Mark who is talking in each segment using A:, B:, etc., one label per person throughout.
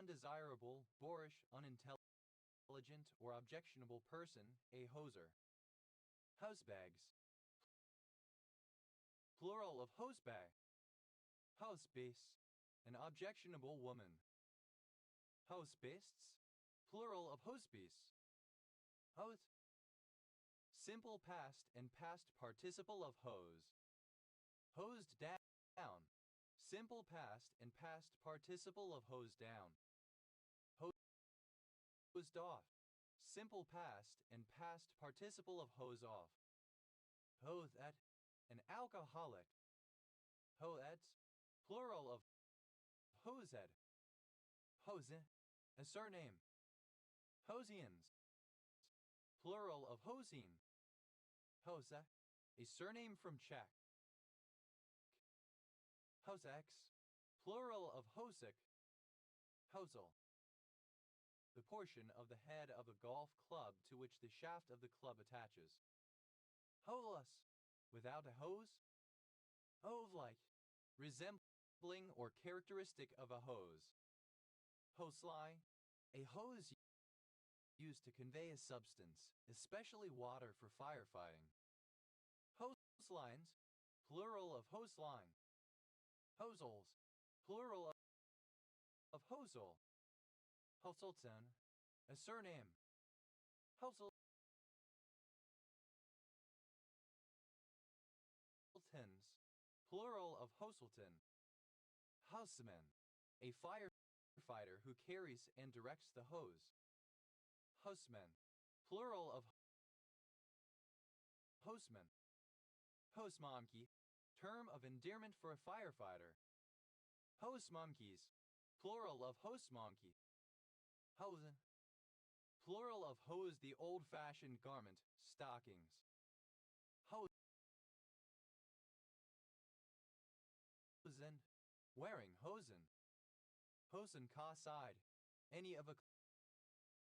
A: undesirable, boorish, unintelligent, or objectionable person, a hoser. Housebags. Plural of hosebag. Housebeest, an objectionable woman. Housebeests. Plural of housebeasts. Hose. Simple past and past participle of hose. Hosed down. Simple past and past participle of hose down. Hosed off. Simple past and past participle of hose off. Hothe at. An alcoholic. Hoets. Plural of hosed. Hose. A surname. Hosians. Plural of Hosine. Hosa. A surname from Czech. Hosex. Plural of Hosek. Hosel. The portion of the head of a golf club to which the shaft of the club attaches. Holus. Without a hose. Hove-like. Resembling or characteristic of a hose. Hosely. A hose used to convey a substance, especially water for firefighting. Hose lines. Plural of hose line. Hosels. Plural of hosel. Hoselton. A surname. Hoseltons. Plural of Hoselton. Houseman. A firefighter who carries and directs the hose. Houseman. Plural of houseman. Housemonkey. Term of endearment for a firefighter. Hose monkeys. Plural of housemonkey. Hosen. Plural of hose, the old-fashioned garment, stockings. Hosen. Wearing hosen. Hosen ka-side. Any of a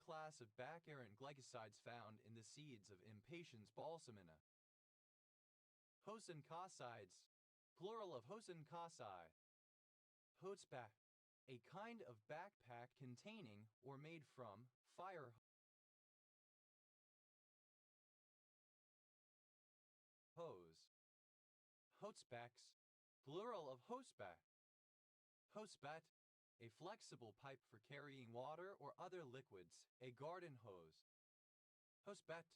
A: class of baccarin glycosides found in the seeds of Impatiens balsamina. Hosen ka-sides. Plural of hosen ka-side. Hotsback. A kind of backpack containing or made from fire hose. Hotsbacks. Plural of hosback. Hosbat. A flexible pipe for carrying water or other liquids, a garden hose. Hosbat.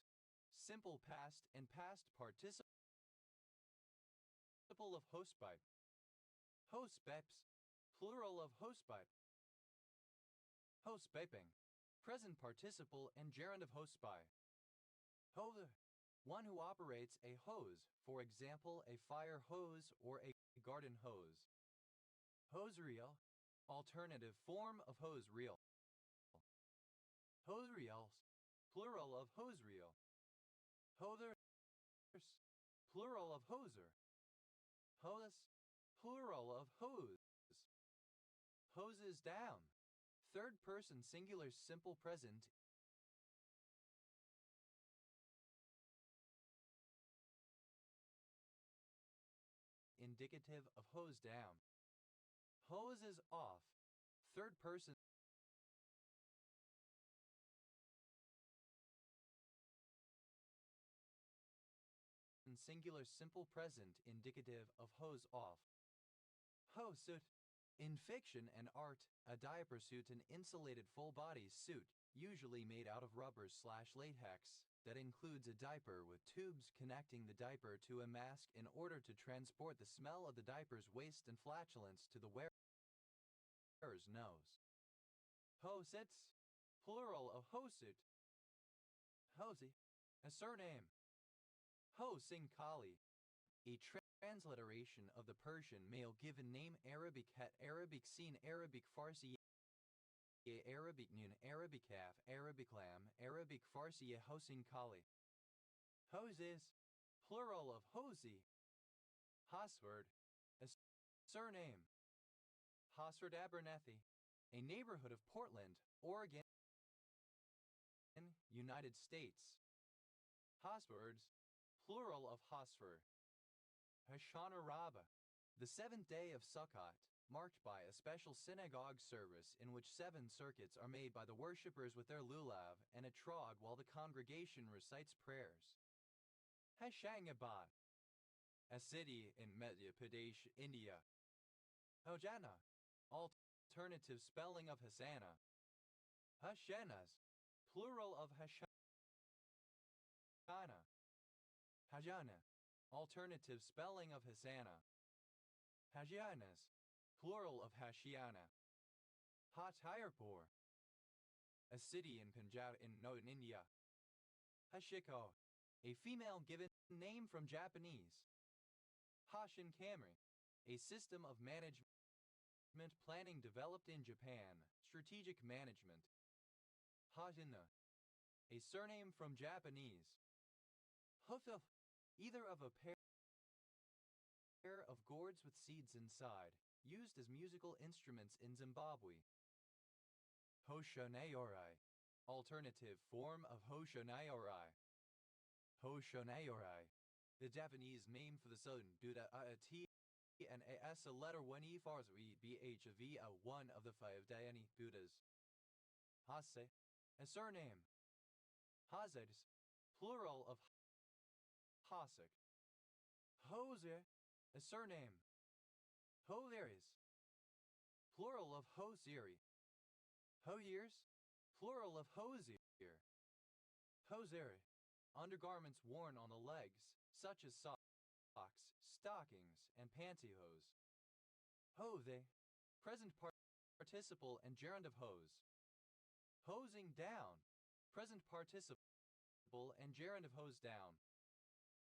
A: Simple past and past participle of hosepipe. Hosepips. Plural of hosepipe. Hosepiping. Present participle and gerund of hosepie. Hoser. One who operates a hose, for example a fire hose or a garden hose. Hose reel. Alternative form of hose reel. Hose reels. Plural of hose reel. Hothers. Plural of hoser. Hose. Plural of hose. Hoses down. Third person singular simple present indicative of hose down. Hoses off. Third person singular simple present indicative of hose off. Hose-suit. In fiction and art, a diaper suit, an insulated full-body suit, usually made out of rubber/latex, that includes a diaper with tubes connecting the diaper to a mask in order to transport the smell of the diaper's waste and flatulence to the wearer's nose. Hosets. Plural of hosuit. Hosey. A surname. Hosing Kali. A transliteration of the Persian male given name Arabic Het, Arabic Sin, Arabic Farsi, Arabic Nun, Arabic Half, Arabic Lam, Arabic Farsi Hosing Kali. Hoses. Plural of Hosi. Hosford. A surname. Hosford Abernethy. A neighborhood of Portland, Oregon, United States. Hosfords. Plural of Hosford. Hoshana Rabbah. The seventh day of Sukkot, marked by a special synagogue service in which 7 circuits are made by the worshippers with their lulav and a trog while the congregation recites prayers. Hoshangabad, a city in Madhya Pradesh, India. Hojana, alternative spelling of Hosanna. Hashanas, plural of Hashana. Hajana, alternative spelling of Hosanna. Hajianas, plural of Hashiana. Hatyarpur, a city in Punjab in India. Hashiko, a female given name from Japanese. Hashin Kamri, a system of management planning developed in Japan, strategic management. Hajina, a surname from Japanese. Hufuf, either of a pair of gourds with seeds inside, used as musical instruments in Zimbabwe. Hoshonayorai, alternative form of Hoshonayorai. Hoshonayorai, the Japanese name for the southern Buddha, a T and a S, a letter 1 E fars E B H a V, a 1 of the 5 Dhyani Buddhas. Hase, a surname. Hazes, plural of Hasek. Hose, a surname. Holeris, plural of Hosiri. Hoyears, plural of Hosier. Hosere, undergarments worn on the legs, such as socks, stockings, and pantyhose. Hove, present participle and gerund of hose. Hosing down, present participle and gerund of hose down.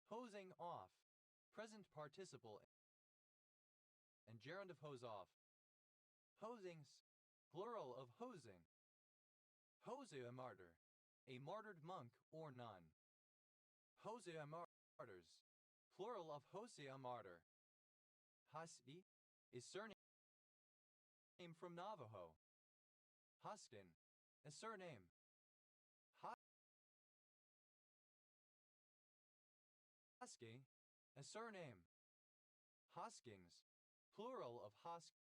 A: Hosing off, present participle and gerund of hose off. Hosings, plural of hosing. Hosea martyr, a martyred monk or nun. Hosea martyrs, plural of Hosea martyr. Husky, a surname from Navajo. Huskin, a surname. Husky, a surname. Hoskings, plural of Hosking.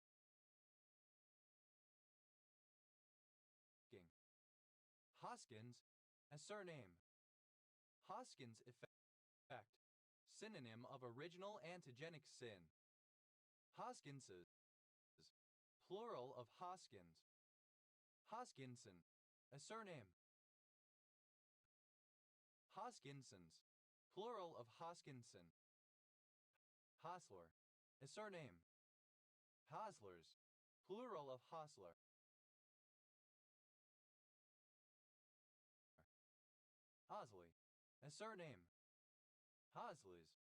A: Hoskins, a surname. Hoskins effect, synonym of original antigenic sin. Hoskinses, plural of Hoskins. Hoskinson, a surname. Hoskinsons, plural of Hoskinson. Hosler, a surname. Hoslers, plural of Hosler. Hosley, a surname. Hosleys,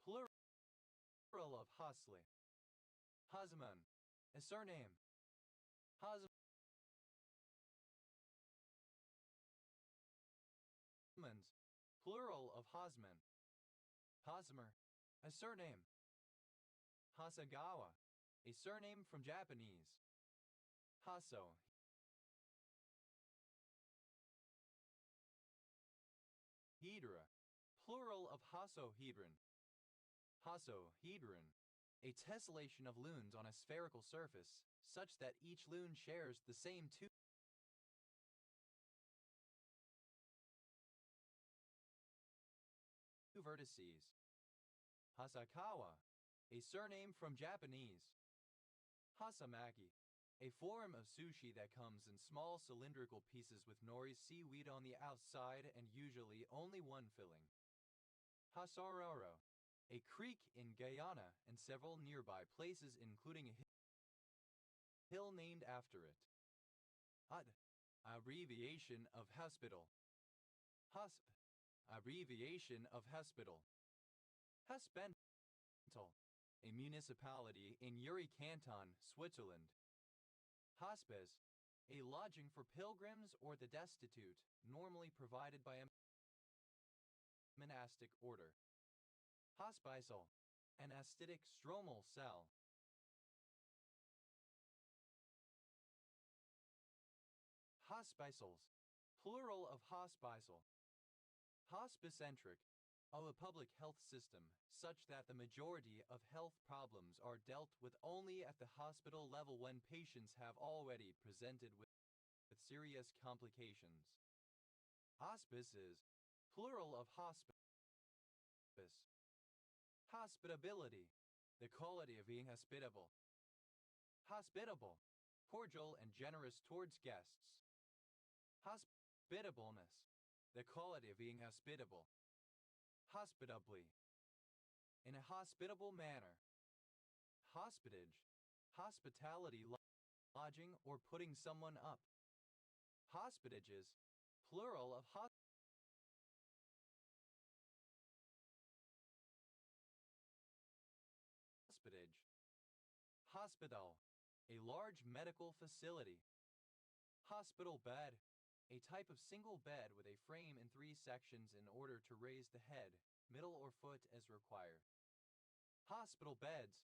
A: plural of Hosley. Hosman, a surname. Hosmans, plural of Hosman. Hosmer, a surname. Hasagawa, a surname from Japanese. Haso, Hedra, plural of Hasohedron. Hasohedron, a tessellation of lunes on a spherical surface, such that each lune shares the same two vertices. Hasakawa, a surname from Japanese. Hasamaki, a form of sushi that comes in small cylindrical pieces with nori seaweed on the outside and usually only one filling. Hasaroro, a creek in Guyana and several nearby places including a hill named after it. Hud, abbreviation of hospital. Husp, abbreviation of hospital. Huspental, a municipality in Uri Canton, Switzerland. Hospice, a lodging for pilgrims or the destitute, normally provided by a monastic order. Hospital, an aesthetic stromal cell. Hospicals, plural of hospital. Hospicentric, of a public health system such that the majority of health problems are dealt with only at the hospital level when patients have already presented with serious complications. Hospice is plural of hospice. Hospitability, the quality of being hospitable. Hospitable, cordial and generous towards guests. Hospitableness, the quality of being hospitable. Hospitably, in a hospitable manner. Hospitage, hospitality, lodging, or putting someone up. Hospitages, plural of hospitage. Hospital, a large medical facility. Hospital bed, a type of single bed with a frame in 3 sections in order to raise the head, middle, or foot as required. Hospital beds,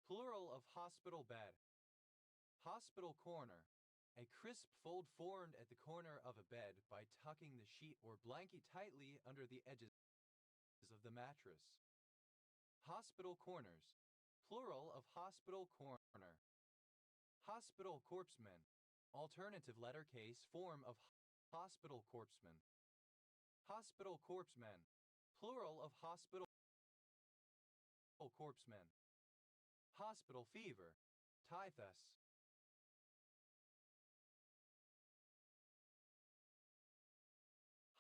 A: plural of hospital bed. Hospital corner, a crisp fold formed at the corner of a bed by tucking the sheet or blanket tightly under the edges of the mattress. Hospital corners, plural of hospital corner. Hospital corpsman, alternative letter case form of hospital corpsman. Hospital corpsman, plural of hospital corpsman. Hospital fever, typhus.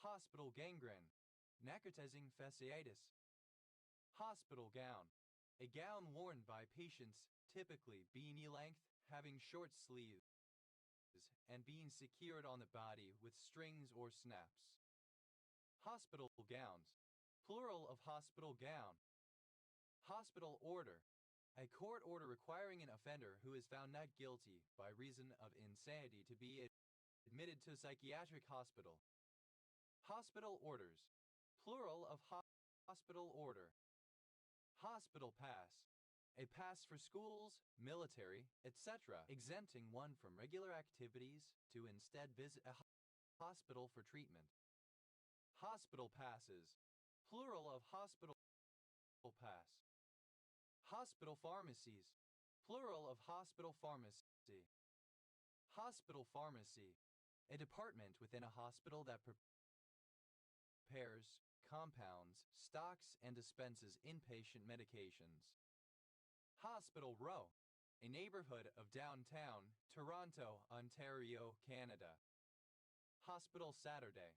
A: Hospital gangrene, necrotizing fasciitis. Hospital gown, a gown worn by patients, typically beanie length, having short sleeves, and being secured on the body with strings or snaps. Hospital gowns, plural of hospital gown. Hospital order, a court order requiring an offender who is found not guilty by reason of insanity to be admitted to a psychiatric hospital. Hospital orders, plural of hospital order. Hospital pass, a pass for schools, military, etc., exempting one from regular activities to instead visit a hospital for treatment. Hospital passes, plural of hospital pass. Hospital pharmacies, plural of hospital pharmacy. Hospital pharmacy, a department within a hospital that prepares, compounds, stocks, and dispenses inpatient medications. Hospital Row, a neighborhood of downtown Toronto, Ontario, Canada. Hospital Saturday,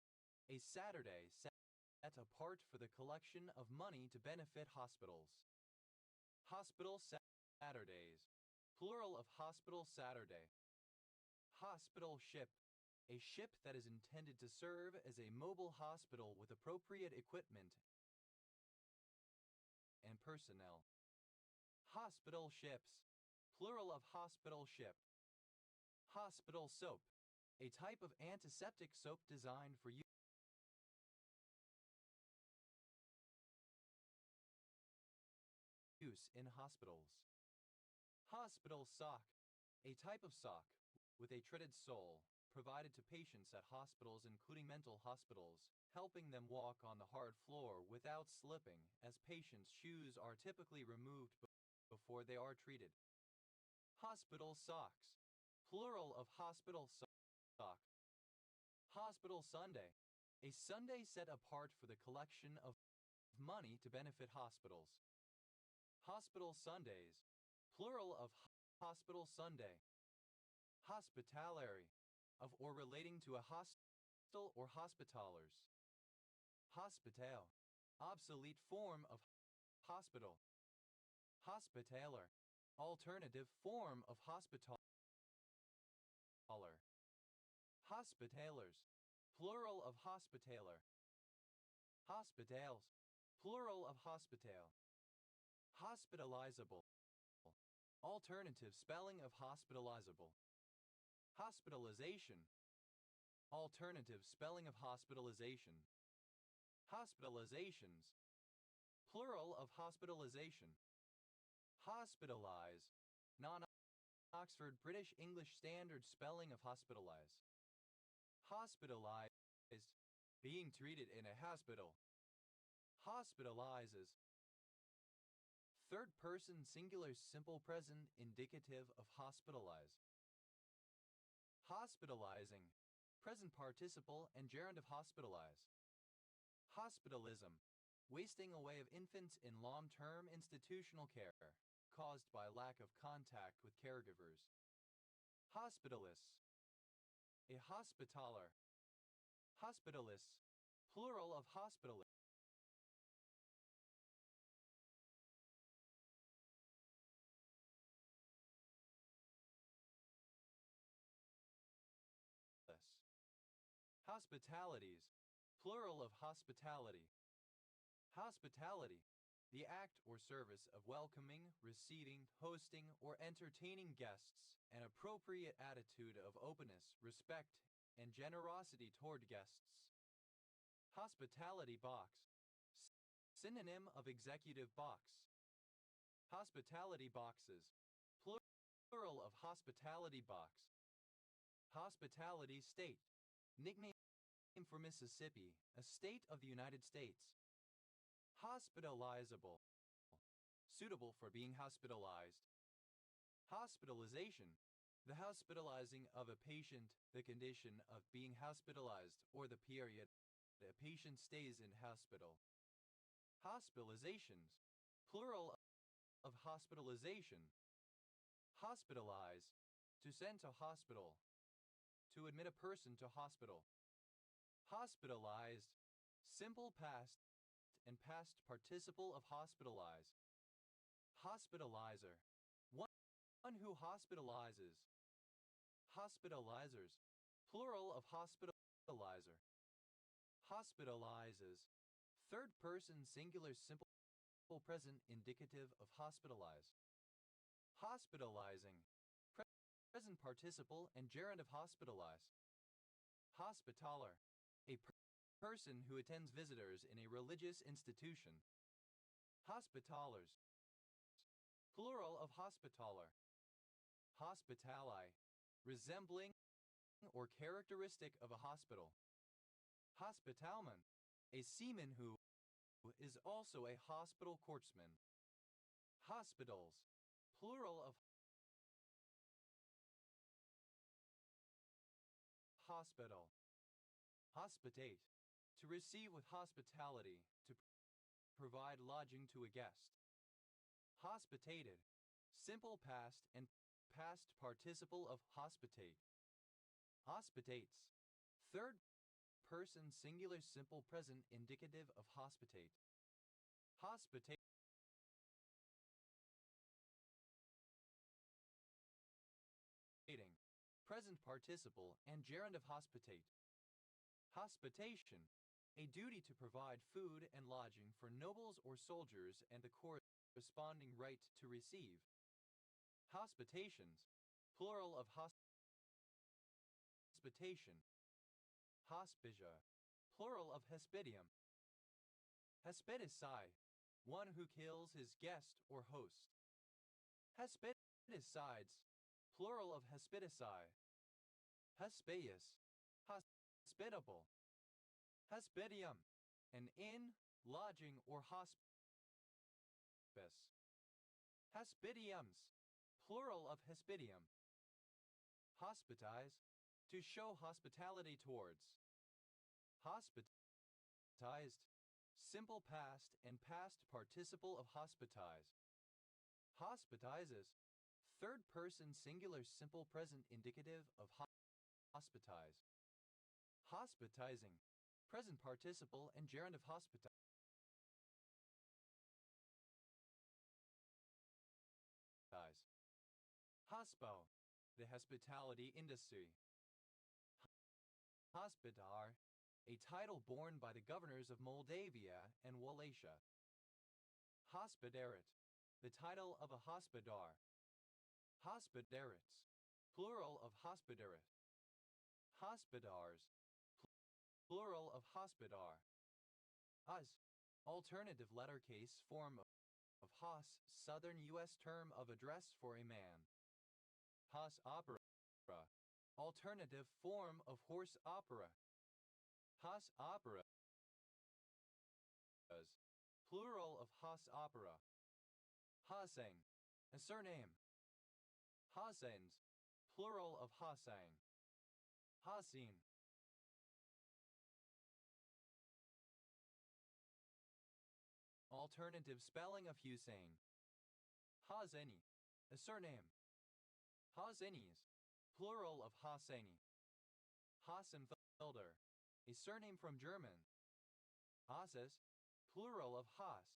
A: a Saturday set apart for the collection of money to benefit hospitals. Hospital Saturdays, plural of hospital Saturday. Hospital ship, a ship that is intended to serve as a mobile hospital with appropriate equipment and personnel. Hospital ships, plural of hospital ship. Hospital soap, a type of antiseptic soap designed for use in hospitals. Hospital sock, a type of sock with a treaded sole provided to patients at hospitals including mental hospitals, helping them walk on the hard floor without slipping, as patients' shoes are typically removed before they are treated. Hospital socks, plural of hospital sock. Hospital Sunday, a Sunday set apart for the collection of money to benefit hospitals. Hospital Sundays, plural of hospital Sunday. Hospitalary, of or relating to a hostel or hospitallers. Hospital, obsolete form of hospital. Hospitaller, alternative form of hospitaller. Hospitalers, plural of hospitaller. Hospitals, plural of hospital. Hospitalizable, alternative spelling of hospitalizable. Hospitalization, alternative spelling of hospitalization. Hospitalizations, plural of hospitalization. Hospitalize, non-Oxford British English Standard spelling of hospitalize. Hospitalized, being treated in a hospital. Hospitalizes. Third person singular simple present indicative of hospitalize. Hospitalizing. Present participle and gerund of hospitalize. Hospitalism. Wasting away of infants in long-term institutional care, caused by lack of contact with caregivers. Hospitalis. A hospitaler. Hospitalis. Plural of hospitalis. Hospitalities. Plural of hospitality. Hospitality. The act or service of welcoming, receiving, hosting, or entertaining guests, an appropriate attitude of openness, respect, and generosity toward guests. Hospitality box. Synonym of executive box. Hospitality boxes. Plural of hospitality box. Hospitality state. Nickname for Mississippi, a state of the United States. Hospitalizable. Suitable for being hospitalized. Hospitalization. The hospitalizing of a patient, the condition of being hospitalized, or the period a patient stays in hospital. Hospitalizations. Plural of hospitalization. Hospitalize. To send to hospital. To admit a person to hospital. Hospitalized. Simple past and past participle of hospitalize. Hospitalizer. One who hospitalizes. Hospitalizers. Plural of hospitalizer. Hospitalizes. Third person singular simple present indicative of hospitalize. Hospitalizing. Present participle and gerund of hospitalize. Hospitaler. A person who attends visitors in a religious institution. Hospitalers. Plural of hospitaler. Hospitali. Resembling or characteristic of a hospital. Hospitalman. A seaman who is also a hospital courtsman. Hospitals. Plural of hospital. Hospitate. To receive with hospitality, to provide lodging to a guest. Hospitated. Simple past and past participle of hospitate. Hospitates. Third person singular simple present indicative of hospitate. Hospitate. Present participle and gerund of hospitate. Hospitation. A duty to provide food and lodging for nobles or soldiers and the corresponding right to receive. Hospitations. Plural of hospitation. Hospitia. Plural of hospitium. Hospitici. One who kills his guest or host. Hospiticides. Plural of hospitici. Hospitious. Hospitable. Hospitium. An inn, lodging, or hospice. Hospitiums. Plural of hospitium. Hospitize. To show hospitality towards. Hospitized. Simple past and past participle of hospitize. Hospitizes. Third person singular simple present indicative of hospitize. Hospitizing. Present participle and gerund of hospitize. Hospo. The hospitality industry. Hospodar. A title borne by the governors of Moldavia and Wallachia. Hospitaret. The title of a hospodar. Hospidarets. Plural of hospitaret. Hospidars. Plural of hospidar. Us. Alternative letter case form of hos, southern U.S. term of address for a man. Hos opera. Alternative form of horse opera. Hos operas. plural of Has opera. Hasang, a surname. Hasains, plural of Hasang. Hasin. Alternative spelling of Hussein. Hazeni, a surname. Hazenis, plural of Haseni. Hasenfelder, a surname from German. Ases, plural of Has.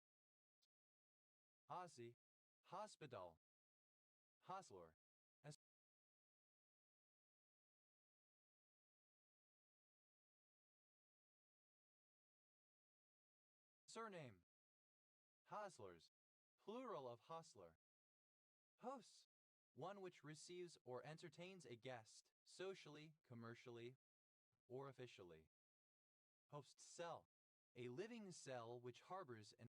A: Asi, hospital. Hasler, a surname. Haslers, plural of Hasler. Hosts, one which receives or entertains a guest, socially, commercially, or officially. Host cell, a living cell which harbors an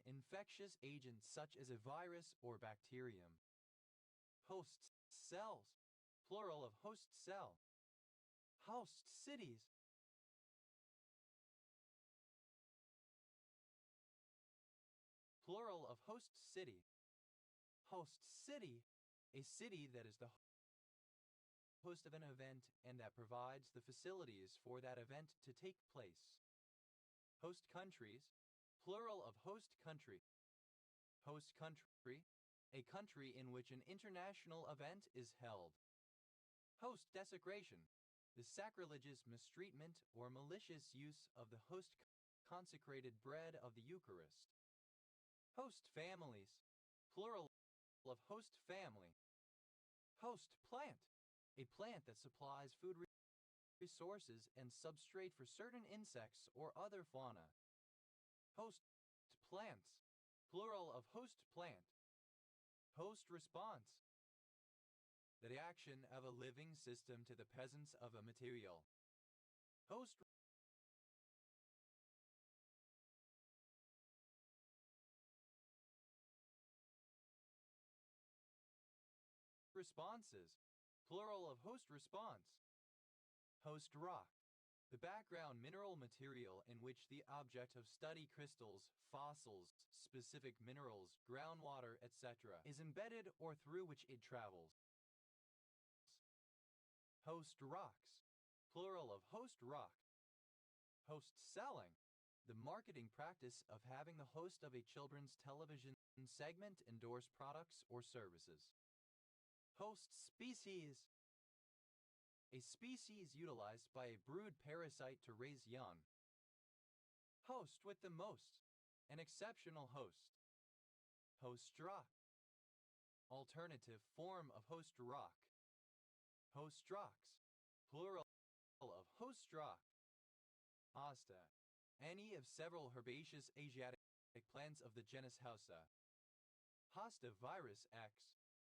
A: infectious agent such as a virus or bacterium. Host cells, plural of host cell. Host cities. Plural of host city. Host city, a city that is the host of an event and that provides the facilities for that event to take place. Host countries, plural of host country. Host country, a country in which an international event is held. Host desecration, the sacrilegious mistreatment or malicious use of the host consecrated bread of the Eucharist. Host families, plural of host family. Host plant, a plant that supplies food resources and substrate for certain insects or other fauna. Host plants, plural of host plant. Host response, the reaction of a living system to the presence of a material. Host responses, plural of host response. Host rock, the background mineral material in which the object of study, crystals, fossils, specific minerals, groundwater, etc., is embedded or through which it travels. Host rocks, plural of host rock. Host selling, the marketing practice of having the host of a children's television segment endorse products or services. Host species, a species utilized by a brood parasite to raise young. Host with the most, an exceptional host. Host rock, alternative form of host rock. Host rocks, plural of host rock. Hosta, any of several herbaceous Asiatic plants of the genus Hosta. Hosta virus X,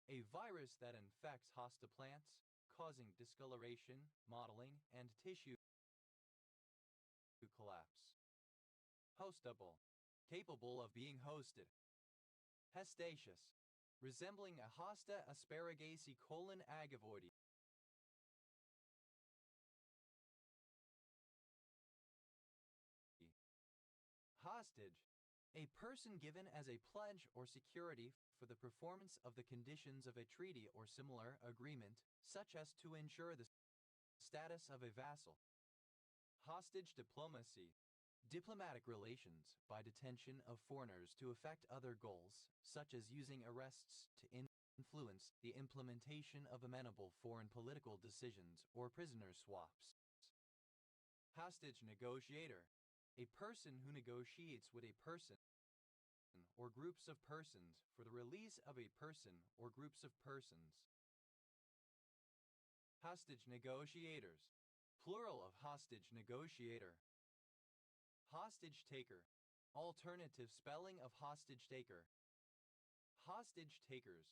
A: a virus that infects hosta plants, causing discoloration, mottling, and tissue collapse. Hostable, capable of being hosted. Hestaceous, resembling a Hosta asparagaceae agavoides. Hostage, a person given as a pledge or security for the performance of the conditions of a treaty or similar agreement, such as to ensure the status of a vassal. Hostage diplomacy, diplomatic relations by detention of foreigners to effect other goals, such as using arrests to influence the implementation of amenable foreign political decisions or prisoner swaps. Hostage negotiator, a person who negotiates with a person or groups of persons for the release of a person or groups of persons. Hostage negotiators, plural of hostage negotiator. Hostage taker, alternative spelling of hostage taker. Hostage takers,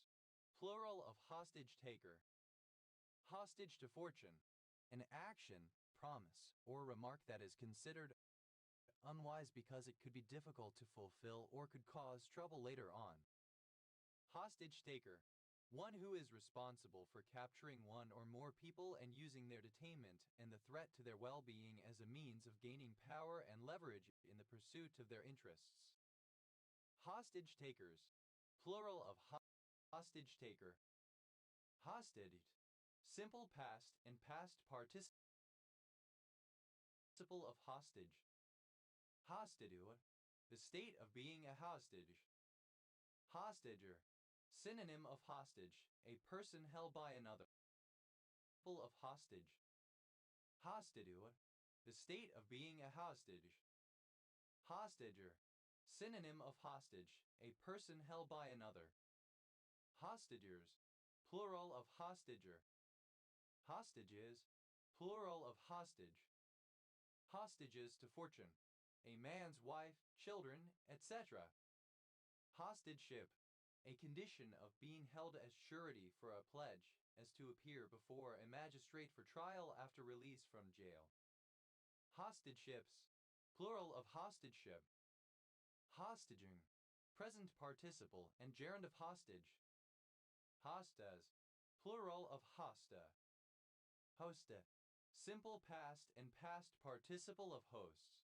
A: plural of hostage taker. Hostage to fortune, an action, promise, or remark that is considered unwise because it could be difficult to fulfill or could cause trouble later on. Hostage taker, one who is responsible for capturing one or more people and using their detainment and the threat to their well-being as a means of gaining power and leverage in the pursuit of their interests. Hostage takers, plural of hostage taker. Hostage, simple past and past participle of hostage. Hostidu, the state of being a hostage. Hostager, synonym of hostage, a person held by another. Full of hostage. Hostidu, the state of being a hostage. Hostager, synonym of hostage, a person held by another. Hostagers, plural of hostager. Hostages, plural of hostage. Hostages to fortune, a man's wife, children, etc. Hostageship, a condition of being held as surety for a pledge, as to appear before a magistrate for trial after release from jail. Hostageships, plural of hostageship. Hostaging, present participle and gerund of hostage. Hostas, plural of hosta. Hosta, simple past and past participle of hosts.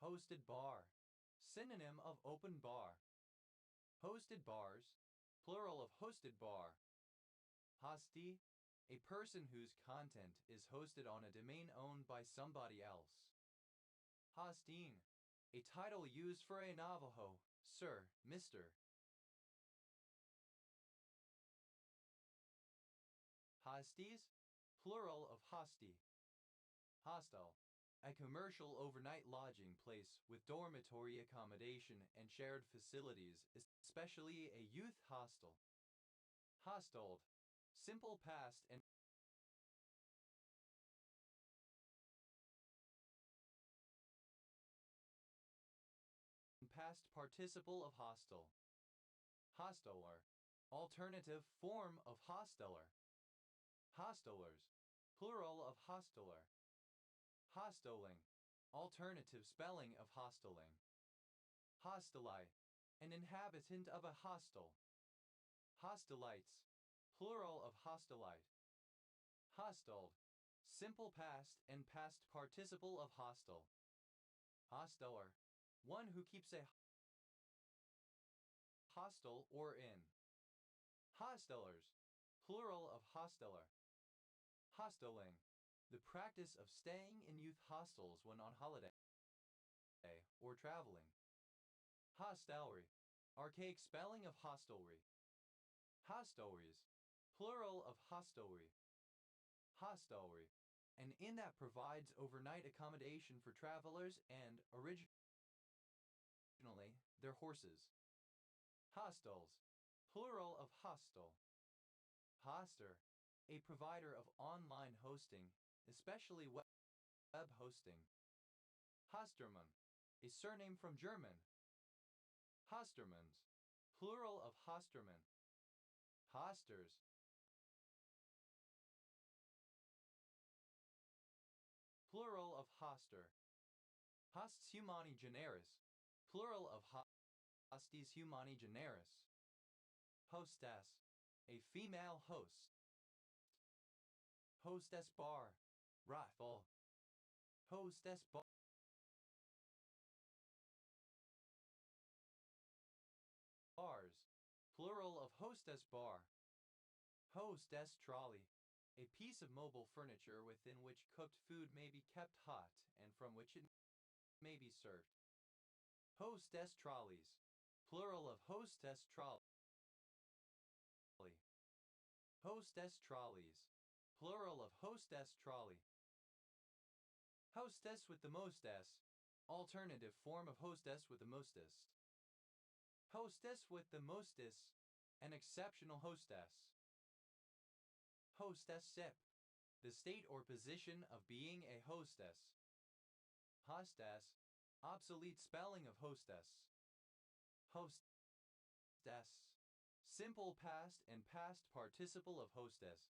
A: Hosted bar, synonym of open bar. Hosted bars, plural of hosted bar. Hosti, a person whose content is hosted on a domain owned by somebody else. Hosteen, a title used for a Navajo, sir, Mr. Hosties, plural of hosti. Hostel, a commercial overnight lodging place with dormitory accommodation and shared facilities, especially a youth hostel. Hosteled, simple past and past participle of hostel. Hosteler, alternative form of hosteler. Hostelers, plural of hosteler. Hosteling, alternative spelling of hosteling. Hostelite, an inhabitant of a hostel. Hostelites, plural of hostelite. Hosteled, simple past and past participle of hostel. Hosteler, one who keeps a hostel or inn. Hostelers, plural of hosteler. Hosteling, the practice of staying in youth hostels when on holiday or traveling. Hostelry, archaic spelling of hostelry. Hostelries, plural of hostelry. Hostelry, an inn that provides overnight accommodation for travelers and, originally, their horses. Hostels, plural of hostel. Hoster, a provider of online hosting, especially web hosting. Hosterman, a surname from German. Hostermans, plural of Hosterman. Hosters, plural of hoster. Hosts humani generis, plural of hostes humani generis. Hostess, a female host. Hostess bar, rifle. Hostess bars, plural of hostess bar. Hostess trolley, a piece of mobile furniture within which cooked food may be kept hot and from which it may be served. Hostess trolleys, plural of hostess trolley. Hostess trolleys, plural of hostess trolley. Hostess with the mostess, alternative form of hostess with the mostest. Hostess with the mostess, an exceptional hostess. Hostess-ship, the state or position of being a hostess. Hostess, obsolete spelling of hostess. Hostess, simple past and past participle of hostess.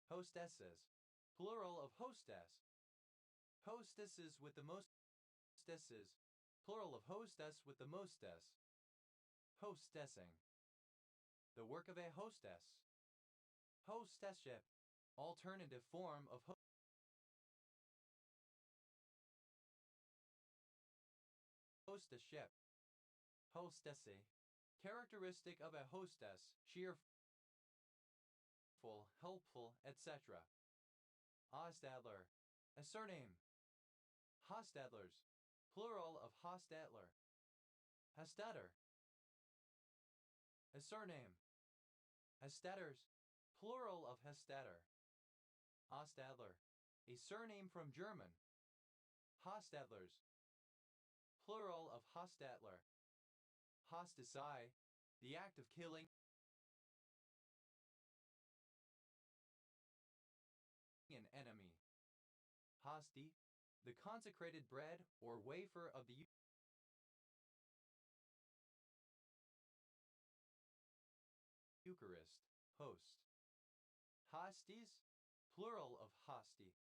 A: Hostesses, plural of hostess. Hostesses with the mostesses, plural of hostess with the mostess. Hostessing, the work of a hostess. Hostess-ship, alternative form of hostess-ship. Hostesse. Characteristic of a hostess, cheerful, helpful, etc. Hostadler. A surname. Hostadlers. Plural of Hostadler. Hastadter. A surname. Hastadters. Plural of Hastadter. Hostadler. A surname from German. Hostadlers. Plural of Hostadler. Hosticide. The act of killing an enemy. Hostie. The consecrated bread or wafer of the Eucharist. Host. Hosties. Plural of hosti.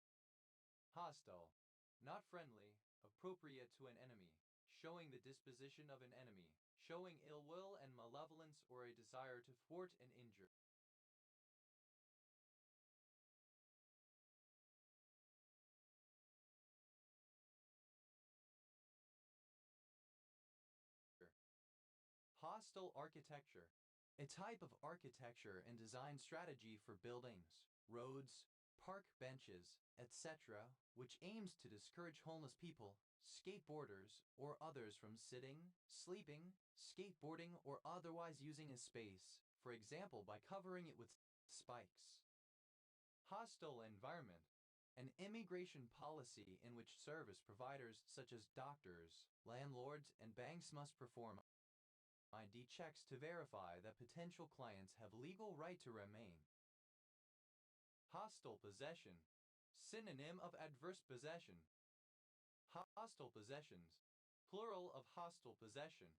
A: Hostile. Not friendly, appropriate to an enemy, showing the disposition of an enemy, showing ill will and malevolence or a desire to thwart and injure. Hostile architecture. A type of architecture and design strategy for buildings, roads, park benches, etc., which aims to discourage homeless people, skateboarders, or others from sitting, sleeping, skateboarding, or otherwise using a space, for example by covering it with spikes. Hostile environment. An immigration policy in which service providers such as doctors, landlords, and banks must perform ID checks to verify that potential clients have legal right to remain. Hostile possession. Synonym of adverse possession. Hostile possessions. Plural of hostile possession.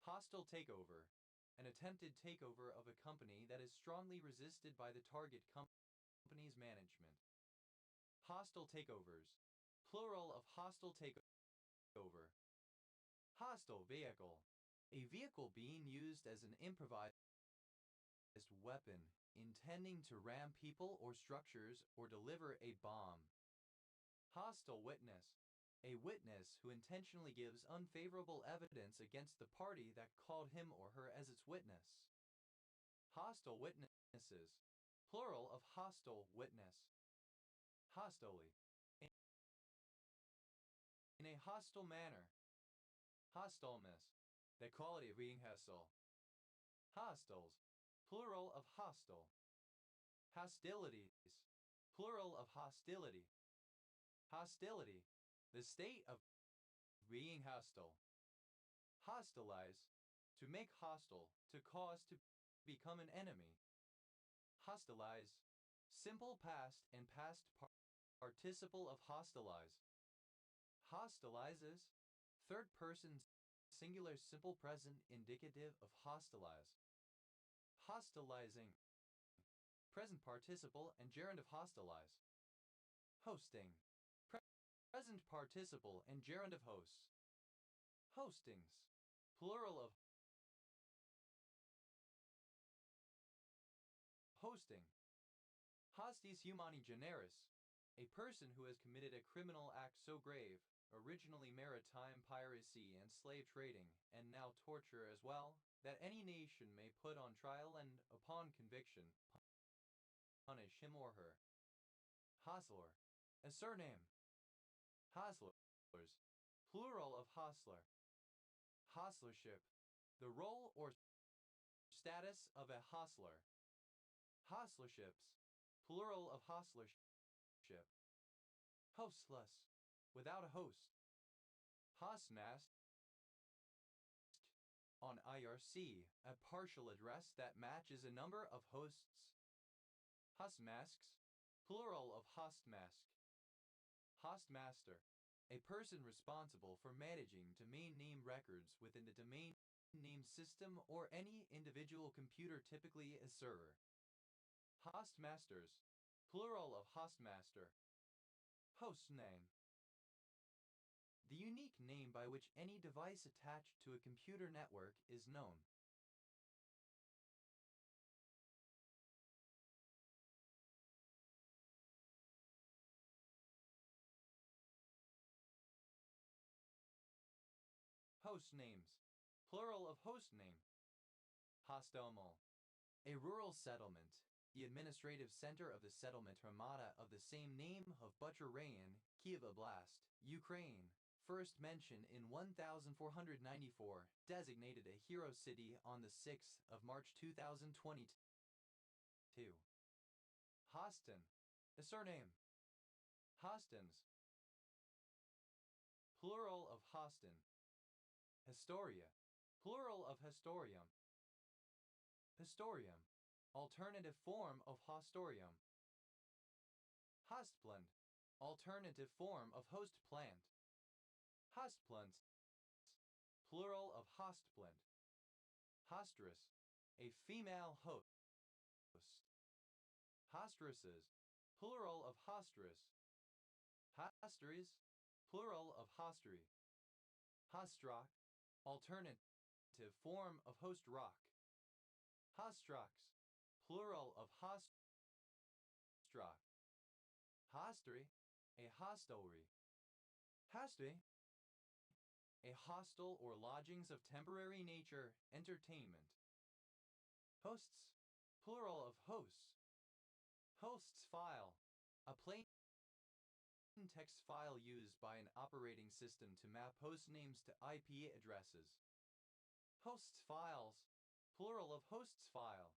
A: Hostile takeover. An attempted takeover of a company that is strongly resisted by the target company's management. Hostile takeovers. Plural of hostile takeover. Hostile vehicle. A vehicle being used as an improvised weapon, intending to ram people or structures or deliver a bomb. Hostile witness. A witness who intentionally gives unfavorable evidence against the party that called him or her as its witness. Hostile witnesses. Plural of hostile witness. Hostilely. In a hostile manner. Hostileness. The quality of being hostile. Hostiles. Plural of hostile. Hostilities. Plural of hostility. Hostility. The state of being hostile. Hostilize. To make hostile, to cause to become an enemy. Hostilize. Simple past and past participle of hostilize. Hostilizes. Third person singular simple present indicative of hostilize. Hostilizing. Present participle and gerund of hostilize. Hosting. Present participle and gerund of hosts. Hostings. Plural of hosting. Hostis humani generis. A person who has committed a criminal act so grave, originally maritime piracy and slave trading, and now torture as well, that any nation may put on trial and, upon conviction, punish him or her. Hostler. A surname. Hostlers. Plural of hostler. Hostlership. The role or status of a hostler. Hostlerships. Plural of hostlership. Hostless. Without a host. Hostmast. On IRC, a partial address that matches a number of hosts. Hostmasks. Plural of hostmask. Hostmaster. A person responsible for managing domain name records within the domain name system or any individual computer, typically a server. Hostmasters. Plural of hostmaster. Hostname. The unique name by which any device attached to a computer network is known. Host names. Plural of host name. Hostomel. A rural settlement, the administrative center of the settlement Hramata of the same name of Butcher Rayon, Kiev Oblast, Ukraine. First mentioned in 1494, designated a hero city on the 6th of March 2022. Hostin, a surname. Hostins. Plural of Hostin. Historia. Plural of Historium. Historium. Alternative form of Hostorium. Hostplund. Alternative form of host plant. Hostplunts. Plural of Hostplund. Hostress. A female host. Hostresses. Plural of Hostress. Hostries. Plural of Hostry. Hostrock. Alternative form of host rock. Hostrox. Plural of Hostrock. Hostry. A hostelry. Hosty. A hostel or lodgings of temporary nature, entertainment. Hosts. Plural of hosts. Hosts file. A plain text file used by an operating system to map host names to IP addresses. Hosts files. Plural of hosts file.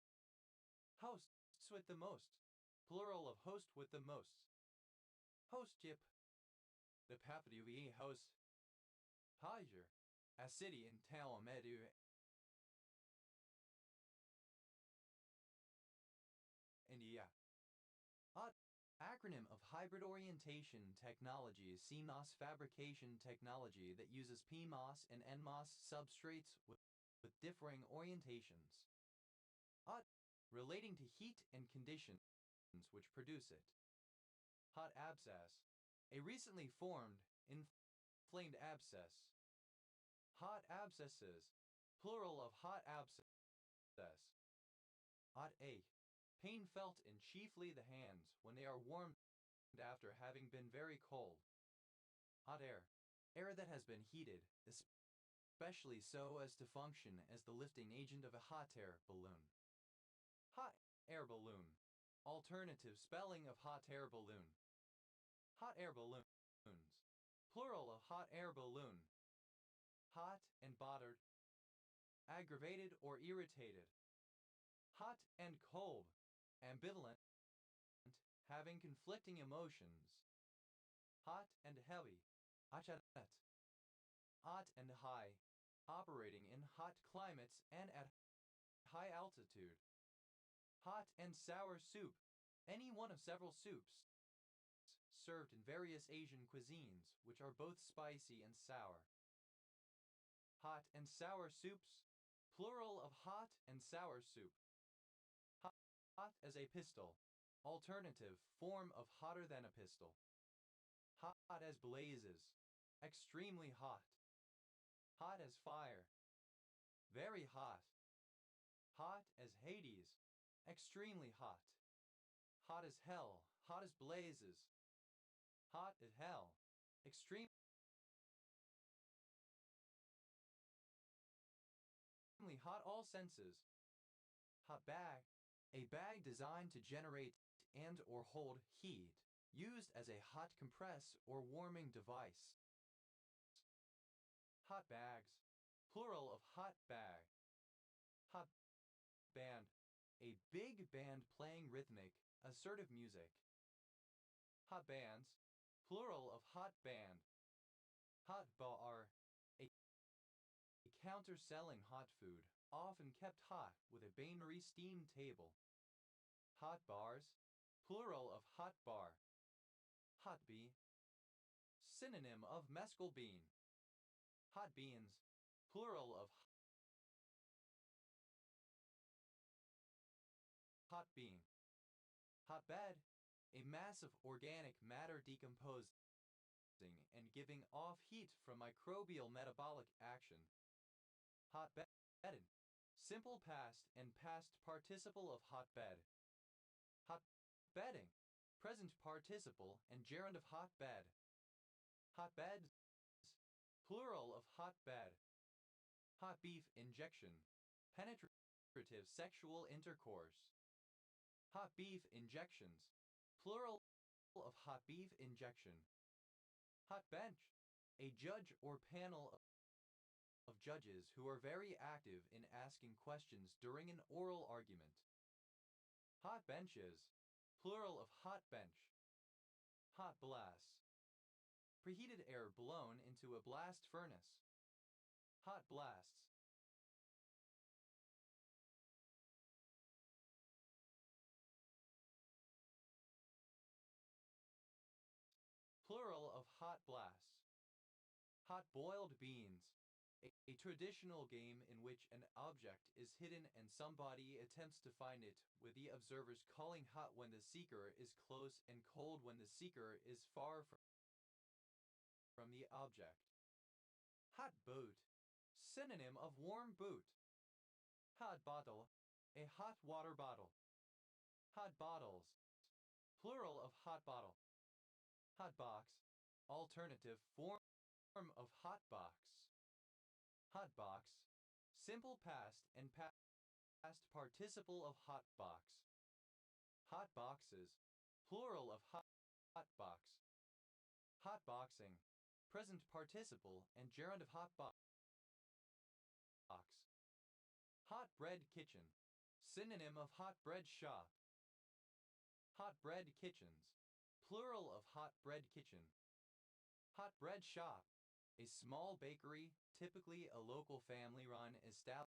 A: Hosts with the most. Plural of host with the most. Hostship. The Papua host. Pager. A city in Talamedu. India. Acronym of Hybrid Orientation Technology is CMOS fabrication technology that uses PMOS and NMOS substrates with differing orientations. Relating to heat and conditions which produce it. Hot abscess. A recently formed, inflamed abscess. Hot abscesses. Plural of hot abscess. Hot ache. Pain felt in chiefly the hands when they are warmed after having been very cold. Hot air. Air that has been heated, especially so as to function as the lifting agent of a hot air balloon. Hot air balloon. Alternative spelling of hot air balloon. Hot air balloons. Plural of hot air balloon. Hot and bothered. Aggravated or irritated. Hot and cold. Ambivalent. Having conflicting emotions. Hot and heavy. Acharet. Hot and high. Operating in hot climates and at high altitude. Hot and sour soup. Any one of several soups served in various Asian cuisines, which are both spicy and sour. Hot and sour soups. Plural of hot and sour soup. Hot as a pistol. Alternative form of hotter than a pistol. Hot as blazes. Extremely hot. Hot as fire. Very hot. Hot as Hades. Extremely hot. Hot as hell. Hot as blazes. Hot as hell. Extremely hot all senses. Hot bag. A bag designed to generate and or hold heat, used as a hot compress or warming device. Hot bags. Plural of hot bag. Hot band. A big band playing rhythmic, assertive music. Hot bands. Plural of hot band. Hot bar. A counter-selling hot food, often kept hot with a bain-marie steam table. Hot bars. Plural of hot bar. Hot bee. Synonym of mescal bean. Hot beans. Plural of hot bean. Hotbed. A mass of organic matter decomposing and giving off heat from microbial metabolic action. Hotbedded. Simple past and past participle of hotbed. Hotbedding. Present participle and gerund of hotbed. Hotbeds. Plural of hotbed. Hot beef injection, penetrative sexual intercourse. Hot beef injections, plural of hot beef injection. Hot bench, a judge or panel of judges who are very active in asking questions during an oral argument. Hot benches, plural of hot bench. Hot blasts, preheated air blown into a blast furnace. Hot blasts. Plural of hot blasts. Hot boiled beans, a traditional game in which an object is hidden and somebody attempts to find it, with the observers calling hot when the seeker is close and cold when the seeker is far from the object. Hot boot, synonym of warm boot. Hot bottle, a hot water bottle. Hot bottles, plural of hot bottle. Hot box, alternative form of hot box. Hot box, simple past and past participle of hot box. Hot boxes, plural of hot box. Hot boxing, present participle and gerund of hot box. Hot bread kitchen, synonym of hot bread shop. Hot bread kitchens, plural of hot bread kitchen. Hot bread shop, a small bakery, typically a local family-run establishment.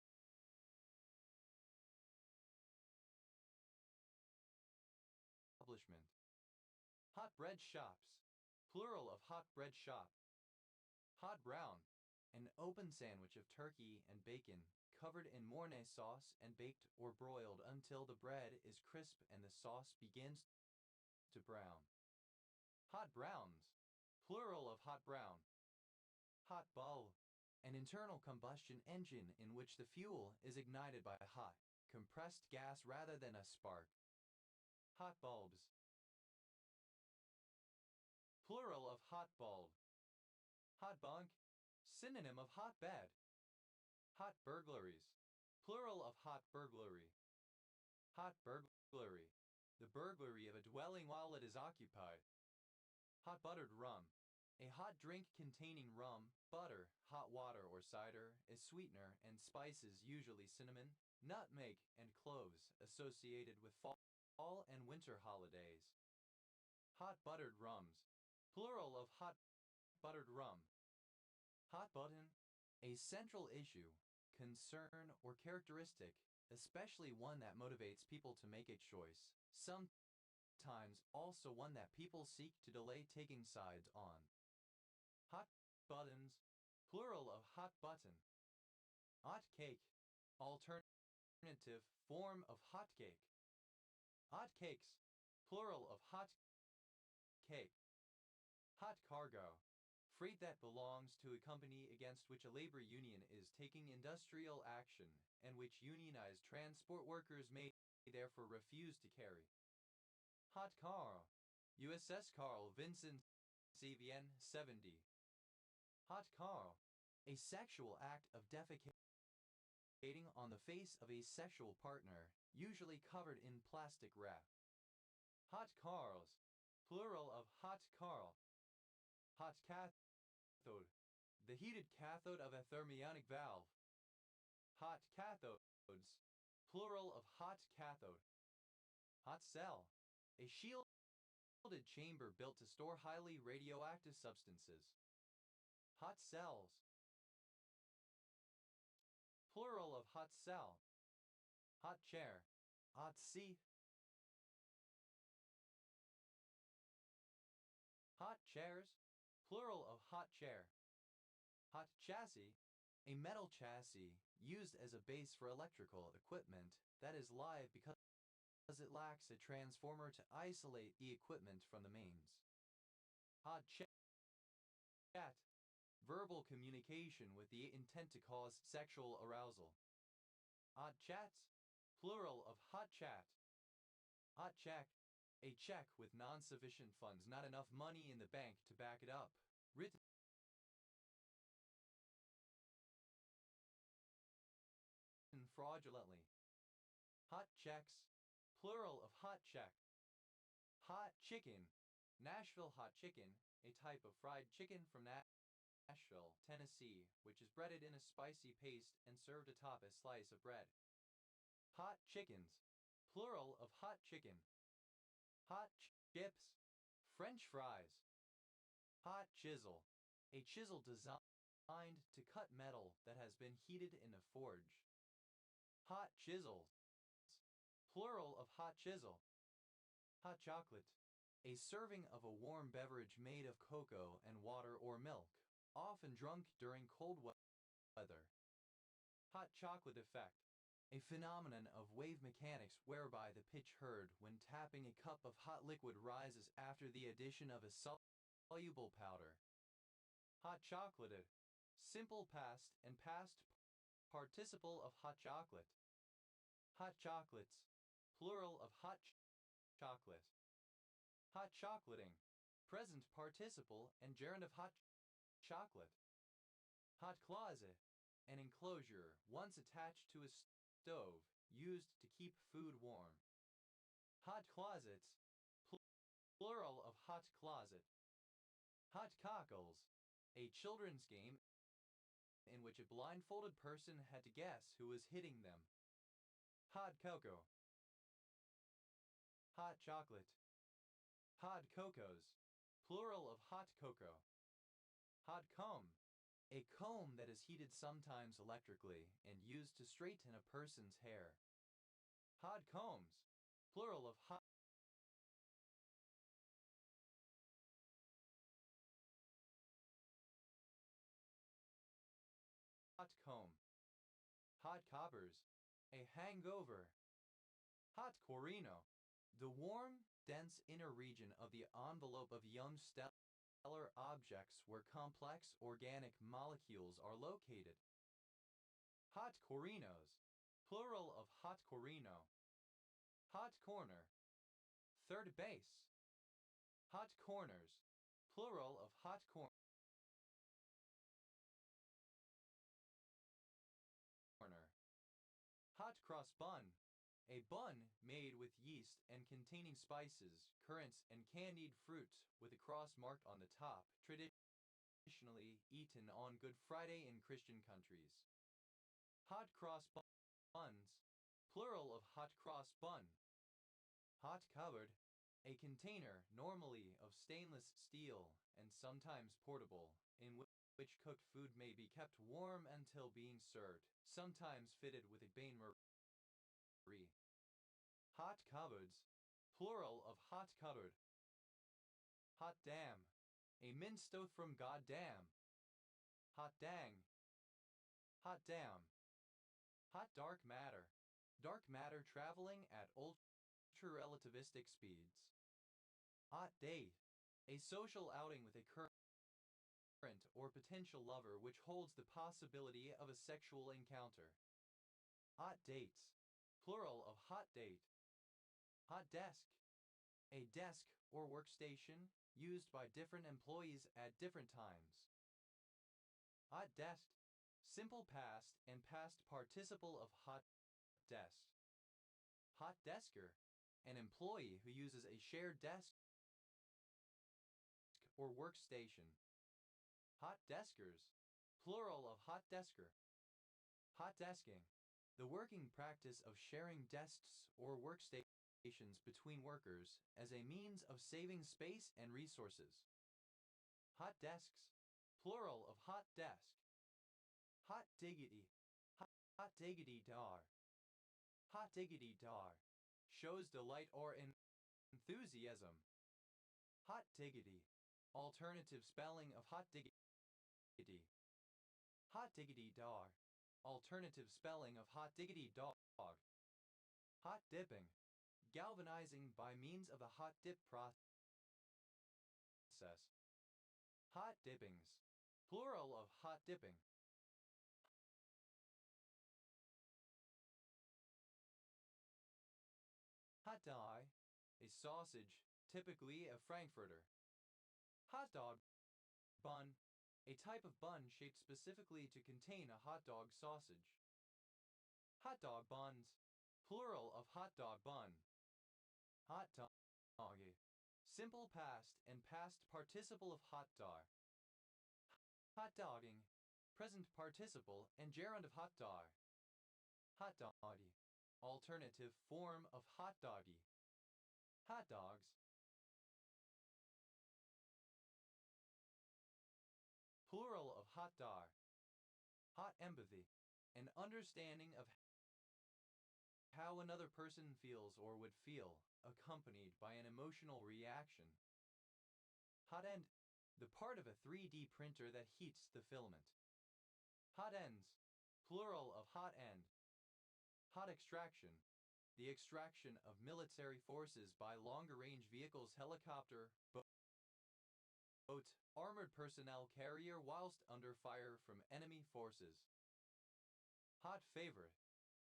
A: Hot bread shops, plural of hot bread shop. Hot brown, an open sandwich of turkey and bacon covered in mornay sauce and baked or broiled until the bread is crisp and the sauce begins to brown. Hot browns, plural of hot brown. Hot bulb, an internal combustion engine in which the fuel is ignited by hot, compressed gas rather than a spark. Hot bulbs, plural of hot bulb. Hot bunk, synonym of hot bed. Hot burglaries, plural of hot burglary. Hot burglary, the burglary of a dwelling while it is occupied. Hot buttered rum, a hot drink containing rum, butter, hot water or cider, a sweetener, and spices, usually cinnamon, nutmeg, and cloves, associated with fall and winter holidays. Hot buttered rums, plural of hot buttered rum. Hot button, a central issue, concern, or characteristic, especially one that motivates people to make a choice, sometimes also one that people seek to delay taking sides on. Hot buttons, plural of hot button. Hot cake, alternative form of hot cake. Hot cakes, plural of hot cake. Hot cargo, freight that belongs to a company against which a labor union is taking industrial action and which unionized transport workers may therefore refuse to carry. Hot Carl, USS Carl Vincent CVN 70. Hot Carl, a sexual act of defecating on the face of a sexual partner, usually covered in plastic wrap. Hot Carls, plural of hot Carl. Hot cathode, the heated cathode of a thermionic valve. Hot cathodes, plural of hot cathode. Hot cell, a shielded chamber built to store highly radioactive substances. Hot cells, plural of hot cell. Hot chair, hot seat. Hot chairs, plural of hot chair. Hot chassis, a metal chassis used as a base for electrical equipment that is live because it lacks a transformer to isolate the equipment from the mains. Hot chat, verbal communication with the intent to cause sexual arousal. Hot chats, plural of hot chat. Hot check, a check with non-sufficient funds, not enough money in the bank to back it up. Written fraudulently. Hot checks, plural of hot check. Hot chicken, Nashville hot chicken, a type of fried chicken from Nashville, Tennessee, which is breaded in a spicy paste and served atop a slice of bread. Hot chickens, plural of hot chicken. Hot chips, French fries. Hot chisel, a chisel designed to cut metal that has been heated in a forge. Hot chisels, plural of hot chisel. Hot chocolate, a serving of a warm beverage made of cocoa and water or milk, often drunk during cold weather. Hot chocolate effect, a phenomenon of wave mechanics whereby the pitch heard when tapping a cup of hot liquid rises after the addition of a soluble powder. Hot chocolated, simple past and past participle of hot chocolate. Hot chocolates, plural of hot chocolate. Hot chocolating, present participle and gerund of hot chocolate. Hot closet, an enclosure once attached to a stove used to keep food warm. Hot closets, plural of hot closet. Hot cockles, a children's game in which a blindfolded person had to guess who was hitting them. Hot cocoa. Hot chocolate. Hot cocos, plural of hot cocoa. Hot comb, a comb that is heated sometimes electrically and used to straighten a person's hair. Hot combs, plural of hot comb. Hot coppers, a hangover. Hot corino, the warm, dense inner region of the envelope of young stellar objects where complex organic molecules are located. Hot corinos, plural of hot corino. Hot corner, third base. Hot corners, plural of hot corner. Hot cross bun, a bun made with yeast and containing spices, currants, and candied fruit with a cross marked on the top, traditionally eaten on Good Friday in Christian countries. Hot cross buns, plural of hot cross bun. Hot cupboard, a container normally of stainless steel and sometimes portable, in which cooked food may be kept warm until being served, sometimes fitted with a bain-marie. Hot cupboards, plural of hot cupboard. Hot damn, a minced oath from goddamn. Hot dang. Hot damn. Hot dark matter traveling at ultra-relativistic speeds. Hot date, a social outing with a current or potential lover which holds the possibility of a sexual encounter. Hot dates, plural of hot date. Hot desk, a desk or workstation used by different employees at different times. Hot desk, simple past and past participle of hot desk. Hot desker, an employee who uses a shared desk or workstation. Hot deskers, plural of hot desker. Hot desking, the working practice of sharing desks or workstations between workers as a means of saving space and resources. Hot desks, plural of hot desk. Hot diggity, hot diggity dar. Hot diggity dar, shows delight or enthusiasm. Hot diggity, alternative spelling of hot diggity. Hot diggity dar, alternative spelling of hot diggity dog. Hot dipping, galvanizing by means of the hot dip process. Hot dippings, plural of hot dipping. Hot dog, a sausage, typically a Frankfurter. Hot dog bun, a type of bun shaped specifically to contain a hot dog sausage. Hot dog buns. Plural of hot dog bun. Hot doggy. Simple past and past participle of hot dog. Hot dogging. Present participle and gerund of hot dog. Hot doggy. Alternative form of hot doggy. Hot dogs. Plural of hot dog. Hot empathy. An understanding of how another person feels or would feel, accompanied by an emotional reaction. Hot end. The part of a 3D printer that heats the filament. Hot ends. Plural of hot end. Hot extraction. The extraction of military forces by longer-range vehicles, helicopter, boat, armored personnel carrier whilst under fire from enemy forces. Hot favorite.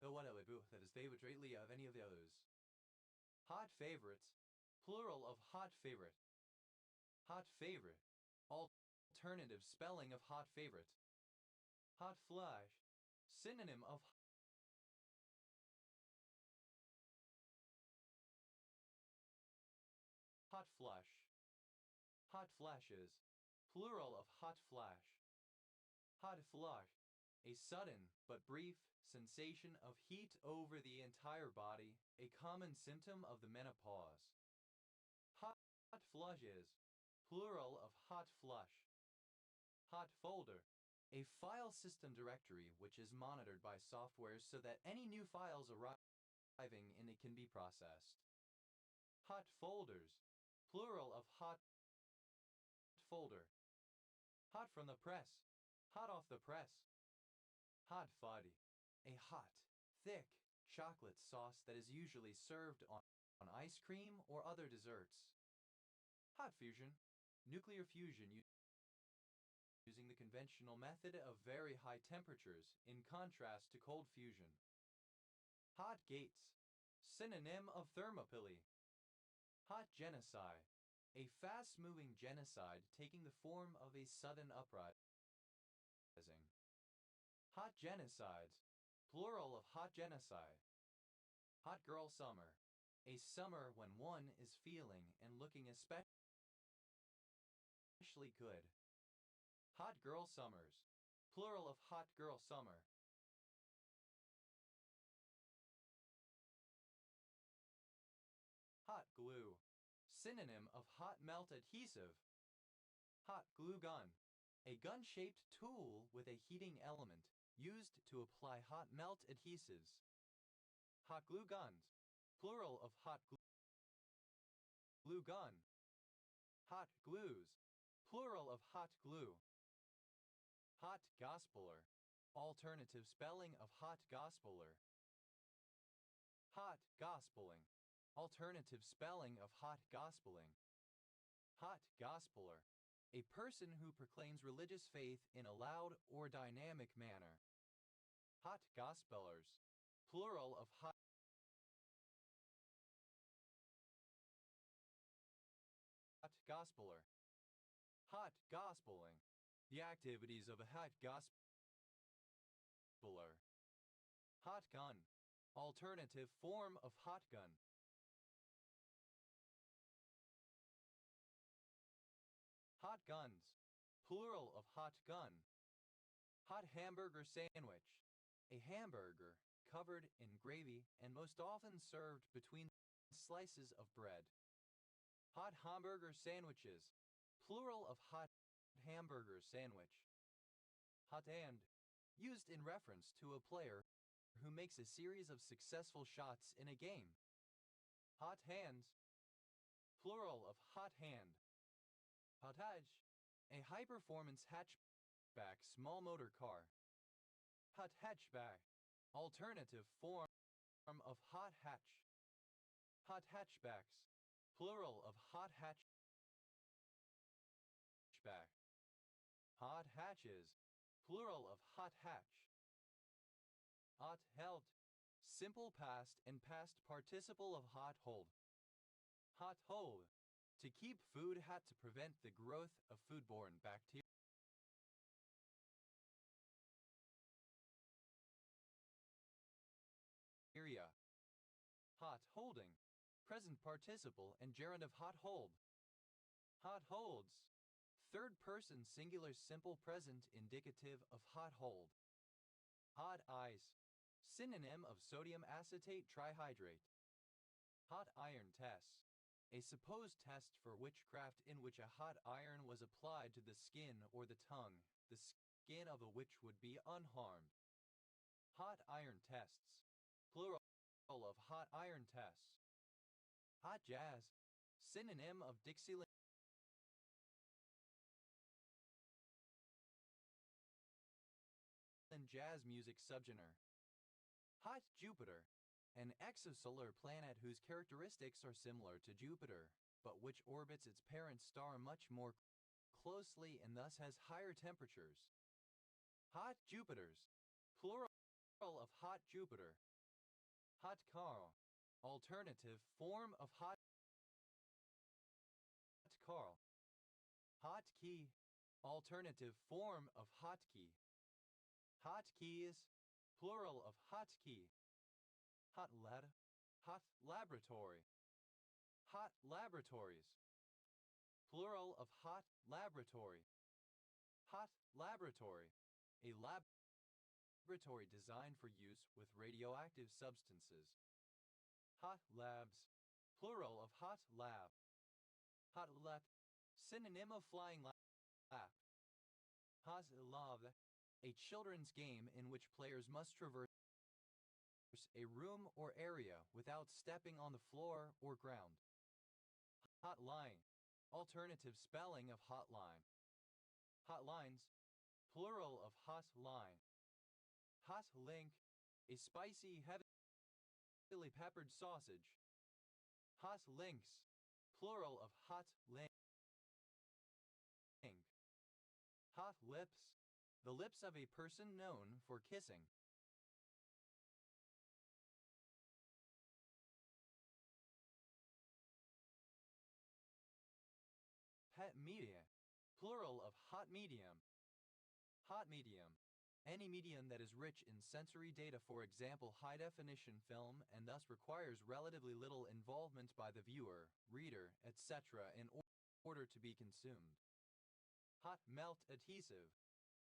A: The one that is favorite greatly of any of the others. Hot favorites. Plural of hot favorite. Hot favorite. Alternative spelling of hot favorite. Hot flash. Synonym of hot flush. Hot flashes. Plural of hot flash. Hot flush. A sudden but brief sensation of heat over the entire body, a common symptom of the menopause. Hot flushes. Plural of hot flush. Hot folder. A file system directory which is monitored by software so that any new files arriving in it can be processed. Hot folders. Plural of hot folder. Hot from the press. Hot off the press. Hot fuddy. A hot, thick chocolate sauce that is usually served on ice cream or other desserts. Hot fusion. Nuclear fusion using the conventional method of very high temperatures in contrast to cold fusion. Hot gates. Synonym of Thermopylae. Hot genocide. A fast-moving genocide taking the form of a sudden uprising. Hot genocides. Plural of hot genocide. Hot girl summer. A summer when one is feeling and looking especially good. Hot girl summers. Plural of hot girl summer. Hot glue. Synonym of hot melt adhesive. Hot glue gun. A gun-shaped tool with a heating element used to apply hot melt adhesives. Hot glue guns. Plural of hot glue gun. Hot glues. Plural of hot glue. Hot gospeler. Alternative spelling of hot gospeler. Hot gospeling. Alternative spelling of hot gospeling. Hot gospeler. A person who proclaims religious faith in a loud or dynamic manner. Hot gospelers. Plural of hot gospeler. Hot gospeling. The activities of a hot gospeler. Hot gun. Alternative form of hot gun. Hot guns. Plural of hot gun. Hot hamburger sandwich. A hamburger covered in gravy and most often served between slices of bread. Hot hamburger sandwiches. Plural of hot hamburger sandwich. Hot hand. Used in reference to a player who makes a series of successful shots in a game. Hot hands. Plural of hot hand. Potage. A high-performance hatchback small motor car. Hot hatchback. Alternative form of hot hatch. Hot hatchbacks. Plural of hot hatchback. Hot hatches. Plural of hot hatch. Hot held. Simple past and past participle of hot hold. Hot hold. To keep food hot to prevent the growth of foodborne bacteria. holding, present participle and gerund of hot hold. Hot holds. Third person singular simple present indicative of hot hold. Hot eyes. Synonym of sodium acetate trihydrate. Hot iron test. A supposed test for witchcraft in which a hot iron was applied to the skin or the tongue, the skin of a witch would be unharmed. Hot iron tests. Plural of hot iron tests. Hot jazz. Synonym of Dixieland jazz music subgenre. Hot Jupiter. An exosolar planet whose characteristics are similar to Jupiter, but which orbits its parent star much more closely and thus has higher temperatures. Hot Jupiters. Plural of hot Jupiter. Hot Carl. Alternative form of hot Carl. Hot key. Alternative form of hotkey. Hotkeys. Plural of hotkey. Hot laboratory. Hot laboratories. Plural of hot laboratory. Hot laboratory. A laboratory designed for use with radioactive substances. Hot labs. Plural of hot lab. Hot lap. Synonym of flying lap. Hot love. A children's game in which players must traverse a room or area without stepping on the floor or ground. Hotline. Alternative spelling of hotline. Hotlines. Plural of hot line. Hot link. A spicy, heavily peppered sausage. Hot links. Plural of hot link. Hot lips. The lips of a person known for kissing. Pet media. Plural of hot medium. Hot medium. Any medium that is rich in sensory data, for example high-definition film, and thus requires relatively little involvement by the viewer, reader, etc. in order to be consumed. Hot melt adhesive.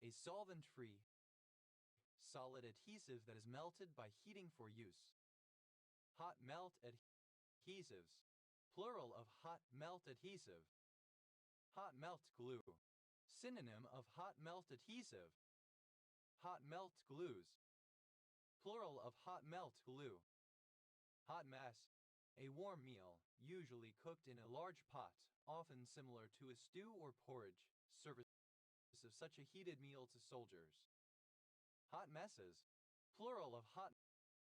A: A solvent-free, solid adhesive that is melted by heating for use. Hot melt adhesives. Plural of hot melt adhesive. Hot melt glue. Synonym of hot melt adhesive. Hot melt glues. Plural of hot melt glue. Hot mess. A warm meal, usually cooked in a large pot, often similar to a stew or porridge, service of such a heated meal to soldiers. Hot messes. Plural of hot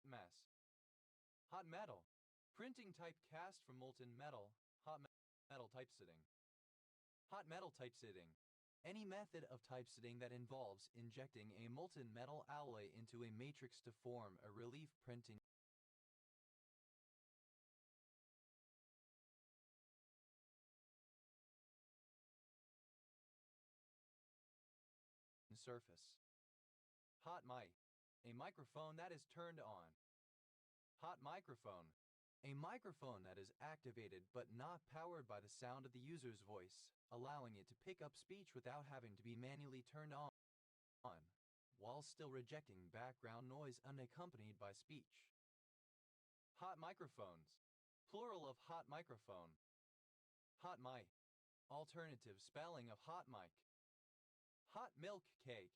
A: mess. Hot metal. Printing type cast from molten metal. Hot metal typesetting. Hot metal typesetting. Any method of typesetting that involves injecting a molten metal alloy into a matrix to form a relief printing surface. Hot mic. A microphone that is turned on. Hot microphone. A microphone that is activated but not powered by the sound of the user's voice, allowing it to pick up speech without having to be manually turned on, while still rejecting background noise unaccompanied by speech. Hot microphones. Plural of hot microphone. Hot mic. Alternative spelling of hot mic. Hot milk cake.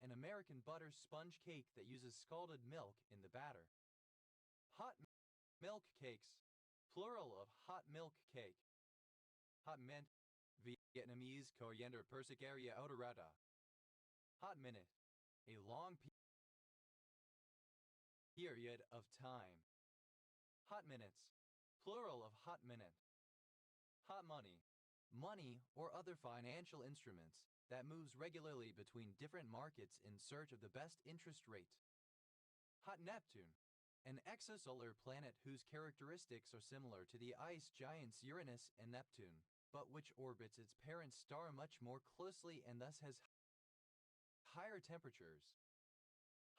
A: An American butter sponge cake that uses scalded milk in the batter. Hot milk cakes. Plural of hot milk cake. Hot mint. Vietnamese coriander persicaria odorata. Hot minute. A long period of time. Hot minutes. Plural of hot minute. Hot money. Money or other financial instruments that moves regularly between different markets in search of the best interest rate. Hot Neptune. An exosolar planet whose characteristics are similar to the ice giants Uranus and Neptune, but which orbits its parent star much more closely and thus has higher temperatures.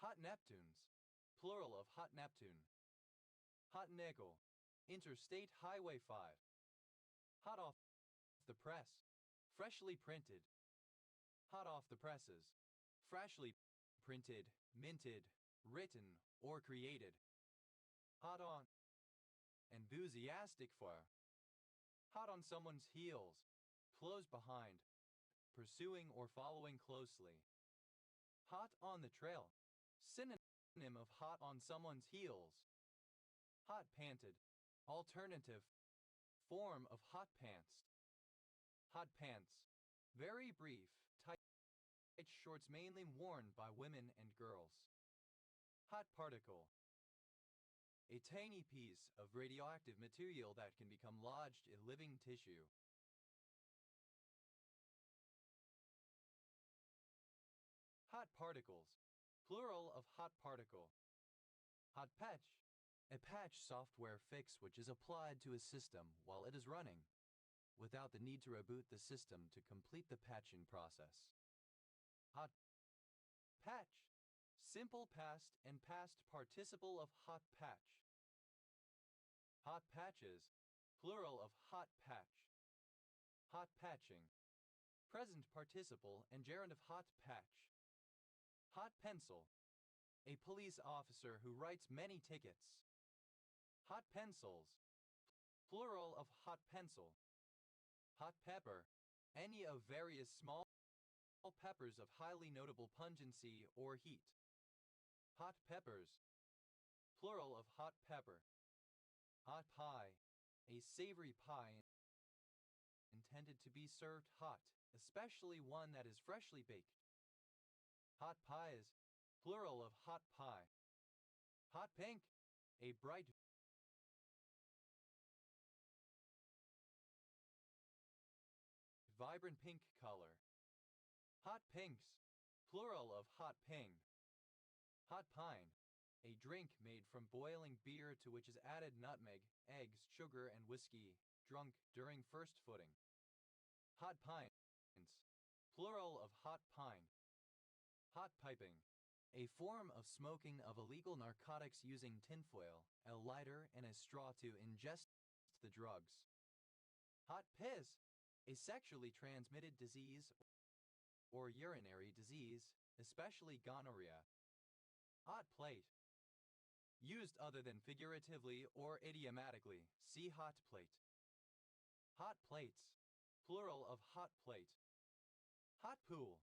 A: Hot Neptunes. Plural of hot Neptune. Hot nickel. Interstate Highway 5. Hot off the press. Freshly printed. Hot off the presses. Freshly printed, minted, written, or created. Hot on. Enthusiastic for. Hot on someone's heels. Close behind. Pursuing or following closely. Hot on the trail. Synonym of hot on someone's heels. Hot panted. Alternative form of hot pants. Hot pants. Very brief, tight shorts mainly worn by women and girls. Hot particle. A tiny piece of radioactive material that can become lodged in living tissue. Hot particles. Plural of hot particle. Hot patch. A patch software fix which is applied to a system while it is running, without the need to reboot the system to complete the patching process. Hot patch. Simple past and past participle of hot patch. Hot patches. Plural of hot patch. Hot patching. Present participle and gerund of hot patch. Hot pencil. A police officer who writes many tickets. Hot pencils. Plural of hot pencil. Hot pepper. Any of various small peppers of highly notable pungency or heat. Hot peppers. Plural of hot pepper. Hot pie. A savory pie intended to be served hot, especially one that is freshly baked. Hot pies. Plural of hot pie. Hot pink. A bright vibrant pink color. Hot pinks. Plural of hot ping. Hot pine. A drink made from boiling beer to which is added nutmeg, eggs, sugar, and whiskey, drunk during first footing. Hot pines. Plural of hot pine. Hot piping. A form of smoking of illegal narcotics using tinfoil, a lighter, and a straw to ingest the drugs. Hot piss. A sexually transmitted disease or urinary disease, especially gonorrhea. Hot plate. Used other than figuratively or idiomatically, see hot plate. Hot plates. Plural of hot plate. Hot pool.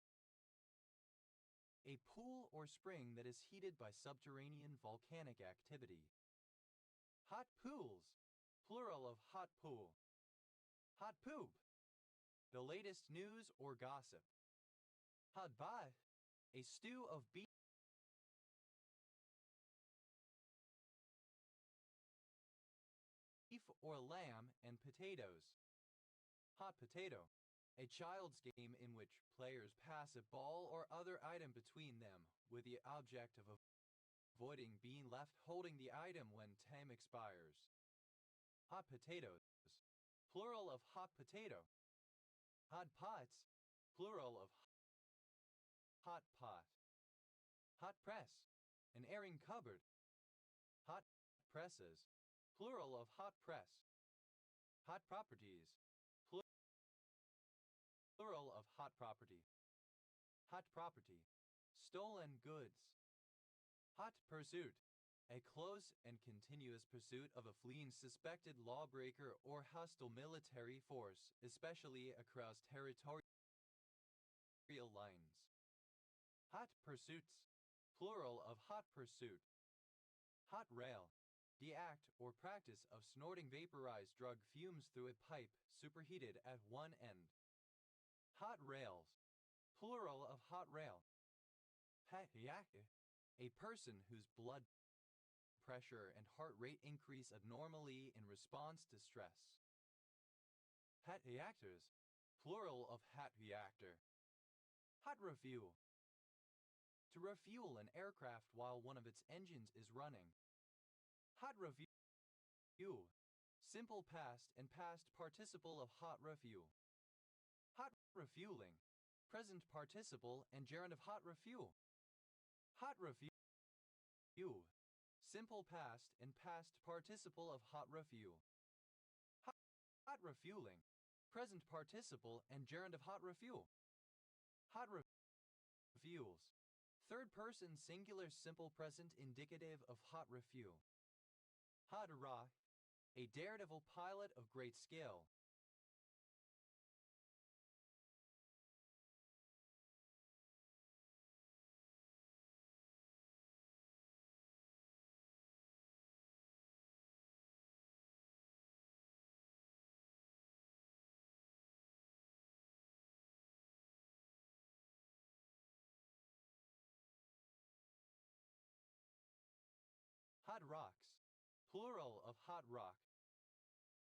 A: A pool or spring that is heated by subterranean volcanic activity. Hot pools. Plural of hot pool. Hot poop. The latest news or gossip. Hot bath. A stew of beef or lamb and potatoes. Hot potato. A child's game in which players pass a ball or other item between them with the object of avoiding being left holding the item when time expires. Hot potatoes. Plural of hot potato. Hot pots. Plural of hot pot. Hot press. An airing cupboard. Hot presses. Plural of hot press. Hot properties. Plural of hot property. Hot property. Stolen goods. Hot pursuit. A close and continuous pursuit of a fleeing suspected lawbreaker or hostile military force, especially across territorial lines. Hot pursuits. Plural of hot pursuit. Hot rail. The act or practice of snorting vaporized drug fumes through a pipe superheated at one end. Hot rails. Plural of hot rail. A person whose blood pressure and heart rate increase abnormally in response to stress. Hat reactors. Plural of hat reactor. Hot refuel. To refuel an aircraft while one of its engines is running. Hot refuel. Simple past and past participle of hot refuel. Hot refueling. Present participle and gerund of hot refuel. Hot refuel. simple past and past participle of hot refuel. Hot refueling, present participle and gerund of hot refuel. Hot refuels, third person singular simple present indicative of hot refuel. Hot Ra, a daredevil pilot of great skill. Hot rocks, plural of hot rock.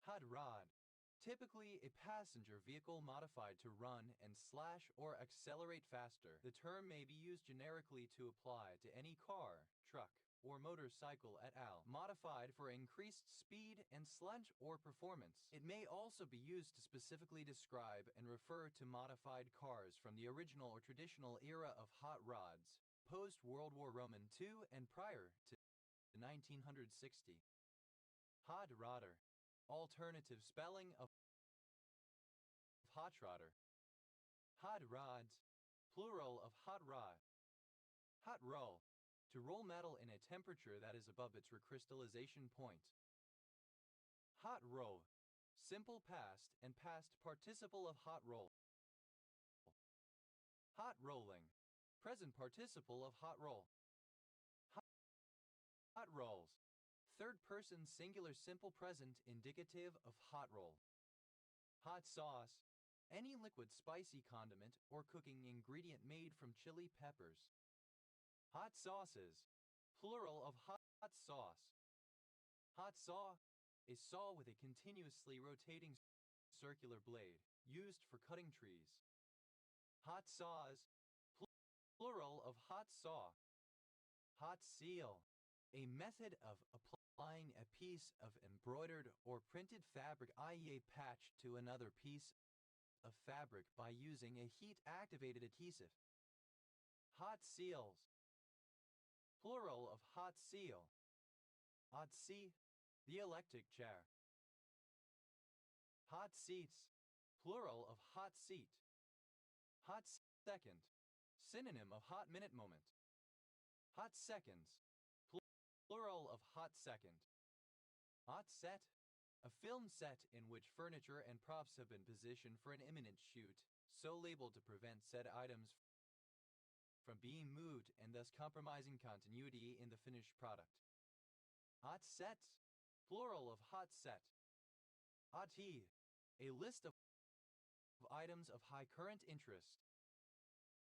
A: Hot rod, typically a passenger vehicle modified to run and slash or accelerate faster. The term may be used generically to apply to any car, truck, or motorcycle et al. Modified for increased speed and slant or performance. It may also be used to specifically describe and refer to modified cars from the original or traditional era of hot rods, post-World War II and prior to 1960. Hot rodder, alternative spelling of hot rodder. Hot rods, plural of hot rod. Hot roll, to roll metal in a temperature that is above its recrystallization point. Hot roll, simple past and past participle of hot roll. Hot rolling, present participle of hot roll. Hot rolls, third person singular simple present indicative of hot roll. Hot sauce, any liquid spicy condiment or cooking ingredient made from chili peppers. Hot sauces, plural of hot sauce. Hot saw, a saw with a continuously rotating circular blade, used for cutting trees. Hot saws, plural of hot saw. Hot seal, a method of applying a piece of embroidered or printed fabric, i.e. a patch, to another piece of fabric by using a heat-activated adhesive. Hot seals, plural of hot seal. Hot seat, the electric chair. Hot seats, plural of hot seat. Hot second, synonym of hot minute moment. Hot seconds, plural of hot second. Hot set, a film set in which furniture and props have been positioned for an imminent shoot, so labeled to prevent said items from being moved and thus compromising continuity in the finished product. Hot sets, plural of hot set. Hot tea, a list of items of high current interest.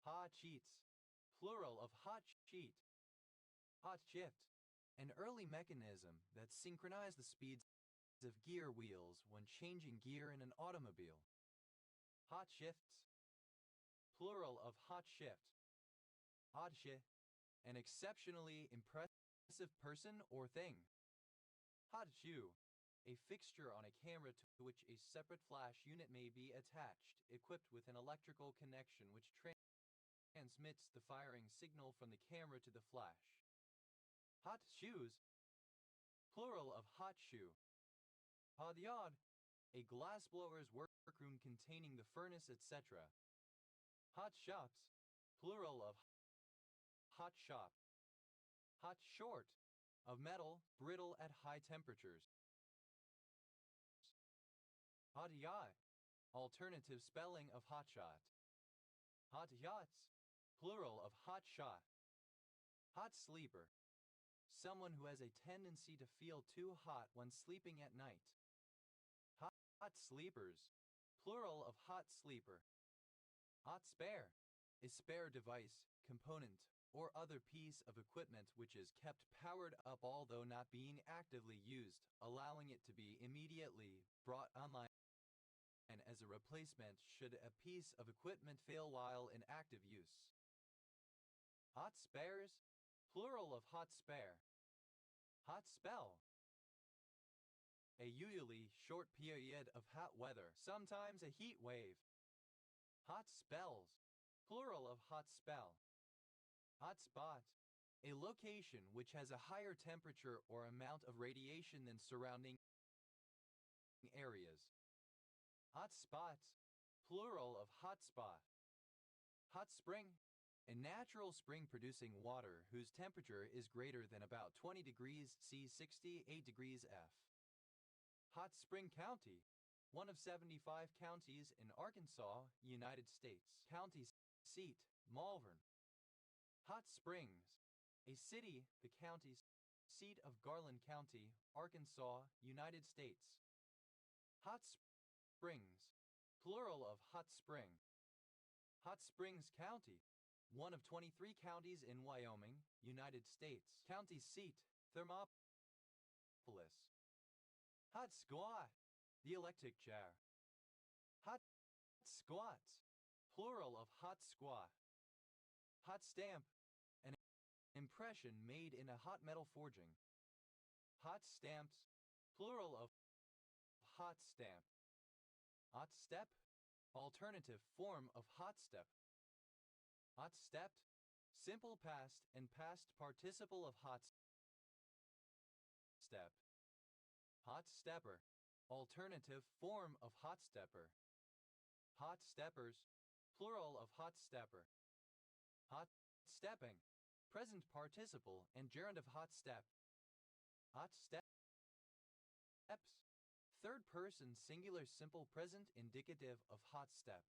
A: Hot cheats, plural of hot sheet. Hot shift, an early mechanism that synchronized the speeds of gear wheels when changing gear in an automobile. Hot shifts, plural of hot shift. Hot shift, an exceptionally impressive person or thing. Hot shoe, a fixture on a camera to which a separate flash unit may be attached, equipped with an electrical connection which transmits the firing signal from the camera to the flash. Hot shoes, plural of hot shoe. Hot yard, a glassblower's workroom containing the furnace, etc. Hot shops, plural of hot shop. Hot short, of metal, brittle at high temperatures. Hot yacht, alternative spelling of hot shot. Hot yachts, plural of hot shot. Hot sleeper, someone who has a tendency to feel too hot when sleeping at night. Hot sleepers, plural of hot sleeper. Hot spare, a spare device, component, or other piece of equipment which is kept powered up although not being actively used, allowing it to be immediately brought online as a replacement should a piece of equipment fail while in active use. Hot spares, plural of hot spare. Hot spell, a usually short period of hot weather, sometimes a heat wave. Hot spells, plural of hot spell. Hot spot, a location which has a higher temperature or amount of radiation than surrounding areas. Hot spots, plural of hot spot. Hot spring, a natural spring producing water whose temperature is greater than about 20 degrees C 68 degrees F. Hot Spring County, one of 75 counties in Arkansas, United States. County seat, Malvern. Hot Springs, a city, the county seat of Garland County, Arkansas, United States. Hot Springs, plural of hot spring. Hot Springs County, one of 23 counties in Wyoming, United States. County seat, Thermopolis. Hot Squat, dialectic chair. Hot squats, plural of hot squat. Hot stamp, an impression made in a hot metal forging. Hot stamps, plural of hot stamp. Hot step, alternative form of hot step. Hot stepped, simple past and past participle of hot step. Hot stepper, alternative form of hot stepper. Hot steppers, plural of hot stepper. Hot stepping, present participle and gerund of hot step. Hot steps, third person singular simple present indicative of hot step.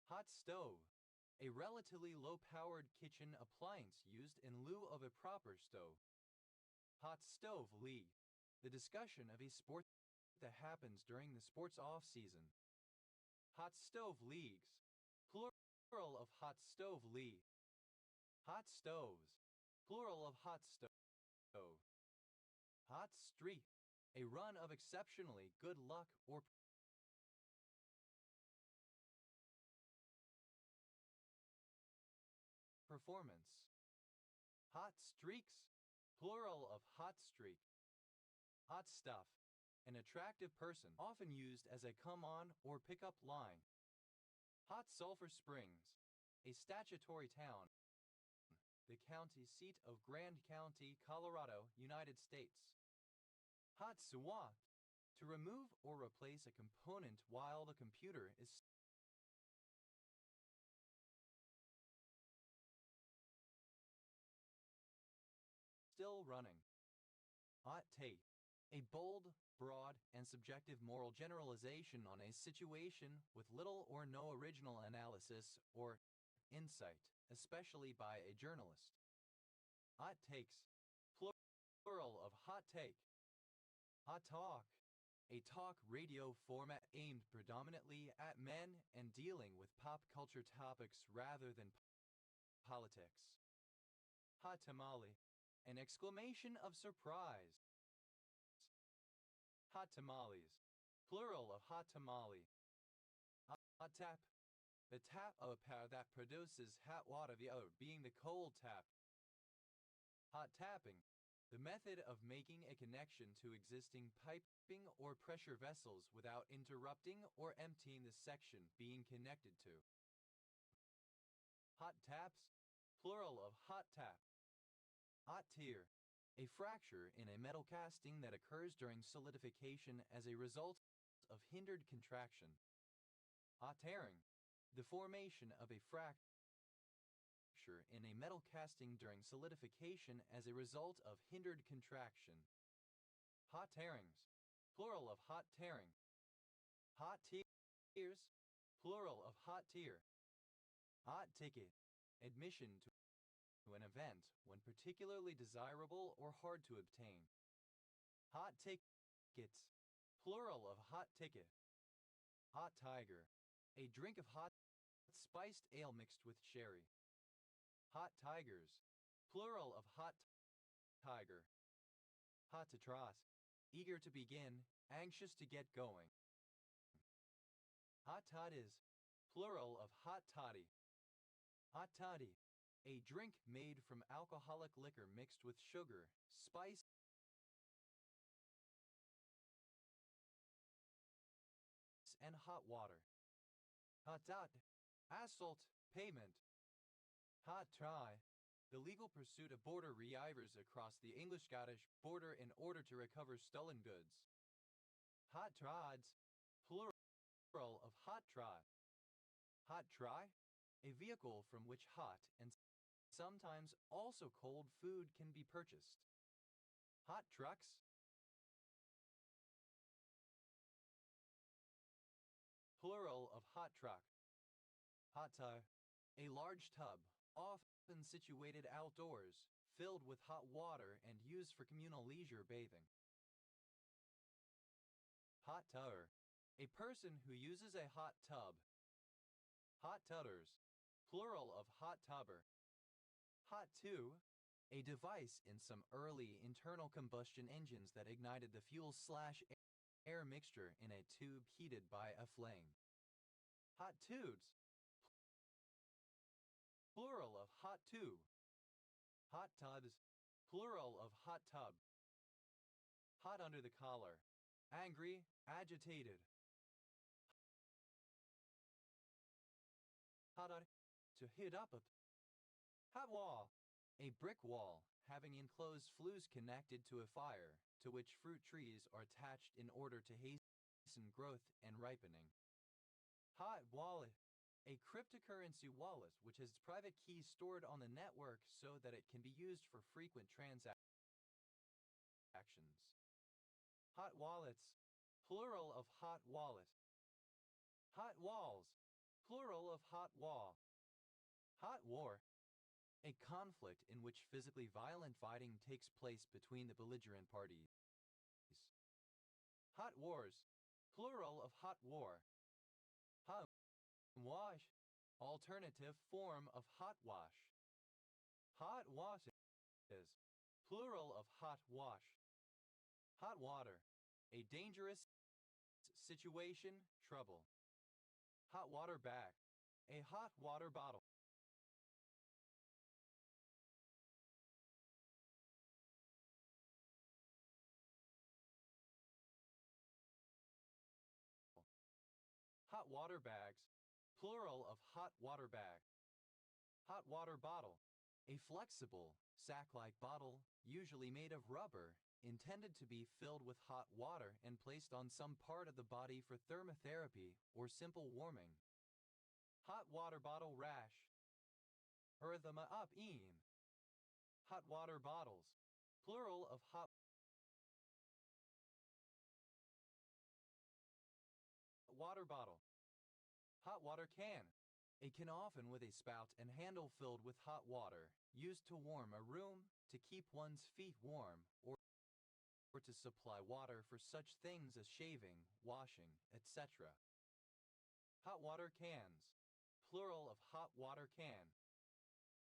A: Hot stove, a relatively low-powered kitchen appliance used in lieu of a proper stove. Hot stove league, the discussion of a sport that happens during the sports off-season. Hot stove leagues, plural of hot stove league. Hot stoves, plural of hot stove. Hot streak, a run of exceptionally good luck or performance. Hot streaks, plural of hot streak. Hot stuff, an attractive person, often used as a come-on or pick-up line. Hot Sulphur Springs, a statutory town, the county seat of Grand County, Colorado, United States. Hot swap, to remove or replace a component while the computer is still running. Hot take, a bold, broad, and subjective moral generalization on a situation with little or no original analysis or insight, especially by a journalist. Hot takes, plural of hot take. Hot talk, a talk radio format aimed predominantly at men and dealing with pop culture topics rather than politics. Hot tamale, an exclamation of surprise. Hot tamales, plural of hot tamale. Hot tap, the tap of a power that produces hot water, the other being the cold tap. Hot tapping, the method of making a connection to existing piping or pressure vessels without interrupting or emptying the section being connected to. Hot taps, plural of hot tap. Hot tear, a fracture in a metal casting that occurs during solidification as a result of hindered contraction. Hot tearing, the formation of a fracture in a metal casting during solidification as a result of hindered contraction. Hot tearings, plural of hot tearing. Hot tears, plural of hot tear. Hot ticket, admission to an event when particularly desirable or hard to obtain. Hot tickets, plural of hot ticket. Hot tiger, a drink of hot spiced ale mixed with sherry. Hot tigers, plural of hot tiger. Hot to trot, eager to begin, anxious to get going. Hot toddies, plural of hot toddy. Hot toddy, a drink made from alcoholic liquor mixed with sugar, spice, and hot water. Hot dot, asphalt, pavement. Hot try, the legal pursuit of border reivers across the English-Scottish border in order to recover stolen goods. Hot trods, plural of hot trot. Hot try, a vehicle from which hot and sometimes also cold food can be purchased. Hot trucks, plural of hot truck. Hot tub, a large tub, often situated outdoors, filled with hot water and used for communal leisure bathing. Hot tubber, a person who uses a hot tub. Hot tubbers, plural of hot tubber. Hot tube, a device in some early internal combustion engines that ignited the fuel/air mixture in a tube heated by a flame. Hot tubes, plural of hot tube. Hot tubs, plural of hot tub. Hot under the collar, angry, agitated. Hot to hit up. Hot wall, a brick wall having enclosed flues connected to a fire, to which fruit trees are attached in order to hasten growth and ripening. Hot wallet, a cryptocurrency wallet which has private keys stored on the network so that it can be used for frequent transactions. Hot wallets, plural of hot wallet. Hot walls, plural of hot wall. Hot war, a conflict in which physically violent fighting takes place between the belligerent parties. Hot wars, plural of hot war. Hot wash, alternative form of hot wash. Hot washes, plural of hot wash. Hot water, a dangerous situation, trouble. Hot water bag, a hot water bottle. Hot water bags, plural of hot water bag. Hot water bottle, a flexible, sack-like bottle, usually made of rubber, intended to be filled with hot water and placed on some part of the body for thermotherapy or simple warming. Hot water bottle rash. Erythema up een. Hot water bottles, plural of hot water bottle. Hot water can, a can often with a spout and handle filled with hot water, used to warm a room, to keep one's feet warm, or to supply water for such things as shaving, washing, etc. Hot water cans, plural of hot water can.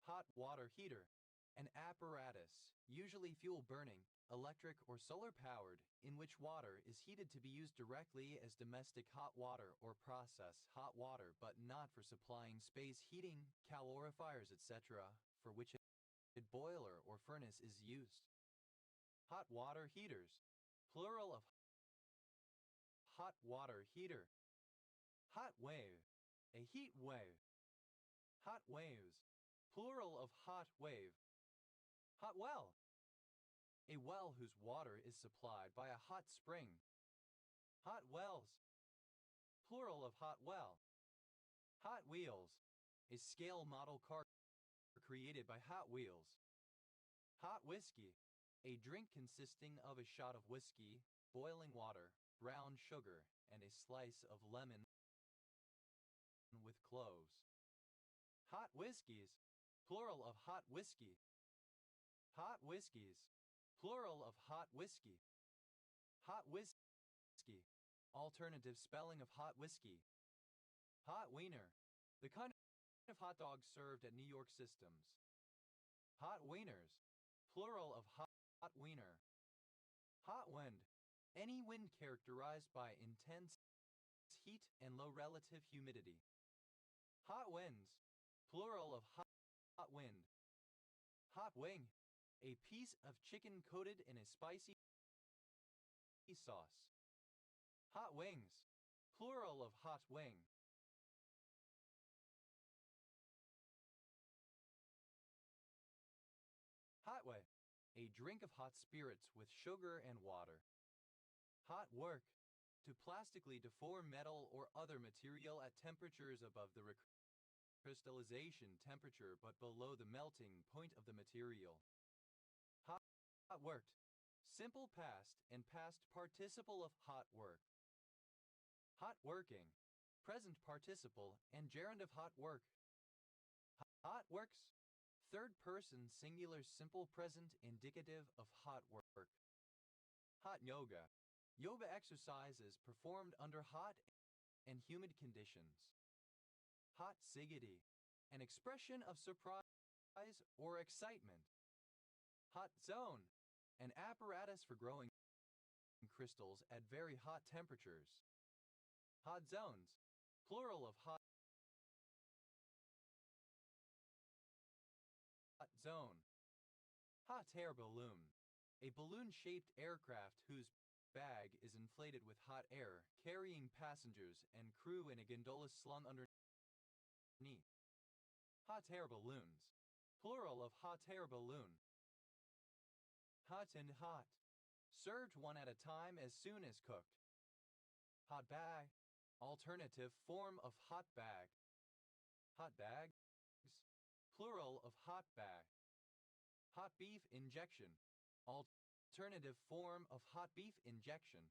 A: Hot water heater, an apparatus, usually fuel-burning, electric or solar-powered, in which water is heated to be used directly as domestic hot water or process hot water but not for supplying space heating, calorifers etc., for which a boiler or furnace is used. Hot water heaters, plural of hot water heater. Hot wave, a heat wave. Hot waves, plural of hot wave. Hot well, a well whose water is supplied by a hot spring. Hot wells, plural of hot well. Hot wheels, a scale model car created by Hot Wheels. Hot whiskey, a drink consisting of a shot of whiskey, boiling water, brown sugar, and a slice of lemon with cloves. Hot whiskeys, plural of hot whiskey. Hot whiskeys, plural of hot whiskey. Hot whiskey, alternative spelling of hot whiskey. Hot wiener, the kind of hot dog served at New York Systems. Hot wieners, plural of hot wiener. Hot wind, any wind characterized by intense heat and low relative humidity. Hot winds, plural of hot wind. Hot wing, a piece of chicken coated in a spicy sauce. Hot wings, plural of hot wing. a drink of hot spirits with sugar and water. Hot work, to plastically deform metal or other material at temperatures above the crystallization temperature but below the melting point of the material. Hot worked, simple past and past participle of hot work. Hot working, present participle and gerund of hot work. Hot works, third person singular simple present indicative of hot work. Hot yoga, yoga exercises performed under hot and humid conditions. Hot siggity, an expression of surprise or excitement. Hot zone, an apparatus for growing crystals at very hot temperatures. Hot zones, plural of hot zone. Hot air balloon, a balloon-shaped aircraft whose bag is inflated with hot air, carrying passengers and crew in a gondola slung underneath. Hot air balloons, plural of hot air balloon. Hot and hot, served one at a time as soon as cooked. Hot bag, alternative form of hot bag. Hot bags, plural of hot bag. Hot beef injection, alternative form of hot beef injection.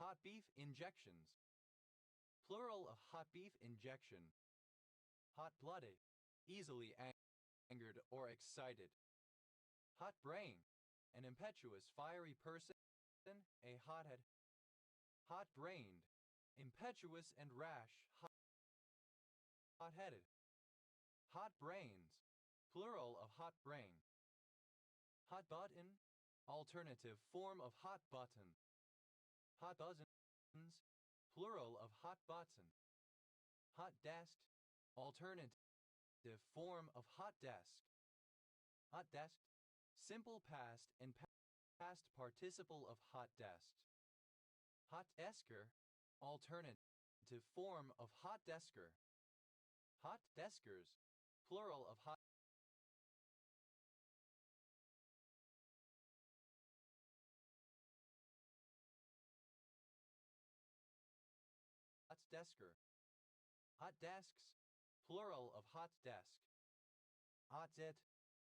A: Hot beef injections, plural of hot beef injection. Hot-blooded, easily angered or excited. Hot brain, an impetuous, fiery person, a hothead. Hot-brained, impetuous and rash, hot-headed. Hot brains, plural of hot brain. Hot button, alternative form of hot button. Hot buttons, plural of hot button. Hot desk, alternative form of hot desk. Hot desk, simple past and past participle of hot desk. Hot desker, alternative form of hot desker. Hot deskers, plural of hot desker. Hot desks, plural of hot desk. Hot-zit,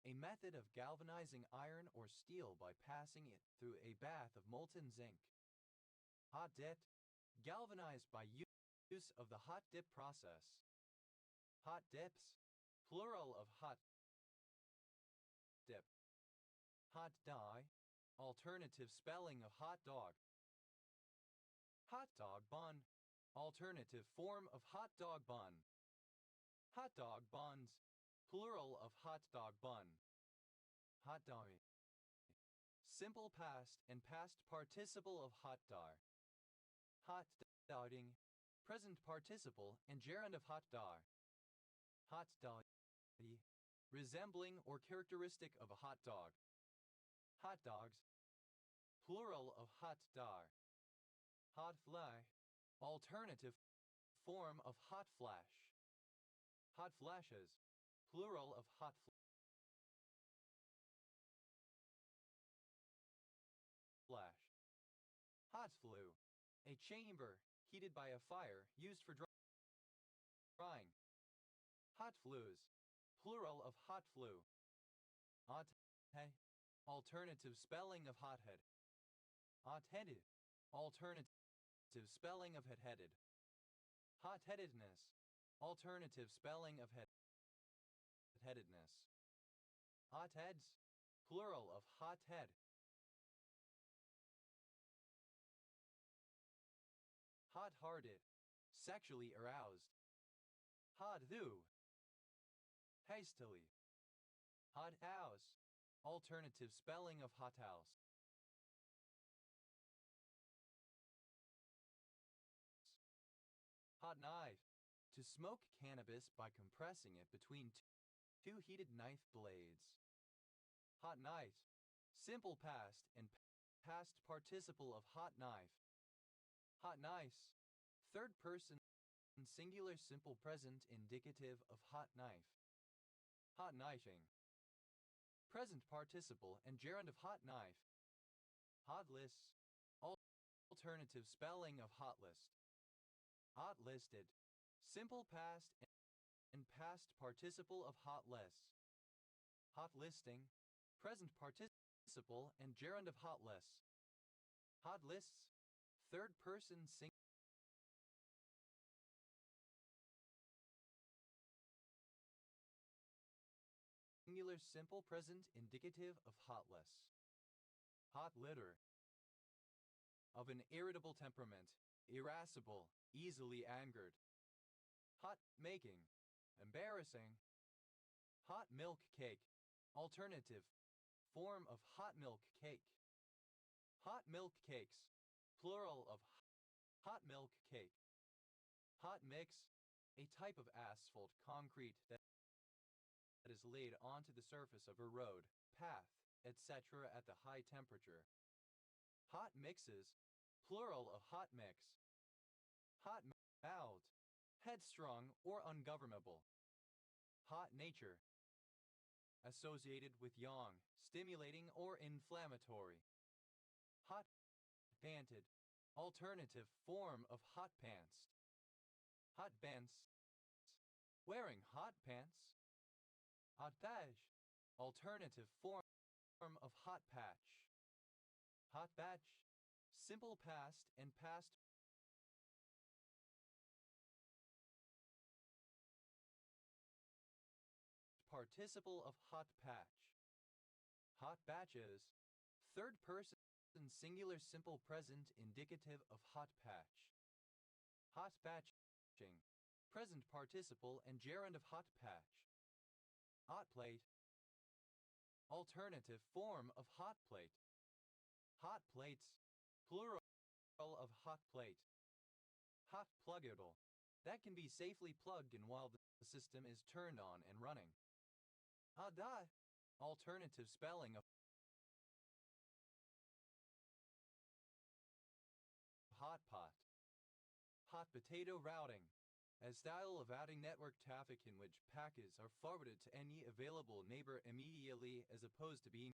A: a method of galvanizing iron or steel by passing it through a bath of molten zinc. Hot-dit, galvanized by use of the hot dip process. Hot dips, plural of hot dip. Hot dye, alternative spelling of hot dog. Hot dog bun, alternative form of hot dog bun. Hot dog buns, plural of hot dog bun. Hot dog, simple past and past participle of hot dar. Hot dogging, present participle and gerund of hot dar. Hot dog, resembling or characteristic of a hot dog. Hot dogs, plural of hot dar. Hot flash, alternative form of hot flash. Hot flashes, plural of hot flash. Hot flue, a chamber heated by a fire used for drying. Hot flues, plural of hot flue. Hot-head, alternative spelling of hothead. Hot-headed, alternative spelling of head-headed. Hot-headedness, alternative spelling of headedness. Hotheads, plural of hot-head. Hot-hearted, sexually aroused. Hot-do, hastily. Hot-house, alternative spelling of hothouse. Hot knife, to smoke cannabis by compressing it between two heated knife blades. Hot knife, simple past and past participle of hot knife. Hot nice, third person singular simple present indicative of hot knife. Hot knifing, present participle and gerund of hot knife. Hot lists. Alternative spelling of hot list. Hot listed. Simple past and past participle of hot list. Hot listing. Present participle and gerund of hot list. Hot lists. Third person singular simple present indicative of hot list. Hot litter. Of an irritable temperament, irascible, easily angered. Hot making. Embarrassing. Hot milk cake. Alternative form of hot milk cake. Hot milk cakes. Plural of hot milk cake. Hot mix. A type of asphalt concrete that is laid onto the surface of a road, path, etc. at the high temperature. Hot mixes. Plural of hot mix. Hot mouthed. Headstrong or ungovernable. Hot nature. Associated with yang, stimulating or inflammatory. Hot panted. Alternative form of hot pants. Hot pants. Wearing hot pants. Hot patch. Alternative form of hot patch. Hot batch. Simple past and past participle of hot patch. Hot batches. Third person singular simple present indicative of hot patch. Hot batching. Present participle and gerund of hot patch. Hot plate. Alternative form of hot plate. Hot plates. Plural of hot plate. Hot pluggable. That can be safely plugged in while the system is turned on and running. Hot dye. Alternative spelling of hot pot. Hot potato routing. A style of routing network traffic in which packets are forwarded to any available neighbor immediately as opposed to being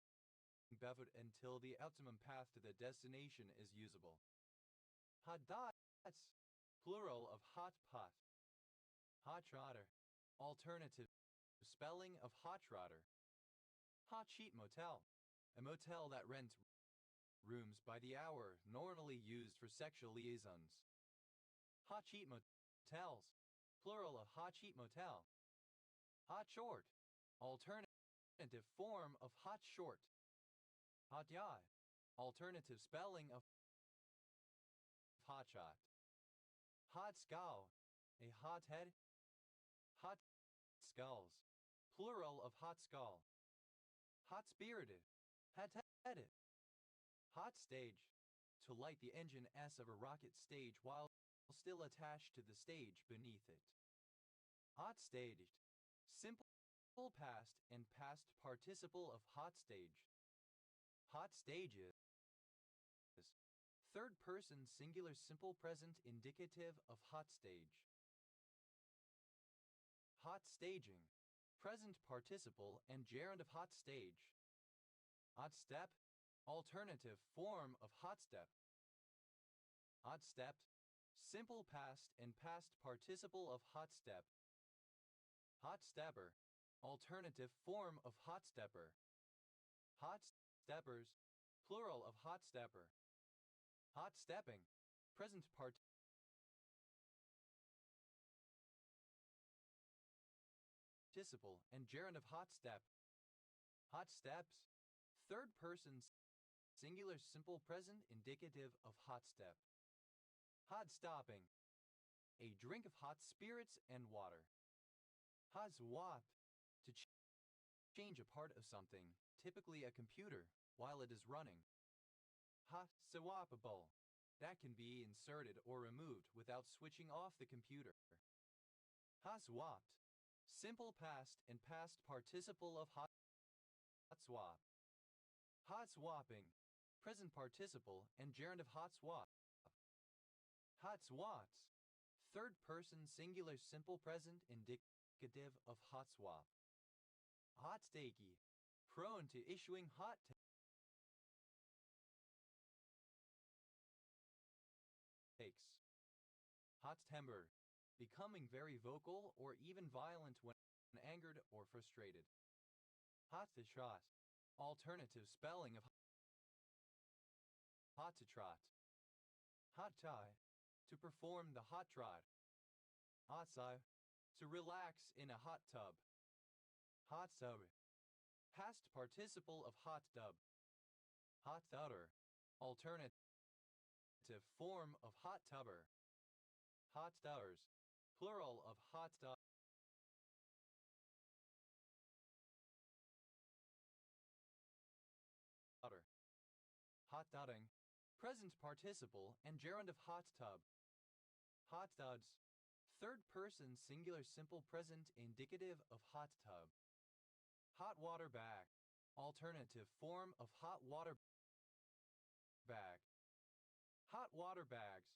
A: buffered until the optimum path to the destination is usable. Hot dots. Plural of hot pot. Hot trotter. Alternative spelling of hot trotter. Hot sheet motel. A motel that rents rooms by the hour, normally used for sexual liaisons. Hot sheet motels. Plural of hot sheet motel. Hot short. Alternative form of hot short. Hot yacht. Alternative spelling of hot shot. Hot skull. A hot head. Hot skulls. Plural of hot skull. Hot spirited. Hot-headed. Hot stage. To light the engine S of a rocket stage while still attached to the stage beneath it. Hot staged. Simple past and past participle of hot stage. Hot stages. Third person singular simple present indicative of hot stage. Hot staging. Present participle and gerund of hot stage. Hot step. Alternative form of hot step. Hot stepped. Simple past and past participle of hot step. Hot stepper. Alternative form of hot stepper. Hot steppers. Plural of hot stepper. Hot stepping. Present participle and gerund of hot step. Hot steps. Third person singular simple present indicative of hot step. Hot stopping. A drink of hot spirits and water. Hot swap. To change a part of something, typically a computer, while it is running. Hot swappable. That can be inserted or removed without switching off the computer. Hot swapped. Simple past and past participle of hot swap. Hot swapping. Present participle and gerund of hot swap. Hot swats. Third person singular simple present indicative of hot swap. Hot stakey. prone to issuing hot takes. Hot temper, becoming very vocal or even violent when angered or frustrated. Hot to trot, alternative spelling of hot to trot. Hot tie, to perform the hot trot. Hot sai, to relax in a hot tub. Hot tub, past participle of hot tub. Hot tubber, alternative form of hot tubber. Hot tubbers, plural of hot tubber. Hot tubbing, present participle and gerund of hot tub. Hot tubs, third person singular simple present indicative of hot tub. Hot water bag, alternative form of hot water bag. Hot water bags,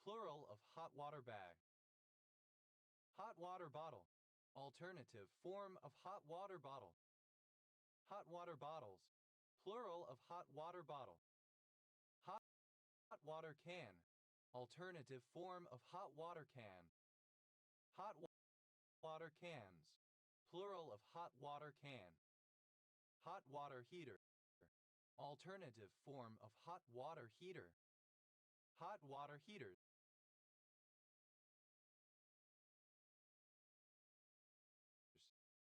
A: plural of hot water bag. Hot water bottle, alternative form of hot water bottle. Hot water bottles, plural of hot water bottle. Hot water can, alternative form of hot water can. Hot water cans, plural of hot water can. Hot water heater, alternative form of hot water heater. Hot water heaters,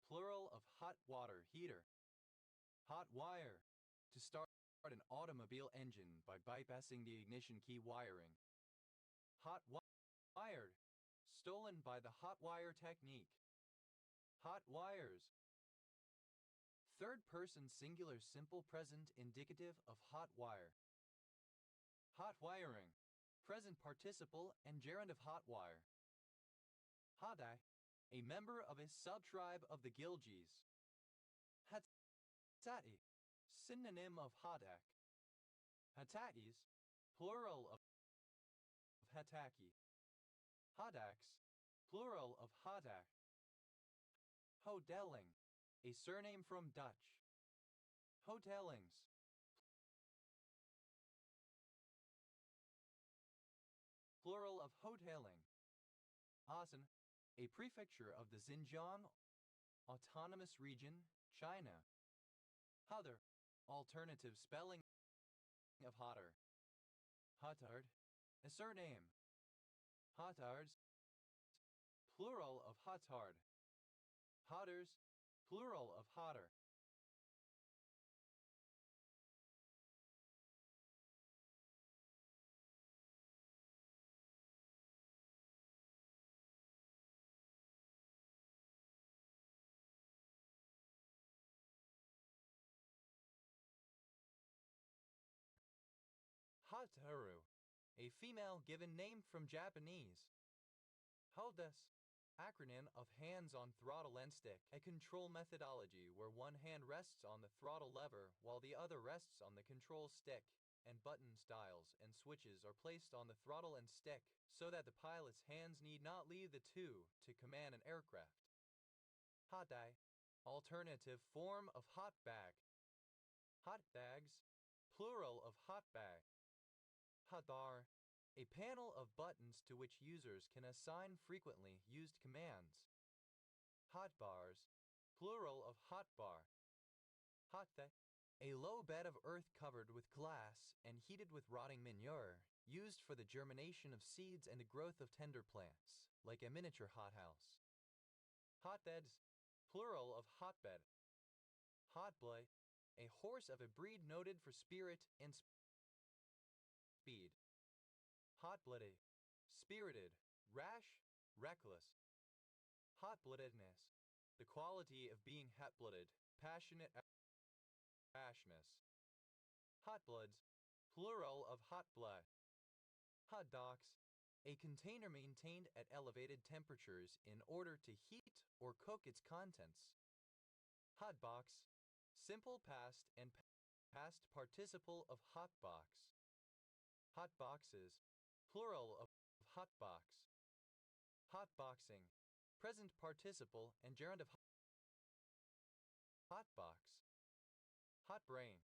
A: plural of hot water heater. Hot wire, to start an automobile engine by bypassing the ignition key wiring. Hot wired, stolen by the hot wire technique. Hot wires, third person singular simple present indicative of hot wire. Hot wiring, present participle and gerund of hot wire. Hadai, a member of a subtribe of the Gilgis. Hatati, synonym of Hadak. Hatatis, plural of Hataki. Hadaks, plural of Hadak. Hoteling, a surname from Dutch. Hotellings, plural of hoteling. Asan, a prefecture of the Xinjiang Autonomous Region, China. Hother, alternative spelling of hotter. Hotard, a surname. Hotards, plural of hotard. Hotters, plural of hotter. Hotaru, a female given name from Japanese. Hodes, acronym of hands on throttle and stick, a control methodology where one hand rests on the throttle lever while the other rests on the control stick, and buttons, dials, and switches are placed on the throttle and stick so that the pilot's hands need not leave the two to command an aircraft. Hotdai, alternative form of hot bag. Hot bags, plural of hot bag. Hadar, a panel of buttons to which users can assign frequently used commands. Hotbars, plural of hotbar. Hotte, a low bed of earth covered with glass and heated with rotting manure, used for the germination of seeds and the growth of tender plants, like a miniature hothouse. Hotbeds, plural of hotbed. Hotboy, a horse of a breed noted for spirit and speed. Hot-blooded, spirited, rash, reckless. Hot-bloodedness, the quality of being hot-blooded, passionate rashness. Hot-bloods, plural of hot blood. Hot docks, a container maintained at elevated temperatures in order to heat or cook its contents. Hot box, simple past and past participle of hot box. Hot boxes, plural of hot box. Hot boxing, present participle and gerund of hot box. Hot brain.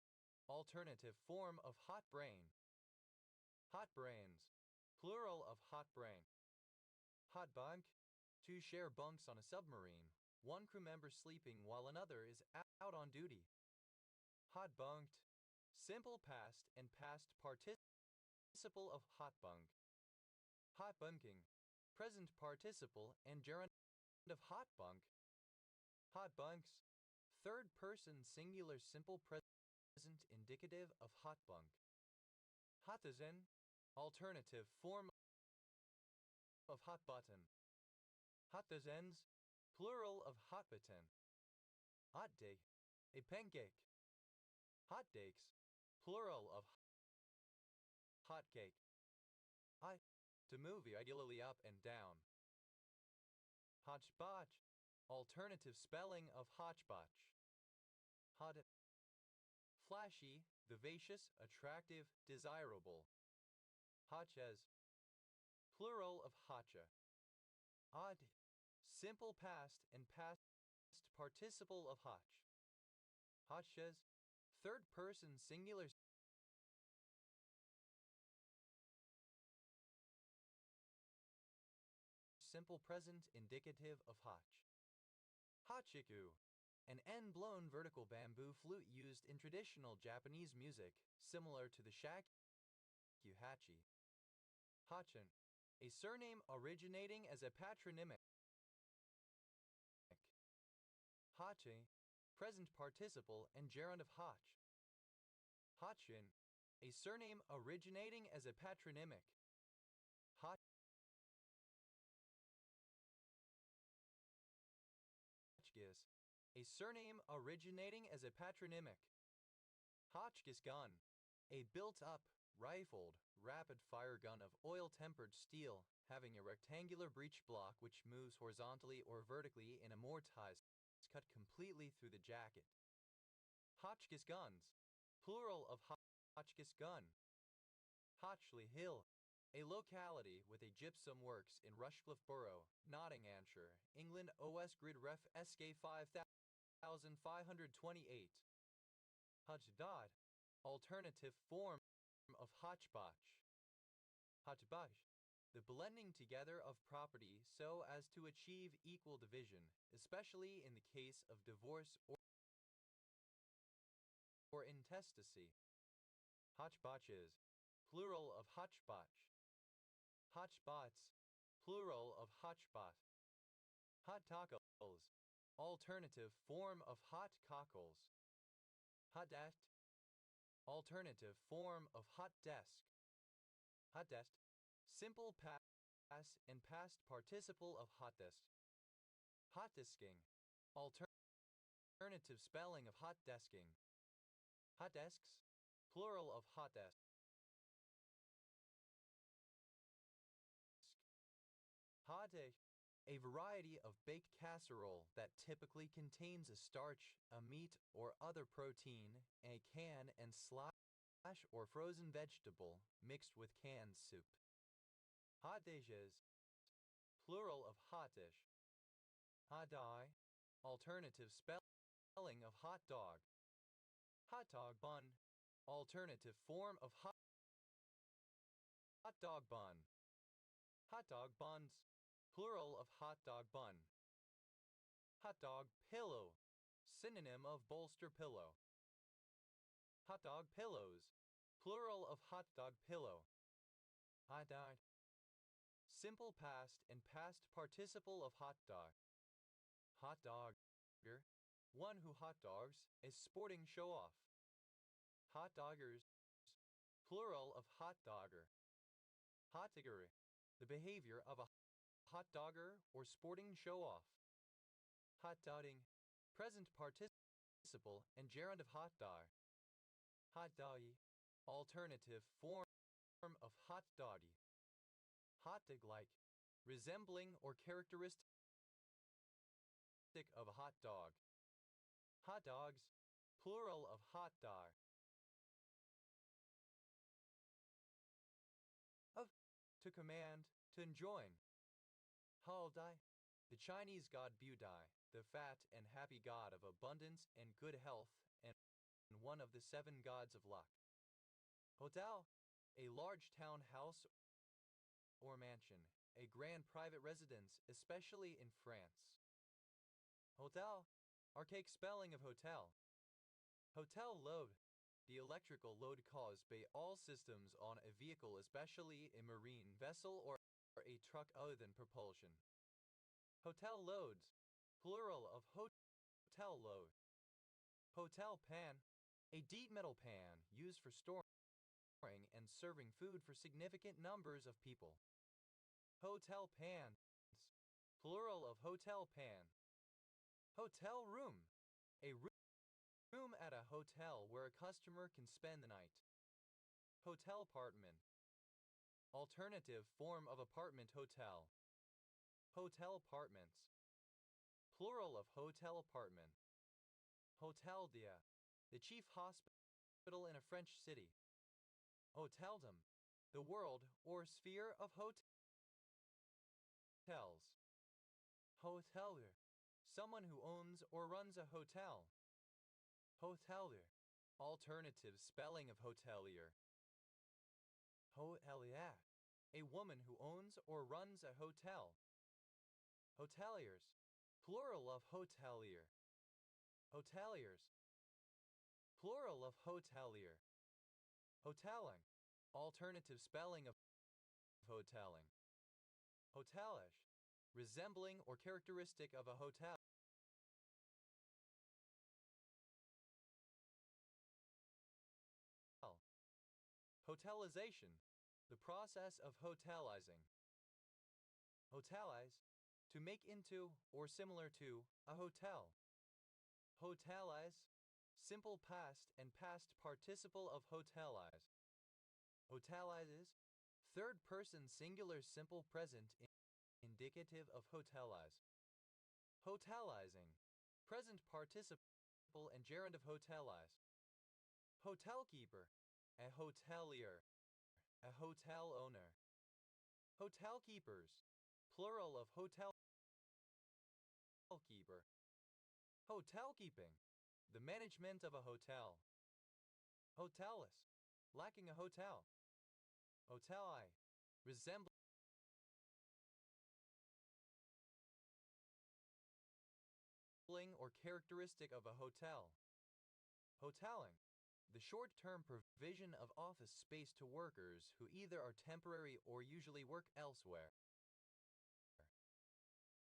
A: Alternative form of hot brain. Hot brains. Plural of hot brain. Hot bunk. Two share bunks on a submarine. One crew member sleeping while another is out on duty. Hot bunked. Simple past and past participle of hot bunk. Hot bunking. Present participle and gerund of hot bunk. Hot bunks. Third person singular simple present indicative of hot bunk. Hotizen. Alternative form of hot button. Hotizens. Plural of hot button. Hot day. A pancake. Hot cakes. Plural of hot cake. To movie, ideally up and down. Hodgepodge. Alternative spelling of hodgepodge. Hot. Flashy, vivacious, attractive, desirable. Hotches. Plural of hotcha. Odd. Simple past and past participle of hotch. Hotches. Third person singular simple present indicative of hotch. Hachiku. An end-blown vertical bamboo flute used in traditional Japanese music, similar to the shakuhachi. Hachin. A surname originating as a patronymic. Hachi. Present participle and gerund of hotch. Hotchin. A surname originating as a patronymic. Hotchkiss. A surname originating as a patronymic. Hotchkiss gun. A built-up, rifled, rapid-fire gun of oil-tempered steel, having a rectangular breech block which moves horizontally or vertically in a mortise cut completely through the jacket. Hotchkiss guns. Plural of Hotchkiss gun. Hotchley Hill. A locality with a gypsum works in Rushcliffe Borough, Nottinghamshire, England. OS Grid Ref SK 5528. Hodgedod. Alternative form of hodgepodge. Hodgepodge. The blending together of property so as to achieve equal division, especially in the case of divorce or intestacy. Hotchpotches. Plural of hotchpotch. Hotchpots. Plural of hotchpot. Hot cockles. Alternative form of hot cockles. Hot desk. Alternative form of hot desk. Hot desk. Simple past and past participle of hot desk. Hot desking. Alternative spelling of hot desking. Hot desks. Plural of hot desk. Hotdish. A variety of baked casserole that typically contains a starch, a meat, or other protein, a can and slash or frozen vegetable mixed with canned soup. Hot dishes. Plural of hot dish. Hot dog. Alternative spelling of hot dog. Hot dog bun. Alternative form of hot dog bun. Hot dog buns. Plural of hot dog bun. Hot dog pillow. Synonym of bolster pillow. Hot dog pillows. Plural of hot dog pillow. Hot dog. Simple past and past participle of hot dog. Hot dogger. One who hot dogs, a sporting show-off. Hot doggers. Plural of hot dogger. Hot digger. The behavior of a hot dogger or sporting show-off. Hot dotting. Present participle and gerund of hot dog. Hot doggy. Alternative form of hot doggy. Hot dog-like. Resembling or characteristic of a hot dog. Hot dogs. Plural of hot dog. Of. To command. To enjoin. Haodai. The Chinese god Budai, the fat and happy god of abundance and good health and one of the 7 gods of luck. Hotel, a large townhouse or mansion, a grand private residence, especially in France. Hotel, archaic spelling of hotel. Hotel load, the electrical load caused by all systems on a vehicle, especially a marine vessel or a truck other than propulsion. Hotel loads, plural of hotel load. Hotel pan, a deep metal pan used for storing and serving food for significant numbers of people. Hotel pans, plural of hotel pan. Hotel room, a room at a hotel where a customer can spend the night. Hotel apartment, alternative form of apartment hotel. Hotel apartments, plural of hotel apartment. Hotel Dia, the chief hospital in a French city. Hoteldom, the world or sphere of hotels. Hotelier, someone who owns or runs a hotel. Hotelier, alternative spelling of hotelier. Hotelier, a woman who owns or runs a hotel. Hoteliers, plural of hotelier. Hoteliers, plural of hotelier. Hoteling, alternative spelling of hoteling. Hotelish, resembling or characteristic of a hotel. Hotelization, the process of hotelizing. Hotelize, to make into or similar to a hotel. Hotelize, simple past and past participle of hotelize. Hotelizes, third person singular simple present indicative of hotelize. Hotelizing, present participle and gerund of hotelize. Hotelkeeper, a hotelier, a hotel owner. Hotelkeepers, plural of hotelkeeper. Hotelkeeping, the management of a hotel. Hotelless, lacking a hotel. Hoteli, resembling or characteristic of a hotel. Hoteling, the short-term provision of office space to workers who either are temporary or usually work elsewhere.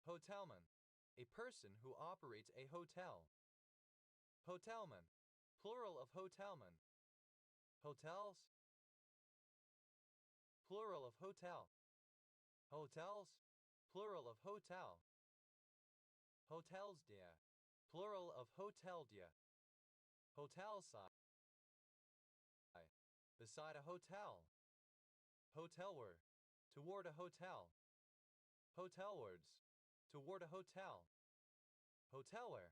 A: Hotelman, a person who operates a hotel. Hotelman, plural of hotelman. Hotels, plural of hotel. Hotels, plural of hotel. Hotelsdia, plural of hoteldia. Hotelside, beside a hotel. Hotelward, toward a hotel. Hotelwards, toward a hotel. Hotelware,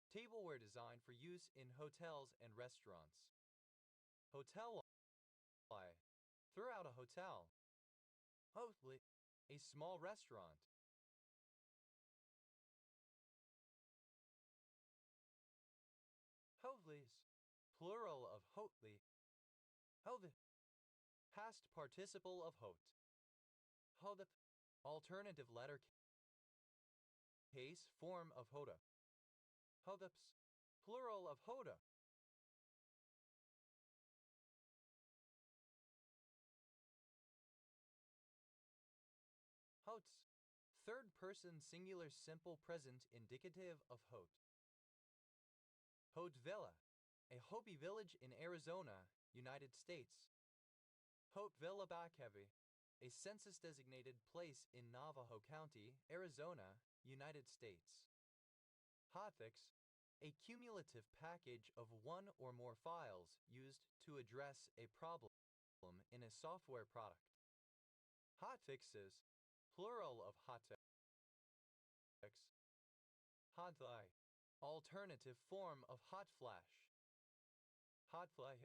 A: tableware designed for use in hotels and restaurants. Hotel, throughout a hotel. Hopefully, a small restaurant. Hovlis, plural of hotly. Hove, past participle of hot. Hodop, alternative letter case form of hoda. Hodops, plural of hoda. Hots, third person singular simple present indicative of hot. Hote Villa, a Hopi village in Arizona, United States. Hote Villa Bakevi, a census-designated place in Navajo County, Arizona, United States. Hotfix, a cumulative package of one or more files used to address a problem in a software product. Hotfixes, plural of hotfix. Hotfly, alternative form of hot flash. Hotfly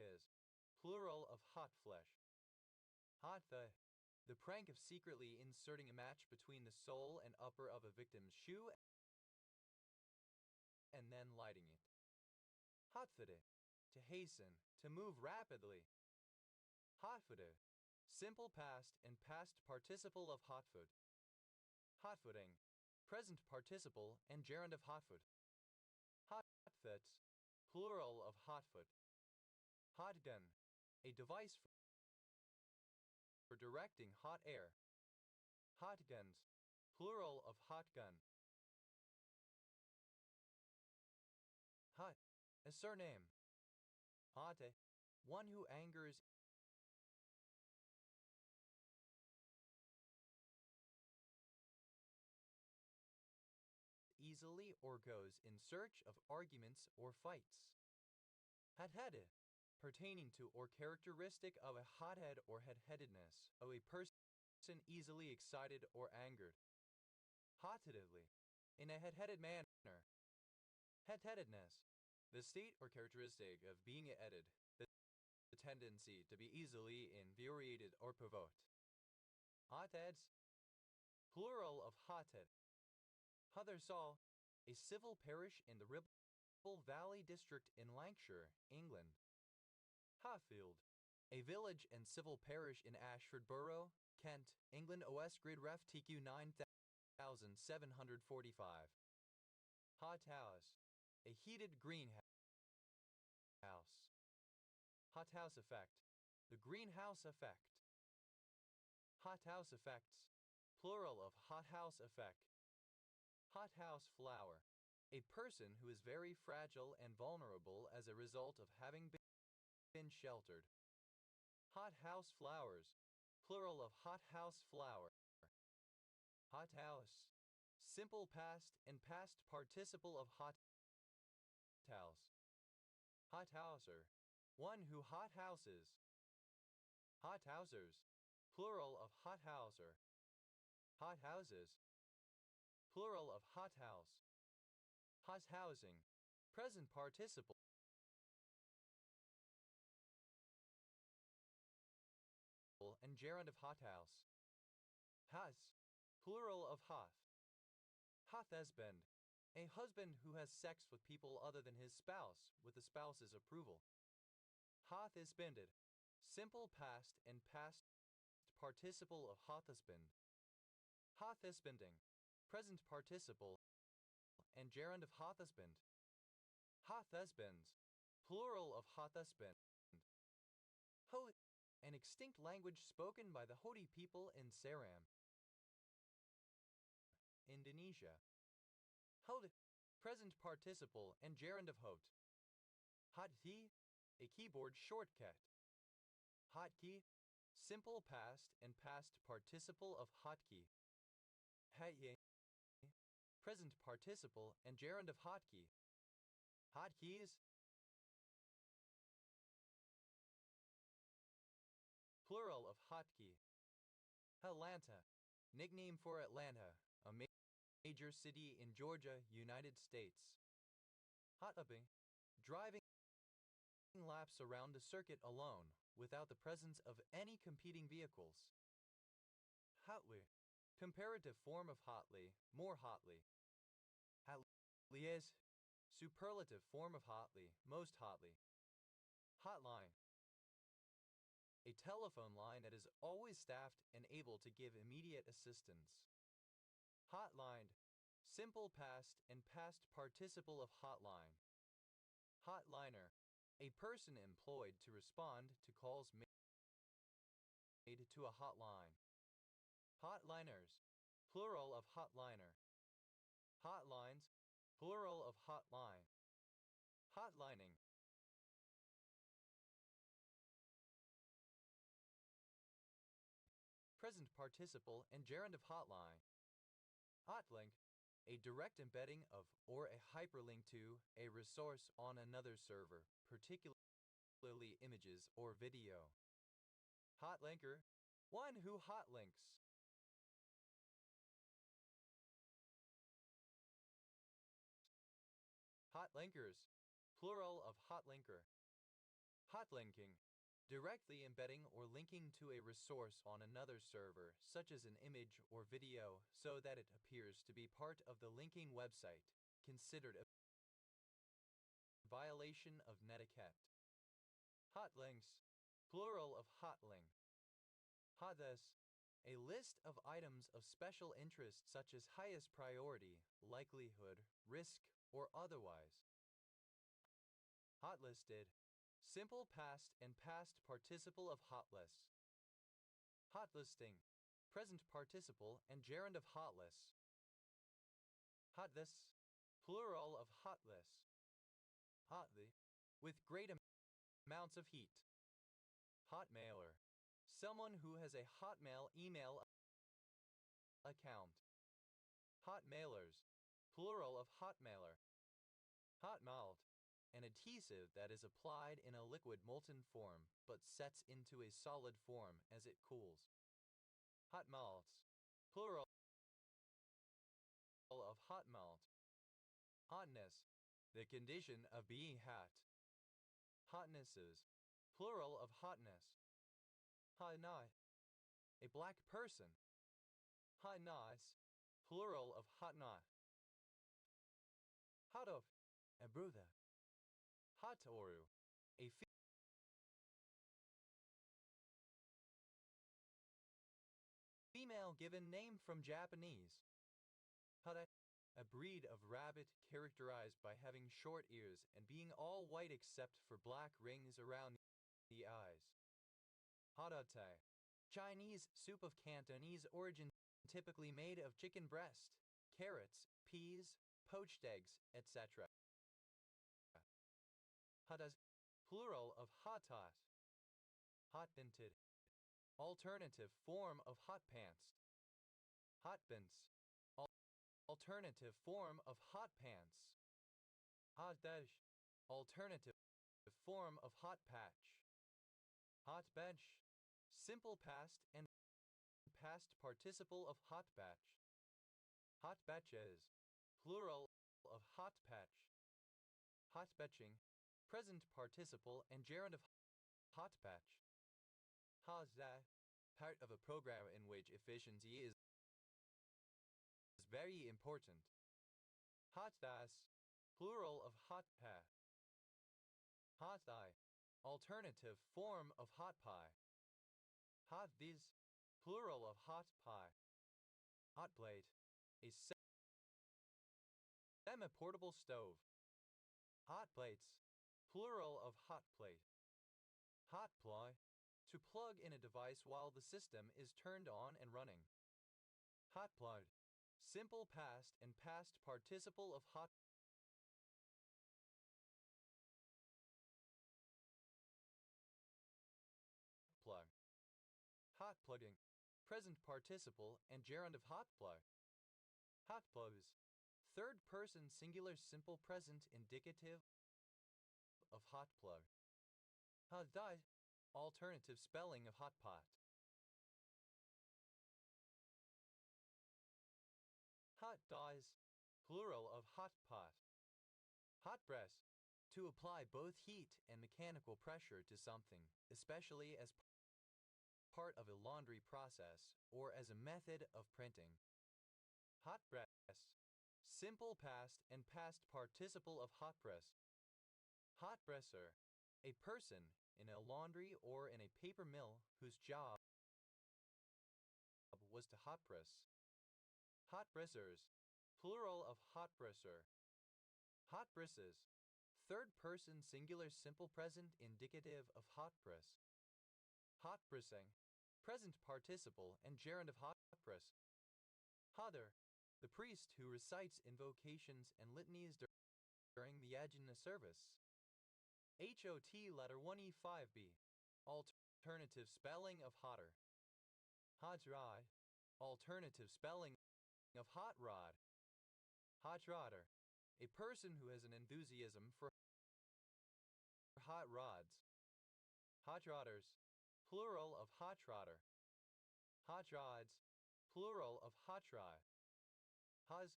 A: plural of hot flesh. Hotfa, the prank of secretly inserting a match between the sole and upper of a victim's shoe and then lighting it. Hotfide, to hasten, to move rapidly. Hotfooted, simple past and past participle of hotfoot. Hotfooting, present participle and gerund of hotfoot. Hotfoots, plural of hotfoot. Hotgun, a device for directing hot air. Hotguns, plural of hotgun. Hot, a surname. Hote, one who angers easily or goes in search of arguments or fights. Hot-headed, pertaining to or characteristic of a hothead or head-headedness of a person easily excited or angered. Hot-headedly, in a head-headed manner. Head-headedness, the state or characteristic of being headed, the tendency to be easily infuriated or provoked. Hotheads, plural of hothead. Hothersall, a civil parish in the Ribble Valley district in Lancashire, England. Hatfield, a village and civil parish in Ashford Borough, Kent, England. OS Grid Ref TQ 9745. Hothouse, a heated greenhouse. Hothouse effect, the greenhouse effect. Hothouse effects, plural of hothouse effect. Hothouse flower, a person who is very fragile and vulnerable as a result of having been sheltered. Hothouse flowers, plural of hothouse flower. Hothouse, simple past and past participle of hothouse. Hothouser, one who hothouses. Hothousers, plural of hothouser. Hothouses, plural of hothouse. Hothousing, present participle and gerund of hothouse. Hoth, plural of hoth. Hothhusband, a husband who has sex with people other than his spouse with the spouse's approval. Hothhusbanded, simple past and past participle of hothhusband. Hothhusbanding, present participle and gerund of hothhusband. Hothhusbands, plural of hothhusband. Ho, an extinct language spoken by the Hoti people in Seram, Indonesia. Hot, present participle and gerund of hot. Hotkey, a keyboard shortcut. Hotkey, simple past and past participle of hotkey. Hatye, present participle and gerund of hotkey. Hotkeys, plural of hotkey. Atlanta, nickname for Atlanta, a major city in Georgia, United States. Hot-upping, driving laps around a circuit alone, without the presence of any competing vehicles. Hotly, comparative form of hotly, more hotly. Hotlies, superlative form of hotly, most hotly. Hotline, a telephone line that is always staffed and able to give immediate assistance. Hotlined, simple past and past participle of hotline. Hotliner, a person employed to respond to calls made to a hotline. Hotliners, plural of hotliner. Hotlines, plural of hotline. Hotlining, present participle and gerund of hotline. Hotlink, a direct embedding of or a hyperlink to a resource on another server, particularly images or video. Hotlinker, one who hotlinks. Hotlinkers, plural of hotlinker. Hotlinking, directly embedding or linking to a resource on another server, such as an image or video, so that it appears to be part of the linking website, considered a violation of netiquette. Hot links, plural of hotling. Hadas, a list of items of special interest such as highest priority, likelihood, risk, or otherwise. Hotlisted, simple past and past participle of hotlist. Hotlisting, present participle and gerund of hotless. Hotless, plural of hotless. Hotly, with great amounts of heat. Hotmailer, someone who has a Hotmail email account. Hotmailers, plural of hotmailer. Hotmalt, an adhesive that is applied in a liquid molten form but sets into a solid form as it cools. Hotmalts, plural of hotmalt. Hotness, the condition of being hot. Hotnesses, plural of hotness. Hotnot, a black person. Hotnots, plural of hotnot. Hotof, a brother. Hotoru, a female given name from Japanese. Hara, a breed of rabbit characterized by having short ears and being all white except for black rings around the eyes. Hadote, Chinese soup of Cantonese origin typically made of chicken breast, carrots, peas, poached eggs, etc. Hadas, plural of hatat. Hotbented, alternative form of hot pants. Hotpants, alternative form of hot pants. Hotdash, alternative form of hot patch. Hot bench, simple past and past participle of hot batch. Hot batches, plural of hot patch. Hot batching, present participle and gerund of hot batch. Hazda, part of a program in which efficiency is very important. Hotdas, plural of hot path. Hotdai, alternative form of hot pie. Hotthese, plural of hot pie. Hot plate, a semi-portable stove. Hot plates, plural of hot plate. Hot ply, to plug in a device while the system is turned on and running. Hot plug, simple past and past participle of hot plug. Hot plugging, present participle and gerund of hot plug. Hot plugs, third person singular simple present indicative of hot plug. Hot dye, alternative spelling of hot pot. Hot dyes, plural of hot pot. Hot press, to apply both heat and mechanical pressure to something, especially as part of a laundry process or as a method of printing. Hot press, simple past and past participle of hot press. Hot presser, a person in a laundry or in a paper mill whose job was to hot press. Hot pressers, plural of hot presser. Hot presses, third person singular simple present indicative of hot press. Hot pressing, present participle and gerund of hot press. Hodder, the priest who recites invocations and litanies during the Yajna service. HOT letter 1E5B, alternative spelling of hotter. Hodrod, alternative spelling of hot rod. Hot rodder, a person who has an enthusiasm for hot rods. Hot rodders, plural of hot rodder. Hot rods, plural of hot rod. Huz,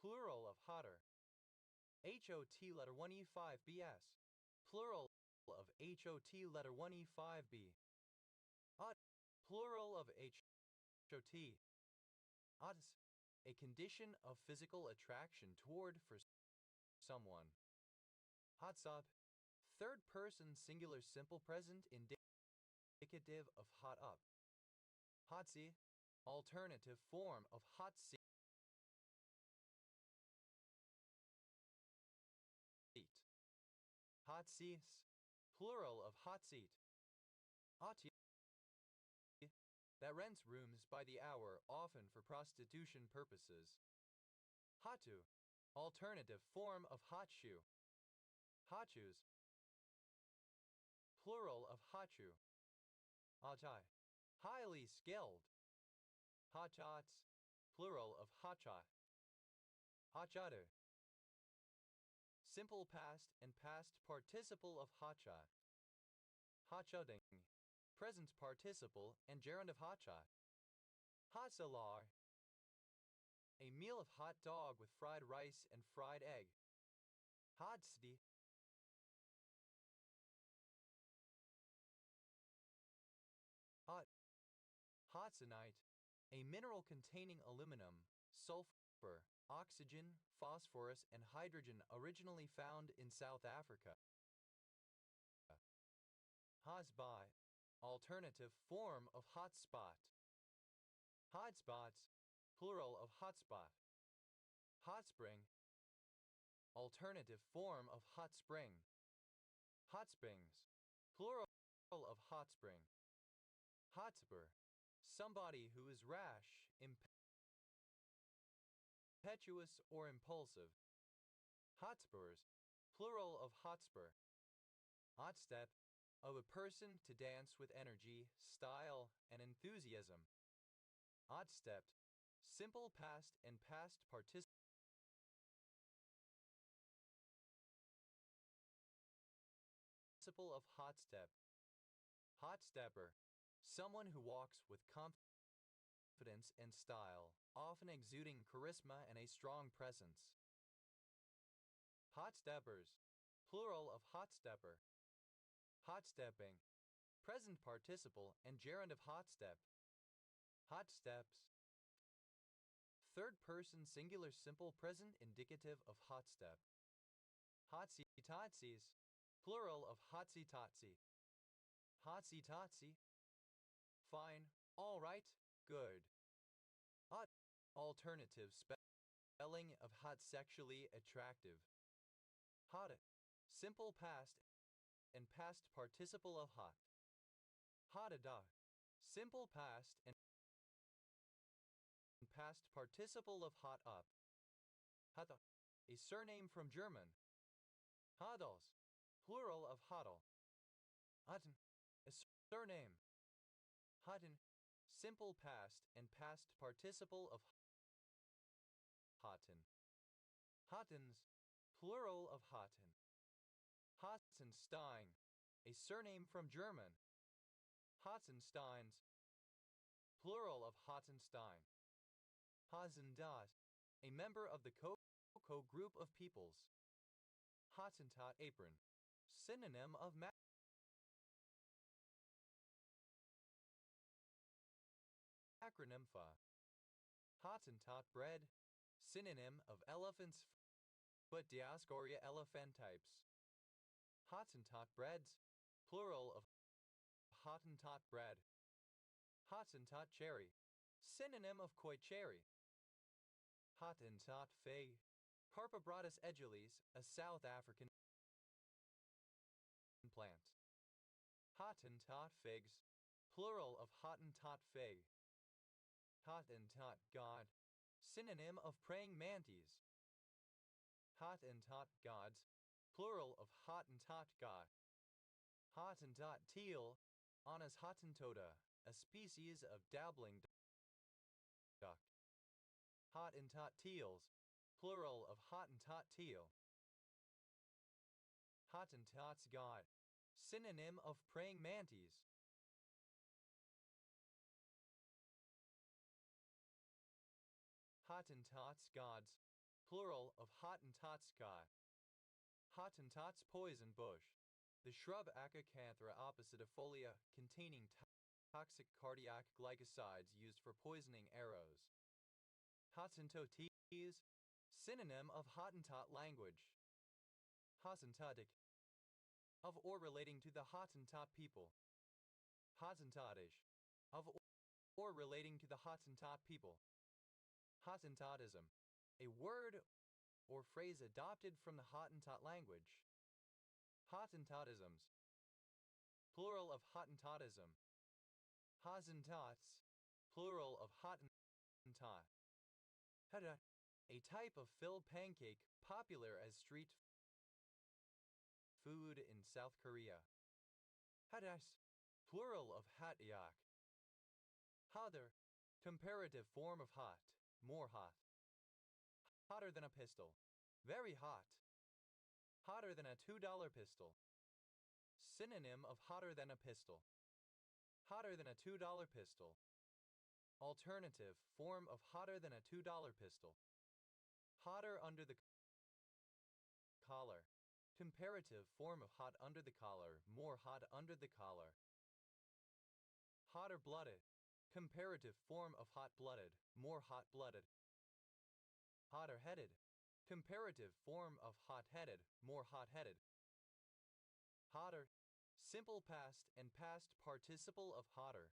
A: plural of hotter. HOT letter 1E5BS, plural of HOT letter 1E5B. Hot, plural of HOT. Odds, a condition of physical attraction toward for someone. Hotsop, third person singular simple present indicative of hot up. Hotsie, alternative form of hot seat. Hot seats, plural of hot seat. Ati, that rents rooms by the hour, often for prostitution purposes. Hatu, alternative form of hot shoe. Hachus, plural of hachu. Ajai, highly skilled. Hachats, plural of hachai. Hachadu, simple past and past participle of hacha. Hachuding, present participle and gerund of hacha. Hatsalar, a meal of hot dog with fried rice and fried egg. Hadsdi, Hotsonite, a mineral containing aluminum, sulfur, oxygen, phosphorus, and hydrogen originally found in South Africa. Hotspot, alternative form of hotspot. Hotspots, plural of hotspot. Hot spring, alternative form of hot spring. Hot springs, plural of hot spring. Hotspur, somebody who is rash, impetuous, or impulsive. Hotspurs, plural of hotspur. Hotstep, of a person to dance with energy, style, and enthusiasm. Hotstepped, simple past and past participle of hotstep. Hotstepper, someone who walks with confidence and style, often exuding charisma and a strong presence. Hotsteppers, plural of hotstepper. Hotstepping, present participle and gerund of hotstep. Hotsteps, third person singular simple present indicative of hotstep. Hotsy-totsies, plural of hotsy-totsy. Hotsy-totsy, fine, all right, good. Hot, alternative spelling of hot, sexually attractive. Hot, simple past and past participle of hot. Hotada, simple past and past participle of hot up. Hata, a surname from German. Hadals, plural of hadal. Hatten, a surname. Hatten, simple past and past participle of hatten. Hattens, plural of hatten. Hotzenstein, a surname from German. Hotzensteins, plural of Hotzenstein. Hazendat, a member of the Coco group of peoples. Hottentot apron, synonym of acronympha. Hottentot bread, synonym of elephant's foot. Dioscorea elephantypes. Hottentot breads, plural of Hottentot bread. Hottentot cherry, synonym of koi cherry. Hottentot fig, Carpobratus edulis, a South African plant. Hottentot figs, plural of Hottentot fig. Hottentot god, synonym of praying mantis. Hottentot gods, plural of Hottentot god. Hottentot teal, Anas hottentota, a species of dabbling duck. Hottentot teals, plural of Hottentot teal. Hottentot's god, synonym of praying mantis. Hottentot's gods, plural of Hottentot's god. Hottentot's poison bush, the shrub Acacanthera oppositifolia containing toxic cardiac glycosides used for poisoning arrows. Hottentotes, synonym of Hottentot language. Hottentotic. Of or relating to the Hottentot people. Hottentottish. Of or relating to the Hottentot people. Hottentotism. A word or phrase adopted from the Hottentot language. Hottentotisms. Plural of Hottentotism. Hottentots. Plural of Hottentot. Hada. A type of filled pancake popular as street food in South Korea. Hadas. Plural of hatyak. Hotter. Comparative form of hot. More hot. Hotter than a pistol. Very hot. Hotter than a $2 pistol. Synonym of hotter than a pistol. Hotter than a $2 pistol. Alternative form of hotter than a $2 pistol. Hotter under the collar. Comparative form of hot under the collar. More hot under the collar. Hotter blooded. Comparative form of hot-blooded. More hot-blooded. Hotter headed. Comparative form of hot-headed. More hot-headed. Hotter. Simple past and past participle of hotter.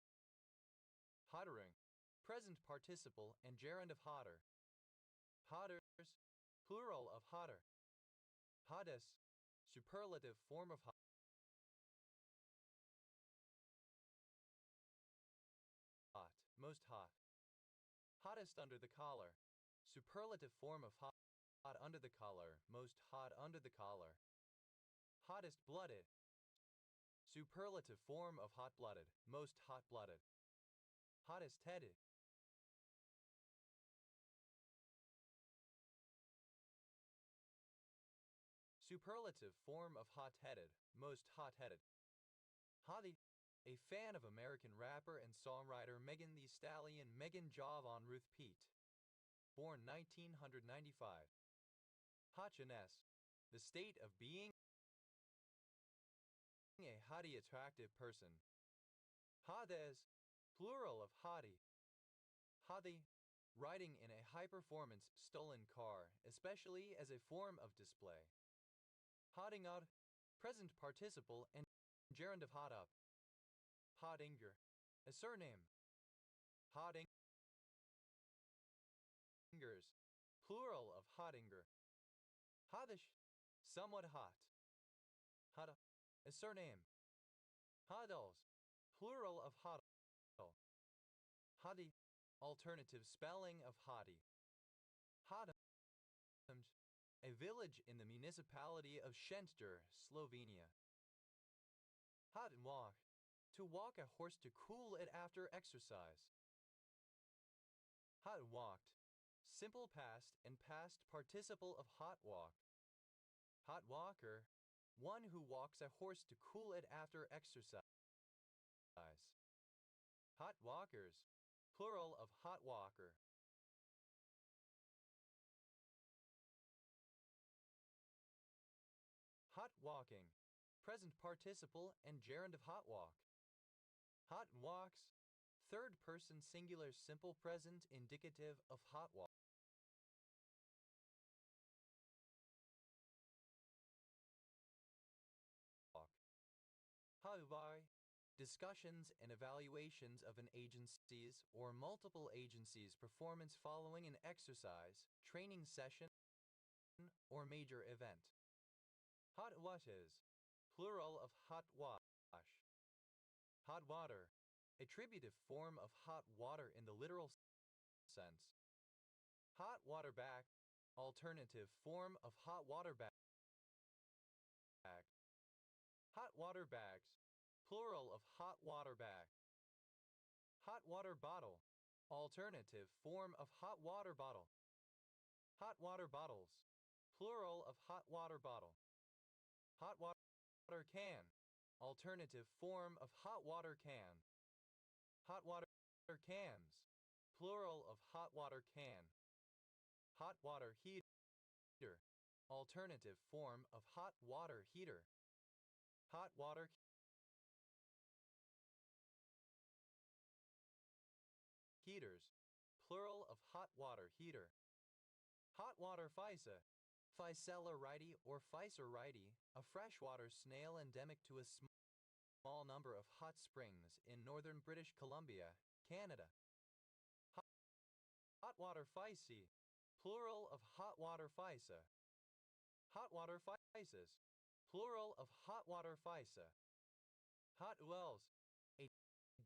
A: Hottering. Present participle and gerund of hotter. Hotters. Plural of hotter. Hottest. Superlative form of hot. Most hot. Hottest under the collar. Superlative form of hot. Hot under the collar. Most hot under the collar. Hottest blooded. Superlative form of hot-blooded. Most hot-blooded. Hottest headed. Superlative form of hot-headed. Most hot-headed. Hottie. A fan of American rapper and songwriter Megan Thee Stallion Megan Jovan Ruth Pete. Born 1995. Hotchiness. The state of being a hottie attractive person. Hotties. Plural of hottie. Hottie. Riding in a high-performance stolen car, especially as a form of display. Hotting out. Present participle and gerund of hot up. Hottinger. A surname. Hottingers. Plural of Hottinger. Hottish. Somewhat hot. Hotta. A surname. Hoddles. Plural of hoddle. Hottie. Alternative spelling of hottie. Hotems. A village in the municipality of Shenter, Slovenia. Hot and walk. To walk a horse to cool it after exercise. Hot walked. Simple past and past participle of hot walk. Hot walker. One who walks a horse to cool it after exercise. Hot walkers. Plural of hot walker. Hot walking. Present participle and gerund of hot walk. Hot walks. Third person singular simple present indicative of hot walk. However, discussions and evaluations of an agency's or multiple agencies' performance following an exercise, training session, or major event. Hot washes. Plural of hot wash. Hot water. Attributive form of hot water in the literal sense. Hot water bag. Alternative form of hot water bag. Hot water bags. Plural of hot water bag. Hot water bottle. Alternative form of hot water bottle. Hot water bottles. Plural of hot water bottle. Hot water can. Alternative form of hot water can. Hot water cans. Plural of hot water can. Hot water heater. Alternative form of hot water heater. Hot water heaters. Plural of hot water heater. Hot water faucet. Phycellaridae or Phyceridae, a freshwater snail endemic to a small number of hot springs in northern British Columbia, Canada. Hotwater Phyce, plural of hotwater Physa. Hotwater Physis, plural of hotwater Physa. Hot Wells, a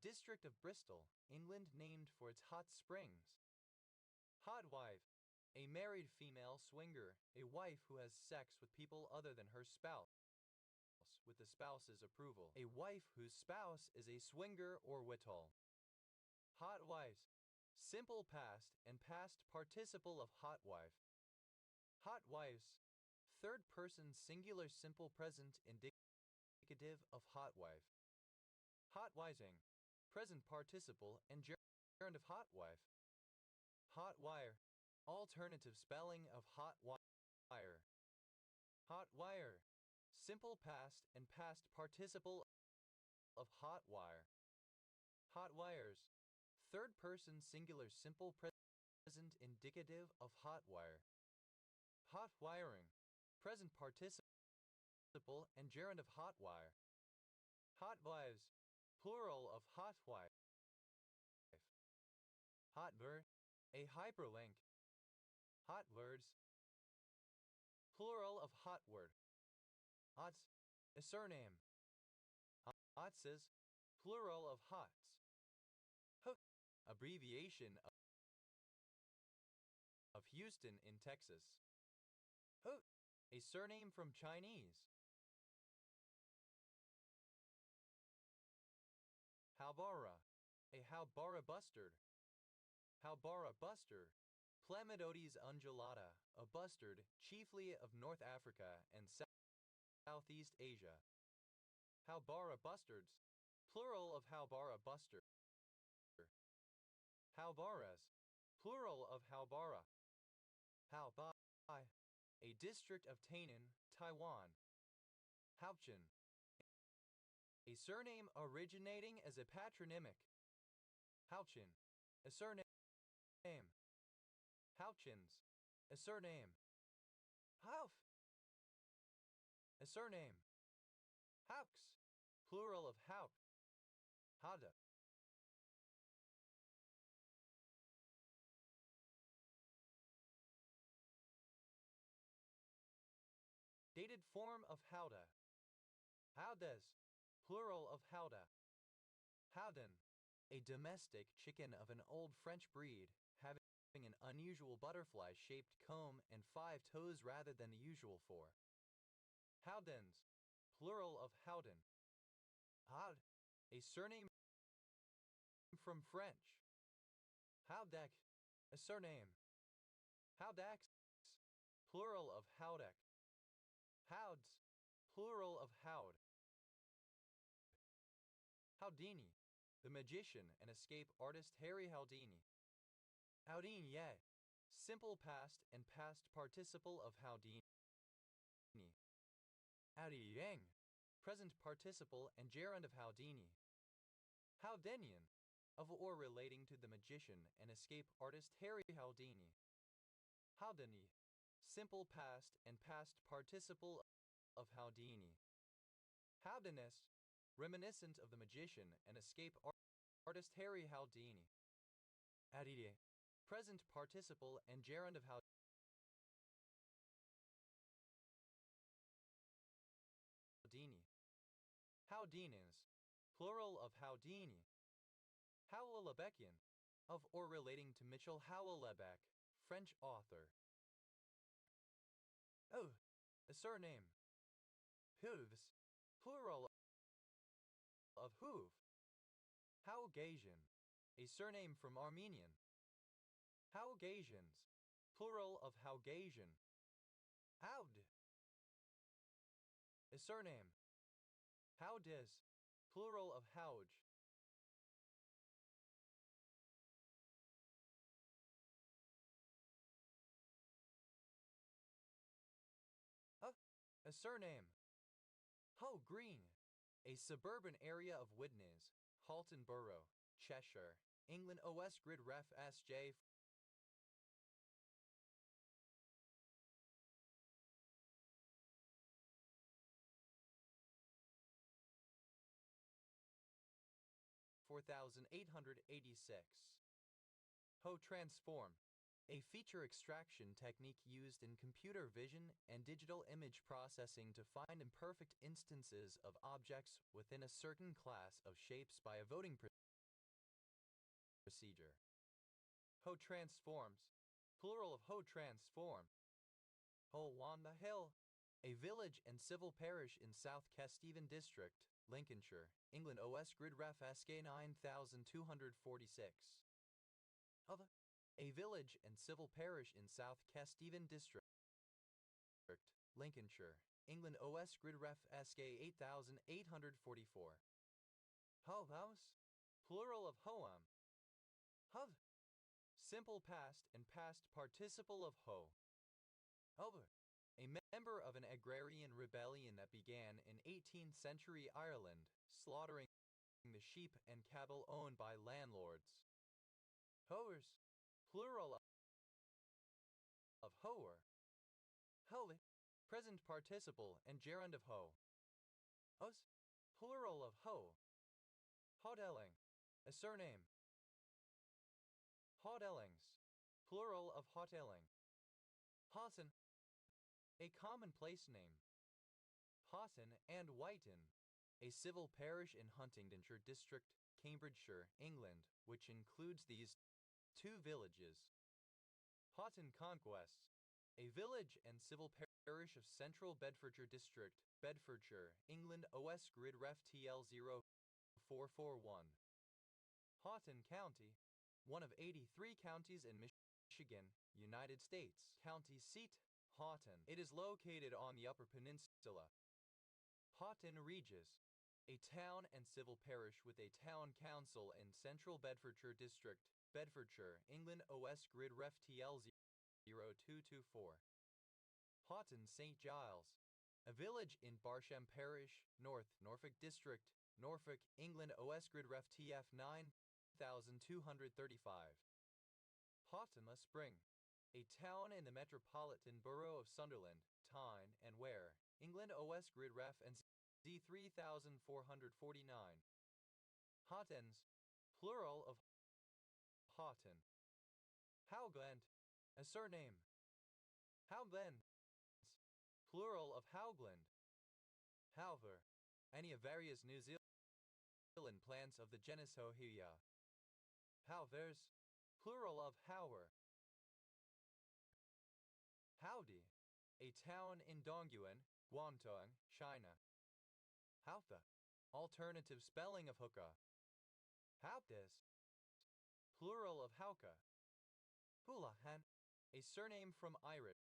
A: district of Bristol, England named for its hot springs. Hotwife, a married female swinger, a wife who has sex with people other than her spouse, with the spouse's approval. A wife whose spouse is a swinger or wittol. Hotwives, simple past and past participle of hotwife. Hotwives, third person singular simple present indicative of hotwife. Hotwising, present participle and gerund of hotwife. Hotwire, alternative spelling of hot wire. Hotwire, simple past and past participle of hot wire. Hotwires, third person singular simple present indicative of hot wire. Hot wiring, present participle and gerund of hot wire. Hotwives, plural of hot wife. Hotver, a hyperlink. Hotwords, plural of hotword. Hots, a surname. Hotses, plural of hots. Hook, abbreviation of Houston in Texas. Hoot, a surname from Chinese. Halbara, a Halbara bustard. Halbara bustard, Plamidodes undulata, a bustard chiefly of North Africa and Southeast Asia. Halbara bustards, plural of Halbara buster. Halbaras, plural of Halbara. Halbai, a district of Tainan, Taiwan. Hauptchen, a surname originating as a patronymic. Hauptchen, a surname. Hauptchens, a surname. Hauf, a surname. Hauks, plural of Haupt. Hada. Dated form of Howda. Howdes, plural of Howda. Howden, a domestic chicken of an old French breed, having an unusual butterfly-shaped comb and 5 toes rather than the usual 4. Howdens, plural of Howden. Howd, a surname from French. Howdeck, a surname. Howdax, plural of Howdeck. Howds, plural of Howd. Houdini, the magician and escape artist Harry Houdini. Houdini, simple past and past participle of Houdini. Houdini, present participle and gerund of Houdini. Houdinian, of or relating to the magician and escape artist Harry Houdini. Houdini, simple past and past participle of Houdini. Houdinist, reminiscent of the magician and escape artist Harry Houdini. Houdini, present participle and gerund of Houdini. Houdinans, plural of Houdini. Howell-Lebekian, of or relating to Mitchell Howell-Lebec, French author. Oh, a surname. Hooves, plural of Hoof. Haugasian, a surname from Armenian. Haugasians, plural of Haugasian. Howd, a surname. Howdis, plural of Houge. A surname. How Green, a suburban area of Widnes, Halton Borough, Cheshire, England. OS Grid Ref SJ 4886. Ho transform, a feature extraction technique used in computer vision and digital image processing to find imperfect instances of objects within a certain class of shapes by a voting procedure. Ho transforms, plural of ho transform. Ho on the Hill, a village and civil parish in South Kesteven District, Lincolnshire, England. OS Grid Ref SK 9246. Of a village and civil parish in South Kesteven District, Lincolnshire, England. OS Grid Ref SK 8844. Ho house, plural of hoam. Hov, simple past and past participle of ho. Hover, a member of an agrarian rebellion that began in 18th century Ireland, slaughtering the sheep and cattle owned by landlords. Hoers, plural of hoer. Hoe, present participle and gerund of ho. Hos, plural of ho. Hodelling, a surname. Hodellings, plural of hotelling. Hosson, a commonplace name. Hosson and Whiten, a civil parish in Huntingdonshire District, Cambridgeshire, England, which includes these two villages. Houghton Conquest, a village and civil parish of Central Bedfordshire District, Bedfordshire, England. OS Grid Ref TL 0441. Houghton County, one of 83 counties in Michigan, United States. County seat, Houghton. It is located on the Upper Peninsula. Houghton Regis, a town and civil parish with a town council in Central Bedfordshire District, Bedfordshire, England. OS Grid Ref TL 0224. Houghton St. Giles, a village in Barsham Parish, North Norfolk District, Norfolk, England. OS Grid Ref TF 9235. Houghton-le Spring, a town in the Metropolitan Borough of Sunderland, Tyne and Wear, England. OS Grid Ref and Z 3449. Houghtons, plural of Houghton. Howgland, a surname. Howglands, plural of Howgland. Howver, any of various New Zealand plants of the genus Hohea. Howvers, plural of Hower. Howdy, a town in Dongguan, Guangdong, China. Hautha, alternative spelling of hookah. Hauptes, plural of Hauka. Houlihan, a surname from Irish.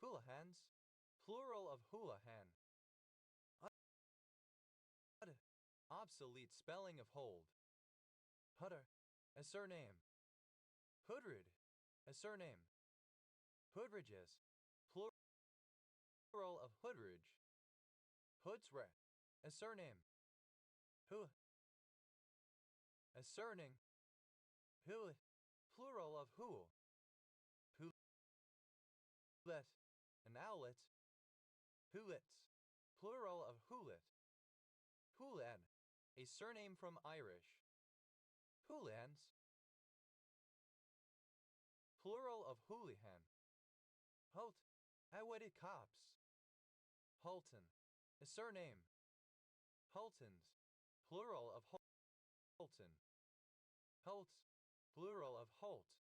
A: Houlihans, plural of Houlihan. Obsolete spelling of hold. Hutter, a surname. Hoodrid, a surname. Hoodridges, plural of Hoodridge. Hoodsre, a surname. Hu, a surname. Hu, plural of Huel. Hulet, an owlet. Hulets, plural of Hulet. Hulan, a surname from Irish. Hulans, plural of Houlihan. Holt, Howetted Cops. Hulton, a surname. Hultons, plural of Hulton. Holtz, plural of Holt.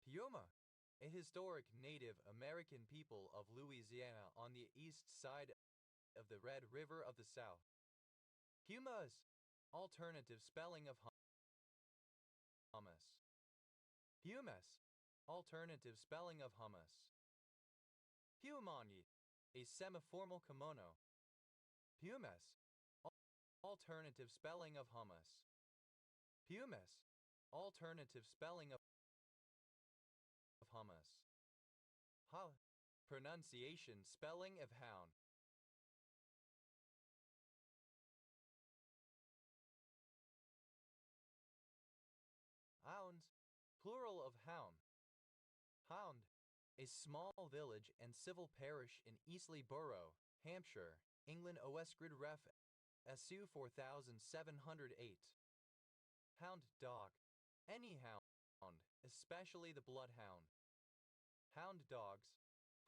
A: Piuma, a historic Native American people of Louisiana on the east side of the Red River of the South. Pumas, alternative spelling of hummus. Pumas, alternative spelling of hummus. Pumangi, a semiformal kimono. Pumas, alternative spelling of hummus. Pumas, alternative spelling of hummus. Ha, pronunciation spelling of hound. Hounds, plural of hound. Hound, a small village and civil parish in Eastleigh Borough, Hampshire, England. OS Grid Ref SU 4708. Hound dog. Any hound, especially the bloodhound. Hound dogs,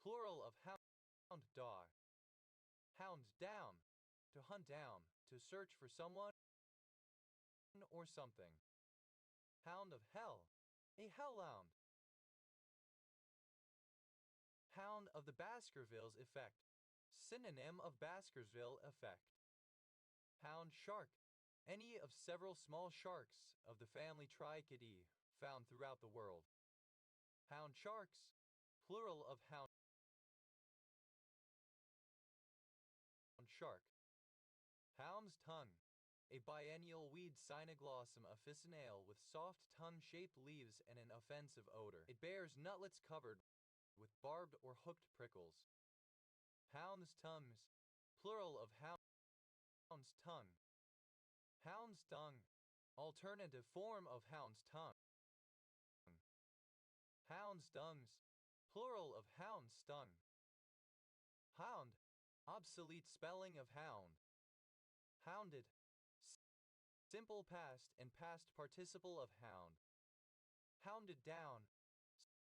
A: plural of hound dog. Hound down, to hunt down, to search for someone or something. Hound of hell, a hellhound. Hound of the Baskervilles effect, synonym of Baskerville effect. Hound shark, any of several small sharks of the family Trichidae found throughout the world. Hound sharks, plural of hound shark. Hound's tongue, a biennial weed Cynoglossum officinale with soft tongue-shaped leaves and an offensive odor. It bears nutlets covered with barbed or hooked prickles. Hound's tongues, plural of hound's tongue. Hound's tongue, alternative form of hound's tongue. Hound's tongues, plural of hound's tongue. Hound, obsolete spelling of hound. Hounded, simple past and past participle of hound. Hounded down,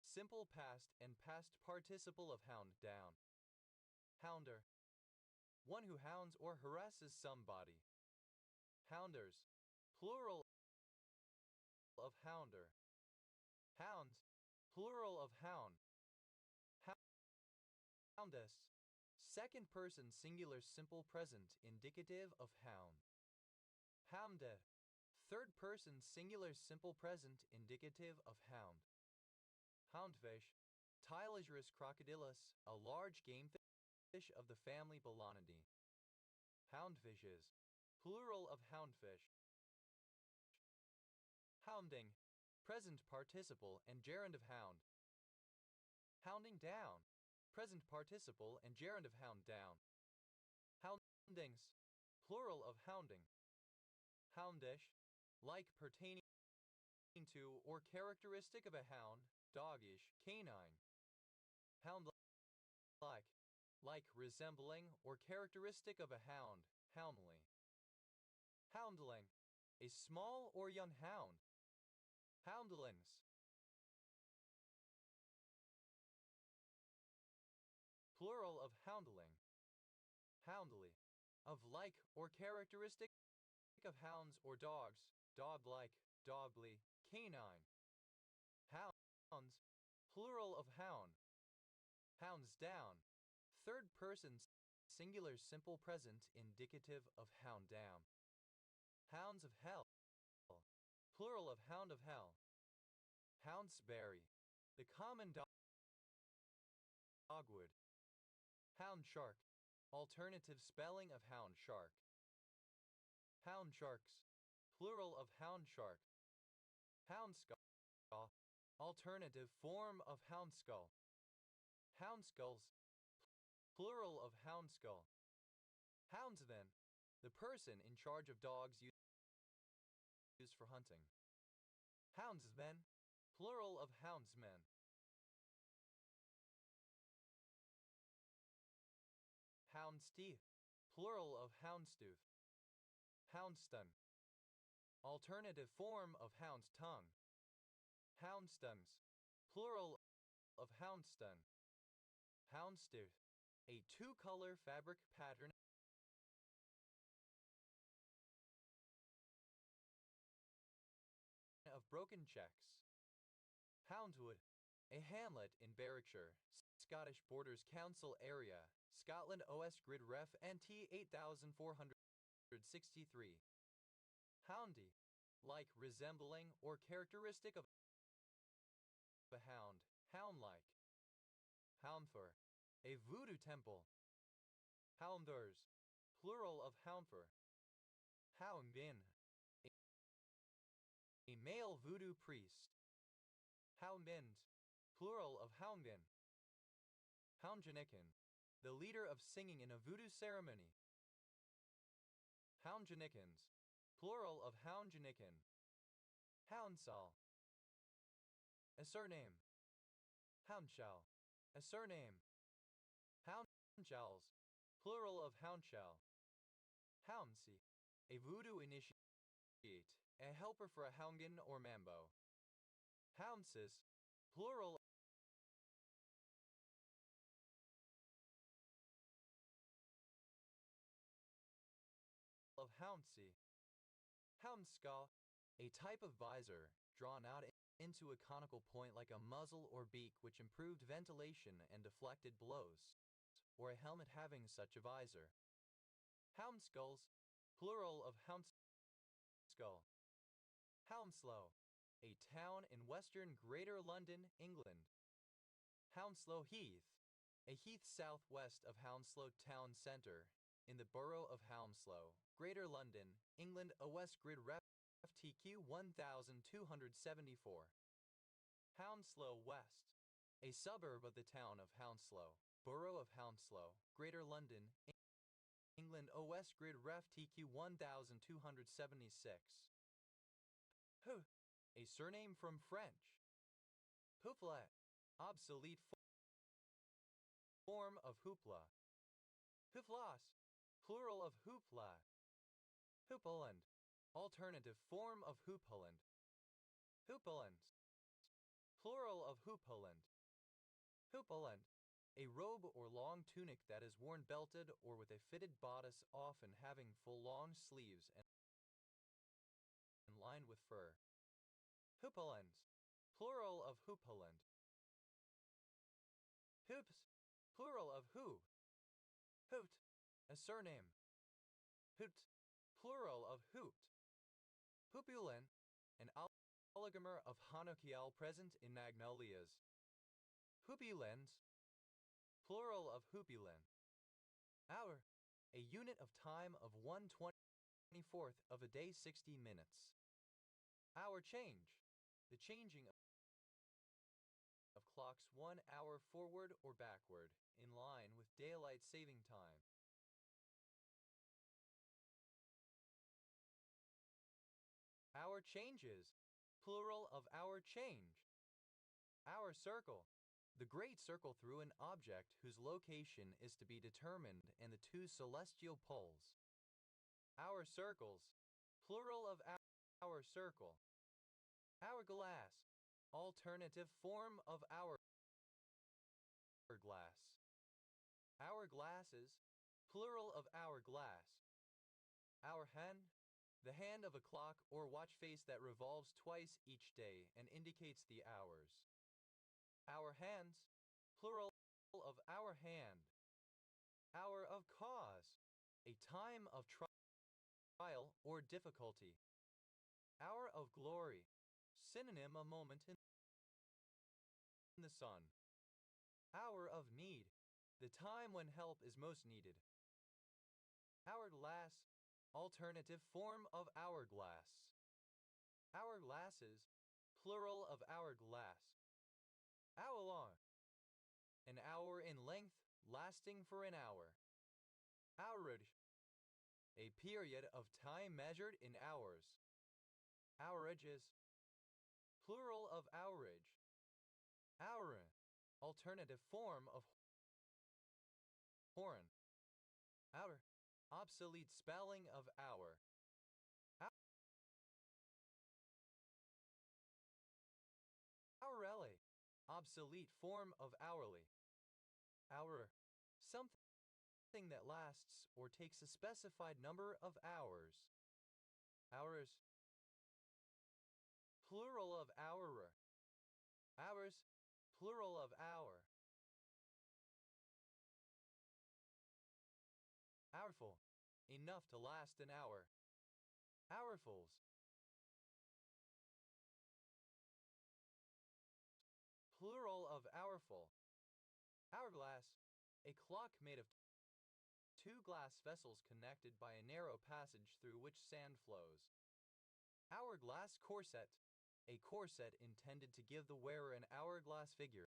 A: simple past and past participle of hound down. Hounder, one who hounds or harasses somebody. Hounders, plural of hounder. Hounds, plural of hound. Houndess, second person singular simple present indicative of hound. Hounded, third person singular simple present indicative of hound. Houndfish, Tylosaurus crocodilus, a large game fish of the family Bolanidae. Houndfishes, plural of houndfish. Hounding, present participle and gerund of hound. Hounding down, present participle and gerund of hound down. Houndings, plural of hounding. Houndish, like pertaining to or characteristic of a hound, doggish, canine. Hound-like, like resembling or characteristic of a hound, houndly. Houndling, a small or young hound. Houndlings, plural of houndling. Houndly, of like or characteristic of hounds or dogs, dog-like, dogly, canine. Hounds, plural of hound. Hounds down, third person singular simple present indicative of hound down. Hounds of hell, plural of hound of hell. Houndsberry, the common dogwood. Hound shark, alternative spelling of hound shark. Hound sharks, plural of hound shark. Hound skull, alternative form of hound skull. Hound skulls, plural of hound skull. Houndsman, the person in charge of dogs used for hunting. Houndsmen, plural of houndsmen. Houndstooth, plural of houndstooth. Houndstun, alternative form of hound's tongue. Houndstuns, plural of houndstun. Houndstooth, a two-color fabric pattern of broken checks. Houndswood, a hamlet in Berwickshire, Scottish Borders Council area, Scotland OS Grid Ref NT 8463. Houndy, like resembling or characteristic of a hound, hound-like. Houndfur, a voodoo temple. Hounders, plural of houndfur. Houndbin, a male voodoo priest. Houndbind, plural of houndbin. Houndjanikin, the leader of singing in a voodoo ceremony. Houndjanikins, plural of houndjanikin. Houndsall, a surname. Houndshell, a surname. Houndshells, plural of houndshell. Hounsi, a voodoo initiate, a helper for a Houngan or Mambo. Hounsis, plural of Hounsi. Houndskal, a type of visor, drawn out into a conical point like a muzzle or beak which improved ventilation and deflected blows, or a helmet having such a visor. Houndskulls, plural of Houndskull. Hounslow, a town in western Greater London, England. Hounslow Heath, a heath southwest of Hounslow town centre, in the borough of Hounslow, Greater London, England. A West Grid Ref TQ 1274. Hounslow West, a suburb of the town of Hounslow, borough of Hounslow, Greater London, England. A West Grid Ref TQ 1276. Hu, a surname from French. Houflet, obsolete form of hoopla. Houflas, plural of hoopla. Hoopaland, alternative form of hoopaland. Hoopalands, plural of hoopaland. Hoopaland, a robe or long tunic that is worn belted or with a fitted bodice, often having full long sleeves and lined with fur. Hoopalands, plural of hoopaland. Hoops, plural of who. Hoot, a surname. Hoot, plural of hoot. Hoopulin, an oligomer of Hanokial present in magnolias. Hoopulens, plural of hoopulin. Hour, a unit of time of 1/24th of a day, 60 minutes. Hour change, the changing of clocks 1 hour forward or backward, in line with daylight saving time. Hour changes, plural of hour change. Hour circle, the great circle through an object whose location is to be determined and the two celestial poles. Hour circles, plural of hour circle. Hourglass, alternative form of hourglass. Hourglasses, plural of hourglass. Hour hand, the hand of a clock or watch face that revolves twice each day and indicates the hours. Hour hands, plural of hour hand. Hour of cause, a time of trial or difficulty. Hour of glory, synonym a moment in the sun. Hour of need, the time when help is most needed. Hourglass, alternative form of hourglass. Hourglasses, plural of hourglass. Hour-long, an hour in length, lasting for an hour. Hourage, a period of time measured in hours. Hourages, plural of hourage. Hourin, alternative form of horn. Hour, obsolete spelling of hour. Hourly, obsolete form of hourly. Hour, something that lasts or takes a specified number of hours. Hours, plural of hourer. Hours, plural of hour. Hourful, enough to last an hour. Hourfuls, plural of hourful. Hourglass, a clock made of two glass vessels connected by a narrow passage through which sand flows. Hourglass corset, a corset intended to give the wearer an hourglass figure.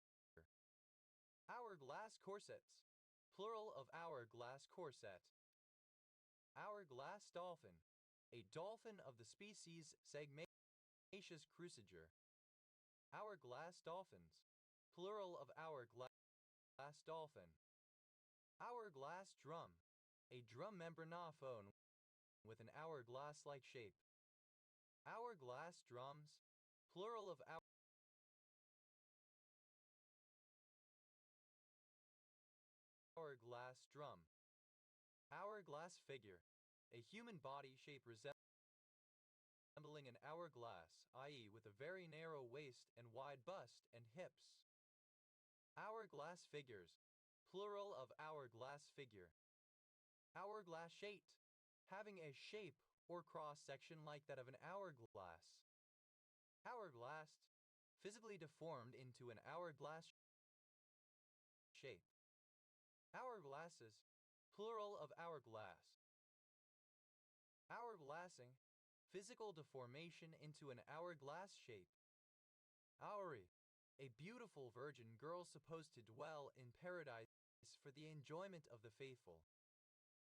A: Hourglass corsets, plural of hourglass corset. Hourglass dolphin, a dolphin of the species Sagmaceus cruciger. Hourglass dolphins, plural of hourglass dolphin. Hourglass drum, a drum membranophone with an hourglass-like shape. Hourglass drums, plural of hourglass drum. Hourglass figure, a human body shape resembling an hourglass, i.e. with a very narrow waist and wide bust and hips. Hourglass figures, plural of hourglass figure. Hourglass shaped, having a shape or cross-section like that of an hourglass. Hourglass, physically deformed into an hourglass shape. Hourglasses, plural of hourglass. Hourglassing, physical deformation into an hourglass shape. Houri, a beautiful virgin girl supposed to dwell in paradise for the enjoyment of the faithful.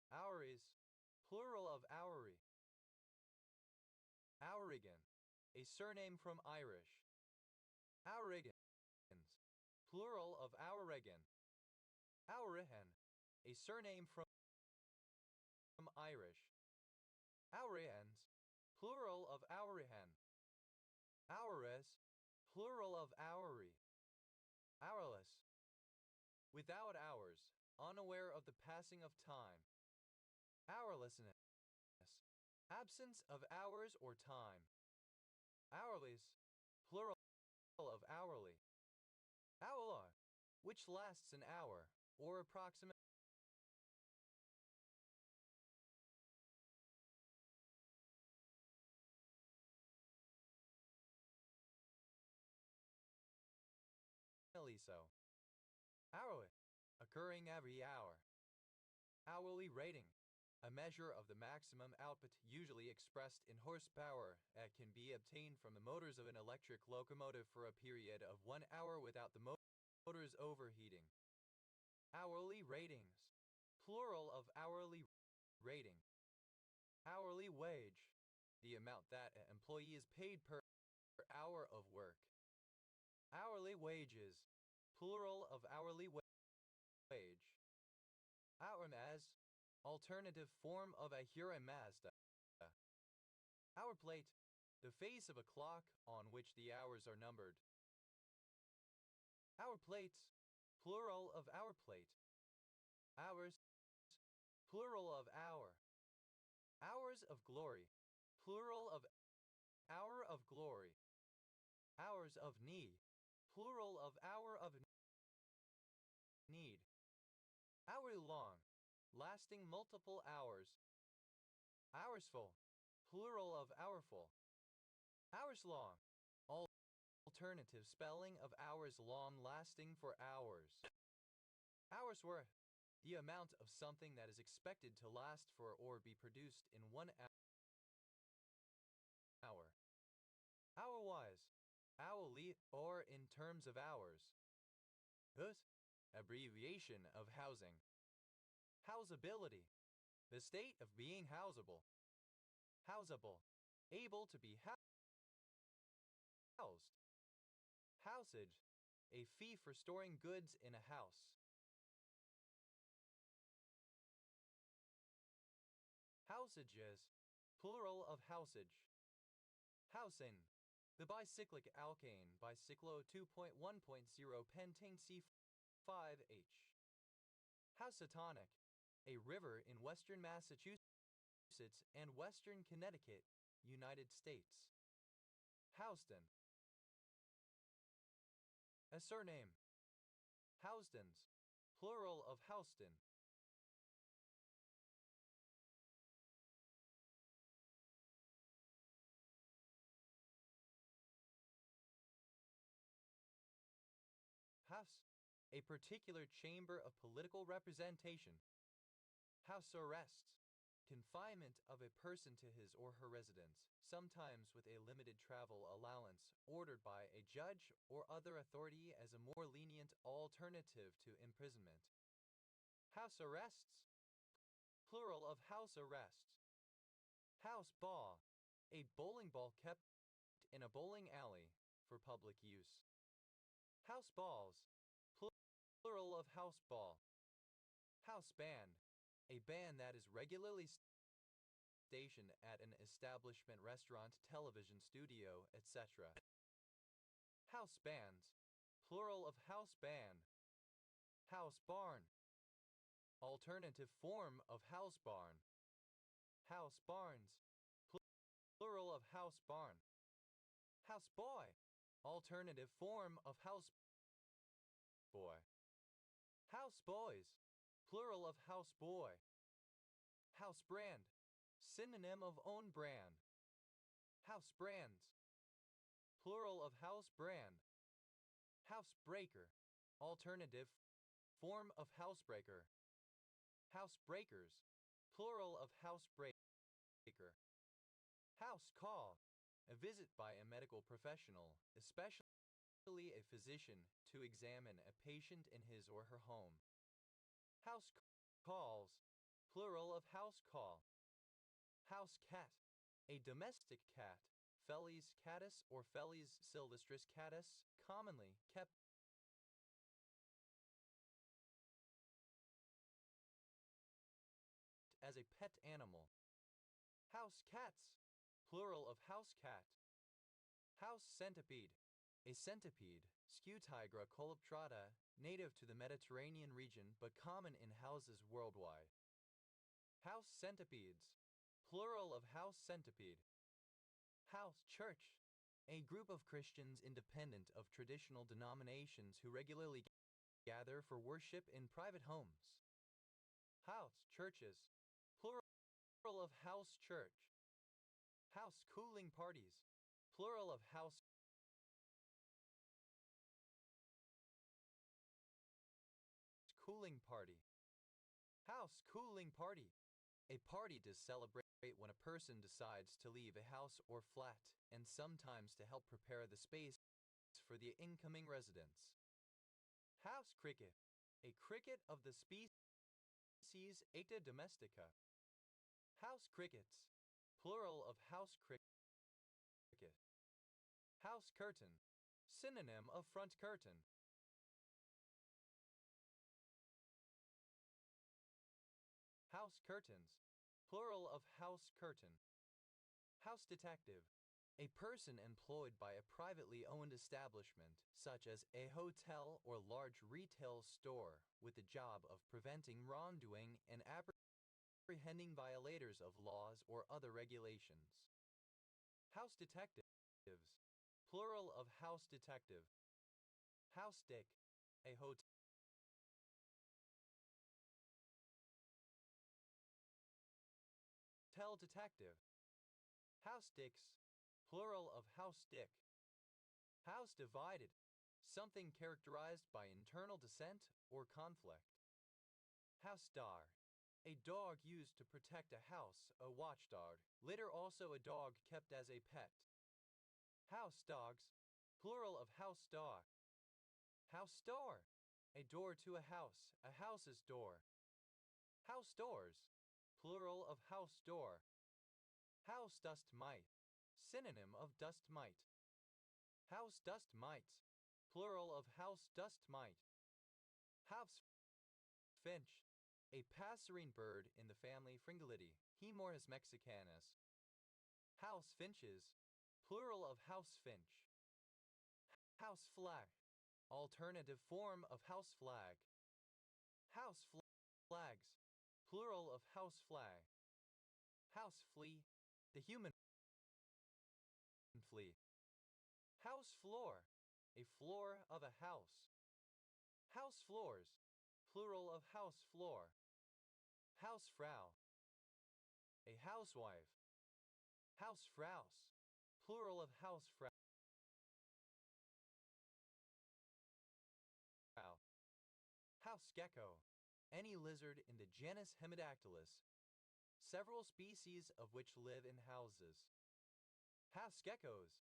A: Houris, plural of hourie. Hourigan, a surname from Irish. Hourigans, plural of Hourigan. Hourihan, a surname from Irish. Hourihans, plural of Hourihan. Houres, plural of Hourie. Hourless, without hours, unaware of the passing of time. Hourlessness, absence of hours or time. Hourlies, plural of hourly. Hoular, which lasts an hour, or approximately so. Hourly, occurring every hour. Hourly rating, a measure of the maximum output usually expressed in horsepower that can be obtained from the motors of an electric locomotive for a period of 1 hour without the motors overheating. Hourly ratings, plural of hourly rating. Hourly wage, the amount that an employee is paid per hour of work. Hourly wages, plural of hourly wage. Hourmaz, alternative form of Ahura Mazda. Hour plate, the face of a clock on which the hours are numbered. Hour plates, plural of hour plate. Hours, plural of hour. Hours of glory, plural of hour of glory. Hours of need, plural of hour of need. Hour long, lasting multiple hours. Hoursful, plural of hourful. Hours long, alternative spelling of hours long lasting for hours. Hours worth, the amount of something that is expected to last for or be produced in 1 hour. Hour-wise, hourly or in terms of hours. Thus, abbreviation of housing. Housability, the state of being housable. Housable, able to be housed. Housage, a fee for storing goods in a house. Housages, plural of housage. Housing, the bicyclic alkane bicyclo 2.1.0 pentane C5H. Housatonic, a river in western Massachusetts and western Connecticut, United States. Houston, a surname. Housdens, plural of Houston. House, a particular chamber of political representation. House arrests, confinement of a person to his or her residence, sometimes with a limited travel allowance, ordered by a judge or other authority as a more lenient alternative to imprisonment. House arrests, plural of house arrests. House ball, a bowling ball kept in a bowling alley for public use. House balls, plural of house ball. House band, a band that is regularly Station at an establishment, restaurant, television studio, etc. House bands, plural of house band. House barn, alternative form of house barn. House barns, plural of house barn. House boy, alternative form of house boy. House boys, plural of house boy. House brand, synonym of own brand. House brands, plural of house brand. House breaker, alternative form of housebreaker. House breakers, plural of housebreaker. House call, a visit by a medical professional, especially a physician, to examine a patient in his or her home. House calls, plural of house call. House cat, a domestic cat, Felis catus or Felis sylvestris catus, commonly kept as a pet animal. House cats, plural of house cat. House centipede, a centipede, Scutigra coloptrata, native to the Mediterranean region but common in houses worldwide. House centipedes, plural of house centipede. House church, a group of Christians independent of traditional denominations who regularly gather for worship in private homes. House churches, plural of house church. House cooling parties, plural of house cooling party. House cooling party, a party to celebrate when a person decides to leave a house or flat, and sometimes to help prepare the space for the incoming residents. House cricket, a cricket of the species Aecta domestica. House crickets, plural of house cricket. House curtain, synonym of front curtain. House curtains, plural of house curtain. House detective, a person employed by a privately owned establishment, such as a hotel or large retail store, with the job of preventing wrongdoing and apprehending violators of laws or other regulations. House detectives, plural of house detective. House dick, a hotel detective. House dicks, plural of house dick. House divided, something characterized by internal dissent or conflict. House dog, a dog used to protect a house, a watchdog, later also a dog kept as a pet. House dogs, plural of house dog. House door, a door to a house's door. House doors, plural of house door. House dust mite, synonym of dust mite. House dust mites, plural of house dust mite. House finch, a passerine bird in the family Fringillidae, Hemornis mexicanus. House finches, plural of house finch. House flag, alternative form of house flag. House flags, plural of house flag. House flea, the human flea. House floor, a floor of a house. House floors, plural of house floor. Hausfrau, a housewife. Hausfraus, plural of hausfrau. House gecko, any lizard in the genus Hemidactylus, several species of which live in houses. House geckos,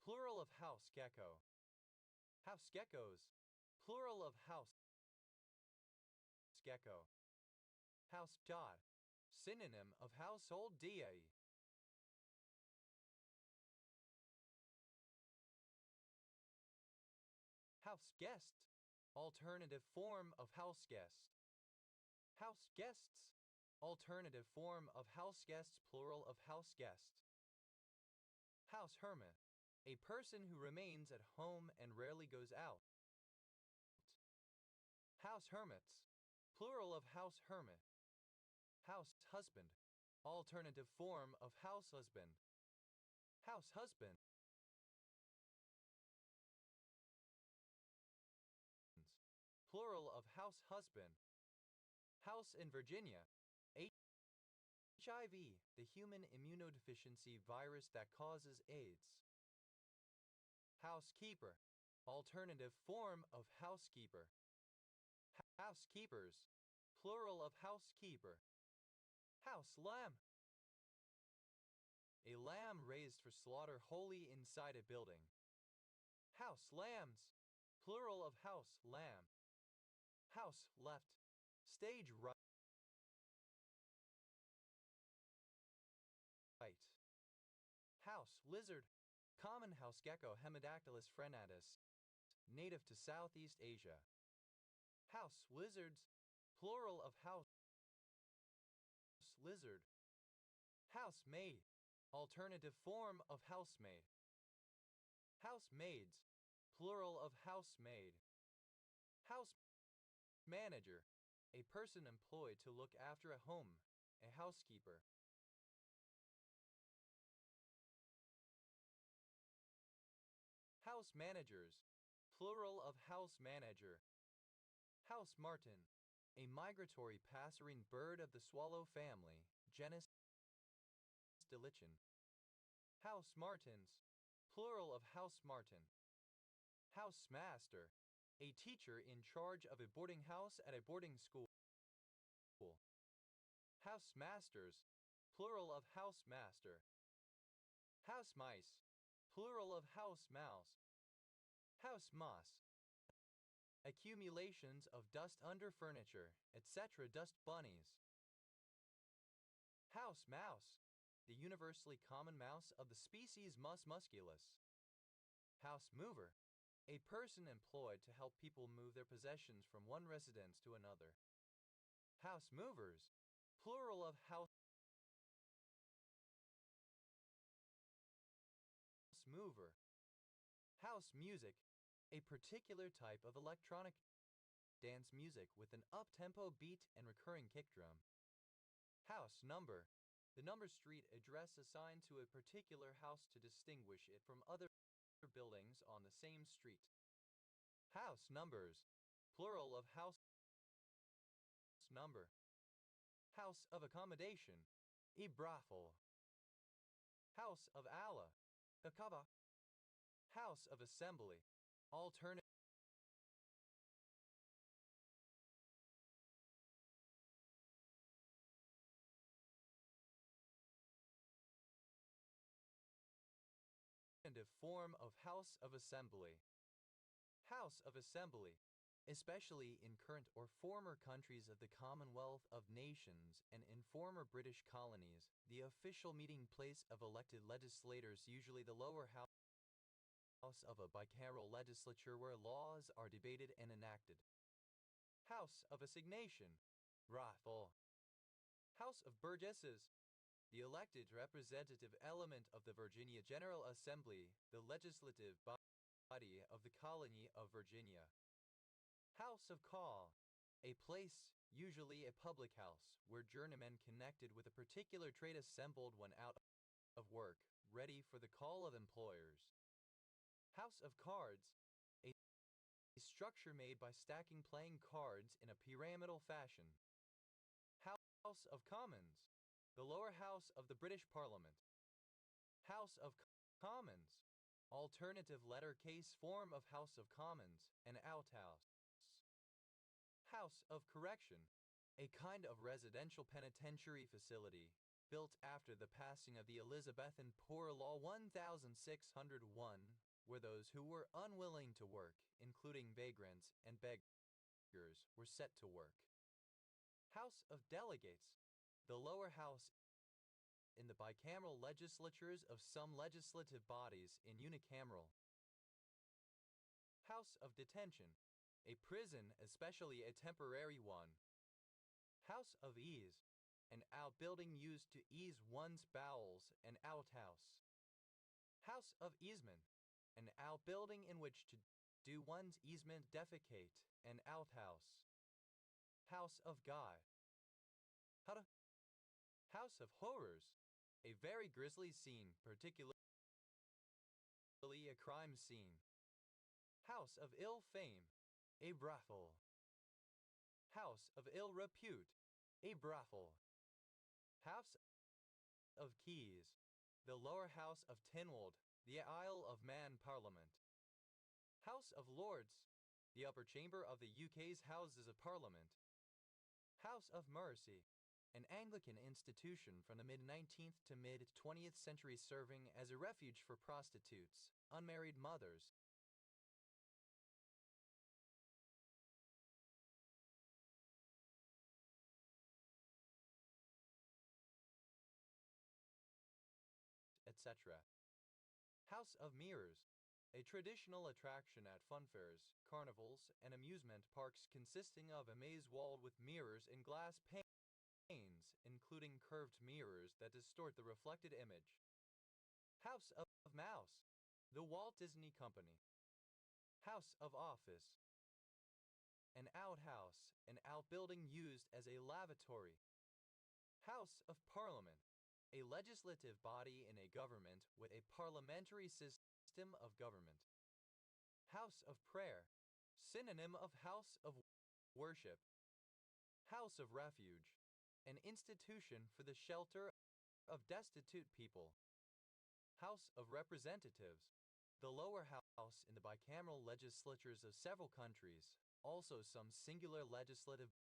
A: plural of house gecko. House geckos, plural of house gecko. House dot, synonym of household deity. House guest, alternative form of house guest. House guests, alternative form of house guests, plural of house guest. House hermit, a person who remains at home and rarely goes out. House hermits, plural of house hermit. House husband, alternative form of house husband. House husband, plural of house husband. House in Virginia, HIV, the human immunodeficiency virus that causes AIDS. Housekeeper, alternative form of housekeeper. Housekeepers, plural of housekeeper. House lamb, a lamb raised for slaughter wholly inside a building. House lambs, plural of house lamb. House left, stage right. House lizard, common house gecko Hemidactylus frenatus, native to Southeast Asia. House lizards, plural of house lizard. Housemaid, alternative form of housemaid. Housemaids, plural of housemaid. House manager, a person employed to look after a home, a housekeeper. House managers, plural of house manager. House martin, a migratory passerine bird of the swallow family, genus Delichon. House martins, plural of house martin. Housemaster, a teacher in charge of a boarding house at a boarding school. Housemasters, plural of housemaster. House mice, plural of house mouse. House moss, accumulations of dust under furniture, etc. Dust bunnies. House mouse, the universally common mouse of the species Mus musculus. House mover, a person employed to help people move their possessions from one residence to another. House movers, plural of house mover. House music, a particular type of electronic dance music with an up-tempo beat and recurring kick drum. House number, the number street address assigned to a particular house to distinguish it from other buildings on the same street. House numbers, plural of house number. House of accommodation, a brothel. House of Allah, a kaba. House of assembly, alternative form of house of assembly. House of assembly, especially in current or former countries of the Commonwealth of Nations and in former British colonies, the official meeting place of elected legislators, usually the lower house of a bicameral legislature where laws are debated and enacted. House of assignation, Rathol. House of burgesses, the elected representative element of the Virginia General Assembly, the legislative body of the colony of Virginia. House of call, a place, usually a public house, where journeymen connected with a particular trade assembled when out of work, ready for the call of employers. House of cards, a structure made by stacking playing cards in a pyramidal fashion. House of Commons, the lower house of the British Parliament. House of Commons, alternative letter case form of House of Commons, an outhouse. House of Correction, a kind of residential penitentiary facility, built after the passing of the Elizabethan Poor Law 1601, where those who were unwilling to work, including vagrants and beggars, were set to work. House of Delegates, the lower house in the bicameral legislatures of some legislative bodies in unicameral. House of Detention, a prison, especially a temporary one. House of Ease, an outbuilding used to ease one's bowels, an outhouse. House of easement, an outbuilding in which to do one's easement defecate, an outhouse. House of God. House of horrors, a very grisly scene, particularly a crime scene. House of ill fame, a brothel. House of ill repute, a brothel. House of Keys, the lower house of Tynwald, the Isle of Man Parliament. House of Lords, the upper chamber of the UK's Houses of Parliament. House of Mercy, an Anglican institution from the mid-19th to mid-20th century serving as a refuge for prostitutes, unmarried mothers, etc. House of Mirrors, a traditional attraction at funfairs, carnivals, and amusement parks consisting of a maze walled with mirrors and glass panes, including curved mirrors that distort the reflected image. House of Mouse, the Walt Disney Company. House of Office, an outhouse, an outbuilding used as a lavatory. House of Parliament, a legislative body in a government with a parliamentary system of government. House of Prayer, synonym of house of worship. House of Refuge, an institution for the shelter of destitute people. House of Representatives, the lower house in the bicameral legislatures of several countries, also some singular legislative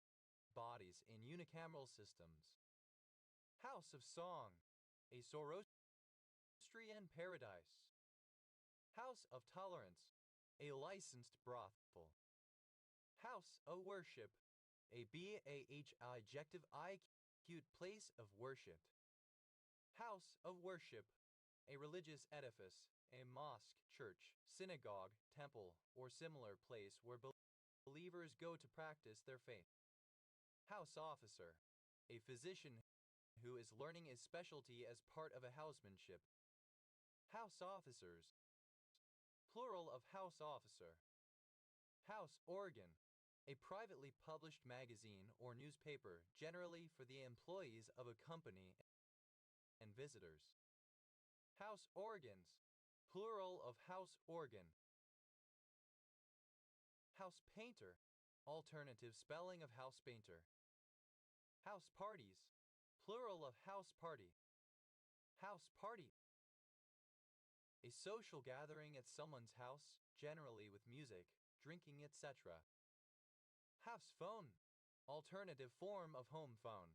A: bodies in unicameral systems. House of Song, a Zoroastrian paradise. House of Tolerance, a licensed brothel. House of Worship, a BAHI-jective-I-cute place of worship. House of Worship, a religious edifice, a mosque, church, synagogue, temple, or similar place where believers go to practice their faith. House Officer, a physician who is learning a specialty as part of a housemanship. House Officers, plural of house officer. House Organ, a privately published magazine or newspaper generally for the employees of a company and visitors. House Organs, plural of house organ. House Painter, alternative spelling of house painter. House Parties, plural of house party. House Party, a social gathering at someone's house, generally with music, drinking, etc. House Phone, alternative form of home phone.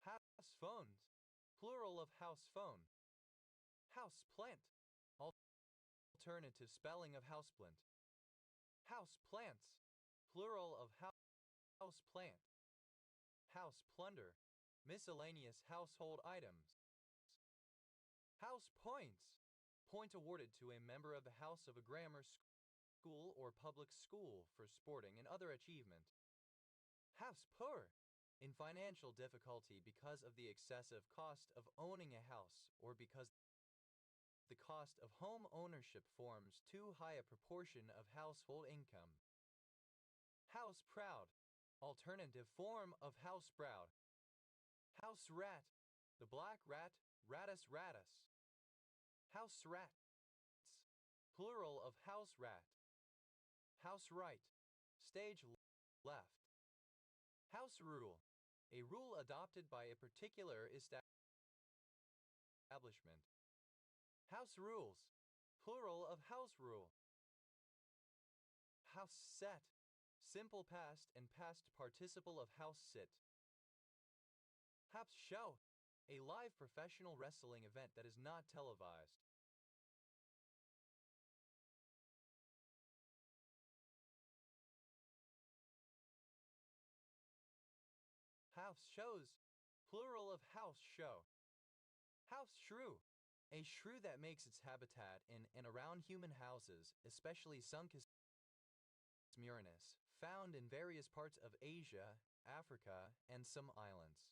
A: House Phones, plural of house phone. House Plant, alternative spelling of houseplant. House Plants, plural of house plant. House Plunder, miscellaneous household items. House Points, point awarded to a member of the house of a grammar school or public school for sporting and other achievement. House Poor, in financial difficulty because of the excessive cost of owning a house or because the cost of home ownership forms too high a proportion of household income. House Proud, alternative form of house proud. House Rat, the black rat, Rattus rattus. House Rats, plural of house rat. House Right, stage left. House Rule, a rule adopted by a particular establishment. House Rules, plural of house rule. House Set, simple past and past participle of house sit. House Show, a live professional wrestling event that is not televised. House Shows, plural of house show. House Shrew, a shrew that makes its habitat in and around human houses, especially Suncus murinus, found in various parts of Asia, Africa, and some islands.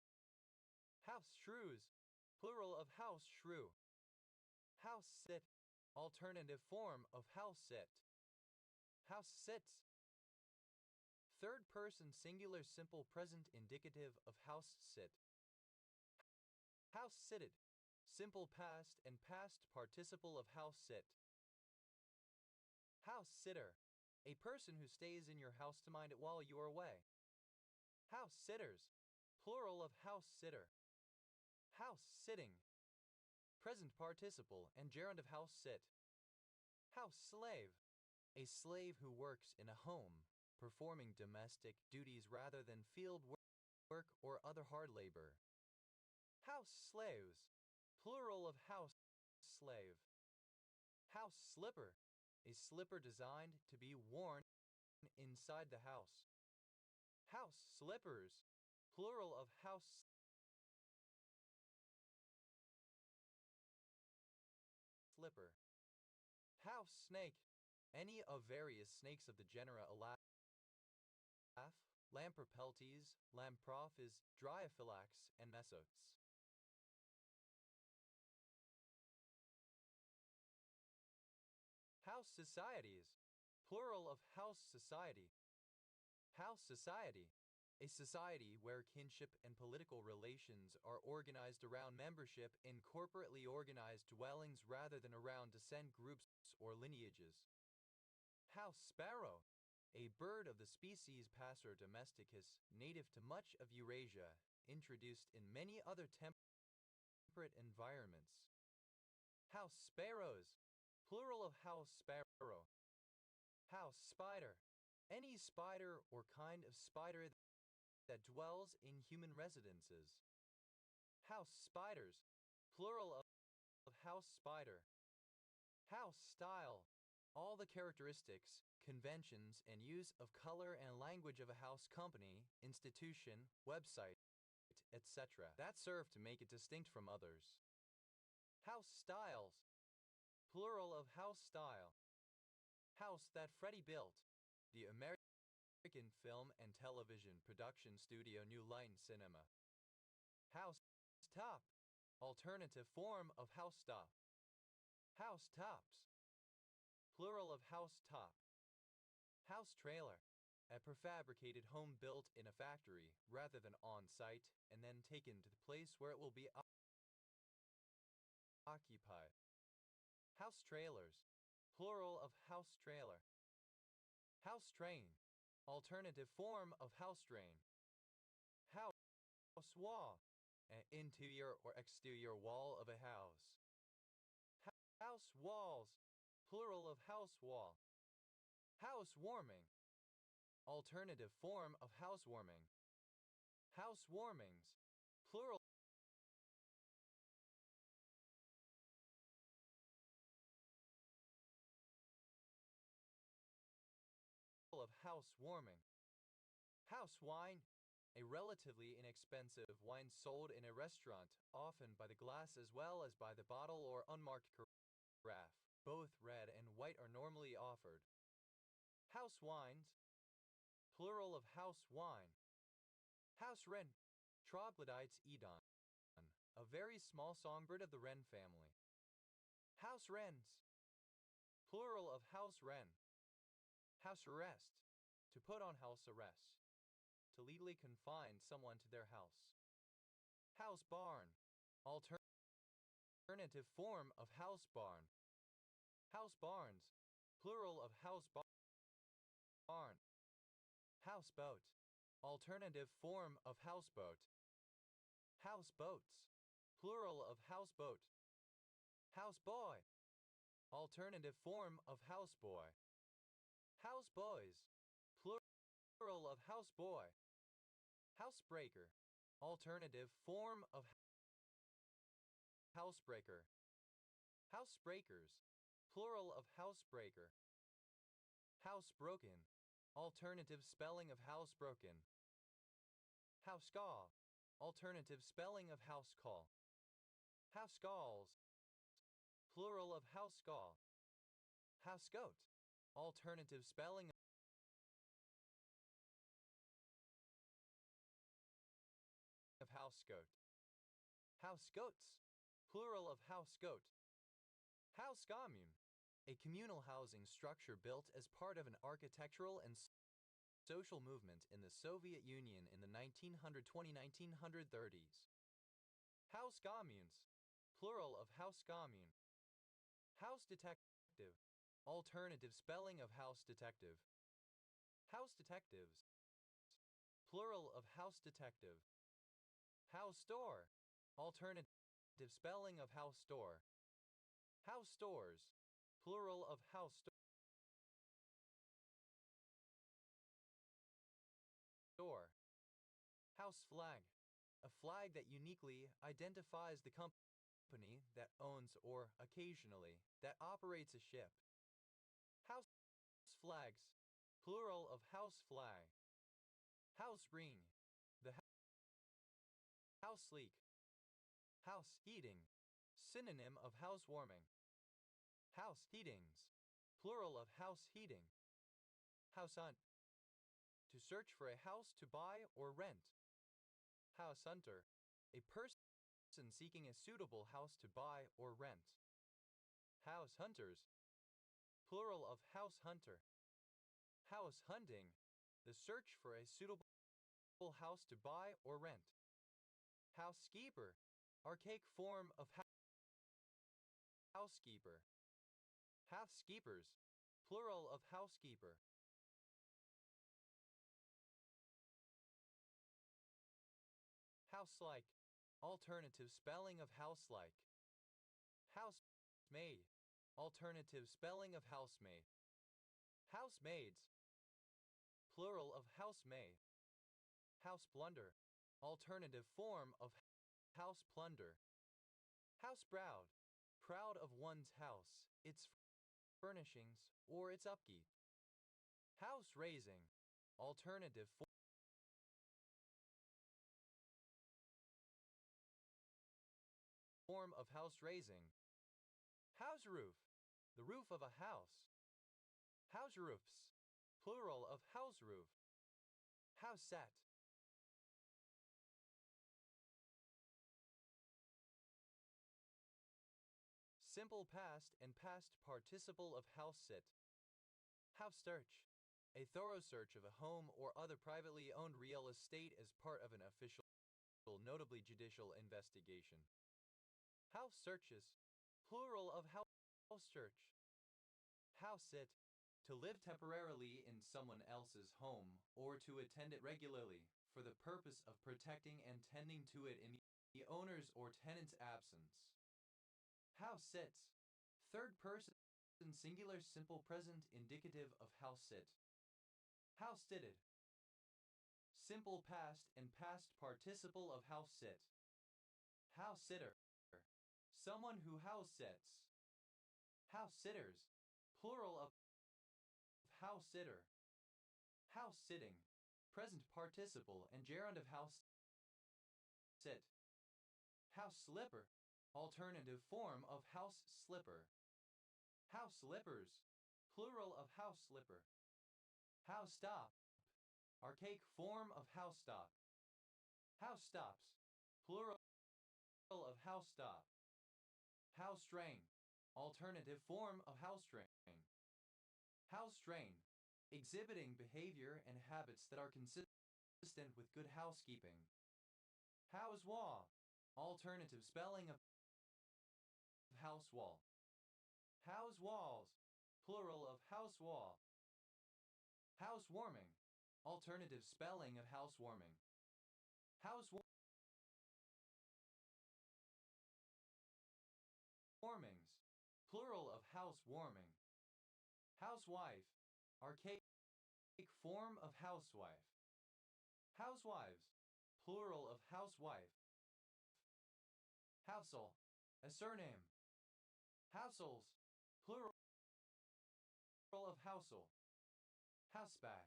A: House shrews, plural of house shrew. House sit, alternative form of house sit. House sits. Third person singular simple present indicative of house sit. House sitted, simple past and past participle of house sit. House sitter, a person who stays in your house to mind it while you are away. House sitters, plural of house sitter. House sitting, present participle and gerund of house sit. House slave, a slave who works in a home, performing domestic duties rather than field work or other hard labor. House slaves, plural of house slave. House slipper, a slipper designed to be worn inside the house. House slippers, plural of house slipper. House snake, any of various snakes of the genera Elaph, Lampropeltes, Lamprophis, Dryophylax, and Mesotes. House societies, plural of house society. House society, a society where kinship and political relations are organized around membership in corporately organized dwellings rather than around descent groups or lineages. House sparrow, a bird of the species Passer domesticus, native to much of Eurasia, introduced in many other temperate environments. House sparrows, plural of house sparrow. House spider, any spider or kind of spider that dwells in human residences. House spiders, plural of house spider. House style, all the characteristics, conventions, and use of color and language of a house company, institution, website, etc. that serve to make it distinct from others. House styles, plural of house style. House that Freddie built, the American film and television production studio New Line Cinema. House top, alternative form of house top. House tops, plural of house top. House trailer, a prefabricated home built in a factory rather than on site and then taken to the place where it will be occupied. House trailers, plural of house trailer. House train, alternative form of house drain. House wall, an interior or exterior wall of a house. House walls, plural of house wall. House warming, alternative form of housewarming. House warmings, plural of house warming. House wine, a relatively inexpensive wine sold in a restaurant, often by the glass as well as by the bottle or unmarked carafe. Both red and white are normally offered. House wines, plural of house wine. House wren, Troglodytes edon, a very small songbird of the wren family. House wrens, plural of house wren. House arrest, to put on house arrest, to legally confine someone to their house. House barn, alternative form of house barn. House barns, plural of house barn. Houseboat, alternative form of houseboat. Houseboats, plural of houseboat. Houseboy, alternative form of houseboy. Houseboys, plural of houseboy. Housebreaker, alternative form of housebreaker. Housebreakers, plural of housebreaker. Housebroken, alternative spelling of housebroken. Housecall, alternative spelling of housecall. Housecalls, plural of housecall. Housecoat, alternative spelling of housecoat. Hausgoats, plural of Hausgoat. Hauscommune, a communal housing structure built as part of an architectural and social movement in the Soviet Union in the 1920–1930s. Hauscommunes, plural of Hauscommune. House detective, alternative spelling of house detective. House detectives, plural of house detective. House store, alternative spelling of house store. House stores, plural of house store. House flag, a flag that uniquely identifies the company that owns or occasionally that operates a ship. House flags, plural of house flag. House ring, the house sleek. House heating, synonym of housewarming. House heatings, plural of house heating. House hunt, to search for a house to buy or rent. House hunter, a person seeking a suitable house to buy or rent. House hunters, plural of house hunter. House hunting, the search for a suitable house to buy or rent. Housekeeper, archaic form of housekeeper. Housekeepers, plural of housekeeper. House-like, alternative spelling of house-like. Housemaid, alternative spelling of housemaid. Housemaids, plural of housemaid. House plunder, alternative form of house plunder. House proud, proud of one's house, its furnishings, or its upkeep. House raising, alternative form of house raising. House roof, the roof of a house. House roofs, plural of house roof. House set, simple past and past participle of house sit. House search, a thorough search of a home or other privately owned real estate as part of an official, notably judicial investigation. House searches, plural of house search. House sit, to live temporarily in someone else's home or to attend it regularly for the purpose of protecting and tending to it in the owner's or tenant's absence. House sits, third person singular simple present indicative of house sit. House sitted, simple past and past participle of house sit. House sitter, someone who house sits. House sitters, plural of house sitter. House sitting, present participle and gerund of house sit. House slipper, alternative form of house slipper. House slippers, plural of house slipper. House stop, archaic form of house stop. House stops, plural of house stop. House strain, alternative form of house strain. House strain, exhibiting behavior and habits that are consistent with good housekeeping. House wall, alternative spelling of house wall. House walls, plural of house wall. Housewarming, alternative spelling of housewarming. Housewarmings, plural of housewarming. Housewife, archaic form of housewife. Housewives, plural of housewife. Housel, a surname. Housels, plural of housel. Houseback,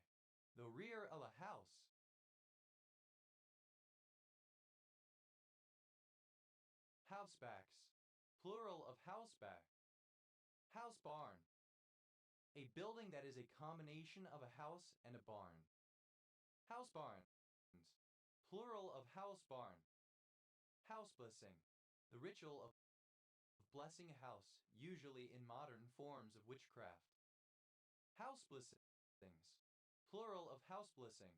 A: the rear of a house. Housebacks, plural of houseback. House barn, a building that is a combination of a house and a barn. House barns, plural of house barn. House blessing. The ritual of blessing a house, usually in modern forms of witchcraft. House blessings. Plural of house blessing.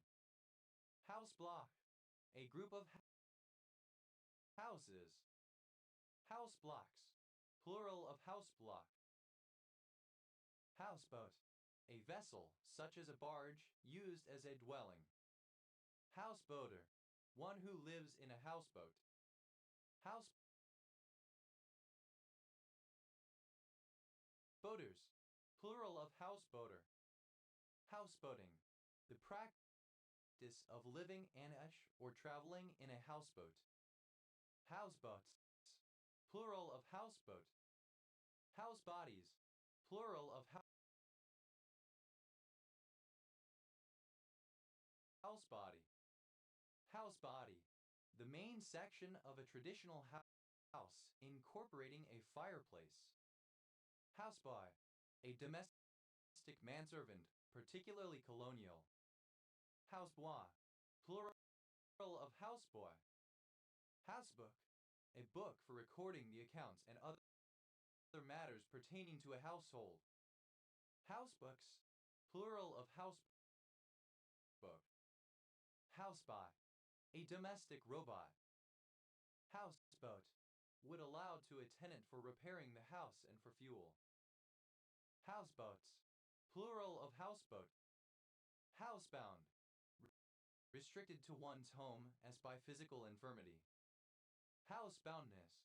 A: House block. A group of houses. House blocks. Plural of house block. Houseboat. A vessel, such as a barge, used as a dwelling. Houseboater. One who lives in a houseboat. Houseboaters. Plural of houseboater. Houseboating. The practice of living or traveling in a houseboat. Houseboats. Plural of houseboat. Housebodies. Plural of housebody. Housebody. The main section of a traditional house, incorporating a fireplace. Houseboy. A domestic manservant, particularly colonial. Houseboy. Plural of houseboy. Housebook. A book for recording the accounts and other matters pertaining to a household. Housebooks. Plural of housebook. Housebot. A domestic robot. Houseboat. Would allow to a tenant for repairing the house and for fuel. Houseboats. Plural of houseboat. Housebound. Restricted to one's home as by physical infirmity. Houseboundness.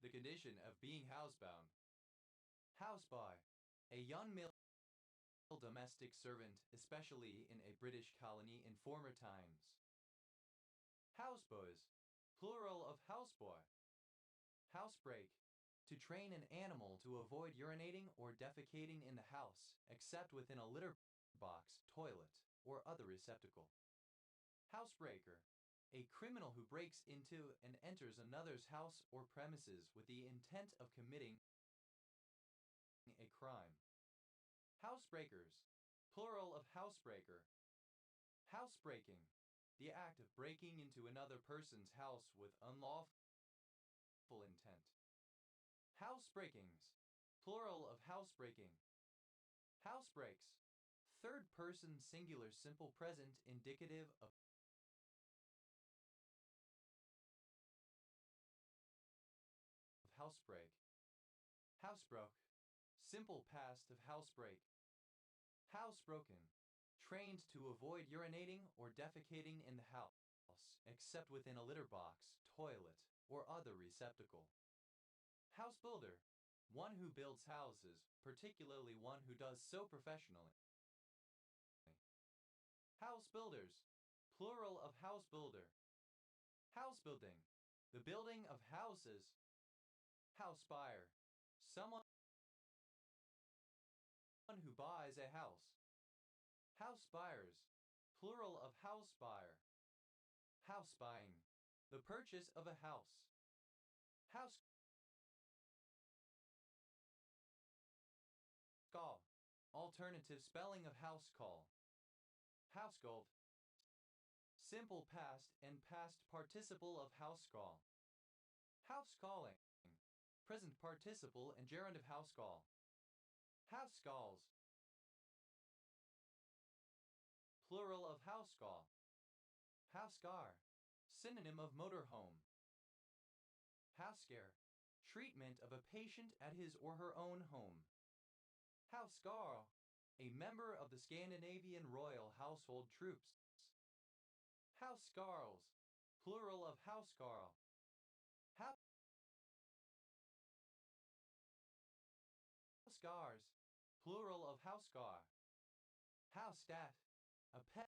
A: The condition of being housebound. Houseboy. A young male domestic servant, especially in a British colony in former times. Houseboys. Plural of houseboy. Housebreak. To train an animal to avoid urinating or defecating in the house, except within a litter box, toilet, or other receptacle. Housebreaker. A criminal who breaks into and enters another's house or premises with the intent of committing a crime. Housebreakers. Plural of housebreaker. Housebreaking. The act of breaking into another person's house with unlawful intent. Housebreakings. Plural of housebreaking. Housebreaks. Third person singular simple present indicative of housebreak. Housebroke. Simple past of housebreak. Housebroken. Trained to avoid urinating or defecating in the house, except within a litter box, toilet, or other receptacle. Housebuilder. One who builds houses, particularly one who does so professionally. Housebuilders. Plural of housebuilder. Housebuilding. The building of houses. Housebuyer. Someone who buys a house. Housebuyers. Plural of housebuyer. House buying. The purchase of a house. House call. Alternative spelling of house call. Housegold. Simple past and past participle of house call. House calling. Present participle and gerund of house call. House calls. Plural of house call. Housecar. Synonym of motorhome. Housecare. Treatment of a patient at his or her own home. Housecarl. A member of the Scandinavian Royal Household Troops. Housecarls. Plural of housecarl. Housecars. Plural of housecar. Housecat. A pet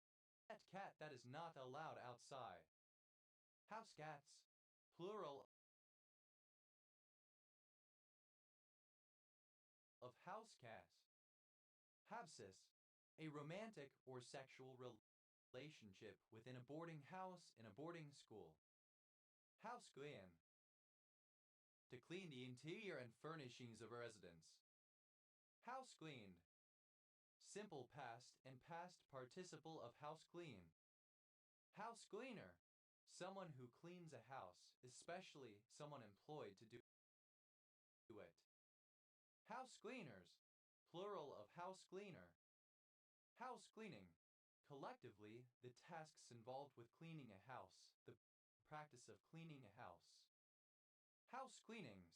A: cat that is not allowed outside. Housecats. Plural of housecats. Habsis. A romantic or sexual relationship within a boarding house in a boarding school. Houseclean. To clean the interior and furnishings of a residence. Housecleaned. simple past and past participle of house clean. House cleaner, someone who cleans a house, especially someone employed to do it. House cleaners, plural of house cleaner. House cleaning, collectively, the tasks involved with cleaning a house, the practice of cleaning a house. House cleanings,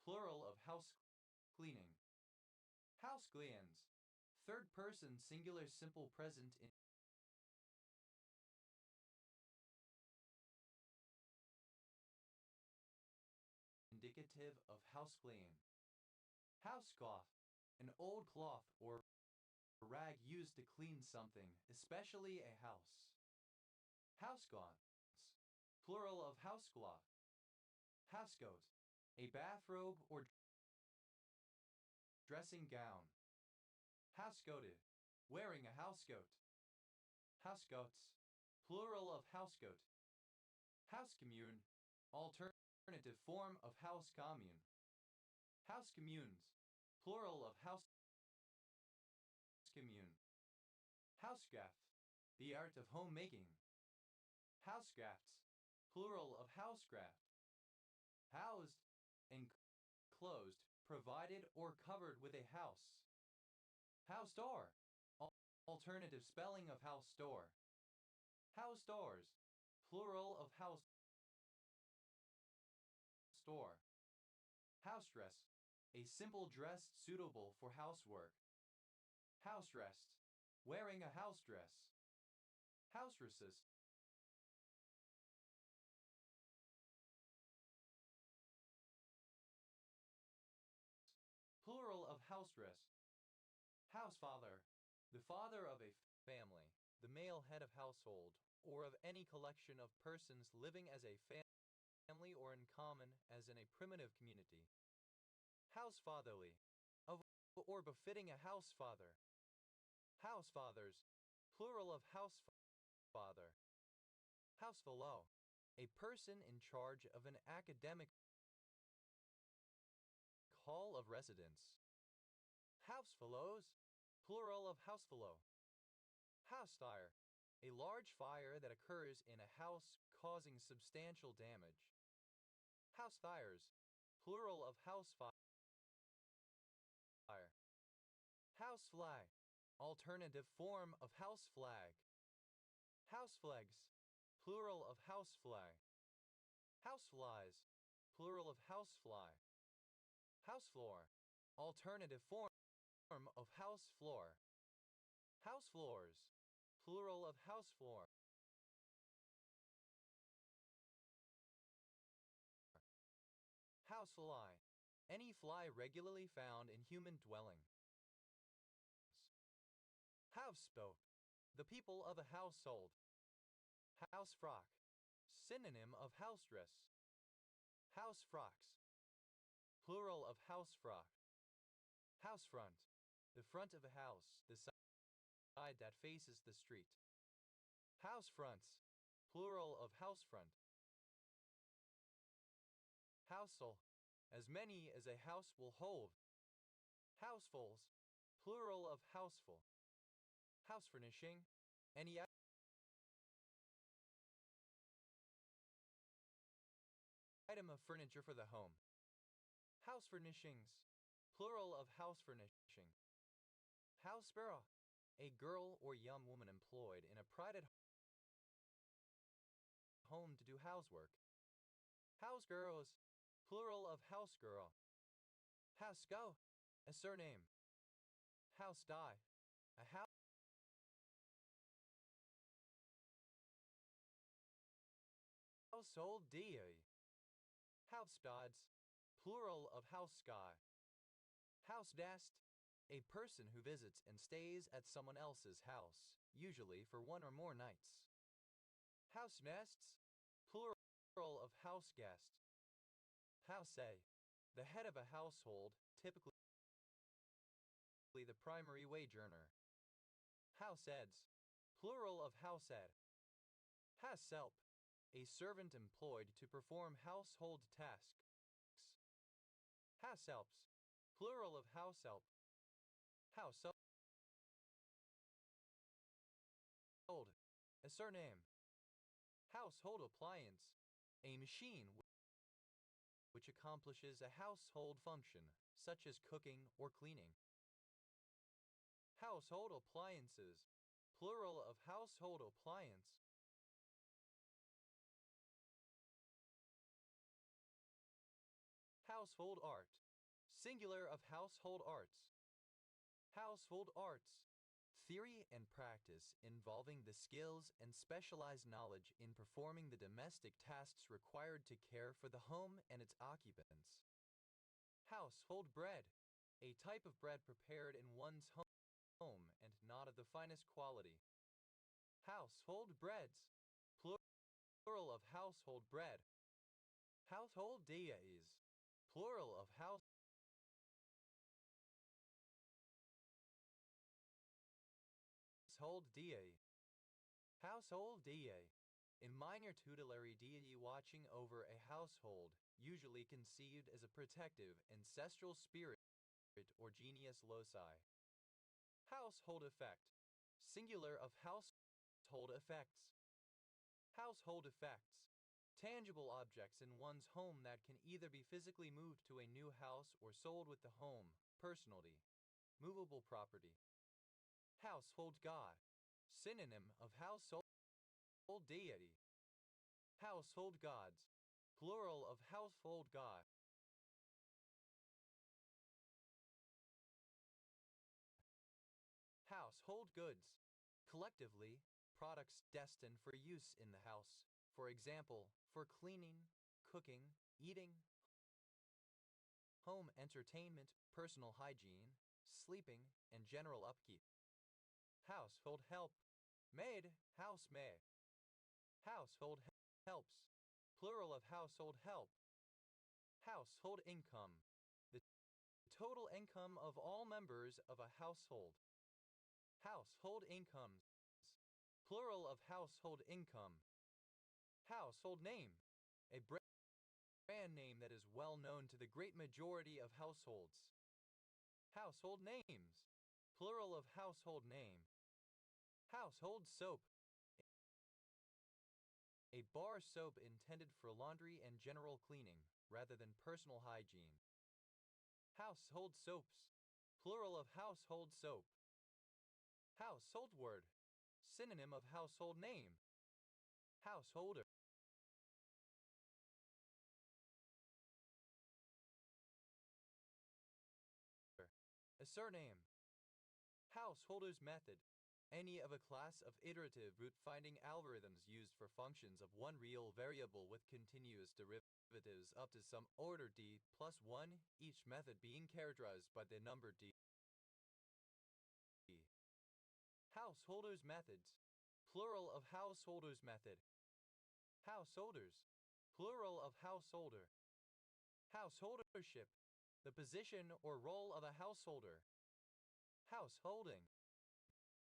A: plural of house cleaning. House cleans, third person singular simple present indicative of house clean. House cloth, an old cloth or rag used to clean something, especially a house. Housecloths, plural of housecloth. Housecoat, a bathrobe or dressing gown. Housecoated, wearing a housecoat. Housecoats, plural of housecoat. House commune, alternative form of house commune. House communes, plural of house commune. Housecraft, the art of homemaking. Housecrafts, plural of housecraft. Housed, enclosed, provided or covered with a house. House door, alternative spelling of house door. House doors, plural of house store. House dress, a simple dress suitable for housework. House rest, wearing a house dress. House resist, plural of house dress. Housefather, the father of a family, the male head of household, or of any collection of persons living as a family or in common as in a primitive community. Housefatherly, of or befitting a housefather. Housefathers, plural of housefather. Housefellow, a person in charge of an academic hall of residence. Housefellows, plural of housefellow. House fire, a large fire that occurs in a house causing substantial damage. House fires, plural of house fire. House flag, alternative form of house flag. House flags, plural of house flag. House flies, plural of house fly. House floor, alternative form of house floor. House floors, plural of house floor. House fly, any fly regularly found in human dwellings. Houseboat, the people of a household. House frock, synonym of house dress. House frocks, plural of house frock. House front, the front of a house, the side that faces the street. House fronts, plural of house front. Houseful, as many as a house will hold. Housefuls, plural of houseful. House furnishing, any item of furniture for the home. House furnishings, plural of house furnishing. House sparrow, a girl or young woman employed in a private home to do housework. House girls, plural of house girl. House go, a surname. House die, a household deity. House gods, plural of house sky. House guest, a person who visits and stays at someone else's house, usually for one or more nights. House nests, plural of house guest. House a, the head of a household, typically the primary wage earner. House eds, plural of house ed. House help, a servant employed to perform household tasks. House helps, plural of house help. House A surname. Household appliance. A machine which accomplishes a household function, such as cooking or cleaning. Household appliances. Plural of household appliance. Household art. Singular of household arts. Household arts. Theory and practice involving the skills and specialized knowledge in performing the domestic tasks required to care for the home and its occupants. Household bread. A type of bread prepared in one's home and not of the finest quality. Household breads. Plural of household bread. Household days. Plural of household deity. Household deity. A minor tutelary deity watching over a household, usually conceived as a protective, ancestral spirit or genius loci. Household effect. Singular of household effects. Household effects. Tangible objects in one's home that can either be physically moved to a new house or sold with the home, personality. Movable property. Household god. Synonym of household deity. Household gods. Plural of household god. Household goods. Collectively, products destined for use in the house. For example, for cleaning, cooking, eating, home entertainment, personal hygiene, sleeping, and general upkeep. Household help. Maid, housemaid. Household helps. Plural of household help. Household income. The total income of all members of a household. Household incomes. Plural of household income. Household name. A brand name that is well known to the great majority of households. Household names. Plural of household name. Household soap. A bar soap intended for laundry and general cleaning, rather than personal hygiene. Household soaps. Plural of household soap. Household word. Synonym of household name. Householder. A surname. Householder's method. Any of a class of iterative root-finding algorithms used for functions of one real variable with continuous derivatives up to some order d plus 1, each method being characterized by the number d. Householders' methods. Plural of householders' method. Householders. Plural of householder. Householdership. The position or role of a householder. Householding.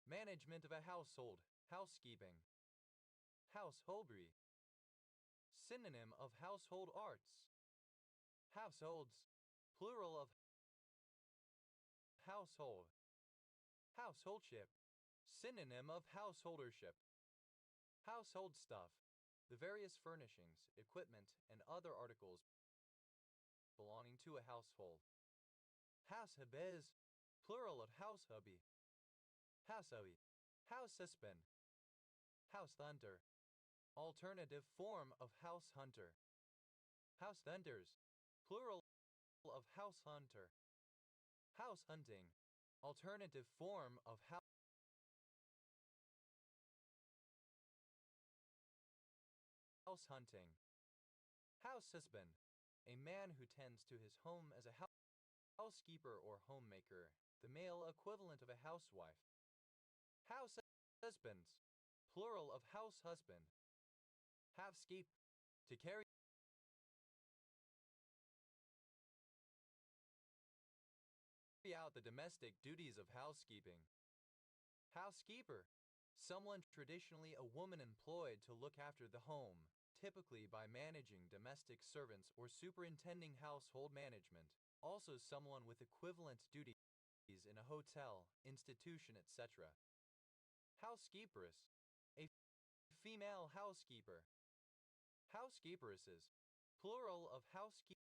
A: Management of a household, housekeeping. Householdry. Synonym of household arts. Households. Plural of household. Householdship. Synonym of householdership. Household stuff. The various furnishings, equipment, and other articles belonging to a household. Househubes. Plural of househubby. Househubby. House husband. House hunter. Alternative form of house hunter. House hunters. Plural of house hunter. House hunting. Alternative form of house hunting. House husband. A man who tends to his home as a housekeeper or homemaker, the male equivalent of a housewife. House husbands. Plural of house husband. Housekeep. To carry out the domestic duties of housekeeping. Housekeeper. Someone traditionally a woman employed to look after the home, typically by managing domestic servants or superintending household management. Also someone with equivalent duties in a hotel, institution, etc. Housekeeperess. A female housekeeper. Housekeeperesses, plural of housekeeperess.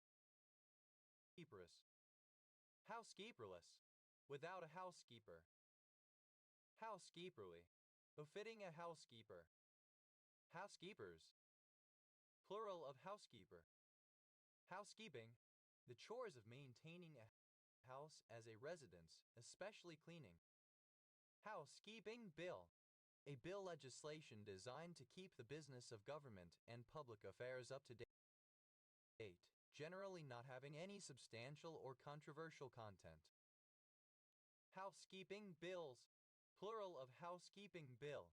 A: Housekeeperless, without a housekeeper. Housekeeperly, befitting a housekeeper. Housekeepers, plural of housekeeper. Housekeeping, the chores of maintaining a house as a residence, especially cleaning. Housekeeping bill, a bill legislation designed to keep the business of government and public affairs up to date, generally not having any substantial or controversial content. Housekeeping bills, plural of housekeeping bill.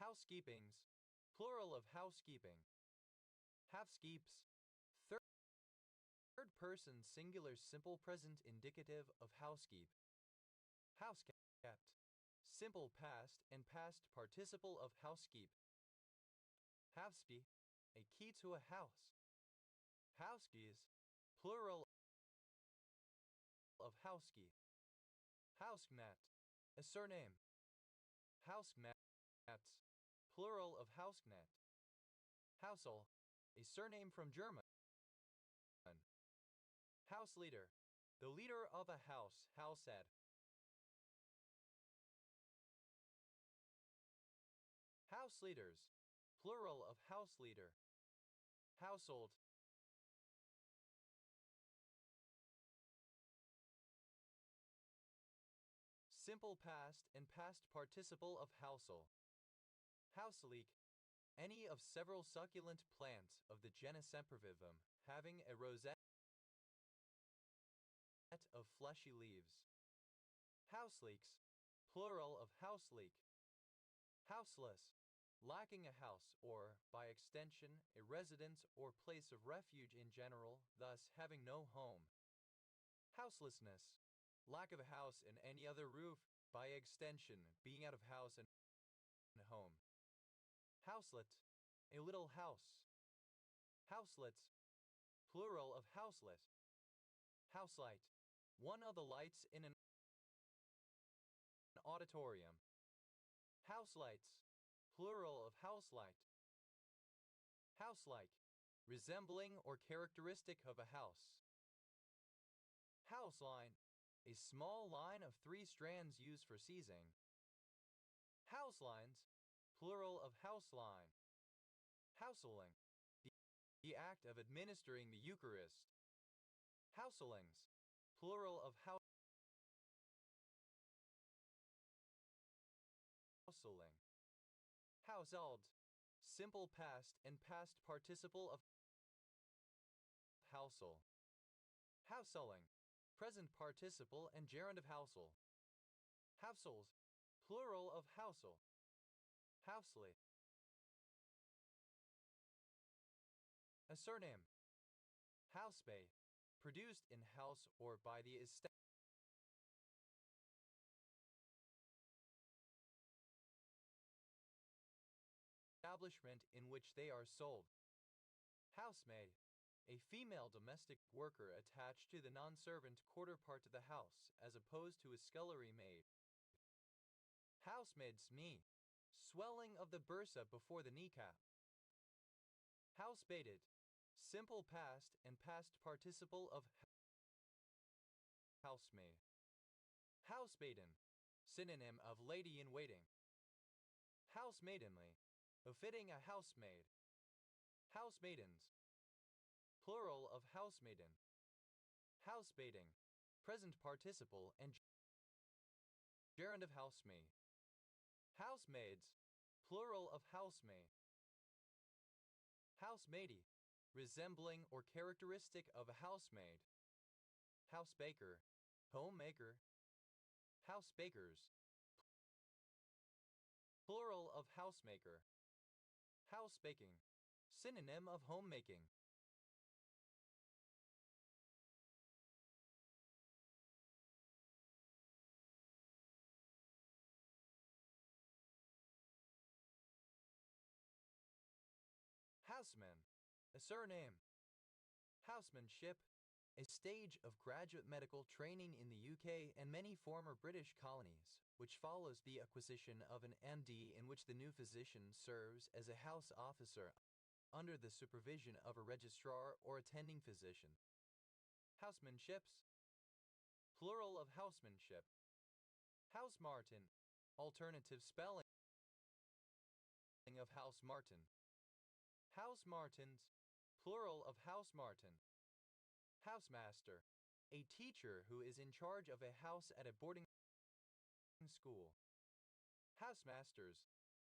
A: Housekeepings, plural of housekeeping. Housekeeps, third person singular simple present indicative of housekeep. Housekept, simple past and past participle of housekeep. Houseby, a key to a house. Housekeys, plural of housekey. Housemat, a surname. Housemats, plural of housenet. Hausel, a surname from German. House leader, the leader of a house, Haushead. House leaders, plural of house leader. Household, simple past and past participle of housel. Houseleek, any of several succulent plants of the genus Sempervivum, having a rosette of fleshy leaves. Houseleeks, plural of houseleek. Houseless, lacking a house or, by extension, a residence or place of refuge in general, thus having no home. Houselessness, lack of a house and any other roof, by extension, being out of house and home. Houselet, a little house. Houselets, plural of houselet. Houselight, one of the lights in an auditorium. Houselights, plural of houselight. Houselike, resembling or characteristic of a house. Houseline, a small line of 3 strands used for seizing. Houselines, plural of houseline. Houseling, the act of administering the Eucharist. Houselings, plural of houseling. Household, simple past and past participle of housel. Houseling, present participle and gerund of housel. Housels, plural of housel. Housely, a surname. Housebay, produced in house or by the establishment in which they are sold. Housemaid, a female domestic worker attached to the non-servant quarter part of the house, as opposed to a scullery maid. Housemaid's knee, swelling of the bursa before the kneecap. Housebaited, simple past and past participle of housemaid. Housemaiden, synonym of lady-in-waiting. Housemaidenly, befitting a housemaid. Housemaidens, plural of housemaiden. Housebaiting, present participle and gerund of housemaid. Housemaids, plural of housemaid. Housemaidie, resembling or characteristic of a housemaid. Housebaker, homemaker. Housebakers, plural of housemaker. Housebaking, synonym of homemaking. Houseman, a surname. Housemanship, a stage of graduate medical training in the UK and many former British colonies, which follows the acquisition of an MD in which the new physician serves as a house officer under the supervision of a registrar or attending physician. Housemanships, plural of housemanship. Housemartin, alternative spelling of Housemartin. Housemartins, plural of Housemartin. Housemaster, a teacher who is in charge of a house at a boarding school. Housemasters,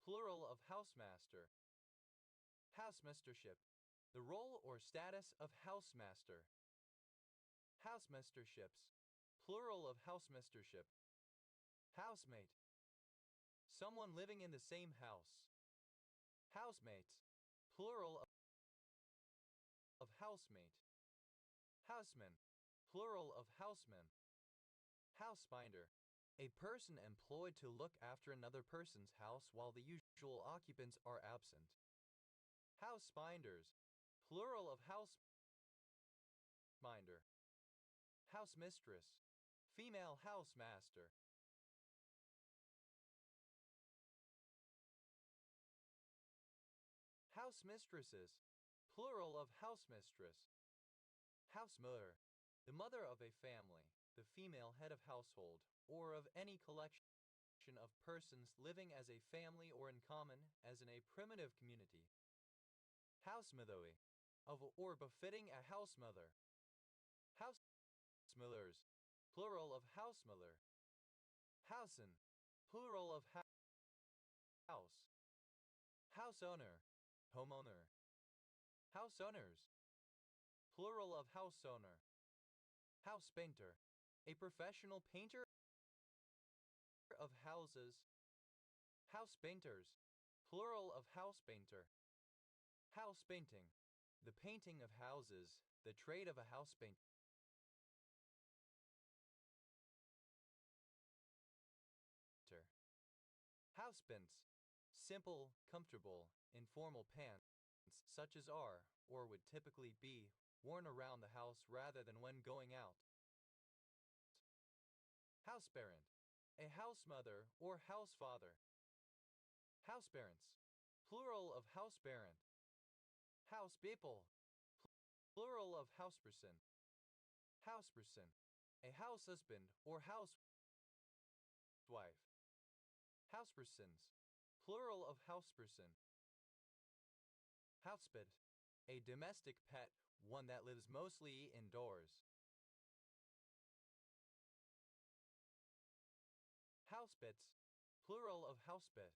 A: plural of housemaster. Housemastership, the role or status of housemaster. Housemasterships, plural of housemastership. Housemate, someone living in the same house. Housemates, plural of housemate. Houseman, plural of houseman. Housefinder, a person employed to look after another person's house while the usual occupants are absent. Housefinders, plural of houseminder. Housemistress, female housemaster. Housemistresses, plural of housemistress. Housemother, the mother of a family, the female head of household, or of any collection of persons living as a family or in common, as in a primitive community. Housemotherly, of or befitting a housemother. Housemillers, plural of housemiller. Housen, plural of house. Houseowner, homeowner. Houseowners, plural of houseowner. Housepainter, a professional painter of houses. Housepainters, plural of housepainter. Housepainting, the painting of houses, the trade of a housepainter. Housepants, simple, comfortable, informal pants, such as are, or would typically be, worn around the house rather than when going out. Houseparent, a housemother or housefather. Houseparents, plural of houseparent. Housepeople, plural of houseperson. Houseperson, a househusband or housewife. Housepersons, plural of houseperson. Housepet, a domestic pet, one that lives mostly indoors. Housepets, plural of housepet.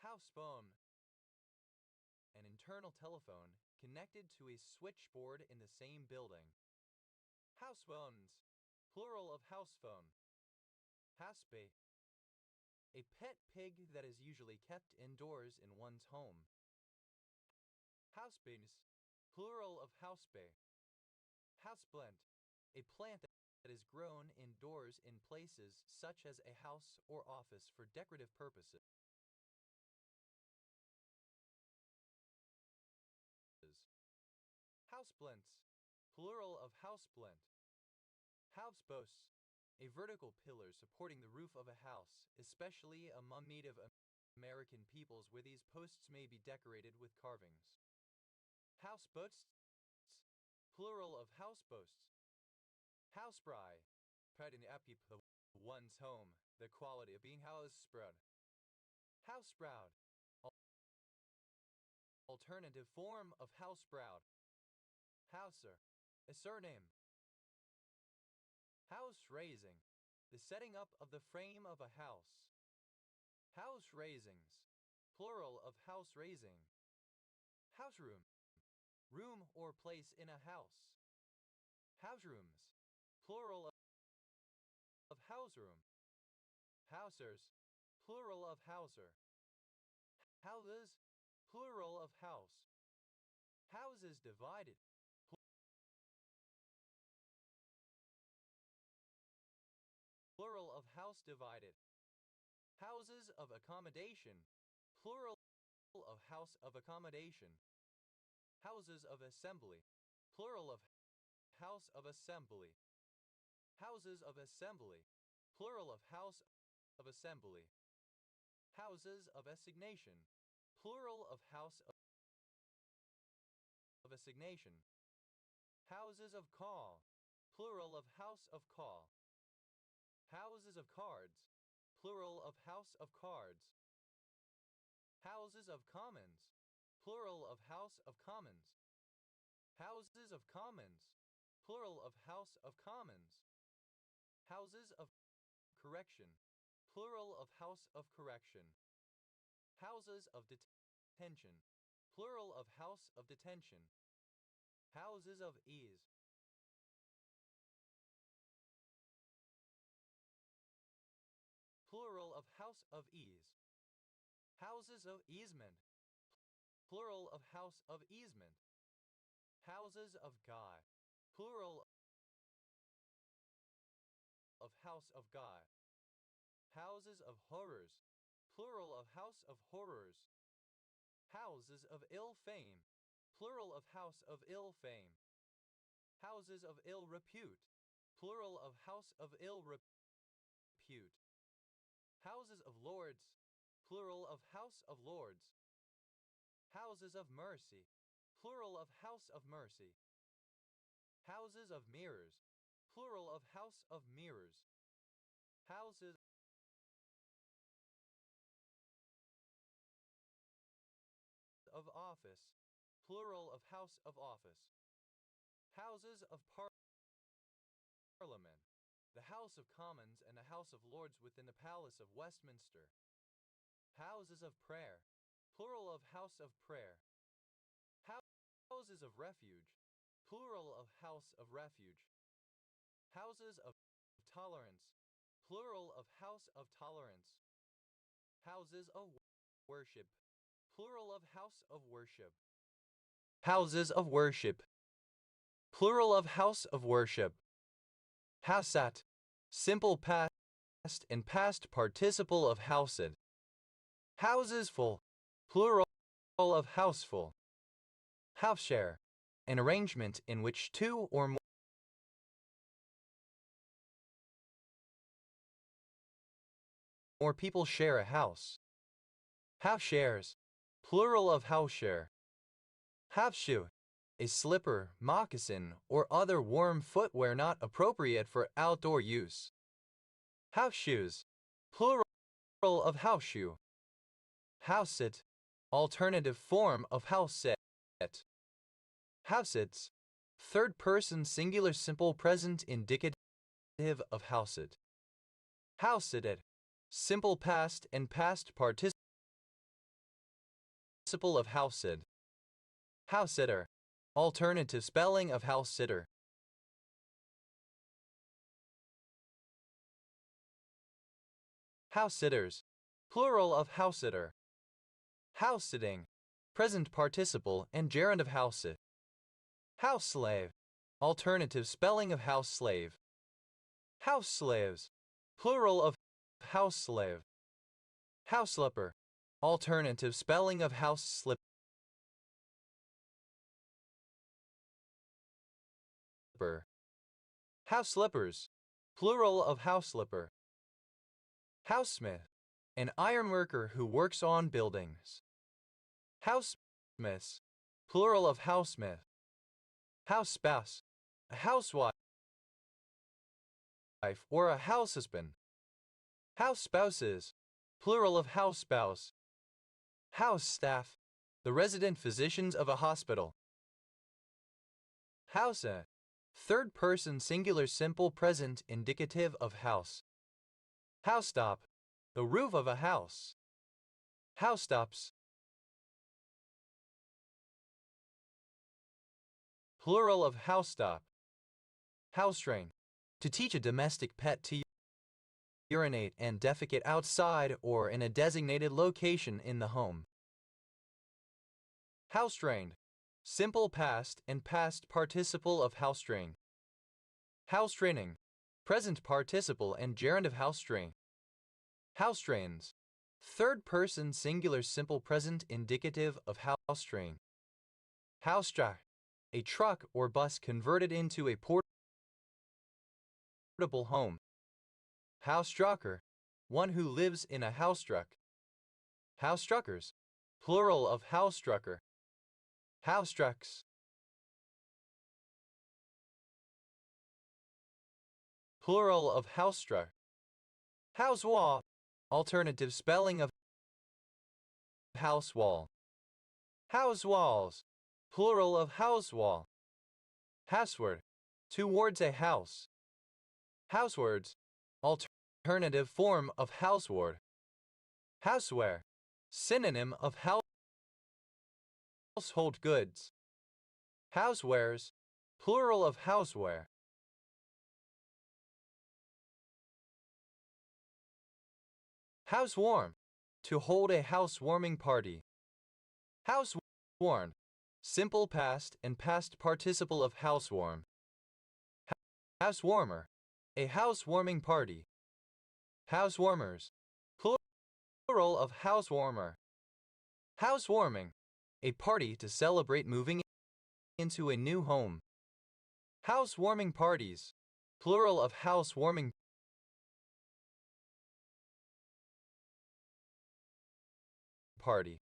A: Housephone, an internal telephone connected to a switchboard in the same building. Housephones, plural of housephone. Housepet, a pet pig that is usually kept indoors in one's home. Housebees, plural of housebay. Houseplant, a plant that is grown indoors in places such as a house or office for decorative purposes. Houseplints, plural of houseplint. Houseposts, a vertical pillar supporting the roof of a house, especially among Native American peoples where these posts may be decorated with carvings. Houseboats, plural of houseboats. Housespry, pride in the upkeep of one's home, the quality of being housesprout. Housesprout, alternative form of housesprout. Houser, a surname. House raising, the setting up of the frame of a house. House raisings, plural of house raising. House room, room or place in a house. House rooms, plural of house room. Housers, plural of houser. Houses, plural of house. Houses divided, plural of house divided. Houses of accommodation, plural of house of accommodation. Houses of assembly, plural of house of assembly. Houses of assembly. Plural of house of assembly. Houses of assignation. Plural of house of assignation. Houses of call. Plural of house of call. Houses of cards. Plural of house of cards. Houses of commons. Plural of house of commons. Houses of commons. Plural of house of commons. Houses of correction. Plural of house of correction. Houses of detention. Plural of house of detention. Houses of ease. Plural of house of ease. Houses of easement. Plural of house of easement. Houses of Guy. Plural of house of Guy. Houses of horrors. Plural of house of horrors. Houses of ill fame. Plural of house of ill fame. Houses of ill repute. Plural of house of ill repute. Houses of lords. Plural of house of lords. Houses of mercy. Plural of house of mercy. Houses of mirrors. Plural of house of mirrors. Houses of office. Plural of house of office. Houses of Parliament. The House of Commons and the House of Lords within the Palace of Westminster. Houses of prayer. Plural of house of prayer. Houses of refuge. Plural of house of refuge. Houses of tolerance. Plural of house of tolerance. Houses of worship. Plural of house of worship. Houses of worship. Plural of house of worship. Housat. Simple past and past participle of housed. Houses full. Plural of houseful. House share. An arrangement in which two or more people share a house. House shares. Plural of house share. House shoe. A slipper, moccasin, or other warm footwear not appropriate for outdoor use. House shoes. Plural of house shoe. House sit. Alternative form of house set. House sits. Third person singular simple present indicative of house it. House sitted. Simple past and past participle of house sit. House sitter. Alternative spelling of house sitter. House sitters. Plural of house sitter. House sitting. Present participle and gerund of house sit. House slave. Alternative spelling of house slave. House slaves. Plural of house slave. House slipper. Alternative spelling of house slipper. House slippers. Plural of house slipper. Housesmith. An ironworker who works on buildings. Housesmiths. Plural of housemith. House spouse. A housewife or a house husband. House spouses. Plural of house spouse. House staff. The resident physicians of a hospital. House a. Third person singular simple present indicative of house. Housetop. The roof of a house. Housetops. Plural of housetop. House train. To teach a domestic pet to urinate and defecate outside or in a designated location in the home. House trained. Simple past and past participle of house train. House training. Present participle and gerund of house train. House trains. Third person singular simple present indicative of house train. House track. a truck or bus converted into a portable home. Housestrucker, one who lives in a housestruck. Housestruckers, plural of housestrucker. Housestrucks, plural of housestruck. Housewall, alternative spelling of house wall. House walls, plural of house wall. Houseward, towards a house. Housewards, alternative form of houseward. Houseware, synonym of household goods. Housewares, plural of houseware. Housewarm, to hold a housewarming party. Housewarmed, simple past and past participle of housewarm. Housewarmer, a housewarming party. Housewarmers, plural of housewarmer. Housewarming, a party to celebrate moving into a new home. Housewarming parties, plural of housewarming party.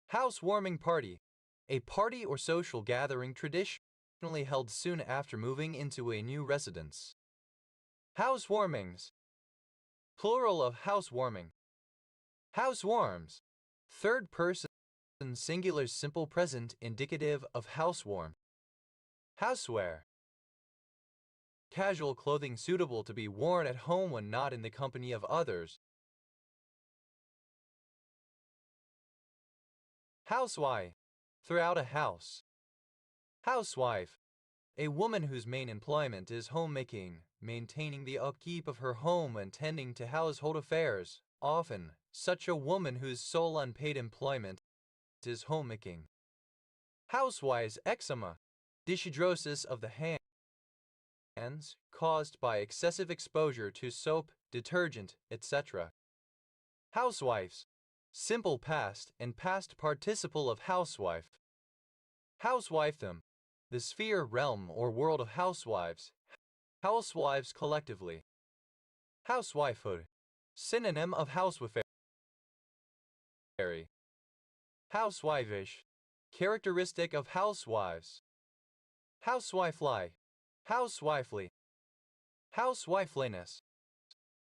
A: Housewarming party, a party or social gathering traditionally held soon after moving into a new residence. Housewarmings, plural of housewarming. Housewarms, third person singular simple present indicative of housewarm. Housewear, casual clothing suitable to be worn at home when not in the company of others. Housewife, throughout a house. Housewife, a woman whose main employment is homemaking, maintaining the upkeep of her home and tending to household affairs. Often, such a woman whose sole unpaid employment is homemaking. Housewife's eczema, dehydrosis of the hands caused by excessive exposure to soap, detergent, etc. Housewife's, simple past and past participle of housewife. Housewifedom, the sphere, realm, or world of housewives. Housewives collectively. Housewifehood, synonym of housewifery. Housewivish, characteristic of housewives. Housewifely, housewifely. Housewifeliness,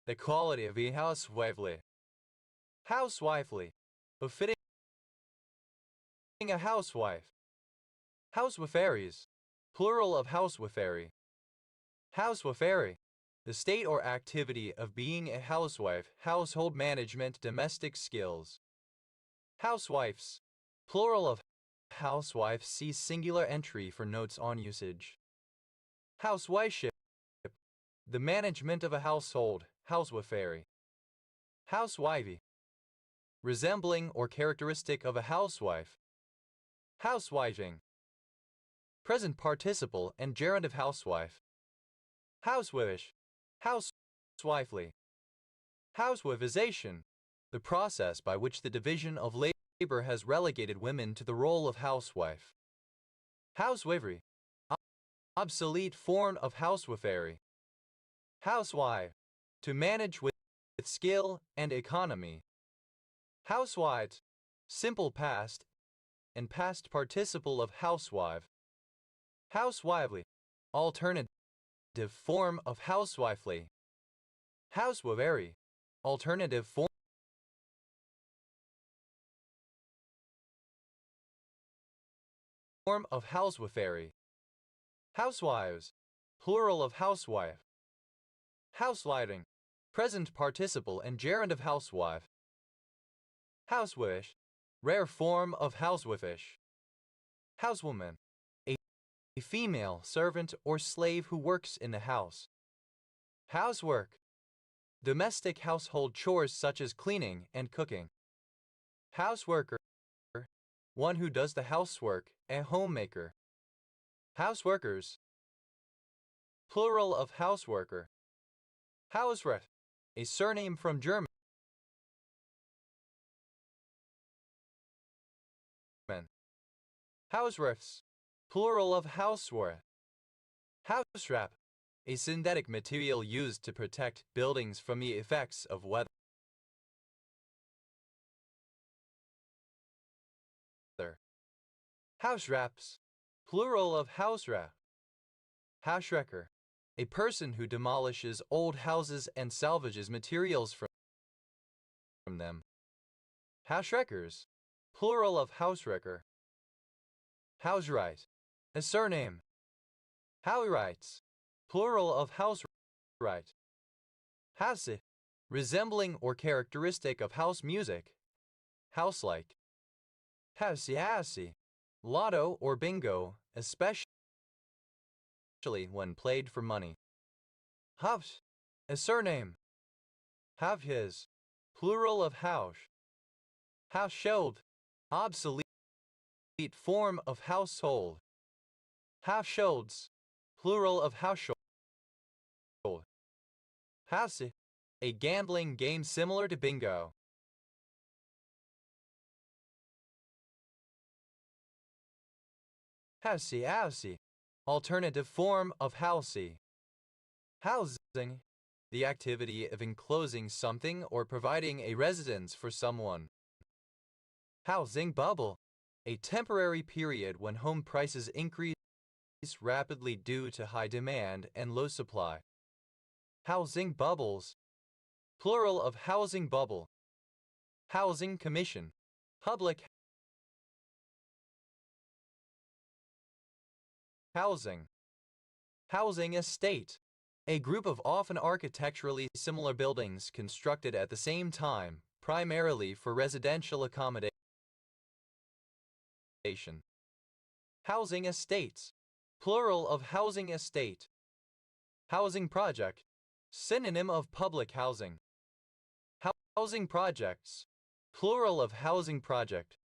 A: the quality of being housewifely. Housewifely, befitting a housewife. Housewiferys, plural of housewifery. Housewifery, the state or activity of being a housewife, household management, domestic skills. Housewifes, plural of housewife. See singular entry for notes on usage. Housewifeship, the management of a household, housewifery. Housewifey, resembling or characteristic of a housewife. Housewifing, present participle and gerund of housewife. Housewivish, housewifely. Housewifization, the process by which the division of labor has relegated women to the role of housewife. Housewifery, obsolete form of housewifery. Housewife, to manage with skill and economy. Housewives, simple past and past participle of housewife. Housewively, alternative form of housewifely. Housewifery, alternative form of housewifery. Housewives, plural of housewife. Houselighting, present participle and gerund of housewife. Housewish, rare form of housewifish. Housewoman, a female servant or slave who works in the house. Housework, domestic household chores such as cleaning and cooking. Houseworker, one who does the housework, a homemaker. Houseworkers, plural of houseworker. Hausrecht, a surname from German. Hausrechts, Plural of houseware. Housewrap, a synthetic material used to protect buildings from the effects of weather. Housewraps, plural of housewrap. Housewrecker, a person who demolishes old houses and salvages materials from them. Housewreckers, plural of housewrecker. Housewright, a surname. Housewrights, plural of housewright. House, resembling or characteristic of house music. House-like. Housey, lotto or bingo, especially when played for money. House, a surname. Have his, plural of house. Household, obsolete form of household. Households, plural of household. House, a gambling game similar to bingo. Housey, alternative form of housey. Housing, the activity of enclosing something or providing a residence for someone. Housing bubble, a temporary period when home prices increase rapidly due to high demand and low supply. Housing bubbles, plural of housing bubble. Housing commission, public housing. Housing estate, a group of often architecturally similar buildings constructed at the same time, primarily for residential accommodation. Housing estates, plural of housing estate. Housing project, synonym of public housing. Housing projects, plural of housing project.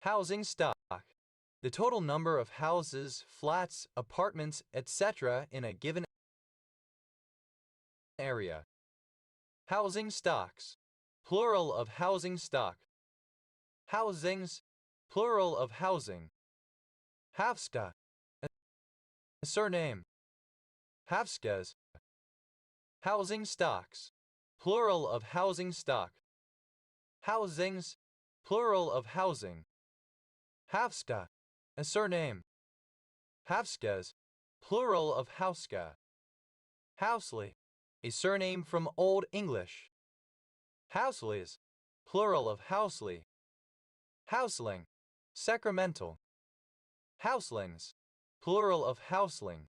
A: Housing stock, the total number of houses, flats, apartments, etc. in a given area. Housing stocks, plural of housing stock. Housings, plural of housing. Havska, a surname. Havskas. Housing stocks, plural of housing stock. Housings, plural of housing. Havska, a surname. Havskas, plural of houska. Housley, a surname from Old English. Houseleys, plural of Housley. Houseling, sacramental. Houselings, plural of houseling.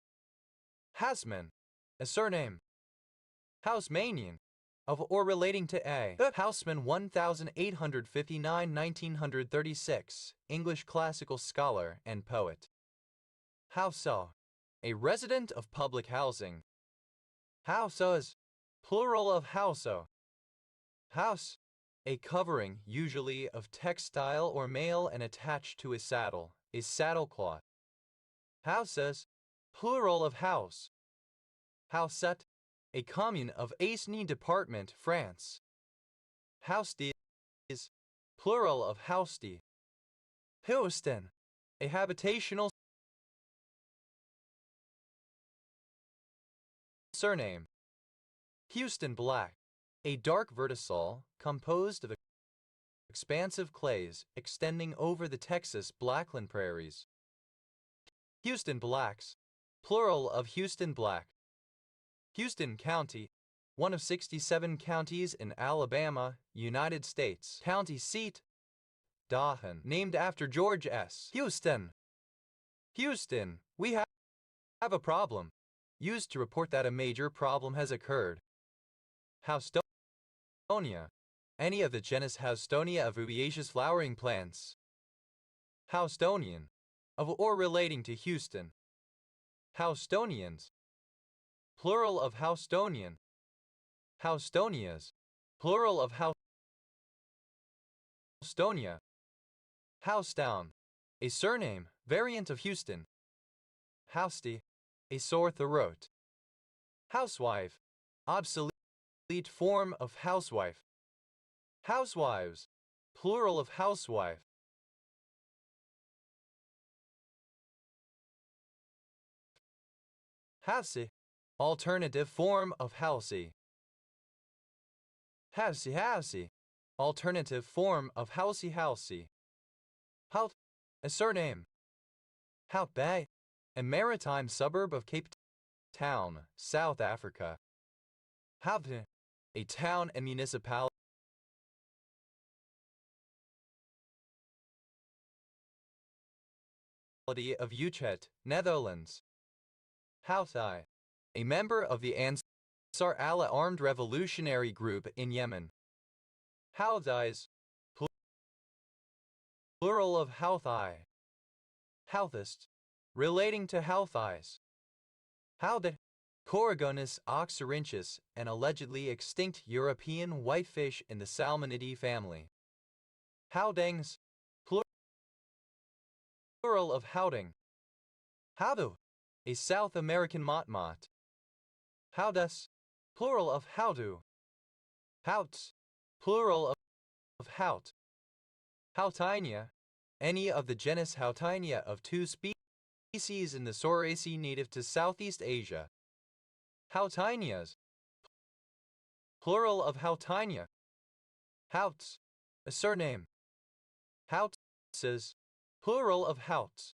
A: Houseman, a surname. Housemanian, of or relating to a. Houseman 1859-1936, English classical scholar and poet. Houseau, a resident of public housing. Houseaus, plural of houseau. House, a covering usually of textile or mail and attached to a saddle, a saddlecloth. Houses, plural of house. Houset, a commune of Aisne Department, France. Housty, plural of housty. Houston, a habitational surname. Houston black, a dark vertisol composed of expansive clays extending over the Texas Blackland prairies. Houston blacks, plural of Houston black. Houston County, one of 67 counties in Alabama, United States. County seat, Dothan, named after George S. Houston. Houston, we have a problem. Used to report that a major problem has occurred. Houstonia, any of the genus Houstonia of rubiaceous flowering plants. Houstonian, of or relating to Houston. Houstonians, plural of Houstonian. Houstonias, plural of Houstonia. Houstown, a surname, variant of Houston. Housty, a sore throat. Housewife, obsolete form of housewife. Housewives, plural of housewife. Halsey. Alternative form of Halsey. Halsey. Alternative form of Halsey. Hout. A surname. Hout Bay. A maritime suburb of Cape Town, South Africa. Houten. A town and municipality of Utrecht, Netherlands. Houthi. A member of the Ansar Allah armed revolutionary group in Yemen. Houthis. Plural of Houthi. Houthist. Relating to Houthis. Howdet. Coregonus oxyrhynchus, an allegedly extinct European whitefish in the Salmonidae family. Howdangs. Plural of Howding. Howdu. A South American motmot. Howdus. Plural of Howdu. Houts. Plural of Hout. Houtinia. Any of the genus Houtinia of 2 species in the Soraceae native to Southeast Asia. Houtinias. Plural of Houtinia. Houts. A surname. Houtses. Plural of Houts.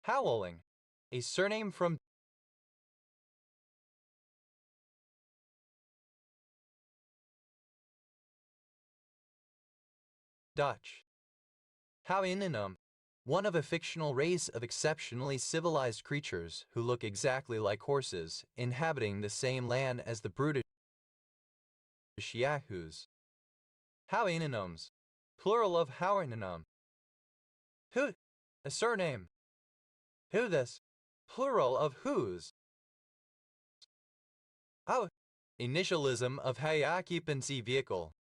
A: Howling. A surname from Dutch. Houinenum. One of a fictional race of exceptionally civilized creatures who look exactly like horses, inhabiting the same land as the brutish Yahoos. Houinenums. Plural of Houinenum. Who. A surname. Who this. Plural of whose. How. Initialism of high-occupancy vehicle.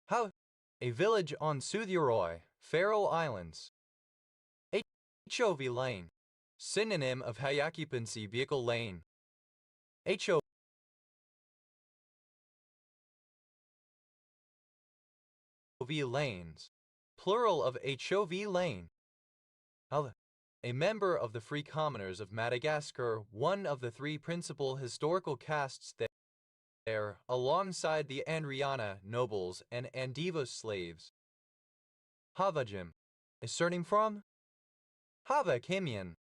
A: How. A village on Suðuroy, Faroe Islands. HOV lane. Synonym of high-occupancy vehicle lane. HOV lanes. Plural of HOV lane. A member of the Free Commoners of Madagascar, one of the 3 principal historical castes there, alongside the Andriana nobles and Andivos slaves. Havajim. A surname from? Havakimian.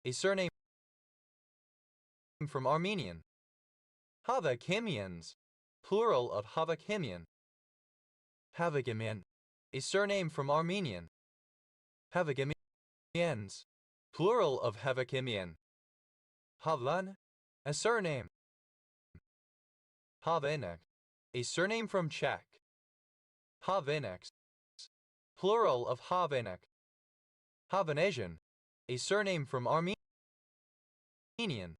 A: A surname from Armenian. Havakimians. Plural of Havakimian. Havakimian. A surname from Armenian. Havakimians. Plural of Havakimian. Havlan. A surname. Havenek. A surname from Czech. Havenex. Plural of Havenek. Havanesian. A surname from Armenian.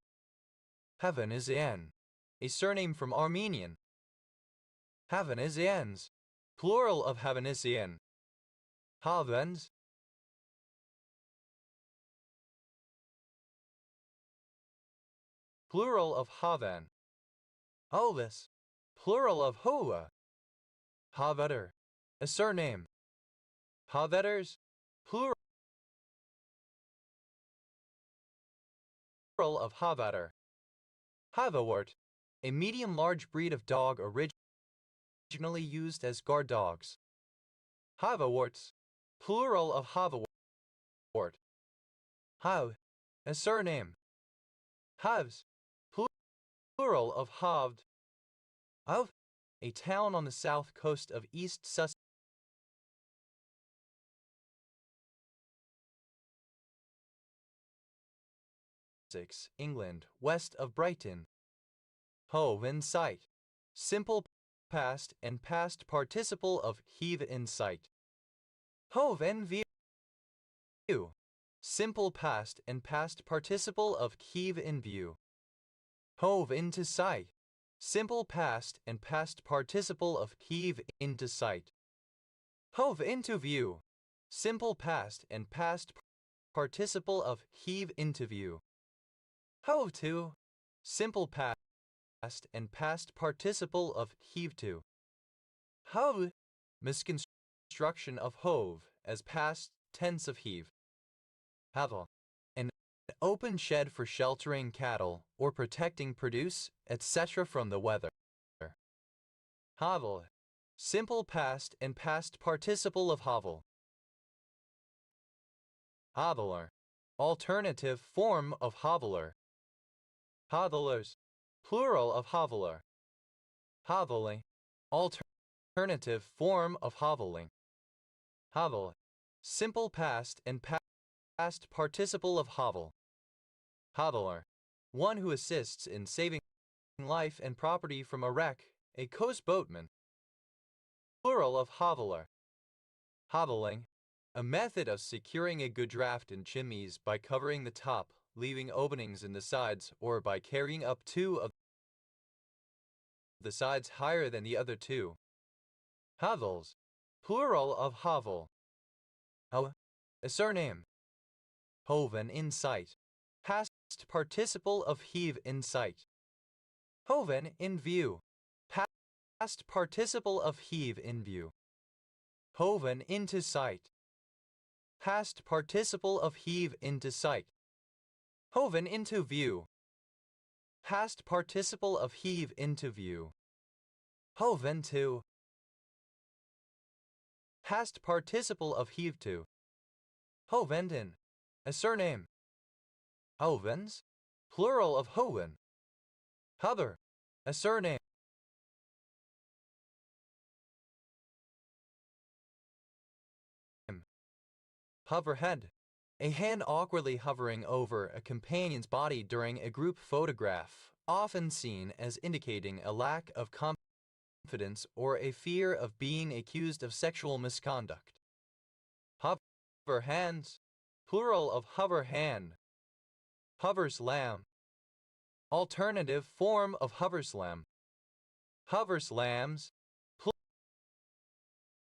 A: Havanesian. A surname from Armenian. Havanesians. Plural of Havanesian. Havens. Plural of Havan. Ovis. Plural of Hoa. Havetter. A surname. Havetters. Plural of Havetter. Havawart. A medium-large breed of dog originally used as guard dogs. Havawarts. Plural of Havawart. Hav. A surname. Havs. Plural of Havd. Of. A town on the south coast of East Sussex, England, west of Brighton. Hove in sight. Simple past and past participle of heave in sight. Hove in view. Simple past and past participle of heave in view. Hove into sight. Simple past and past participle of heave into sight. Hove into view. Simple past and past participle of heave into view. Hove to. Simple past and past participle of heave to. Hove. Misconstruction of hove as past tense of heave. Havel. An open shed for sheltering cattle or protecting produce, etc. from the weather. Hovel. Simple past and past participle of hovel. Hoveler. Alternative form of hoveler. Hovelers. Plural of hoveler. Hoveling. Alternative form of hoveling. Hovel. Simple past and past participle of hovel. Hoveler. One who assists in saving life and property from a wreck, a coast boatman. Plural of hoveler. Hoveling. A method of securing a good draft in chimneys by covering the top, leaving openings in the sides, or by carrying up two of the sides higher than the other two. Hovels. Plural of hovel. A surname. Hoven in sight. Past participle of heave in sight. Hoven in view. Past participle of heave in view. Hoven into sight. Past participle of heave into sight. Hoven into view. Past participle of heave into view. Hoven to. Past participle of heave to. Hovenden. A surname. Hovens. Plural of hoven. Hover. A surname. Hoverhead. A hand awkwardly hovering over a companion's body during a group photograph, often seen as indicating a lack of confidence or a fear of being accused of sexual misconduct. Hover hands. Plural of hover hand. Hoverslam. Alternative form of hoverslam. Hoverslams.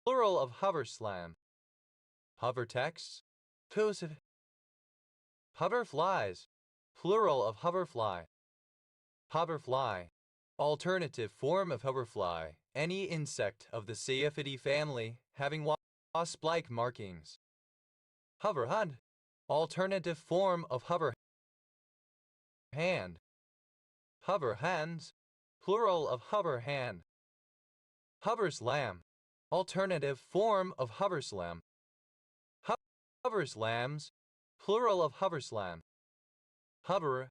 A: Plural of hoverslam. Hovertexts. Positive. Hoverflies. Plural of hoverfly. Hoverfly. Alternative form of hoverfly. Any insect of the Sciapidae family having wasp-like markings. Hoverhand. Alternative form of hover hand. Hover hands. Plural of hover hand. Hoverslam. Alternative form of hoverslam. Hoverslams. Plural of hoverslam. Hover.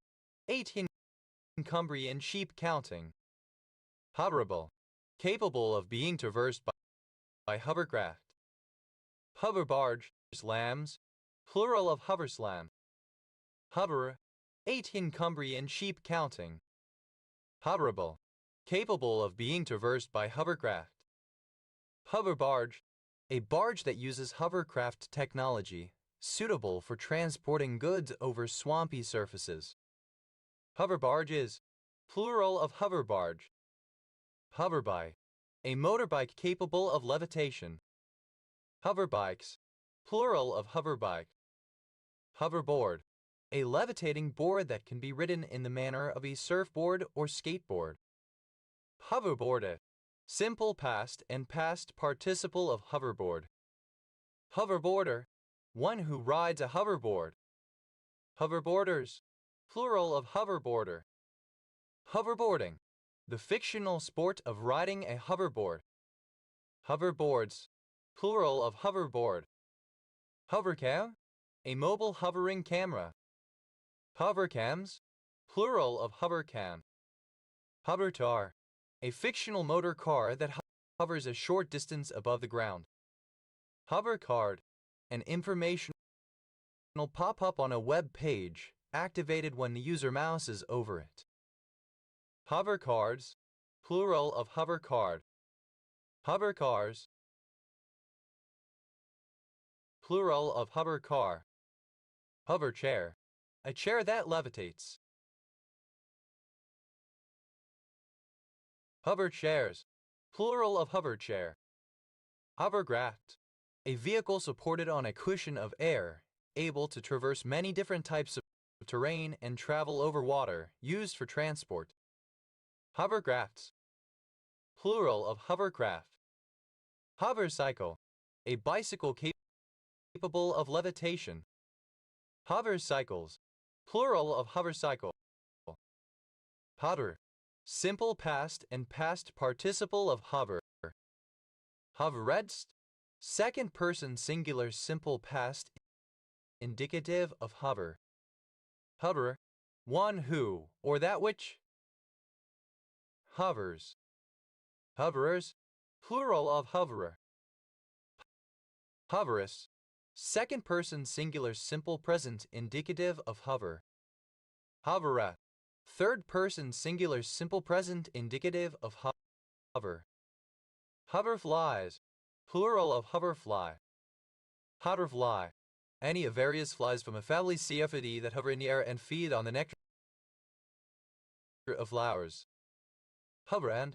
A: 18 Cumbrian sheep counting. Hoverable. Capable of being traversed by hovercraft. Hoverbarge. Slams. Plural of hoverslam. Hover. 18 Cumbrian sheep counting. Hoverable. Capable of being traversed by hovercraft. Hoverbarge. A barge that uses hovercraft technology, suitable for transporting goods over swampy surfaces. Hoverbarges. Plural of hoverbarge. Hoverbike. A motorbike capable of levitation. Hoverbikes. Plural of hoverbike. Hoverboard. A levitating board that can be ridden in the manner of a surfboard or skateboard. Hoverboarder. Simple past and past participle of hoverboard. Hoverboarder. One who rides a hoverboard. Hoverboarders. Plural of hoverboarder. Hoverboarding. The fictional sport of riding a hoverboard. Hoverboards. Plural of hoverboard. Hovercam. A mobile hovering camera. Hovercams. Plural of hovercam. Hovertar. A fictional motor car that hovers a short distance above the ground. Hovercard. An informational pop-up on a web page, activated when the user mouses over it. Hovercards. Plural of hovercard. Hovercars. Plural of hovercar. Hoverchair. A chair that levitates. Hoverchairs. Plural of hoverchair. Hovercraft. A vehicle supported on a cushion of air, able to traverse many different types of terrain and travel over water, used for transport. Hovercrafts. Plural of hovercraft. Hovercycle. A bicycle capable of levitation. Hovercycles. plural of hovercycle. Hover, simple past and past participle of hover. Hoveredst, second person singular simple past indicative of hover. Hover, one who or that which hovers. Hoverers, plural of hoverer. Hoveress, second person singular simple present indicative of hover. Hovera, third person singular simple present indicative of hover. Hoverflies, plural of hoverfly. Hoverfly, any of various flies from a family Cephalidae that hover in the air and feed on the nectar of flowers. Hoverhand,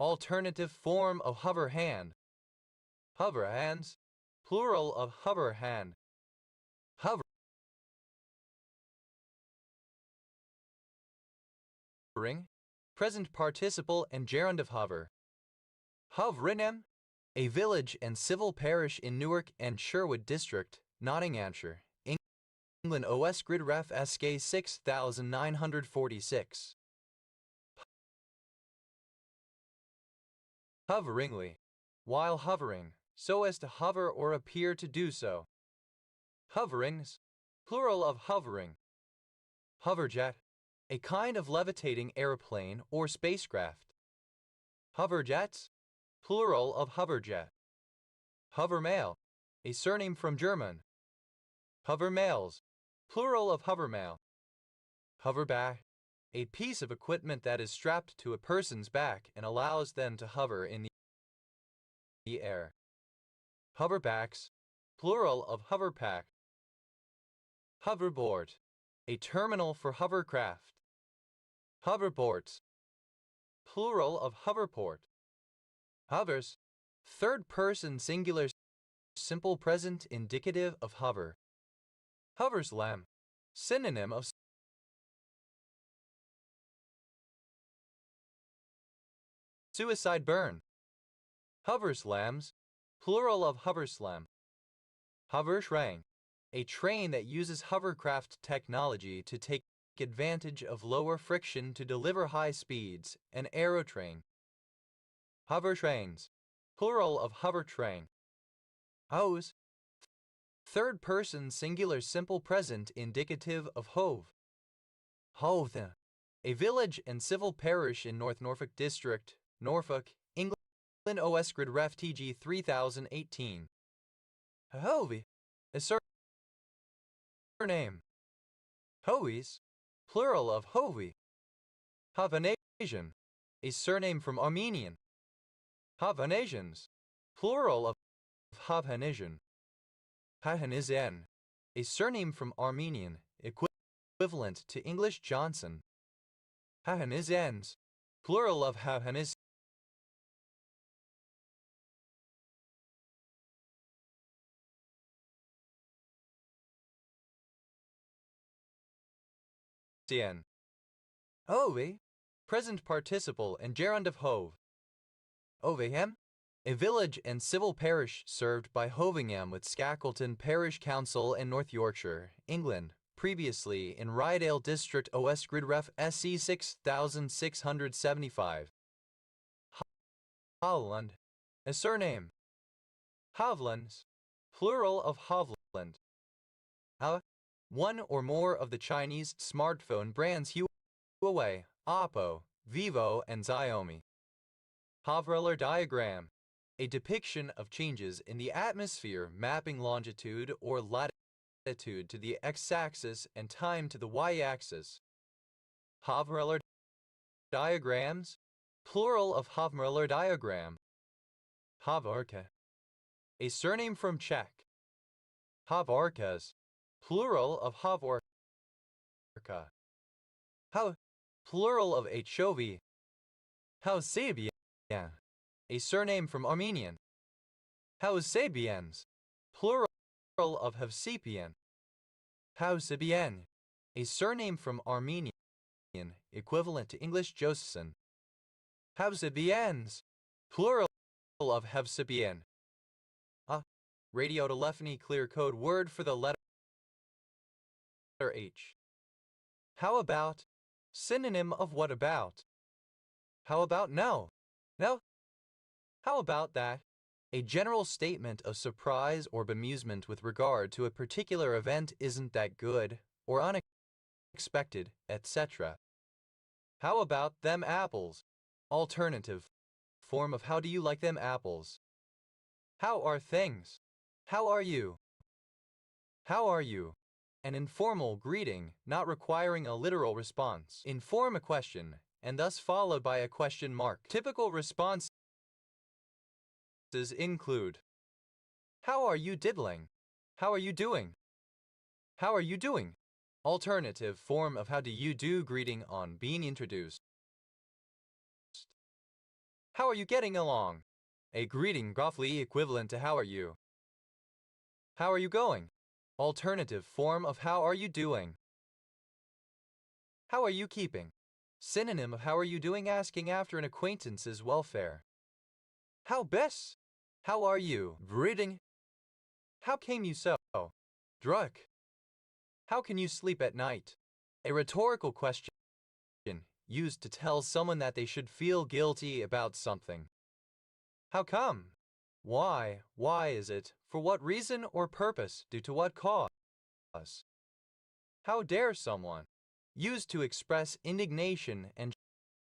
A: alternative form of hoverhand. Hoverhands, plural of hoverhand. Hovering, present participle and gerund of hover. Hoveringham, a village and civil parish in Newark and Sherwood District, Nottinghamshire, England. OS Grid Ref SK 6946. Hoveringly, while hovering, so as to hover or appear to do so. Hoverings, plural of hovering. Hoverjet, a kind of levitating airplane or spacecraft. Hoverjets, plural of hoverjet. Hovermail, a surname from German. Hovermails, plural of hovermail. Hoverback, a piece of equipment that is strapped to a person's back and allows them to hover in the air. Hoverbacks, plural of hoverpack. Hoverboard, a terminal for hovercraft. Hoverboards, plural of hoverport. Hovers, third person singular simple present indicative of hover. Hoverslam, synonym of suicide burn. Hoverslams, plural of hoverslam. Hovertrain, a train that uses hovercraft technology to take advantage of lower friction to deliver high speeds. An aerotrain. Hovertrains, plural of hovertrain. Hose, third person singular simple present indicative of hove. Hove, a village and civil parish in North Norfolk District, Norfolk, England. OS Grid Ref TG 3018. Hove, a surname. Hovis, plural of Hovi. Havanasian, a surname from Armenian. Havanasians, plural of Havanasian. Havanisian, a surname from Armenian, equivalent to English Johnson. Havanisians, plural of Havanisian. Hove, present participle and gerund of hove. Hovingham, a village and civil parish served by Hovingham with Shackleton Parish Council in North Yorkshire, England, previously in Ryedale District. OS Grid Ref SC 6675. Hovland, a surname. Hovlands, plural of Hovland. One or more of the Chinese smartphone brands Huawei, Oppo, Vivo, and Xiaomi. Havreler diagram, a depiction of changes in the atmosphere mapping longitude or latitude to the x-axis and time to the y-axis. Havreler diagrams, plural of Havreler diagram. Havarka, a surname from Czech. Havarkas, plural of Havorka. Plural of Hov. Hausabian, a surname from Armenian. Hausabians, plural of Havsepian. Hausabian, a surname from Armenian, equivalent to English Josephson. Hausabians, plural of Havsabian. Radiotelephony clear code word for the letter H. How about? Synonym of what about? How about no? No? How about that? A general statement of surprise or bemusement with regard to a particular event isn't that good or unexpected, etc. How about them apples? Alternative form of how do you like them apples? How are things? How are you? How are you? An informal greeting, not requiring a literal response. Inform a question, and thus followed by a question mark. Typical responses include, how are you diddling? How are you doing? How are you doing? Alternative form of how do you do greeting on being introduced. How are you getting along? A greeting roughly equivalent to how are you? How are you going? Alternative form of how are you doing? How are you keeping? Synonym of how are you doing asking after an acquaintance's welfare. How best? How are you? Breeding. How came you so? Druk. How can you sleep at night? A rhetorical question used to tell someone that they should feel guilty about something. How come? Why? Why is it? For what reason or purpose? Due to what cause? How dare someone? Used to express indignation and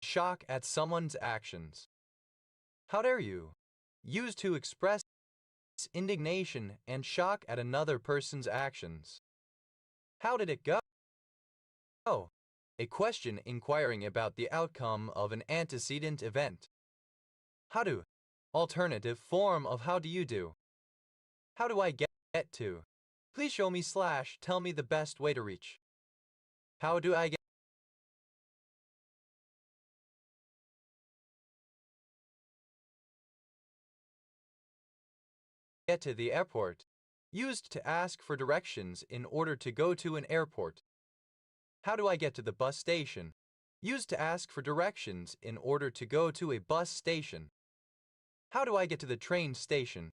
A: shock at someone's actions. How dare you? Used to express indignation and shock at another person's actions. How did it go? A question inquiring about the outcome of an antecedent event. How do? Alternative form of how do you do? How do I get to? Please show me / tell me the best way to reach. How do I get to the airport? Used to ask for directions in order to go to an airport. How do I get to the bus station? Used to ask for directions in order to go to a bus station. How do I get to the train station?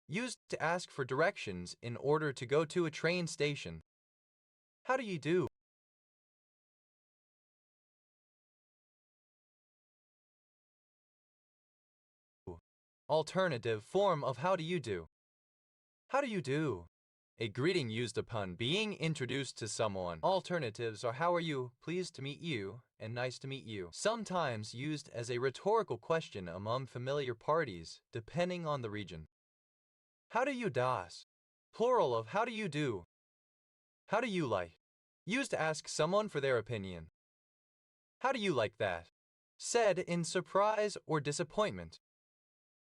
A: Used to ask for directions in order to go to a train station. How do you do? Alternative form of how do you do? How do you do? A greeting used upon being introduced to someone. Alternatives are how are you, pleased to meet you, and nice to meet you. Sometimes used as a rhetorical question among familiar parties, depending on the region. How do you das? Plural of how do you do? How do you like? Used to ask someone for their opinion. How do you like that? Said in surprise or disappointment.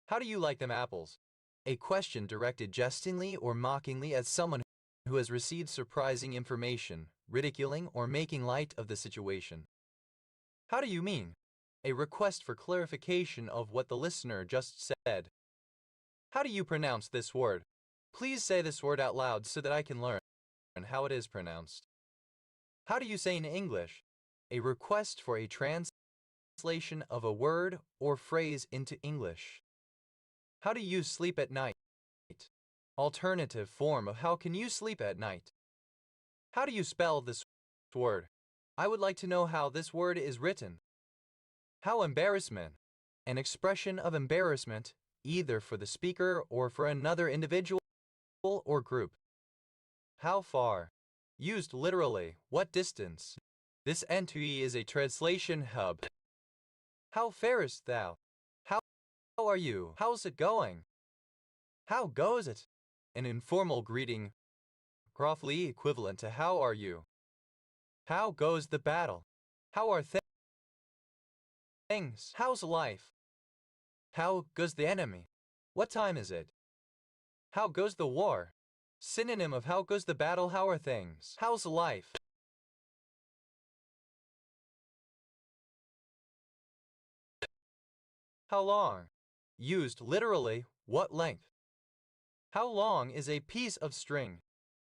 A: How do you like them apples? A question directed jestingly or mockingly at someone who has received surprising information, ridiculing or making light of the situation. How do you mean? A request for clarification of what the listener just said. How do you pronounce this word? Please say this word out loud so that I can learn how it is pronounced. How do you say in English? A request for a translation of a word or phrase into English. How do you sleep at night? Alternative form of how can you sleep at night? How do you spell this word? I would like to know how this word is written. How embarrassment? An expression of embarrassment, either for the speaker or for another individual or group. How far? Used literally, what distance? This entity is a translation hub. How farest thou? How are you? How's it going? How goes it? An informal greeting, roughly equivalent to how are you? How goes the battle? How are things? How's life? How goes the enemy? What time is it? How goes the war? Synonym of how goes the battle, how are things? How's life? How long? Used literally, what length? How long is a piece of string?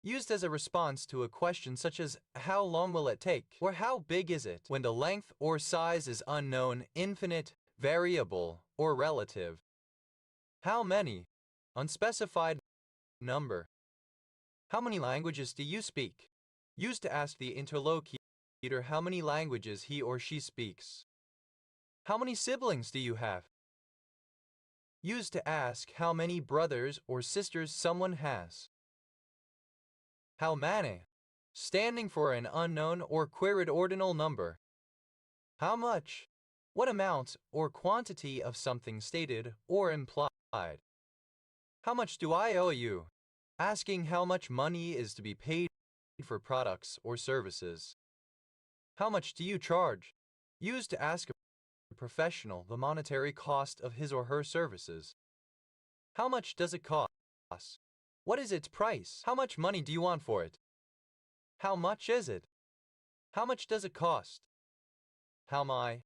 A: Used as a response to a question such as how long will it take or how big is it when the length or size is unknown, infinite, variable, or relative. How many? Unspecified number. How many languages do you speak? Used to ask the interlocutor how many languages he or she speaks. How many siblings do you have? Used to ask how many brothers or sisters someone has. How many? Standing for an unknown or queried ordinal number. How much? What amount or quantity of something stated or implied. How much do I owe you? Asking how much money is to be paid for products or services. How much do you charge? Used to ask a professional the monetary cost of his or her services. How much does it cost? What is its price? How much money do you want for it? How much is it? How much does it cost? How am I?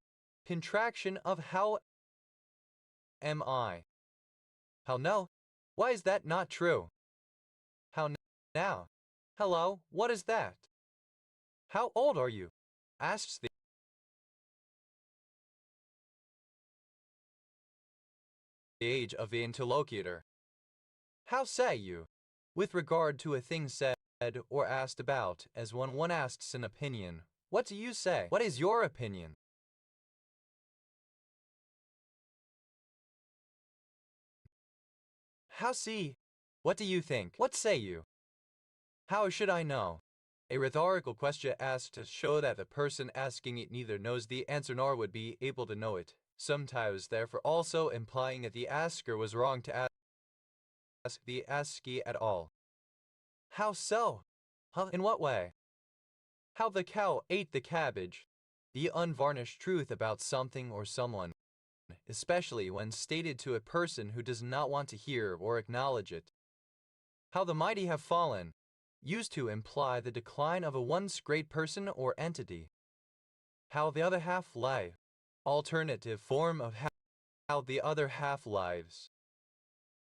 A: Contraction of how am I? How no? Why is that not true? How now? Hello, what is that? How old are you? Asks the age of the interlocutor. How say you? With regard to a thing said or asked about, as when one asks an opinion. What do you say? What is your opinion? How see? What do you think? What say you? How should I know? A rhetorical question asked to show that the person asking it neither knows the answer nor would be able to know it, sometimes therefore also implying that the asker was wrong to ask the askee at all. How so? Huh? In what way? How the cow ate the cabbage. The unvarnished truth about something or someone, especially when stated to a person who does not want to hear or acknowledge it. How the mighty have fallen, used to imply the decline of a once great person or entity. How the other half live, alternative form of how the other half lives.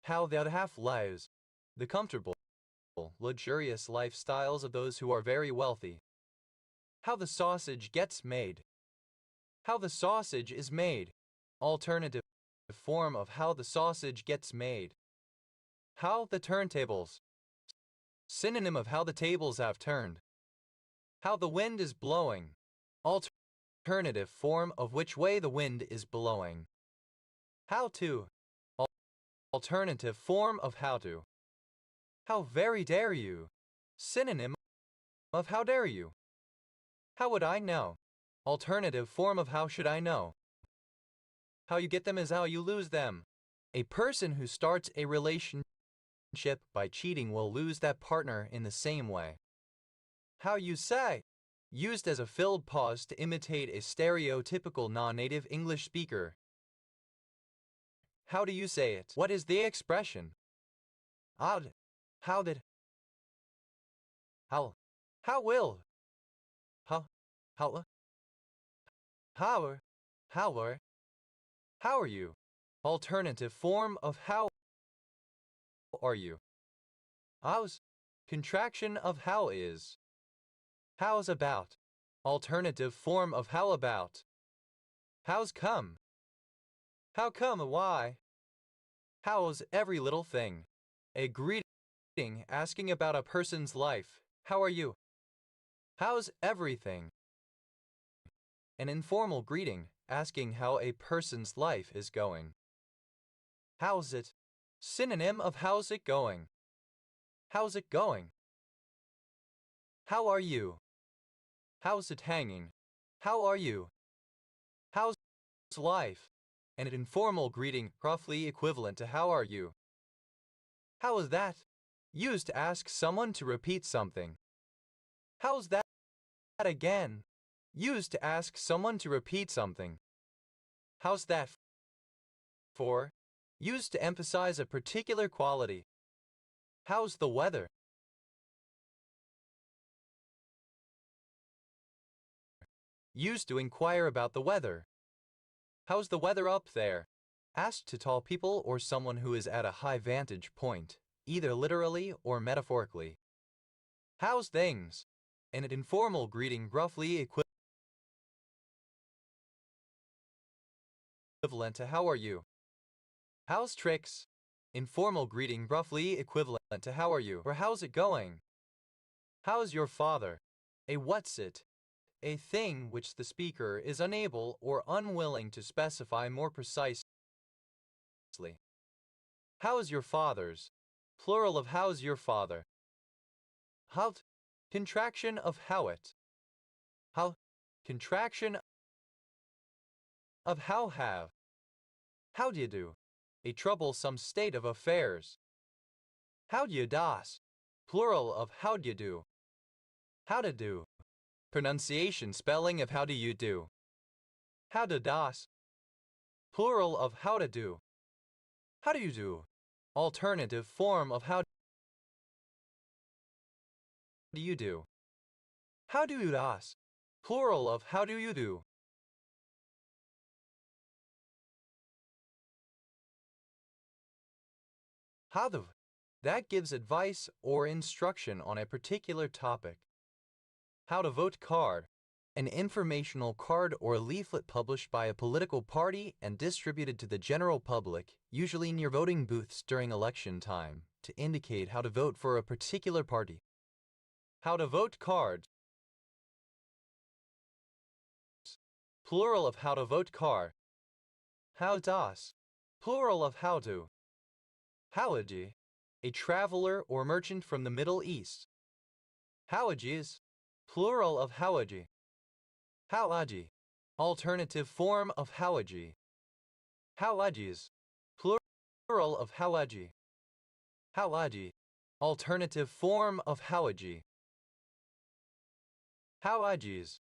A: How the other half lives, the comfortable, luxurious lifestyles of those who are very wealthy. How the sausage gets made. How the sausage is made, alternative form of how the sausage gets made. How the turntables, synonym of how the tables have turned. How the wind is blowing, alternative form of which way the wind is blowing. How to, alternative form of how to. How very dare you, synonym of how dare you. How would I know, alternative form of how should I know. How you get them is how you lose them. A person who starts a relationship by cheating will lose that partner in the same way. How you say, used as a filled pause to imitate a stereotypical non-native English speaker. How do you say it? What is the expression? Odd. How did? How? How will? How? How? How? How are you? Alternative form of how are you? How's? Contraction of how is. How's about? Alternative form of how about. How's come? How come? Why? How's every little thing? A greeting asking about a person's life. How are you? How's everything? An informal greeting asking how a person's life is going. How's it? Synonym of how's it going. How's it going? How are you? How's it hanging? How are you? How's life? An informal greeting roughly equivalent to how are you? How is that? Used to ask someone to repeat something. How's that again? Used to ask someone to repeat something. How's that for? Used to emphasize a particular quality. How's the weather? Used to inquire about the weather. How's the weather up there? Asked to tall people or someone who is at a high vantage point, either literally or metaphorically. How's things? An informal greeting roughly equivalent to how are you? How's tricks? Informal greeting roughly equivalent to how are you or how's it going? How's your father? A what's it? a thing which the speaker is unable or unwilling to specify more precisely. How's your father's? Plural of how's your father. Hout, contraction of howit. How, contraction of how have. How d'ye do? A troublesome state of affairs. How d'ye das? Plural of how d'ye do. How to do. Pronunciation spelling of how do you do. How to das. Plural of how to do. How do you do? Alternative form of how do you do. How do you das? Plural of how do you do. How do. That gives advice or instruction on a particular topic. How to vote card. An informational card or leaflet published by a political party and distributed to the general public, usually near voting booths during election time, to indicate how to vote for a particular party. How to vote card. Plural of how to vote card. How das. Plural of how to. Hawaji. A traveler or merchant from the Middle East. Hawajis. Plural of hawaji. Hawaji. Alternative form of hawaji. Hawajis. Plural of hawaji. Hawaji. Alternative form of hawaji. Hawajis.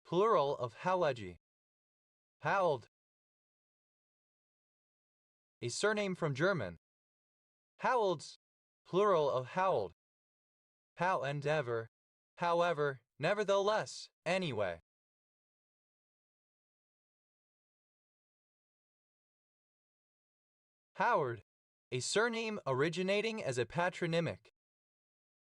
A: Plural of hawaji. Howled. A surname from German. Howelds. Plural of howled. How and ever. However, nevertheless, anyway. Howard. A surname originating as a patronymic.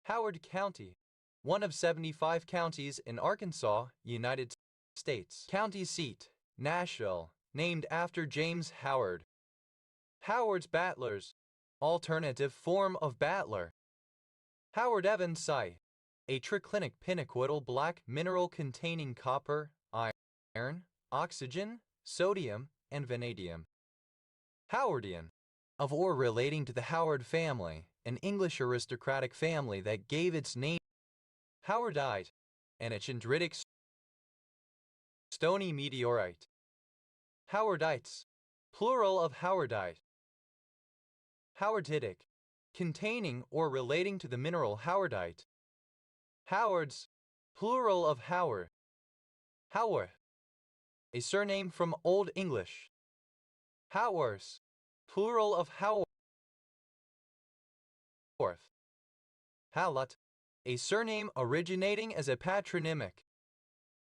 A: Howard County. One of 75 counties in Arkansas, United States. County seat, Nashville, named after James Howard. Howard's Battlers. Alternative form of battler. Howard Evans site. A triclinic pinaquidal black mineral containing copper, iron, oxygen, sodium, and vanadium. Howardian. Of or relating to the Howard family, an English aristocratic family that gave its name. Howardite. An chondritic stony meteorite. Howardites. Plural of Howardite. Howarditic. Containing or relating to the mineral howardite. Howards. Plural of Howard. Howard. A surname from Old English. Howars. Plural of Howarth. Howlett. A surname originating as a patronymic.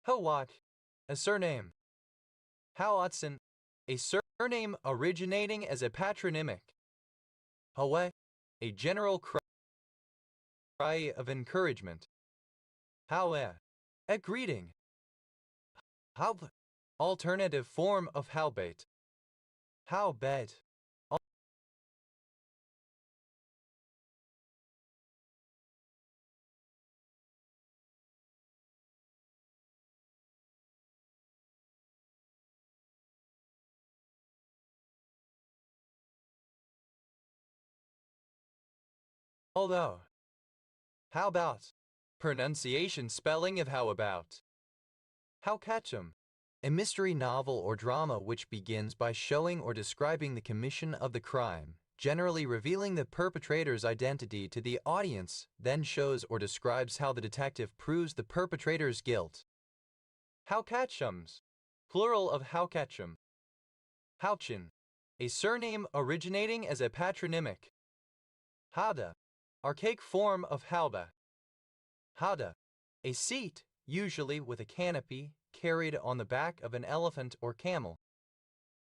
A: Howat. A surname. Howatson. A surname originating as a patronymic. Hawe. A general cry of encouragement. Howe. A greeting. How. Alternative form of howbait. Howbait. Although. How about. Pronunciation spelling of how about. How catch 'em. A mystery novel or drama which begins by showing or describing the commission of the crime, generally revealing the perpetrator's identity to the audience, then shows or describes how the detective proves the perpetrator's guilt. How catchums. Plural of how catchum. Houchin. A surname originating as a patronymic. Hada. Archaic form of hauba. Hada. A seat, usually with a canopy, carried on the back of an elephant or camel.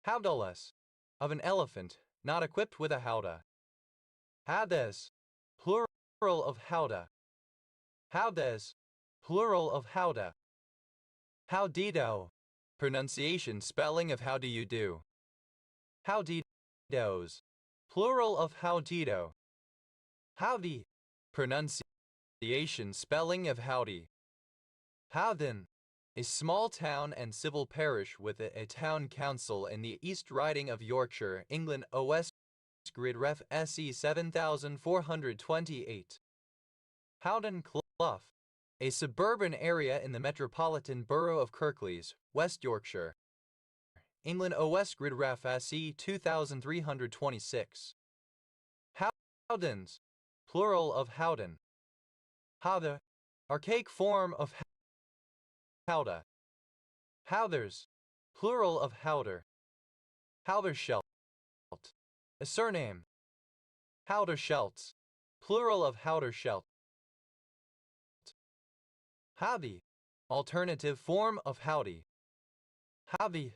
A: Howdalas. Of an elephant, not equipped with a howdah. Howdes. Plural of howdah. Howdes. Plural of howdah. Howdido. Pronunciation spelling of how do you do. Howdidos. Plural of howdido. Howdy. Pronunciation spelling of howdy. Howden. a small town and civil parish with a town council in the East Riding of Yorkshire, England. OS Grid Ref SE 7428. Howden Clough, a suburban area in the Metropolitan Borough of Kirklees, West Yorkshire, England. OS Grid Ref SE 2326. Howdens, plural of Howden. Howther, archaic form of Howda. Howthers, plural of Howder. Howderschelt, a surname. Howderschelts, plural of Howderschelt. Howdy, alternative form of howdy. Howdy,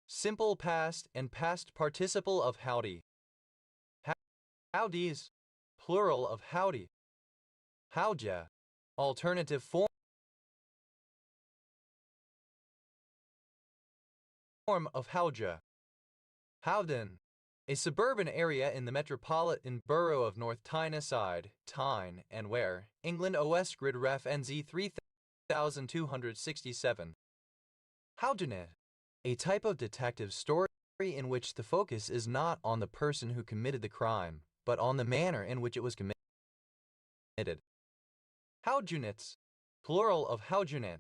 A: simple past and past participle of howdy. Howdies, plural of howdy. Howja, alternative form of howja. Howden, a suburban area in the Metropolitan Borough of North Tyneside, Tyne and Ware, England. OS Grid Ref NZ 3267. Howdanet, a type of detective story in which the focus is not on the person who committed the crime, but on the manner in which it was committed. Howdunits, plural of Howdunet.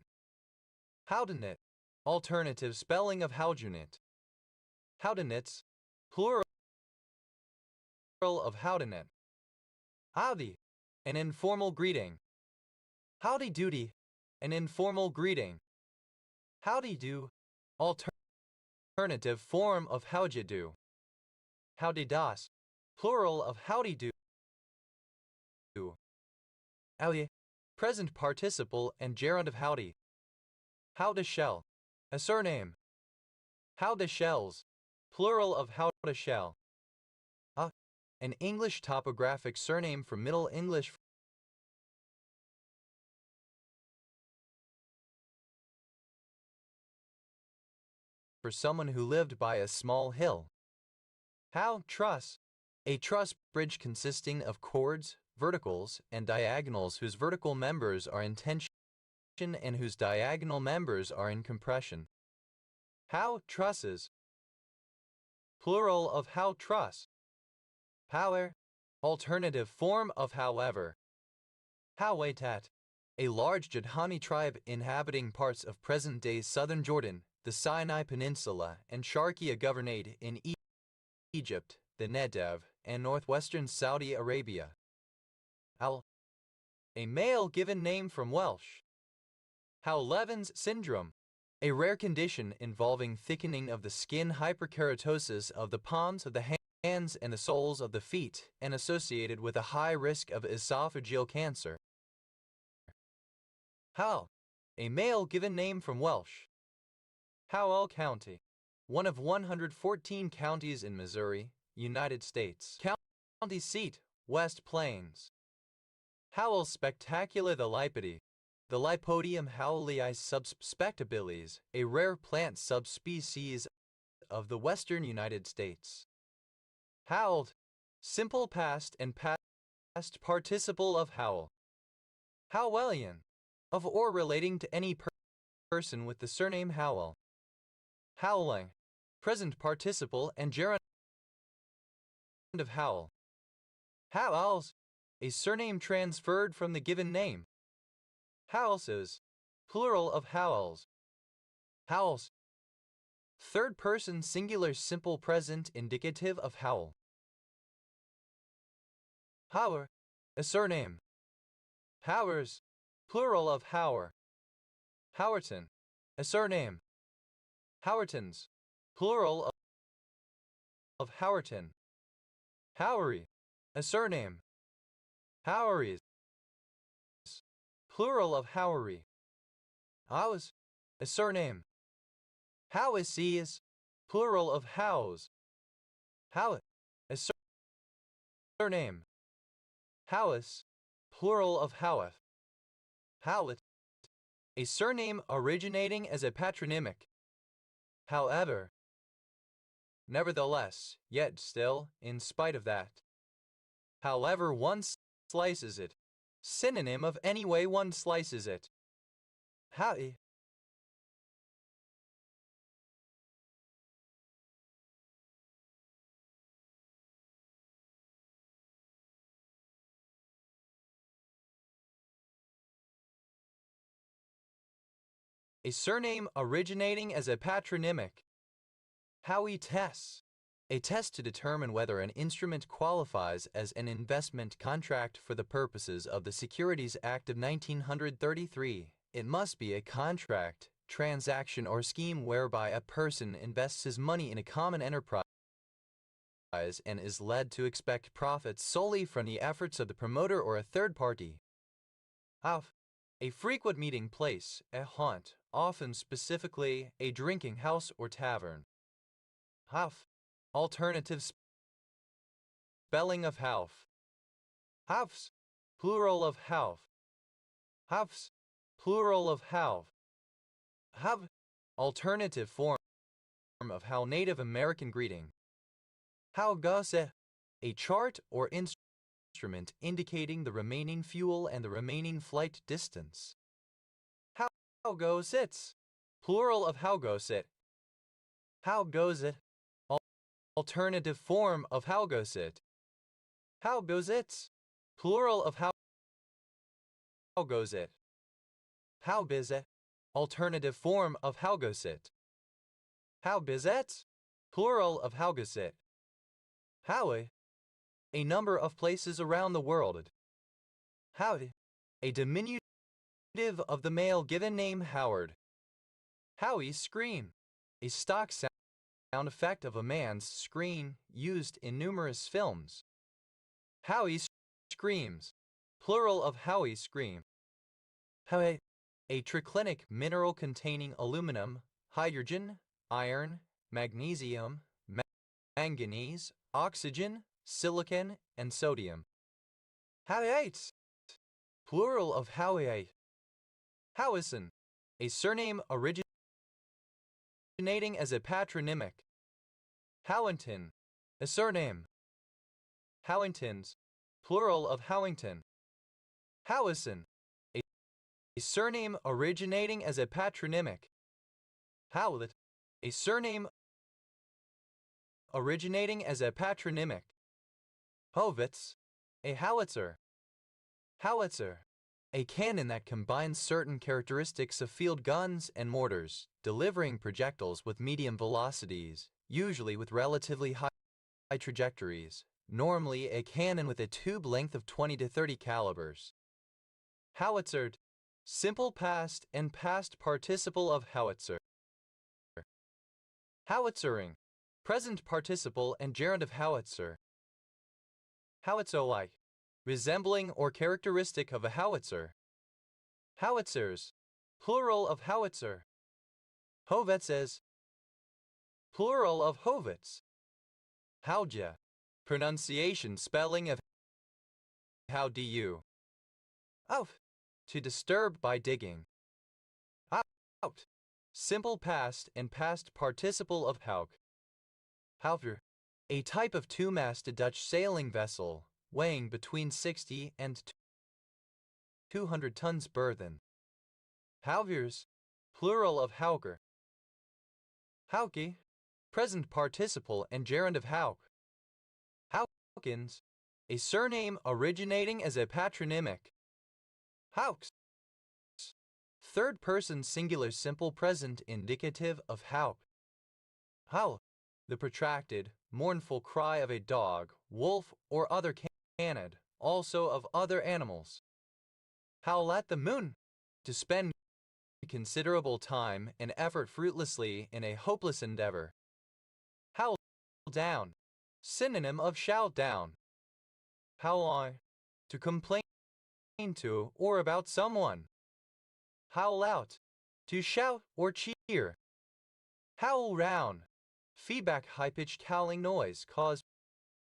A: Howdanet, alternative spelling of Howdunit. Howdunits, plural of Howdanet. Howdy, an informal greeting. Howdy doody, an informal greeting. Howdy do, alternative form of howja do. Howdy das, plural of howdy do. Howdy, present participle and gerund of howdy. Howda shell, a surname. Howda shells, plural of howda shell. An English topographic surname from Middle English for someone who lived by a small hill. How truss, a truss bridge consisting of chords, verticals, and diagonals whose vertical members are in tension and whose diagonal members are in compression. How trusses, plural of how truss. However, alternative form of however. Hawaitat, a large Jadhani tribe inhabiting parts of present-day southern Jordan, the Sinai Peninsula, and Sharqiya Governorate in Egypt, the Negev, and northwestern Saudi Arabia. Al, a male given name from Welsh. Howell-Levins syndrome, a rare condition involving thickening of the skin, hyperkeratosis of the palms of the hands and the soles of the feet, and associated with a high risk of esophageal cancer. Howell, a male given name from Welsh. Howell County, one of 114 counties in Missouri, United States. County seat, West Plains. Howell spectacula the Lipody, the Lipodium howellii subspectabilis, a rare plant subspecies of the western United States. Howled, simple past and past participle of howl. Howellian, of or relating to any person with the surname Howell. Howling, present participle and gerund of Howell. Howells, a surname transferred from the given name. Howelses, plural of Howells. Howells, third person singular simple present indicative of Howell. Hower, a surname. Howers, plural of Hower. Howerton, a surname. Howertons, plural of Howerton. Howery, a surname. Howeries, plural of Howery. Howes, a surname. Howisees, plural of Howes. Howet, a surname. Howis, plural of Howeth. Howlet, a surname originating as a patronymic. However, nevertheless, yet still, in spite of that. However one slices it, synonym of any way one slices it. Howie, a surname originating as a patronymic. Howey tests, a test to determine whether an instrument qualifies as an investment contract for the purposes of the Securities Act of 1933. It must be a contract, transaction, or scheme whereby a person invests his money in a common enterprise and is led to expect profits solely from the efforts of the promoter or a third party. A frequent meeting place, a haunt, often specifically a drinking house or tavern. Alternative spelling of Hauf. Haufs, plural of Hauf. Haufs, plural of Hauf. Hav, alternative form of how Native American greeting. How goes it? A chart or instrument indicating the remaining fuel and the remaining flight distance. How goes it? Plural of how goes it. How goes it? Alternative form of how goes it. How goes it? Plural of how goes it. How biz it? Alternative form of how goes it. How biz it? Plural of how goes it. Howie, a number of places around the world. Howdy, a diminutive of the male given name Howard. Howie scream, a stock sound effect of a man's scream used in numerous films. Howie screams, plural of Howie scream. Howie, a triclinic mineral containing aluminum, hydrogen, iron, magnesium, manganese, oxygen, silicon, and sodium. Howiate, plural of Howiate. Howison, a surname originating as a patronymic. Howington, a surname. Howingtons, plural of Howington. Howison, a surname originating as a patronymic. Howlett, a surname originating as a patronymic. Hovitz, a howitzer. Howitzer, a cannon that combines certain characteristics of field guns and mortars, delivering projectiles with medium velocities, usually with relatively high trajectories, normally a cannon with a tube length of 20 to 30 calibers. Howitzered, simple past and past participle of howitzer. Howitzering, present participle and gerund of howitzer. Howitzo-like, resembling or characteristic of a howitzer. Howitzers, plural of howitzer. Hovetzes, plural of hovitz. Howja, pronunciation spelling of how do you. Out, to disturb by digging. Out, simple past and past participle of hauk. Houver, a type of two-masted Dutch sailing vessel, weighing between 60 and 200 tons burthen. Houvers, plural of hauker. Hauke, present participle and gerund of hauk. Haukins, a surname originating as a patronymic. Hauks, third-person singular simple present indicative of hauk. Howl, the protracted, mournful cry of a dog, wolf, or other canid, also of other animals. Howl at the moon, to spend considerable time and effort fruitlessly in a hopeless endeavor. Howl down, synonym of shout down. Howl I, to complain to or about someone. Howl out, to shout or cheer. Howl round, feedback high-pitched howling noise caused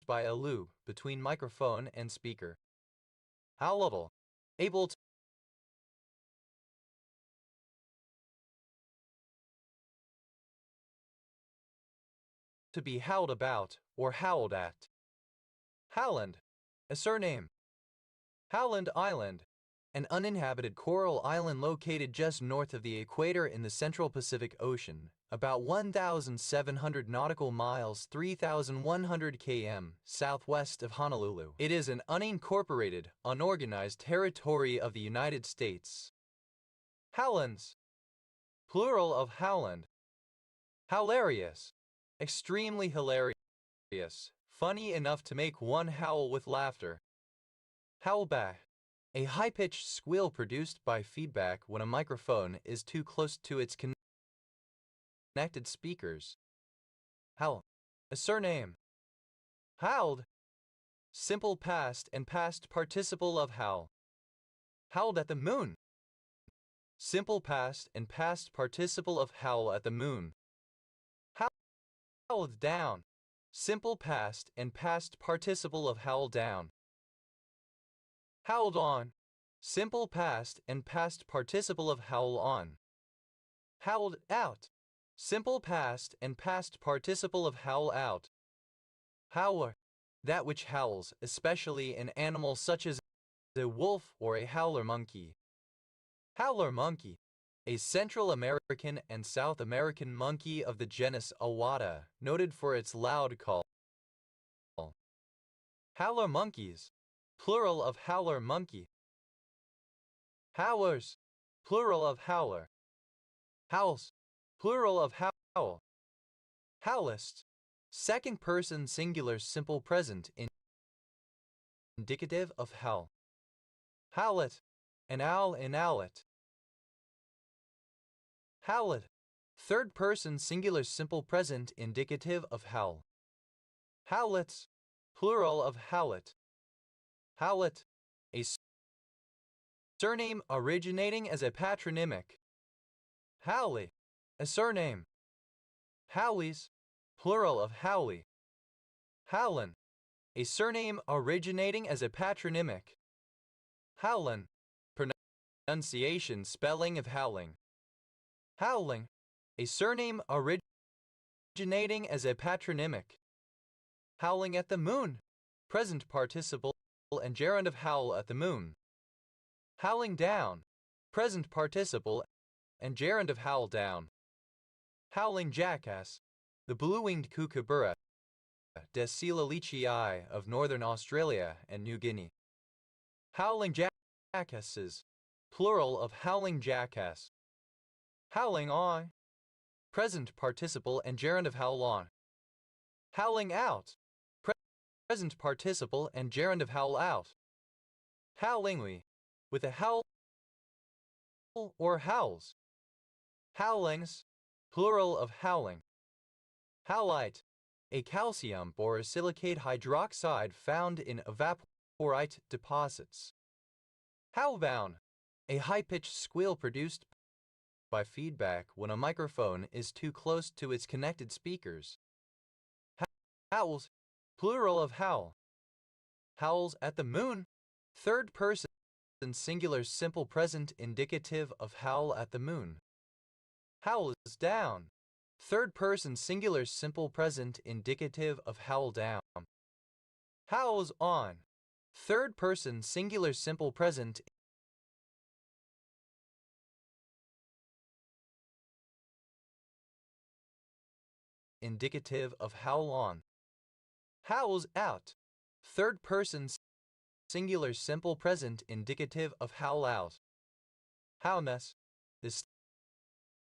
A: by a loop between microphone and speaker. Howlable, able to be howled about or howled at. Howland, a surname. Howland Island, an uninhabited coral island located just north of the equator in the central Pacific Ocean, about 1,700 nautical miles 3,100 km southwest of Honolulu. It is an unincorporated, unorganized territory of the United States. Howlands, plural of howland. Howlarious, extremely hilarious, funny enough to make one howl with laughter. Howlback, a high-pitched squeal produced by feedback when a microphone is too close to its connected speakers. Howl, a surname. Howled, simple past and past participle of howl. Howled at the moon. Simple past and past participle of howl at the moon. Howled down. Simple past and past participle of howl down. Howled on. Simple past and past participle of howl on. Howled out. Simple past and past participle of howl out. Howler, that which howls, especially in animals such as a wolf or a howler monkey. Howler monkey, a Central American and South American monkey of the genus Awata, noted for its loud call. Howler monkeys, plural of howler monkey. Howlers, plural of howler. Howls, plural of howl. Howlist, second person singular simple present indicative of howl. Howlet, an owl in owlet. Howlet, third person singular simple present indicative of howl. Howlets, plural of howlet. Howlet, a surname originating as a patronymic. Howley, a surname. Howleys, plural of Howley. Howlin, a surname originating as a patronymic. Howlin, pronunciation spelling of howling. Howling, a surname originating as a patronymic. Howling at the moon, present participle and gerund of howl at the moon. Howling down, present participle and gerund of howl down. Howling jackass, the blue-winged kookaburra, Decilelichii of northern Australia and New Guinea. Howling jackasses, plural of howling jackass. Howling on, present participle and gerund of howl on. Howling out, present participle and gerund of howl out. Howlingly, with a howl or howls. Howlings, plural of howling. Howlite, a calcium borosilicate hydroxide found in evaporite deposits. Howlbound, a high-pitched squeal produced by feedback when a microphone is too close to its connected speakers. Howls, plural of howl. Howls at the moon, third person singular simple present indicative of howl at the moon. Howls down, third person singular simple present indicative of howl down. Howls on, third person singular simple present indicative of howl on. Howls out, third person singular simple present indicative of howl out. Howness, the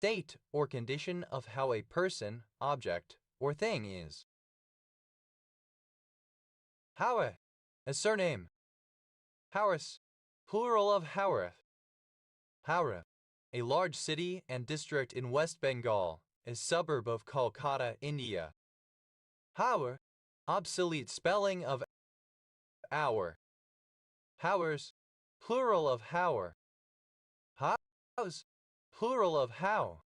A: state or condition of how a person, object, or thing is. Howe, a surname. Howrah, plural of Howrah. Howrah, a large city and district in West Bengal, a suburb of Kolkata, India. Howrah, obsolete spelling of hour. Howers, plural of hour. House, plural of how.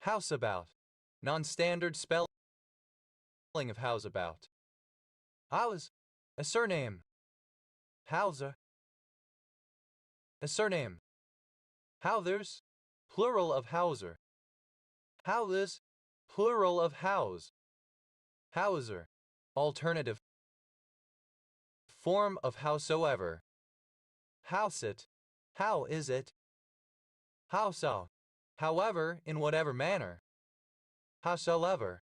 A: Houseabout, non-standard spelling of houseabout. House, a surname. Hauser, a surname. Howthers, plural of Hauser. Howthers, plural of house. Howser, alternative form of howsoever. Howsit, how is it? Howso, however, in whatever manner. Howsoever.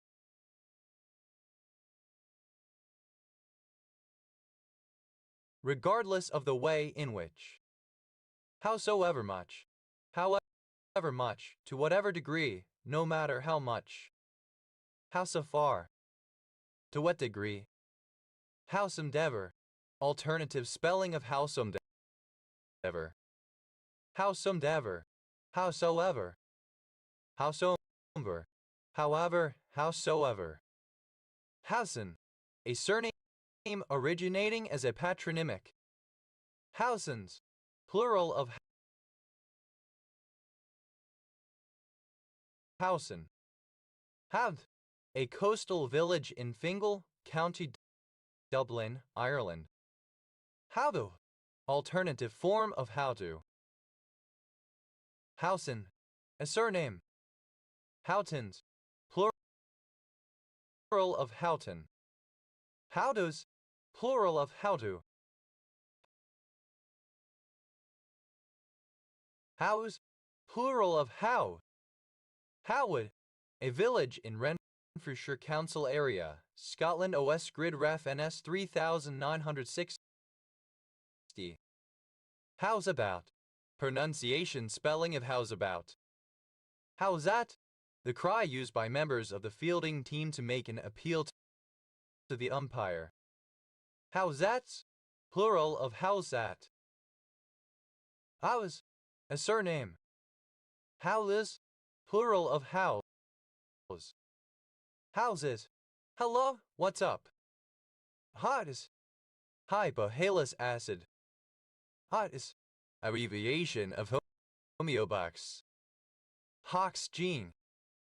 A: Regardless of the way in which. Howsoever much. However much, to whatever degree, no matter how much. How so far? To what degree? Howsomedever. Alternative spelling of howsomedever. Howsomedever. Howsoever. Howsoever. However, howsoever. Howson. A surname originating as a patronymic. Housens. Plural of Howson. Howth. A coastal village in Fingal, County Dublin, Ireland. Howdo. Alternative form of howdo. Howson. A surname. Howtons. Plural of Houghton. Howdos. Plural of howdo. Hows. Plural of how. Howwood. A village in Renfrewshire Council area, Scotland. OS Grid Ref NS 3960. Howsabout. Pronunciation spelling of howsabout. How's that? The cry used by members of the fielding team to make an appeal to the umpire. How's that? Plural of how's that. Hows. A surname. Howlis. Plural of hows. Houses. Hello, what's up? Hotis. Hypohalous acid. Hotis. Abbreviation of homeobox. Hox gene.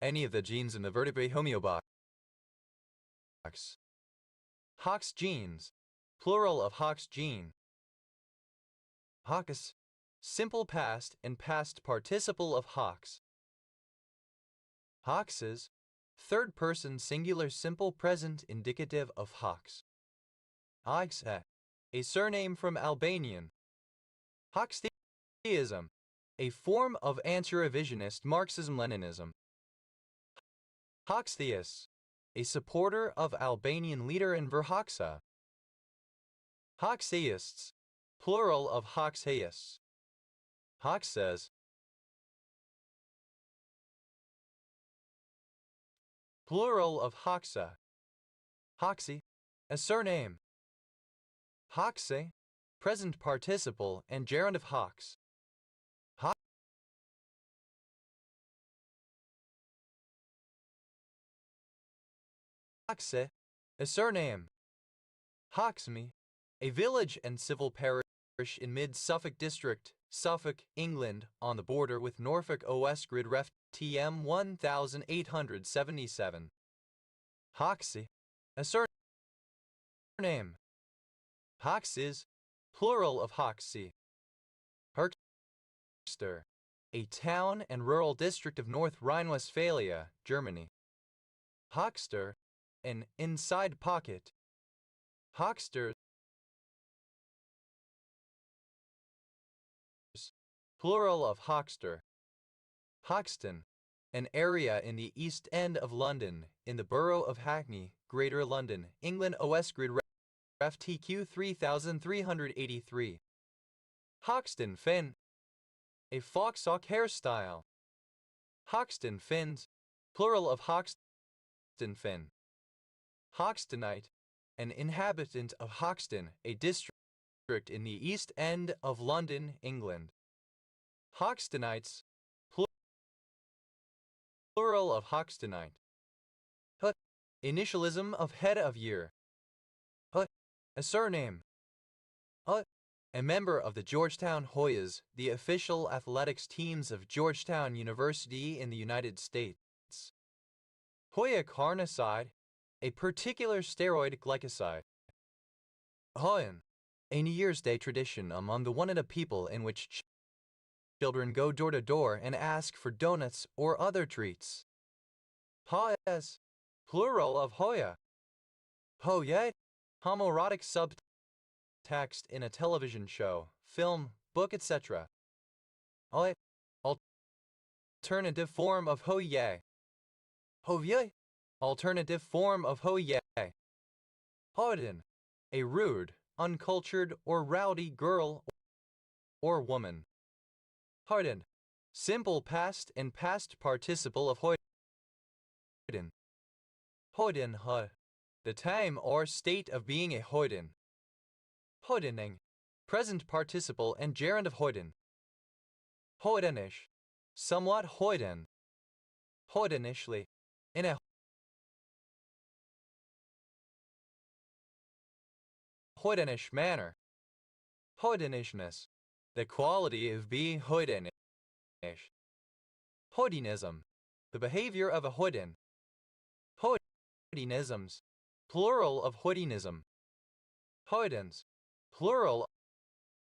A: Any of the genes in the vertebrate homeobox. Hox genes. Plural of Hox gene. Hoccus. Simple past and past participle of Hox. Hoxes. Third person singular simple present indicative of Hox. Hoxe. A surname from Albanian. Hoxtheism. A form of anti-revisionist Marxism-Leninism. Hoxtheus. A supporter of Albanian leader Enver Hoxha. Hoxheists. Plural of Hoxheists. Hoxes. Plural of Hoxa. Hoxie. A surname. Hoxe. Present participle and gerund of Hox. Hoxe. A surname. Hoxme. A village and civil parish in mid-Suffolk district, Suffolk, England, on the border with Norfolk. OS Grid Ref TM 1877. Hoxie. A surname. Hoxes. Plural of Hoxie. Höxter. A town and rural district of North Rhine-Westphalia, Germany. Hoxter. An inside pocket. Hoxters. Plural of Hoxter. Hoxton. An area in the East End of London, in the borough of Hackney, Greater London, England. OS Grid Ref TQ 3383. Hoxton Fin. A foxhawk hairstyle. Hoxton Fins. Plural of Hoxton Fin. Hoxtonite. An inhabitant of Hoxton, a district in the East End of London, England. Hoxtonites. Plural of Hoxtonite. Hut. Initialism of head of year. Hut. A surname. Hut. A member of the Georgetown Hoyas, the official athletics teams of Georgetown University in the United States. Hoya carnoside. A particular steroid glycoside. Hoyan. A New Year's Day tradition among the Oneida people in which children go door to door and ask for donuts or other treats. Hoyas. Plural of Hoya. Hoyet. Homoerotic subtext in a television show, film, book, etc. Hoyet. Alternative form of Hoye. Hovye. Alternative form of Hoye. Hoden. A rude, uncultured, or rowdy girl or woman. Harden. Simple past and past participle of Hoyden. Hoyden ha. The time or state of being a Hoyden. Hoydening. Present participle and gerund of Hoyden. Hoydenish. Somewhat Hoyden. Hoydenishly. In a Hoydenish manner. Hoydenishness. The quality of being Hoydenish. Hoydenism. The behavior of a Hoyden. Hoydenisms. Plural of Hoydenism. Hoydens. Plural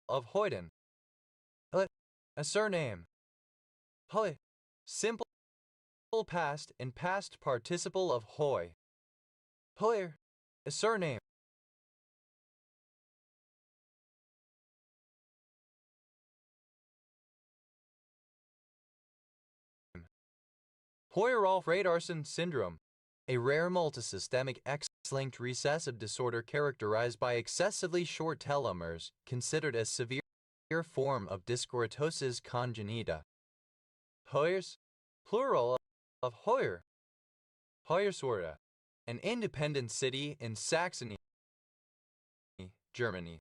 A: of Hoyden. A surname. Hoy. Simple past and past participle of Hoy. Hoyer. A surname. Hoyer-Alf-Radarsson syndrome. A rare multisystemic X-linked recessive disorder characterized by excessively short telomeres, considered a severe form of dyskeratosis congenita. Hoyers, plural of Hoyer. Hoyerswerda, an independent city in Saxony, Germany.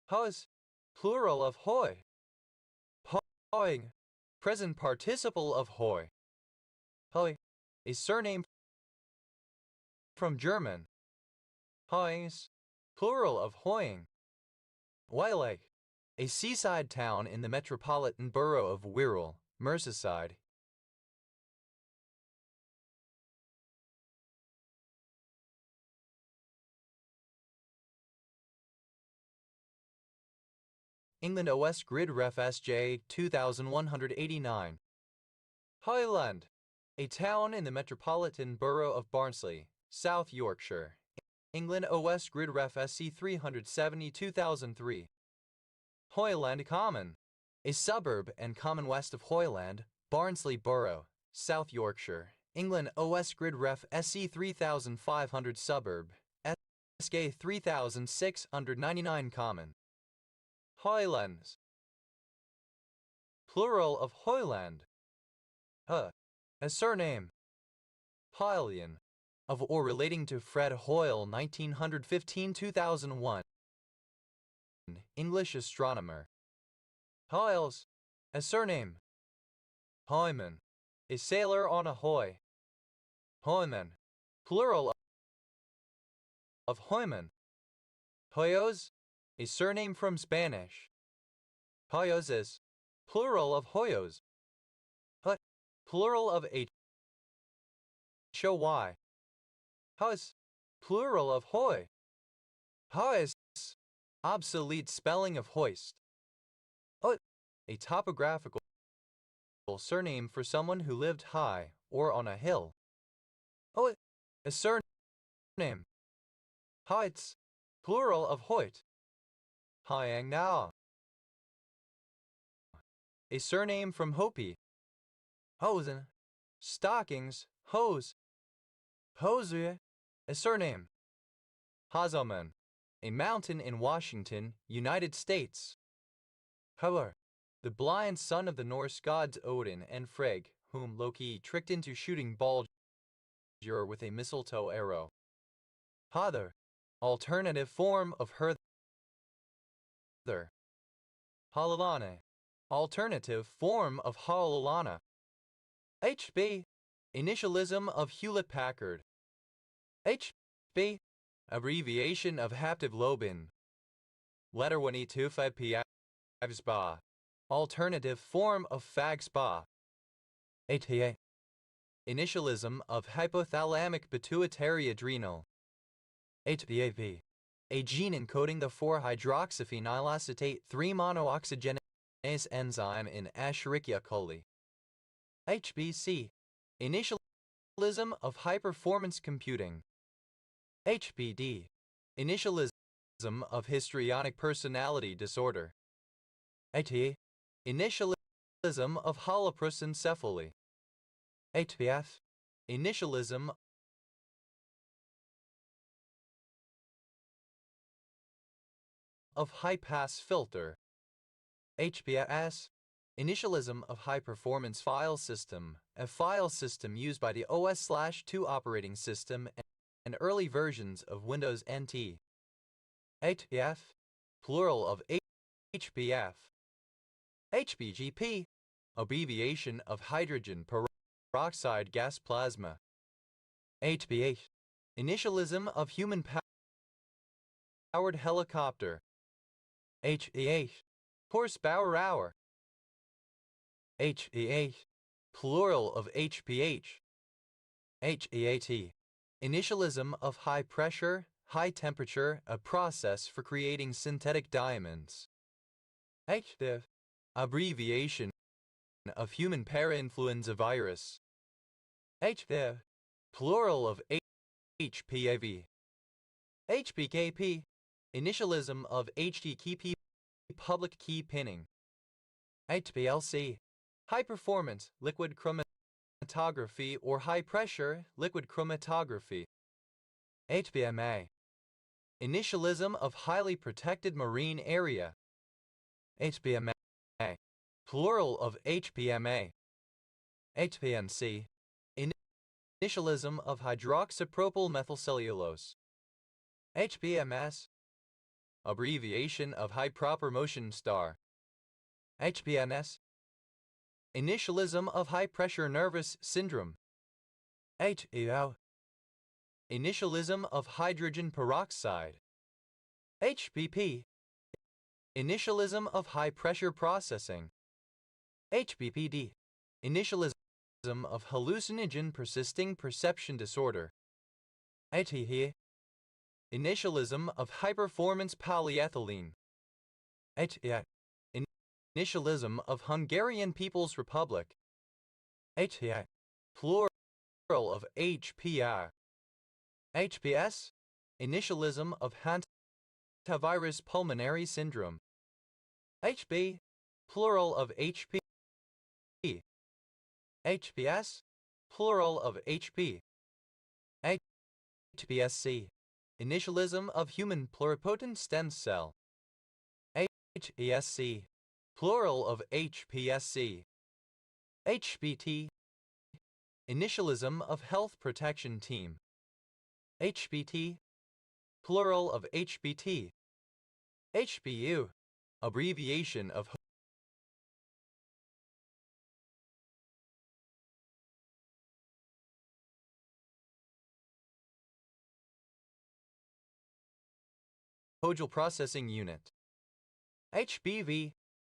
A: Hoys, plural of Hoy. Hoying, present participle of Hoy. Hoy, a surname from German. Hoyings, plural of Hoying. Wylake, a seaside town in the metropolitan borough of Wirral, Merseyside. England OS Grid Ref SJ 2189. Highland, a town in the metropolitan borough of Barnsley, South Yorkshire. England OS Grid Ref SC 370 2003. Hoyland Common, a suburb and common west of Hoyland, Barnsley Borough, South Yorkshire. England OS Grid Ref SC 3500 Suburb, SK 3699 Common. Hoylands, plural of Hoyland. A surname. Hoylian, of or relating to Fred Hoyle 1915-2001. English astronomer. Hoyles, a surname. Hoyman, a sailor on a hoy. Hoyman, plural of Hoyman. Hoyos, a surname from Spanish. Hoyoses, plural of Hoyos. Hut, plural of Hoy. Hus, plural of Hoy. Hoyes, obsolete spelling of hoist. Hut, a topographical surname for someone who lived high or on a hill. Hoyt, a surname. Hoyts, plural of Hoyt. Hyang Nao, a surname from Hopi. Hosen, stockings, hose. Hosue, a surname. Hazelman, a mountain in Washington, United States. However, the blind son of the Norse gods Odin and Frigg, whom Loki tricked into shooting Baldur with a mistletoe arrow. Hather, alternative form of Herther. Halalane, alternative form of Halalana. HB, initialism of Hewlett-Packard. HB, abbreviation of Haptiv-Lobin. Letter 1E25P Spa, alternative form of Fag-Spa. ATA, initialism of hypothalamic pituitary adrenal. HBAV, a gene encoding the 4-hydroxyphenylacetate 3-monooxygenase enzyme in Escherichia coli. HBC, initialism of high-performance computing. HBD, initialism of histrionic personality disorder. ATA, initialism of holoprosencephaly. HBF, initialism of high-pass filter. HBS, Initialism of high-performance file system, a file system used by the OS/2 operating system and early versions of Windows NT. HPF, plural of HPF. HPGP, abbreviation of hydrogen peroxide gas plasma. HPH, initialism of human-powered helicopter. HEH, horsepower hour. HEH, plural of HPH. HEAT, initialism of high pressure, high temperature, a process for creating synthetic diamonds. HDIV, abbreviation of human parainfluenza virus. HDIV, plural of HPAV. HPKP, initialism of HTTP public key pinning. HPLC, high performance liquid chromatography or high pressure liquid chromatography. HPMA, initialism of highly protected marine area. HPMA, plural of HPMA. HPMC, initialism of hydroxypropyl methylcellulose. HPMS, abbreviation of high proper motion star. HPNS, initialism of high pressure nervous syndrome. HEO, initialism of hydrogen peroxide. HPP, initialism of high pressure processing. HPPD, initialism of hallucinogen persisting perception disorder. HEH, initialism of high-performance polyethylene. HEI, initialism of Hungarian People's Republic. HEI, plural of HPR. HPS, initialism of hantavirus pulmonary syndrome. HB, plural of HP. HPS, plural of HP. HPSC, initialism of human pluripotent stem cell. HESC, plural of HPSC. HBT, initialism of health protection team. HBT, plural of HBT. HBU, abbreviation of Hodgel Processing Unit. HBV,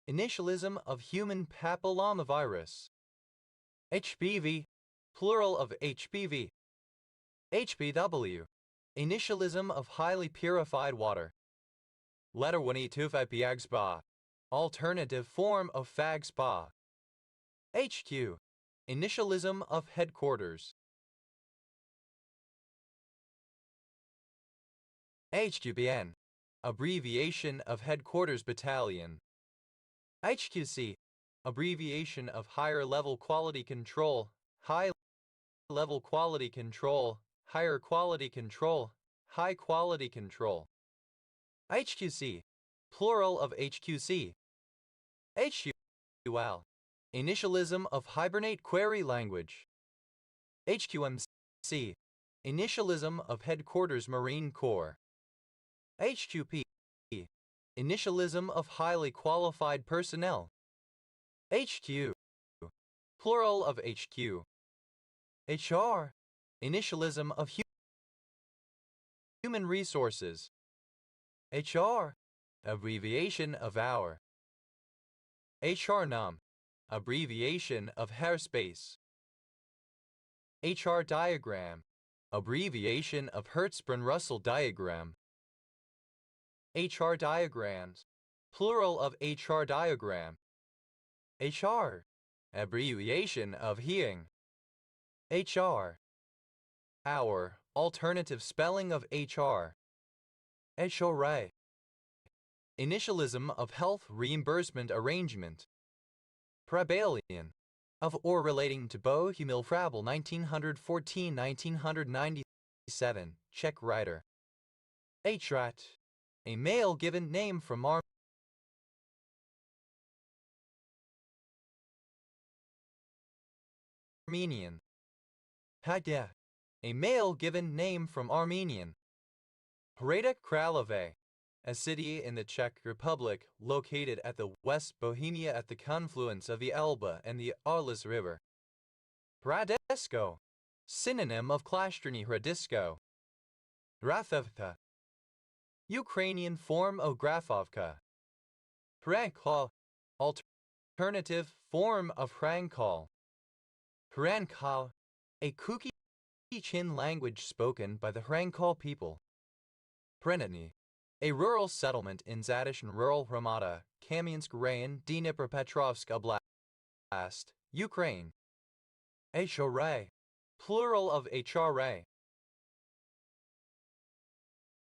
A: initialism of human papillomavirus. HBV, plural of HBV. HBW, initialism of highly purified water. Letter 1E25 PAGSPA, alternative form of FAGSPA. HQ, initialism of headquarters. HQBN, abbreviation of headquarters battalion. HQC, abbreviation of higher level quality control, high level quality control, higher quality control, high quality control. HQC, plural of HQC. HQL, initialism of hibernate query language. HQMC, initialism of headquarters Marine Corps. HQP, initialism of highly qualified personnel. HQ, plural of HQ. HR, initialism of human resources. HR, abbreviation of hour. HRNUM, abbreviation of hairspace. HR diagram, abbreviation of Hertzsprung-Russell diagram. HR diagrams, plural of HR diagram. HR, abbreviation of hearing. HR, hour, alternative spelling of HR. HRA, initialism of health reimbursement arrangement. Prabalian, of or relating to Bohumil Frabel 1914-1997, Czech writer. HRAT, a male given name from Armenian. Hagda, a male given name from Armenian. Hrada Kralove, a city in the Czech Republic located at the West Bohemia at the confluence of the Elbe and the Arles River. Hradesko, synonym of Klasztorny Hradisko. Grafovka, Ukrainian form of Grafovka. Hrankal, alternative form of Hrankal. Hrankal, a Kuki-Chin language spoken by the Hrankal people. Hrenitny, a rural settlement in Zadish and rural Hramada, Kamyansk Rayon, Dnipropetrovsk Oblast, Ukraine. HRA, plural of HRA.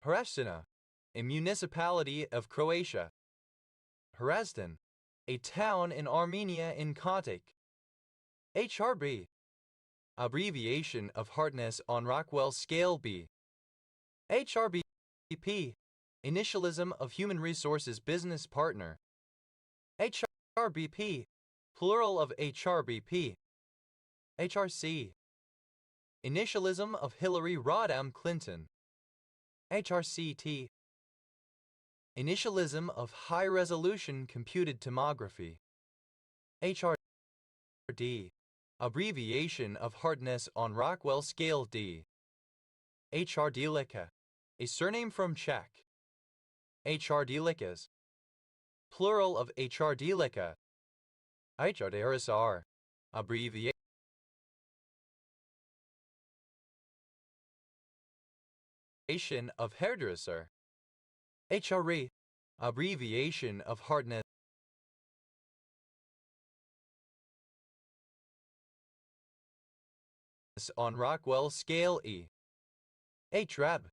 A: Hrestina, a municipality of Croatia. Hrazdan, a town in Armenia in Kotlik. HRB, abbreviation of hardness on Rockwell scale B. HRBP, initialism of human resources business partner. HRBP, plural of HRBP. HRC, initialism of Hillary Rodham Clinton. HRCT, initialism of high-resolution computed tomography. HRD, abbreviation of hardness on Rockwell scale D. HRDlika, a surname from Czech. HRDlikas, plural of HRDlika. HRDRSR, abbreviation of hairdresser. HRE, abbreviation of hardness on Rockwell scale E. HREB,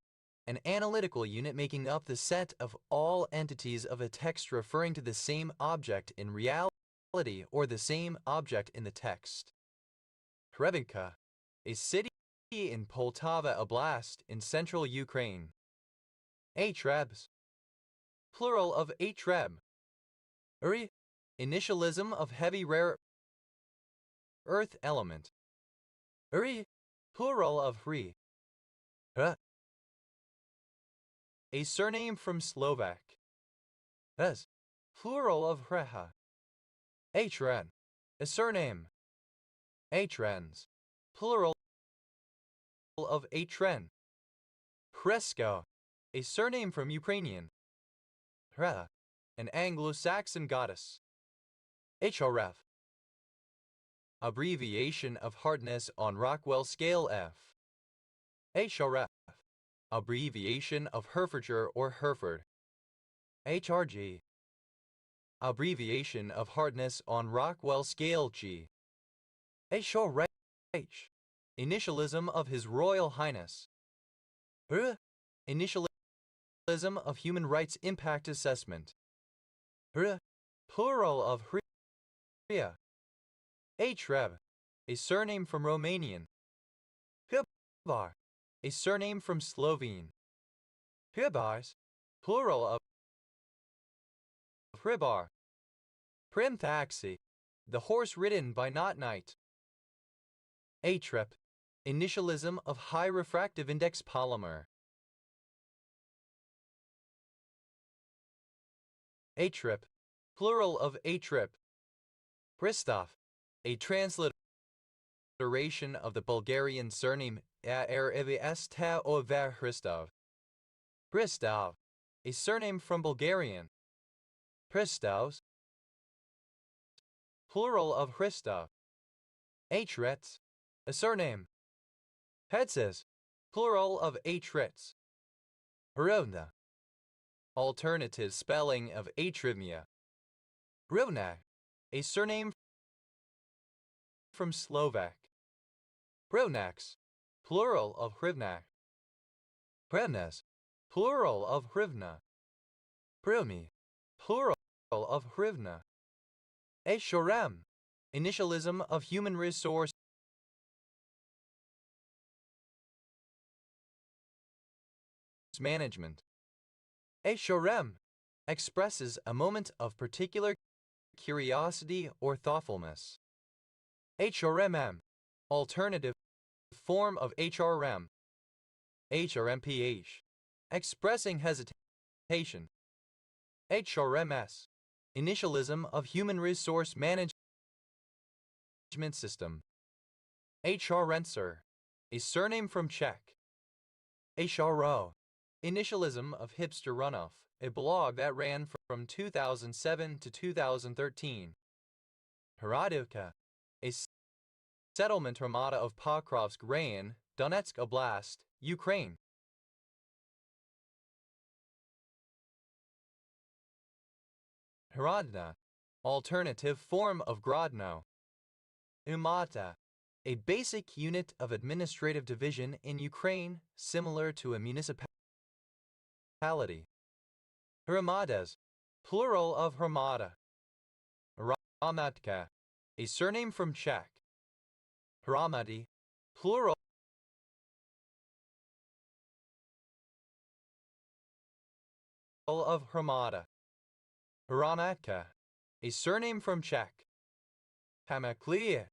A: an analytical unit making up the set of all entities of a text referring to the same object in reality or the same object in the text. Hrebenka, a city in Poltava Oblast in central Ukraine. HREBs, plural of HREB. Uri, initialism of heavy rare earth element. Uri, plural of Hri. A surname from Slovak. Hes, plural of Hreha. Hren, a surname. Hrens, plural of Hren. Hresko, a surname from Ukrainian. Hreha, an Anglo-Saxon goddess. HRF, abbreviation of hardness on Rockwell scale F. HRF, abbreviation of Herefordshire or Hereford. HRG, abbreviation of hardness on Rockwell scale G. HRH, initialism of His Royal Highness. Initialism of Human Rights Impact Assessment. Plural of Hria. HREB, a surname from Romanian. Hribar, a surname from Slovene. Hribars, plural of Hribar. Primthaxi, the horse ridden by not knight. HREP, initialism of high refractive index polymer. HREP, plural of HREP. Hristov, a transliteration of the Bulgarian surname Erivsta Over Hristov. Hristov, a surname from Bulgarian. Hristovs, plural of Hristov. Hrets, a surname. Hetzes, plural of Hrets. Hrovna, alternative spelling of Atrivnia. Hrovnak, a surname from Slovak. Hrovnaks, plural of Hrivnak. Hrevnes, plural of Hrivna. Hrivmi, plural of Hrivna. Eshorem, initialism of human resource management. Eshorem expresses a moment of particular curiosity or thoughtfulness. HRMM, alternative form of HRM, HRMPH, expressing hesitation. HRMS, initialism of human resource management system. HRenser, a surname from Czech. HRO, initialism of hipster runoff, a blog that ran from 2007 to 2013. Hradivka, a settlement Hromada of Pokrovsk Rayon, Donetsk Oblast, Ukraine. Hradna, alternative form of Grodno. Umata, a basic unit of administrative division in Ukraine similar to a municipality. Hromadas, plural of Hromada. Hromadka, a surname from Czech. Hromady, plural of Hromada. Hromadka, a surname from Czech. Hamaklia,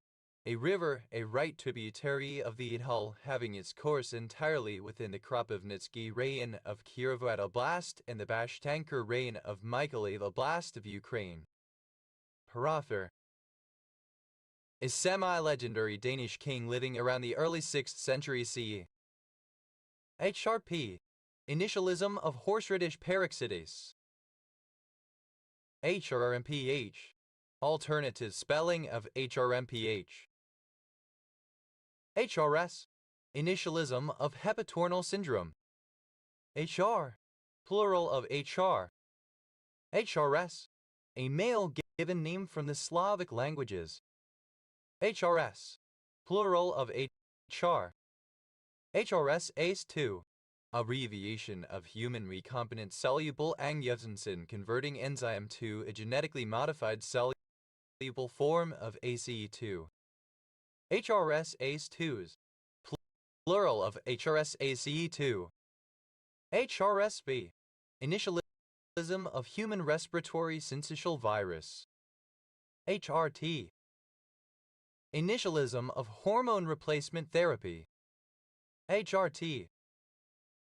A: a river, a right tributary of the Idhal, having its course entirely within the Kropivnitsky Rayon of Kirovohrad Oblast and the Bashtanker Rayon of Mykolaiv Oblast of Ukraine. Hrothgar, a semi-legendary Danish king living around the early 6th century CE. HRP, initialism of Horseradish Peroxides. HRMPH, alternative spelling of HRMPH. HRS, initialism of hepatorenal syndrome. HR, plural of HR. HRS, a male given name from the Slavic languages. HRS, plural of HR. HRS ACE2, abbreviation of human recombinant soluble angiotensin converting enzyme to a genetically modified soluble form of ACE2. HRS ACE2s, plural of HRS ACE2. HRSV, initialism of human respiratory syncytial virus. HRT, initialism of hormone replacement therapy. HRT,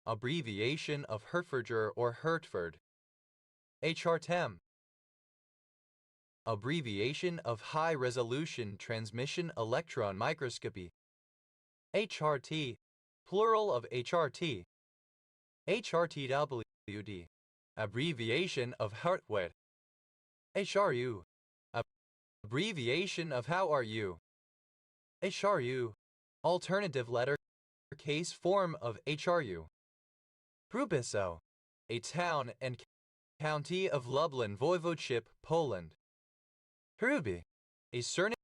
A: abbreviation of Hertfordshire or Hertford. HRTEM, abbreviation of High Resolution Transmission Electron Microscopy. HRT, plural of HRT. HRTWD, abbreviation of Hartwet. HRU, abbreviation of How Are You. HRU, alternative letter case form of HRU. Hrubieszów, a town and county of Lublin Voivodeship, Poland. Hruby, a surname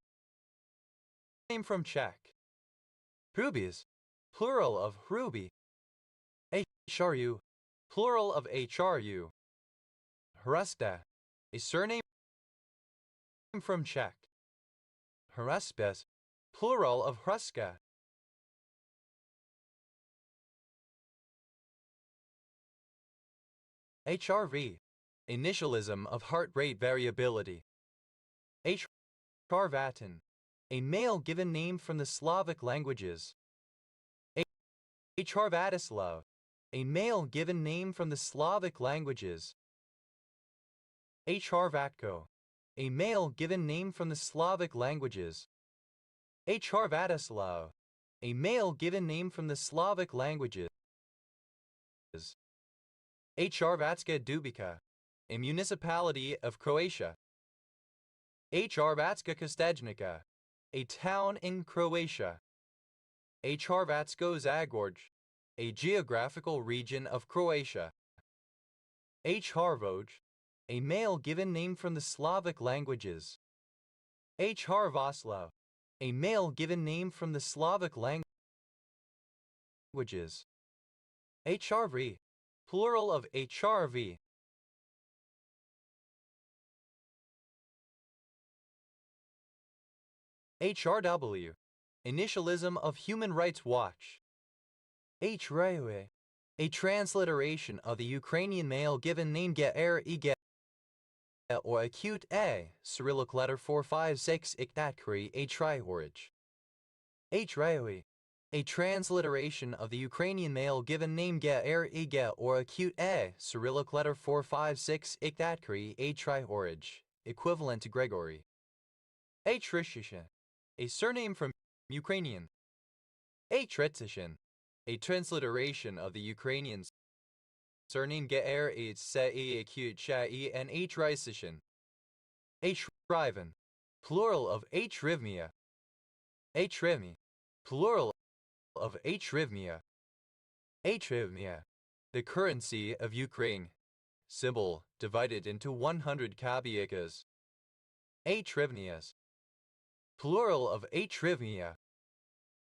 A: from Czech. Hrubies, plural of Hruby. HRU, plural of HRU. Hrusta, a surname from Czech. Hruspes, plural of Hruska. HRV, initialism of heart rate variability. Hrvatin, a male given name from the Slavic languages. Hrvatislav, a male given name from the Slavic languages. Hrvatko, a male given name from the Slavic languages. Hrvatislav, a male given name from the Slavic languages. Hrvatska Dubica, a municipality of Croatia. Hrvatska Kostajnica, a town in Croatia. Hrvatsko Zagorje, a geographical region of Croatia. Hrvoj, a male given name from the Slavic languages. Hrvaslav, a male given name from the Slavic languages. HRV, plural of HRV. HRW, initialism of Human Rights Watch. HRAUE, a transliteration of the Ukrainian male given name Ge'er Ige or acute A, Cyrillic letter 456 Iktatkri HRIORIJ. H-Rayoi, a transliteration of the Ukrainian male given name Ge or acute A, Cyrillic letter 456 Iktatkri H-Ri-Orij, equivalent to Gregory. H-Rishishin, a surname from Ukrainian. H-Retishin, a transliteration of the Ukrainian surname Ge'er Se acute Shai and H-Risishin. H-Riven, plural of H-Rivmia. H-Rivmi, plural of H-Rivmia. H-Rivmia, the currency of Ukraine. Symbol, divided into 100 kopeikas. H-Rivnias, plural of H-Rivmia.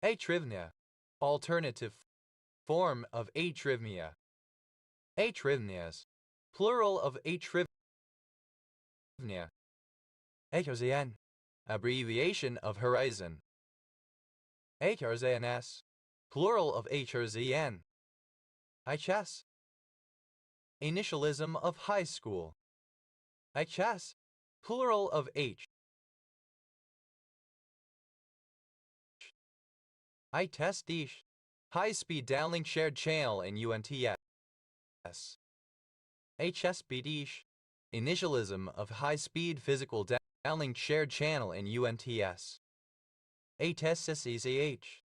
A: H-Rivnia, alternative form of H-Rivmia. H-Rivnias, plural of H-Rivnia. HRZN, abbreviation of horizon. HRZNS, plural of HRZN. HS, initialism of high school. HS, plural of H. ITEST-ish, high-speed downlink shared channel in UNTS. HSPD-ish, initialism of high-speed physical downlink shared channel in UNTS. HSSECH,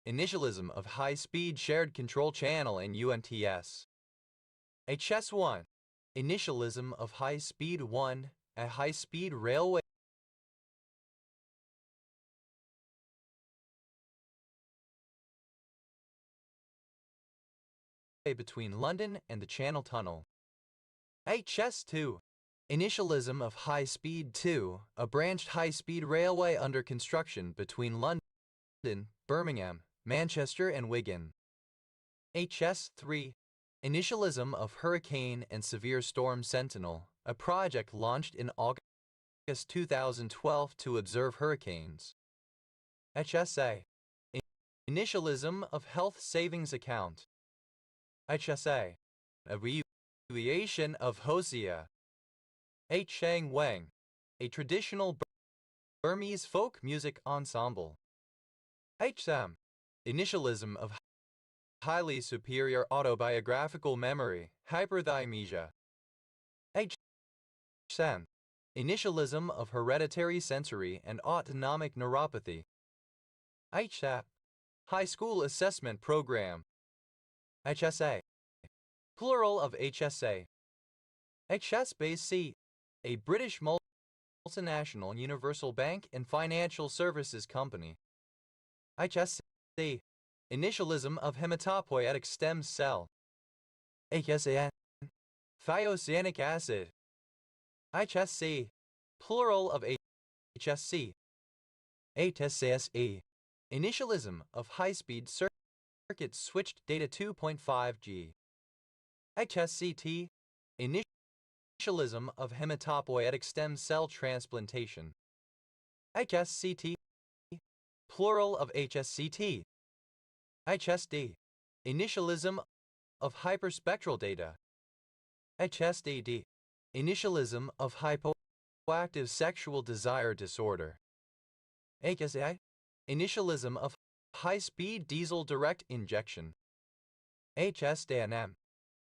A: initialism of high-speed shared control channel in UNTS. HS1, initialism of high-speed 1, a high-speed railway between London and the Channel Tunnel. HS2, initialism of high-speed 2, a branched high-speed railway under construction between London, Birmingham, Manchester and Wigan. HS3, initialism of Hurricane and Severe Storm Sentinel, a project launched in August 2012 to observe hurricanes. HSA, initialism of Health Savings Account. HSA, abbreviation of Hosea. H. Shang Wang, a traditional Burmese folk music ensemble. HSAM, initialism of highly superior autobiographical memory, hyperthymesia. HSAN, initialism of hereditary sensory and autonomic neuropathy. HSAP, high school assessment program. HSA, plural of HSA. HSBC, a British multinational universal bank and financial services company. HSC, initialism of hematopoietic stem cell. HSAN, thiocyanic acid. HSC, plural of HSC. HSCSE, initialism of high-speed circuit switched data 2.5G. HSCT, initialism of hematopoietic stem cell transplantation. HSCT, plural of HSCT. HSD, initialism of hyperspectral data. HSDD, initialism of hypoactive sexual desire disorder. HSI, initialism of high-speed diesel direct injection. HSDNM,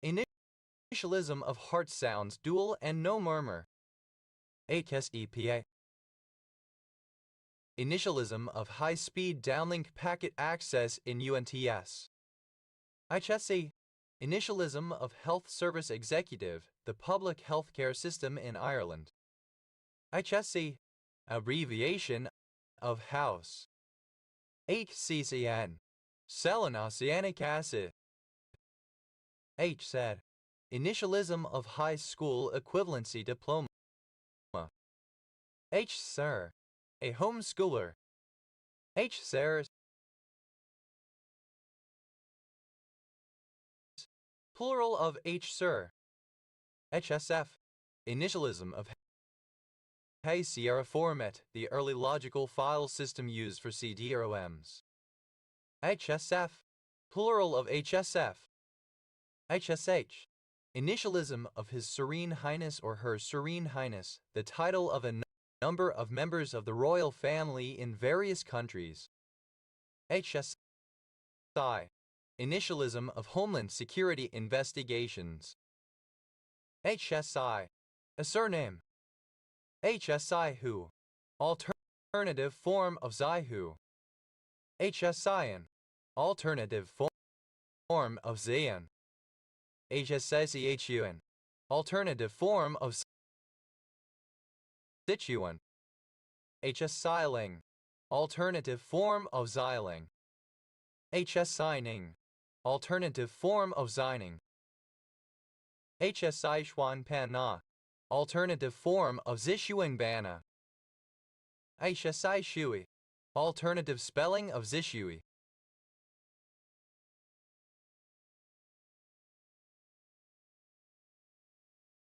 A: initialism of heart sounds dual and no murmur. HSEPA, initialism of high-speed downlink packet access in UNTS. HSE, initialism of Health Service Executive, the public healthcare system in Ireland. HSE, abbreviation of House. HCCN, selenocyanic acid. HSED, initialism of high school equivalency diploma. HSER, a homeschooler. HSER, plural of HSER. HSF, initialism of High Sierra Format, the early logical file system used for CD-ROMs. HSF, plural of HSF. HSH, initialism of His Serene Highness or Her Serene Highness, the title of a number of members of the royal family in various countries. HSI. Initialism of Homeland Security Investigations. HSI. A surname. HSI who. Alternative form of Zaihu. HSIan. Alternative form of Zayan. HSICHUan. Alternative form of Sichuan. HSIling. Alternative form of Xiling. HSIning. Alternative form of Xining. HSI Xuan Pana. Alternative form of Zishuang Bana. HSI Shui. Alternative spelling of Zishui.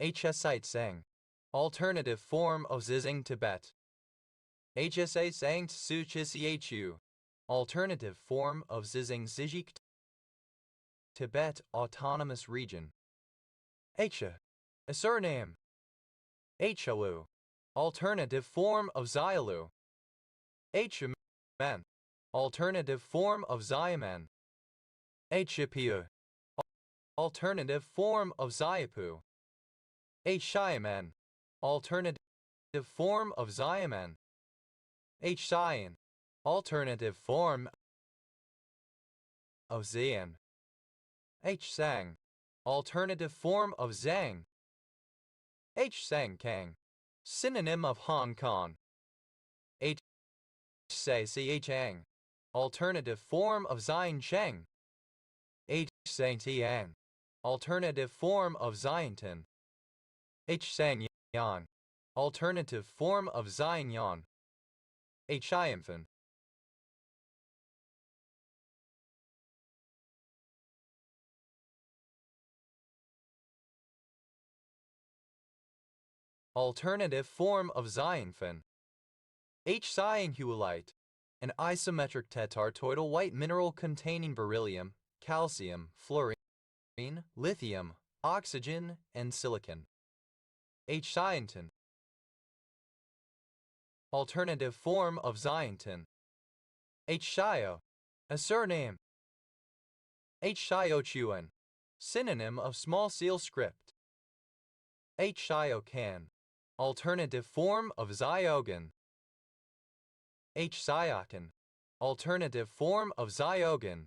A: HSI Tsang. Alternative form of Zizing Tibet. HSA Sang Tsu Chisihu. Alternative form of Zizing Zijik Tibet Autonomous Region. Hsha. A surname. Hshalu. Alternative form of Xialu. Hshaman. Alternative form of Xiamen. Hshapiu. Alternative form of Xiapu. Hshiamen. Alternative form of Xiamen. Hshian. Alternative form of Xian. Hsang. Alternative form of Zhang. Hsang Kang. Synonym of Hong Kong. Hsang. Alternative form of Xian Cheng. Hsang Tian. Alternative form of Xiantan. Hsang Yan. Alternative form of Xian Yan. Hiamphan. Alternative form of Xianphan. H-cyanhulite, an isometric tetratoidal white mineral containing beryllium, calcium, fluorine, lithium, oxygen, and silicon. H-cyantin. Alternative form of Xiantin. H-shio, a surname. H-shiochuan, synonym of small seal script. H-shiocan, alternative form of Ziogan. H-cyocan, alternative form of Ziogan.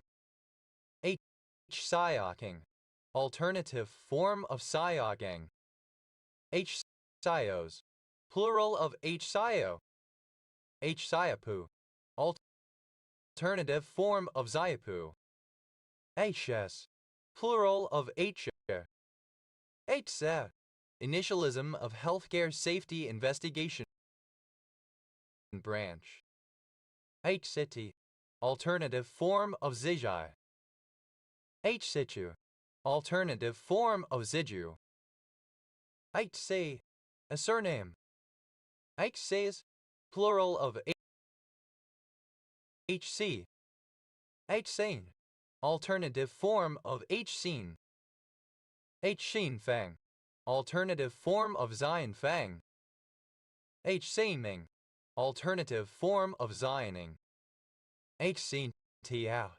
A: H-cyoking, alternative form of Cyogang. H-cyos, plural of H-cyo. H-cyapu, alternative form of Xiapu. H-s, plural of H. H-se, initialism of Healthcare Safety Investigation Branch. H-city, alternative form of Zijai. H-situ, alternative form of Ziju. H-say, a surname. H-says, plural of H-c. H-sane, alternative form of H-seen. H-sheen fang, alternative form of Zion fang. H-saming, alternative form of Zioning. H-seen tiao,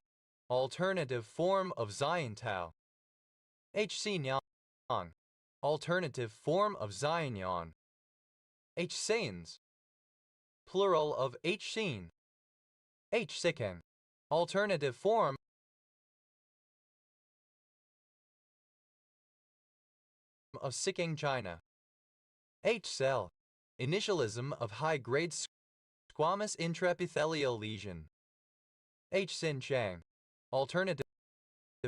A: alternative form of Zion tao. H-seen yang, alternative form of Zion yan. H-sains, plural of H-seen. H-sikeng, alternative form of Sikeng China. H-cell, initialism of high-grade squamous intraepithelial lesion. H-sin chang, alternative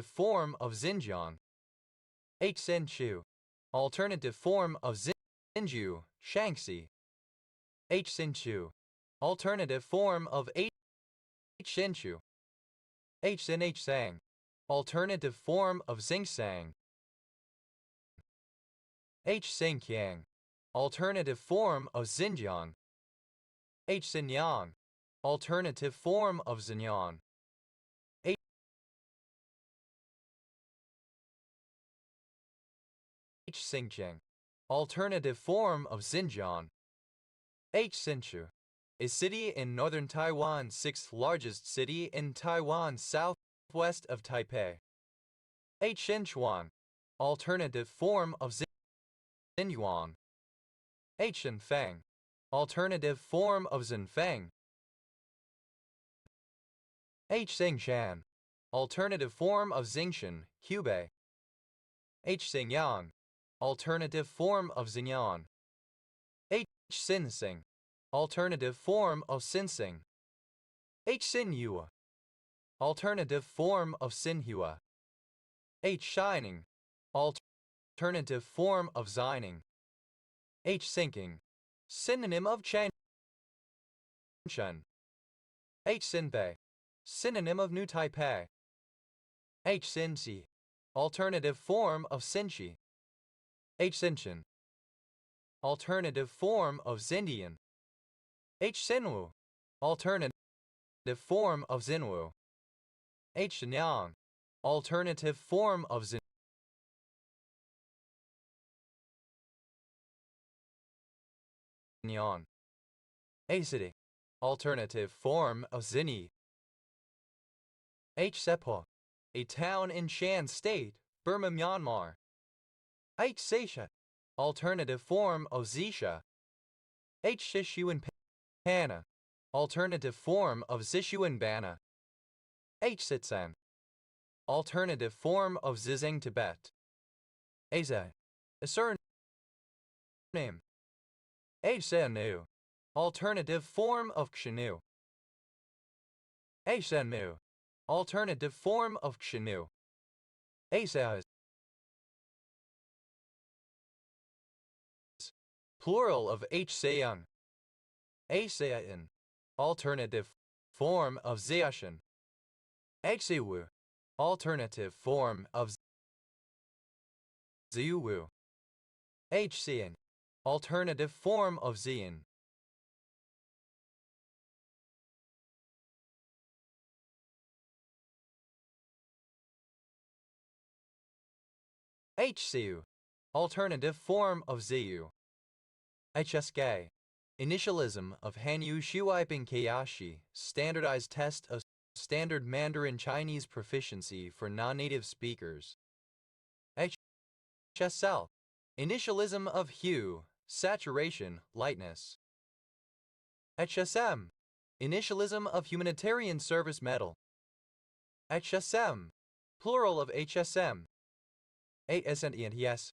A: form of Xinjiang. H-sin chu, alternative form of Xinju, Shaanxi. H-sin chu, alternative form of H-sin chu. H-sin H-sang, alternative form of Xingsang. H-sin kiang, alternative form of Xinjiang. H-sin yang, alternative form of Xinjiang. H-xinjiang, alternative form of Xinjiang. Hsinchu, a city in northern Taiwan, 6th largest city in Taiwan, southwest of Taipei. Hsinchuan, alternative form of Xinyuan. Hsinfeng, alternative form of Xinfeng. Hsingshan, alternative form of Xingshan, Hubei. Hsingyang, alternative form of Xinyan. Hsinsing, alternative form of Sinsing. Hsinyua, alternative form of Xinhua. Shining, alternative form of Xining. Sinking, synonym of Changshan. Sinpei, synonym of New Taipei. Sinxi, alternative form of Sinchi. Xinshan, alternative form of Xindian. Xinwu, alternative form of Xinwu. Xinyang, alternative form of Xinyan. City, alternative form of Xini. Sepo, a town in Shan State, Burma, Myanmar. Seisha, alternative form of Zisha. Shishuanbana, alternative form of Zishuanbana. Sitsan, alternative form of Zizeng Tibet. Aza, a surname. Asenu, alternative form of Xinu. Asenmu, alternative form of Xinu. Asaz, plural of Hsayang. Asayan, alternative form of Zayashan. Xiwu, alternative form of Ziuwu. Hsian, alternative form of Zian. Hsiu, alternative form of Ziyu. HSK, initialism of Hanyu Shuiping Keiashi, standardized test of standard Mandarin Chinese proficiency for non-native speakers. HSL, initialism of hue, saturation, lightness. HSM, initialism of humanitarian service medal. HSM, plural of HSM. ASNENTS,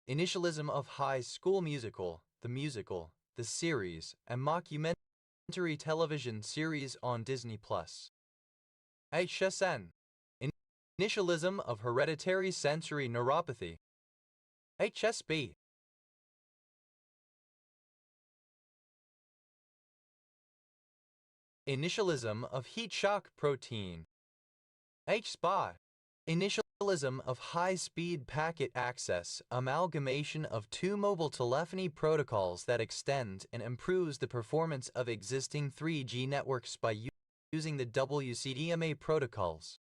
A: initialism of High School Musical, the series, and mockumentary television series on Disney+. HSN, initialism of hereditary sensory neuropathy. HSB, initialism of heat shock protein. HSPA, initialism of high-speed packet access, amalgamation of two mobile telephony protocols that extend and improves the performance of existing 3G networks by using the WCDMA protocols.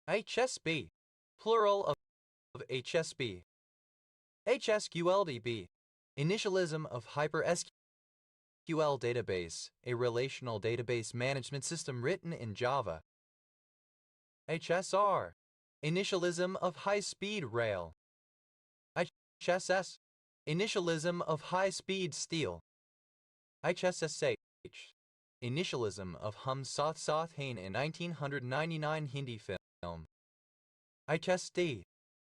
A: HSB, plural of HSB. HSQLDB, initialism of HyperSQL database, a relational database management system written in Java. HSR, initialism of high-speed rail. HSS, initialism of high-speed steel. HSSH, initialism of Hum Saath Saath Hain in 1999 Hindi film. HSD,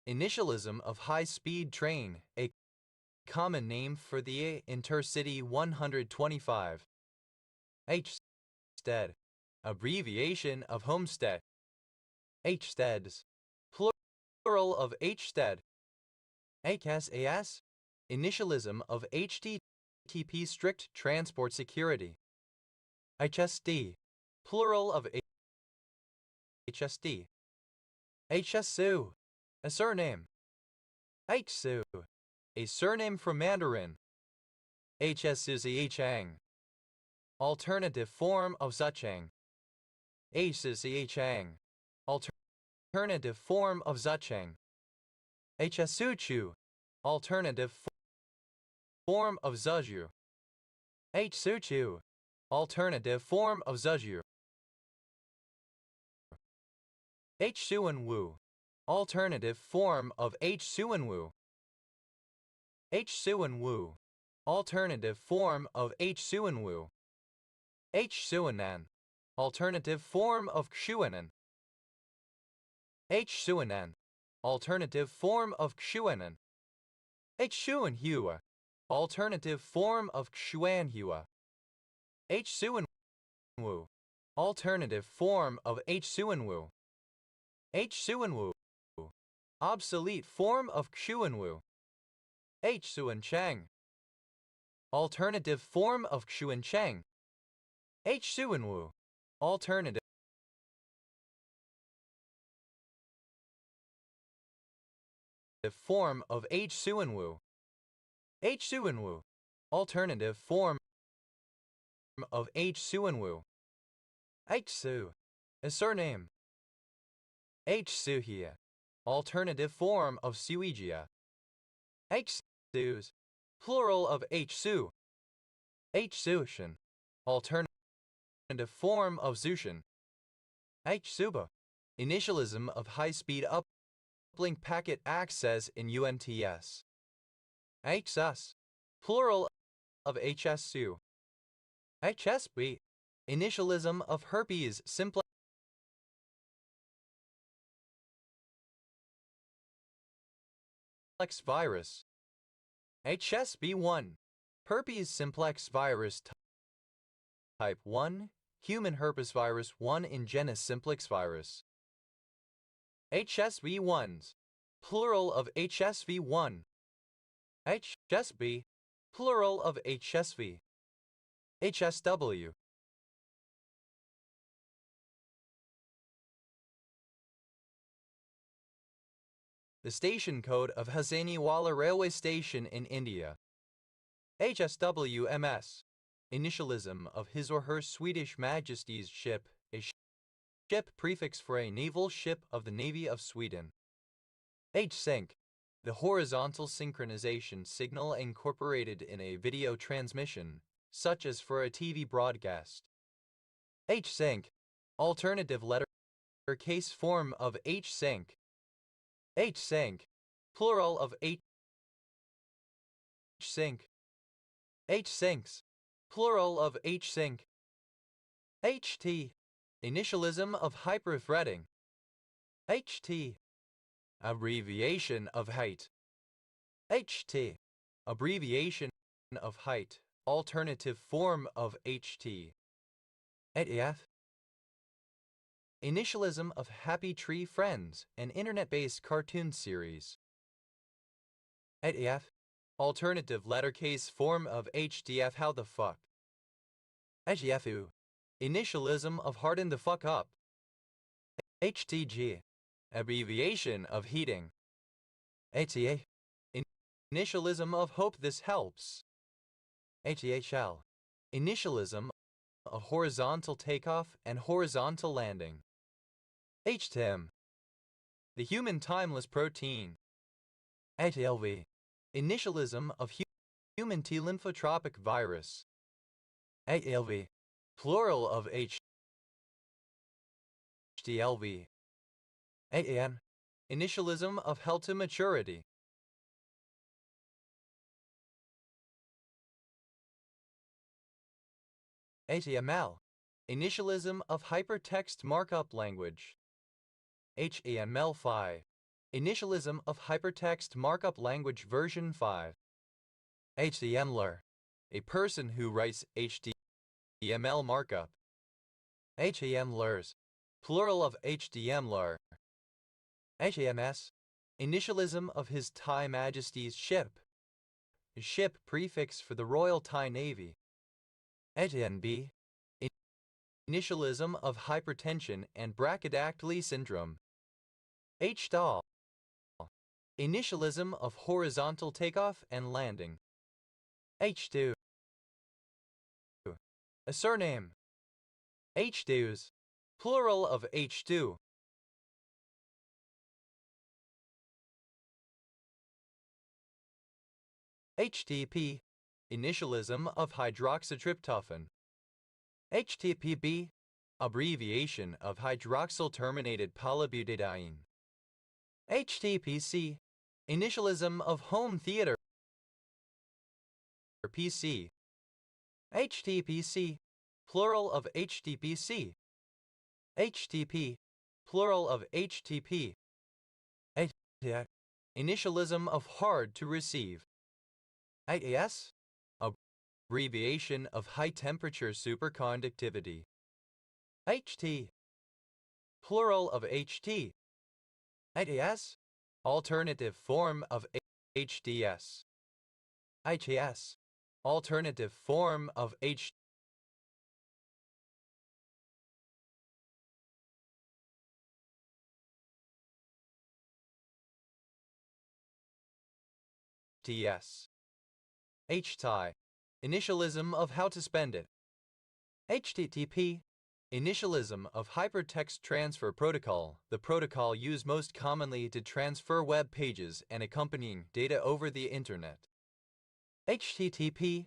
A: initialism of high-speed train, a common name for the Intercity 125. HSTED, abbreviation of homestead. HSTEDs, plural of HSTED. HSAS, initialism of HTTP strict transport security. HSD, plural of HSD. HSU, a surname. HSU, a surname from Mandarin. HSUZHang, alternative form of Zuchang. HSUZHang, alternative form of Zuchang. HSUchu, alternative form of Zuzhu. H Suchu. Alternative form of Zuzhu. H Suanwu. Alternative form of H Suanwu. H Suanwu. Alternative form of H Suanwu. H Suanan. Alternative form of Xuanan. H Suanan. Alternative form of Xuanan. H Xuanhua. Alternative form of Xuanhua. H Suanwu. Alternative form of H Suanwu. H Suanwu. Obsolete form of Xuanwu. H Suanchang. Alternative form of Xuanchang. H Suanwu. Alternative form of H Suanwu. H Suanwu. Alternative form of H Suanwu. H Su. A surname. H Suhia. Alternative form of Suijia. H Sus. Plural of H Su. H Sushan. Alternative form of Zushan. H Suba. Initialism of high-speed uplink packet access in UNTS. HSUS. Plural of HSU. HSB. Initialism of herpes simplex virus. HSB1. Herpes simplex virus type 1. Human herpes virus 1 in genus simplex virus. HSV1s. Plural of HSV1. HSB. Plural of HSV. HSW. The station code of Hazainiwala Railway Station in India. HSWMS. Initialism of His or Her Swedish Majesty's ship, a ship prefix for a naval ship of the Navy of Sweden. H-Sync. The horizontal synchronization signal incorporated in a video transmission, such as for a TV broadcast. H-Sync. Alternative letter case form of H-Sync. H-Sync. Plural of H-Sync. H-Syncs. Plural of H-Sync. HT. Initialism of hyperthreading. HT. Abbreviation of height. HT. Abbreviation of height. Alternative form of HT. AF. Initialism of Happy Tree Friends, an internet-based cartoon series. AF. Alternative lettercase form of HDF. How the fuck? HDFU. Initialism of Harden the fuck up. HTG. Abbreviation of heating. HTA. Initialism of hope this helps. HTHL. Initialism of horizontal takeoff and horizontal landing. HTM. The human timeless protein. HLV. Initialism of human T lymphotropic virus. HLV. Plural of HDLV. AN. Initialism of hell to maturity. HTML. Initialism of hypertext markup language. HTML5. Initialism of hypertext markup language version 5. HTMLer. A person who writes HTML markup. HTMLers. Plural of HTMLer. HTMS. Initialism of His Thai Majesty's ship. Ship prefix for the Royal Thai Navy. HTNB. Initialism of hypertension and brachydactyly syndrome. HDAL. Initialism of horizontal takeoff and landing. H2. A surname. H2s. Plural of H2. HTTP. Initialism of hydroxytryptophan. HTPB, abbreviation of hydroxyl-terminated polybutadiene. HTPC, initialism of home theater PC. HTPC, plural of HTPC. HTP, plural of HTP. Initialism of hard to receive. HAS, abbreviation of high temperature superconductivity. HT, plural of HT. HAS, alternative form of HDS. HAS, alternative form of HDS. HTI, initialism of how to spend it. HTTP, initialism of Hypertext Transfer Protocol, the protocol used most commonly to transfer web pages and accompanying data over the Internet. HTTP,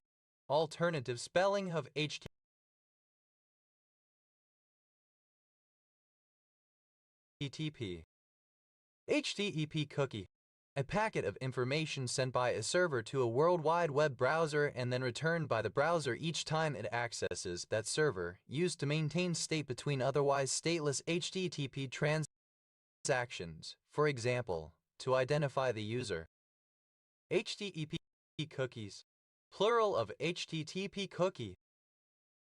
A: alternative spelling of HTTP. HTTP cookie, a packet of information sent by a server to a World Wide Web browser and then returned by the browser each time it accesses that server, used to maintain state between otherwise stateless HTTP transactions, for example, to identify the user. HTTP cookies, plural of HTTP cookie.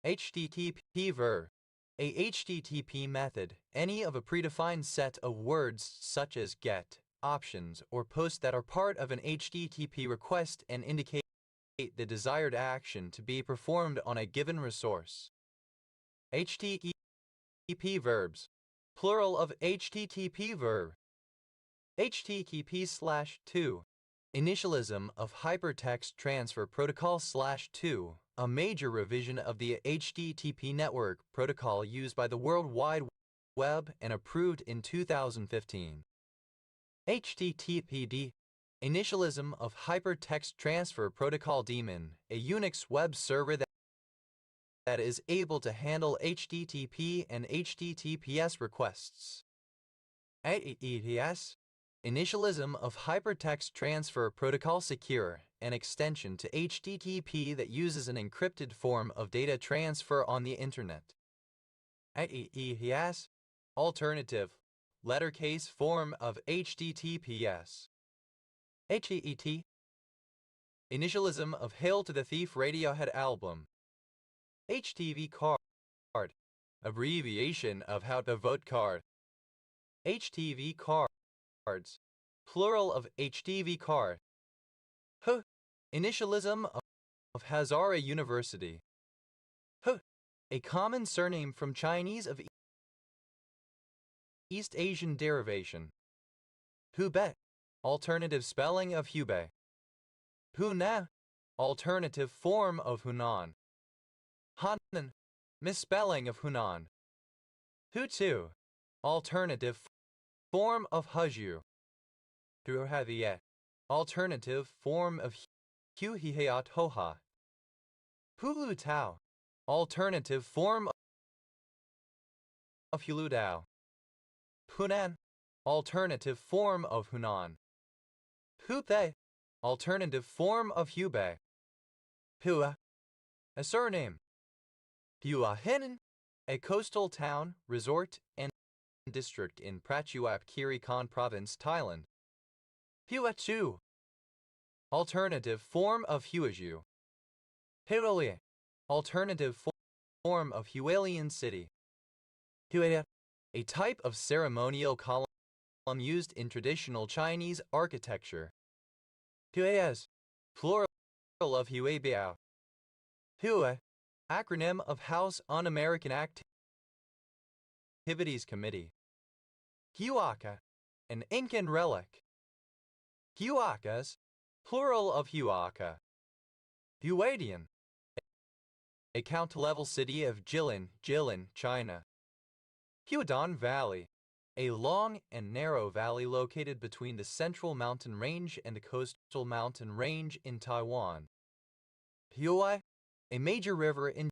A: HTTP ver, a HTTP method, any of a predefined set of words such as GET, options, or post that are part of an HTTP request and indicate the desired action to be performed on a given resource. HTTP verbs, plural of HTTP verb. HTTP/2, initialism of Hypertext Transfer Protocol/2, a major revision of the HTTP network protocol used by the World Wide Web and approved in 2015. HTTPD, initialism of Hypertext Transfer Protocol daemon, a Unix web server that is able to handle HTTP and HTTPS requests. HTTPS, initialism of Hypertext Transfer Protocol secure, an extension to HTTP that uses an encrypted form of data transfer on the Internet. HTTPS, alternative, lettercase form of HTTPS. HEET, initialism of Hail to the Thief Radiohead album. HTV card, abbreviation of How to Vote card. HTV cards, plural of HTV card. Initialism of Hazara University. A common surname from Chinese of East Asian derivation. Hubei, alternative spelling of Hubei. Hunan, alternative form of Hunan. Hannan, misspelling of Hunan. Hutu, alternative form of Huzhu. Huhaviet, alternative form of Huhiheat Hoha. Hulu Tao, alternative form of Huludao. Hunan, alternative form of Hunan. Hubei, alternative form of Hubei. Hua, a surname. Huahinan, a coastal town, resort, and district in Prachuap Khiri Khan Province, Thailand. Huachu, alternative form of Huaju. Hualie, alternative form of Hualien City. Huaya, a type of ceremonial column used in traditional Chinese architecture. Huayas, plural of Huabiao. Hua, acronym of House Un-American Activities Committee. Huaca, an Incan relic. Huacas, plural of Huaca. Huadian, a county-level city of Jilin, China. Huadan Valley, a long and narrow valley located between the Central Mountain Range and the Coastal Mountain Range in Taiwan. Huai, a major river in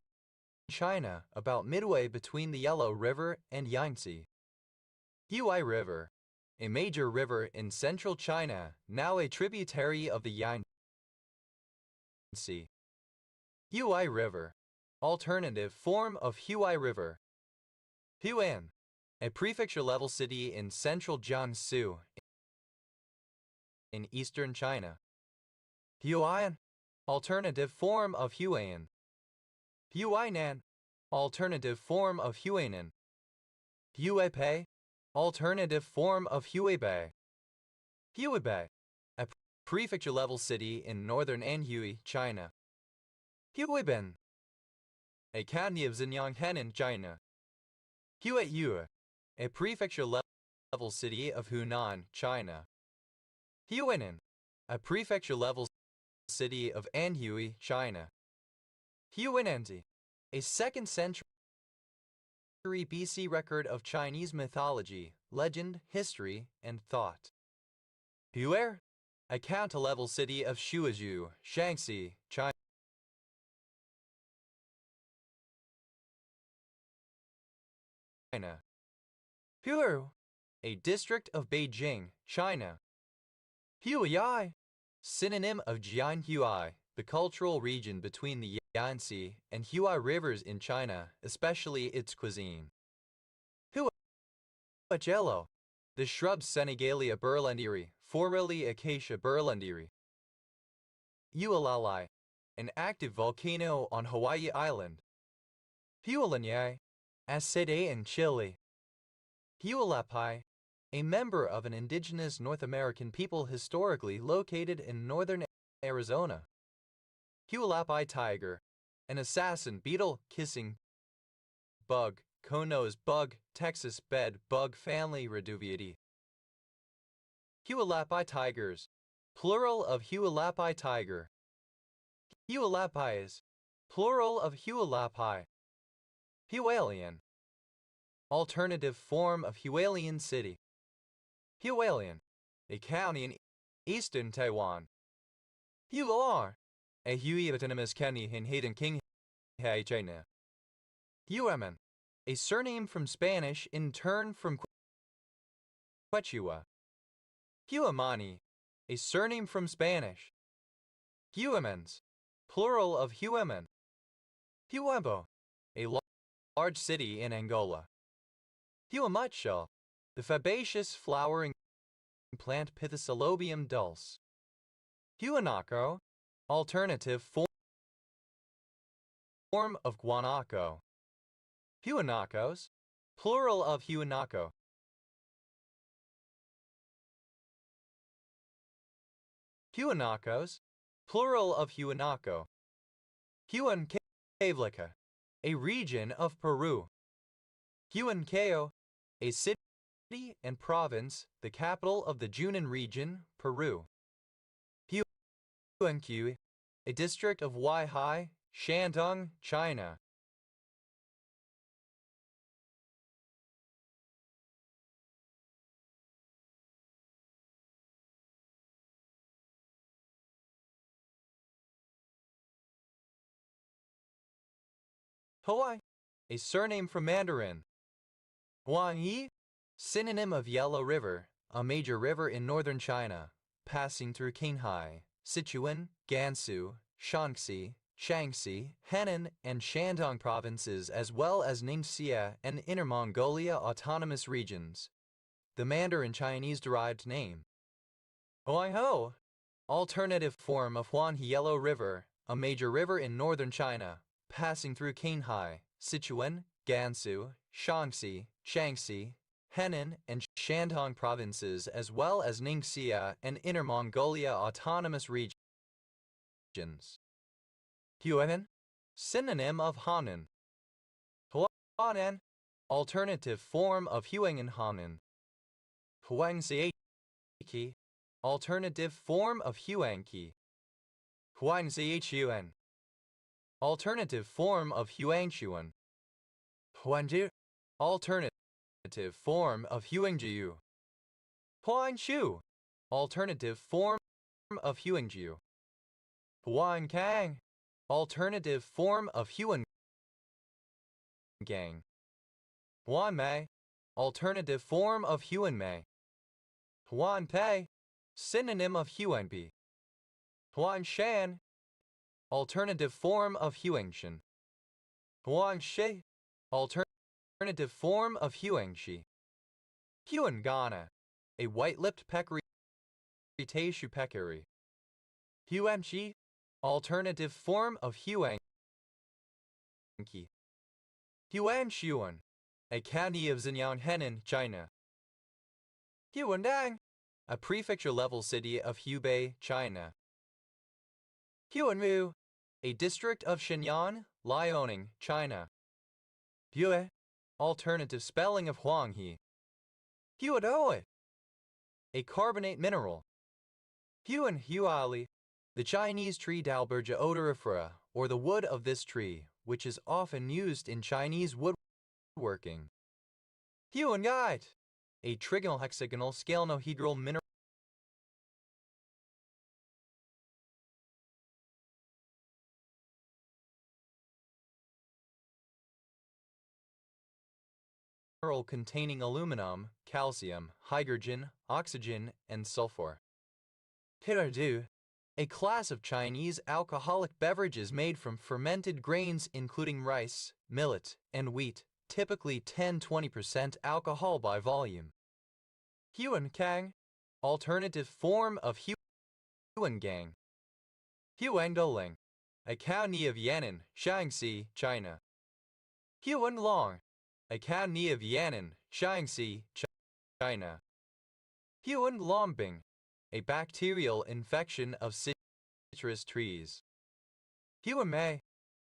A: China, about midway between the Yellow River and Yangtze. Huai River, a major river in central China, now a tributary of the Yangtze. Huai River, alternative form of Huai River. Huan, a prefecture-level city in central Jiangsu, in eastern China. Huai'an, alternative form of Huai'an. Huainan, alternative form of Huainan. Huaipei, alternative form of Huaibei. Huaibei, a prefecture-level city in northern Anhui, China. Huaiben, a county of Xinjiang, Henan, China. Huaiyu, a prefecture-level city of Hunan, China. Huainan, a prefecture-level city of Anhui, China. Huinanzi, a 2nd century BC record of Chinese mythology, legend, history, and thought. Huer, a county-level city of Shuizhou, Shaanxi, China. Huer, a district of Beijing, China. Huiyai, synonym of Jianhui, the cultural region between the Yangtze and Huai rivers in China, especially its cuisine. Huajello, the shrub Senegalia berlandiri, formerly Acacia berlandiri. Hualalai, an active volcano on Hawaii Island. Hualanyai, a city in Chile. Hualapai, a member of an indigenous North American people historically located in northern Arizona. Hualapai tiger, an assassin beetle-kissing bug, cone-nosed bug, Texas bed bug family Reduviidae. Hualapai tigers, plural of Hualapai tiger. Hualapais, plural of Hualapai. Hualien, alternative form of Hualien city. Hualien, a county in eastern Taiwan. Huar, a Hui autonomous county in Hayden King, China. Huaman, a surname from Spanish in turn from Quechua. Huamani, a surname from Spanish. Huamans, plural of Huaman. Huambo, a large city in Angola. Huamutshel, the fabaceous flowering plant Pithecolobium dulce. Huanaco, alternative form of guanaco. Huanacos, plural of Huanaco. Huanacos, plural of Huanaco. Huancavelica, a region of Peru. Huancayo, a city and province, the capital of the Junin region, Peru. Huanqiu, a district of Weihai, Shandong, China. Huai, a surname from Mandarin. Huangyi, synonym of Yellow River, a major river in northern China, passing through Qinghai, Sichuan, Gansu, Shaanxi, Shaanxi, Henan, and Shandong provinces, as well as Ningxia and Inner Mongolia autonomous regions. The Mandarin Chinese-derived name. Huaiho, alternative form of Huanghe Yellow River, a major river in northern China, passing through Qinghai, Sichuan, Gansu, Shaanxi, Shaanxi, Henan, and Shandong provinces, as well as Ningxia and Inner Mongolia autonomous regions. Huanan, synonym of Hanan. Huanan, alternative form of Huanghan Hanan. Huangzi, alternative form of Huangqi. Huangzichuan, alternative form of Huangchuan. Huangju, alternative form of Huangjiu. Huangchu, alternative form of Huangjiu. Huangkang, alternative form of Huan Gang. Huan Mei, alternative form of Huan Mei. Huan Pei, synonym of Huan Bi. Huan Shan, alternative form of Huangshan. Huang Shi, alternative form of Huangshi. Huan Ghana, a white-lipped peccary Taishu peccary. Huanchi, alternative form of Huangqi. Huanshuan, a county of Xinjiang, Henan, China. Huandang, a prefecture-level city of Hubei, China. Huanmu, a district of Shenyang, Liaoning, China. Hue, alternative spelling of Huanghe. Huadoe, a carbonate mineral. Huan Huali, the Chinese tree Dalbergia odorifera, or the wood of this tree, which is often used in Chinese woodworking. Huan Guide, a trigonal hexagonal scalenohedral mineral containing aluminum, calcium, hydrogen, oxygen, and sulfur. Hiradu, a class of Chinese alcoholic beverages made from fermented grains including rice, millet, and wheat, typically 10-20% alcohol by volume. Huan Kang, alternative form of Huan Gang. Huangdoling, a county of Yan'an, Shaanxi, China. Huan Long, a county of Yan'an, Shaanxi, China. Huan Lombing, a bacterial infection of citrus trees. Huan Mei,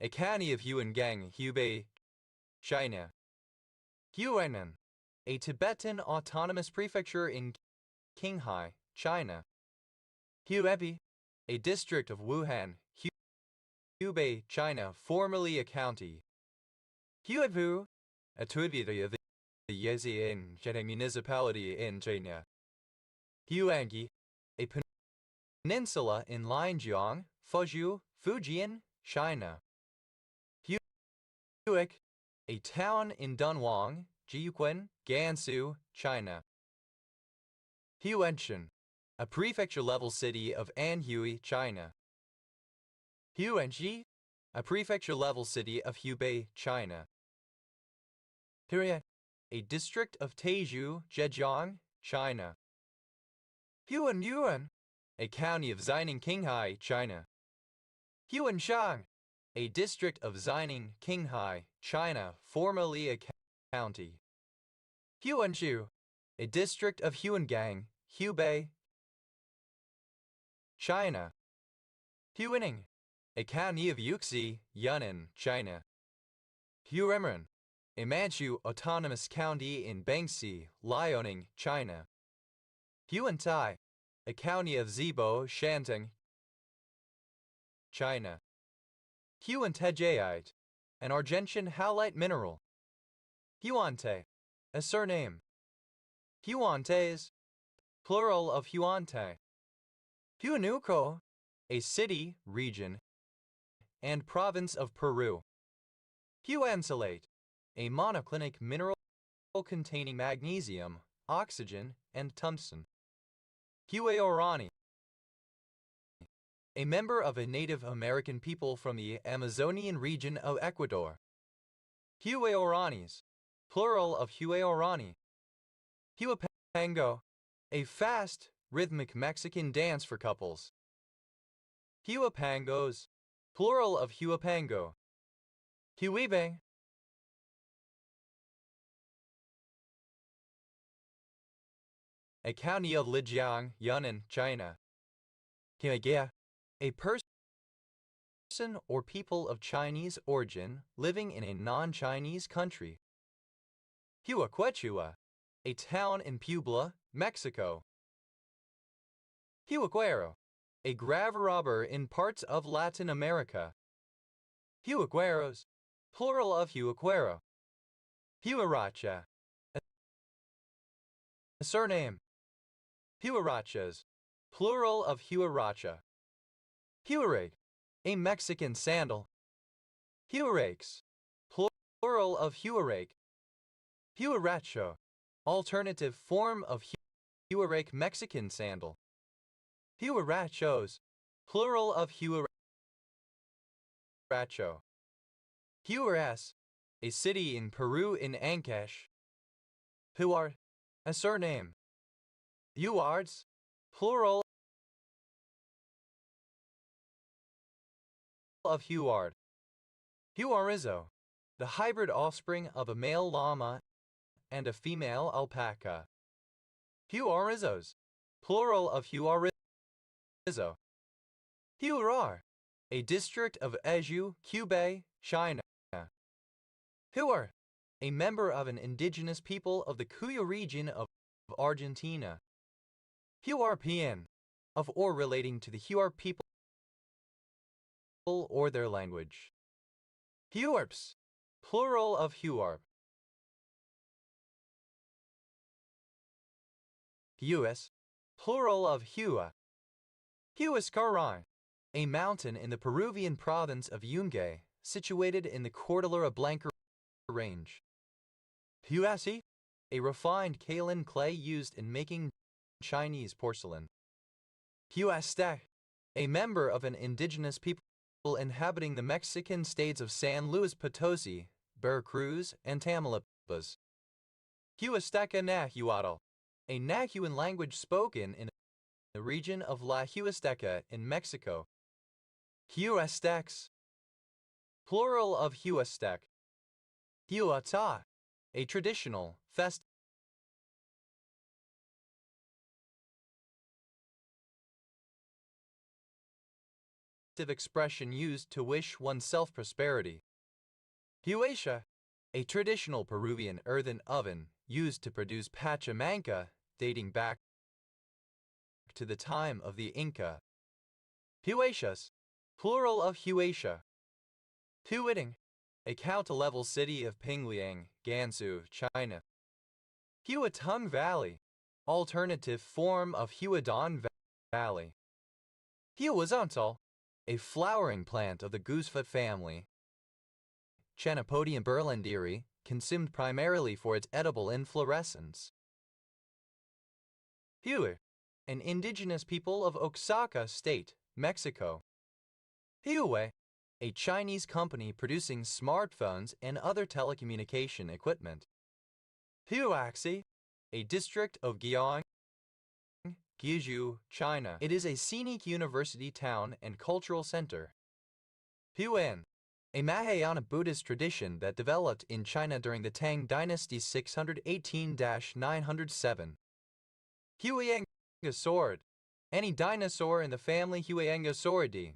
A: a county of Huangang, Hubei, China. Huainan, a Tibetan autonomous prefecture in Qinghai, China. Huebi, a district of Wuhan, Hubei, China, formerly a county. Huebu, a tributary of the Yezian municipality in China. Huangyi, a peninsula in Lianjiang, Fuzhou, Fujian, China. Huic, a town in Dunhuang, Jiuquan, Gansu, China. Huanshan, a prefecture-level city of Anhui, China. Huanxi, a prefecture-level city of Hubei, China. Huria, a district of Taizhou, Zhejiang, China. Huanyuan, a county of Xining, Qinghai, China. Huanshang, a district of Xining, Qinghai, China, formerly a county. Huanshu, a district of Huangang, Hubei, China. Huining, a county of Yuxi, Yunnan, China. Huemren, a Manchu autonomous county in Bangxi, Liaoning, China. Huantai, a county of Zibo, Shantung, China. Huantejaite, an Argentian halite mineral. Huante, a surname. Huantes, plural of Huante. Huanuco, a city, region, and province of Peru. Huansilate, a monoclinic mineral containing magnesium, oxygen, and tungsten. Huaorani, a member of a Native American people from the Amazonian region of Ecuador. Huaoranis, plural of Huaorani. Huapango, a fast, rhythmic Mexican dance for couples. Huapangos, plural of Huapango. Huibang, a county of Lijiang, Yunnan, China. Huagia, a person or people of Chinese origin living in a non-Chinese country. Huaquechua, a town in Puebla, Mexico. Huaquero, a grave robber in parts of Latin America. Huaqueros, plural of Huaquero. Huaracha, a surname. Huarachas, plural of Huaracha. Huarig, A Mexican sandal. Huarakes. Plural of huarake. Huaracho. Alternative form of huarake Mexican sandal. Huarachos. Plural of huaracho. Huaraz. A city in Peru in Ancash. Huard. A surname. Huards. Plural of Huard. Huarizo. The hybrid offspring of a male llama and a female alpaca. Huarizos. Plural of Huarizo. Huarar. A district of Eju, Hubei, China. Huar. A member of an indigenous people of the Cuyo region of Argentina. Huarpian. Of or relating to the Huar people or their language. Huarps. Plural of Huarp. Huas. Plural of Hua. Huascarán. A mountain in the Peruvian province of Yungay, situated in the Cordillera Blanca range. Huasi. A refined kaolin clay used in making Chinese porcelain. Huastec. A member of an indigenous people inhabiting the Mexican states of San Luis Potosi, Veracruz, and Tamaulipas. Huasteca Nahuatl. A Nahuatl language spoken in the region of La Huasteca in Mexico. Huastecs. Plural of Huastec. Huata. A traditional, festive expression used to wish oneself prosperity. Huatia. A traditional Peruvian earthen oven used to produce pachamanca, dating back to the time of the Inca. Huatias. Plural of Huatia. Huiting. A county-level city of Pingliang, Gansu, China. Huatung Valley. Alternative form of Huadong Valley. Huazontal. A flowering plant of the goosefoot family. Chenopodium berlanderi, consumed primarily for its edible inflorescence. Huer. An indigenous people of Oaxaca State, Mexico. Huawei. A Chinese company producing smartphones and other telecommunication equipment. Huaxi. A district of Guiyang, Guizhou, China. It is a scenic university town and cultural center. Huan. A Mahayana Buddhist tradition that developed in China during the Tang Dynasty 618-907. Huiangasaurid. Any dinosaur in the family Huiangasauridae.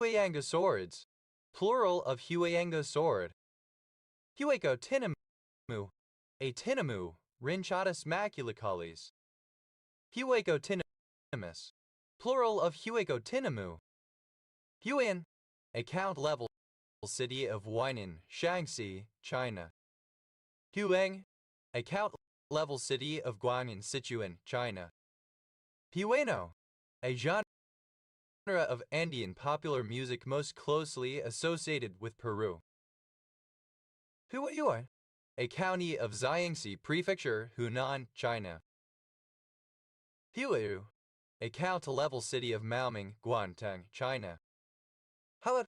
A: Huiangasaurids. Plural of Huiangasaurid. Huecotinamou. A tinamou, Rhinchatus maculicollis. Huecotinamus. Plural of Huecotinamou. Huan. A count-level city of Huainan, Shaanxi, China. Huang. A count-level city of Guangin, Sichuan, China. Hueno. A genre of Andean popular music most closely associated with Peru. Huayuan. A county of Jiangxi Prefecture, Hunan, China. Huiyu. A count-level city of Maoming, Guangdong, China. Howard.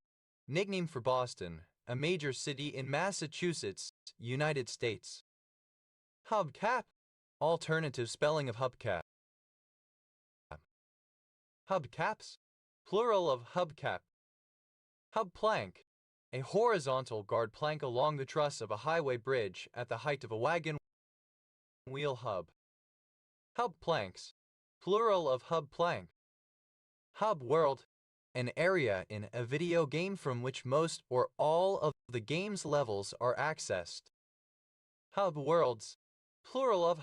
A: Nickname for Boston, a major city in Massachusetts, United States. Hubcap. Alternative spelling of hubcap. Hubcaps. Plural of hubcap. Hubplank. A horizontal guard plank along the truss of a highway bridge at the height of a wagon wheel hub. Hub planks. Plural of hub plank. Hub world. An area in a video game from which most or all of the game's levels are accessed. Hub worlds. Plural of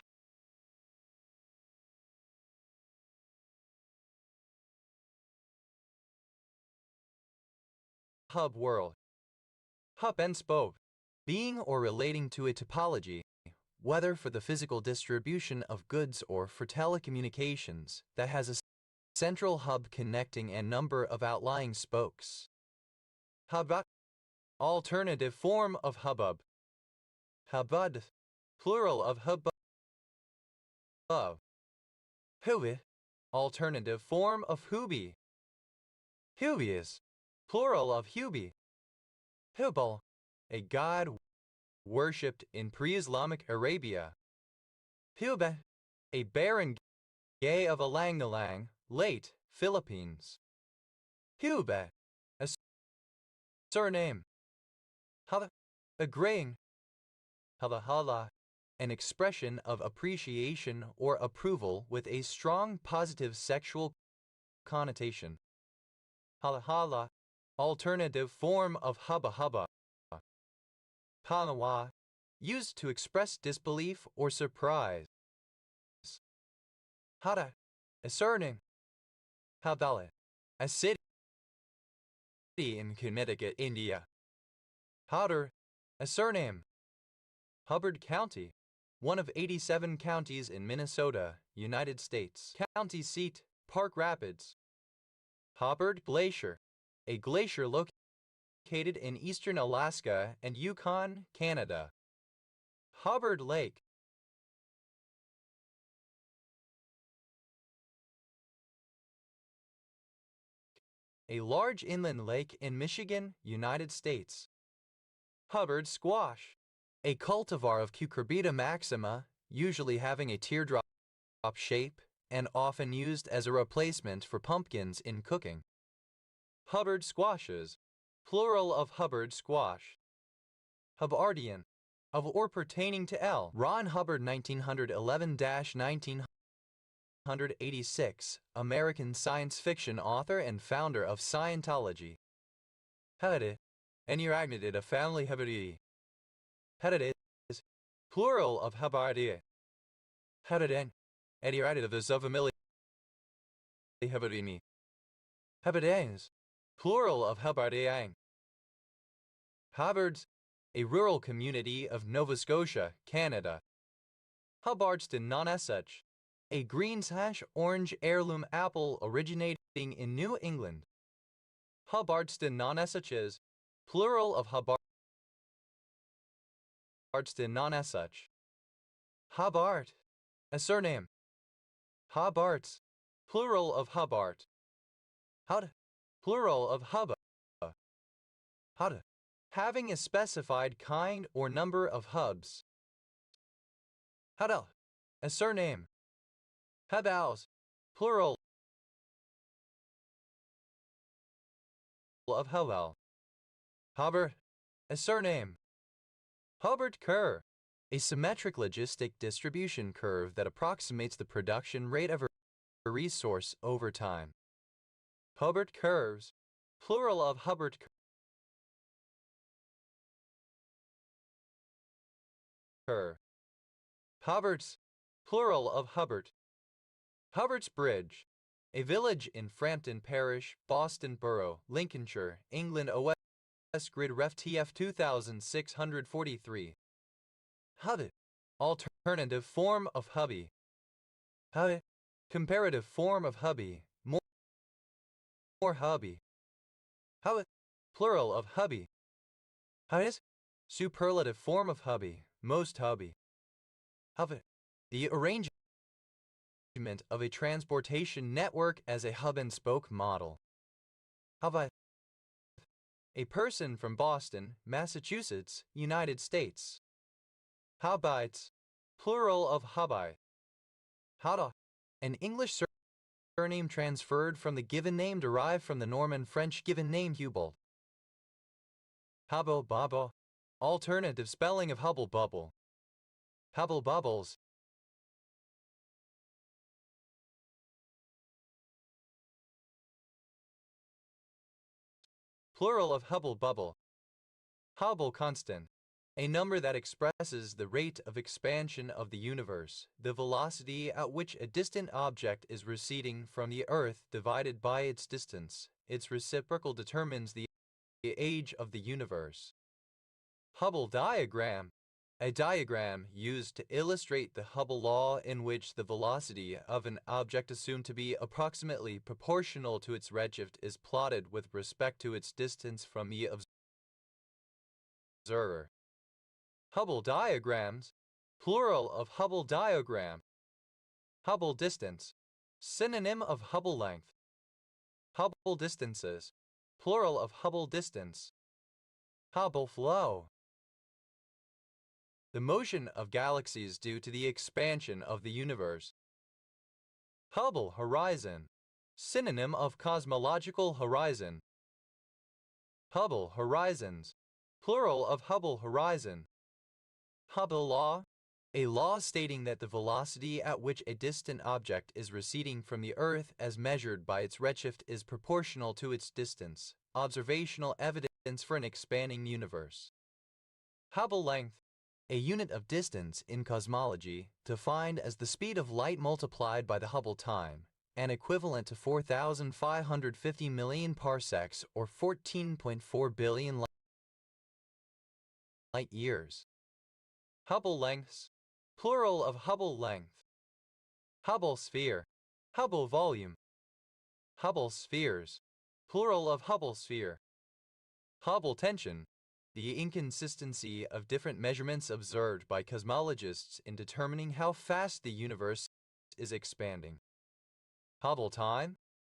A: hub world. Hub and spoke. Being or relating to a topology, whether for the physical distribution of goods or for telecommunications, that has a central hub connecting a number of outlying spokes. Hubbub. Alternative form of hubbub. Hubbub. Plural of hubbub. Hubi. Alternative form of hubi. Hubius. Plural of hubi. Hubal. A god worshipped in pre-Islamic Arabia. Hubei. A barangay of Alang-Alang, late Philippines. Hubei. A surname. Hala. Agreeing. Hala. An expression of appreciation or approval with a strong positive sexual connotation. Hala. Alternative form of hubba. Palawa. Used to express disbelief or surprise. Hada. A surname. Habala. A city in Connecticut, India. Hodder. A surname. Hubbard County. One of 87 counties in Minnesota, United States. County seat, Park Rapids. Hubbard Glacier. A glacier located in eastern Alaska and Yukon, Canada. Hubbard Lake. A large inland lake in Michigan, United States. Hubbard Squash. A cultivar of Cucurbita maxima, usually having a teardrop shape and often used as a replacement for pumpkins in cooking. Hubbard squashes. Plural of Hubbard squash. Hubbardian. Of or pertaining to L. Ron Hubbard 1911-1986, American science fiction author and founder of Scientology. Hubbard. Enuragnid a family Hubbard. Hubbard is plural of Hubbardia. Hubbard. Enuragnid of the Zovamili Hubbardini. Hubbardans. Plural of Hubbardiang. Hubbards. A rural community of Nova Scotia, Canada. Hubbardston non-Essuch. A green/orange heirloom apple originating in New England. Hubbardston non-Essuch is plural of Hubbardston non-Essuch. Hubbard. A surname. Hubbards. Plural of Hubbard. Hud. Plural of hubba. Hud. Having a specified kind or number of hubs. Huddle. A surname. Hubals. Plural of Hubal. Hubbard. A surname. Hubbard curve. A symmetric logistic distribution curve that approximates the production rate of a resource over time. Hubbard curves. Plural of Hubbard curve. Hubbards. Plural of Hubbard. Hubbard's Bridge. A village in Frampton Parish, Boston Borough, Lincolnshire, England. OS Grid Ref TF 2643. Hubby. Alternative form of hubby. Hubby. Comparative form of hubby. More hubby. Hubby. Plural of hubby. Hubbies. Superlative form of hubby. Most hubby. Hubby. The arrangement of a transportation network as a hub-and-spoke model. Hubby. A person from Boston, Massachusetts, United States. Hubbites. Plural of hubbi. Hada. An English surname transferred from the given name derived from the Norman French given name Hubble. Hubble bubble. Alternative spelling of Hubble bubble. Hubble bubbles. Plural of Hubble bubble. Hubble constant. A number that expresses the rate of expansion of the universe, the velocity at which a distant object is receding from the Earth divided by its distance. Its reciprocal determines the age of the universe. Hubble diagram. A diagram used to illustrate the Hubble law in which the velocity of an object assumed to be approximately proportional to its redshift is plotted with respect to its distance from the observer. Hubble diagrams, plural of Hubble diagram. Hubble distance, synonym of Hubble length. Hubble distances, plural of Hubble distance. Hubble flow. The motion of galaxies due to the expansion of the universe. Hubble horizon, synonym of cosmological horizon. Hubble horizons, plural of Hubble horizon. Hubble law, a law stating that the velocity at which a distant object is receding from the Earth as measured by its redshift is proportional to its distance. Observational evidence for an expanding universe. Hubble length, a unit of distance in cosmology, defined as the speed of light multiplied by the Hubble time, and equivalent to 4,550 million parsecs or 14.4 billion light years. Hubble lengths, plural of Hubble length. Hubble sphere, Hubble volume. Hubble spheres, plural of Hubble sphere. Hubble tension, the inconsistency of different measurements observed by cosmologists in determining how fast the universe is expanding. Hubble time,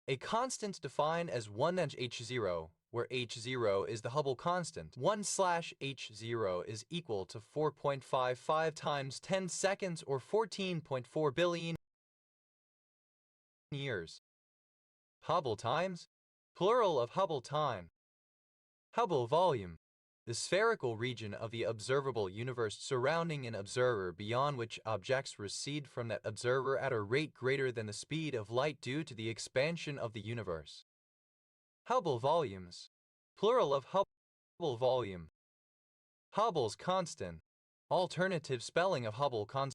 A: a constant defined as 1/h0, where h0 is the Hubble constant. 1/h0 is equal to 4.55 times 10 seconds or 14.4 billion years. Hubble times, plural of Hubble time. Hubble volume, the spherical region of the observable universe surrounding an observer beyond which objects recede from that observer at a rate greater than the speed of light due to the expansion of the universe. Hubble volumes, plural of Hubble volume. Hubble's constant, alternative spelling of Hubble constant.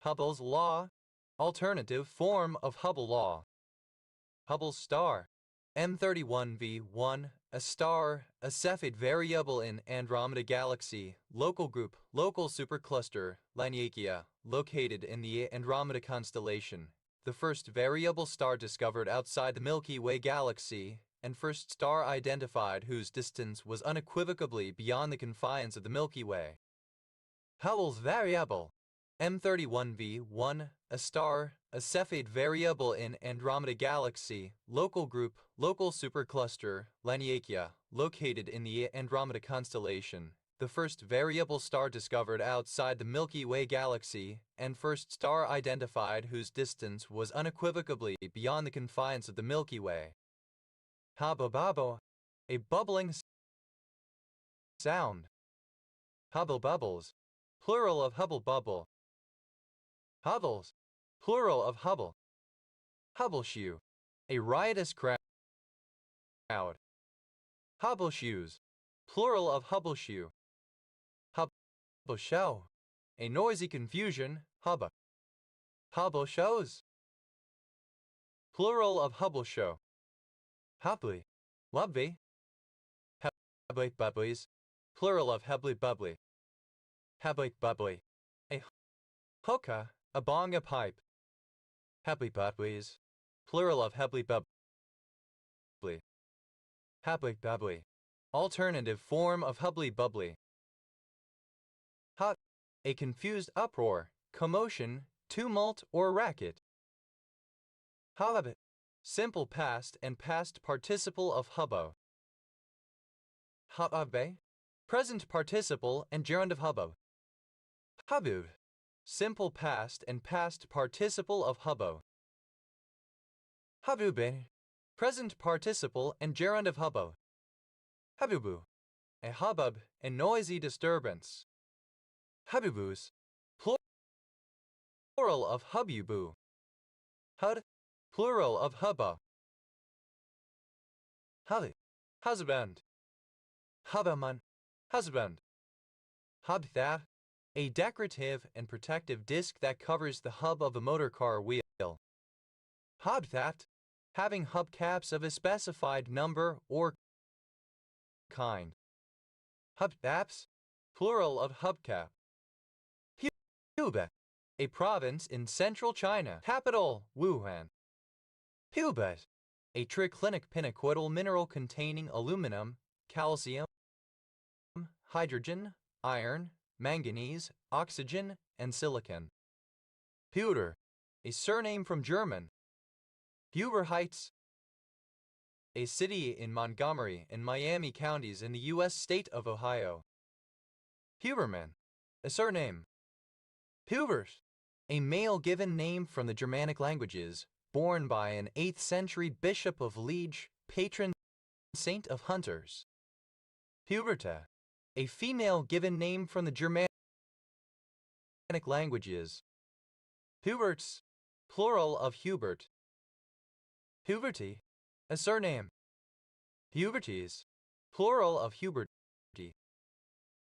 A: Hubble's law, alternative form of Hubble law. Hubble's star, M31V1, a star, a Cepheid variable in Andromeda Galaxy, local group, local supercluster, Laniakea, located in the Andromeda constellation, the first variable star discovered outside the Milky Way galaxy, and first star identified whose distance was unequivocally beyond the confines of the Milky Way. Hubble's variable, M31V1, a star, a Cepheid variable in Andromeda Galaxy, local group, local supercluster, Laniakea, located in the Andromeda constellation, the first variable star discovered outside the Milky Way galaxy, and first star identified whose distance was unequivocally beyond the confines of the Milky Way. Hubble bubble, a bubbling sound. Hubble bubbles, plural of Hubble bubble. Hubbles, plural of Hubble. Hubble shoe, a riotous crowd. Hubble shoes, plural of Hubble shoe. Hubble show, a noisy confusion. Hubba. Hubble shows, plural of Hubble show. Hubbly, lubby. Hubbly bubblies, plural of Hubbly bubbly. Hubbly bubbly, a hookah, a bong, a pipe. Hubbly bubblies, plural of Hubbly bubbly. Hubbly bubbly, alternative form of Hubbly bubbly. Hut, a confused uproar, commotion, tumult, or racket. Hubbub, simple past and past participle of hubbo. Hubbub, present participle and gerund of hubbo. Hubbub, simple past and past participle of hubbo. Hubbub, present participle and gerund of hubbo. Hubbubu, a hubbub, a noisy disturbance. Hubbubus, plural of hubbubu. Hud, plural of hubba. Hubby, husband. Hubbaman, husband. Hubthat, a decorative and protective disc that covers the hub of a motorcar wheel. Hubcaps, having hubcaps of a specified number or kind. Hubcaps, plural of hubcap. Hubei, a province in central China, capital Wuhan. Hubei, a triclinic pinacoidal mineral containing aluminum, calcium, hydrogen, iron, manganese, oxygen, and silicon. Huber, a surname from German. Huber Heights, a city in Montgomery and Miami counties in the U.S. state of Ohio. Huberman, a surname. Hubert, a male given name from the Germanic languages, born by an 8th century bishop of Liege, patron saint of hunters. Huberta, a female given name from the Germanic languages. Huberts, plural of Hubert. Huberty, a surname. Huberties, plural of Huberty.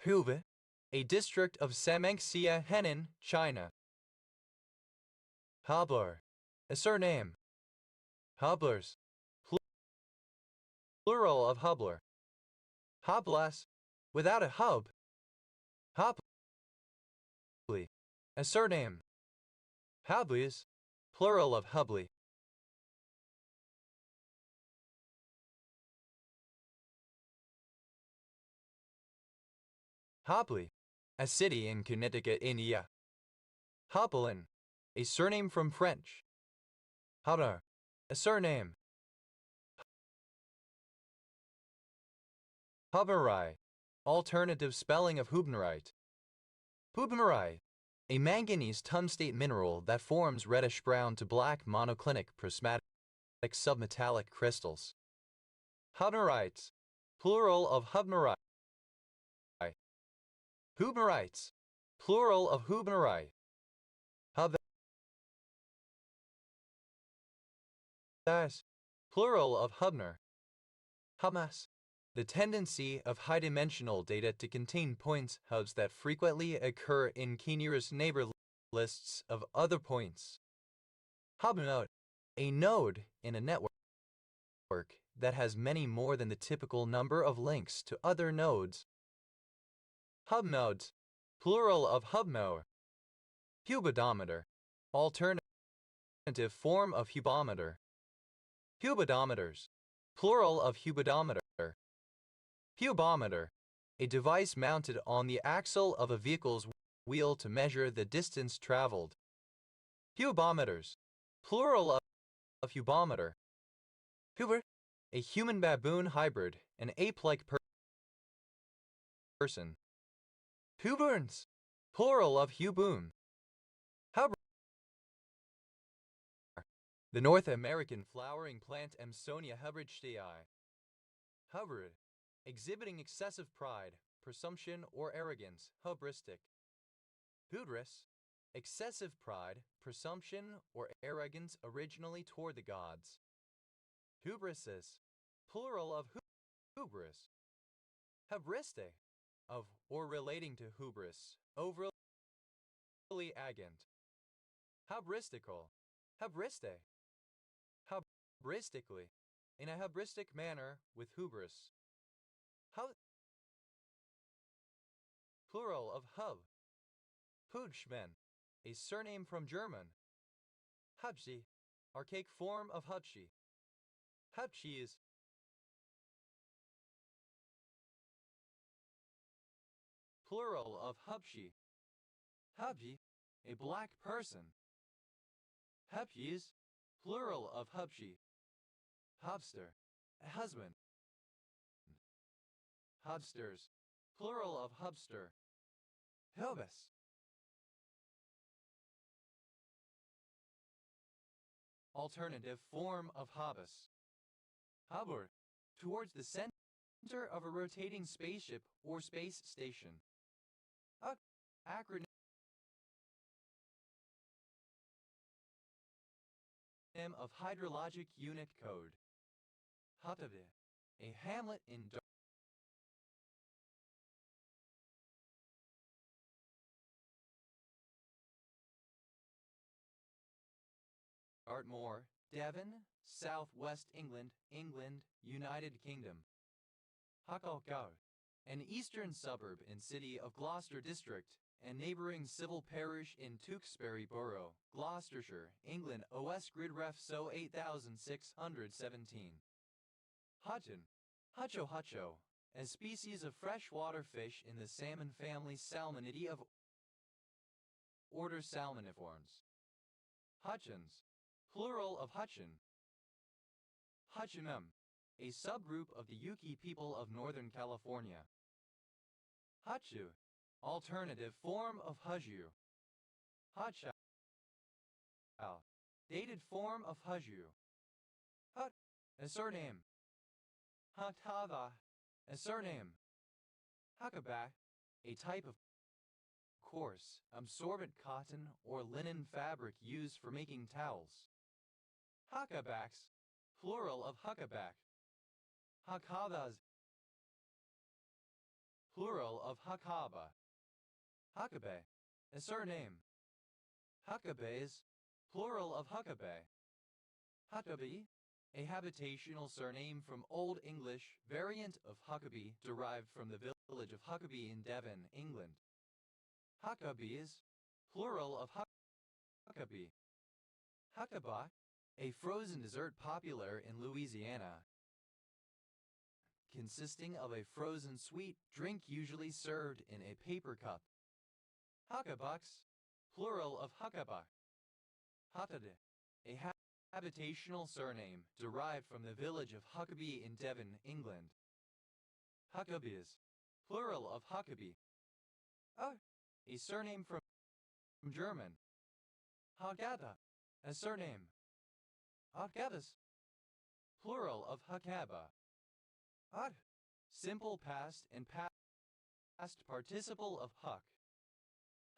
A: Hubei, a district of Samangxia, Henan, China. Hubler, a surname. Hublers, plural of Hubler. Hublas, without a hub. Hubley, a surname. Hubleys, plural of Hubley. Hubley, a city in Connecticut, India. Hubelin, a surname from French. Hubner, a surname. Hubnerite, alternative spelling of Hubnerite. Hubnerite, a manganese tungstate mineral that forms reddish-brown to black monoclinic prismatic submetallic crystals. Hubnerites, plural of hubnerite. Hubnerites, plural of hubnerite. Hubnas, plural of hubner. Hubmas, the tendency of high-dimensional data to contain points hubs that frequently occur in key-nearest neighbor lists of other points. Hubnode, a node in a network that has many more than the typical number of links to other nodes. Hubnodes, plural of hubnode. Hubidometer, alternative form of hubometer. Hubidometers, plural of hubidometer. Hubometer, a device mounted on the axle of a vehicle's wheel to measure the distance traveled. Hubometers, plural of hubometer. Huber, a human baboon hybrid, an ape-like person. Huberns, plural of huboon. Hubbard, the North American flowering plant Amsonia hubbardii. Hubbard, exhibiting excessive pride, presumption, or arrogance, hubristic. Hubris, excessive pride, presumption, or arrogance originally toward the gods. Hubrisis, plural of hubris. Hubriste, of or relating to hubris, overly arrogant. Hubristical, hubriste. Hubristically, in a hubristic manner with hubris. Plural of hub. Hubschmann, a surname from German. Hubschi, archaic form of Hubschi. Hubschis, plural of Hubschi. Hubschi, a black person. Hubschis, plural of Hubschi. Hubster, a husband. Hubsters, plural of hubster. Hubis, alternative form of hobus. Hover, towards the center of a rotating spaceship or space station. Acronym of hydrologic unit code. Hutavie, a hamlet in Dartmoor, Devon, South West England, England, United Kingdom. Huckalcow, an eastern suburb and city of Gloucester District, and neighbouring civil parish in Tewkesbury Borough, Gloucestershire, England. OS grid ref so 8617. Hutton, Hutcho hutcho, a species of freshwater fish in the salmon family Salmonidae of order Salmoniformes. Hutchins, plural of Hutchin. Hutchinum, a subgroup of the Yuki people of Northern California. Hutchu, alternative form of Huzhu. Hutchau, dated form of Huzhu. Hut, a surname. Huttava, a surname. Huckaback, a type of coarse, absorbent cotton or linen fabric used for making towels. Huckabacks, plural of huckaback. Huckabas, plural of huckaba. Huckabay, a surname. Huckabays, plural of huckabay. Huckabee, a habitational surname from Old English, variant of Huckabee, derived from the village of Huckabee in Devon, England. Huckabees, plural of Huckabee. Huckabah, a frozen dessert popular in Louisiana, consisting of a frozen sweet drink usually served in a paper cup. Huckabucks, plural of Huckabah. Huckade, a habitational surname derived from the village of Huckabee in Devon, England. Huckabees, plural of Huckabee. A surname from German. Hagada, a surname. Hagabas, plural of Hakaba. Hud, simple past and past participle of Huck.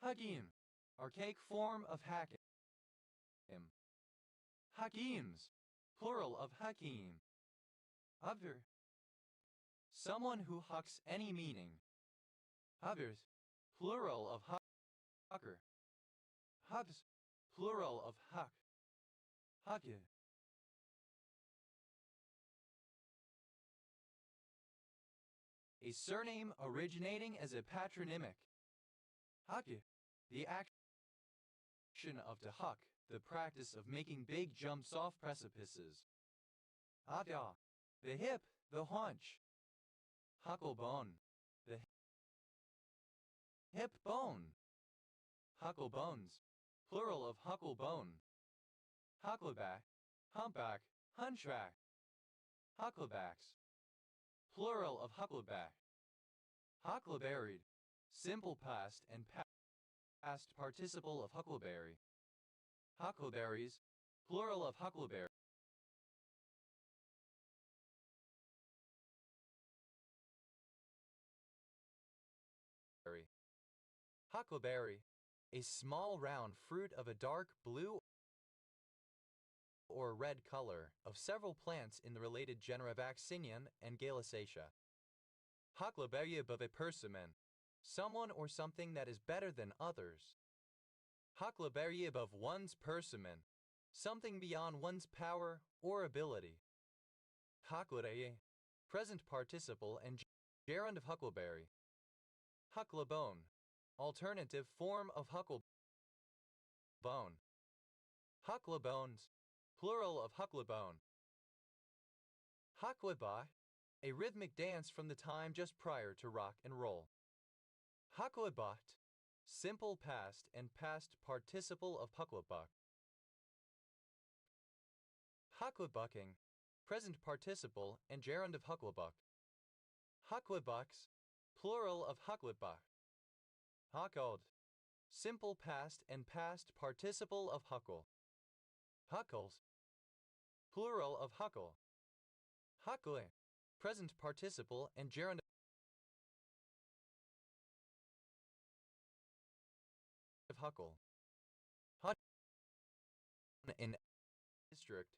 A: Hakim, archaic form of Hakim. Hakims, plural of Hakim. Other, someone who hucks any meaning. Others, plural of hucker. Hubs, plural of huck. Hucke. A surname originating as a patronymic. Hucke, the action of to huck, the practice of making big jumps off precipices. Ada, the hip, the haunch. Hucklebone, the hip bone. Hucklebones, plural of hucklebone. Huckleback, humpback, hunchback. Hucklebacks, plural of huckleback. Huckleberried, simple past and past participle of huckleberry. Huckleberries, plural of huckleberry. Huckleberry, a small round fruit of a dark blue or red color of several plants in the related genera Vaccinium and Galisacea. Huckleberry above a persimmon, someone or something that is better than others. Huckleberry above one's persimmon, something beyond one's power or ability. Huckleberry, present participle and gerund of huckleberry. Hucklebone, alternative form of hucklebone. Hucklebones, plural of hucklebone. Hucklebah, a rhythmic dance from the time just prior to rock and roll. Hucklebutt, simple past and past participle of hucklebuck. Hucklebucking, present participle and gerund of hucklebuck. Hucklebucks, plural of hucklebuck. Huckled, simple past and past participle of huckle. Huckles, plural of huckle. Huckling, present participle and gerund of huckle. Hutton in district.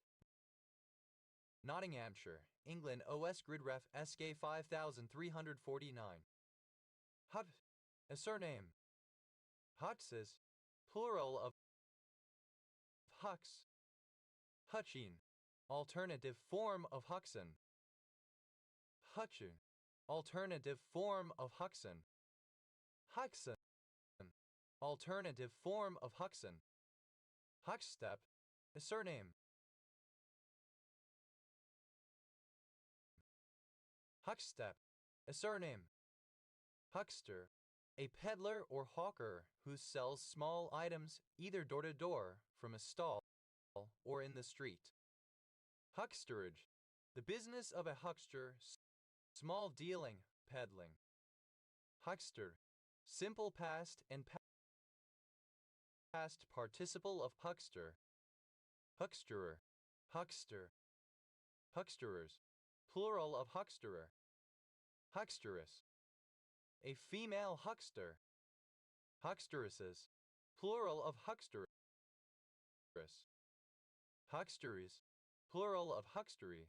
A: Nottinghamshire, England. OS grid ref SK 5349. Hut, a surname. Hutses, plural of hucks. Hutchin, alternative form of Huxon. Hutchin, alternative form of Huxon. Huxon, alternative form of Huxon. Huckstep, a surname. Huckstep, a surname. Huckster, a peddler or hawker who sells small items either door to door from a stall or in the street. Hucksterage, the business of a huckster, small dealing, peddling. Huckster, simple past and past participle of huckster. Hucksterer, huckster. Hucksterers, plural of hucksterer. Hucksteress, a female huckster. Hucksteresses, plural of hucksteress. Hucksteries, plural of huckstery.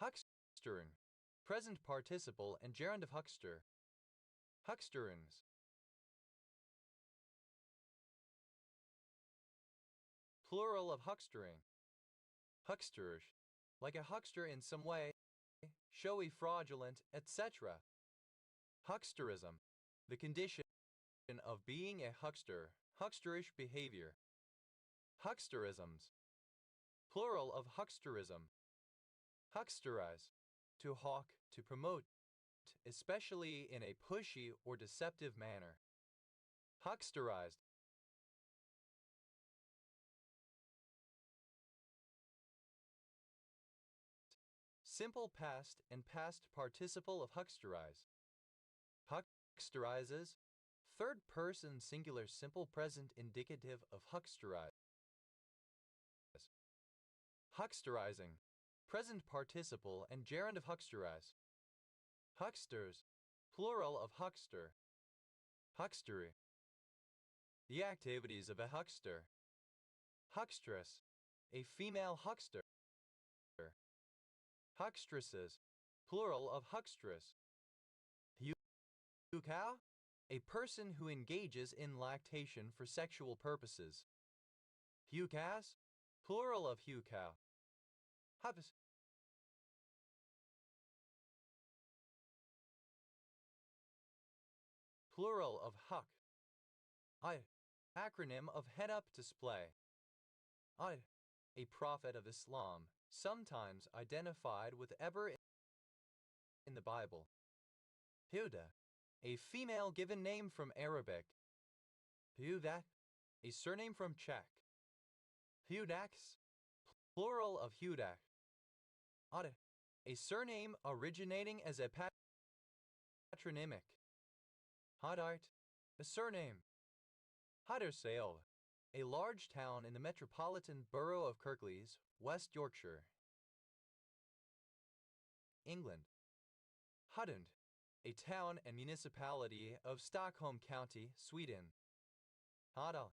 A: Huckstering, present participle and gerund of huckster. Hucksterings. Plural of huckstering. Hucksterers, like a huckster in some way, showy, fraudulent, etc. Hucksterism, the condition of being a huckster, hucksterish behavior. Hucksterisms, plural of hucksterism. Hucksterize, to hawk, to promote, especially in a pushy or deceptive manner. Hucksterized. Simple past and past participle of hucksterize. Hucksterizes, third person singular simple present indicative of hucksterize. Hucksterizing, present participle and gerund of hucksterize. Hucksters, plural of huckster. Huckstery, the activities of a huckster. Huckstress, a female huckster. Huckstresses, plural of huckstress. Cow, a person who engages in lactation for sexual purposes. Hucas, plural of hucow. Hubs, plural of huck. Acronym of head up display. A prophet of Islam, sometimes identified with Eber in the Bible. Huda, a female given name from Arabic. Hudak, a surname from Czech. Hudax, plural of Hudak. A surname originating as a patronymic. Hadart, a surname. Huddersfield, a large town in the metropolitan borough of Kirklees, West Yorkshire, England. Hudund, a town and municipality of Stockholm County, Sweden. Huddle,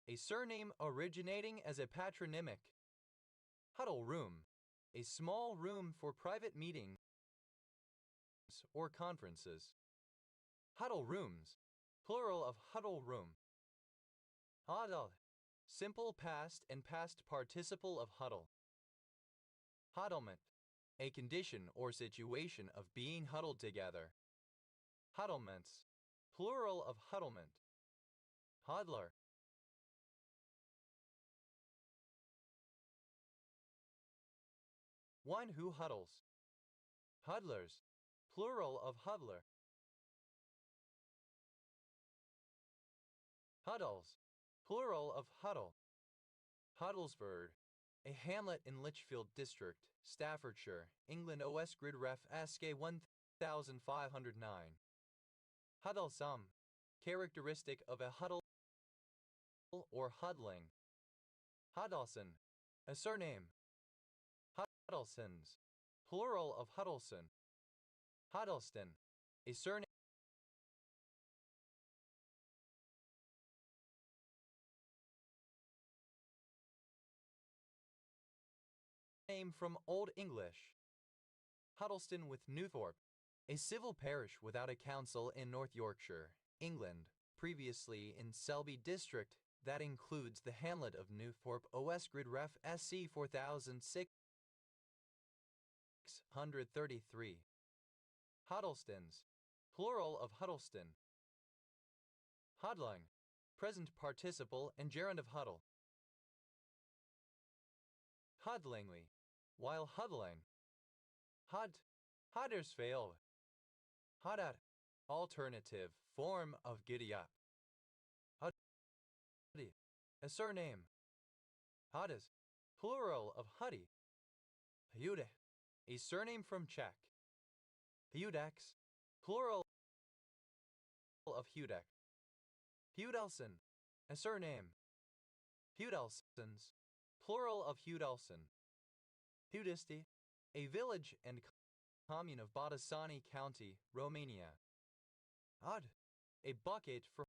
A: a surname originating as a patronymic. Huddle room, a small room for private meetings or conferences. Huddle rooms, plural of huddle room. Huddle, simple past and past participle of huddle. Huddlement, a condition or situation of being huddled together. Huddlements, plural of huddlement. Huddler, one who huddles. Huddlers, plural of huddler. Huddles, plural of huddle. Huddlesford, a hamlet in Lichfield District, Staffordshire, England. OS Grid Ref SK 1509. Huddlesome, characteristic of a huddle or huddling. Huddleston, a surname. Huddlesons, plural of Huddleston. Huddleston, a surname from Old English. Huddleston with Newthorpe, a civil parish without a council in North Yorkshire, England, previously in Selby District, that includes the hamlet of Newthorpe OS Grid Ref SC 4633. Huddlestons, plural of Huddleston. Huddling, present participle and gerund of huddle. Huddlingly, while huddling. Huddersfield. Huddat, alternative form of giddy up. Huddy, a surname. Huddas, plural of Huddy. Hude, a surname from Czech. Hudex, plural of Hudek. Hudelson, a surname. Hudelsons, plural of Hudelson. Hudisti, a village and commune of Botoșani County, Romania. Hud, a bucket for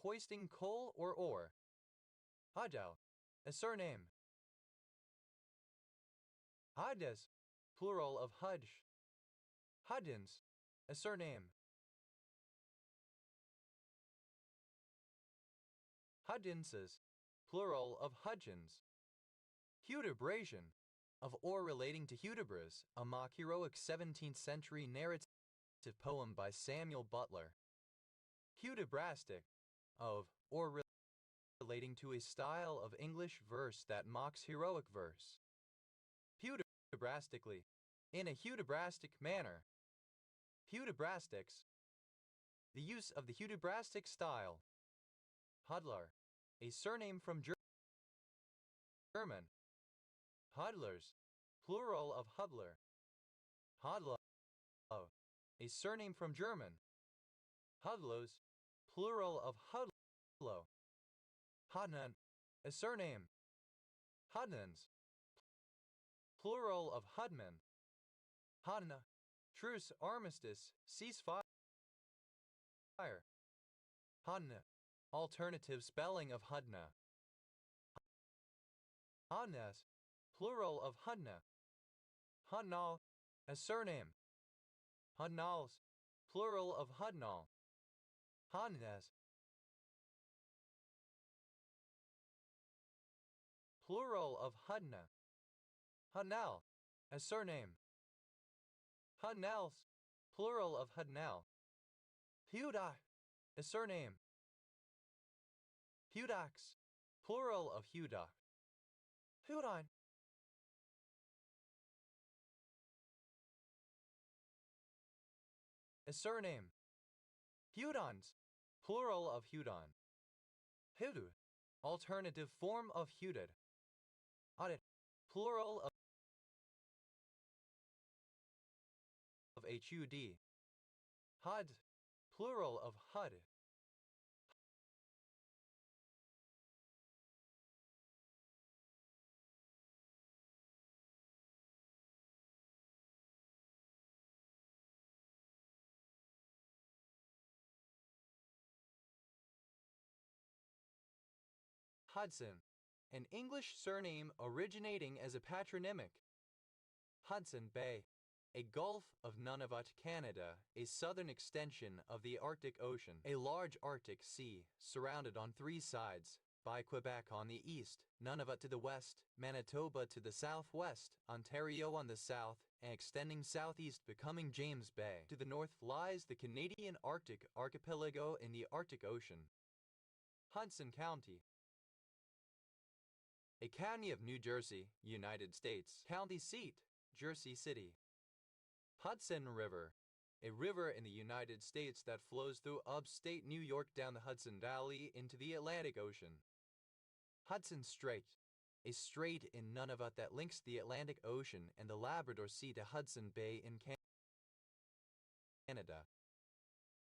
A: hoisting coal or ore. Hudel, a surname. Huddes, plural of Hudge. Huddins, a surname. Huddinses, plural of Hudgens. Hudibration, of or relating to Hudibras, a mock heroic 17th century narrative poem by Samuel Butler. Hudibrastic, of or relating to a style of English verse that mocks heroic verse. Hudibrastically, in a Hudibrastic manner. Hudibrastics, the use of the Hudibrastic style. Huddler, a surname from German. Huddlers, plural of Hudler. Hudlo, a surname from German. Hudlos, plural of Hudlo. Hudnan, a surname. Hudnans, plural of Hudman. Hudna, truce, armistice, ceasefire. Hudna, alternative spelling of Hudna. Hudnas, plural of Hudna. Hudnal, a surname. Hudnals, plural of Hudnal. Hudnes, plural of Hudna. Hudnal, a surname. Hudnals, plural of Hudnal. Huda, a surname. Hudax, plural of Huda. Hudine, a surname. Hudons, plural of Hudon. Hudu, alternative form of Hudid. Hudid, plural of Hud. Hud, plural of Hud. Hudson, an English surname originating as a patronymic. Hudson Bay, a gulf of Nunavut, Canada, a southern extension of the Arctic Ocean, a large Arctic sea, surrounded on three sides, by Quebec on the east, Nunavut to the west, Manitoba to the southwest, Ontario on the south, and extending southeast becoming James Bay. To the north lies the Canadian Arctic archipelago in the Arctic Ocean. Hudson County, a county of New Jersey, United States. County seat, Jersey City. Hudson River, a river in the United States that flows through upstate New York down the Hudson Valley into the Atlantic Ocean. Hudson Strait, a strait in Nunavut that links the Atlantic Ocean and the Labrador Sea to Hudson Bay in Canada.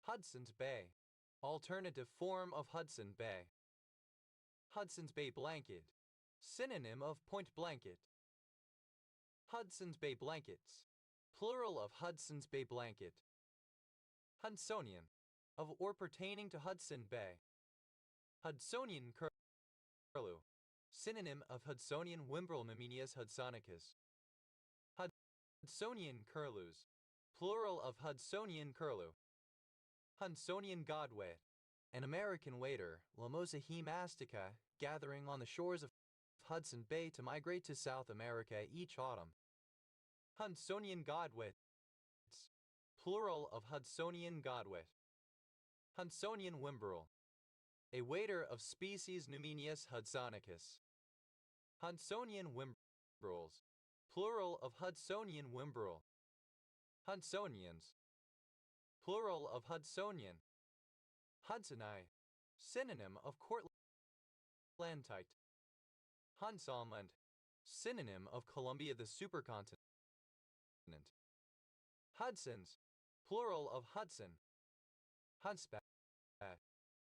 A: Hudson's Bay, alternative form of Hudson Bay. Hudson's Bay Blanket, synonym of point blanket. Hudson's Bay Blankets, plural of Hudson's Bay Blanket. Hudsonian, of or pertaining to Hudson Bay. Hudsonian curlew, synonym of Hudsonian Wimbrelmimenius hudsonicus. Hudsonian curlews, plural of Hudsonian curlew. Hudsonian godwit, An American wader, Lamosa mastica, gathering on the shores of Hudson Bay to migrate to South America each autumn. Hudsonian godwits, plural of Hudsonian godwit. Hudsonian whimbrel, a wader of species Numenius hudsonicus. Hudsonian whimbrels, plural of Hudsonian whimbrel. Hudsonians, plural of Hudsonian. Hudsoni, synonym of Cortlandite. Hunsalmond, synonym of Columbia the supercontinent. Hudsons, plural of Hudson. Hudspeth,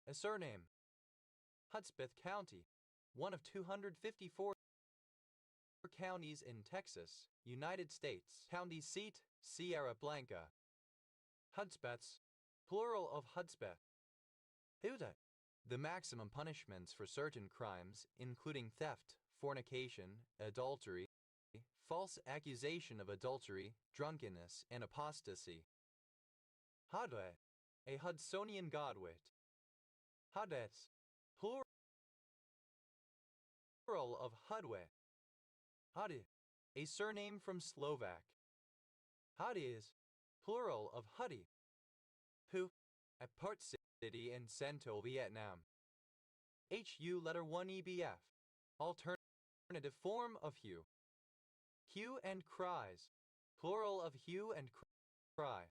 A: a surname. Hudspeth County, one of 254 counties in Texas, United States. County seat, Sierra Blanca. Hudspeths, plural of Hudspeth. Huda. The maximum punishments for certain crimes, including theft, fornication, adultery, false accusation of adultery, drunkenness, and apostasy. Hadwe, a Hudsonian godwit. Hadets, plural of Hudwe. Hady, a surname from Slovak. Hadies, plural of Huddy. Hu, a port city in Central Vietnam. HU letter 1 EBF, alternative form of hue. Hue and cries, plural of hue and cry.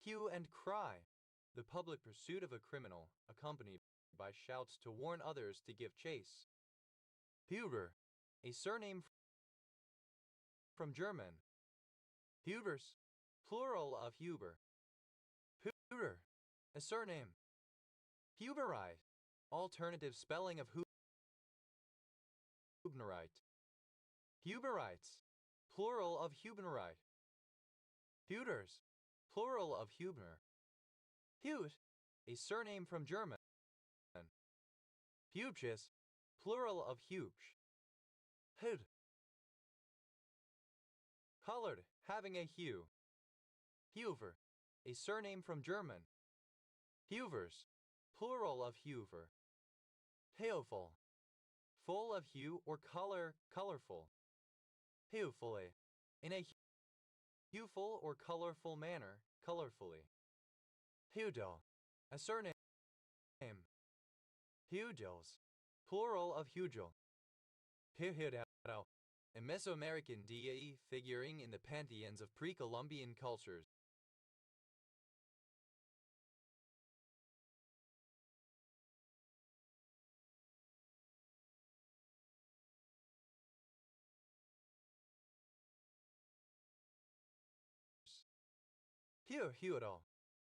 A: Hue and cry, the public pursuit of a criminal, accompanied by shouts to warn others to give chase. Huber, a surname from German. Hubers, plural of Huber. Huber, a surname. Huberite, alternative spelling of Huebnerite. Huberites, plural of Huebnerite. Huters, plural of Huebner. Hute, a surname from German. Hubchis, plural of Hubsch. Hud, colored, having a hue. Huver, a surname from German. Huvers, plural of Huver. Heoful, full of hue or color, colorful. Heofully, in a hueful or colorful manner, colorfully. Hudel, a surname. Hudels, plural of Hugel. Hudel, a Mesoamerican deity figuring in the pantheons of pre-Columbian cultures. Huedel,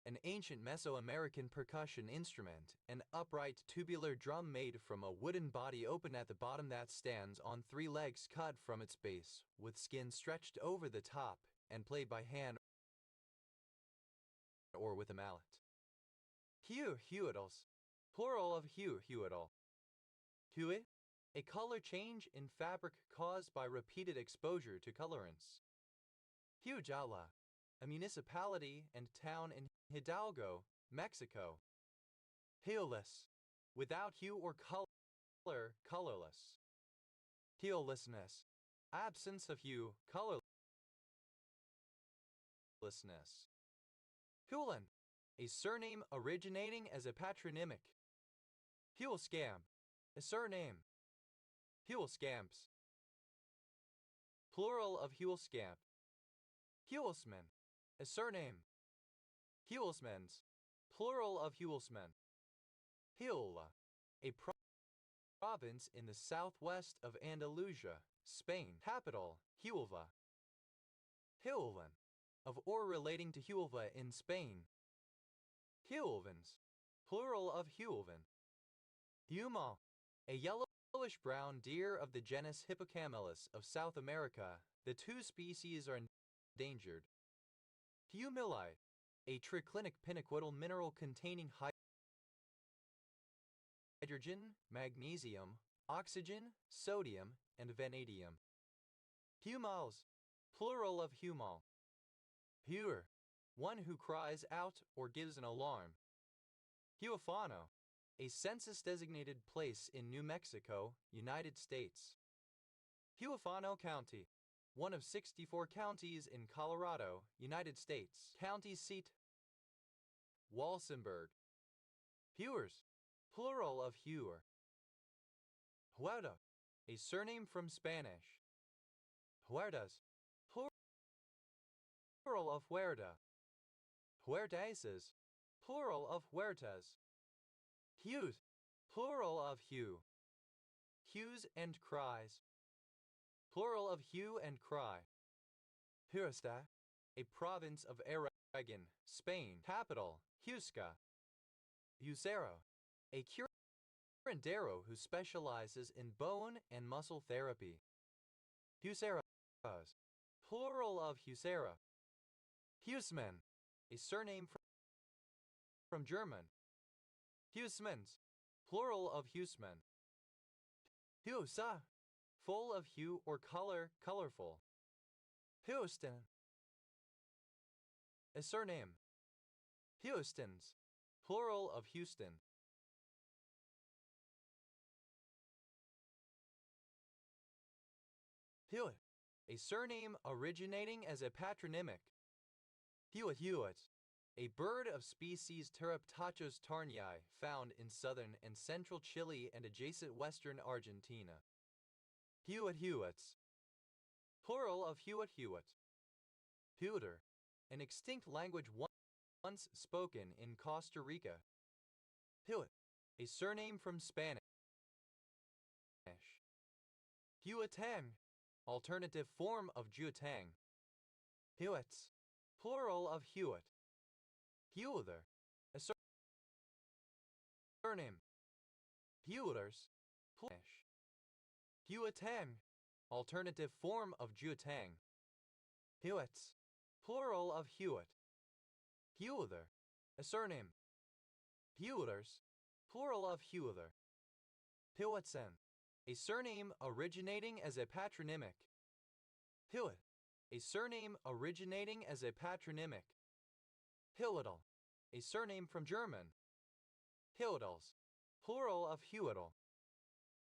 A: an ancient Mesoamerican percussion instrument, an upright tubular drum made from a wooden body open at the bottom that stands on 3 legs cut from its base, with skin stretched over the top, and played by hand or with a mallet. Huedels, plural of huedel. Hue, a color change in fabric caused by repeated exposure to colorants. Huejala, a municipality and town in Hidalgo, Mexico. Hueless, without hue or color, colorless. Huelessness, absence of hue, colorlessness. Hulen, a surname originating as a patronymic. Huelscam, a surname. Huelscamps, plural of Huelscamp. Huelsman, a surname. Huelsmans, plural of Huelsmen. Huelva, a province in the southwest of Andalusia, Spain. Capital, Huelva. Huelvan, of or relating to Huelva in Spain. Huelvans, plural of Huelvan. Humal, a yellowish-brown deer of the genus Hippocamelus of South America. The 2 species are endangered. Humili, a triclinic piniquidal mineral containing hydrogen, magnesium, oxygen, sodium, and vanadium. Humals, plural of humal. Huer, one who cries out or gives an alarm. Huafano, a census-designated place in New Mexico, United States. Huafano County, one of 64 counties in Colorado, United States. County seat, Walsenburg. Hewers, plural of hewer. Huerta, a surname from Spanish. Huertas, plural of huerta. Huertases, plural of huertas. Hues, plural of hue. Hues and cries, plural of hue and cry. Huesta, a province of Aragon, Spain. Capital, Huesca. Huesero, a curandero who specializes in bone and muscle therapy. Hueseras, plural of Huesera. Huesman, a surname from German. Huesmans, plural of Huesman. Huesa, full of hue or color, colorful. Hueston, a surname. Huestons, plural of Houston. Hewitt, a surname originating as a patronymic. Hewitt, a bird of species Pteroptachus tarnii found in southern and central Chile and adjacent western Argentina. Hewitts, plural of Hewitt. Hewiter, an extinct language once spoken in Costa Rica. Hewitt, a surname from Spanish. Huatang, alternative form of Juatang. Hewitts, plural of Hewitt. Hewither, a surname. Hewiters, Spanish. Huatang, alternative form of Juatang. Hewitts, plural of Hewitt. Hewither, a surname. Hewiters, plural of Hewither. Hewitsen, a surname originating as a patronymic. Hewitt, a surname originating as a patronymic. Hillitl, a surname from German. Hillitls, plural of Hewitl.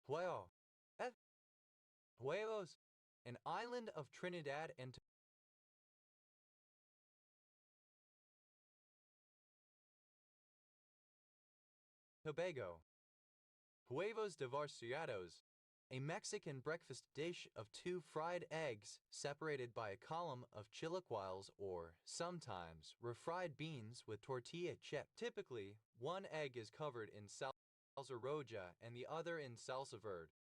A: Huevo, Huevos, an island of Trinidad and Tobago. Huevos divorciados, a Mexican breakfast dish of 2 fried eggs separated by a column of chilaquiles or, sometimes, refried beans with tortilla chip. Typically, one egg is covered in salsa roja and the other in salsa verde.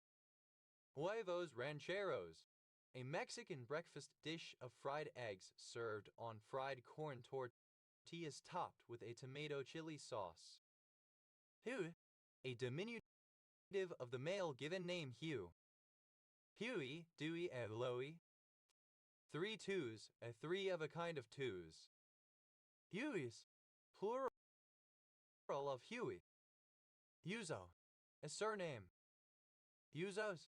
A: Huevos rancheros, a Mexican breakfast dish of fried eggs served on fried corn tortillas topped with a tomato chili sauce. Hue, a diminutive of the male given name Hugh. Huey, Dewey, and Loey. 3 twos, a 3 of a kind of twos. Hueys, plural of Huey. Huzo, a surname. Huzos,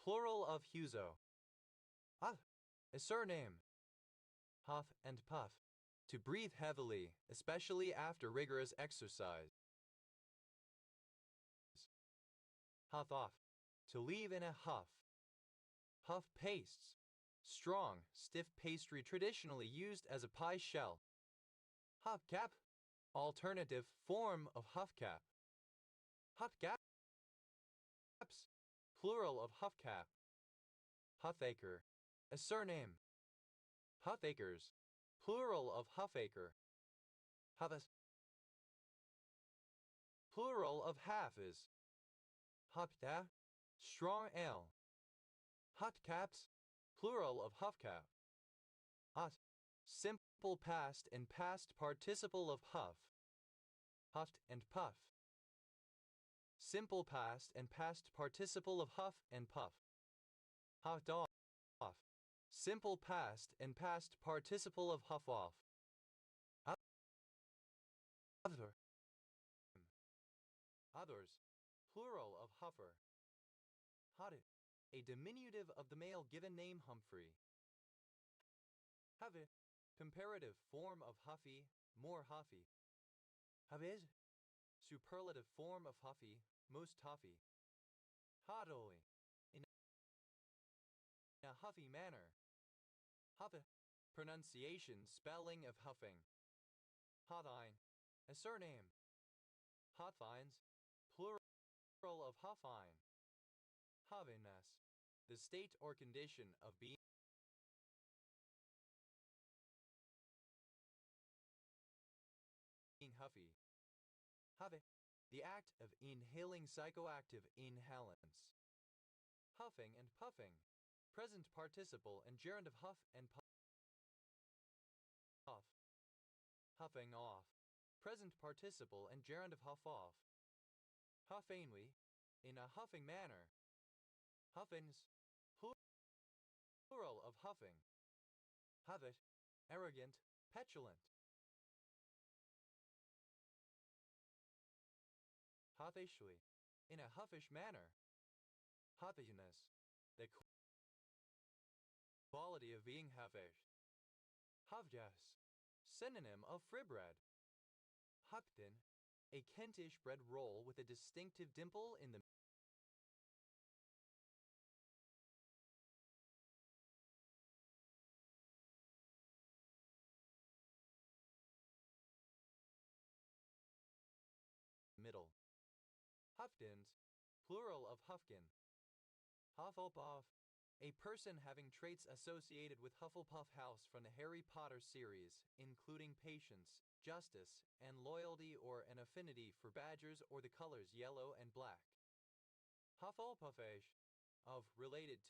A: plural of Huzo. Huff, a surname. Huff and puff, to breathe heavily, especially after rigorous exercise. Huff off, to leave in a huff. Huff pastes, strong, stiff pastry traditionally used as a pie shell. Hubcap, alternative form of hubcap. Hubcaps, plural of hubcap. Hufacre, a surname. Hufacres, plural of hufacre. Huffas, plural of half is. Hupta, strong ale. Hutcaps, plural of hufcap. Hut, simple past and past participle of huff. Huffed and puff. Simple past and past participle of huff and puff. Huffed off. Simple past and past participle of huff off. Other. Others, plural of huffer. Huddit, a diminutive of the male given name Humphrey. Huffy, comparative form of huffy, more huffy. Haviz, superlative form of huffy, most huffy. Hadoy, in a huffy manner. Huffe, pronunciation, spelling of huffing. Hothine, a surname. Hothines, plural of huffine. Huffiness, the state or condition of being huffy. Huffe, the act of inhaling psychoactive inhalants. Huffing and puffing, present participle and gerund of huff and puff. Huffing off, present participle and gerund of huff off. Huffainwy, in a huffing manner. Huffins, plural of huffing. Huffet, arrogant, petulant. Huffishly, in a huffish manner. Huffishness, the quality of being huffish. Hufjas, synonym of fribread. Hupton, a Kentish bread roll with a distinctive dimple in the middle. Huffdens, plural of Huffkin. Hufflepuff, a person having traits associated with Hufflepuff House from the Harry Potter series, including patience, justice, and loyalty or an affinity for badgers or the colors yellow and black. Hufflepuffish, of related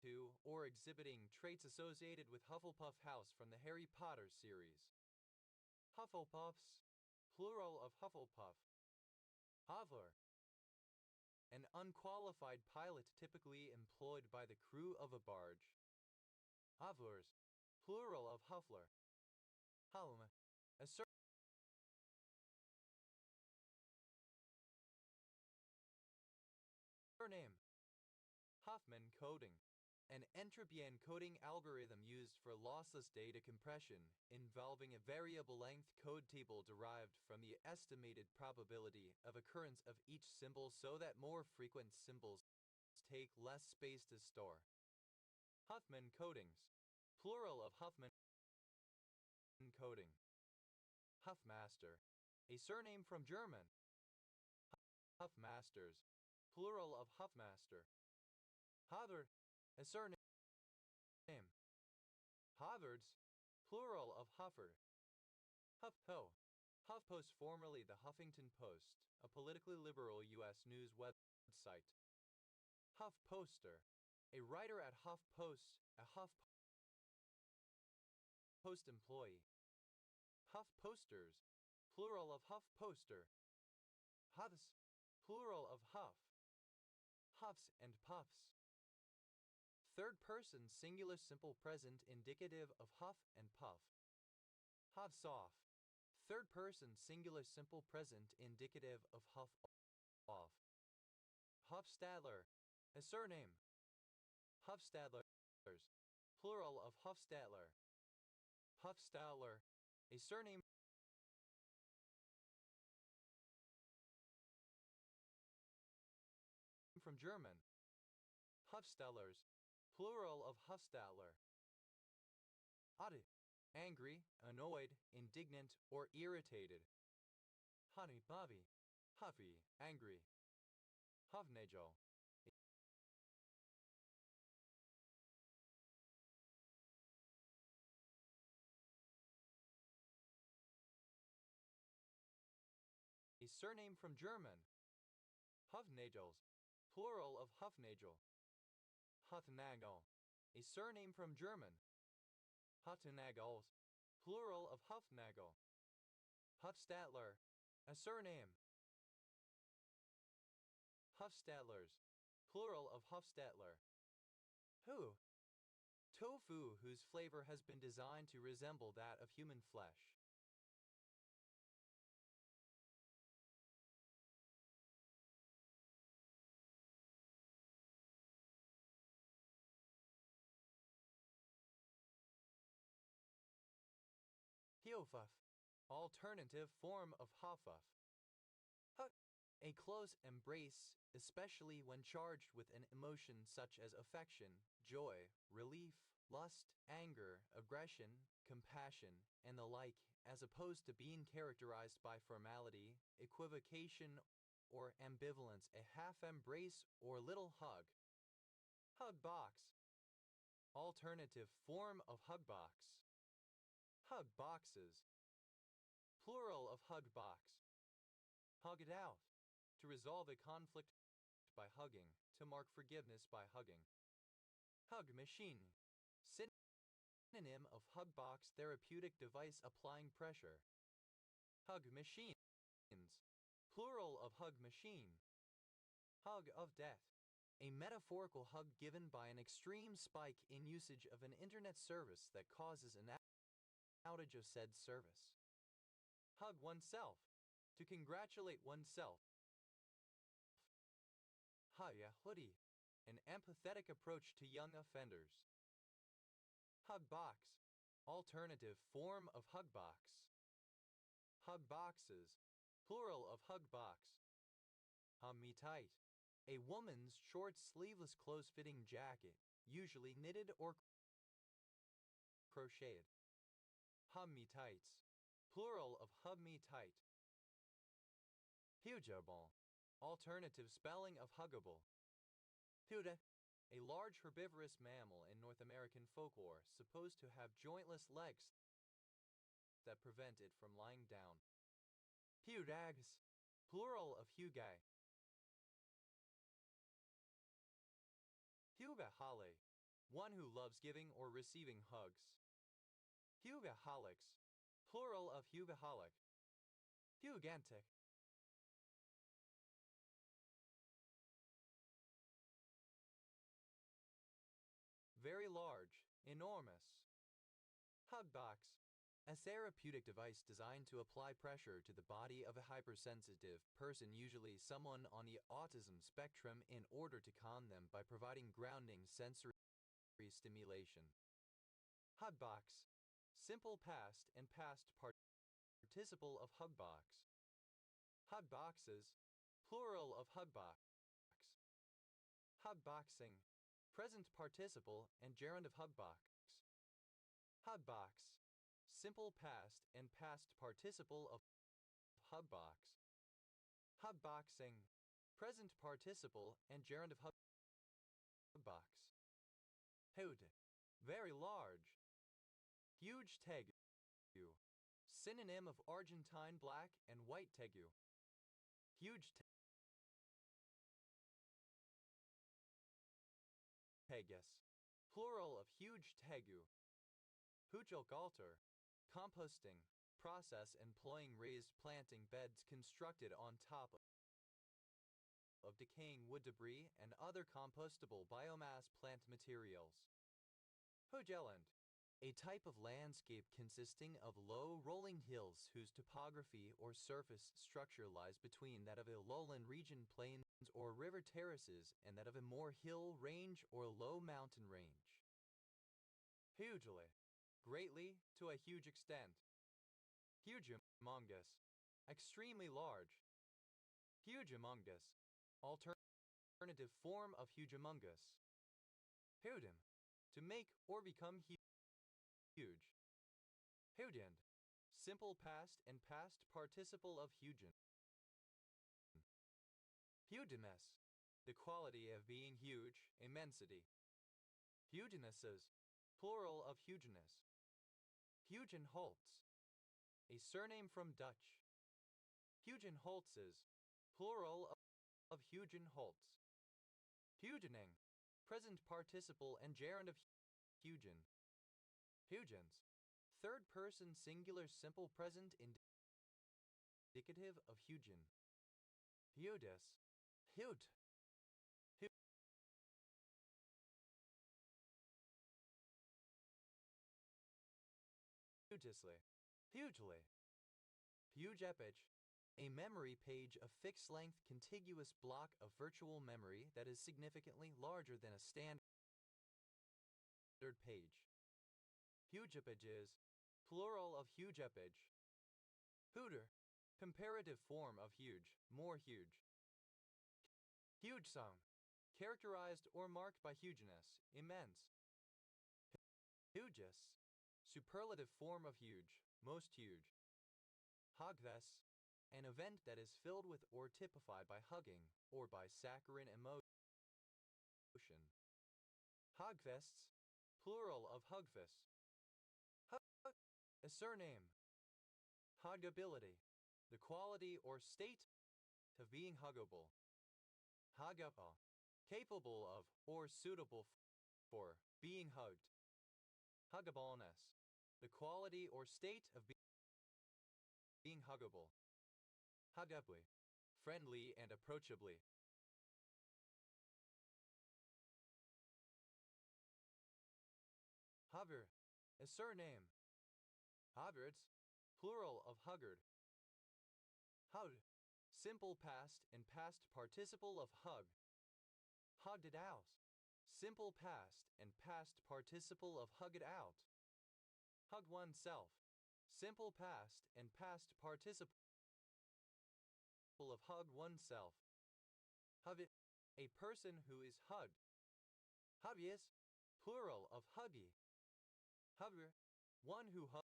A: to or exhibiting traits associated with Hufflepuff House from the Harry Potter series. Hufflepuffs, plural of Hufflepuff. Hovler, an unqualified pilot typically employed by the crew of a barge. Hovlers, plural of Huffler. Hulm, a surname. Huffman coding, an entropy encoding algorithm used for lossless data compression, involving a variable length code table derived from the estimated probability of occurrence of each symbol so that more frequent symbols take less space to store. Huffman codings, plural of Huffman coding. Huffmaster, a surname from German. Huffmasters, plural of Huffmaster. Hother, a surname. Hothards, plural of Huffer. HuffPo, HuffPost, formerly the Huffington Post, a politically liberal U.S. news website. HuffPoster, a writer at HuffPost, a HuffPost employee. HuffPosters, plural of HuffPoster. Huffs, plural of Huff. Huffs and puffs. Third person singular simple present indicative of huff and puff. Huffs off. Third person singular simple present indicative of huff off. Huffstadler, a surname. Huffstadlers, plural of Huffstadler. Huffstadler, a surname from German. Huffstellers, plural of Huffstadler. Ade, angry, annoyed, indignant, or irritated. Honey Bobby, huffy, angry. Hovnejo, a surname from German. Hufnagels, plural of Hufnagel. Hutnagel, a surname from German. Hutnagels, plural of Hufnagel. Huffstadler, a surname. Huffstadlers, plural of Huffstadler. Who? Tofu whose flavor has been designed to resemble that of human flesh. Piofuff, Alternative form of Hafuff. Hug. A close embrace, especially when charged with an emotion such as affection, joy, relief, lust, anger, aggression, compassion, and the like, as opposed to being characterized by formality, equivocation, or ambivalence, a half embrace or little hug. Hug box. Alternative form of hug box. Hug boxes. Plural of hug box. Hug it out. To resolve a conflict by hugging. To mark forgiveness by hugging. Hug machine. Synonym of hug box, therapeutic device applying pressure. Hug machines. Plural of hug machine. Hug of death. A metaphorical hug given by an extreme spike in usage of an internet service that causes an outage of said service. Hug oneself. To congratulate oneself. Haya hoodie. An empathetic approach to young offenders. Hug box. Alternative form of hug box. Hug boxes. Plural of hug box. Hum me tight. A woman's short sleeveless close-fitting jacket, usually knitted or crocheted. Hum me tights. Plural of hum me tight. Hugable. Alternative spelling of huggable. Huda. A large herbivorous mammal in North American folklore, supposed to have jointless legs that prevent it from lying down. Hudags. Plural of hugay. Hugaholic. One who loves giving or receiving hugs. Hugaholics. Plural of hugaholic. Hugantic. Very large, enormous. Hugbox. A therapeutic device designed to apply pressure to the body of a hypersensitive person, usually someone on the autism spectrum, in order to calm them by providing grounding sensory stimulation. Hugbox. Simple past and past participle of hugbox. Hugboxes. Plural of hugbox. Hugboxing. Present participle and gerund of hugbox. Hugbox. Simple past and past participle of hugbox. Hugboxing. Present participle and gerund of hugbox. Huge. Very large. Huge tegu. Synonym of Argentine black and white tegu. Huge tegus. Plural of huge tegu. Hugelgalter. Composting process employing raised planting beds constructed on top of decaying wood debris and other compostable biomass plant materials. Hogeland. A type of landscape consisting of low rolling hills whose topography or surface structure lies between that of a lowland region, plains or river terraces, and that of a more hill range or low mountain range. Hugely. Greatly, to a huge extent. Humongous. Extremely large. Humongous. Alternative form of humongous. Huden. To make or become huge. Hudend. Simple past and past participle of hugen. Hugeness. The quality of being huge, immensity. Hugenesses. Plural of hugeness. Hugenholtz. A surname from Dutch. Hugenholtzes. Plural of Hugenholtz. Hugening. Present participle and gerund of hugen. Hugens. Third person singular simple present indicative of hugen. Hudis. Hud. Hugely. Hugely. Huge epic. A memory page, a fixed length contiguous block of virtual memory that is significantly larger than a standard page. Hugepages. Plural of hugeepage. Hooter, comparative form of huge, more huge. Huge song, characterized or marked by hugeness, immense. Hugest, superlative form of huge, most huge. Hugfest, an event that is filled with or typified by hugging or by saccharine emotion. Hugfests, plural of hugfest. Hug, a surname. Huggability, the quality or state of being huggable. Huggable, capable of or suitable for being hugged. Huggableness, the quality or state of being huggable. Huggably, friendly and approachably. Hugger, a surname. Huggards, plural of huggard. Hug, simple past and past participle of hug. Hugged it out, simple past and past participle of hug it out. Hug oneself, simple past and past participle of hug oneself. Hug it, a person who is hugged. Huggiest, plural of huggy. Hugger, one who hugs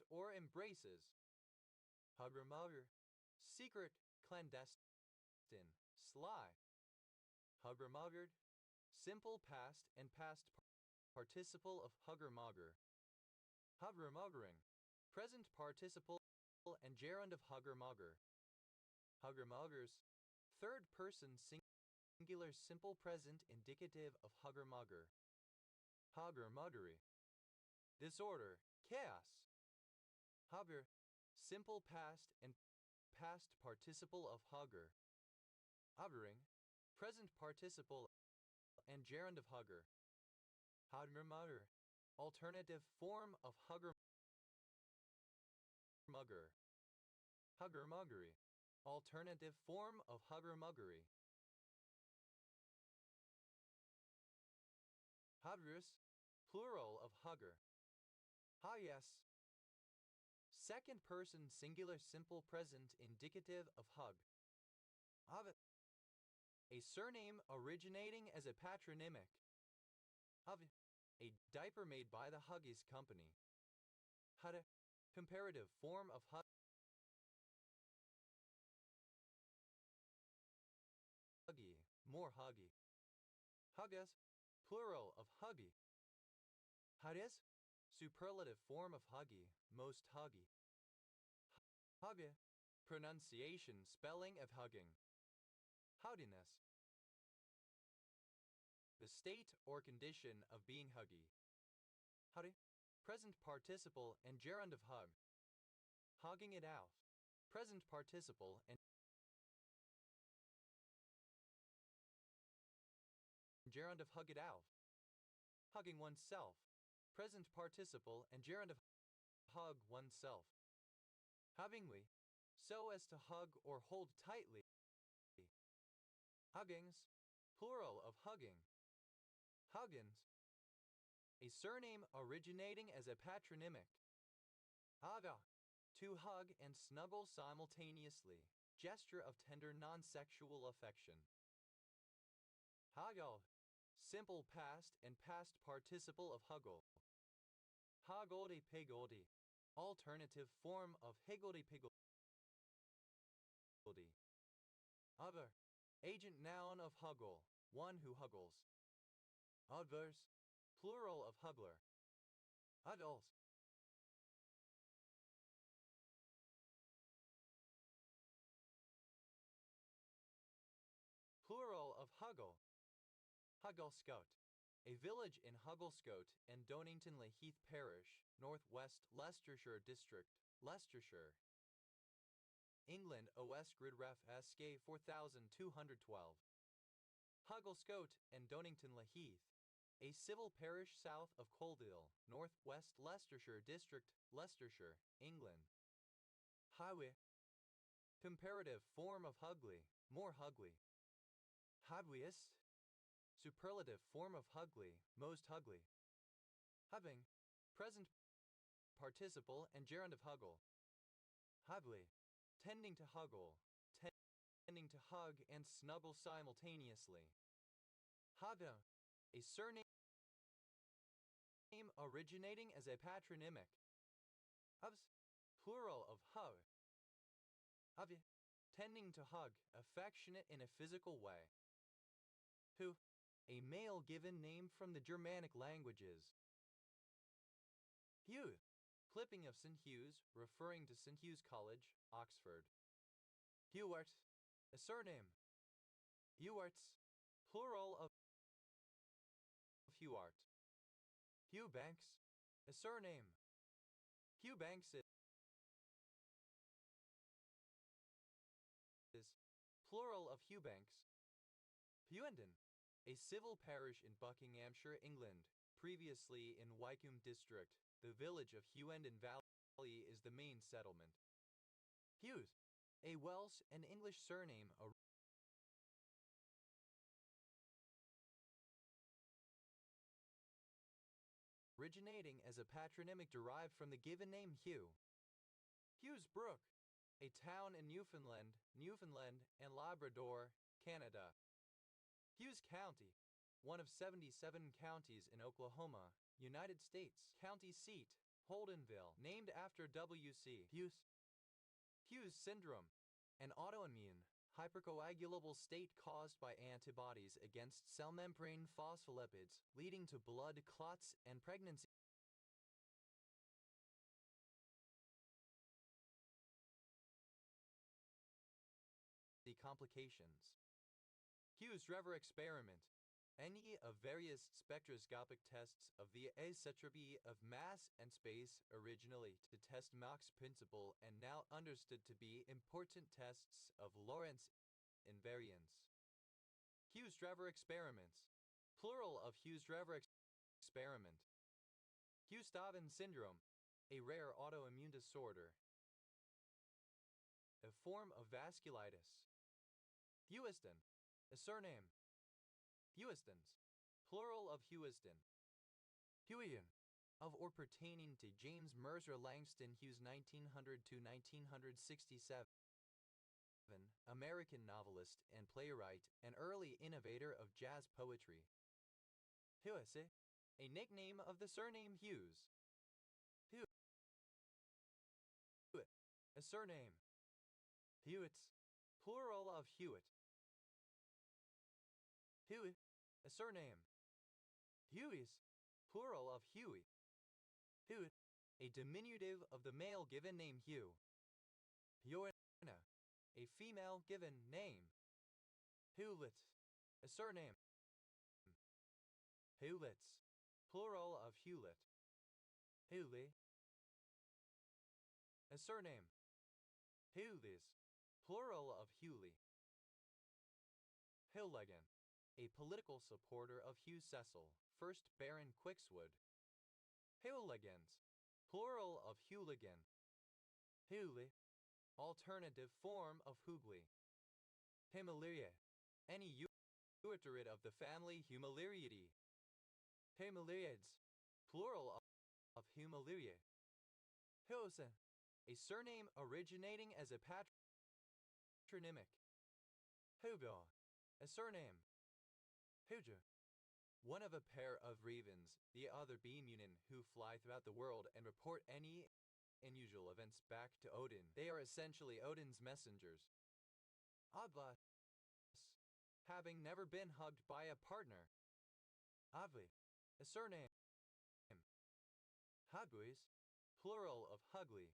A: or embraces. Hugger mugger, secret, clandestine, sly. Hugger muggered, simple past and past participle of hugger mugger. Hugger muggering, present participle and gerund of hugger mugger. Hugger muggers, third person singular simple present indicative of hugger mugger. Hugger muggery, disorder, chaos. Hugger, simple past and past participle of hugger. Huggering, present participle and gerund of hugger. Hugger mugger, alternative form of hugger mugger. Hugger muggery, alternative form of hugger muggery. Huggers, plural of hugger. Yes, second person singular simple present indicative of hug. Of a surname originating as a patronymic. Of a diaper made by the Huggies Company. Hud, comparative form of huggy, more huggy. Huggas, plural of huggy. Hudis, superlative form of huggy, most huggy. Hugge, pronunciation, spelling of hugging. Howdiness, the state or condition of being huggy. Howdy, present participle and gerund of hug. Hugging it out, present participle and gerund of hug it out. Hugging oneself, present participle and gerund of hug oneself. Huggingly, so as to hug or hold tightly. Huggings, plural of hugging. Huggins, a surname originating as a patronymic. Hugga, to hug and snuggle simultaneously, gesture of tender non-sexual affection. Huggle, simple past and past participle of huggle. Haggledy piggledy, alternative form of higgledy piggledy. Other, agent noun of huggle, one who huggles. Adverse, plural of huggler. Adults, plural of huggle. Hugglescote, a village in Hugglescote and Donington le Heath Parish, northwest Leicestershire District, Leicestershire, England. OS Grid Ref SK 4212. Hugglescote and Donington le Heath, a civil parish south of Colville, northwest Leicestershire District, Leicestershire, England. Highway, comparative form of hugly, more hugly. Hugliest, superlative form of hugly, most hugly. Hugging, present participle and gerund of huggle. Hugly, tending to huggle, tending to hug and snuggle simultaneously. Hugga, a surname originating as a patronymic. Hubs, plural of hug. Hubby, tending to hug, affectionate in a physical way. Who, a male given name from the Germanic languages. Hugh, clipping of St. Hugh's, referring to St. Hugh's College, Oxford. Hewart, a surname. Hewarts, plural of Hewart. Hugh Banks, a surname. Hugh Banks is plural of Hewbanks. Hewenden, a civil parish in Buckinghamshire, England, previously in Wycombe district. The village of Hewenden Valley is the main settlement. Hughes, a Welsh and English surname originating as a patronymic derived from the given name Hugh. Hughes Brook, a town in Newfoundland and Labrador, Canada. Hughes County, one of 77 counties in Oklahoma, United States. County seat, Holdenville, named after W.C. Hughes. Hughes syndrome, an autoimmune, hypercoagulable state caused by antibodies against cell membrane phospholipids, leading to blood clots and pregnancy complications. Hughes-Drever experiment. Any of various spectroscopic tests of the asentropy of mass and space, originally to test Mach's principle and now understood to be important tests of Lorentz invariance. Hughes-Drever experiments, plural of Hughes-Drever experiment. Hughes-Dobbin syndrome, a rare autoimmune disorder, a form of vasculitis. Hewiston, a surname. Hewistons, plural of Hewiston. Hewian, of or pertaining to James Mercer Langston Hughes 1900 to 1967, American novelist and playwright and early innovator of jazz poetry. Hewisse, a nickname of the surname Hughes. Hewitt, a surname. Hewitts, plural of Hewitt. Huey, a surname. Hueys, plural of Huey. Hewitt, a diminutive of the male given name Hugh. Hewina, a female given name. Hewlett, a surname. Hewletts, plural of Hewlett. Hewley, a surname. Hewleys, plural of Hewley. Hillegan, a political supporter of Hugh Cecil, 1st Baron Quixwood. Hewligans, plural of Hewligan. Hewley, alternative form of Hughley. Himalaya, any euterid of the family Humilariidae. Himalayades, plural of Himalaya. Hewson, a surname originating as a patronymic. Hugo, a surname. Huja, one of a pair of ravens, the other bemunin, who fly throughout the world and report any unusual events back to Odin. They are essentially Odin's messengers. Adlas, having never been hugged by a partner. Avli, a surname. Hugguis, plural of Hugly.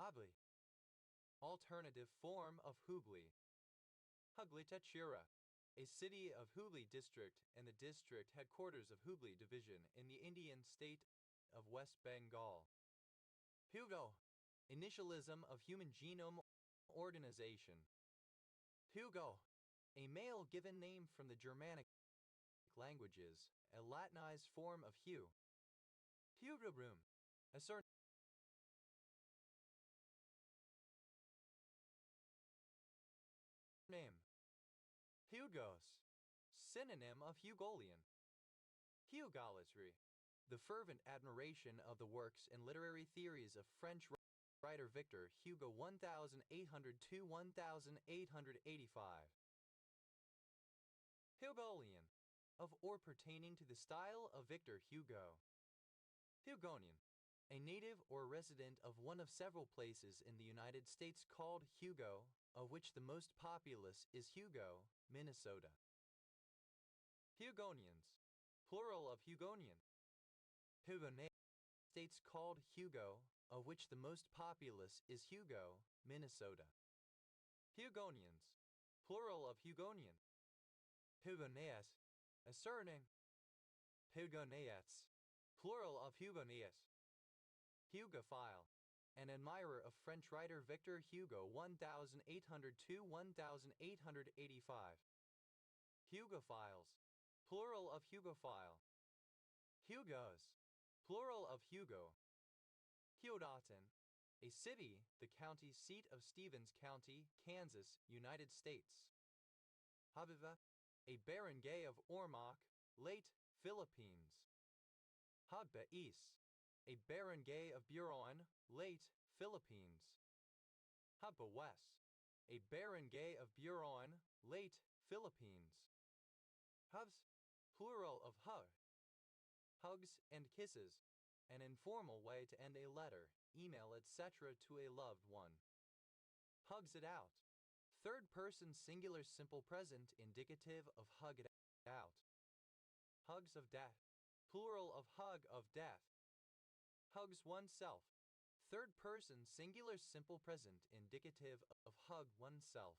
A: Abli, alternative form of Hugli. Hugli Techura, a city of Hooghly district and the district headquarters of Hooghly division in the Indian state of West Bengal. Hugo, initialism of Human Genome Organization. Hugo, a male given name from the Germanic languages, a Latinized form of Hugh. Hugobroom, a surname. Hugos, synonym of Hugolian. Hugolatry, The fervent admiration of the works and literary theories of French writer Victor Hugo 1800–1885. Hugolian, of or pertaining to the style of Victor Hugo. Hugonian, a native or resident of one of several places in the United States called Hugo, of which the most populous is Hugo, Minnesota. Hugonians, plural of Hugonian. Hugonae, states called Hugo, of which the most populous is Hugo, Minnesota. Hugonians, plural of Hugonian. Hugonaeus, a surname. Hugonaeus, plural of Hugonaeus. Hugophile, an admirer of French writer Victor Hugo 1800–1885. Hugophiles, plural of Hugophile. Hugos, plural of Hugo. Hyodoton, a city, the county seat of Stevens County, Kansas, United States. Haviva, a barangay of Ormoc, late Philippines. Habais, a barangay of Buron, late Philippines. Habawes, a barangay of Buron, late Philippines. Hubs, plural of hug. Hugs and kisses, an informal way to end a letter, email, etc. to a loved one. Hugs it out. Third person singular simple present indicative of hug it out. Hugs of death, plural of hug of death. Hugs oneself. Third person singular simple present indicative of hug oneself.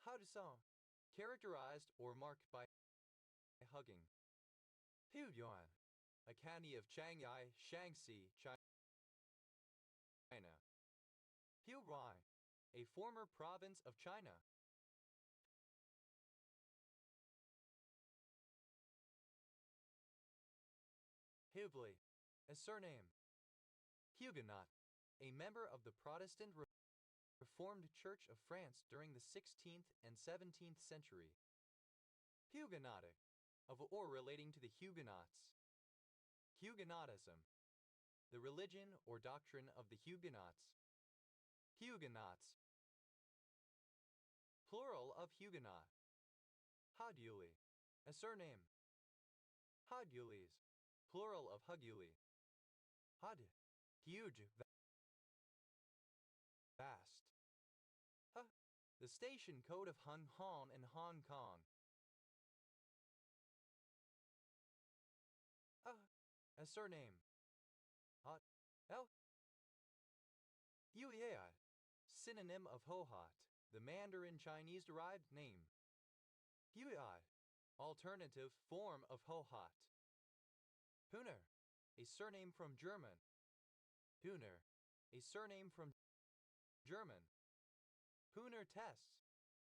A: Hudson, characterized or marked by hugging. Huyuan, a county of Shanghai, Shaanxi, China. Huai, a former province of China. Hubli, a surname. Huguenot, a member of the Protestant Reformed Church of France during the 16th and 17th century. Huguenotic, of or relating to the Huguenots. Huguenotism, the religion or doctrine of the Huguenots. Huguenots, plural of Huguenot. Huduli, a surname. Hugulis, plural of Huguli. Hud, huge, vast. Huh, the station code of Hong Kong and Hong Kong. A surname. Hot, L. Yuyead, synonym of Hohot, the Mandarin Chinese derived name. Huyad, alternative form of Hohot. Huner, a surname from German. Huner, a surname from German. Huner Test,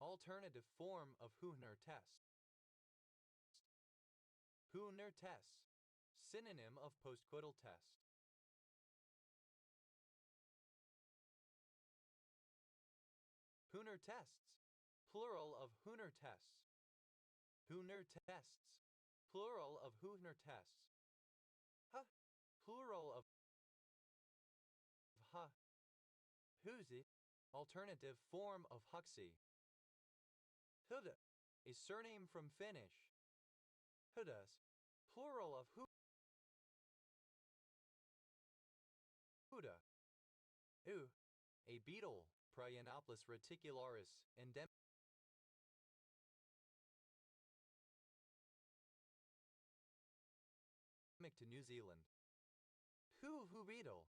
A: alternative form of Huner Test. Huner Test, synonym of postcoital test. Huner tests, plural of Huner tests. Huner tests, plural of Huner tests. Ha, plural of ha. Huzi, alternative form of Huxley. Huda, a surname from Finnish. Hudas, plural of Huda. U, a beetle, Prianoplis reticularis, endemic to New Zealand. Hu beetle,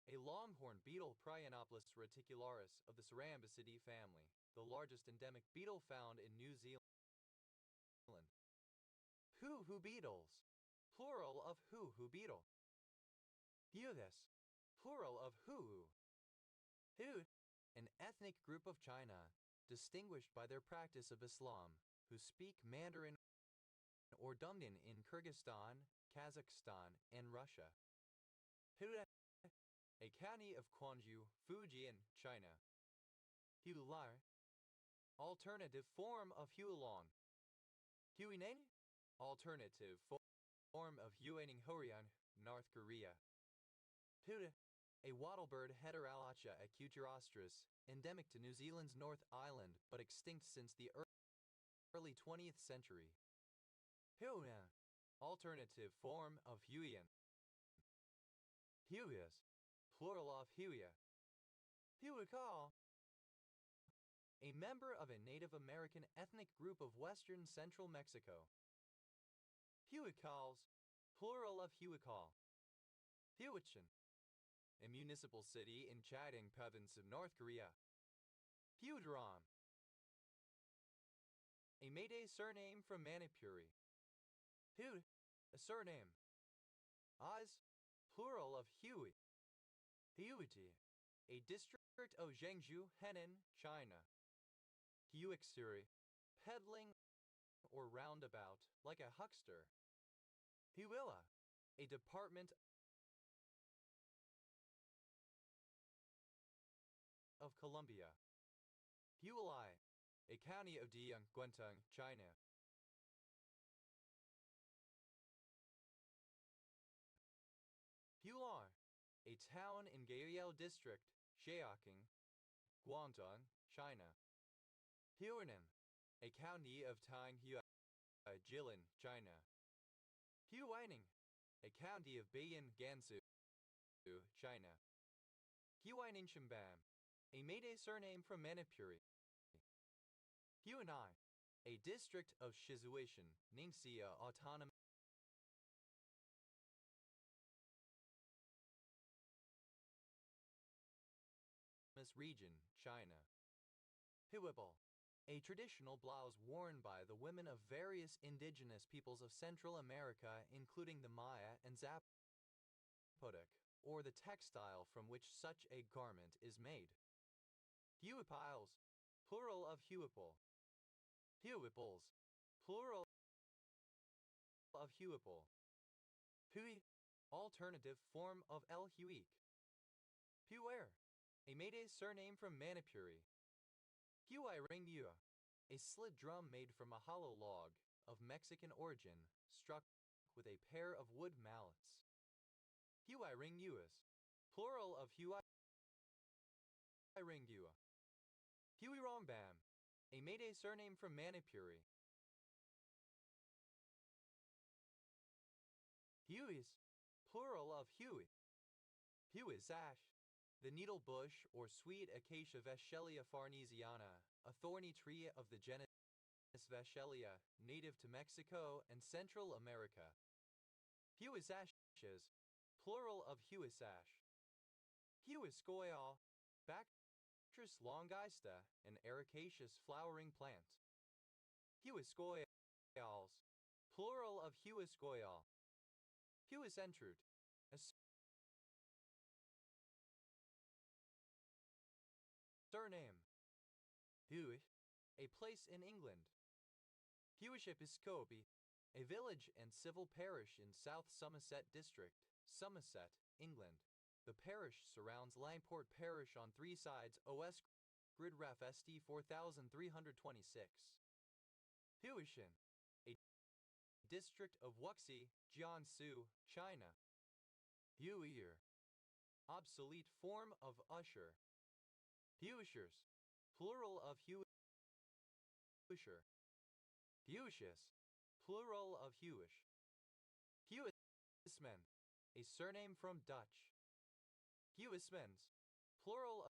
A: a longhorn beetle Prianoplis reticularis of the Cerambicidae family, the largest endemic beetle found in New Zealand. Hu beetles, plural of hu beetle. Budas, plural of hu. Hu, an ethnic group of China, distinguished by their practice of Islam, who speak Mandarin or Dumdan in Kyrgyzstan, Kazakhstan, and Russia. Huda, a county of Quanzhou, Fujian, China. Hular, alternative form of Hualong. Huineng, alternative form form of Huaning Horian, North Korea. Huda, a wattlebird Heteralacha acutirostris, endemic to New Zealand's North Island but extinct since the early 20th century. Huan, alternative form of Huian. Huias, plural of Huia. Huical, a member of a Native American ethnic group of western central Mexico. Huicals, plural of Huical. Huichin, a municipal city in Chading Province of North Korea. Huidram, a Meitei surname from Manipuri. Huid, a surname. Oz, plural of Hui. Huiji, a district of Zhengzhou, Henan, China. Huixuri, peddling or roundabout, like a huckster. Huila, a department of Colombia. Huilai, a county of Diang, Guangdong, China. Hular, a town in Gaoyao District, Xiaoqing, Guangdong, China. Huanan, a county of Tanghua, Jilin, China. Huaining, a county of Beiyin, Gansu, China. Huaining Shimbam, a Meitei surname from Manipuri. Huanai, a district of Shizuishan, Ningxia Autonomous Region, China. Huibil, a traditional blouse worn by the women of various indigenous peoples of Central America, including the Maya and Zapotec, or the textile from which such a garment is made. Huipiles, plural of huipil. Huipils, plural of huipil. Hui, alternative form of El Huic. Huer, a Meitei surname from Manipuri. Huai Ringyua, a slid drum made from a hollow log, of Mexican origin, struck with a pair of wood mallets. Huai Ringyuas, plural of Huai Ringyua. Huirongbam, a Meitei surname from Manipuri. Huis, plural of Hui. Huisash, the needle bush or sweet Acacia Vechelia farnesiana, a thorny tree of the genus Vechelia, native to Mexico and Central America. Huisashes, plural of Huisash. Huiscoial, Bactris longista, an ericaceous flowering plant. Huiscoials, plural of Huiscoial. Huisentrud, a surname. Huish, a place in England. Huish Episcopi, a village and civil parish in South Somerset District, Somerset, England. The parish surrounds Langport Parish on three sides. OS Grid Ref ST 4326. Huishin, a district of Wuxi, Jiangsu, China. Huier, obsolete form of usher. Huishers, plural of Huisher. Huishis, plural of Huish. Huismen, a surname from Dutch. Huismens, plural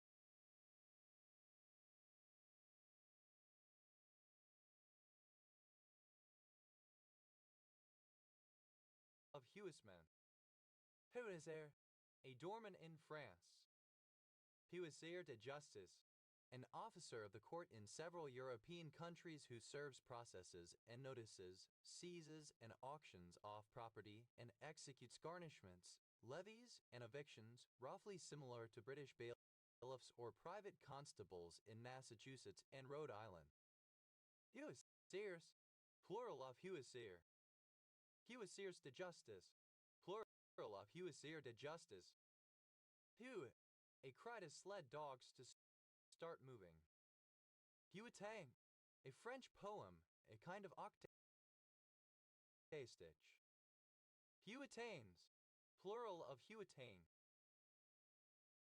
A: of Huismen. Huisaire, a doorman in France. Huisaire de Justice, an officer of the court in several European countries who serves processes and notices, seizes and auctions off property, and executes garnishments, levies, and evictions, roughly similar to British bailiffs or private constables in Massachusetts and Rhode Island. Huisaires, plural of Huisaire. Huisaires de Justice, plural of Huisaire de Justice. Hui, a cry to sled dogs to start moving. Huitang, a French poem, a kind of octave stitch. Huetanes, plural of huetane.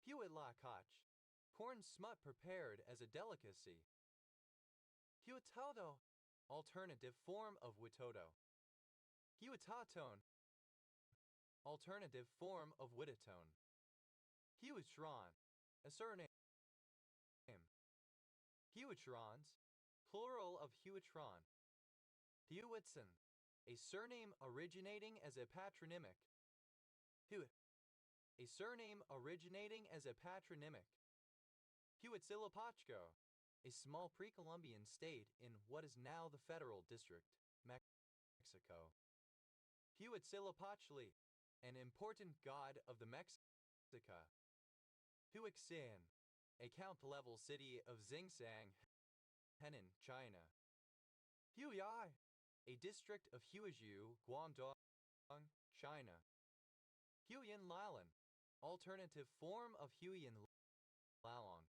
A: Huitlacach, corn smut prepared as a delicacy. Huitoto, alternative form of witoto. Huitatone, alternative form of wititone. Huitron, a surname. Huitrons, plural of huitron. Huitson, a surname originating as a patronymic. Hu, a surname originating as a patronymic. Huitzilopochtli, a small pre-Columbian state in what is now the Federal District, Mexico. Huitzilopochtli, an important god of the Mexica. Huixin, a count-level city of Xingshan, Henan, China. Huiyai, a district of Huizhou, Guangdong, China. Huiyin Lalong, alternative form of Huiyin Lalong.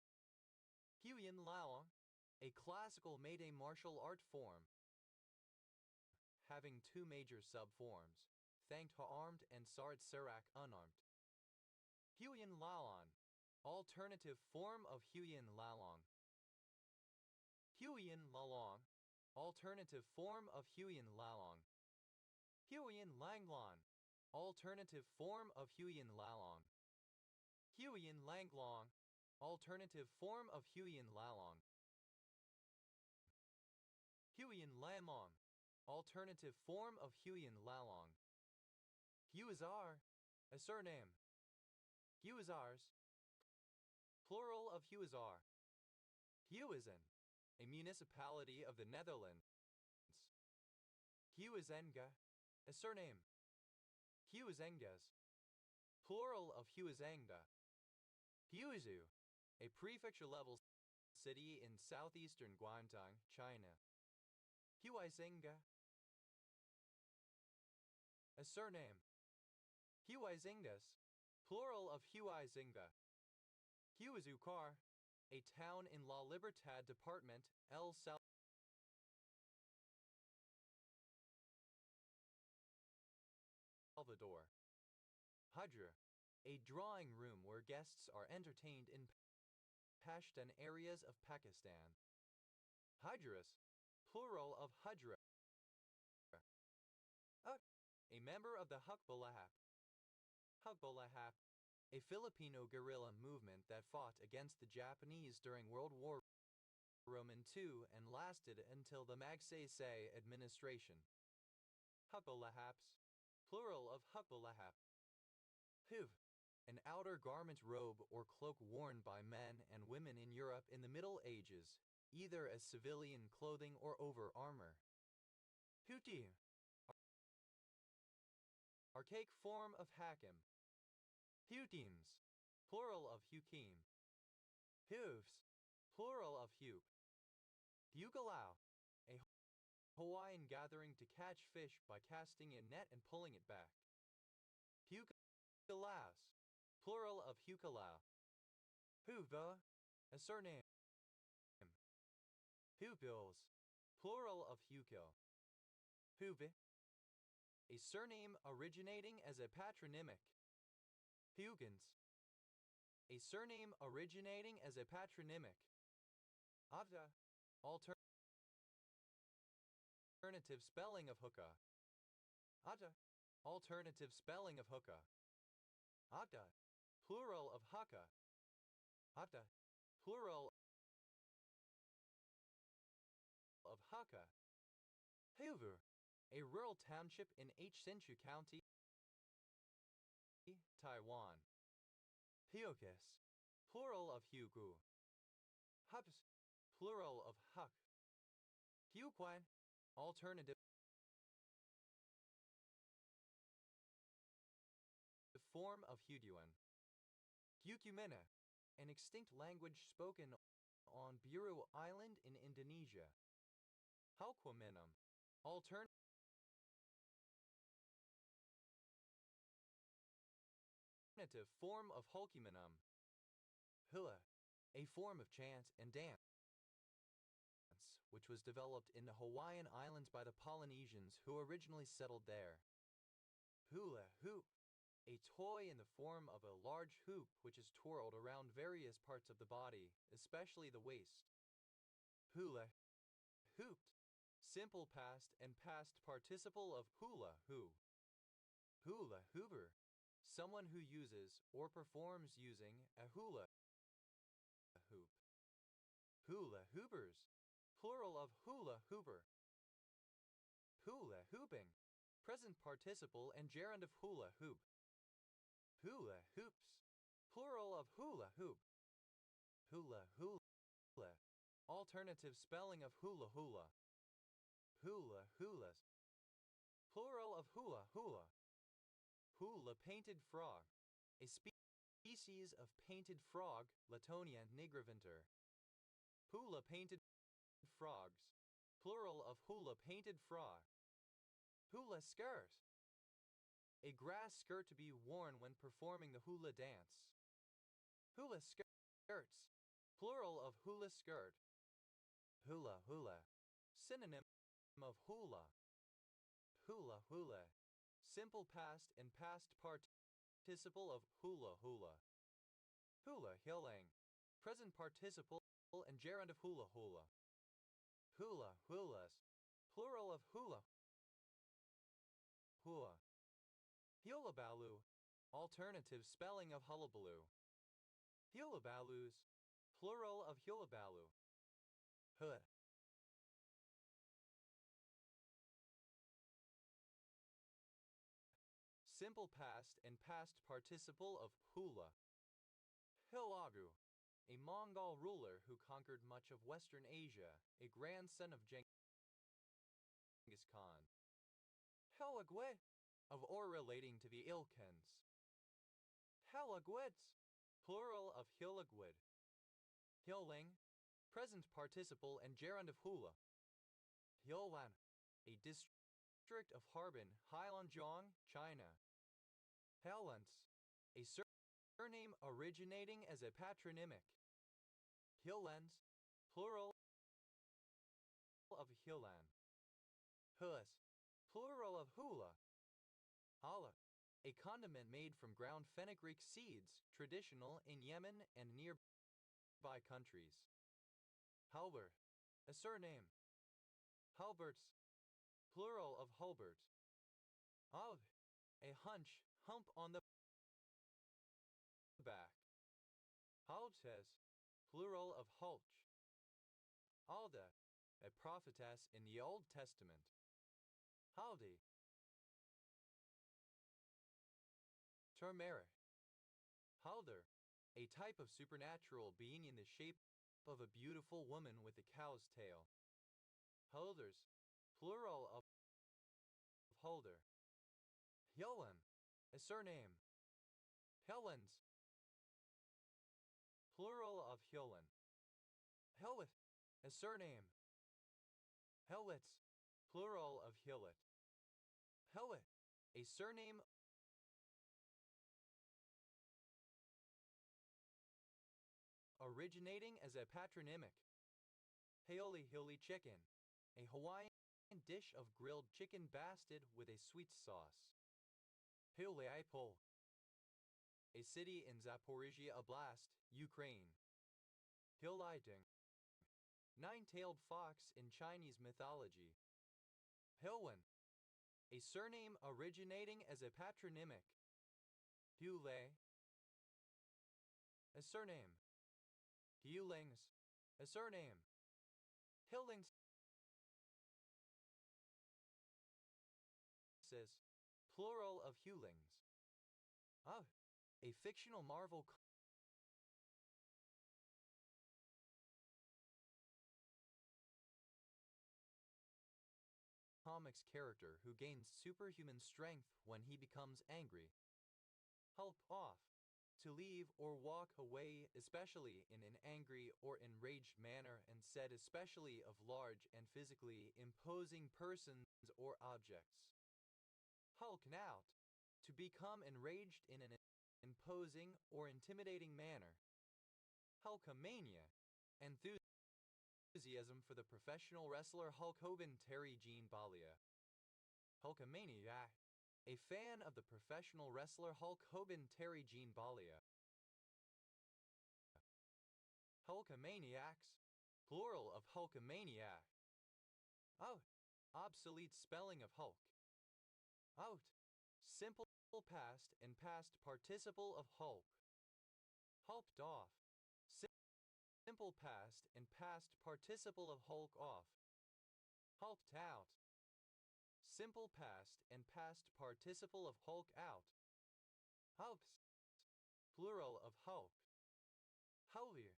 A: Huiyin Lalong, a classical Meide martial art form having two major subforms, Thangte armed and Sard Serak unarmed. Huiyin Lalong, alternative form of Huiyin Lalong. Huiyin Lalong, alternative form of Huiyin Lalong. Huiyin Langlong, alternative form of Huiyin Lalong. Huiyin Langlong, alternative form of Huiyin Lalong. Huiyin Lamong, alternative form of Huiyin Lalong. Huizar, a surname. Huizars, plural of Huizar. Huizen, a municipality of the Netherlands. Huizenga, a surname. Huizengas, plural of Huizanga. Huizhou, a prefecture-level city in southeastern Guangdong, China. Huizenga, a surname. Huizengas, plural of Huizenga. Huizhoucar, a town in La Libertad Department, El Salvador. Hujra, a drawing room where guests are entertained in Pashtun areas of Pakistan. Hujras, plural of Hujra. A member of the Hukbalahap. Hukbalahap, a Filipino guerrilla movement that fought against the Japanese during World War II and lasted until the Magsaysay administration. Hukbalahaps, plural of Hukbalahap. Huv, an outer garment robe or cloak worn by men and women in Europe in the Middle Ages, either as civilian clothing or over armor. Hutim, archaic form of Hakim. Hutims, plural of Hukim. Hooves, plural of Hup. Hugalao, a Hawaiian gathering to catch fish by casting a net and pulling it back. Hukalaos, plural of Hukalao. Huva, a surname. Hupils, plural of Hukil. Huve, a surname originating as a patronymic. Hugans, a surname originating as a patronymic. Avda, alternative spelling of hookah. Ada, alternative spelling of hookah. Agda, plural of haka. Agda, plural of haka. Hoover, a rural township in Hsinchu County, Taiwan. Hyokis, plural of Hugu. Hubs, plural of Huk. Huquan, alternative form of Huduan. Hukumena, an extinct language spoken on Buru Island in Indonesia. Halquamenum, alternative form of Hulkumenum. Hula, a form of chant and dance, which was developed in the Hawaiian Islands by the Polynesians who originally settled there. Hule, Hoop. A toy in the form of a large hoop which is twirled around various parts of the body, especially the waist. Hula. Hooped. Simple past and past participle of hula who. Hula hooper. Someone who uses or performs using a hula hoop. Hula hoopers. Plural of hula hooper. Hula hooping. Present participle and gerund of hula hoop. Hula hoops. Plural of hula hoop. Hula hula. Alternative spelling of hula hula. Hula hulas. Plural of hula hula. Hula painted frog. A species of painted frog, Latonia nigriventer. Hula painted frogs. Plural of hula painted frog. Hula skirt. A grass skirt to be worn when performing the hula dance. Hula skirts. Plural of hula skirt. Hula hula. Synonym of hula. Hula hula. Simple past and past participle of hula hula. Hula hilling. Present participle and gerund of hula hula. Hula hulas. Plural of hula hua. Hullabaloo. Alternative spelling of hullabaloo. Hullabaloos. Plural of hullabaloo. Hood. Simple past and past participle of hula. Hilagu. A Mongol ruler who conquered much of Western Asia, a grandson of Genghis Khan. Helagwe. Of or relating to the Ilkhans. Helagwits. Plural of Hilagwid. Hilling. Present participle and gerund of hula. Hilwan. A district of Harbin, Heilongjiang, China. Helens. A surname originating as a patronymic. Hillens. Plural of Hillan. Hus. Plural of hula. Hala. A condiment made from ground fenugreek seeds, traditional in Yemen and nearby countries. Halber. A surname. Halberts. Plural of Hulbert. Alv. A hunch, hump on the back. Haltes. Plural of hulch. Alda. A prophetess in the Old Testament. Haldi. Turmeric. Halder. A type of supernatural being in the shape of a beautiful woman with a cow's tail. Holders. Plural of holder. Helen. A surname. Helens. Plural of Helen. Helwith. A surname. Helwitz. Plural of Hillet. Helwit. A surname originating as a patronymic. Haoli Hili chicken. A Hawaiian dish of grilled chicken basted with a sweet sauce. Hyliaipol. A city in Zaporizhia Oblast, Ukraine. Hiliting. Nine-tailed fox in Chinese mythology. Hilwen. A surname originating as a patronymic. Hule. A surname. Hulings. A surname. Hillings. Plural of Hulings. Ah, a fictional Marvel Comics character who gains superhuman strength when he becomes angry. Help off. To leave or walk away, especially in an angry or enraged manner, and said especially of large and physically imposing persons or objects. Hulk out. To become enraged in an imposing or intimidating manner. Hulkamania. Enthusiasm for the professional wrestler Hulk Hogan. Terry Jean Balia. Hulkamaniac. a fan of the professional wrestler Hulk Hogan. Terry Gene Bollea. Hulkamaniacs, plural of Hulkamaniac. Out, obsolete spelling of Hulk. Out, simple past and past participle of Hulk. Hulked off, simple past and past participle of Hulk off. Hulked out, simple past and past participle of Hulk out. Hulks, plural of Hulk. Hulvier,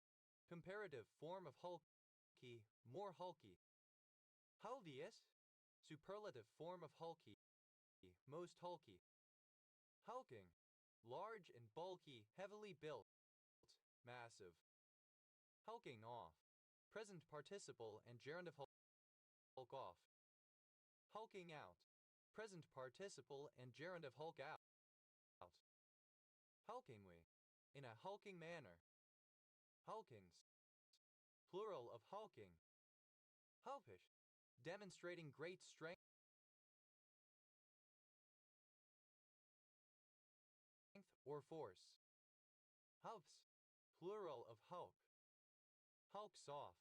A: comparative form of hulky, more hulky. Hulvius, superlative form of hulky, most hulky. Hulking, large and bulky, heavily built, massive. Hulking off, present participle and gerund of hulk off. Hulking out, present participle and gerund of hulk out. Hulkingly, in a hulking manner. Hulkings, plural of hulking. Hulkish, demonstrating great strength or force. Hulks, plural of hulk. Hulks off,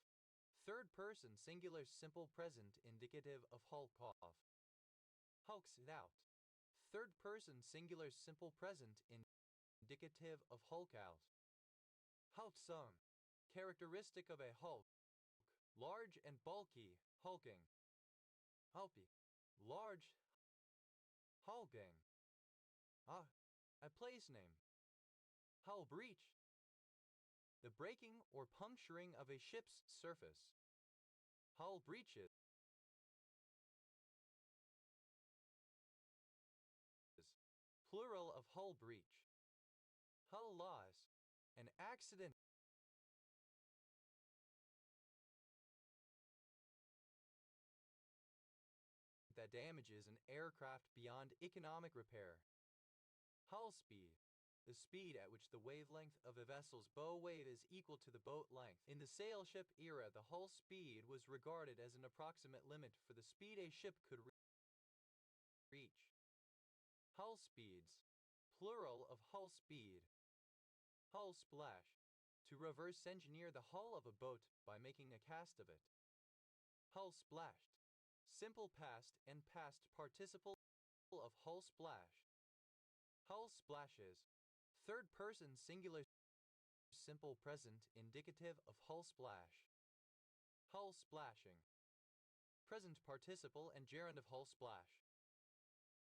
A: third person singular simple present indicative of hulk off. Hulks it out, third person singular simple present indicative of hulk out. Hulksome, characteristic of a hulk, large and bulky, hulking. Hulpy, large, hulking. A place name. Hull breach, the breaking or puncturing of a ship's surface. Hull breaches, plural of hull breach. Hull loss, an accident that damages an aircraft beyond economic repair. Hull speed, the speed at which the wavelength of a vessel's bow wave is equal to the boat length. In the sailship era, the hull speed was regarded as an approximate limit for the speed a ship could reach. Hull speeds, plural of hull speed. Hull splash, to reverse engineer the hull of a boat by making a cast of it. Hull splashed, simple past and past participle of hull splash. Hull splashes, third person singular simple present indicative of hull splash. Hull splashing, present participle and gerund of hull splash.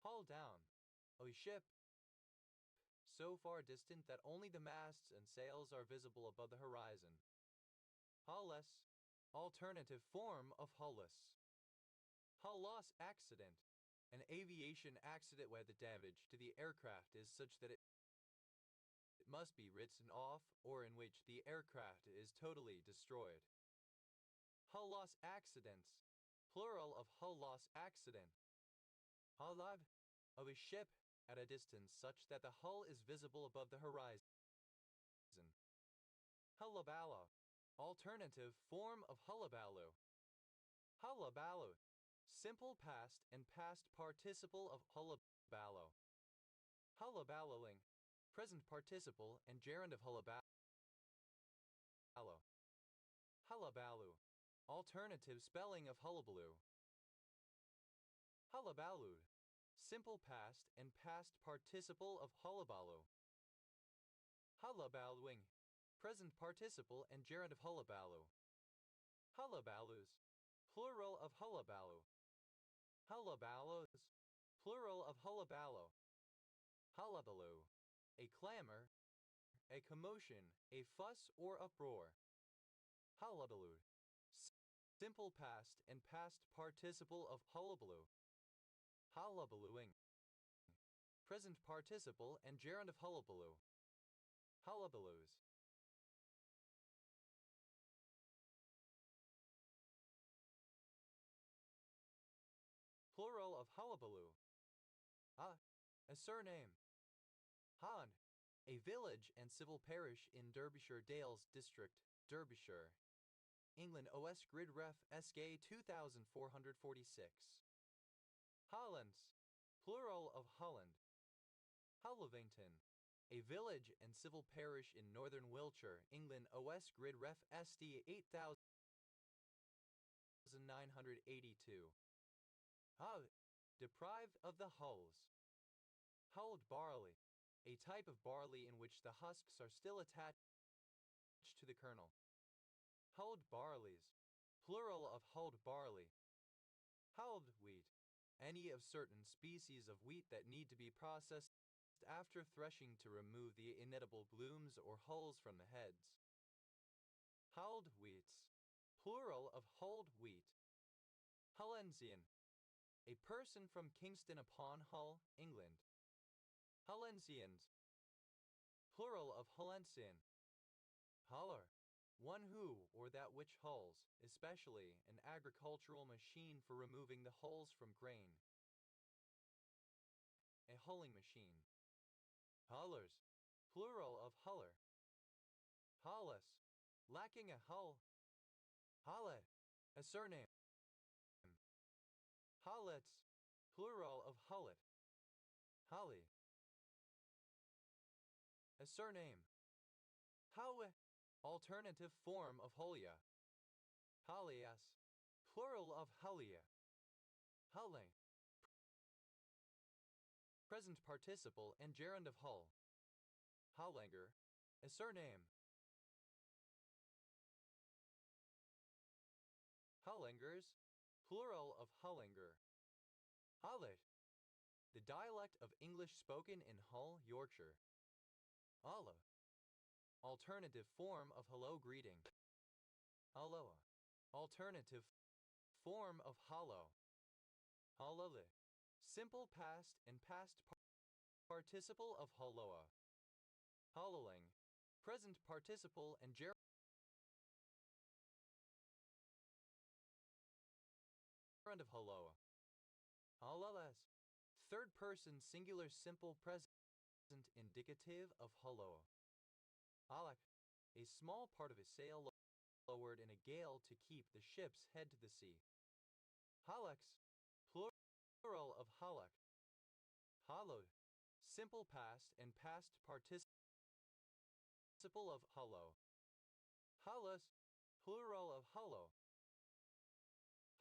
A: Hull down, a ship so far distant that only the masts and sails are visible above the horizon. Hull-less, alternative form of hull-less. Hull loss accident, an aviation accident where the damage to the aircraft is such that it must be written off or in which the aircraft is totally destroyed. Hull loss accidents, plural of hull loss accident. Hull live, of a ship at a distance such that the hull is visible above the horizon. Hullabaloo, alternative form of hullabaloo. Hullabaloo, simple past and past participle of hullabaloo. Hullabalooing, present participle and gerund of hullabaloo. Hullabaloo, alternative spelling of hullabaloo. Hullabalooed, simple past and past participle of hullabaloo. Hullaballooing, present participle and gerund of hullabaloo. Hullabaloos, plural of hullabaloo. Hullaballoos, plural of hullabaloo. Hullabaloo, a clamor, a commotion, a fuss or uproar. Hullabalooed, simple past and past participle of hullabaloo. Hullabalooing, present participle and gerund of hullabaloo. Hullabaloos. Plural of hullabaloo. A surname. Hahn, a village and civil parish in Derbyshire Dales District, Derbyshire, England. OS Grid Ref SK 2446. Hollands, plural of Holland. Hullivington, a village and civil parish in northern Wiltshire, England. OS Grid Ref SD 8982. Hull, deprived of the hulls. Hulled barley, a type of barley in which the husks are still attached to the kernel. Hulled barleys, plural of hulled barley. Hulled wheat, any of certain species of wheat that need to be processed after threshing to remove the inedible blooms or hulls from the heads. Hulled wheats, plural of hulled wheat. Hullensian, a person from Kingston upon Hull, England. Hullensians, plural of Hullensian. Huller, one who or that which hulls, especially an agricultural machine for removing the hulls from grain. A hulling machine. Hullers, plural of huller. Hullus, lacking a hull. Hullet, a surname. Hullets, plural of hullet. Hully, a surname. Howe, alternative form of Holia. Holias, plural of Holia. Hulling, present participle and gerund of Hull. Hollinger, a surname. Hullingers, plural of Hullinger. Hullet, the dialect of English spoken in Hull, Yorkshire. Alla, alternative form of hello greeting. Alloa, alternative form of hollow. Hollole, simple past and past participle of holloa. Hollowing, present participle and gerund of holloa. Holloles, third person singular simple present indicative of holloa. Alak, a small part of a sail lowered in a gale to keep the ship's head to the sea. Hallux, plural of hallak. Hollowed, simple past and past participle of hollow. Hollus, plural of hollow.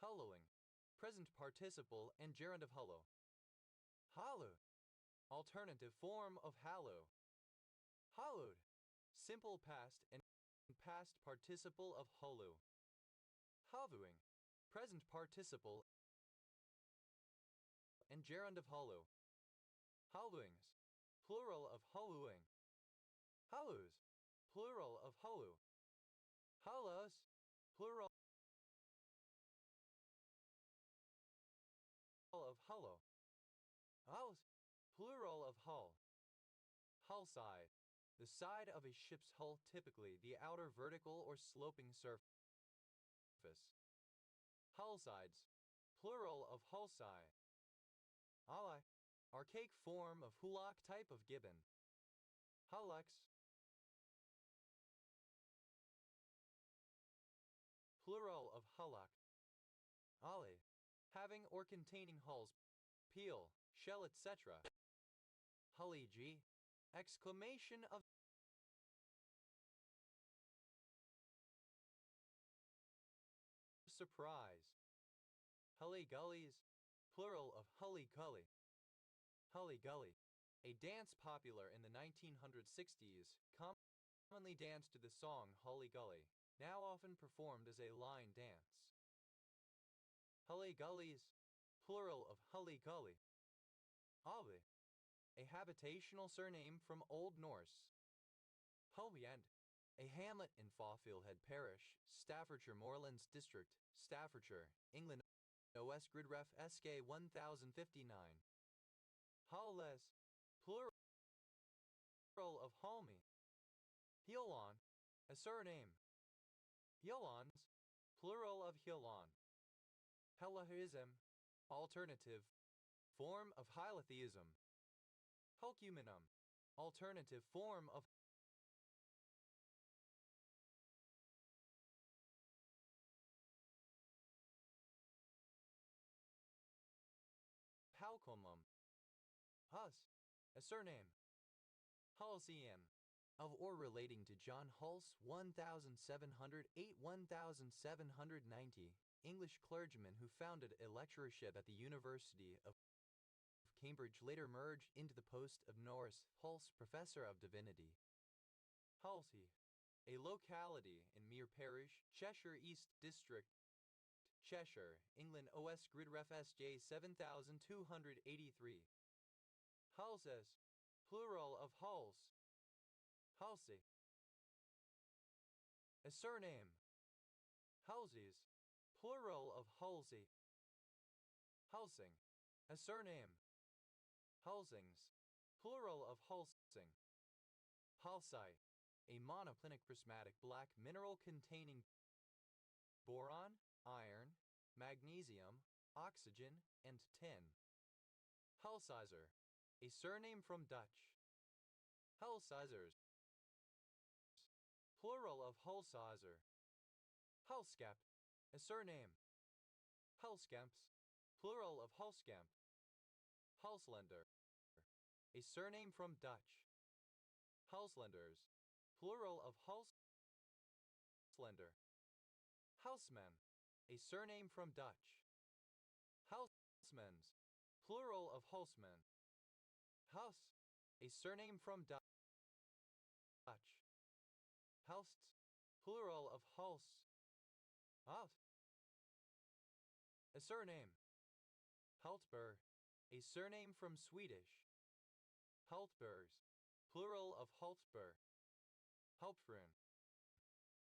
A: Hollowing, present participle and gerund of hollow. Hollow, alternative form of hallow. Hollowed, simple past and past participle of hollow. Hollowing, present participle and gerund of hollow. Hollowings, plural of hollowing. Hollows, plural of hollow. Hollows, plural of hollow. Hulls, plural of hull. Hull side, the side of a ship's hull, typically the outer vertical or sloping surface. Hull sides, plural of hull side. Ally, archaic form of hulak type of gibbon. Hullux, plural of hullak. Ollie, having or containing hulls, peel, shell, etc. Hully-G, exclamation of surprise. Hully-gullies, plural of hully-gully. Hully-gully, a dance popular in the 1960s, commonly danced to the song Hully-Gully, now often performed as a line dance. Hully-gullies, plural of hully-gully. Alvi, a habitational surname from Old Norse. Holyend, a hamlet in Fawfieldhead Parish, Staffordshire Moorlands District, Staffordshire, England. OS Grid Ref SK 1059. Hulles, plural of Halmy. Heolon, a surname. Heolons, plural of Heolon. Helahism, alternative form of hylotheism. Hulcuminum, alternative form of Halcomum, A surname. Halcyon, of or relating to John Hulse 1708-1790, English clergyman who founded a lecturership at the University of Cambridge, later merged into the post of Norris Hulse Professor of Divinity. Halsey, a locality in Mere Parish, Cheshire East District, Cheshire, England. OS Grid Ref SJ 7283. Halses, plural of Hulse. Halsey. A surname. Halseys, plural of Halsey. Halsing. A surname. Halsings, plural of Halsing. Halcite, a monoclinic prismatic black mineral containing boron, iron, magnesium, oxygen, and tin. Halsizer, a surname from Dutch. Halsizers, plural of Halsizer. Halscap, a surname. Halscamps, plural of Halscamp. Halslender, a surname from Dutch. Halslenders, plural of Halslender. Houseman, a surname from Dutch. Housemans, plural of Houseman. House, a surname from Dutch. Houst, plural of Haus. Out, a surname. Haltber, a surname from Swedish. Haltbers, plural of Haltber. Haltfrun,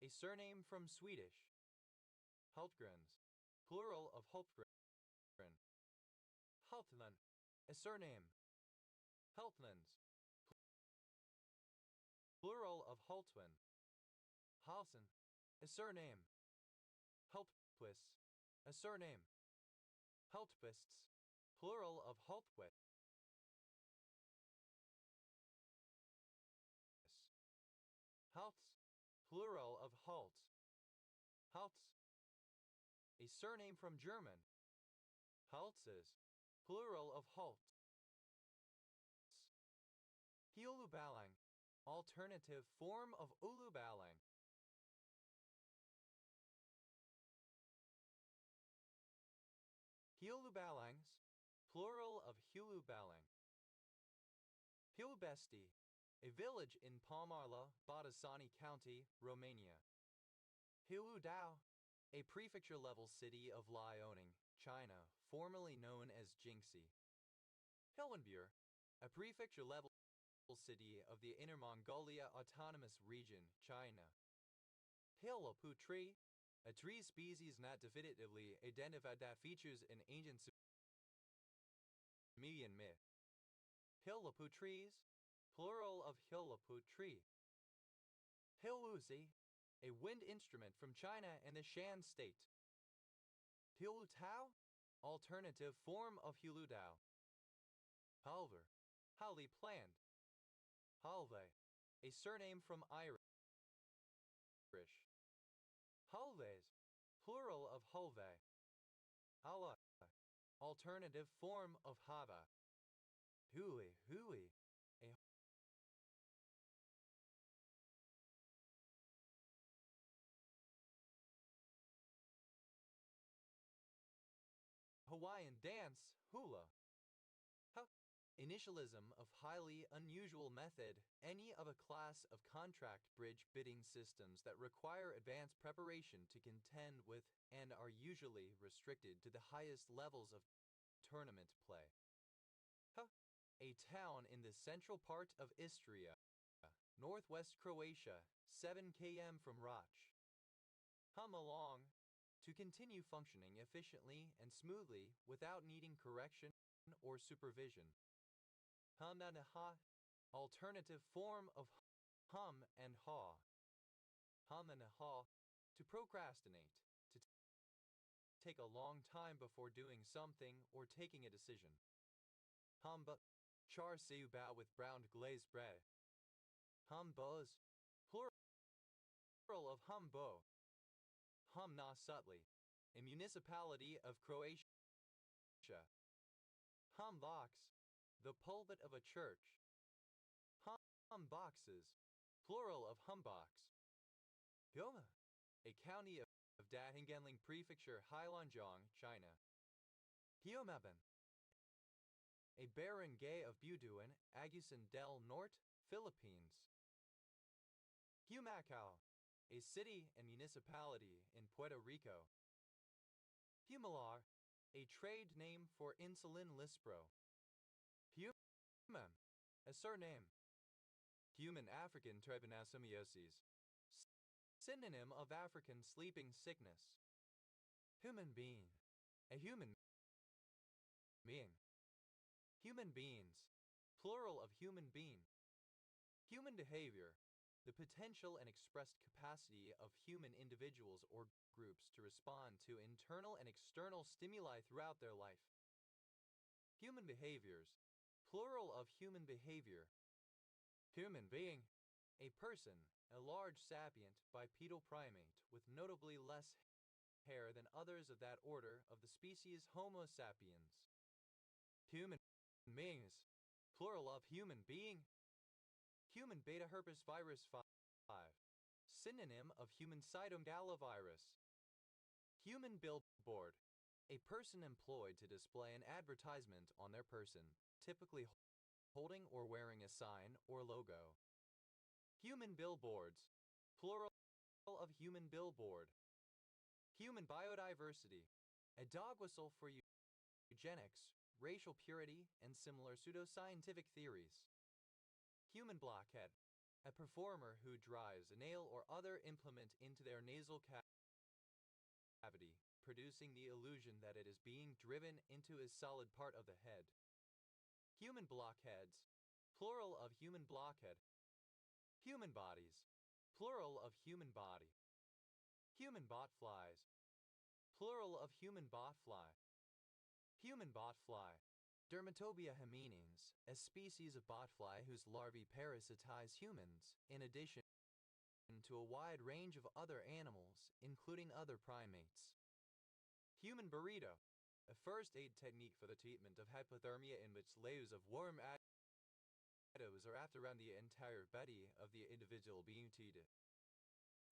A: a surname from Swedish. Haltgrens, plural of Haltgren. Haltnan, a surname. Haltnans, plural of Haltwin. Halsen, a surname. Haltpwis, a surname. Haltpists, plural of Haltwit. Halts, plural of Halt. Halts, a surname from German. Haltzes, plural of Halts. Heolubalang, alternative form of Ulubalang. Heolubalangs, plural of Heolubalang. Hilbesti, a village in Palmarla, Batasani County, Romania. Hiludao, a prefecture-level city of Liaoning, China, formerly known as Jingxi. Hilwenbuur, a prefecture-level city of the Inner Mongolia Autonomous Region, China. Hilopu tree, a tree species not definitively identified that features in ancient Sumerian myth. Hilopu trees, plural of Hilopu tree. Hiluzi, a wind instrument from China and the Shan state. Hilutao, alternative form of Hiludao. Halver, highly planned. Halve, a surname from Irish. Halves, plural of Halve. Hala, alternative form of Hava. Hui, a Hawaiian dance, hula. Initialism of highly unusual method, any of a class of contract bridge bidding systems that require advanced preparation to contend with and are usually restricted to the highest levels of tournament play. A town in the central part of Istria, northwest Croatia, 7 km from Rač. Hum along, to continue functioning efficiently and smoothly without needing correction or supervision. Hum and ha, alternative form of hum and haw. Hum and haw, to procrastinate, to take a long time before doing something or taking a decision. Humba, char siu bao with browned glazed bread. Humbos, plural of humbo. Hum na Sutli, a municipality of Croatia. Hum vox, the pulpit of a church. Hum-boxes, plural of humbox. Goma, a county of Dahengenling Prefecture, Heilongjiang, China. Hiomaben, a barangay of Butuan, Agusan del Norte, Philippines. Humacao, a city and municipality in Puerto Rico. Humilar, a trade name for insulin lispro. Humam, a surname. Human African trypanosomiasis, synonym of African sleeping sickness. Human being, a human being. Human beings, plural of human being. Human behavior, the potential and expressed capacity of human individuals or groups to respond to internal and external stimuli throughout their life. Human behaviors, plural of human behavior. Human being, a person, a large sapient bipedal primate with notably less hair than others of that order of the species Homo sapiens. Human beings, plural of human being. Human beta herpes virus 5, synonym of human cytomegalovirus. Human billboard, a person employed to display an advertisement on their person, typically holding or wearing a sign or logo. Human billboards, plural of human billboard. Human biodiversity, a dog whistle for eugenics, racial purity, and similar pseudoscientific theories. Human blockhead, a performer who drives a nail or other implement into their nasal cavity, producing the illusion that it is being driven into a solid part of the head. Human blockheads, plural of human blockhead. Human bodies, plural of human body. Human botflies, plural of human botfly. Human botfly, Dermatobia hominins, a species of botfly whose larvae parasitize humans, in addition to a wide range of other animals, including other primates. Human burrito, a first aid technique for the treatment of hypothermia in which layers of warm atoms are wrapped around the entire body of the individual being treated.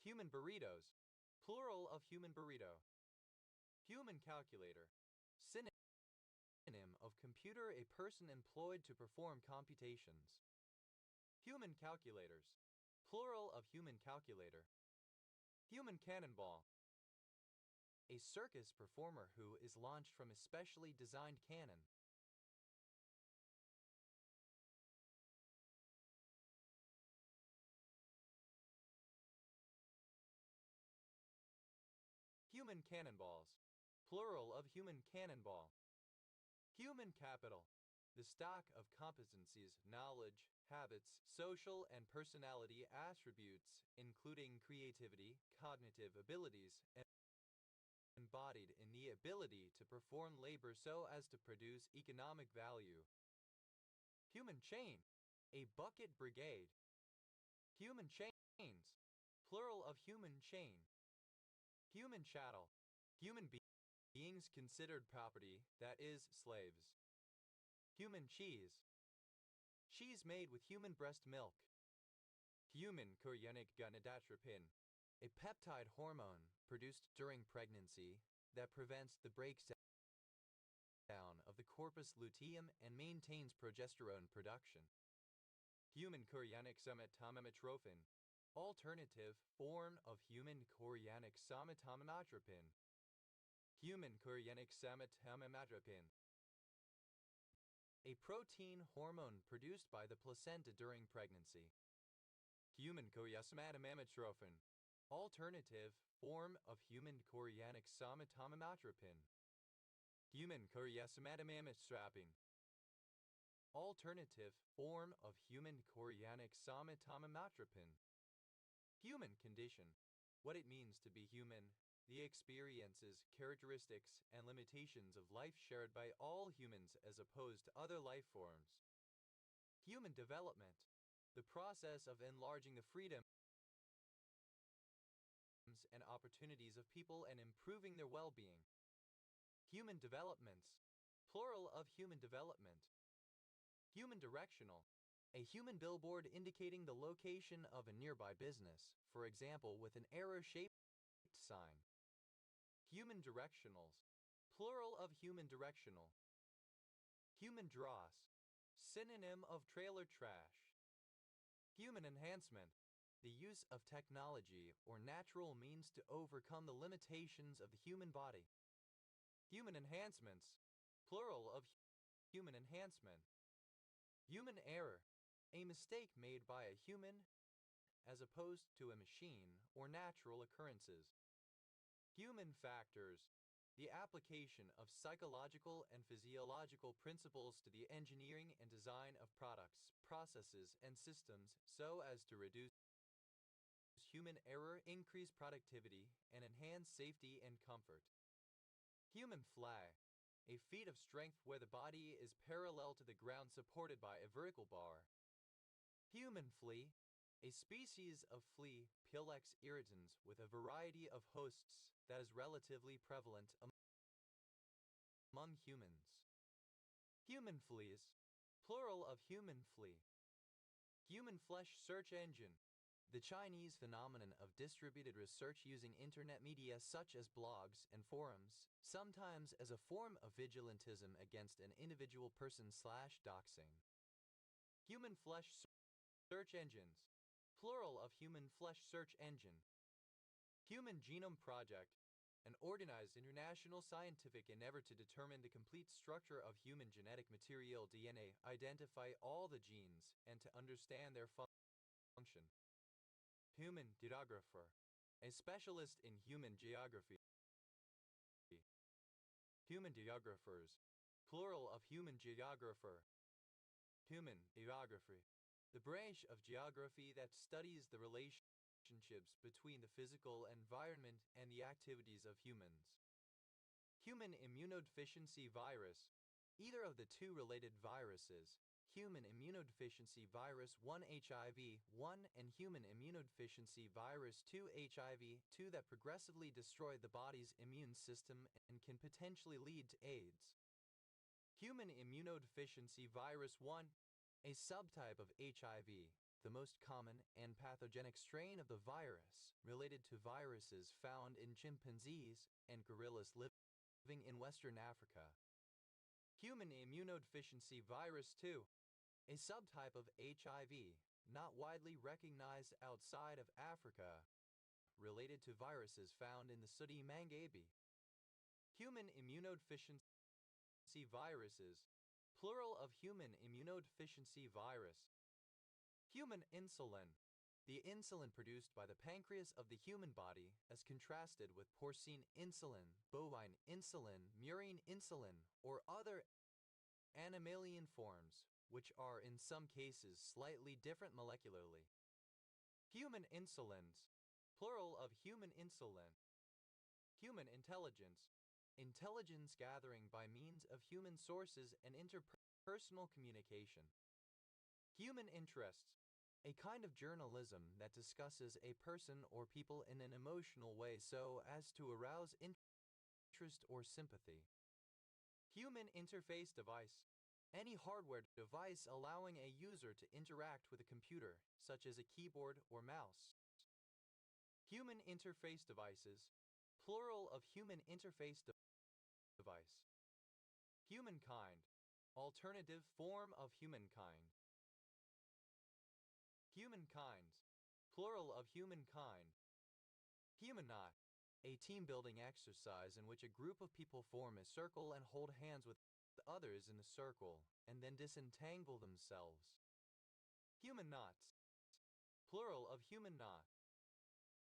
A: Human burritos, plural of human burrito. Human calculator, synonym of computer, a person employed to perform computations. Human calculators, plural of human calculator. Human cannonball, a circus performer who is launched from a specially designed cannon. Human cannonballs, plural of human cannonball. Human capital, the stock of competencies, knowledge, habits, social and personality attributes, including creativity, cognitive abilities, and embodied in the ability to perform labor so as to produce economic value. Human chain, a bucket brigade. Human chains, plural of human chain. Human chattel, human beings considered property, that is, slaves. Human cheese, cheese made with human breast milk. Human chorionic gonadotropin, a peptide hormone produced during pregnancy that prevents the breakdown of the corpus luteum and maintains progesterone production. Human chorionic somatomimotrophin, alternative form of human chorionic somatomimotropin. Human chorionic somatomimotropin, a protein hormone produced by the placenta during pregnancy. Human choriosomatomammotrophin, alternative form of human chorionic somatomimotropin. Human choriosomatomammotropin, alternative form of human chorionic somatomimotropin. Human condition, what it means to be human, the experiences, characteristics, and limitations of life shared by all humans as opposed to other life forms. Human development, the process of enlarging the freedoms and opportunities of people and improving their well-being. Human developments, plural of human development. Human directional, A human billboard indicating the location of a nearby business, for example with an arrow-shaped sign. Human directionals, plural of human directional. Human dross, synonym of trailer trash. Human enhancement, the use of technology or natural means to overcome the limitations of the human body. Human enhancements, plural of human enhancement. Human error, a mistake made by a human as opposed to a machine or natural occurrences. Human factors, the application of psychological and physiological principles to the engineering and design of products, processes, and systems so as to reduce human error, increase productivity, and enhance safety and comfort. Human fly, a feat of strength where the body is parallel to the ground supported by a vertical bar. Human flea, a species of flea, Pilex irritans, with a variety of hosts that is relatively prevalent among humans. Human fleas, plural of human flea. Human flesh search engine, the Chinese phenomenon of distributed research using internet media such as blogs and forums, sometimes as a form of vigilantism against an individual person/doxing. Human flesh search engines, plural of human flesh search engine. Human Genome Project, an organized international scientific endeavor to determine the complete structure of human genetic material DNA, identify all the genes, and to understand their function. Human Geographer, a specialist in human geography. Human geographers, plural of human geographer. Human geography, the branch of geography that studies the relationships between the physical environment and the activities of humans. Human immunodeficiency virus, either of the two related viruses, human immunodeficiency virus 1 HIV-1 and human immunodeficiency virus 2 HIV-2 that progressively destroy the body's immune system and can potentially lead to AIDS. Human immunodeficiency virus 1, a subtype of HIV, the most common and pathogenic strain of the virus, related to viruses found in chimpanzees and gorillas living in Western Africa. Human immunodeficiency virus 2, a subtype of HIV, not widely recognized outside of Africa, related to viruses found in the sooty Mangabe. Human immunodeficiency viruses, plural of human immunodeficiency virus. Human insulin, the insulin produced by the pancreas of the human body as contrasted with porcine insulin, bovine insulin, murine insulin, or other animalian forms, which are in some cases slightly different molecularly. Human insulins, plural of human insulin. Human intelligence, intelligence gathering by means of human sources and interpersonal communication. Human interests, a kind of journalism that discusses a person or people in an emotional way so as to arouse interest or sympathy. Human interface device, any hardware device allowing a user to interact with a computer, such as a keyboard or mouse. Human interface devices, plural of human interface device. Humankind, alternative form of humankind. Humankinds, plural of humankind. Humanaut, a team-building exercise in which a group of people form a circle and hold hands with others in the circle, and then disentangle themselves. Human knots, plural of human knot.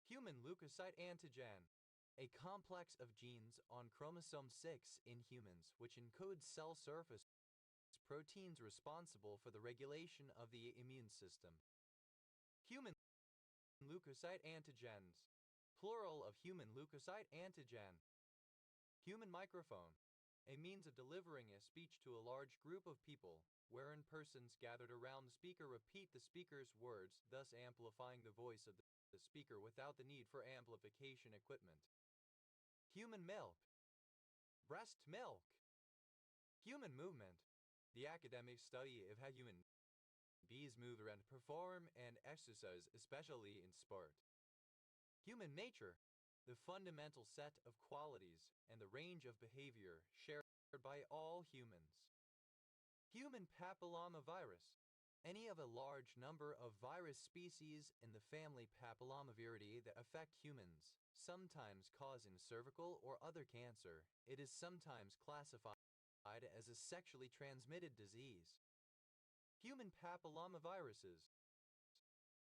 A: Human leukocyte antigen, a complex of genes on chromosome 6 in humans which encodes cell surface proteins responsible for the regulation of the immune system. Human leukocyte antigens, plural of human leukocyte antigen. Human microphone, a means of delivering a speech to a large group of people, wherein persons gathered around the speaker repeat the speaker's words, thus amplifying the voice of the speaker without the need for amplification equipment. Human milk, breast milk. Human movement, the academic study of how human bees move around to perform and exercise, especially in sport. Human nature, the fundamental set of qualities and the range of behavior shared by all humans. Human papillomavirus, any of a large number of virus species in the family Papillomaviridae that affect humans, sometimes causing cervical or other cancer. It is sometimes classified as a sexually transmitted disease. Human papillomaviruses,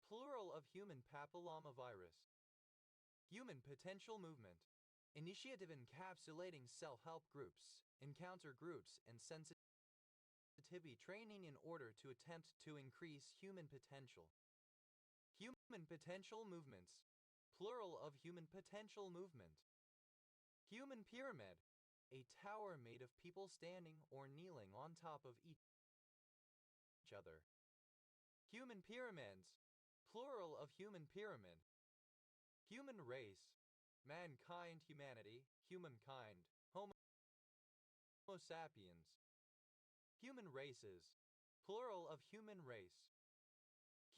A: plural of human papillomavirus. Human potential movement, initiative encapsulating self-help groups, encounter groups, and sensitivity training in order to attempt to increase human potential. Human potential movements, plural of human potential movement. Human pyramid, a tower made of people standing or kneeling on top of each other. Human pyramids, plural of human pyramid. Human race, mankind, humanity, humankind, Homo sapiens. Human races, plural of human race.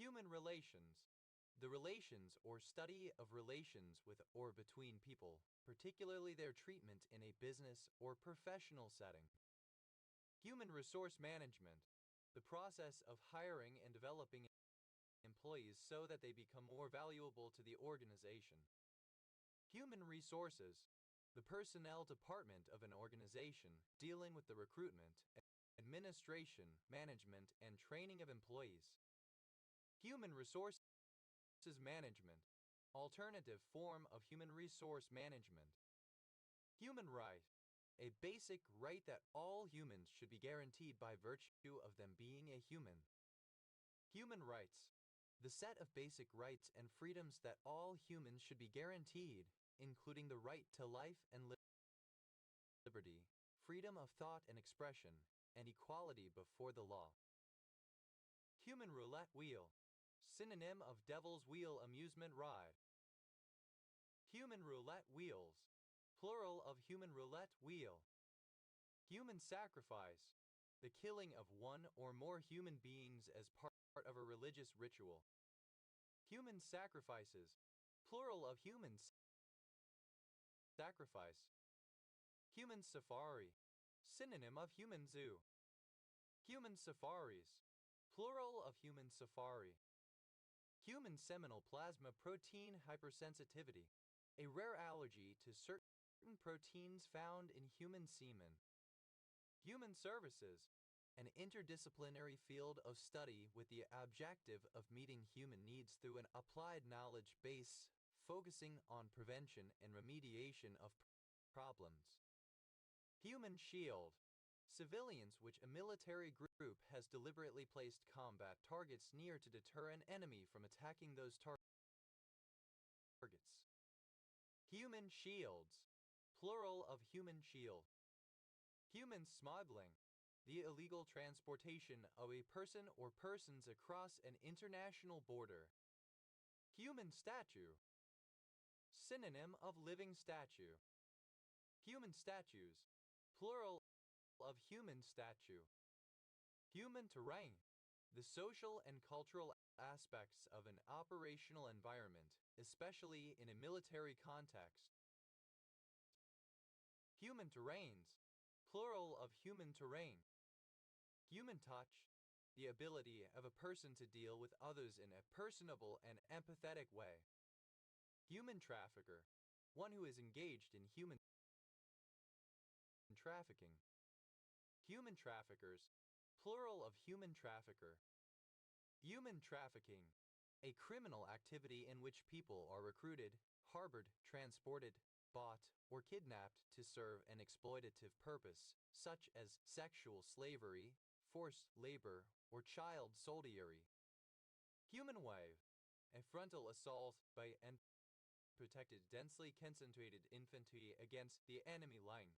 A: Human relations, the relations or study of relations with or between people, particularly their treatment in a business or professional setting. Human resource management, the process of hiring and developing employees so that they become more valuable to the organization. Human resources, the personnel department of an organization dealing with the recruitment, administration, management, and training of employees. Human resources management, alternative form of human resource management. Human right, a basic right that all humans should be guaranteed by virtue of them being a human. Human rights, the set of basic rights and freedoms that all humans should be guaranteed, including the right to life and liberty, freedom of thought and expression, and equality before the law. Human roulette wheel, synonym of devil's wheel amusement ride. Human roulette wheels, plural of human roulette wheel. Human sacrifice, the killing of one or more human beings as part of a religious ritual. Human sacrifices, plural of human sacrifice. Human safari, synonym of human zoo. Human safaris, plural of human safari. Human seminal plasma protein hypersensitivity, a rare allergy to certain proteins found in human semen. Human services, an interdisciplinary field of study with the objective of meeting human needs through an applied knowledge base focusing on prevention and remediation of problems. Human shield, civilians which a military group has deliberately placed combat targets near to deter an enemy from attacking those targets. Human shields, plural of human shield. Human smuggling, the illegal transportation of a person or persons across an international border. Human statue, synonym of living statue. Human statues, plural of human statue. Human terrain, the social and cultural aspects of an operational environment, especially in a military context. Human terrains, plural of human terrain. Human touch, the ability of a person to deal with others in a personable and empathetic way. Human trafficker, one who is engaged in human trafficking. Human traffickers, plural of human trafficker. Human trafficking, a criminal activity in which people are recruited, harbored, transported, bought, or kidnapped to serve an exploitative purpose, such as sexual slavery, forced labor, or child soldiery. Human wave, a frontal assault by unprotected, densely concentrated infantry against the enemy line.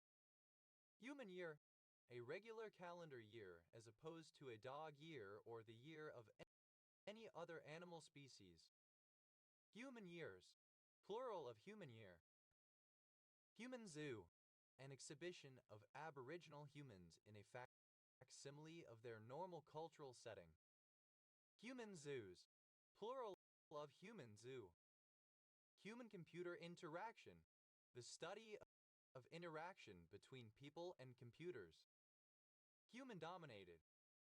A: Human year, a regular calendar year as opposed to a dog year or the year of any other animal species. Human years, plural of human year. Human zoo, an exhibition of Aboriginal humans in a facsimile of their normal cultural setting. Human zoos, plural of human zoo. Human-computer interaction, the study of interaction between people and computers. Human-dominated,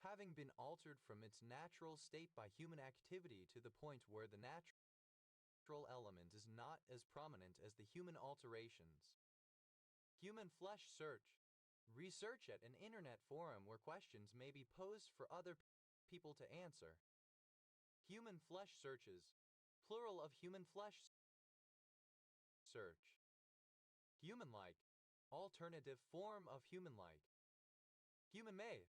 A: having been altered from its natural state by human activity to the point where the natural element is not as prominent as the human alterations. Human flesh search, research at an internet forum where questions may be posed for other people to answer. Human flesh searches, plural of human flesh search. Human-like, alternative form of human-like. Human-made,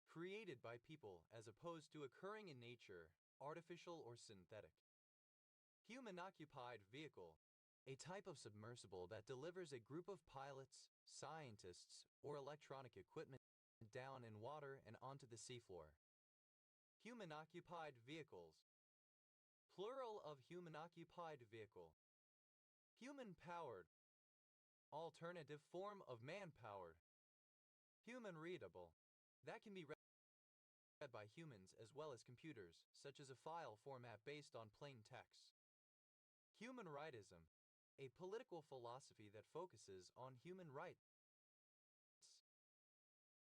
A: created by people as opposed to occurring in nature, artificial or synthetic. Human-occupied vehicle, a type of submersible that delivers a group of pilots, scientists, or electronic equipment down in water and onto the seafloor. Human-occupied vehicles, plural of human-occupied vehicle. Human-powered, alternative form of man-powered. Human-readable, that can be read by humans as well as computers, such as a file format based on plain text. Human rightism, a political philosophy that focuses on human rights.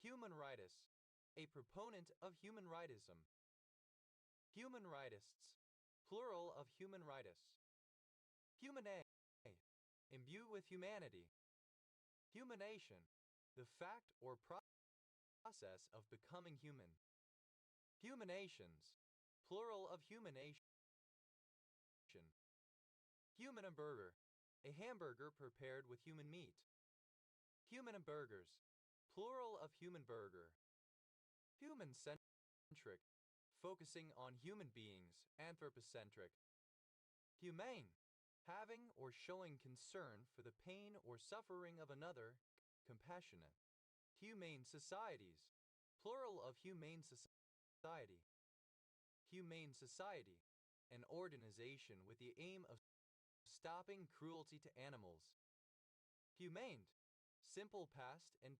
A: Human rightists, a proponent of human rightism. Human rightists, plural of human rightists. Humane, imbue with humanity. Humanation, the fact or process of becoming human. Humanations, plural of humanation. Human burger, a hamburger prepared with human meat. Human burgers, plural of human burger. Human-centric, focusing on human beings, anthropocentric. Humane, having or showing concern for the pain or suffering of another, compassionate. Humane societies, plural of humane society. Humane society, an organization with the aim of stopping cruelty to animals. Humaned, simple past and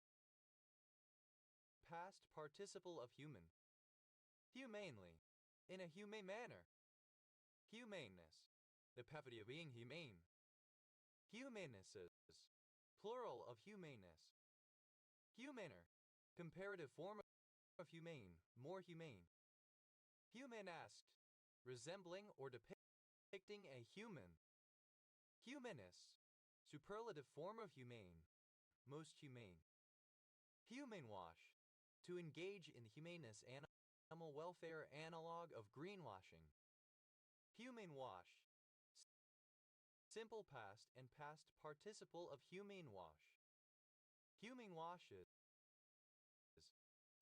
A: past participle of human. Humanely, in a humane manner. Humaneness, the capacity of being humane. Humanesses, plural of humaneness. Humaner, comparative form of humane, more humane. Humanesque, resembling or depicting a human. Humanist, superlative form of humane, most humane. Humane wash, to engage in the humaneness animal welfare analog of greenwashing. Humane wash, simple past and past participle of humane wash. Humane washes,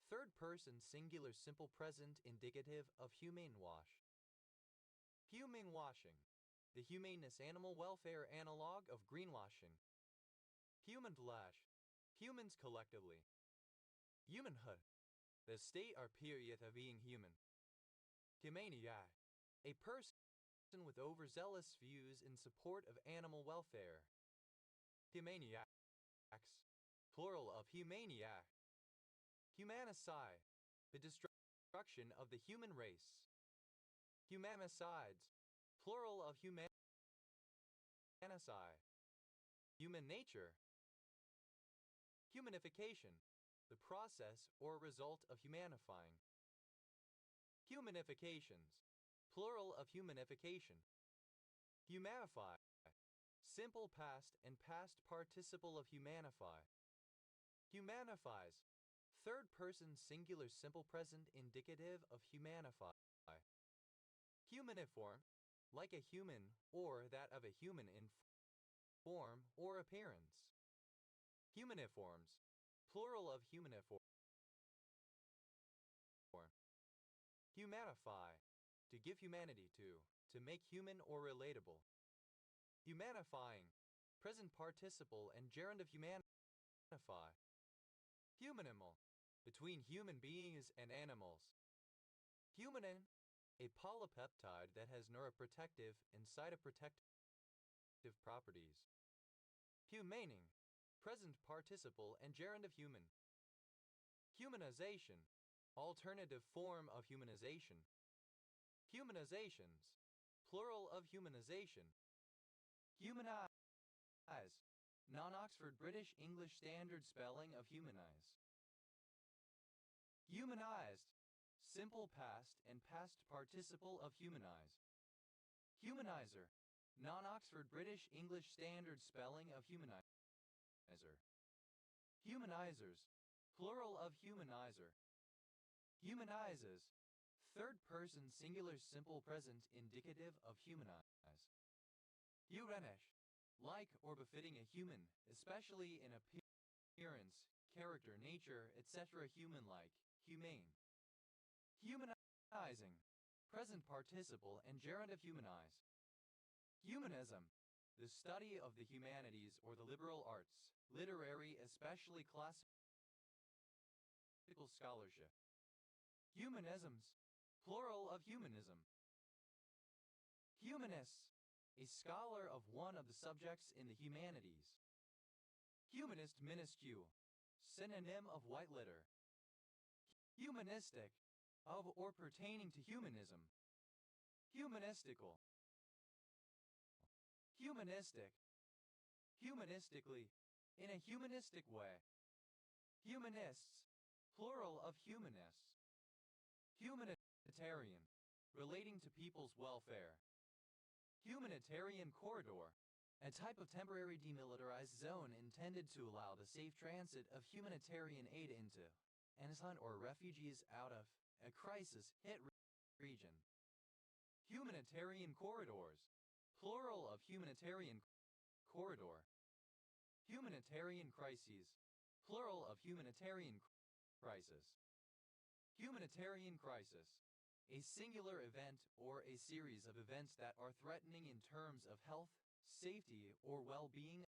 A: third person singular simple present indicative of humane wash. Humane washing, the humaneness animal welfare analog of greenwashing. Human flesh, humans collectively. Humanhood, the state or period of being human. Humaniac, a person with overzealous views in support of animal welfare. Humaniacs, plural of humaniac. Humanicide, the destruction of the human race. Humanicides, plural of humanicide. Human nature. Humanification, the process or result of humanifying. Humanifications, plural of humanification. Humanify, simple past and past participle of humanify. Humanifies, third person singular simple present indicative of humanify. Humaniform, like a human or that of a human in form or appearance. Humaniforms, plural of humaniform. Humanify, to give humanity to make human or relatable. Humanifying, present participle and gerund of humanify. Humanimal, between human beings and animals. Humanin, a polypeptide that has neuroprotective and cytoprotective properties. Humaning, present participle and gerund of human. Humanization, alternative form of humanization. Humanizations, plural of humanization. Humanize, non-Oxford British English Standard spelling of humanize. Humanized, simple past and past participle of humanize. Humanizer, non-Oxford British English Standard spelling of humanizer. Humanizers, plural of humanizer. Humanizes, third person singular simple present indicative of humanize. Humanish, like or befitting a human, especially in appearance, character, nature, etc. Human-like, humane. Humanizing, present participle and gerund of humanize. Humanism, the study of the humanities or the liberal arts, literary, especially classical scholarship. Humanisms, plural of humanism. Humanists, a scholar of one of the subjects in the humanities. Humanist minuscule, synonym of white litter. Humanistic, of or pertaining to humanism. Humanistical. Humanistic. Humanistically, in a humanistic way. Humanists, plural of humanists. Humanitarian, relating to people's welfare. Humanitarian corridor, a type of temporary demilitarized zone intended to allow the safe transit of humanitarian aid into, and or refugees out of, a crisis-hit region. Humanitarian corridors, plural of humanitarian corridor. Humanitarian crises, plural of humanitarian crisis. Humanitarian crisis, a singular event or a series of events that are threatening in terms of health, safety, or well-being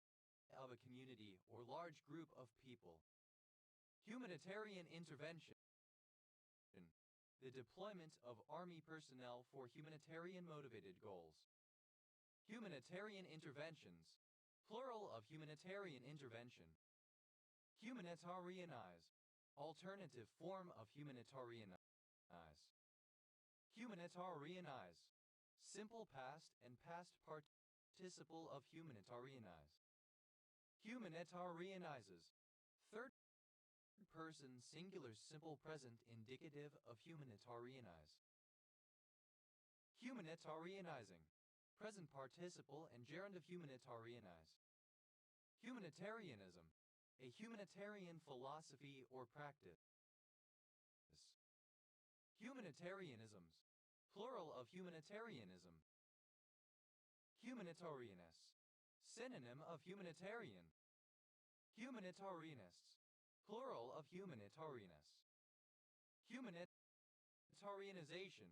A: of a community or large group of people. Humanitarian intervention, the deployment of army personnel for humanitarian-motivated goals. Humanitarian interventions, plural of humanitarian intervention. Humanitarianize, alternative form of humanitarianize. Humanitarianize, simple past and past participle of humanitarianize. Humanitarianizes, third person singular simple present indicative of humanitarianize. Humanitarianizing, present participle and gerund of humanitarianize. Humanitarianism, a humanitarian philosophy or practice. Humanitarianisms, plural of humanitarianism. Humanitarianist, synonym of humanitarian. Humanitarianists, plural of humanitarianists. Humanitarianization,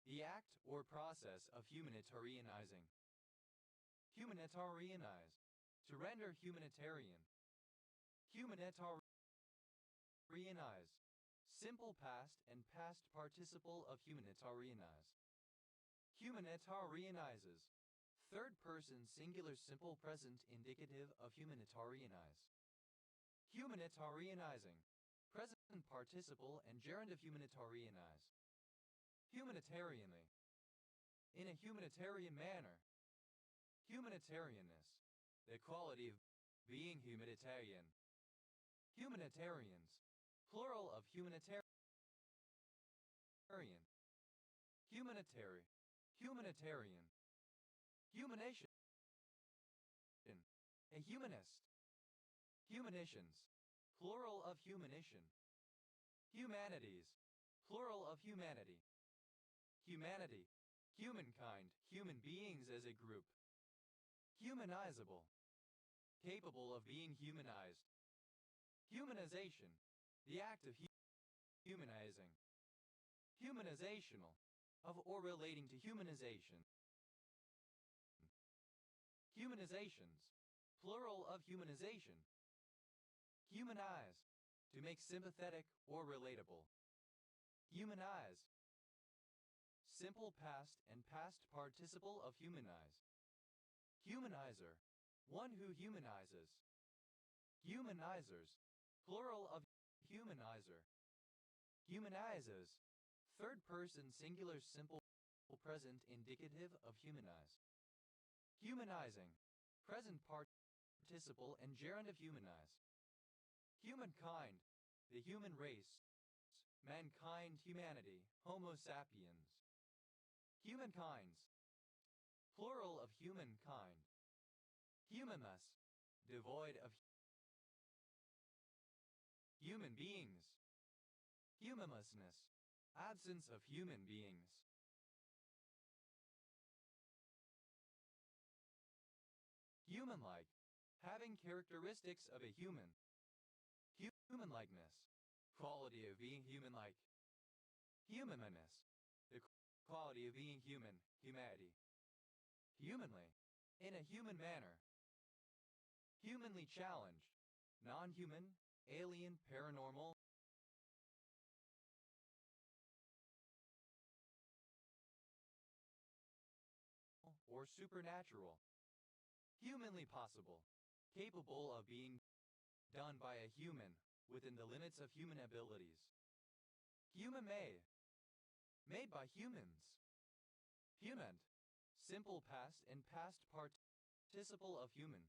A: the act or process of humanitarianizing. Humanitarianize, to render humanitarian. Humanitarianize, simple past and past participle of humanitarianize. Humanitarianizes, third person singular simple present indicative of humanitarianize. Humanitarianizing, present participle and gerund of humanitarianize. Humanitarianly, in a humanitarian manner. Humanitarianness, the quality of being humanitarian. Humanitarians, plural of humanitarian. Humanitary, humanitarian. Humanation, a humanist. Humanitions, plural of humanition. Humanities, plural of humanity. Humanity, humankind, human beings as a group. Humanizable, capable of being humanized. Humanization, the act of humanizing. Humanizational, of or relating to humanization. Humanizations, plural of humanization. Humanize, to make sympathetic or relatable. Humanize, simple past and past participle of humanize. Humanizer, one who humanizes. Humanizers, plural of humanizer. Humanizes, third person singular simple present indicative of humanize. Humanizing, present participle and gerund of humanize. Humankind, the human race. Mankind, humanity, Homo sapiens. Humankinds, plural of humankind. Humanus, devoid of human beings. Humanlessness, absence of human beings. Human-like, having characteristics of a human. Human-likeness, quality of being human-like. Humanness, the quality of being human, humanity. Humanly, in a human manner. Humanly challenged, non-human, alien, paranormal. Or supernatural. Humanly possible, capable of being done by a human within the limits of human abilities. Human made by humans. Human, simple past and past participle of human.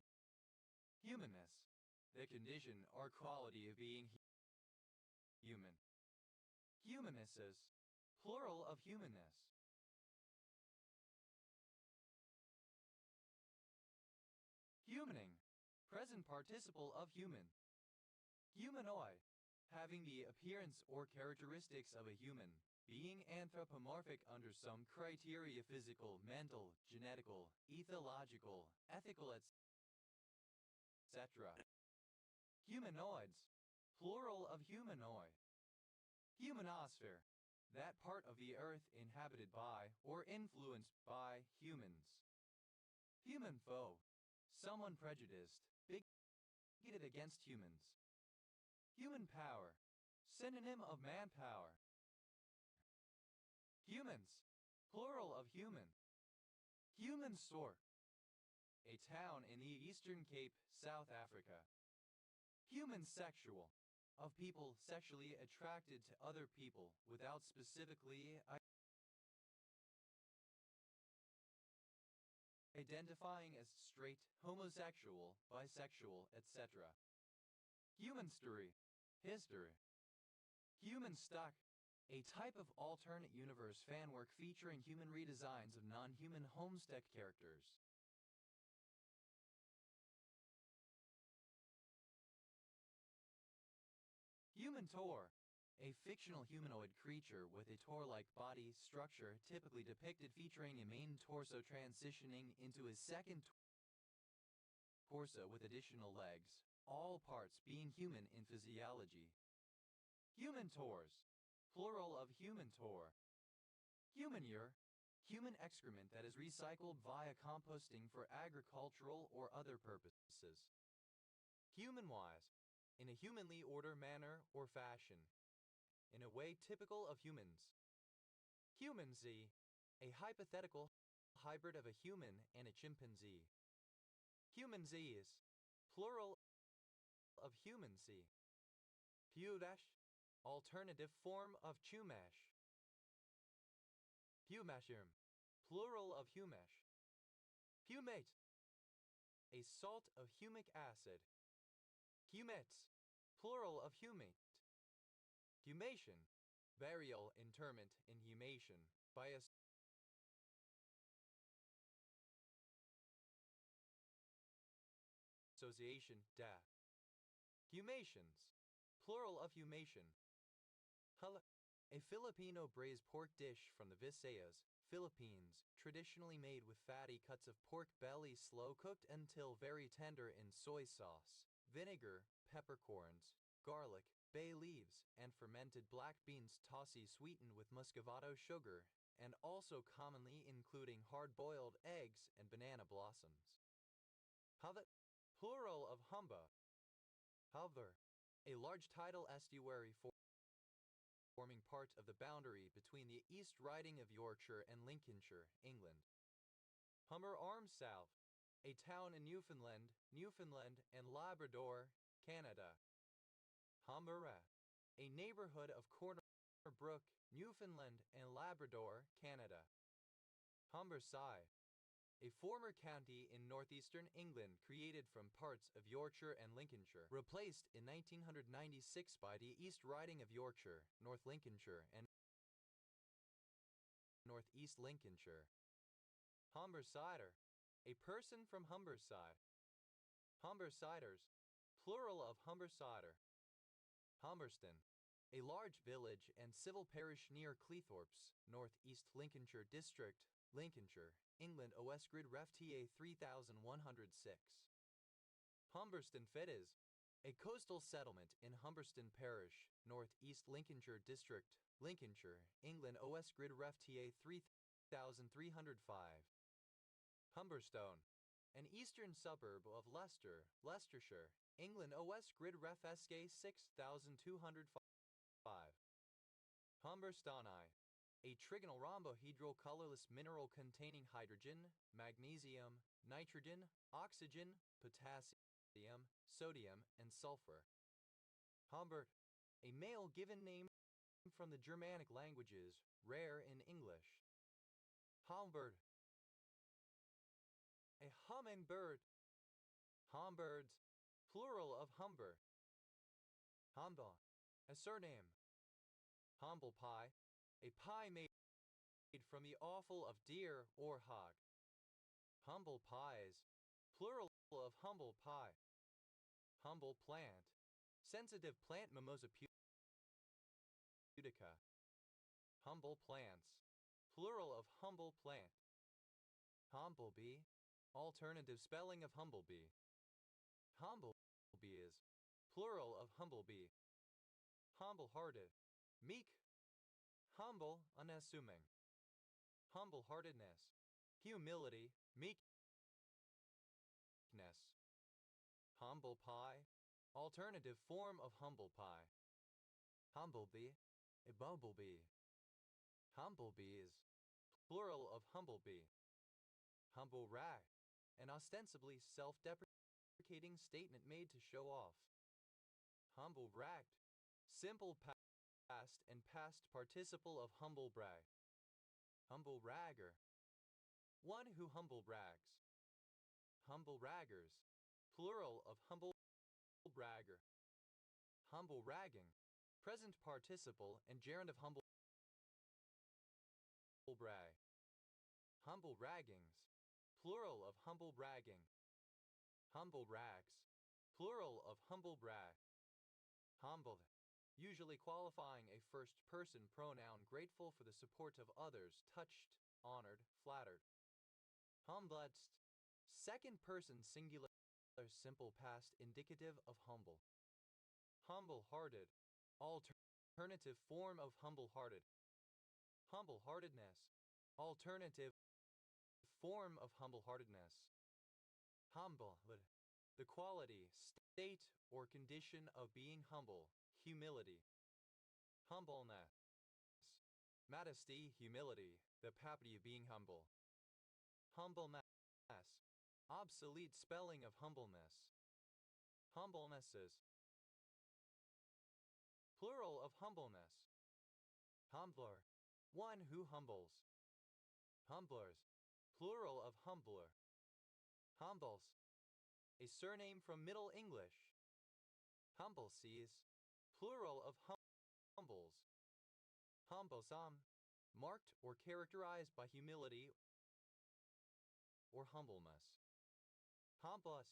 A: Humanness, the condition or quality of being human. Humanesses, plural of humanness. Humaning, present participle of human. Humanoid, having the appearance or characteristics of a human, being anthropomorphic under some criteria physical, mental, genetical, ethological, ethical, etc. Humanoids, plural of humanoid. Humanosphere, that part of the earth inhabited by or influenced by humans. Human foe, someone prejudiced, bigoted against humans. Human power, synonym of manpower. Humans, plural of human. Human Stork, a town in the Eastern Cape, South Africa. Human sexual, of people sexually attracted to other people without specifically identifying as straight, homosexual, bisexual, etc. Human story, history. Human stock, a type of alternate universe fan work featuring human redesigns of non-human Homestuck characters. Human Tor, a fictional humanoid creature with a Tor-like body structure typically depicted featuring a main torso transitioning into his second torso with additional legs, all parts being human in physiology. Human Tors, plural of human Tor. Humanure, human excrement that is recycled via composting for agricultural or other purposes. Human-wise, in a humanly order manner or fashion, in a way typical of humans. Humanzee, a hypothetical hybrid of a human and a chimpanzee. Humanzees, plural of humansee. Pudash, alternative form of chumash. Humashum, plural of humash. Humate, a salt of humic acid. Humettes, plural of humate. Humation, burial, interment, inhumation, by association, death. Humations, plural of humation. A Filipino braised pork dish from the Visayas, Philippines, traditionally made with fatty cuts of pork belly slow cooked until very tender in soy sauce, vinegar, peppercorns, garlic, bay leaves, and fermented black beans tossy sweetened with muscovado sugar, and also commonly including hard-boiled eggs and banana blossoms. Plural of humba. Hover, a large tidal estuary forming part of the boundary between the East Riding of Yorkshire and Lincolnshire, England. Humber Arms South, a town in Newfoundland, Newfoundland and Labrador, Canada. Humbereth, a neighborhood of Corner Brook, Newfoundland and Labrador, Canada. Humberside, a former county in northeastern England created from parts of Yorkshire and Lincolnshire, replaced in 1996 by the East Riding of Yorkshire, North Lincolnshire, and Northeast Lincolnshire. Humbersider, a person from Humberside. Humbersiders, plural of Humbersider. Humberston, a large village and civil parish near Cleethorpes, Northeast Lincolnshire District, Lincolnshire, England. OS Grid Ref TA 3106. Humberston Fittis, a coastal settlement in Humberston Parish, Northeast Lincolnshire District, Lincolnshire, England. OS Grid Ref TA 3305. Humberstone, an eastern suburb of Leicester, Leicestershire, England. OS Grid Ref SK 6205. Humberstoni, a trigonal rhombohedral colorless mineral containing hydrogen, magnesium, nitrogen, oxygen, potassium, sodium, and sulfur. Humbert, a male given name from the Germanic languages, rare in English. Humbird, a hummingbird. Humbirds, plural of humber. Humble, a surname. Humble pie, a pie made from the offal of deer or hog. Humble pies, plural of humble pie. Humble plant, sensitive plant Mimosa pudica. Humble plants, plural of humble plant. Humblebee, alternative spelling of humblebee. Humblebees, plural of humblebee. Humble-hearted, meek. Humble, unassuming. Humble-heartedness, humility, meekness. Humble pie, alternative form of humble pie. Humblebee, a bumblebee. Humblebees, plural of humblebee. Humble rag, an ostensibly self-deprecating statement made to show off. Humble bragged, simple past and past participle of humble brag. Humble ragger, one who humble brags. Humble raggers, plural of humble bragger. Humble ragging, present participle and gerund of humble brag. Humble raggings, plural of humble bragging. Humble rags, plural of humble brag. Humbled, usually qualifying a first-person pronoun grateful for the support of others, touched, honored, flattered. Humblest, second-person singular simple past indicative of humble. Humble-hearted, alternative form of humble-hearted. Humble-heartedness, alternative form of humble-heartedness. Humble, the quality, state, or condition of being humble, humility. Humbleness, modesty, humility, the property of being humble. Humbleness, obsolete spelling of humbleness. Humblenesses, plural of humbleness. Humbler, one who humbles. Humblers, plural of humbler. Humbles, a surname from Middle English. Humblesees, plural of humbles. Humblesome, marked or characterized by humility or humbleness. Humbless,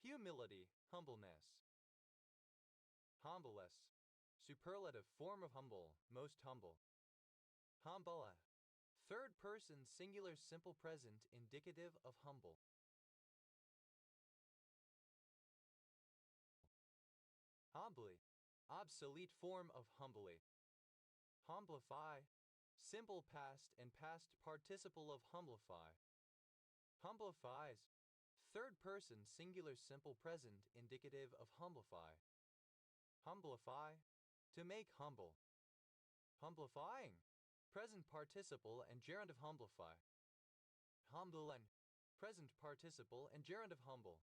A: humility, humbleness. Humblest, superlative form of humble, most humble. Humbler, third person singular simple present indicative of humble. Humbly, obsolete form of humbly. Humblify, simple past and past participle of humblify. Humblifies, third person singular simple present indicative of humblify. Humblify, to make humble. Humblifying, present participle and gerund of humblify. Humblen, present participle and gerund of humble.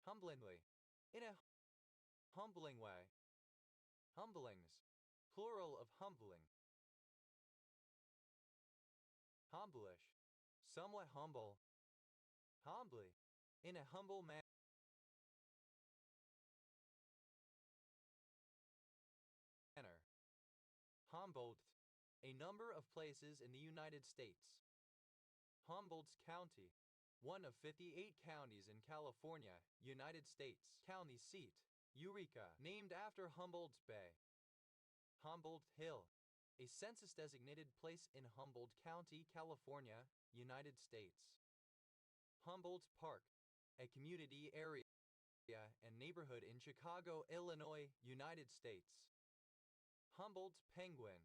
A: Humblingly, in a humbling way. Humblings, plural of humbling. Humblish, somewhat humble, humbly, in a humble manner. Humboldt, a number of places in the United States. Humboldt's County, one of 58 counties in California, United States. County seat, Eureka, named after Humboldt's Bay. Humboldt Hill, a census-designated place in Humboldt County, California, United States. Humboldt Park, a community area and neighborhood in Chicago, Illinois, United States. Humboldt penguin,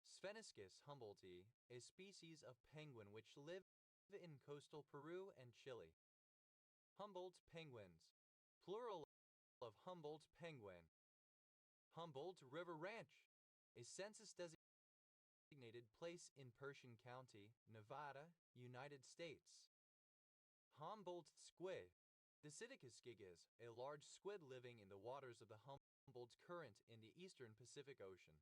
A: Spheniscus humboldti, a species of penguin which live in coastal Peru and Chile. Humboldt penguins, plural of Humboldt penguin. Humboldt River Ranch, a census-designated place in Pershing County, Nevada, United States. Humboldt squid, Dicidicus gigas, a large squid living in the waters of the Humboldt Current in the eastern Pacific Ocean.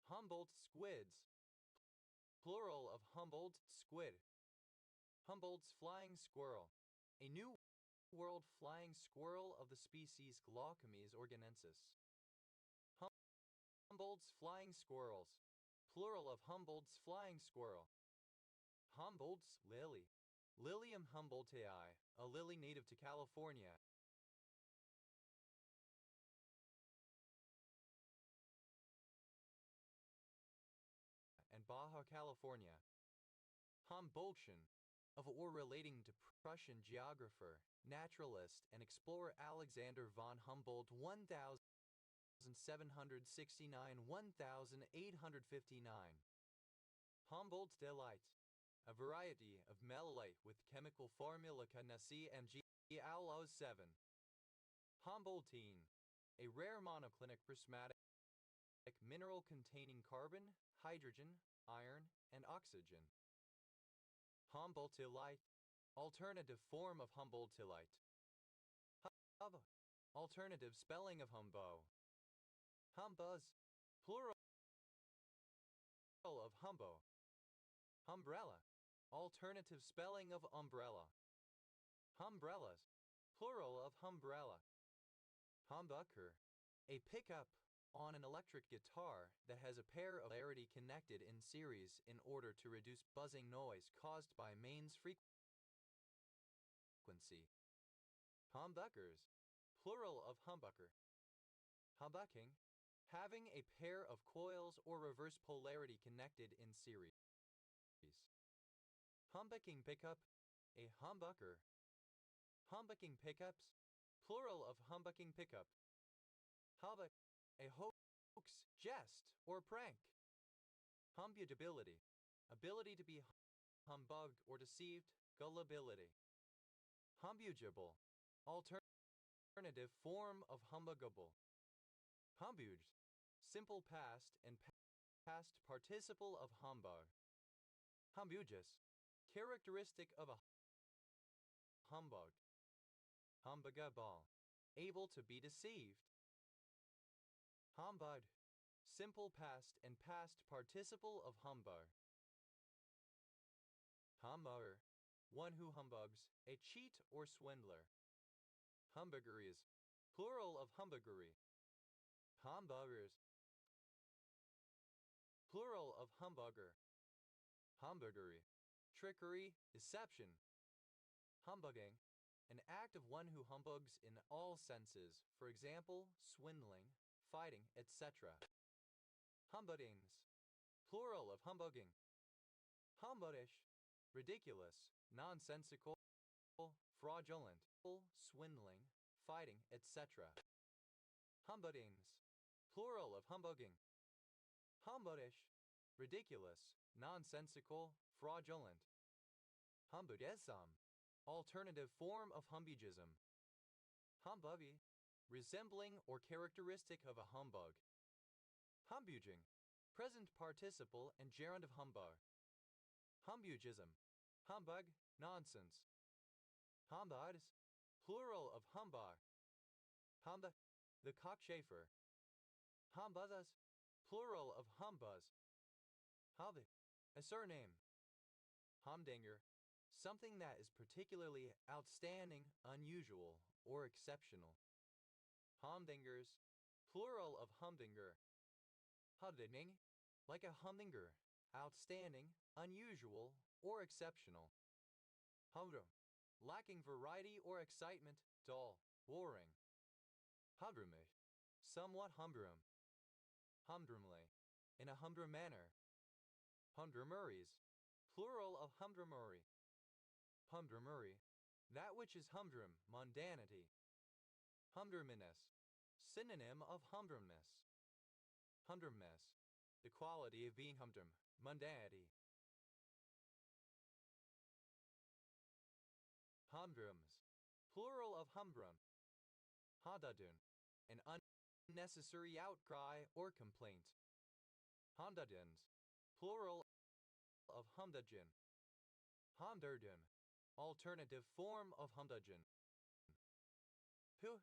A: Humboldt squids, plural of Humboldt squid. Humboldt's flying squirrel, a New World flying squirrel of the species Glaucomys organensis. Humboldt's flying squirrels, plural of Humboldt's flying squirrel. Humboldt's lily, Lilium humboldtii, a lily native to California. And Baja California. Humboldtian, of or relating to Prussian geographer, naturalist, and explorer Alexander von Humboldt 1769–1859. Humboldt delight, a variety of melilite with chemical formula Nasi and G-Al-O7. Humboldtine, a rare monoclinic prismatic mineral containing carbon, hydrogen, iron, and oxygen. Humboldtite, alternative form of Humboldtite. Alternative spelling of Humbo. Humbuzz, plural of Humbo. Humbrella, alternative spelling of umbrella. Humbrellas, plural of humbrella. Humbucker, a pickup on an electric guitar that has a pair of polarity connected in series in order to reduce buzzing noise caused by mains frequency. Humbuckers, plural of humbucker. Humbucking, having a pair of coils or reverse polarity connected in series. Humbucking pickup, a humbucker. Humbucking pickups, plural of humbucking pickup. Humbuck, a hoax, jest, or prank. Humbugability, ability to be humbugged or deceived, gullibility. Humbugible, alternative form of humbugable. Humbuged, simple past and past participle of humbug. Humbugus, characteristic of a humbug. Humbugable, able to be deceived. Humbug, simple past and past participle of humbug. Humbugger, one who humbugs, a cheat or swindler. Humbuggeries, plural of humbuggery. Humbuggers, plural of humbugger. Humbuggery, trickery, deception. Humbugging, an act of one who humbugs in all senses, for example, swindling, fighting, etc. Humbuggings, plural of humbugging. Humbuggish, ridiculous, nonsensical, fraudulent, swindling, fighting, etc. Humbuggings, plural of humbugging. Humbuggish, ridiculous, nonsensical, fraudulent. Humbugism, alternative form of humbugism. Humbuggy, resembling or characteristic of a humbug. Humbuging, present participle and gerund of humbug. Humbugism, humbug, nonsense. Humbugs, plural of humbug. Humbug, the cockchafer. Humbuzzas, plural of humbuzz. Hubby, a surname. Humdinger, something that is particularly outstanding, unusual, or exceptional. Humdingers, plural of humdinger. Humdinging, like a humdinger, outstanding, unusual, or exceptional. Humdrum, lacking variety or excitement, dull, boring. Humdrumish, somewhat humdrum. Humdrumly, in a humdrum manner. Humdrumeries, plural of humdrumery. Humdrumery, that which is humdrum, mundanity. Humdruminess, synonym of humdrumness. Humdrumness, the quality of being humdrum, mundanity. Humdrums, plural of humdrum. Hadadun, an unnecessary outcry or complaint. Hamdadins, plural of humdajin. Hamdardun, alternative form of humdajin. Puh,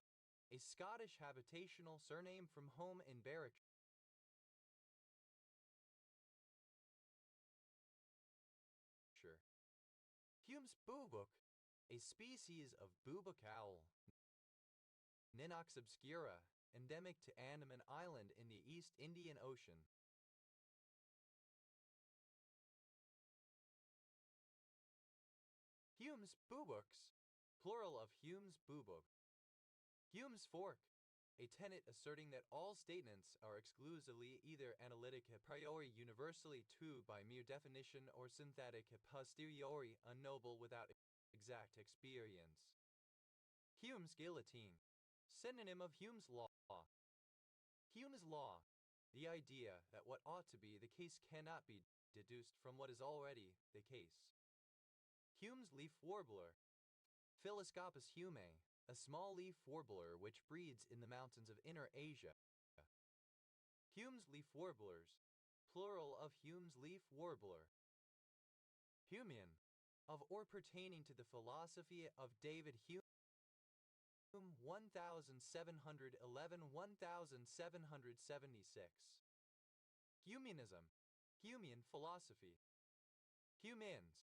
A: a Scottish habitational surname from home in Berwickshire. Hume's boobook, a species of boobook owl, Ninox obscura, endemic to Andaman Island in the East Indian Ocean. Hume's books, plural of Hume's boobook. Hume's fork, a tenet asserting that all statements are exclusively either analytic a priori universally true by mere definition or synthetic a posteriori unknowable without exact experience. Hume's guillotine, synonym of Hume's law. Hume's law, the idea that what ought to be the case cannot be deduced from what is already the case. Hume's leaf warbler, Philoscopus humae, a small leaf warbler which breeds in the mountains of Inner Asia. Hume's leaf warblers, plural of Hume's leaf warbler. Humean, of or pertaining to the philosophy of David Hume 1711-1776. Humanism, Humean philosophy. Humans,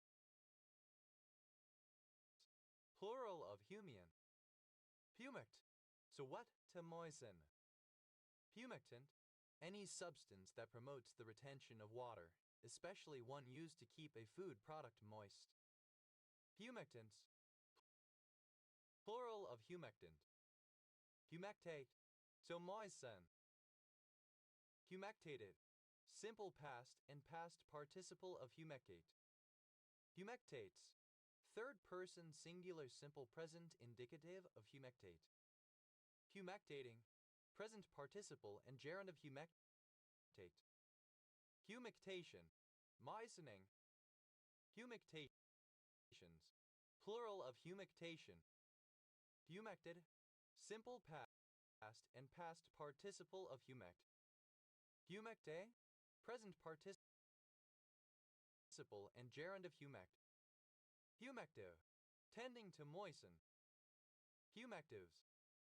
A: plural of Humean. Humect, to wet, to moisten. Humectant, any substance that promotes the retention of water, especially one used to keep a food product moist. Humectants, plural of humectant. Humectate, to moisten. Humectated, simple past and past participle of humectate. Humectates, third person singular simple present indicative of humectate. Humectating, present participle and gerund of humectate. Humectation, moistening. Humectations, plural of humectation. Humected, simple past and past participle of humect. Humecte, present participle and gerund of humect. Humective, tending to moisten. Humectives,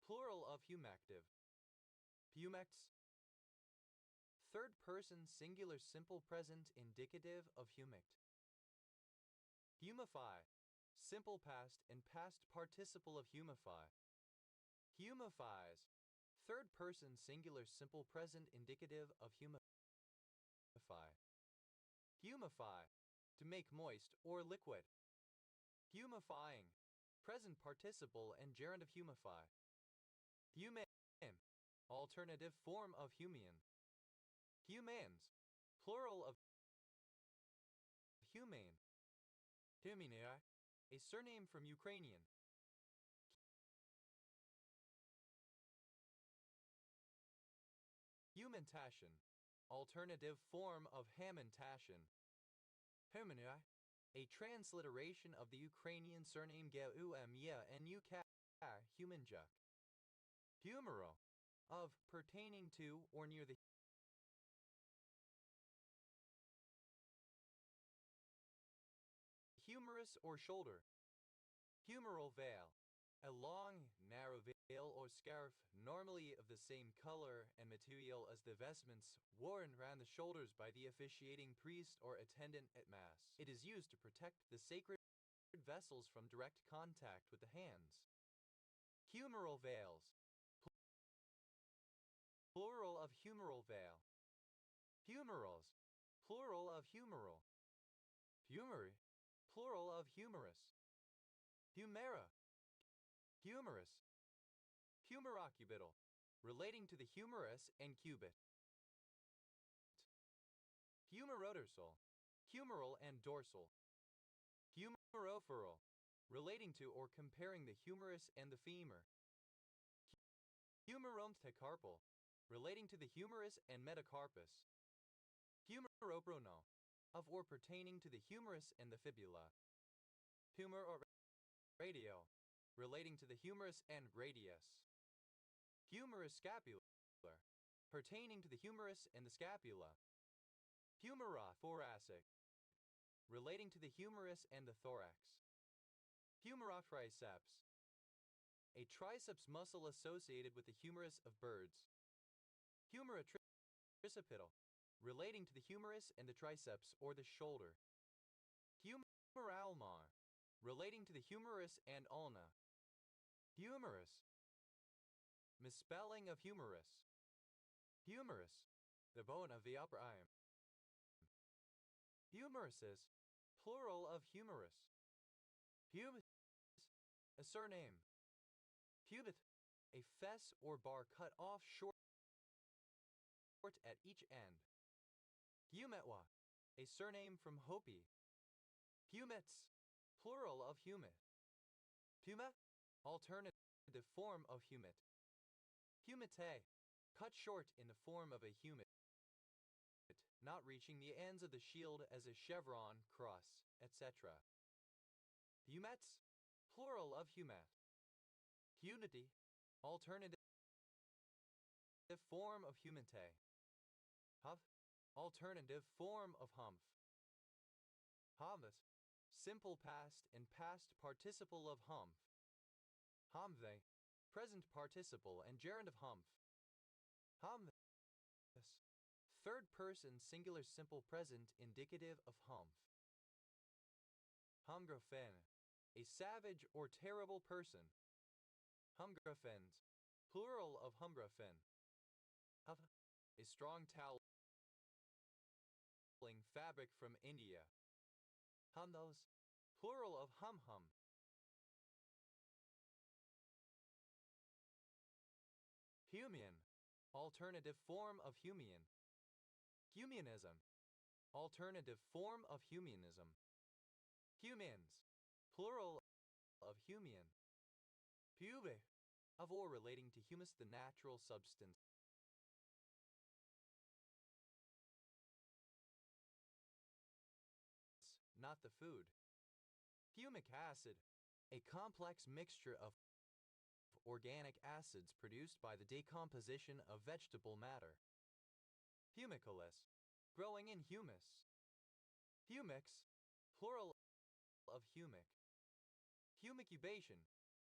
A: plural of humective. Humects, third person singular simple present indicative of humect. Humify, simple past and past participle of humify. Humifies, third person singular simple present indicative of humify. Humify, to make moist or liquid. Humifying, present participle and gerund of humify. Humane, alternative form of humian. Humans, plural of humane. Huminai, a surname from Ukrainian. Humantashen, alternative form of Hamantashen. Humanai, a transliteration of the Ukrainian surname Geumya and Uka Humanjuk. Humero, of pertaining to or near the humerus or shoulder. Humeral veil, A long, narrow veil or scarf, normally of the same color and material as the vestments, worn round the shoulders by the officiating priest or attendant at Mass. It is used to protect the sacred vessels from direct contact with the hands. Humeral veils. Plural of humeral veil. Humerals. Plural of humeral. Humeri. Plural of humerus. Humera. Humerus. Humerocubital. Relating to the humerus and cubit. Humerodorsal. Humeral and dorsal. Humerophoral. Relating to or comparing the humerus and the femur. Humerometacarpal. Relating to the humerus and metacarpus. Humeropronal. Of or pertaining to the humerus and the fibula. Humor or radio. Relating to the humerus and radius. Humerus scapular. Pertaining to the humerus and the scapula. Humera thoracic. Relating to the humerus and the thorax. Humera triceps. A triceps muscle associated with the humerus of birds. Humera tricipital. Relating to the humerus and the triceps or the shoulder. Humera ulnar. Relating to the humerus and ulna. Humerus. Misspelling of humerus. Humerus. The bone of the upper arm. Humeruses. Plural of humerus. Pubis. A surname. Pubit. A fess or bar cut off short at each end. Humetwa. A surname from Hopi. Humets. Plural of humit. Puma. Alternative form of humit. Humete. Cut short in the form of a humit, not reaching the ends of the shield as a chevron, cross, etc. Humets. Plural of humet. Hunity. Alternative form of humete. Humph. Alternative form of humph. Hummus. Simple past and past participle of humph. Humve. Present participle and gerund of humph. Humthus. Third person singular simple present indicative of humph. Humgrafen. A savage or terrible person. Humgrafens. Plural of humgrafen. Huff. A strong toweling fabric from India. Humthos. Plural of hum-hum. Humian. Alternative form of Humian. Humanism. Alternative form of humanism. Humans. Plural of humian. Pube. Of or relating to humus, the natural substance. Not the food. Humic acid. A complex mixture of organic acids produced by the decomposition of vegetable matter. Humiculus. Growing in humus. Humix. Plural of humic. Humicubation.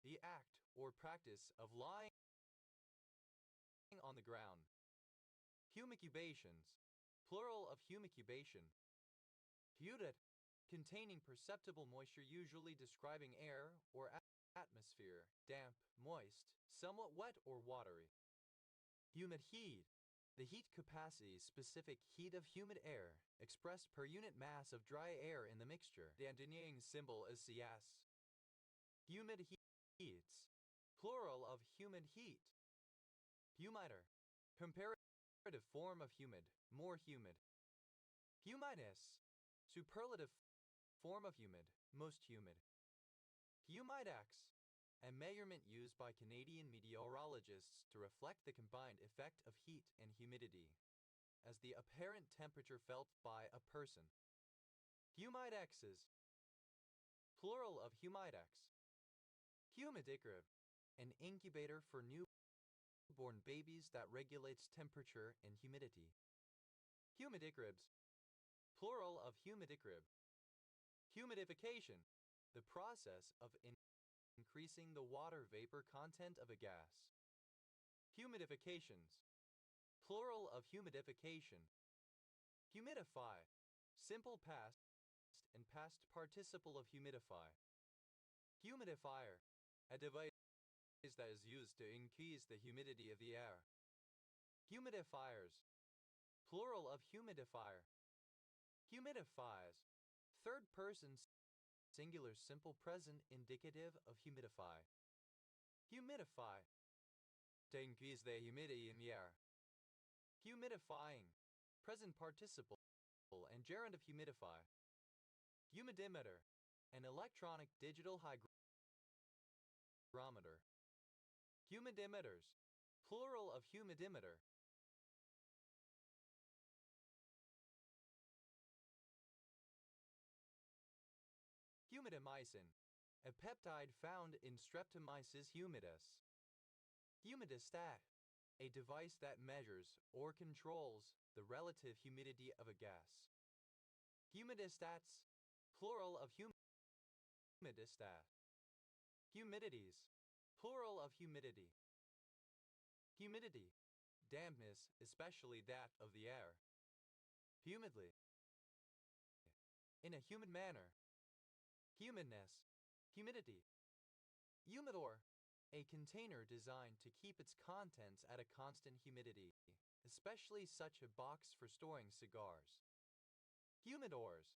A: The act or practice of lying on the ground. Humicubations. Plural of humicubation. Humid. Containing perceptible moisture, usually describing air or atmosphere, damp, moist, somewhat wet or watery. Humid heat. The heat capacity, specific heat of humid air, expressed per unit mass of dry air in the mixture. The engineering symbol is Cs. Humid heats. Plural of humid heat. Humiter. Comparative form of humid, more humid. Humidus. Superlative form of humid, most humid. Humidex. A measurement used by Canadian meteorologists to reflect the combined effect of heat and humidity as the apparent temperature felt by a person. Humidexes. Plural of humidex. Humidicrib. An incubator for newborn babies that regulates temperature and humidity. Humidicribs. Plural of humidicrib. Humidification. The process of increasing the water vapor content of a gas. Humidifications. Plural of humidification. Humidify. Simple past and past participle of humidify. Humidifier. A device that is used to increase the humidity of the air. Humidifiers. Plural of humidifier. Humidifies. Third person singular simple present indicative of humidify. Humidify. To increase the humidity in the air. Humidifying. Present participle and gerund of humidify. Humidimeter. An electronic digital hygrometer. Humidimeters. Plural of humidimeter. Humidimycin. A peptide found in Streptomyces humidus. Humidistat. A device that measures or controls the relative humidity of a gas. Humidistats. Plural of humidistat. Humidities. Plural of humidity. Humidity. Dampness, especially that of the air. Humidly. In a humid manner. Humidness. Humidity. Humidor. A container designed to keep its contents at a constant humidity, especially such a box for storing cigars. Humidors.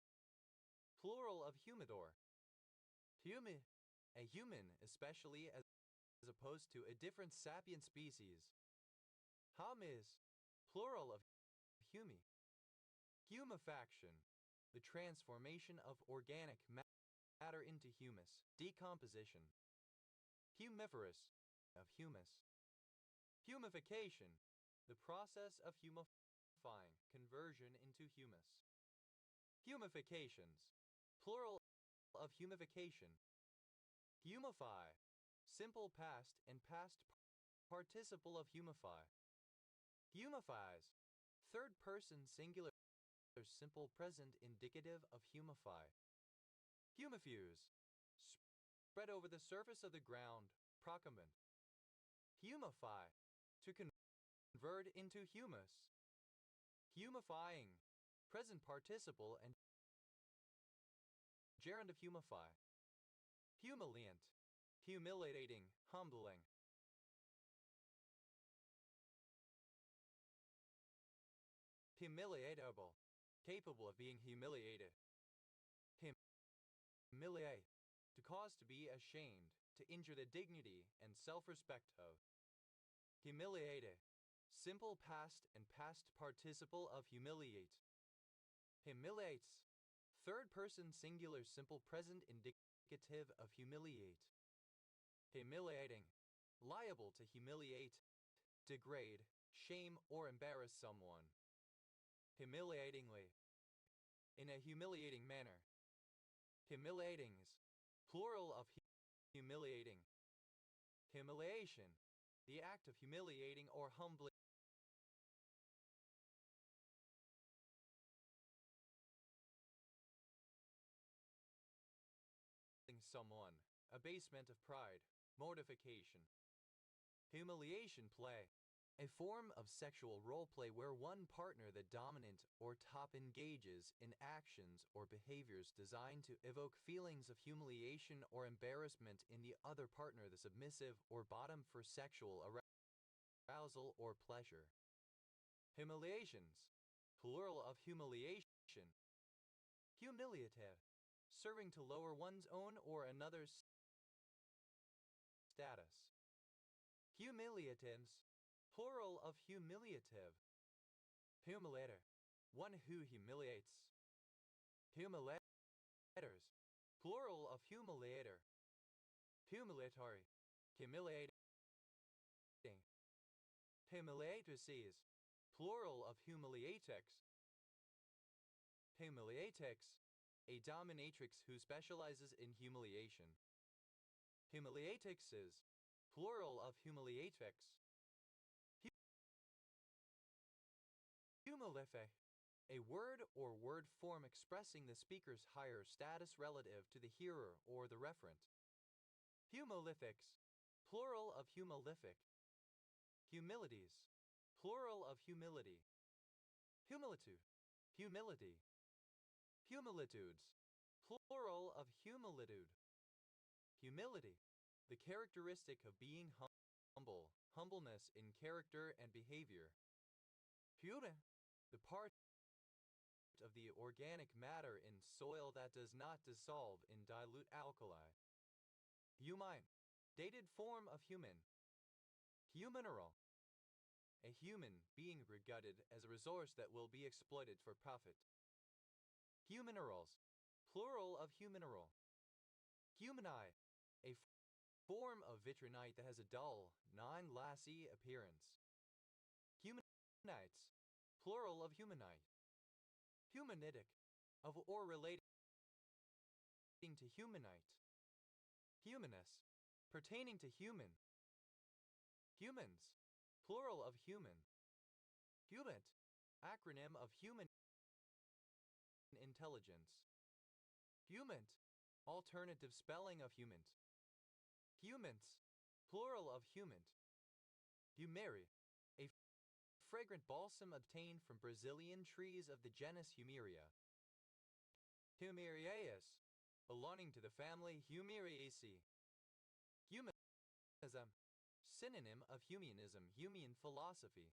A: Plural of humidor. A human, especially as opposed to a different sapient species. Humiz. Plural of humi. Humefaction. The transformation of organic matter into humus. Decomposition. Humiferous. Of humus. Humification. The process of humifying, conversion into humus. Humifications. Plural of humification. Humify. Simple past and past participle of humify. Humifies. Third person singular simple present indicative of humify. Humifuse. Spread over the surface of the ground, procumbent. Humify. To convert into humus. Humifying. Present participle and gerund of humify. Humiliant. Humiliating, humbling. Humiliatable. Capable of being humiliated. Humiliate. To cause to be ashamed, to injure the dignity and self-respect of. Humiliate. Simple past and past participle of humiliate. Humiliates. Third person singular simple present indicative of humiliate. Humiliating. Liable to humiliate, degrade, shame, or embarrass someone. Humiliatingly. In a humiliating manner. Humiliatings. Plural of humiliating. Humiliation. The act of humiliating or humbling someone. Abasement of pride. Mortification. Humiliation play. A form of sexual role play where one partner, the dominant or top, engages in actions or behaviors designed to evoke feelings of humiliation or embarrassment in the other partner, the submissive or bottom, for sexual arousal or pleasure. Humiliations. Plural of humiliation. Humiliative. Serving to lower one's own or another's status. Humiliatives. Plural of humiliative. Humiliator. One who humiliates. Humiliators. Plural of humiliator. Humiliatory. Humiliating. Humiliatrices. Plural of humiliatrix. Humiliatrix. A dominatrix who specializes in humiliation. Humiliatrixes. Plural of humiliatrix. Humilific. A word or word form expressing the speaker's higher status relative to the hearer or the referent. Humolithics, plural of humolithic. Humilities, plural of humility. Humilitude, humility. Humilitudes, plural of humilitude. Humility, the characteristic of being humble, humbleness in character and behavior. Hume, the part of the organic matter in soil that does not dissolve in dilute alkali. Humine, dated form of human. Humineral, a human being regarded as a resource that will be exploited for profit. Huminerals, plural of humineral. Humani, a form of vitrinite that has a dull, non-glassy appearance. Humanites, plural of humanite. Humanitic, of or relating to humanite. Humanus, pertaining to human. Humans, plural of human. Humant, acronym of human intelligence. Humant, alternative spelling of humant. Humans, plural of humant. Humeri, a fragrant balsam obtained from Brazilian trees of the genus Humiria. Humeriaceae, belonging to the family Humeriaceae. Humanism, synonym of Humeanism, Humean philosophy.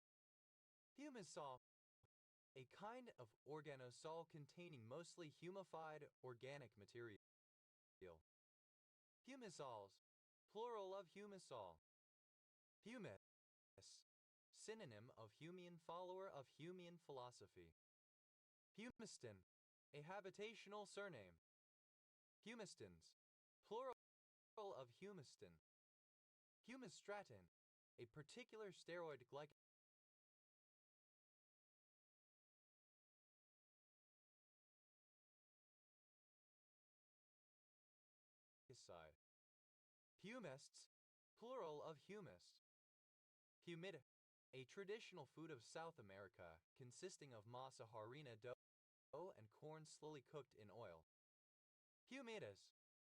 A: Humusol, a kind of organosol containing mostly humified organic material. Humisols, plural of humusol. Humus, synonym of Humean follower of Humean philosophy. Humiston, a habitational surname. Humistons, plural of humiston. Humistratin, a particular steroid glycoside. Humists, plural of humus. Humid, a traditional food of South America consisting of masa harina dough and corn slowly cooked in oil. Humidas,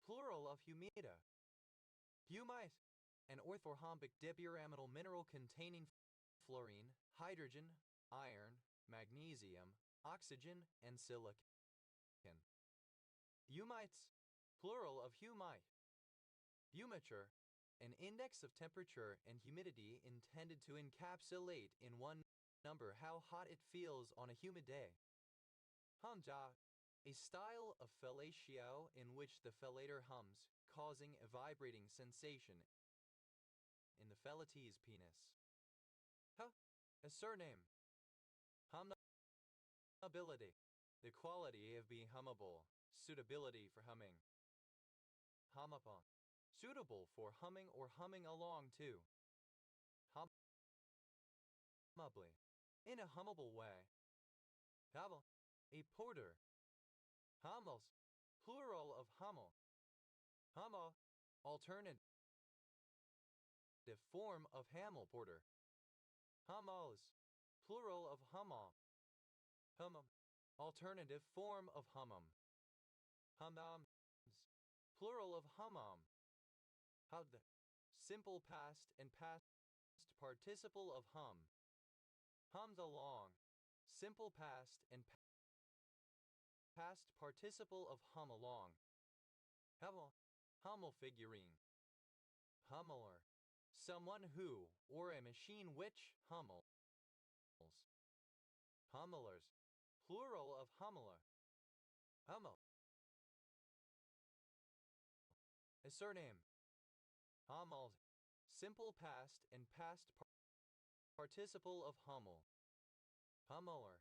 A: plural of humida. Humite, an orthorhombic dipyramidal mineral containing fluorine, hydrogen, iron, magnesium, oxygen, and silicon. Humites, plural of humite. Humiture, an index of temperature and humidity intended to encapsulate in one number how hot it feels on a humid day. Humja, a style of fellatio in which the fellator hums, causing a vibrating sensation in the fellatee's penis. A surname. Hummability, the quality of being hummable, suitability for humming. Hummable, suitable for humming or humming along to. Hummably, in a hummable way. Hummel, a porter. Hummels, plural of hummel. Hummel, alternative form of Hamel porter. Hummels, plural of hummel. Hummum, alternative form of hummum. Hummums, plural of hummum. Hud, simple past and past participle of hum. Hummed along, simple past and past participle of hum along. Hummel, Hummel figurine. Hummeler, someone who, or a machine which, hummels. Hummelers, plural of hummeler. Hummel, a surname. Hummels, simple past and past participle of hummel. Hummeler,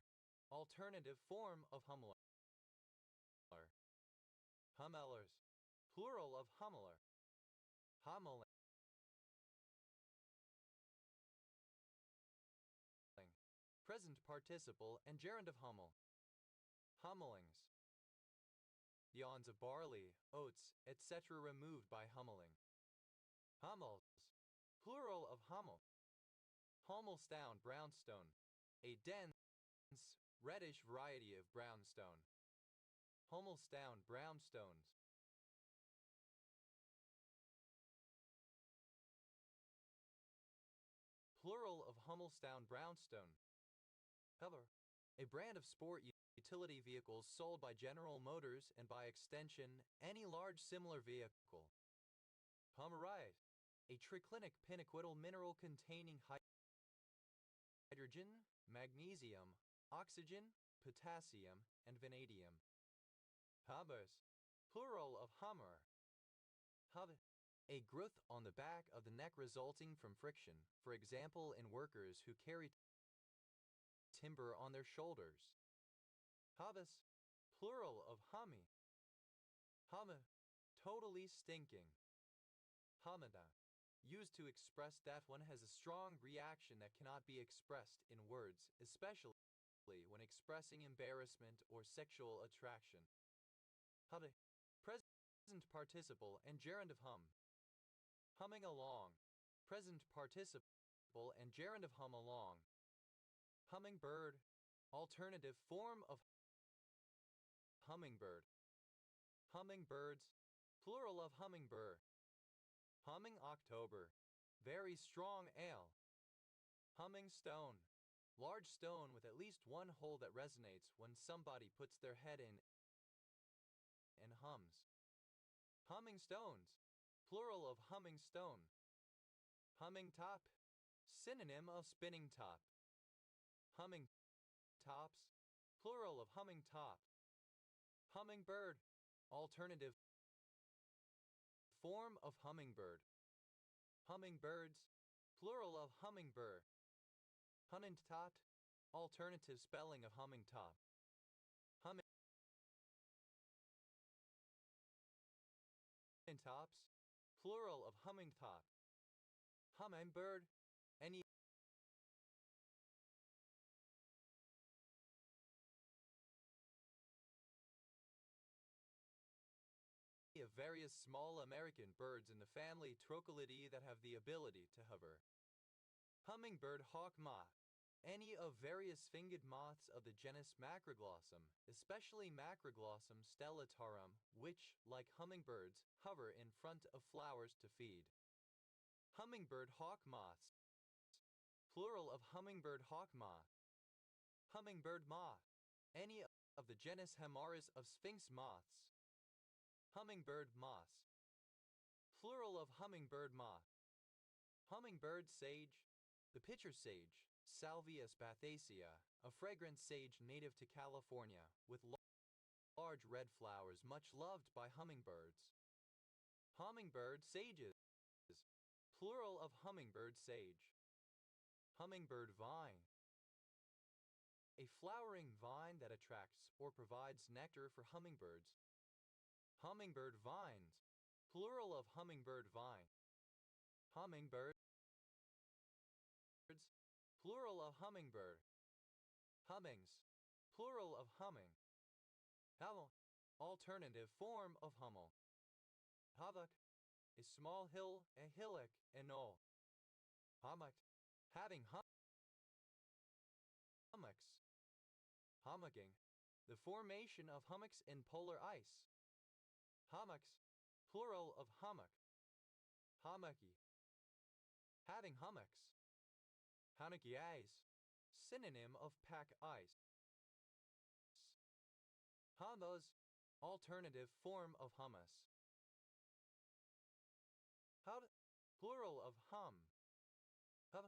A: alternative form of hummler. Hummellers, plural of hummeler. Hummeling, present participle and gerund of hummel. Hummelings, yawns of barley, oats, etc. removed by hummeling. Hummels, plural of hummel. Hummelstown brownstone, a dense, reddish variety of brownstone. Hummelstown brownstones. plural of Hummelstown Brownstone. Hover, a brand of sport utility vehicles sold by General Motors and by extension, any large similar vehicle. Hummerite, a triclinic pinaquidal mineral containing hydrogen, magnesium, oxygen, potassium, and vanadium. Hubbers, plural of hummer. Hub, a growth on the back of the neck resulting from friction, for example in workers who carry timber on their shoulders. Hubbus, plural of hummy. Humma, totally stinking. Humada, used to express that one has a strong reaction that cannot be expressed in words, especially when expressing embarrassment or sexual attraction. Hubbe, present participle and gerund of hum. Humming along, present participle and gerund of hum along. Hummingbird, alternative form of hummingbird. Hummingbirds, plural of hummingbird. Humming October, very strong ale. Humming stone, large stone with at least one hole that resonates when somebody puts their head in and hums. Humming stones, plural of humming stone. Humming top, synonym of spinning top. Humming tops, plural of humming top. Hummingbird, alternative form of hummingbird. Hummingbirds, plural of hummingbird. Hunnentot, alternative spelling of humming top. Hummingtops, plural of humming top. Hummingbird, any of various small American birds in the family Trochilidae that have the ability to hover. Hummingbird hawk moth, any of various finged moths of the genus Macroglossum, especially Macroglossum stellatarum, which, like hummingbirds, hover in front of flowers to feed. Hummingbird hawk moths, plural of hummingbird hawk moth. Hummingbird moth, any of the genus Hemaris of sphinx moths. Hummingbird moths, plural of hummingbird moth. Hummingbird sage, the pitcher sage, Salvia spathaceae, a fragrant sage native to California, with large red flowers much loved by hummingbirds. Hummingbird sages, plural of hummingbird sage. Hummingbird vine, a flowering vine that attracts or provides nectar for hummingbirds. Hummingbird vines, plural of hummingbird vine. Hummingbirds, plural of hummingbird. Hummings, plural of humming. Hummel, alternative form of hummel. Hummock, a small hill, a hillock, a knoll. Hummock, having hummocks. Hummocking, the formation of hummocks in polar ice. Hummocks, plural of hummock. Hummocky, having hummocks. Hummocky ice, synonym of pack ice. Hummus, alternative form of hummus. Hub, plural of hum. Hub,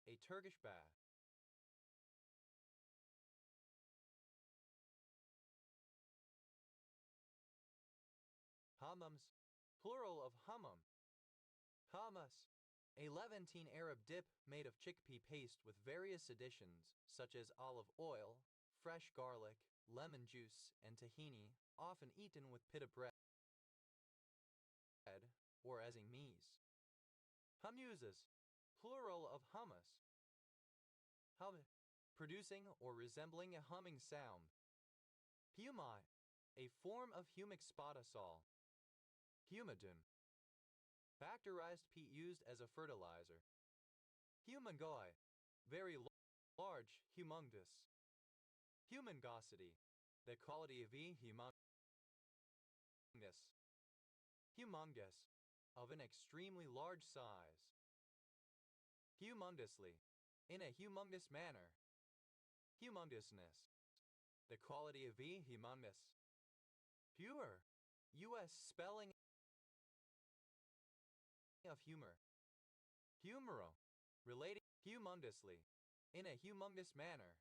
A: a Turkish bath. Hummums, plural of hummum. Hummus, a Levantine Arab dip made of chickpea paste with various additions, such as olive oil, fresh garlic, lemon juice, and tahini, often eaten with pita bread or as a mise. Hummuses, plural of hummus. Hum, producing or resembling a humming sound. Humai, a form of humic spotasol. Humidum, factorized peat used as a fertilizer. Humongoi, very large, humongous. Humongosity, the quality of humongous. Humongous, of an extremely large size. Humongously. In a humongous manner. Humongousness. The quality of being humongous. Pure. U.S. spelling of humor. Humoro. Relating humongously. In a humongous manner.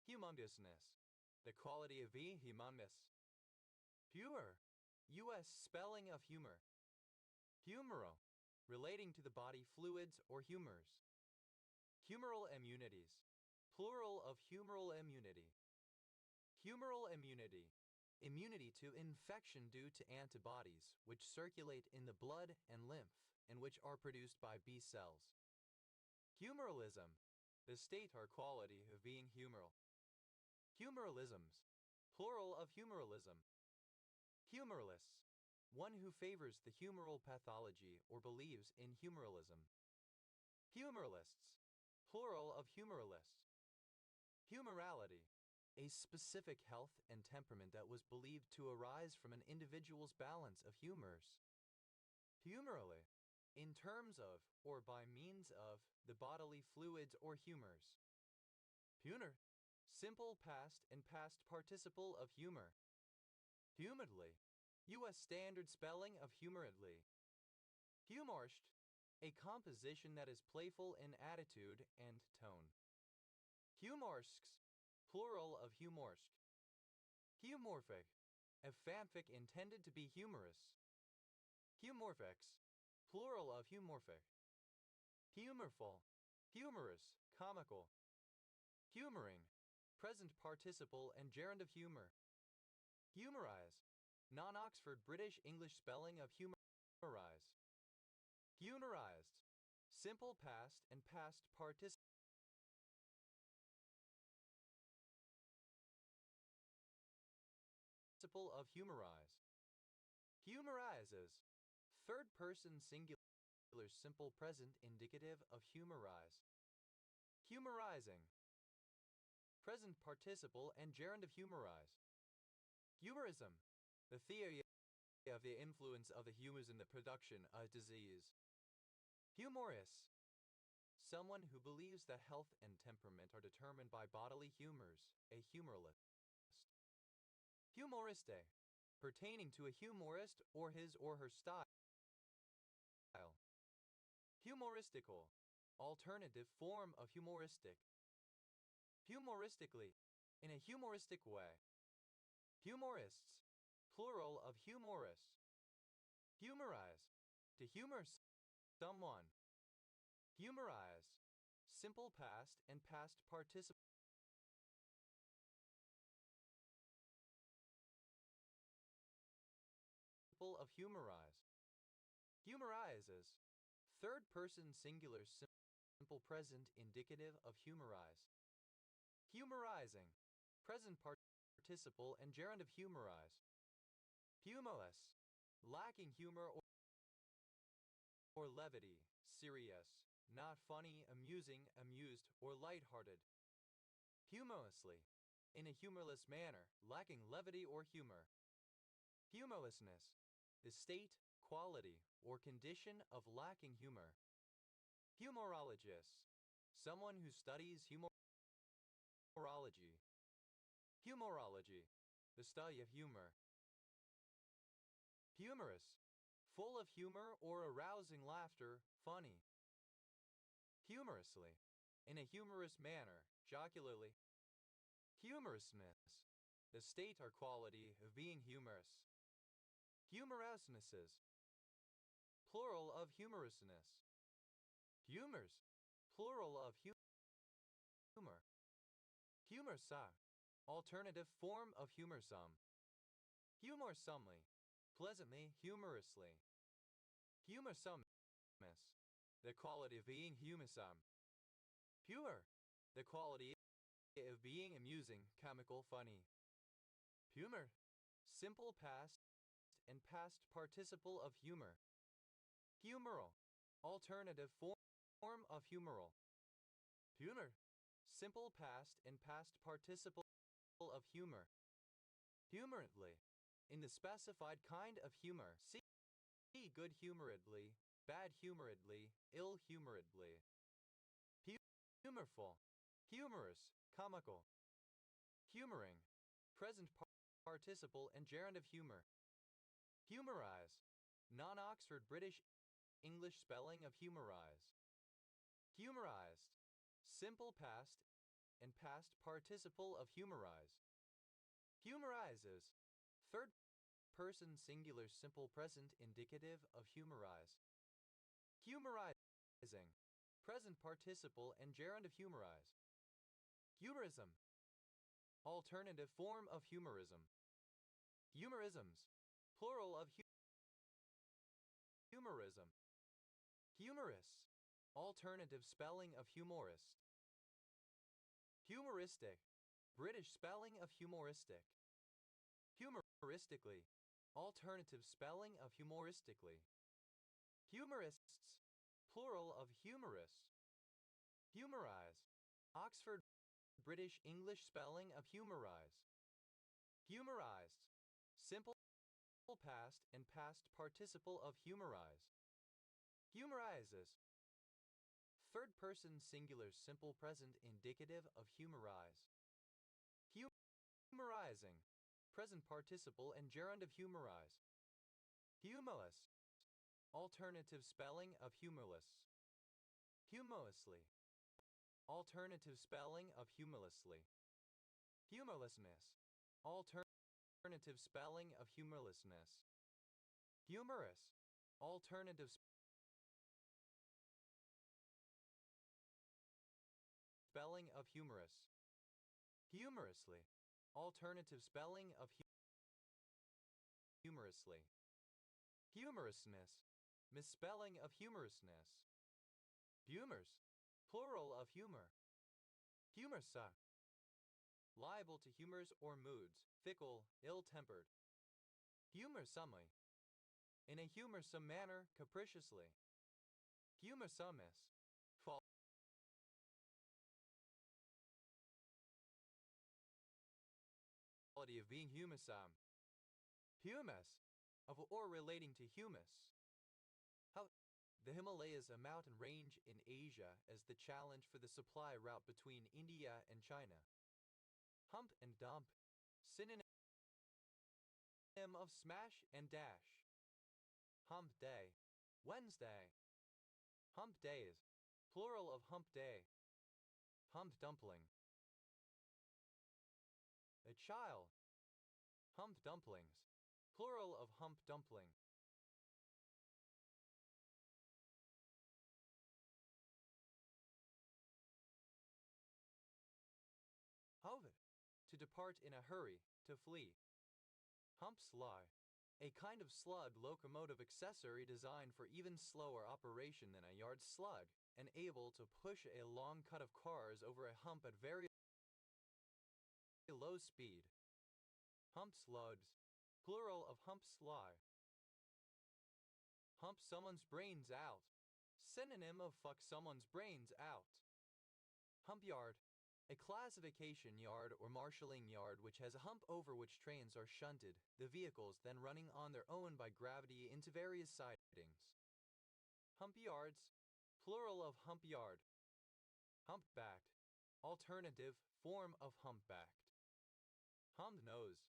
A: Humongousness. The quality of being humongous. Pure. U.S. spelling of humor. Humoro. Relating to the body fluids or humors. Humoral immunities. Plural of humoral immunity. Humoral immunity. Immunity to infection due to antibodies, which circulate in the blood and lymph, and which are produced by B cells. Humoralism. The state or quality of being humoral. Humoralisms. Plural of humoralism. Humoralists. One who favors the humoral pathology or believes in humoralism. Humoralists. Plural of humoralists. Humorality. A specific health and temperament that was believed to arise from an individual's balance of humors. Humorally. In terms of, or by means of, the bodily fluids or humors. Puner. Simple past and past participle of humor. Humidly. U.S. standard spelling of humoredly. Humorshed. A composition that is playful in attitude and tone. Humorsks. Plural of humorsk. Humorphic. A fanfic intended to be humorous. Humorphics. Plural of humorphic. Humorful. Humorous, comical. Humoring. Present participle and gerund of humor. Humorize. Non-Oxford British English spelling of humorize. Humorized. Simple past and past participle of humorize. Humorizes. Third person singular simple present indicative of humorize. Humorizing. Present participle and gerund of humorize. Humorism. The theory of the influence of the humors in the production of disease. Humorous. Someone who believes that health and temperament are determined by bodily humors, a humoralist. Humoriste. Pertaining to a humorist or his or her style. Humoristical. Alternative form of humoristic. Humoristically. In a humoristic way. Humorists. Plural of humorous. Humorize. To humor someone. Humorize. Simple past and past participle of humorize. Humorizes. Third person singular simple present indicative of humorize. Humorizing. Present participle and gerund of humorize. Humorless. Lacking humor or levity, serious, not funny, amusing, amused, or lighthearted. Humorously. In a humorless manner, lacking levity or humor. Humorlessness. The state, quality, or condition of lacking humor. Humorologist. Someone who studies humorology. Humorology. The study of humor. Humorous. Full of humor or arousing laughter, funny. Humorously. In a humorous manner, jocularly. Humorousness. The state or quality of being humorous. Humorousnesses. Plural of humorousness. Humors. Plural of humor. Humorsa. Alternative form of humorsome. Humorsomely. Pleasantly, humorously. Humorsomeness. The quality of being humorsome. Pure. The quality of being amusing, comical, funny. Humor. Simple past and past participle of humor. Humoral. Alternative form of humoral. Humor. Simple past and past participle of humor. Humoredly. In the specified kind of humor. See good humoredly, bad humoredly, ill humoredly. humorful, humorous, comical, humoring, present participle and gerund of humor, humorize, non-Oxford British English spelling of humorize, humorized, simple past and past participle of humorize, humorizes, third person singular simple present indicative of humorize, humorizing, present participle and gerund of humorize, humorism, alternative form of humorism, humorisms, plural of humorism, humorous, alternative spelling of humorist, humoristic, British spelling of humoristic, humoristically, alternative spelling of humoristically, humorists, plural of humorous, humorize, Oxford British English spelling of humorize, humorized, simple past and past participle of humorize, humorizes, third person singular simple present indicative of humorize, humorizing, present participle and gerund of humorize, humorless, alternative spelling of humorless, humorously, alternative spelling of humorlessly, humorlessness, alternative spelling of humorlessness, humorous, alternative spelling of humorous, humorously, alternative spelling of humorously, humorousness, misspelling of humorousness, humors, plural of humor, humorsa, liable to humors or moods, fickle, ill-tempered, humorsomely, in a humorsome manner, capriciously, humorsomeness, quality of being humorsome, humus, of or relating to humus. How the Himalayas, a mountain range in Asia, as the challenge for the supply route between India and China. Hump and dump, synonym of smash and dash. Hump day, Wednesday. Hump days, plural of hump day. Hump dumpling. A child. Hump dumplings, plural of hump dumpling. Hovid, to depart in a hurry, to flee. Hump sly, a kind of slug locomotive accessory designed for even slower operation than a yard slug, and able to push a long cut of cars over a hump at very low speed. Hump slugs, plural of hump sly. Hump someone's brains out, synonym of fuck someone's brains out. Hump yard, a classification yard or marshalling yard which has a hump over which trains are shunted, the vehicles then running on their own by gravity into various sidings. Hump yards, plural of hump yard. Humpbacked, alternative form of humpbacked. Hump nose,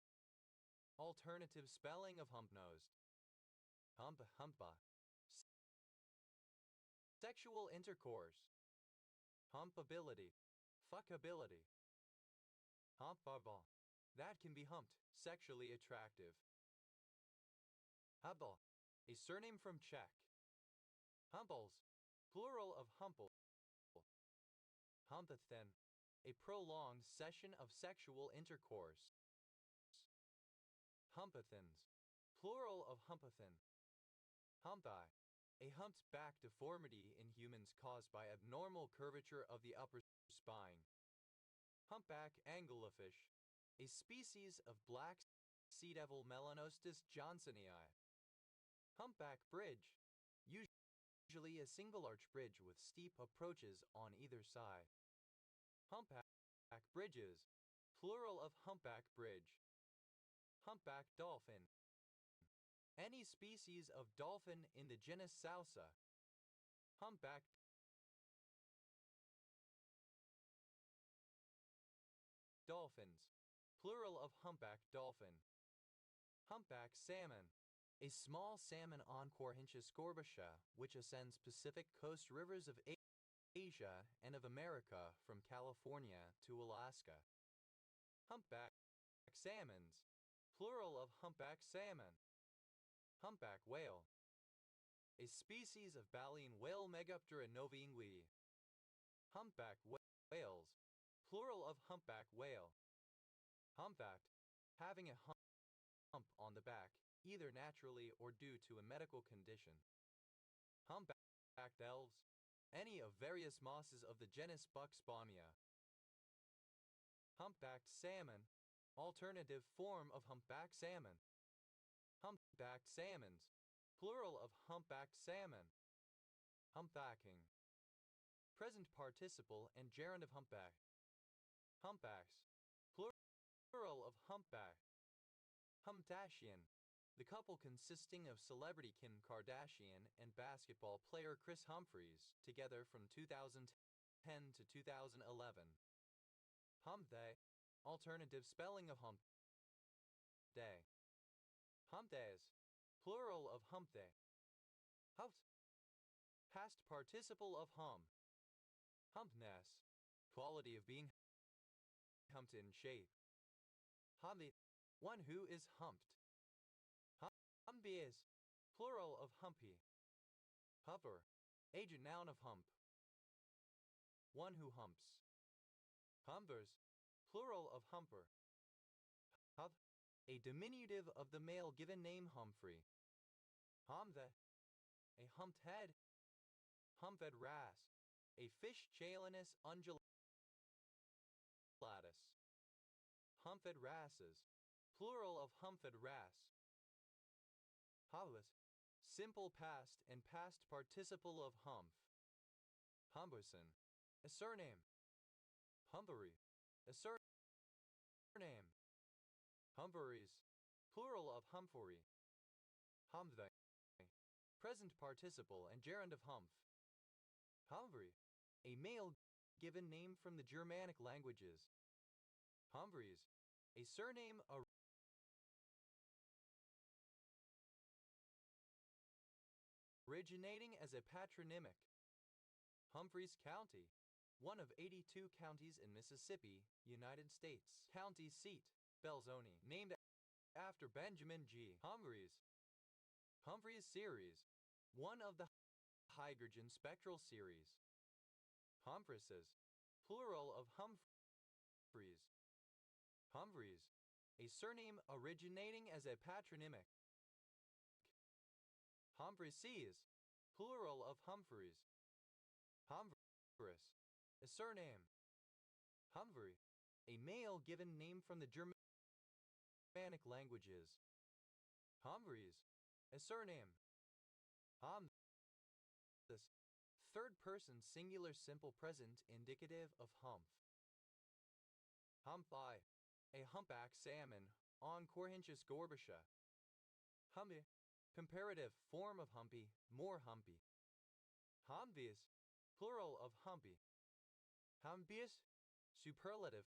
A: alternative spelling of hump nosed. Hump humpa, sexual intercourse. Humpability, fuckability. Humpable, that can be humped, sexually attractive. Hubble, a surname from Czech. Humples, plural of humple. Humpathin, a prolonged session of sexual intercourse. Humpathins, plural of humpathin. Humpi, a humped back deformity in humans caused by abnormal curvature of the upper spine. Humpback anglerfish, a species of black sea devil Melanostis johnsonii. Humpback bridge, usually a single arch bridge with steep approaches on either side. Humpback bridges, plural of humpback bridge. Humpback dolphin, any species of dolphin in the genus Sausa. Humpback plural of humpback dolphin. Humpback salmon, a small salmon on Corhinchus gorbischa, which ascends Pacific coast rivers of Asia and of America from California to Alaska. Humpback salmons, plural of humpback salmon. Humpback whale, a species of baleen whale Megaptera novainguii. Humpback whales, plural of humpback whale. Humpbacked, having a hump on the back, either naturally or due to a medical condition. Humpbacked elves, any of various mosses of the genus Buxbaumia. Humpbacked salmon, alternative form of humpback salmon. Humpbacked salmons, plural of humpbacked salmon. Humpbacking, present participle and gerund of humpback. Humpbacks, plural of humpback. Humptashian, the couple consisting of celebrity Kim Kardashian and basketball player Kris Humphries, together from 2010 to 2011. Humpday, alternative spelling of hump day. Humpdays, plural of humpday. Humpt, past participle of hum. Humpness, quality of being humped in shape. Humpy, one who is humped. Humpies, plural of humpy. Humper, agent noun of hump. One who humps. Humpers, plural of humper. Hump, a diminutive of the male given name Humphrey. Humthe, a humped head. Humphed wrasse, a fish Chaelinus undulatus. Humphed wrasses, plural of humphed wrasse. Humphus, simple past and past participle of humph. Humberson, a surname. Humbury, a surname. Humburies, plural of Humphrey. Humphday, present participle and gerund of humph. Humphrey, a male given name from the Germanic languages. Humphreys, a surname originating as a patronymic. Humphreys County, one of 82 counties in Mississippi, United States. County seat, Belzoni, named after Benjamin G. Humphreys. Humphreys series, one of the hydrogen spectral series. Humphresses, plural of Humphreys. Humphreys, a surname originating as a patronymic. Humphreys, plural of Humphreys. Humphreys, a surname. Humphrey, a male given name from the Germanic languages. Humphreys, a surname. Humphus, third person singular simple present indicative of humph. Humpy, a humpback salmon on Corhinchus gorbischa. Humpy, comparative form of humpy, more humpy. Humpvius, plural of humpy. Humpius, superlative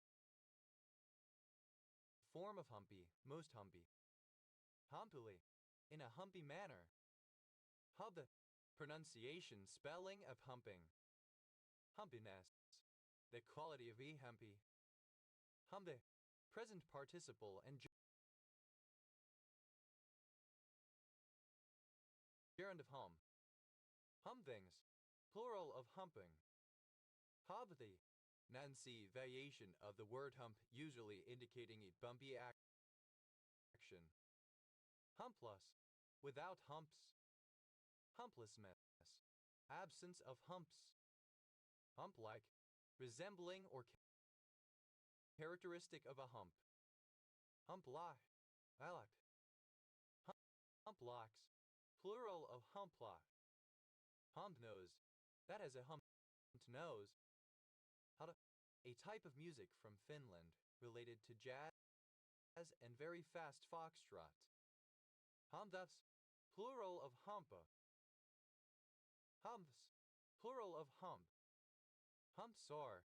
A: form of humpy, most humpy. Humpily, in a humpy manner. Hub, pronunciation spelling of humping. Humpiness, the quality of be humpy. Humbe, present participle and gerund of hum. Humthings, plural of humping. Hobthy, Nancy variation of the word hump usually indicating a bumpy action. Humpless, without humps. Humplessness, absence of humps. Hump-like, resembling or characteristic of a hump. Humplock, humplocks, plural of humplock. Hump nose, that has a humped nose. A type of music from Finland related to jazz and very fast foxtrot. Humthus, plural of humpa. Humps, plural of hump. Humpsor,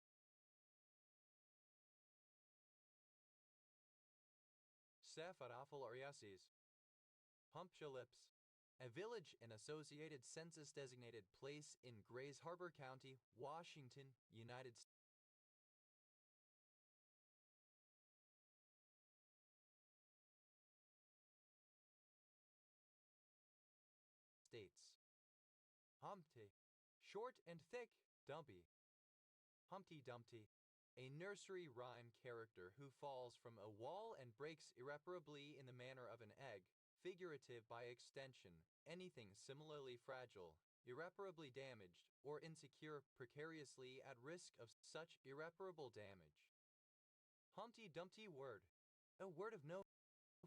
A: Safarafal Ariasis. Humptulips. A village and associated census-designated place in Grays Harbor County, Washington, United States. Humpty. Short and thick, dumpy. Humpty Dumpty. A nursery rhyme character who falls from a wall and breaks irreparably in the manner of an egg, figurative by extension, anything similarly fragile, irreparably damaged, or insecure, precariously at risk of such irreparable damage. Humpty Dumpty word. A word of no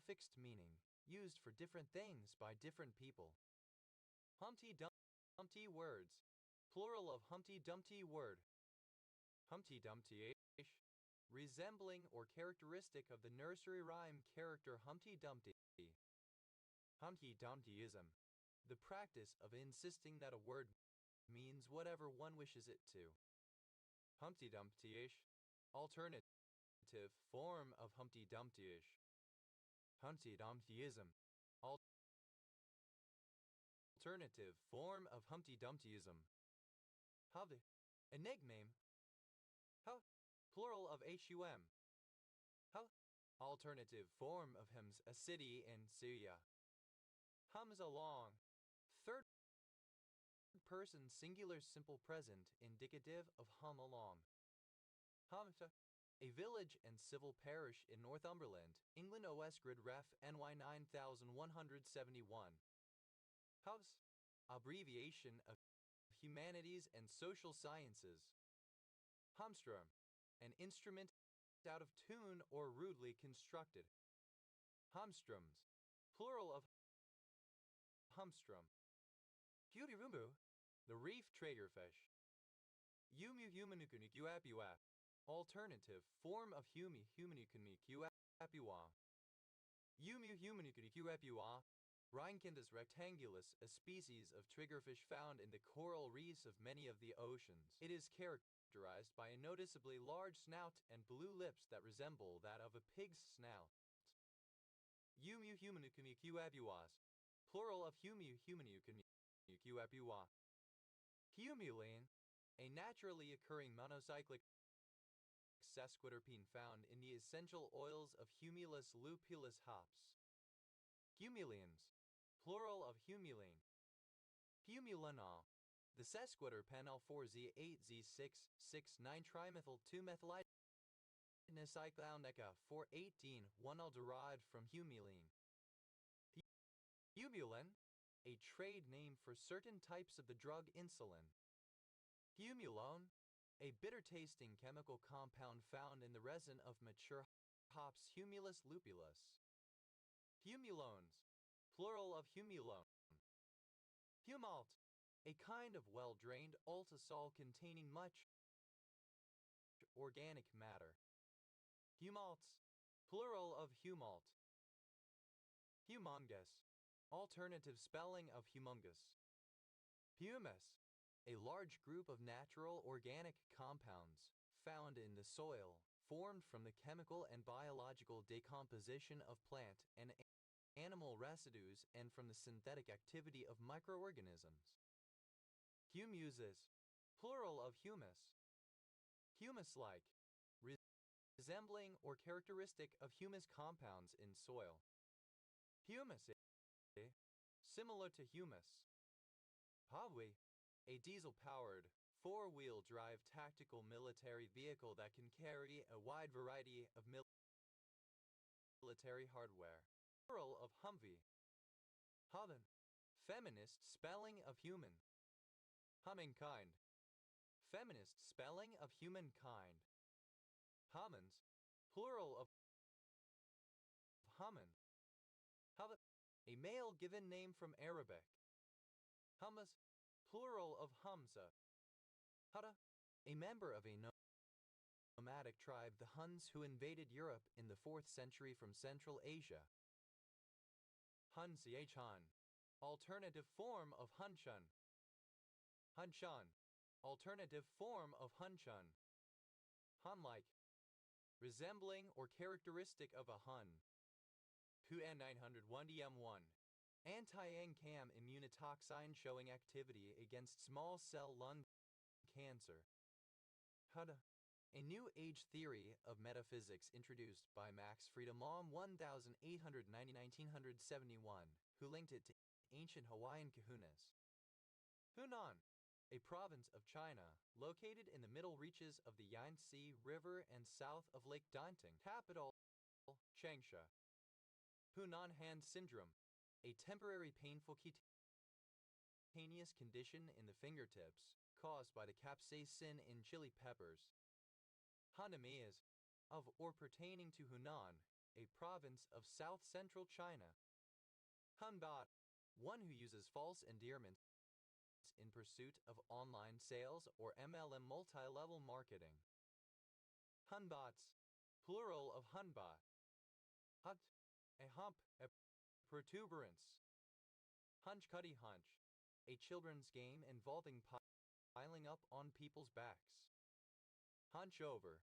A: fixed meaning, used for different things by different people. Humpty Dumpty words. Plural of Humpty Dumpty word. Humpty Dumpty-ish. Resembling or characteristic of the nursery rhyme character Humpty Dumpty. Humpty Dumptyism. The practice of insisting that a word means whatever one wishes it to. Humpty Dumpty-ish. Alternative form of Humpty Dumpty-ish. Humpty Dumptyism. Alternative form of Humpty Dumptyism. Have. A nickname. How. Plural of HUM. How. Alternative form of Hums, a city in Syria. Hums along. Third person singular simple present indicative of hum along. Humsa. A village and civil parish in Northumberland, England. OS Grid Ref NY 9171. House. Abbreviation of humanities and social sciences. Humstrum. An instrument out of tune or rudely constructed. Humstrums. Plural of humstrum. Hubirumbu. The reef triggerfish. Yumu humanukunikuapuap. Alternative form of humi humanukunikuapua. Yumu humanukunikuapua. Rhynchindus rectangulus, a species of triggerfish found in the coral reefs of many of the oceans. It is characterized by a noticeably large snout and blue lips that resemble that of a pig's snout. Humu humanukunikuapuas. Plural of humu humanukunikuapua. Humulene. A naturally occurring monocyclic sesquiterpene found in the essential oils of Humulus lupulus hops. Humulenes. Plural of humulene. Humulenol. The sesquiterpenol 4Z8Z6,6,9-trimethyl-2-methylidenycycloneca 418-1-ol derived from humulene. Humulin. A trade name for certain types of the drug insulin. Humulone. A bitter-tasting chemical compound found in the resin of mature hops Humulus lupulus. Humulones. Plural of humulone. Humalt. A kind of well-drained altisol containing much organic matter. Humalts. Plural of humalt. Humongous. Alternative spelling of humongous. Humus. A large group of natural organic compounds found in the soil, formed from the chemical and biological decomposition of plant and animal residues and from the synthetic activity of microorganisms. Humuses. Plural of humus. Humus-like. Resembling or characteristic of humus compounds in soil. Humus. Similar to humus. Pavwi. A diesel-powered, four-wheel drive tactical military vehicle that can carry a wide variety of military hardware. Plural of Humvee. Human. Feminist spelling of human. Humankind. Feminist spelling of humankind. Humans. Plural of human. Hubbut. A male given name from Arabic. Hummus. Plural of Humza. Hutta. A member of a nomadic tribe, the Huns, who invaded Europe in the 4th century from Central Asia. Hun-Ch-Han. Alternative form of Hunchun. Hunchan. Alternative form of Hunchun. Hun-like. Resembling or characteristic of a Hun. Hu-An 901 DM1. Anti-NCAM immunotoxin showing activity against small cell lung cancer. HUD. A new age theory of metaphysics introduced by Max Friedman 1890-1971, who linked it to ancient Hawaiian kahunas. Hunan, a province of China located in the middle reaches of the Yangtze River and south of Lake Danting, capital Changsha. Hunan hand syndrome, a temporary painful cutaneous condition in the fingertips caused by the capsaicin in chili peppers. Hanami is of or pertaining to Hunan, a province of south-central China. Hanbat, one who uses false endearments in pursuit of online sales or MLM multi-level marketing. Hanbats, plural of hanbat. Hut, a hump, a protuberance. Hunch Cuddy Hunch, a children's game involving piling up on people's backs. Hunch over,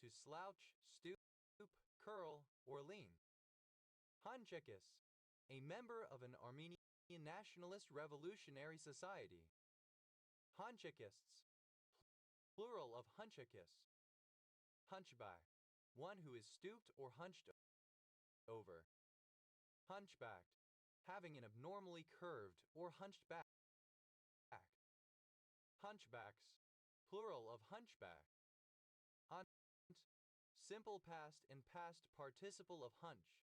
A: to slouch, stoop, curl, or lean. Hanchekis, a member of an Armenian nationalist revolutionary society. Hanchekists, plural of hunchekis. Hunchback, one who is stooped or hunched over. Hunchbacked, having an abnormally curved or hunched back. Hunchbacks, plural of hunchback. Hunt, simple past and past participle of hunch.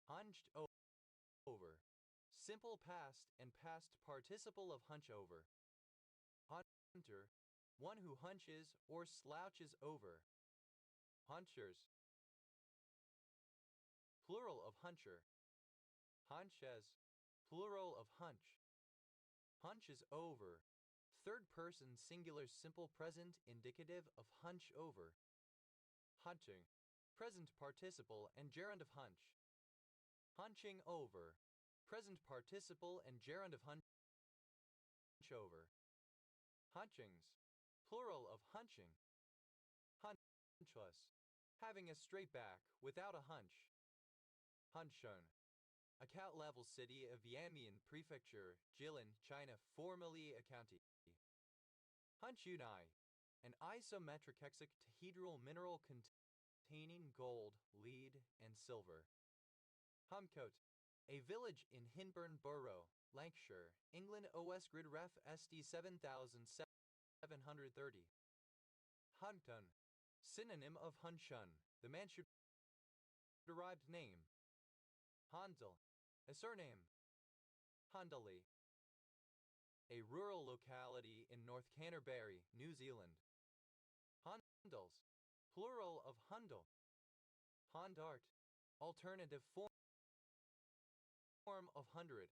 A: Hunched over, simple past and past participle of hunch over. Hunter, one who hunches or slouches over. Hunchers, plural of huncher. Hunches, plural of hunch. Hunches over, third person singular simple present indicative of hunch over. Hunching, present participle and gerund of hunch. Hunching over, present participle and gerund of hunch over. Hunchings, plural of hunching. Hunchless, having a straight back without a hunch. Hunchun, a Cat-level city of Yamian Prefecture, Jilin, China, formerly a county. Hunchunai, an isometric hexahedral mineral containing gold, lead, and silver. Humcote, a village in Hinburn Borough, Lancashire, England. OS Grid Ref SD 7730. Huntun, synonym of Hunchun, the Manchu-derived name. Handel, a surname. Handali, a rural locality in North Canterbury, New Zealand. Hundals, plural of Hundal. Hundart, alternative form of hundred.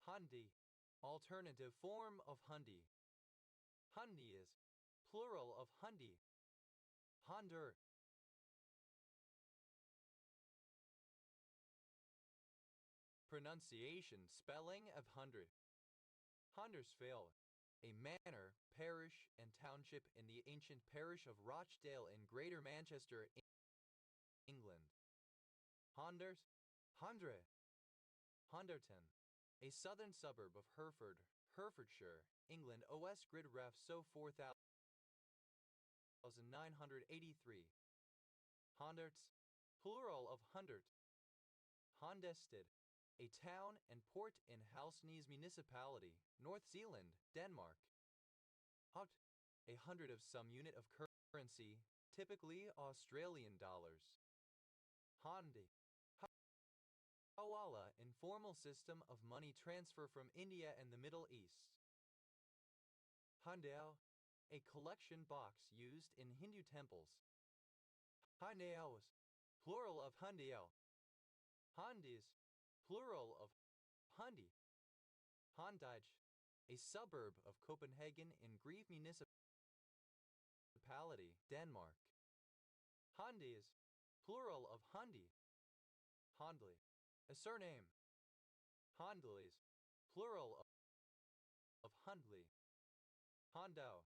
A: Hundi, alternative form of hundi. Hundi is, plural of hundi. Honder. Pronunciation, spelling of hundred. Hundersville, a manor, parish, and township in the ancient parish of Rochdale in Greater Manchester, England. Honders, Hundre. Honderton, a southern suburb of Hereford, Herefordshire, England. OS Grid Ref SO 4983. Honderts, plural of hundert. Hondested, a town and port in Halsnæs Municipality, North Zealand, Denmark. Hot, a hundred of some unit of currency, typically Australian dollars. Handi, Hawala, informal system of money transfer from India and the Middle East. Handao, a collection box used in Hindu temples. Handaos, plural of Handiao. Handis, plural of Hundi. Handij, a suburb of Copenhagen in Greve Municipality, Denmark. Handis, plural of Hundi. Handley, a surname. Handleys, plural of Hundley. Hondo,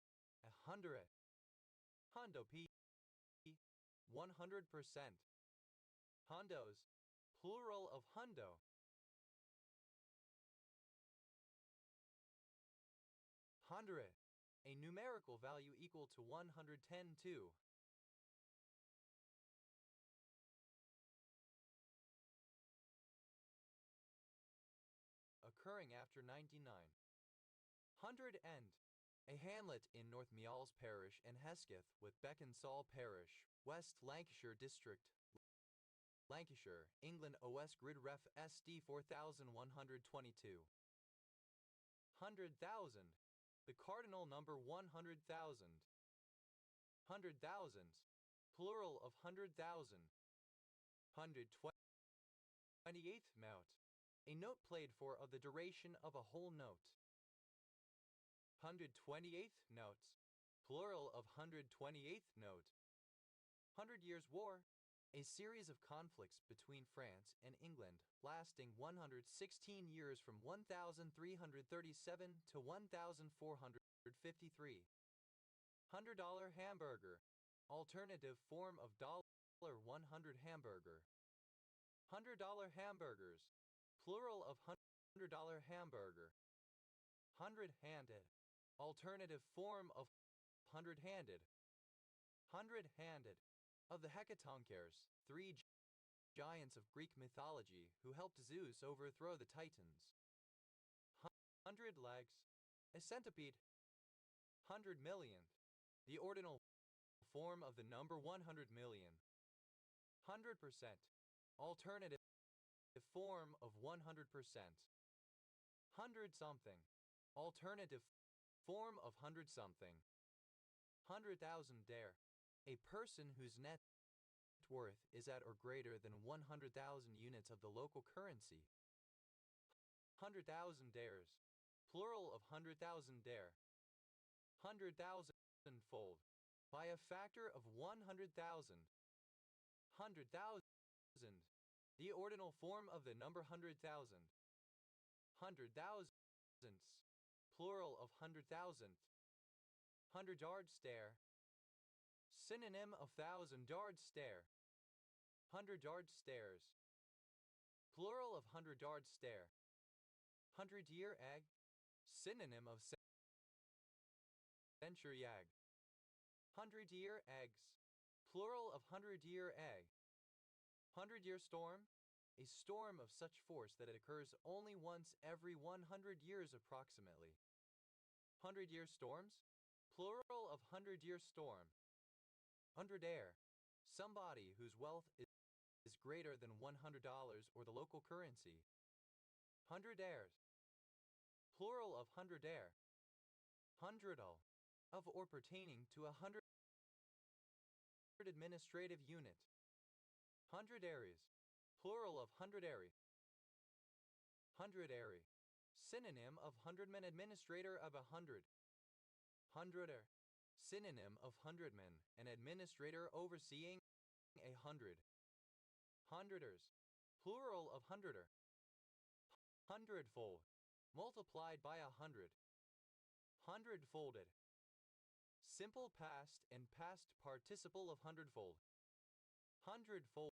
A: a hundred. Hondo P, 100%. Hondos, Plural of hundo. Hundred, a numerical value equal to 110 2. Occurring after 99. Hundred End, a hamlet in North Meols Parish and Hesketh with Becconsall Parish, West Lancashire District, Lancashire, England. OS Grid Ref SD 4122. 100,000, the cardinal number 100,000. Hundred thousands, plural of 100,000. 128th note, a note played for of the duration of a whole note. 128th notes, plural of 128th note. 100 Years' War, a series of conflicts between France and England lasting 116 years from 1337 to 1453. $100 hamburger, alternative form of $100 hamburger. $100 hamburgers, plural of $100 hamburger. 100-handed, alternative form of 100-handed. 100-handed, of the Hecatonkers, three giants of Greek mythology who helped Zeus overthrow the Titans. 100 legs, a centipede. 100 millionth, the ordinal form of the number 100 million. 100%, alternative form of 100%. 100-something, alternative form of 100-something. 100,000 dare, a person whose net worth is at or greater than 100,000 units of the local currency. 100,000 dares, plural of 100,000 dare. 100,000-fold, by a factor of 100,000. 100,000, the ordinal form of the number 100,000. 100,000ths, plural of 100,000th. 100-yard stare, synonym of 1,000-yard stare. 100-yard stairs, plural of 100-yard stare. 100-year egg, synonym of century egg. 100-year eggs, plural of 100-year egg. 100-year storm, a storm of such force that it occurs only once every 100 years approximately. 100-year storms, plural of 100-year storm. 100 air, somebody whose wealth is greater than $100 or the local currency. 100 heirs, plural of 100 air. 100al, of or pertaining to 100 administrative unit. 100 aries, plural of 100 airy. 100 airy, synonym of 100man, administrator of 100. 100er, synonym of 100man, an administrator overseeing 100. 100ers, plural of 100er. 100-fold, multiplied by 100. 100-folded, simple past and past participle of 100-fold. 100-fold.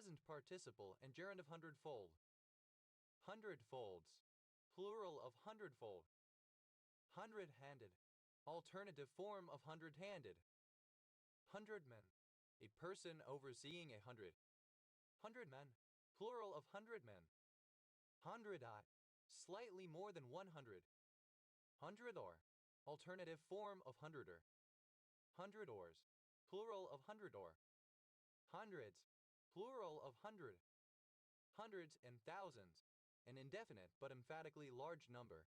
A: present participle and gerund of hundredfold. Hundredfolds, plural of hundredfold. Hundred-handed, alternative form of hundred-handed. Hundredman, a person overseeing 100. Hundredmen, plural of hundredmen. Hundred-eye, slightly more than 100. Hundredor, alternative form of hundreder. Hundredors, plural of hundredor. Hundreds, plural of hundred. Hundreds and thousands, an indefinite but emphatically large number.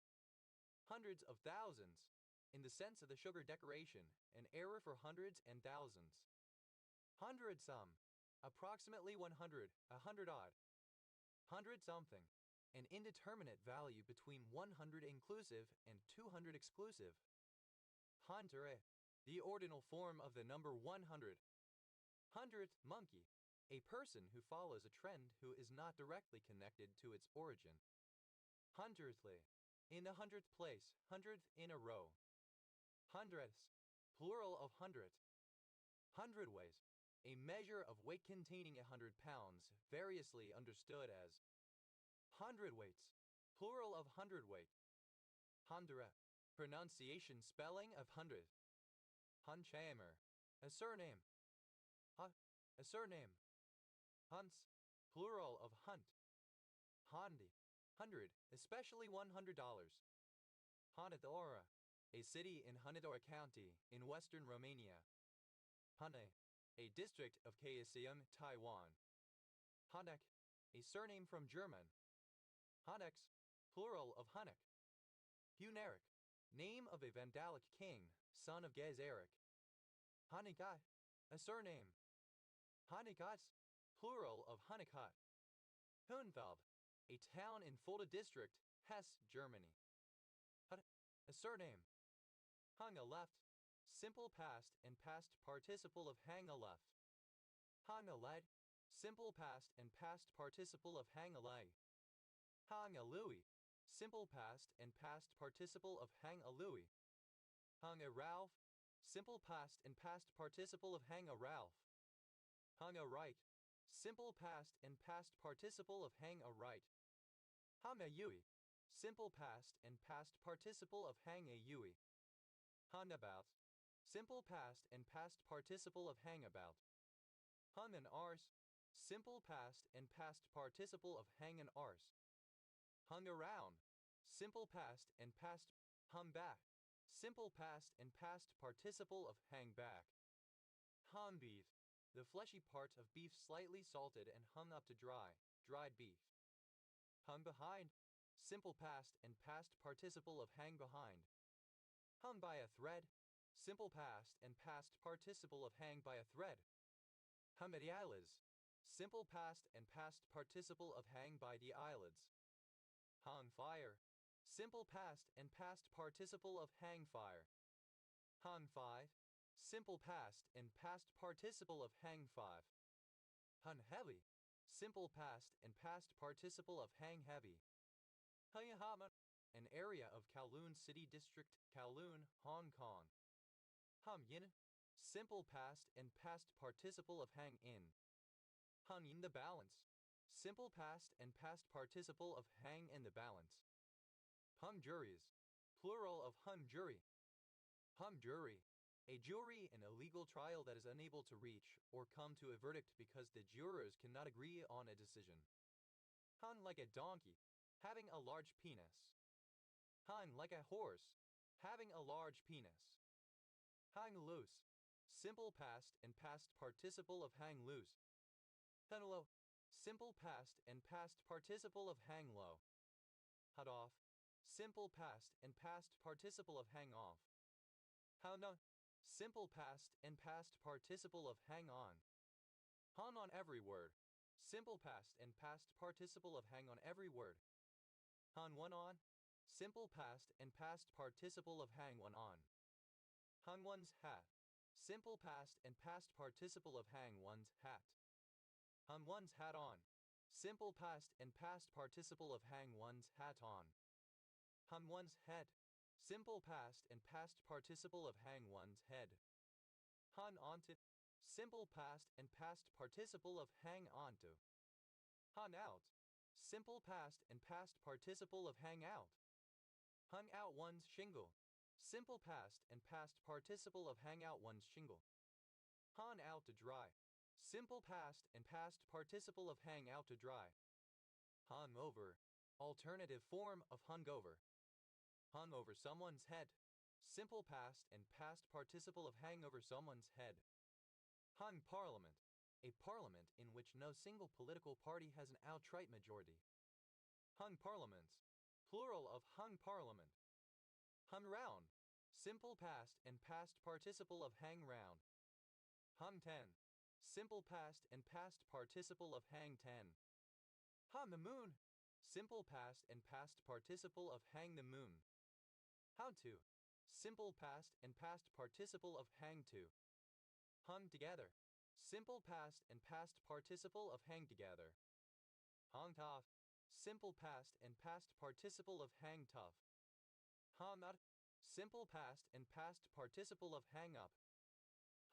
A: Hundreds of thousands, in the sense of the sugar decoration, an error for hundreds and thousands. Hundred-some, approximately 100, 100-odd. Hundred-something, an indeterminate value between 100 inclusive and 200 exclusive. Hundred, the ordinal form of the number 100. Hundredth monkey, a person who follows a trend who is not directly connected to its origin. Hundredthly, in the 100th place, 100th in a row. Hundredths, plural of hundred. Hundredweight, a measure of weight containing 100 pounds, variously understood as. Hundredweights, plural of hundredweight. Hundred, pronunciation spelling of hundred. Hunchamer, a surname. A surname. Hunts, plural of hunt. Hondi, 100, especially $100. Honadora, a city in Honadora County in western Romania. Hane, a district of Kaohsiung, Taiwan. Hanek, a surname from German. Hanex, plural of Hanek. Huneric, name of a Vandalic king, son of Gezeric. Hanikai, a surname. Hanikats, plural of Hanikat. Hohenfeld, a town in Fulda District, Hesse, Germany. A surname. Hang a left, simple past and past participle of hang a left. Hang a led, simple past and past participle of hang a lay. Hang a Louis, simple past and past participle of hang a Louis. Hang a Ralph, simple past and past participle of hang a Ralph. Hang a right, simple past and past participle of hang a right. Hang a Yui, simple past and past participle of hang a Yui. Hang about, simple past and past participle of hang about. Hung an arse, simple past and past participle of hang an arse. Hung around, simple past and past. Hung back, simple past and past participle of hang back. Hung beef, the fleshy part of beef slightly salted and hung up to dry, dried beef. Hung behind, simple past and past participle of hang behind. Hung by a thread, simple past and past participle of hang by a thread. Hung at the eyelids, simple past and past participle of hang by the eyelids. Hung fire, simple past and past participle of hang fire. Hung 5, simple past and past participle of hang 5. Hung heavy, simple past and past participle of hang heavy. Hung Haman, an area of Kowloon City District, Kowloon, Hong Kong. Hung yin, simple past and past participle of hang in. Hung in the balance, simple past and past participle of hang in the balance. Hung juries, plural of hung jury. Hung jury, a jury in a legal trial that is unable to reach or come to a verdict because the jurors cannot agree on a decision. Hung like a donkey, having a large penis. Hung like a horse, having a large penis. Hang loose, simple past and past participle of hang loose. Hang low, simple past and past participle of hang low. Hud off, simple past and past participle of hang off. Hung on, simple past and past participle of hang on. Hung on every word, simple past and past participle of hang on every word. Hung one on, simple past and past participle of hang one on. Hung one's hat, simple past and past participle of hang one's hat. Hung one's hat on, simple past and past participle of hang one's hat on. Hung one's head, simple past and past participle of hang one's head. Hung onto, simple past and past participle of hang onto. Hung out, simple past and past participle of hang out. Hung out one's shingle, simple past and past participle of hang out one's shingle. Hung out to dry, simple past and past participle of hang out to dry. Hung over, alternative form of hungover. Hung over someone's head, simple past and past participle of hang over someone's head. Hung parliament, a parliament in which no single political party has an outright majority. Hung parliaments, plural of hung parliament. Hung round, simple past and past participle of hang round. Hung ten, simple past and past participle of hang ten. Hung the moon, simple past and past participle of hang the moon. How to, simple past and past participle of hang to. Hung together, simple past and past participle of hang together. Hung tough, simple past and past participle of hang tough. Hung up, simple past and past participle of hang up.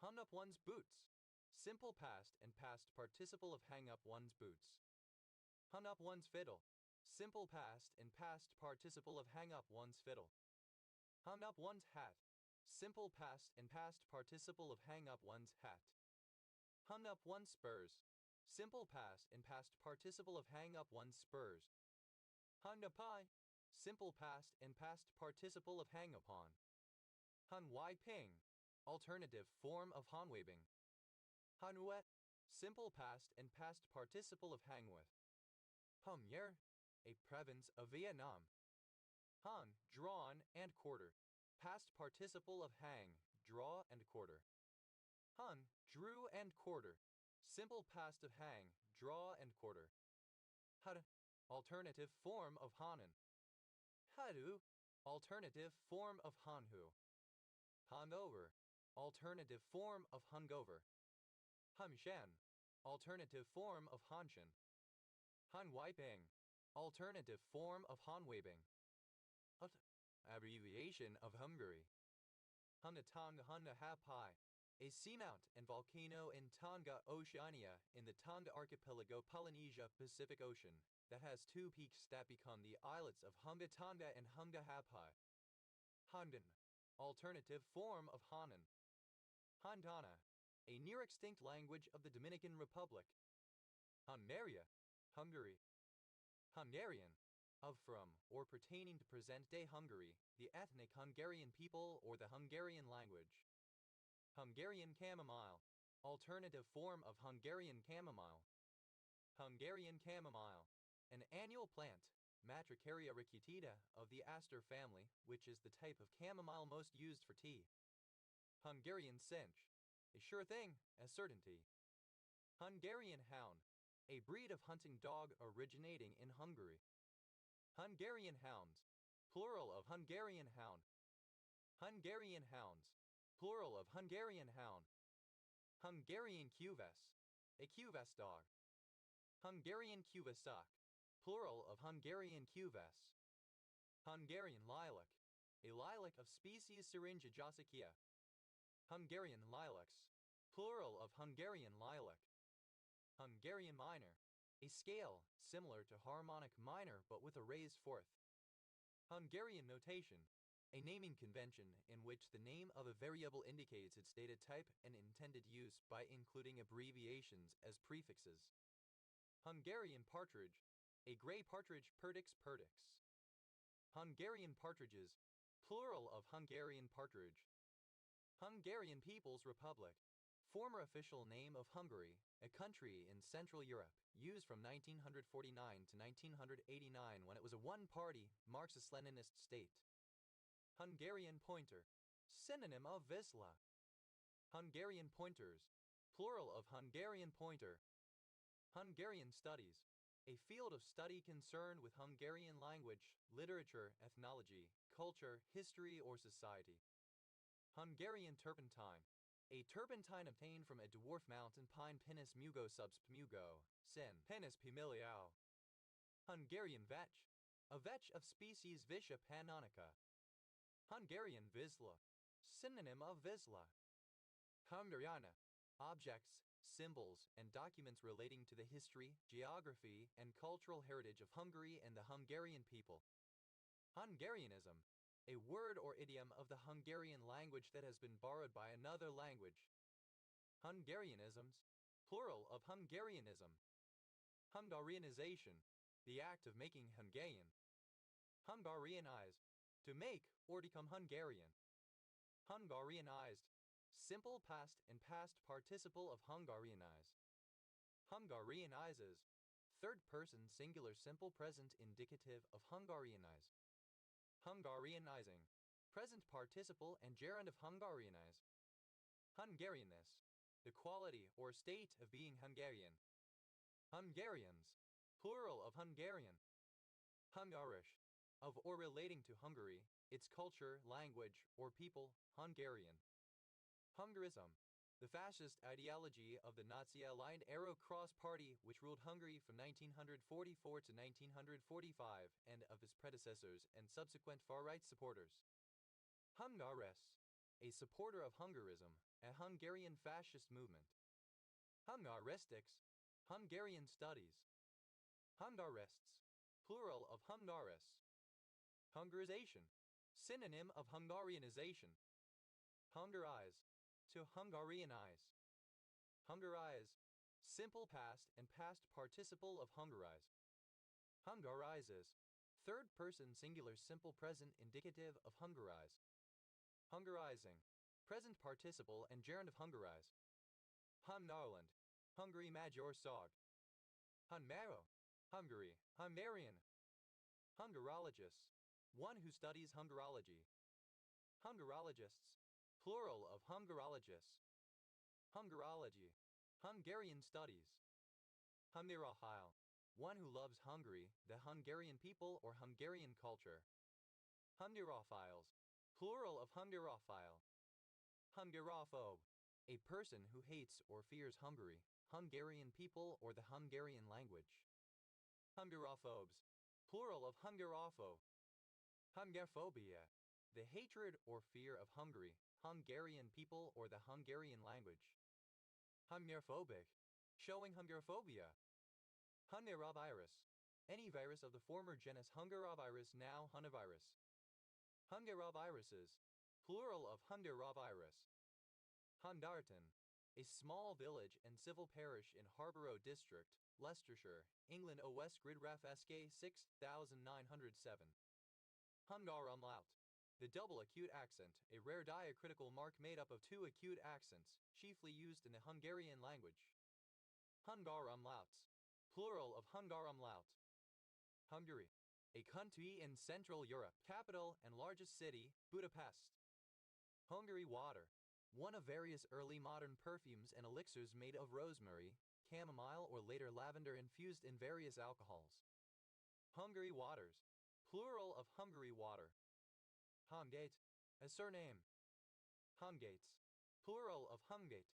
A: Hung up one's boots, simple past and past participle of hang up one's boots. Hung up one's fiddle, simple past and past participle of hang up one's fiddle. Hung up one's hat, simple past and past participle of hang up one's hat. Hung up one's spurs, simple past and past participle of hang up one's spurs. Hung up high, simple past and past participle of hang upon. Hung wai ping, alternative form of han waving. Hung wet, simple past and past participle of hang with. Hung yer, a province of Vietnam. Hung, drawn and quarter, past participle of hang, draw and quarter. Hung, drew and quarter, simple past of hang, draw and quarter. Hud, alternative form of hanen. Hadu, alternative form of hanhu. Hungover, alternative form of hungover. Humshen, alternative form of hanshen. Hunwiping, alternative form of hanwaving. Abbreviation of Hungary. Hunatanga Hunda Hapai, a seamount and volcano in Tonga, Oceania, in the Tonga Archipelago, Polynesia, Pacific Ocean, that has two peaks that become the islets of Hunga Tonga and Hunga Hapai. Hundan, alternative form of Hanan. Hundana, a near-extinct language of the Dominican Republic. Hungaria, Hungary. Hungarian, of from or pertaining to present-day Hungary, the ethnic Hungarian people or the Hungarian language. Hungarian chamomile, alternative form of Hungarian chamomile. Hungarian chamomile, an annual plant, Matricaria ricutida, of the aster family, which is the type of chamomile most used for tea. Hungarian cinch, a sure thing, a certainty. Hungarian hound, a breed of hunting dog originating in Hungary. Hungarian hounds, plural of Hungarian hound. Hungarian hounds, plural of Hungarian hound. Hungarian cuvess, a cuvess dog. Hungarian cuvessock, plural of Hungarian cuvess. Hungarian lilac, a lilac of species Syringa josephica. Hungarian lilacs, plural of Hungarian lilac. Hungarian minor, a scale similar to harmonic minor but with a raised fourth. Hungarian notation, a naming convention in which the name of a variable indicates its data type and intended use by including abbreviations as prefixes. Hungarian partridge, a gray partridge Perdix perdix. Hungarian partridges, plural of Hungarian partridge. Hungarian People's Republic, former official name of Hungary, a country in Central Europe, used from 1949 to 1989 when it was a one-party Marxist-Leninist state. Hungarian pointer, synonym of Wisla. Hungarian pointers, plural of Hungarian pointer. Hungarian studies, a field of study concerned with Hungarian language, literature, ethnology, culture, history, or society. Hungarian turpentine, a turpentine obtained from a dwarf mountain pine Pinus mugo subsp mugo, sin Pinus pimiliao. Hungarian vetch, a vetch of species Vicia pannonica. Hungarian Wisla, synonym of Wisla. Hungariana, objects, symbols, and documents relating to the history, geography, and cultural heritage of Hungary and the Hungarian people. Hungarianism, a word or idiom of the Hungarian language that has been borrowed by another language. Hungarianisms, plural of Hungarianism. Hungarianization, the act of making Hungarian. Hungarianize, to make or become Hungarian. Hungarianized, simple past and past participle of Hungarianize. Hungarianizes, third person singular simple present indicative of Hungarianize. Hungarianizing, present participle and gerund of Hungarianize. Hungarianness, the quality or state of being Hungarian. Hungarians, plural of Hungarian. Hungarish, of or relating to Hungary, its culture, language, or people, Hungarian. Hungarism, the fascist ideology of the Nazi-aligned Arrow Cross Party which ruled Hungary from 1944 to 1945 and of his predecessors and subsequent far-right supporters. Hungares, a supporter of Hungarism, a Hungarian fascist movement. Hungaristics, Hungarian studies. Hungarists, plural of Hungaris. Hungarization, synonym of Hungarianization. Hungarize, to Hungarianize. Hungarize, simple past and past participle of Hungarize. Hungarizes, third person singular simple present indicative of Hungarize. Hungarizing, present participle and gerund of Hungarize. Hungarland, Hungary Major Sog. Hunmaro, Hungary, Hungarian. Hungarologist, one who studies Hungarology. Hungarologists, plural of Hungarologists. Hungarology, Hungarian studies. Hungarophile, one who loves Hungary, the Hungarian people or Hungarian culture. Hungarophiles, plural of Hungarophile. Hungarophobe, a person who hates or fears Hungary, Hungarian people or the Hungarian language. Hungarophobes, plural of Hungaropho. Hungarophobia, the hatred or fear of Hungary, Hungarian people or the Hungarian language. Hungarophobic, showing Hungarophobia. Hungarovirus, any virus of the former genus Hungarovirus, now Hunnavirus. Hungaroviruses, plural of Hungarovirus. Hundarton, a small village and civil parish in Harborough District, Leicestershire, England. OS Gridraff SK 6907. Hungar umlaut, the double acute accent, a rare diacritical mark made up of two acute accents, chiefly used in the Hungarian language. Hungar umlauts, plural of Hungar umlaut. Hungary, a country in Central Europe, capital and largest city, Budapest. Hungary water, one of various early modern perfumes and elixirs made of rosemary, chamomile or later lavender infused in various alcohols. Hungary waters, plural of Hungary water. Hungate, a surname. Hungates, plural of Hungate.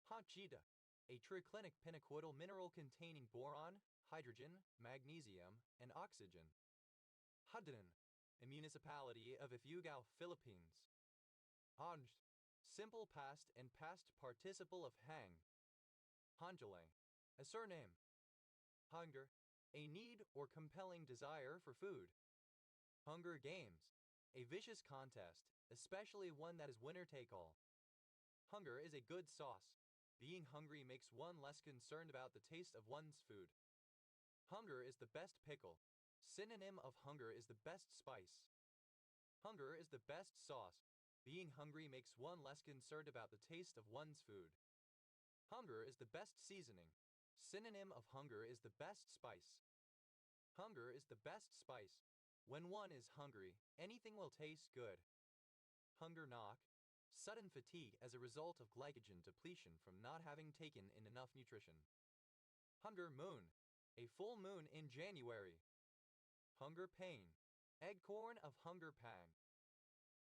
A: Honchita, a triclinic pinacoidal mineral containing boron, hydrogen, magnesium, and oxygen. Hudden, a municipality of Ifugao, Philippines. Honged, simple past and past participle of hang. Hongele, a surname. Hunger, a need or compelling desire for food. Hunger Games, a vicious contest, especially one that is winner-take-all. Hunger is a good sauce. Being hungry makes one less concerned about the taste of one's food. Hunger is the best pickle. Synonym of hunger is the best spice. Hunger is the best sauce. Being hungry makes one less concerned about the taste of one's food. Hunger is the best seasoning. Synonym of hunger is the best spice. Hunger is the best spice. When one is hungry, anything will taste good. Hunger knock, sudden fatigue as a result of glycogen depletion from not having taken in enough nutrition. Hunger moon, a full moon in January. Hunger pain, eggcorn of hunger pang.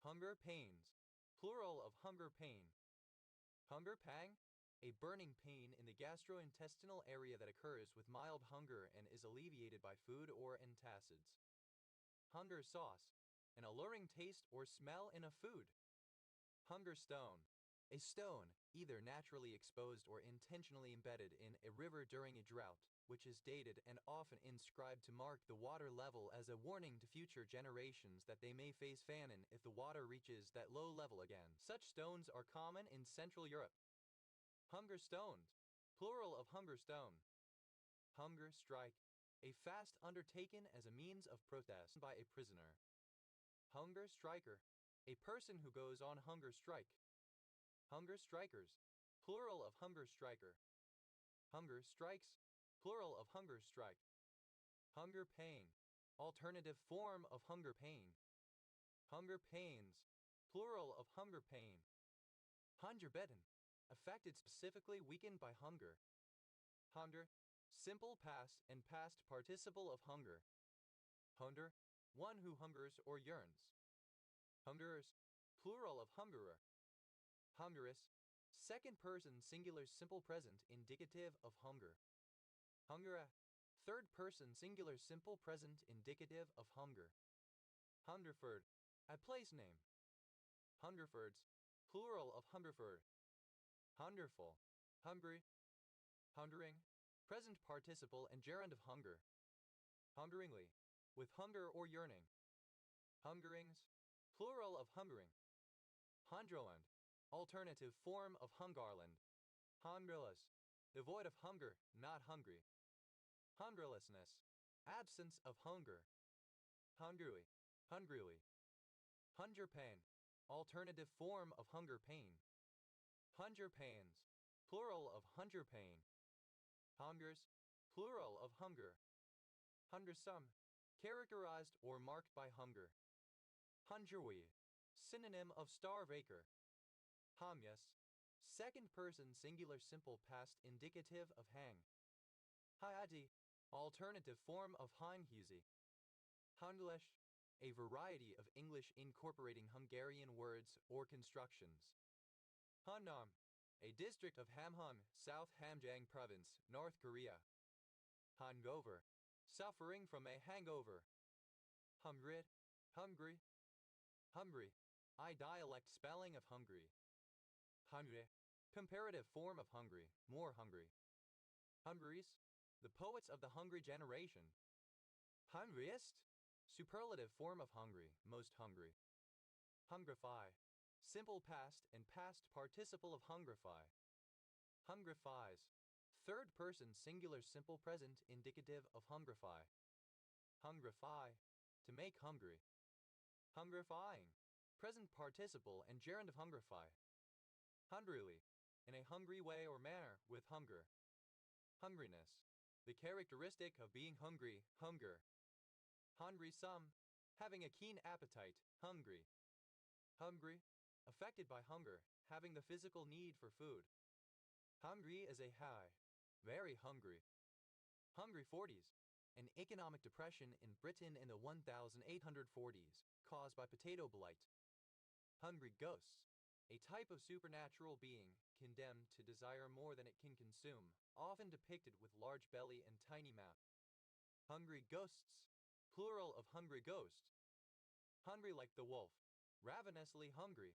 A: Hunger pains, plural of hunger pain. Hunger pang, a burning pain in the gastrointestinal area that occurs with mild hunger and is alleviated by food or antacids. Hunger sauce, an alluring taste or smell in a food. Hunger stone, A stone, either naturally exposed or intentionally embedded in a river during a drought, which is dated and often inscribed to mark the water level as a warning to future generations that they may face famine if the water reaches that low level again. Such stones are common in Central Europe. Hunger stones, plural of hunger stone. Hunger strike, a fast undertaken as a means of protest by a prisoner. Hunger striker, a person who goes on hunger strike. Hunger strikers, plural of hunger striker. Hunger strikes, plural of hunger strike. Hunger pain, alternative form of hunger pain. Hunger pains, plural of hunger pain. Hungerbitten, affected specifically weakened by hunger. Hunger, simple past and past participle of hunger. Hunger, one who hungers or yearns. Hungerers, plural of hungerer. Hungerous, second person singular simple present indicative of hunger. Hungera, third person singular simple present indicative of hunger. Hungerford, a place name. Hungerfords, plural of Hungerford. Hungerful, hungry. Hungering, present participle and gerund of hunger. Hungeringly, with hunger or yearning. Hungerings, plural of hungering. Hundroland, alternative form of Hungarland. Hungerless, devoid of hunger, not hungry. Hungerlessness, absence of hunger. Hungrily, hungrily. Hunger pain, alternative form of hunger pain. Hunger pains, plural of hunger pain. Hungers, plural of hunger. Hungersome, characterized or marked by hunger. Hungerwe, synonym of starve-acre. Hamyas, second person singular simple past indicative of hang. Hayati, alternative form of Hanghusi. Hanglesh, a variety of English incorporating Hungarian words or constructions. Hanam, a district of Hamhung, South Hamgyong Province, North Korea. Hungover, suffering from a hangover. Hungrid, hungry. Hungry, I dialect spelling of hungry. Hungry, comparative form of hungry, more hungry. Hungaries, the poets of the hungry generation. Hungriest, superlative form of hungry, most hungry. Hungrify, simple past and past participle of hungrify. Hungrifies, third person singular simple present indicative of hungrify. Hungrify, to make hungry. Hungrifying, present participle and gerund of hungrify. Hungrily, in a hungry way or manner with hunger. Hungriness, the characteristic of being hungry, hunger. Hungry some, having a keen appetite, hungry. Hungry, affected by hunger, having the physical need for food. Hungry as a high, very hungry. Hungry 40s, an economic depression in Britain in the 1840s, caused by potato blight. Hungry ghosts, a type of supernatural being condemned to desire more than it can consume, often depicted with large belly and tiny mouth. Hungry ghosts, plural of hungry ghost. Hungry like the wolf, ravenously hungry.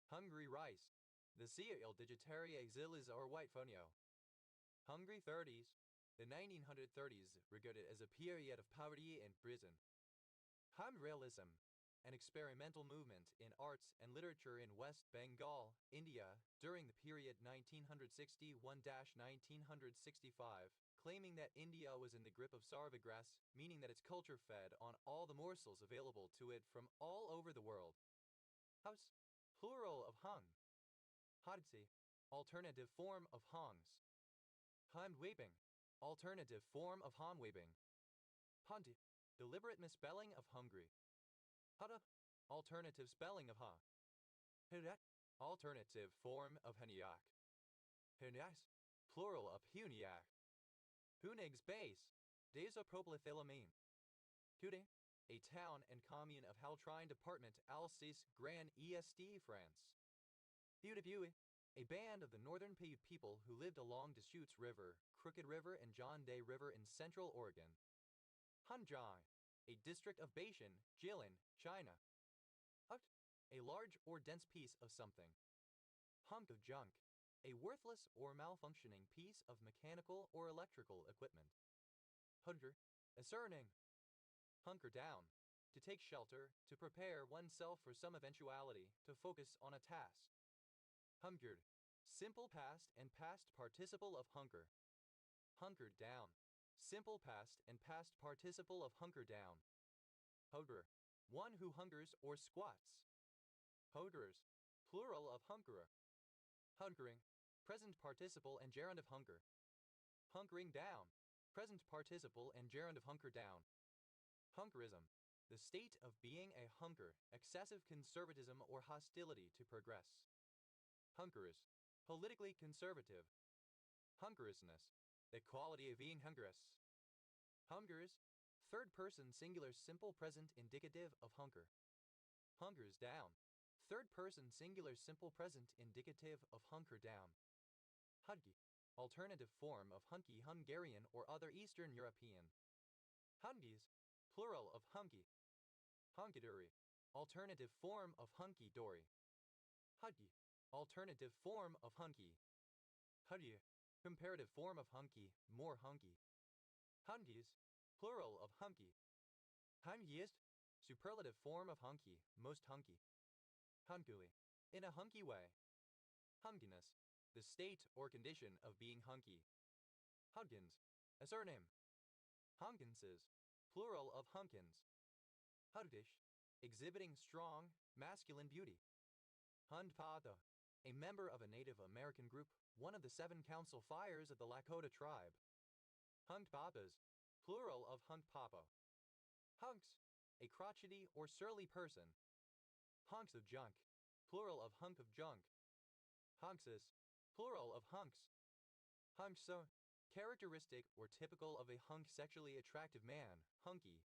A: Hungry rice, the cereal digitaria exilis or white fonio. Hungry 30s, the 1930s regarded as a period of poverty and prison. Hungrealism, an experimental movement in arts and literature in West Bengal, India, during the period 1961–1965, claiming that India was in the grip of sarvagrass, meaning that its culture fed on all the morsels available to it from all over the world. House, plural of hung. Hadzi, alternative form of hongs. Handweeping, alternative form of handweeping. Hundi, deliberate misspelling of hungry. Hada, alternative spelling of ha. Hudak, alternative form of huniak. Hunias, plural of huniak. Hunig's base, desopropylthylamine. Hude, a town and commune of Haltrine Department, Alsace, Grand Est, France. Hudepui, a band of the northern people who lived along Deschutes River, Crooked River, and John Day River in central Oregon. Hanzhai, a district of Beishan, Jilin, China. Hukt, a large or dense piece of something. Hunk of junk, a worthless or malfunctioning piece of mechanical or electrical equipment. Hunker, a surname. Hunker down, to take shelter, to prepare oneself for some eventuality, to focus on a task. Hungered, simple past and past participle of hunker. Hunkered down, simple past and past participle of hunker down. Hungerer, one who hungers or squats. Hungerers, plural of hungerer. Hunkering, present participle and gerund of hunger. Hunkering down, present participle and gerund of hunker down. Hunkerism, the state of being a hunker, excessive conservatism or hostility to progress. Hunkerous, politically conservative. Hungerousness, the quality of being hungerous. Hungers, third person singular simple present indicative of hunker. Hungers down, third person singular simple present indicative of hunker down. Hudgy, alternative form of hunky Hungarian or other Eastern European. Hungies, plural of hunky. Hunky-dory, alternative form of hunky-dory. Hudgy, alternative form of hunky. Hudgy, comparative form of hunky, more hunky. Hungies, plural of hunky. Hungiest, superlative form of hunky, most hunky. Hunkily, in a hunky way. Hunkiness, the state or condition of being hunky. Hunkins, a surname. Hunkinses, plural of hunkins. Huddish, exhibiting strong, masculine beauty. Hundpada, a member of a Native American group, one of the 7 council fires of the Lakota tribe. Hunkpapas, plural of hunkpapa. Hunks, a crotchety or surly person. Hunks of junk, plural of hunk of junk. Hunkses, plural of hunks. Hunkso, characteristic or typical of a hunk sexually attractive man, hunky.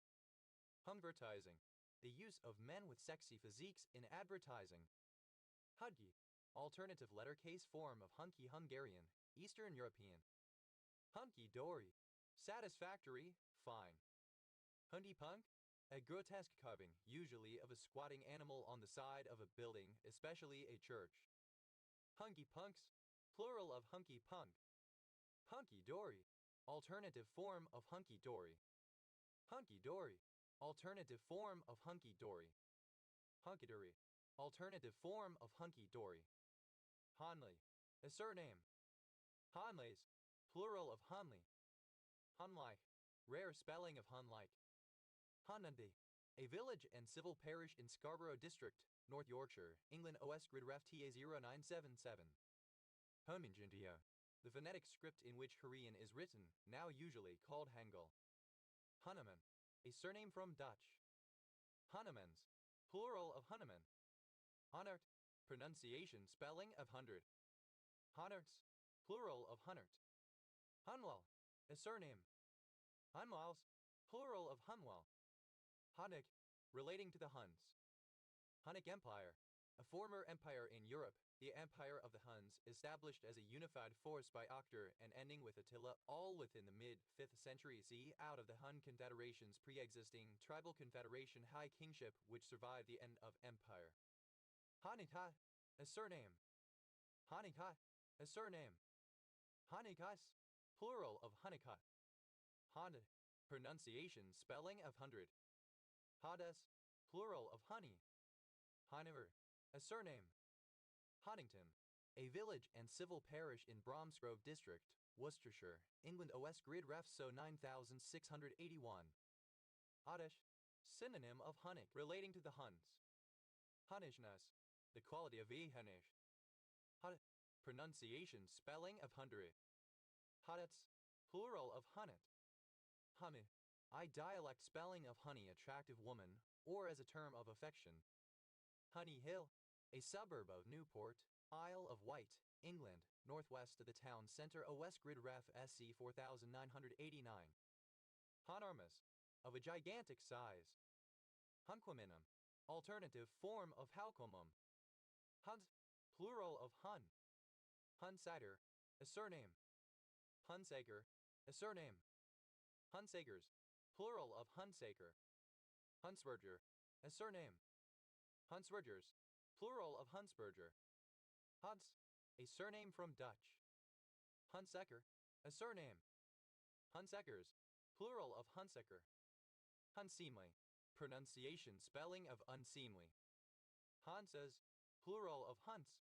A: Hunvertising, the use of men with sexy physiques in advertising. Hudgy, alternative letter case form of hunky Hungarian, Eastern European. Hunky-dory, satisfactory, fine. Hundy-punk, a grotesque carving, usually of a squatting animal on the side of a building, especially a church. Hunky-punks, plural of hunky-punk. Hunky-dory, alternative form of hunky-dory. Hunky-dory, alternative form of hunky-dory. Hunky-dory, alternative form of hunky-dory. Hanley, a surname. Hanleys, plural of Hanley. Hunlike, rare spelling of Hunlike. Hunundy, a village and civil parish in Scarborough District, North Yorkshire, England. OS Grid Ref TA 0977. Hunminjundia, the phonetic script in which Korean is written, now usually called Hangul. Hunneman, a surname from Dutch. Hunnemans, plural of Hunneman. Honert, pronunciation spelling of hundred. Honerts, plural of Hunnert. Hunwell, a surname. Hunwells, plural of Hunwell. Hunnic, relating to the Huns. Hunnic Empire, a former empire in Europe, the Empire of the Huns, established as a unified force by Octor and ending with Attila, all within the mid-5th century CE, out of the Hun Confederation's pre-existing tribal confederation High Kingship, which survived the end of empire. Hanika, a surname. Hanika, a surname. Hanikas, plural of Hanukkah. Hon, pronunciation spelling of hundred. Hades, plural of honey. Hanover, a surname. Honington, a village and civil parish in Bromsgrove District, Worcestershire, England. OS Grid Ref So 9681. Oddish, synonym of Hunnic, relating to the Huns. Hunnishness, the quality of a Hunnish. Hot, pronunciation spelling of hundred. Hoddets, plural of hunnet. Hummy, I dialect spelling of honey, attractive woman, or as a term of affection. Honey Hill, a suburb of Newport, Isle of Wight, England, northwest of the town centre. OS Grid Ref SC 4989. Honormus, of a gigantic size. Hunquaminum, alternative form of Halcomum. Hunt, plural of Hun. Hunsider, a surname. Hunsaker, a surname. Hunsakers, plural of Hunsaker. Hunsberger, a surname. Hunsbergers, plural of Hunsberger. Hunts, a surname from Dutch. Hunsecker, a surname. Hunseckers, plural of Hunsecker. Unseemly, pronunciation spelling of unseemly. Hanses, plural of Hunts.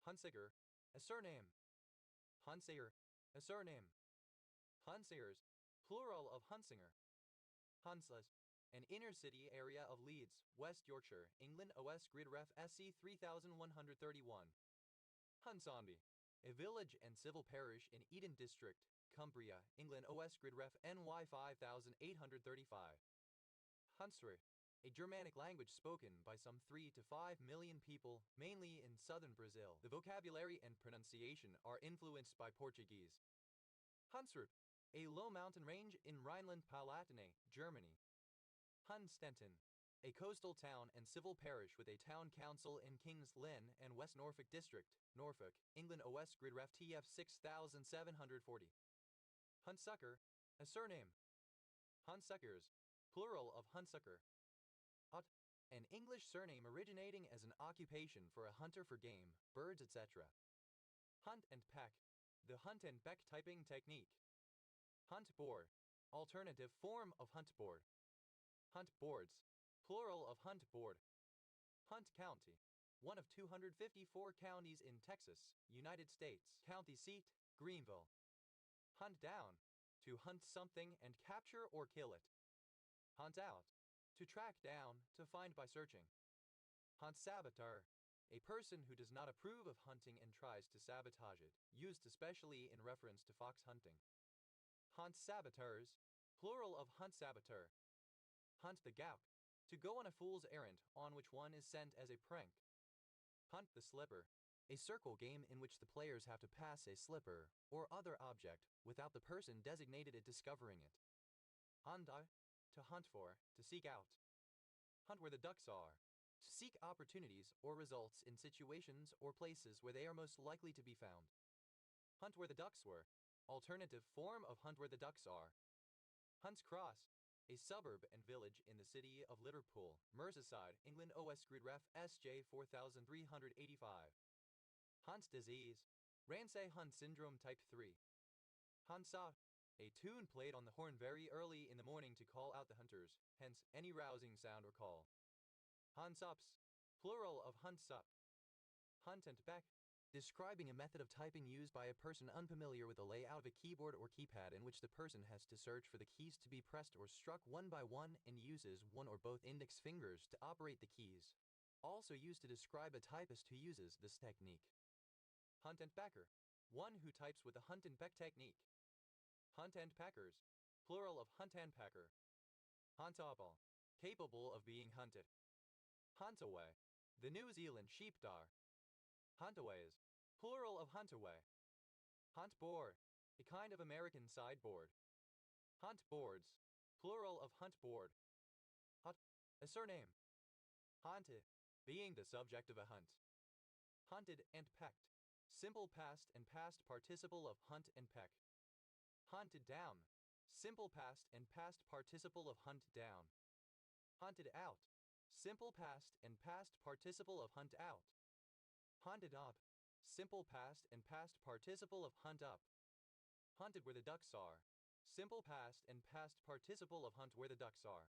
A: Hunsicker, a surname. Hunsayer, a surname. Hunsayers, plural of Hunsinger. Hunslet, an inner city area of Leeds, West Yorkshire, England. OS Grid Ref SC 3131. Hunsonby, a village and civil parish in Eden District, Cumbria, England. OS Grid Ref NY 5835. Hunsrück, a Germanic language spoken by some 3 to 5 million people, mainly in southern Brazil. The vocabulary and pronunciation are influenced by Portuguese. Hunsrück, a low mountain range in Rhineland-Palatinate, Germany. Hunstanton, a coastal town and civil parish with a town council in Kings Lynn and West Norfolk District, Norfolk, England. OS Grid Ref TF 6740. Hunsucker, a surname. Hunsuckers, plural of Hunsucker. Hutt, an English surname originating as an occupation for a hunter for game, birds, etc. Hunt and peck, the hunt and peck typing technique. Hunt board, alternative form of hunt board. Hunt boards, plural of hunt board. Hunt County, one of 254 counties in Texas, United States. County seat, Greenville. Hunt down, to hunt something and capture or kill it. Hunt out, to track down, to find by searching. Hunt saboteur, a person who does not approve of hunting and tries to sabotage it, used especially in reference to fox hunting. Hunt saboteurs, plural of hunt saboteur. Hunt the gout, to go on a fool's errand on which one is sent as a prank. Hunt the slipper, a circle game in which the players have to pass a slipper or other object without the person designated at discovering it. Hunt, to hunt for, to seek out. Hunt where the ducks are, to seek opportunities or results in situations or places where they are most likely to be found. Hunt where the ducks were, alternative form of hunt where the ducks are. Hunts Cross, a suburb and village in the city of Liverpool, Merseyside, England. OS Grid Ref SJ 4385. Hunt's disease, Ramsay Hunt syndrome type 3. Hunsot, a tune played on the horn very early in the morning to call out the hunters, hence any rousing sound or call. Hunsups, plural of Hunsup. Hunt and peck, describing a method of typing used by a person unfamiliar with the layout of a keyboard or keypad in which the person has to search for the keys to be pressed or struck one by one and uses one or both index fingers to operate the keys. Also used to describe a typist who uses this technique. Hunt and pecker, one who types with the hunt and peck technique. Hunt and peckers, plural of hunt and pecker. Huntable, capable of being hunted. Huntaway, the New Zealand sheepdog. Huntaways, plural of huntaway. Hunt board, a kind of American sideboard. Hunt boards, plural of hunt board. Hunt, a surname. Hunted, being the subject of a hunt. Hunted and pecked, simple past and past participle of hunt and peck. Hunted down, simple past and past participle of hunt down. Hunted out, simple past and past participle of hunt out. Hunted up, simple past and past participle of hunt up. Hunted where the ducks are, simple past and past participle of hunt where the ducks are.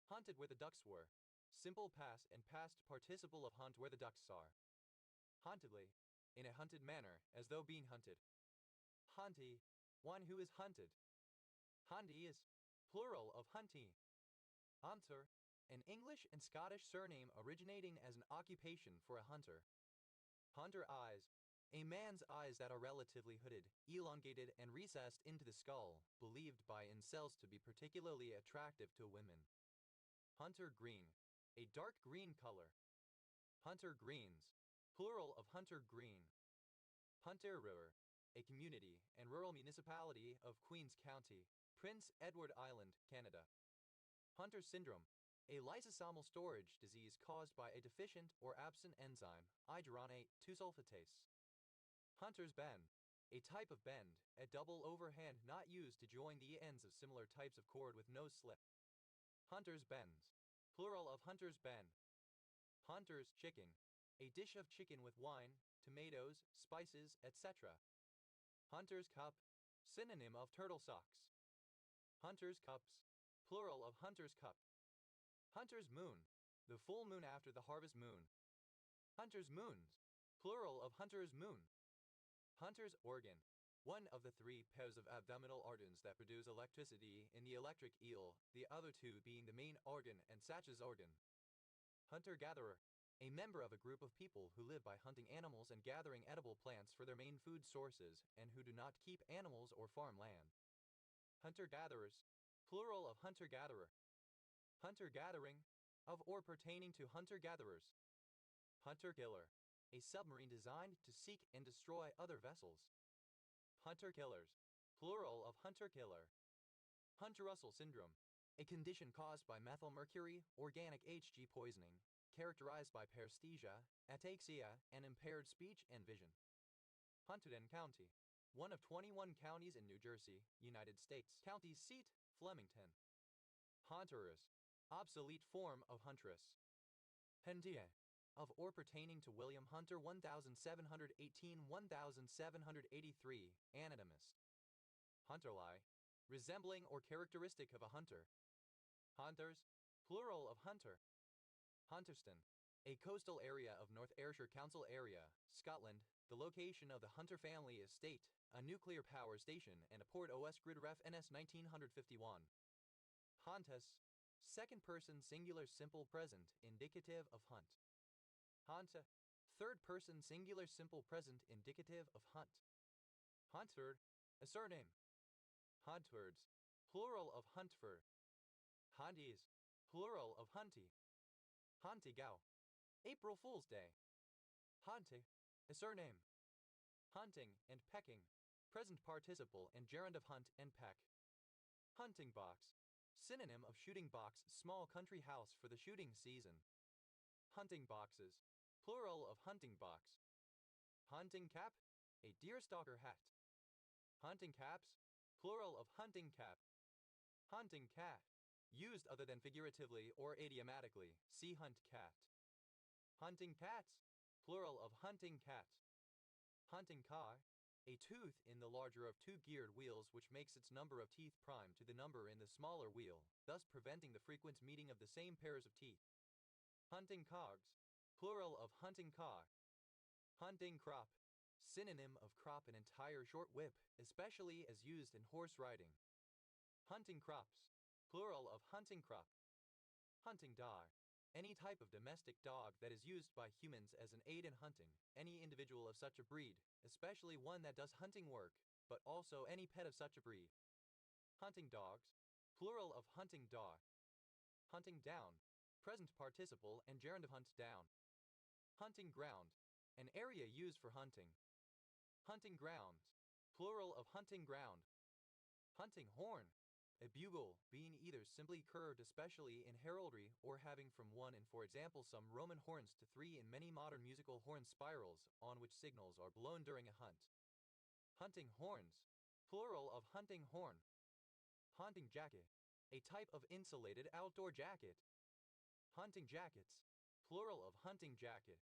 A: Hunted where the ducks were, simple past and past participle of hunt where the ducks are. Huntedly, in a hunted manner, as though being hunted. Hunty, one who is hunted. Hunty is, plural of hunty. Hunter, an English and Scottish surname originating as an occupation for a hunter. Hunter eyes, a man's eyes that are relatively hooded, elongated, and recessed into the skull, believed by incels to be particularly attractive to women. Hunter green, a dark green color. Hunter greens, plural of hunter green. Punterrur, a community and rural municipality of Queens County, Prince Edward Island, Canada. Hunter syndrome, a lysosomal storage disease caused by a deficient or absent enzyme, iduronate 2-sulfatase. Hunter's bend, a type of bend, a double overhand not used to join the ends of similar types of cord with no slip. Hunter's bends, plural of hunter's bend. Hunter's chicken, a dish of chicken with wine tomatoes, spices, etc. Hunter's cup, synonym of turtle socks. Hunter's cups, plural of hunter's cup. Hunter's moon, the full moon after the harvest moon. Hunter's moons, plural of hunter's moon. Hunter's organ, one of the three pairs of abdominal organs that produce electricity in the electric eel, the other two being the main organ and Sachs' organ. Hunter-gatherer, a member of a group of people who live by hunting animals and gathering edible plants for their main food sources and who do not keep animals or farm land. Hunter-gatherers, plural of hunter-gatherer. Hunter-gathering, of or pertaining to hunter-gatherers. Hunter-killer, a submarine designed to seek and destroy other vessels. Hunter-killers, plural of hunter-killer. Hunter-Russell syndrome, a condition caused by methylmercury organic Hg poisoning, characterized by paresthesia, ataxia, and impaired speech and vision. Hunterdon County, one of 21 counties in New Jersey, United States. County seat, Flemington. Hunteress, obsolete form of huntress. Hentie, of or pertaining to William Hunter 1718-1783, anatomist. Hunterlie, resembling or characteristic of a hunter. Hunters, plural of hunter. Hunterston, a coastal area of North Ayrshire Council area, Scotland, the location of the Hunter family estate, a nuclear power station and a port OS grid ref NS 1951. Huntus, second person singular simple present, indicative of hunt. Hunta, third person singular simple present, indicative of hunt. Huntford, a surname. Huntfords, plural of Huntford. Hunties, plural of Hunty. Huntigau, April Fool's Day. Hunty, a surname. Hunting and pecking, present participle and gerund of hunt and peck. Hunting box, synonym of shooting box, small country house for the shooting season. Hunting boxes, plural of hunting box. Hunting cap, a deerstalker hat. Hunting caps, plural of hunting cap. Hunting cat, used other than figuratively or idiomatically, see hunt cat. Hunting cats, plural of hunting cat. Hunting car, a tooth in the larger of two geared wheels which makes its number of teeth prime to the number in the smaller wheel, thus preventing the frequent meeting of the same pairs of teeth. Hunting cogs, plural of hunting car. Hunting crop, synonym of crop, an entire short whip, especially as used in horse riding. Hunting crops, plural of hunting crop. Hunting dog, any type of domestic dog that is used by humans as an aid in hunting, any individual of such a breed, especially one that does hunting work, but also any pet of such a breed. Hunting dogs, plural of hunting dog. Hunting down, present participle and gerund of hunt down. Hunting ground, an area used for hunting. Hunting grounds, plural of hunting ground. Hunting horn, a bugle being either simply curved, especially in heraldry, or having from one and, for example, some Roman horns to three in many modern musical horn spirals on which signals are blown during a hunt. Hunting horns, plural of hunting horn. Hunting jacket, a type of insulated outdoor jacket. Hunting jackets, plural of hunting jacket.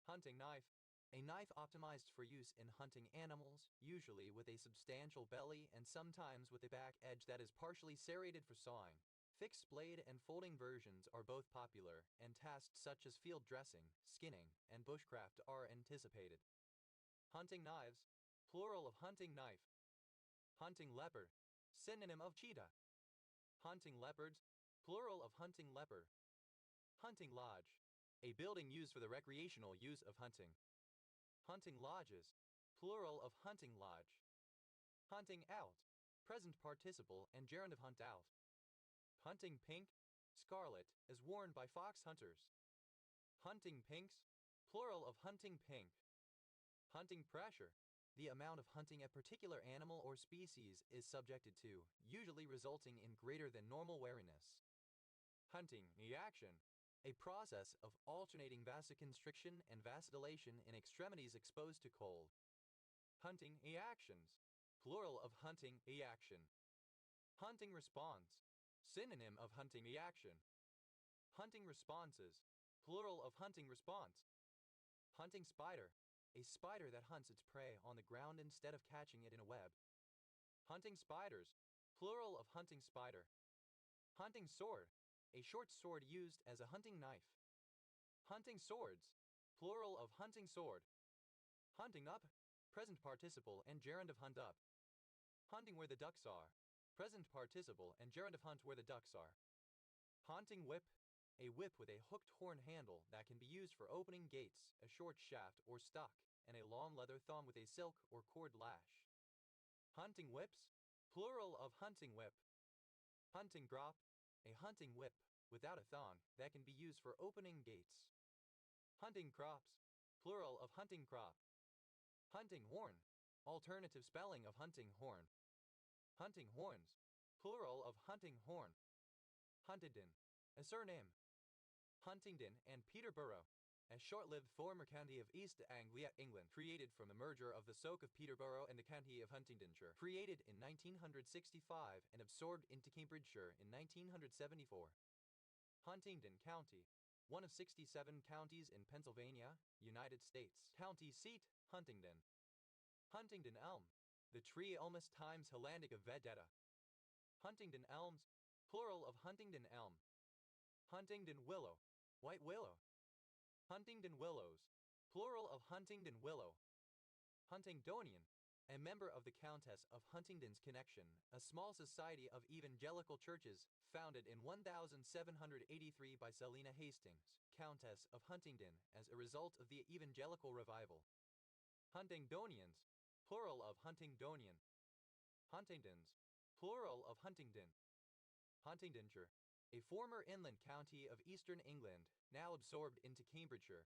A: Hunting knife, a knife optimized for use in hunting animals, usually with a substantial belly and sometimes with a back edge that is partially serrated for sawing. Fixed blade and folding versions are both popular, and tasks such as field dressing, skinning, and bushcraft are anticipated. Hunting knives, plural of hunting knife. Hunting leopard, synonym of cheetah. Hunting leopards, plural of hunting leopard. Hunting lodge, a building used for the recreational use of hunting. Hunting lodges, plural of hunting lodge. Hunting out, present participle and gerund of hunt out. Hunting pink, scarlet, as worn by fox hunters. Hunting pinks, plural of hunting pink. Hunting pressure, the amount of hunting a particular animal or species is subjected to, usually resulting in greater than normal wariness. Hunting reaction, a process of alternating vasoconstriction and vasodilation in extremities exposed to cold. Hunting reactions, plural of hunting reaction. Hunting response, synonym of hunting reaction. Hunting responses, plural of hunting response. Hunting spider, a spider that hunts its prey on the ground instead of catching it in a web. Hunting spiders, plural of hunting spider. Hunting sword, a short sword used as a hunting knife. Hunting swords, plural of hunting sword. Hunting up, present participle and gerund of hunt up. Hunting where the ducks are, present participle and gerund of hunt where the ducks are. Haunting whip, a whip with a hooked horn handle that can be used for opening gates, a short shaft or stock, and a long leather thong with a silk or cord lash. Hunting whips, plural of hunting whip. Hunting grop, a hunting whip without a thong that can be used for opening gates. Hunting crops, plural of hunting crop. Hunting horn, alternative spelling of hunting horn. Hunting horns, plural of hunting horn. Huntingdon, a surname. Huntingdon and Peterborough, a short-lived former county of East Anglia, England, created from the merger of the Soak of Peterborough and the county of Huntingdonshire, created in 1965 and absorbed into Cambridgeshire in 1974. Huntingdon County, one of 67 counties in Pennsylvania, United States. County seat, Huntingdon. Huntingdon elm, the tree Ulmus times Hollandic of Vedetta. Huntingdon elms, plural of Huntingdon elm. Huntingdon willow, white willow. Huntingdon willows, plural of Huntingdon willow. Huntingdonian, a member of the Countess of Huntingdon's Connection, a small society of evangelical churches founded in 1783 by Selina Hastings, Countess of Huntingdon, as a result of the evangelical revival. Huntingdonians, plural of Huntingdonian. Huntingdons, plural of Huntingdon. Huntingdonshire, a former inland county of eastern England, now absorbed into Cambridgeshire.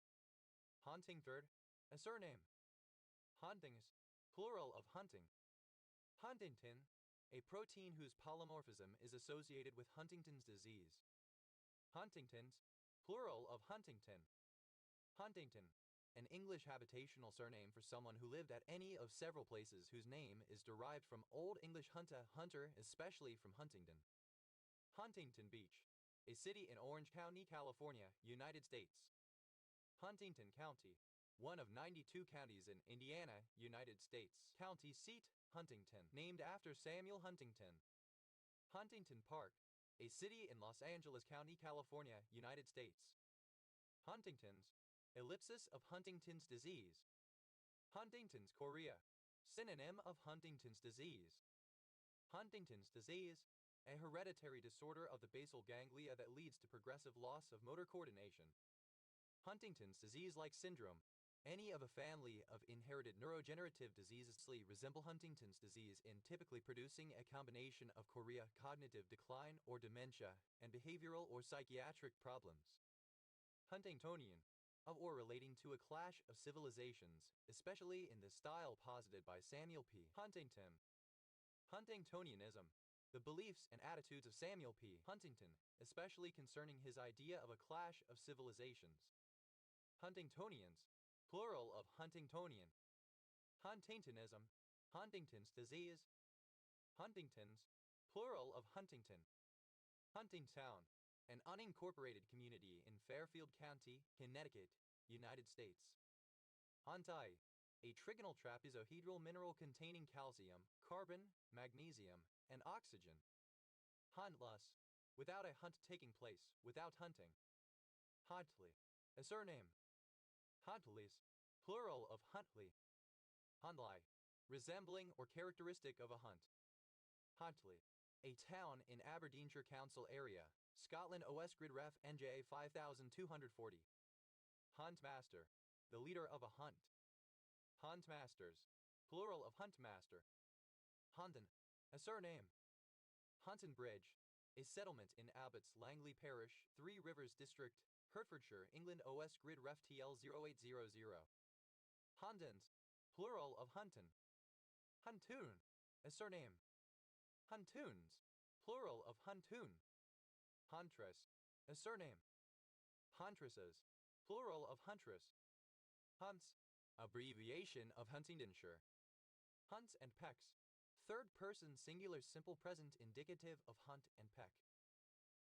A: Huntingford, a surname. Huntings, plural of hunting. Huntington, a protein whose polymorphism is associated with Huntington's disease. Huntingtons, plural of Huntington. Huntington, an English habitational surname for someone who lived at any of several places whose name is derived from Old English hunta, hunter, especially from Huntingdon. Huntington Beach, a city in Orange County, California, United States. Huntington County, one of 92 counties in Indiana, United States. County seat, Huntington, named after Samuel Huntington. Huntington Park, a city in Los Angeles County, California, United States. Huntington's, ellipsis of Huntington's disease. Huntington's chorea, synonym of Huntington's disease. Huntington's disease, a hereditary disorder of the basal ganglia that leads to progressive loss of motor coordination. Huntington's disease-like syndrome, any of a family of inherited neurodegenerative diseases resemble Huntington's disease in typically producing a combination of chorea, cognitive decline or dementia, and behavioral or psychiatric problems. Huntingtonian, of or relating to a clash of civilizations, especially in the style posited by Samuel P. Huntington. Huntingtonianism, the beliefs and attitudes of Samuel P. Huntington, especially concerning his idea of a clash of civilizations. Huntingtonians, plural of Huntingtonian. Huntingtonism, Huntington's disease. Huntingtons, plural of Huntington. Huntingtown, an unincorporated community in Fairfield County, Connecticut, United States. Huntai, a trigonal trapezohedral mineral containing calcium, carbon, magnesium, and oxygen. Huntless, without a hunt taking place, without hunting. Huntley, a surname. Huntleys, plural of Huntley. Huntley, resembling or characteristic of a hunt. Huntley, a town in Aberdeenshire Council area, Scotland OS Grid Ref NJ 5240. Huntmaster, the leader of a hunt. Huntmasters, plural of Huntmaster. Hunton, a surname. Hunton Bridge, a settlement in Abbots Langley Parish, Three Rivers District, Hertfordshire, England OS Grid Ref TL 0800. Huntons, plural of Hunton. Huntoon, a surname. Huntoons, plural of Huntoon. Huntress, a surname. Huntresses, plural of Huntress. Hunts, abbreviation of Huntingdonshire. Hunts and pecks, third person singular simple present indicative of hunt and peck.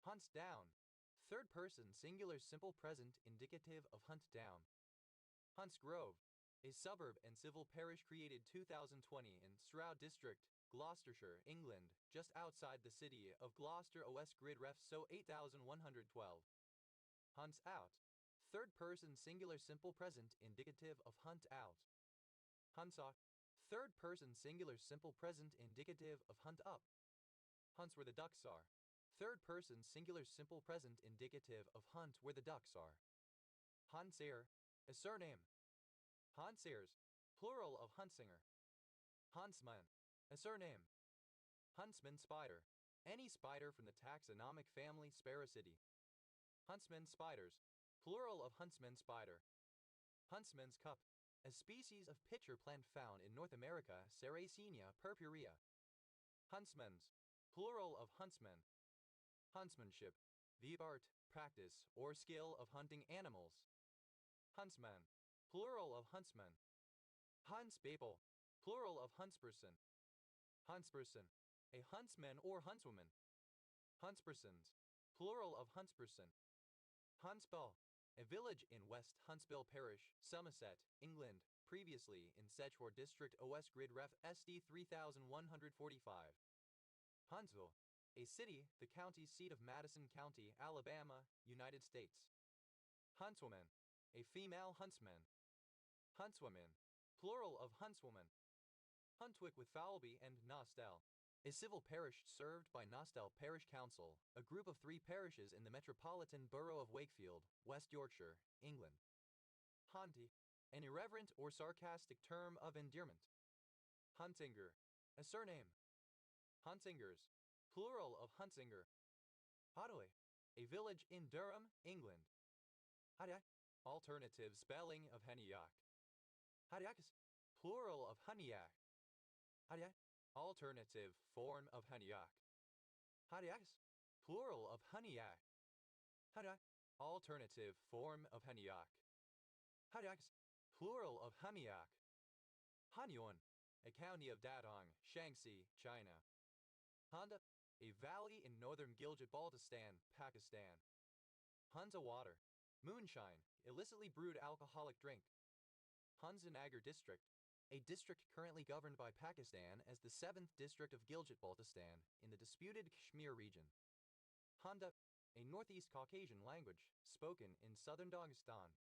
A: Hunts down, third person singular simple present indicative of hunt down. Hunts Grove, a suburb and civil parish created 2020 in Stroud District, Gloucestershire, England, just outside the city of Gloucester. OS grid ref so 8112. Hunts out. Third person singular simple present indicative of hunt out. Hunts out. Third person singular simple present indicative of hunt up. Hunts where the ducks are. Third person singular simple present indicative of hunt where the ducks are. Huntsier, a surname. Huntsiers, plural of huntsinger. Huntsman, a surname. Huntsman spider, any spider from the taxonomic family Sparacidae. Huntsman spiders, plural of huntsman spider. Huntsman's cup, a species of pitcher plant found in North America, Sarracenia purpurea. Huntsman's, plural of huntsman. Huntsmanship, the art, practice, or skill of hunting animals. Huntsman, plural of huntsman. Huntspeople, plural of huntsperson. Huntsperson, a huntsman or huntswoman. Huntspersons, plural of huntsperson. Huntsville, a village in West Huntsville Parish, Somerset, England, previously in Sedgemoor District. OS grid ref SD 3145. Huntsville, a city, the county seat of Madison County, Alabama, United States. Huntswoman, a female huntsman. Huntswoman, plural of huntswoman. Huntwick with Foulby and Nostell, a civil parish served by Nostell Parish Council, a group of 3 parishes in the metropolitan borough of Wakefield, West Yorkshire, England. Hunty, an irreverent or sarcastic term of endearment. Huntinger, a surname. Huntingers, plural of Huntsinger. Hoddly, a village in Durham, England. Hadiak, alternative spelling of Heniak. Hadiakis, plural of Haniak. Hadiak, alternative form of Haniak. Hadiakis, plural of Haniak. Hadiak, alternative form of Haniak. Hadiakis, plural of Hamiak. Hanyuan, a county of Dadong, Shaanxi, China. Handa, a valley in northern Gilgit-Baltistan, Pakistan. Hunza water, moonshine, illicitly brewed alcoholic drink. Hunzanagar District, a district currently governed by Pakistan as the 7th District of Gilgit-Baltistan in the disputed Kashmir region. Handa, a Northeast Caucasian language spoken in southern Dagestan.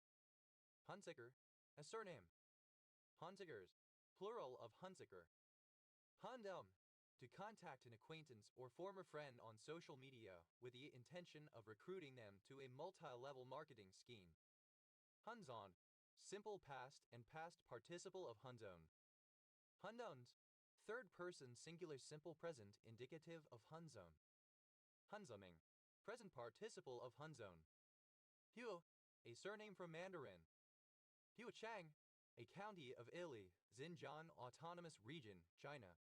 A: Hunziker, a surname. Hunzikers, plural of Hunziker. Hundum, to contact an acquaintance or former friend on social media with the intention of recruiting them to a multi-level marketing scheme. Hunzon, simple past and past participle of hunzone. Hundones, third person singular simple present indicative of hunzone. Hunzuming, present participle of hunzone. Huo, a surname from Mandarin. Huochang, a county of Ili, Xinjiang Autonomous Region, China.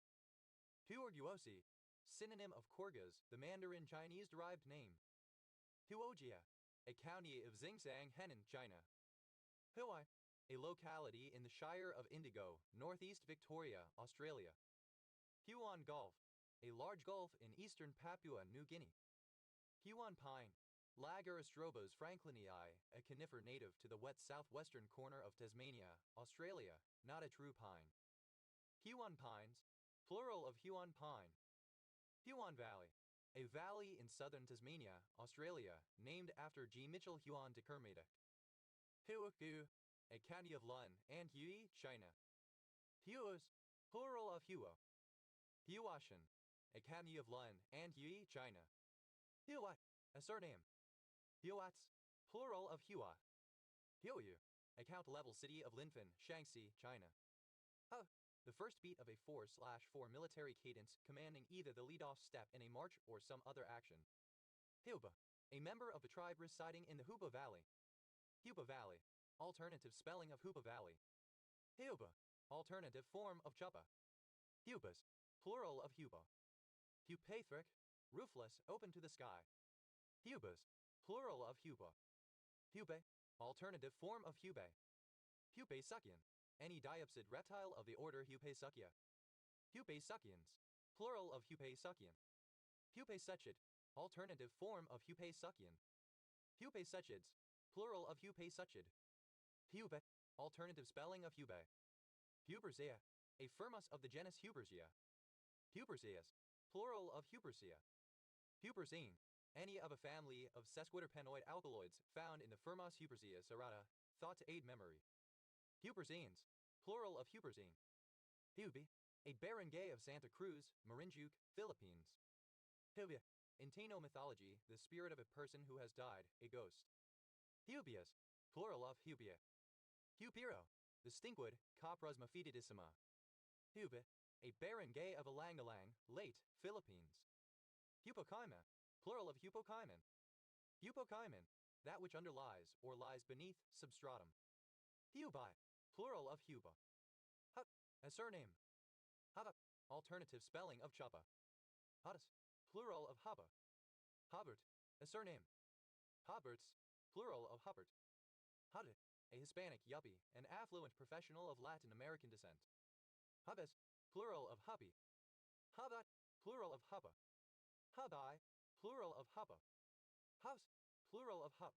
A: Huorguosi, synonym of Kyrgyz, the Mandarin Chinese-derived name. Huojia, a county of Xinjiang, Henan, China. Huai, a locality in the Shire of Indigo, northeast Victoria, Australia. Huon Gulf, a large gulf in eastern Papua New Guinea. Huon Pine, Lager Astrobos franklinii, a conifer native to the wet southwestern corner of Tasmania, Australia, not a true pine. Huon Pines, plural of Huon Pine. Huon Valley, a valley in southern Tasmania, Australia, named after G. Mitchell Huon de Kermadec. Huogu, a county of Lun and Hui, China. Huos, plural of Huo. Huashan, a county of Lun and Hui, China. Huat, a surname. Huats, plural of Hua. Huoyu, a count-level city of Linfen, Shaanxi, China. The first beat of a 4/4 military cadence commanding either the lead-off step in a march or some other action. Huba, a member of the tribe residing in the Huba Valley. Huba Valley, alternative spelling of Huba Valley. Huba, alternative form of Chupa. Hubas, plural of Huba. Hupathric, roofless, open to the sky. Hubas, plural of Huba. Hube, alternative form of Hube. Hupaisuchian, any diapsid reptile of the order Hupaisuchia. Hupaisuchians, plural of Hupaisuchian. Hupaisuchid, alternative form of Hupaisuchian. Hupaisuchids, plural of Hupaisuchid. Hubet, alternative spelling of Hubei. Huberzea, a firmus of the genus Huberzea. Huberzeus, plural of Huberzea. Huberzine, any of a family of sesquiterpenoid alkaloids found in the firmus Huberzea serrata, thought to aid memory. Huberzines, plural of Huberzine. Hubei, a barangay of Santa Cruz, Marinduque, Philippines. Hubei, in Taino mythology, the spirit of a person who has died, a ghost. Hubius, plural of Hubia. Hupiro, the stinkwood, Copras mafetidissima. Hubei, a barangay of Alang-Alang, late, Philippines. Hupokaima, plural of Hupokaiman. Hupokaiman, that which underlies or lies beneath substratum. Hubai, plural of Huba. Hup, a surname. Haba, alternative spelling of Chapa. Hadas, plural of Haba. Habert, a surname. Haberts, plural of Hubbard. Hudde, a Hispanic yuppie, an affluent professional of Latin American descent. Hubbes, plural of hubby. Hubbat, plural of hubba. Hubbai, plural of hubba. Hubs, plural of hub.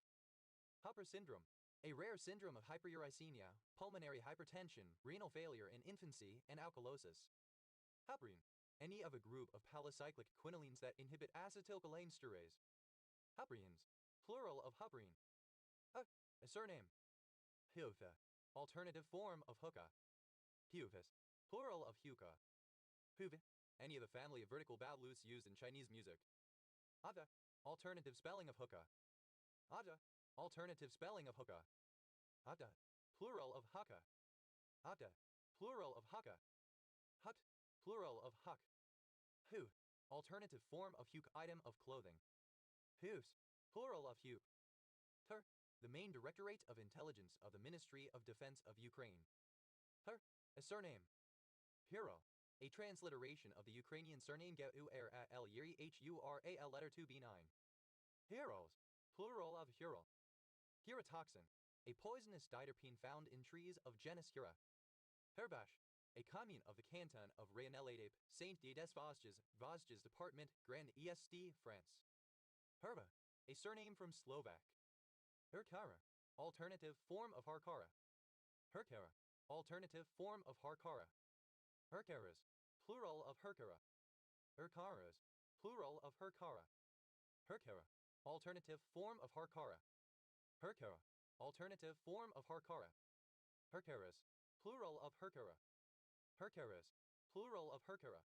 A: Hupper syndrome, a rare syndrome of hyperuricemia, pulmonary hypertension, renal failure in infancy, and alkalosis. Huprine, any of a group of palicyclic quinolines that inhibit acetylcholinesterase. Huprines, plural of huprine. A surname. Huve, alternative form of hookah. Huvis, plural of huka. Huve, any of the family of vertical baoulus used in Chinese music. Ada, alternative spelling of hookah. Ada, alternative spelling of hookah. Ada, plural of haka. Ada, plural of haka. Hut, plural of huck. Hu, alternative form of huke item of clothing. Hus, plural of huke. Ter, the main Directorate of Intelligence of the Ministry of Defense of Ukraine. Her, a surname. Hero, a transliteration of the Ukrainian surname Geural Yuri Hural letter 2b9. Heroes, plural of hero. Herotoxin, a poisonous diterpene found in trees of genus Hera. Herbache, a commune of the canton of Réanel-Adape, Saint-Dié-des-Vosges, Vosges Department, Grand Est, France. Herba, a surname from Slovak. Herkara, alternative form of Harkara. Herkara, alternative form of Harkara. Herkaras, plural of Herkara. Herkaras, plural of Herkara. Herkara, alternative form of Harkara. Herkara, alternative form of Harkara. Herkaras, plural of Herkara. Herkaras, plural of Herkara.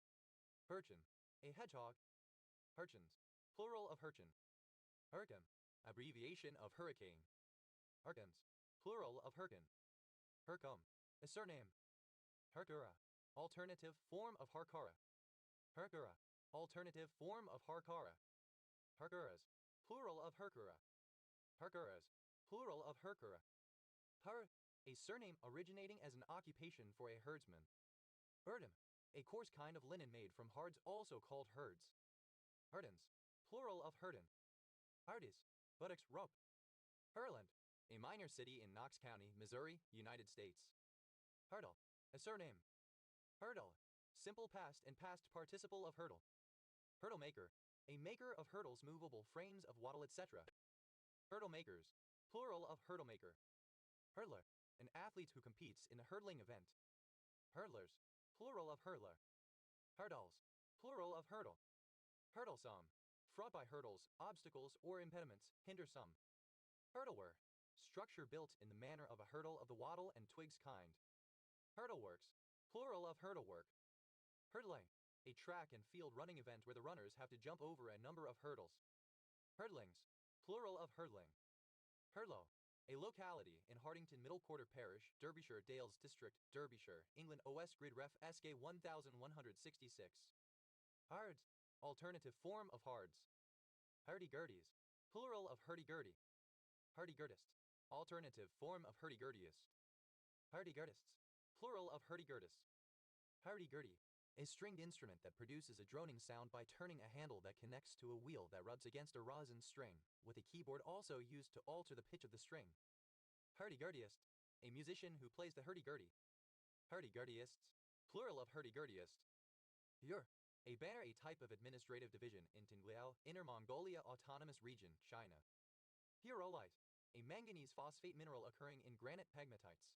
A: Herchin, a hedgehog. Herchins, plural of Herchin. Hurricane, abbreviation of hurricane. Hurkins, plural of Hurkin. Hercum, a surname. Herkura, alternative form of Harkara. Herkura, alternative form of Harkara. Herkuras, plural of Herkura. Herkuras, plural of Herkura. Her, a surname originating as an occupation for a herdsman. Herdem, a coarse kind of linen made from hards also called herds. Herdens, plural of herden. Hardis, buttocks rope. Herland, a minor city in Knox County, Missouri, United States. Hurdle, a surname. Hurdle, simple past and past participle of hurdle. Hurdle maker, a maker of hurdles, movable frames of wattle, etc. Hurdle makers, plural of hurdle maker. Hurdler, an athlete who competes in a hurdling event. Hurdlers, plural of hurdler. Hurdles, plural of hurdle. Hurdlesome, fraught by hurdles, obstacles, or impediments, hinder some. Hurdleware, structure built in the manner of a hurdle of the wattle and twigs kind. Hurdleworks, plural of hurdlework. Hurdling, a track and field running event where the runners have to jump over a number of hurdles. Hurdlings, plural of hurdling. Hurdlow, a locality in Hardington Middle Quarter Parish, Derbyshire Dales District, Derbyshire, England. OS Grid Ref SK 1166. Hards, alternative form of hards. Hurdy-gurdies, plural of hurdy-gurdy. Hurdy-gurdist, alternative form of hurdy-gurdiest. Hurdy-gurdists, plural of hurdy-gurdis. Hurdy-gurdy, a stringed instrument that produces a droning sound by turning a handle that connects to a wheel that rubs against a rosin string, with a keyboard also used to alter the pitch of the string. Hurdy-gurdiest, a musician who plays the hurdy-gurdy. Hurdy-gurdyists, plural of hurdy-gurdyist. Yur, a banner, a type of administrative division in Tingliao, Inner Mongolia Autonomous Region, China. Pyrrolite, a manganese phosphate mineral occurring in granite pegmatites.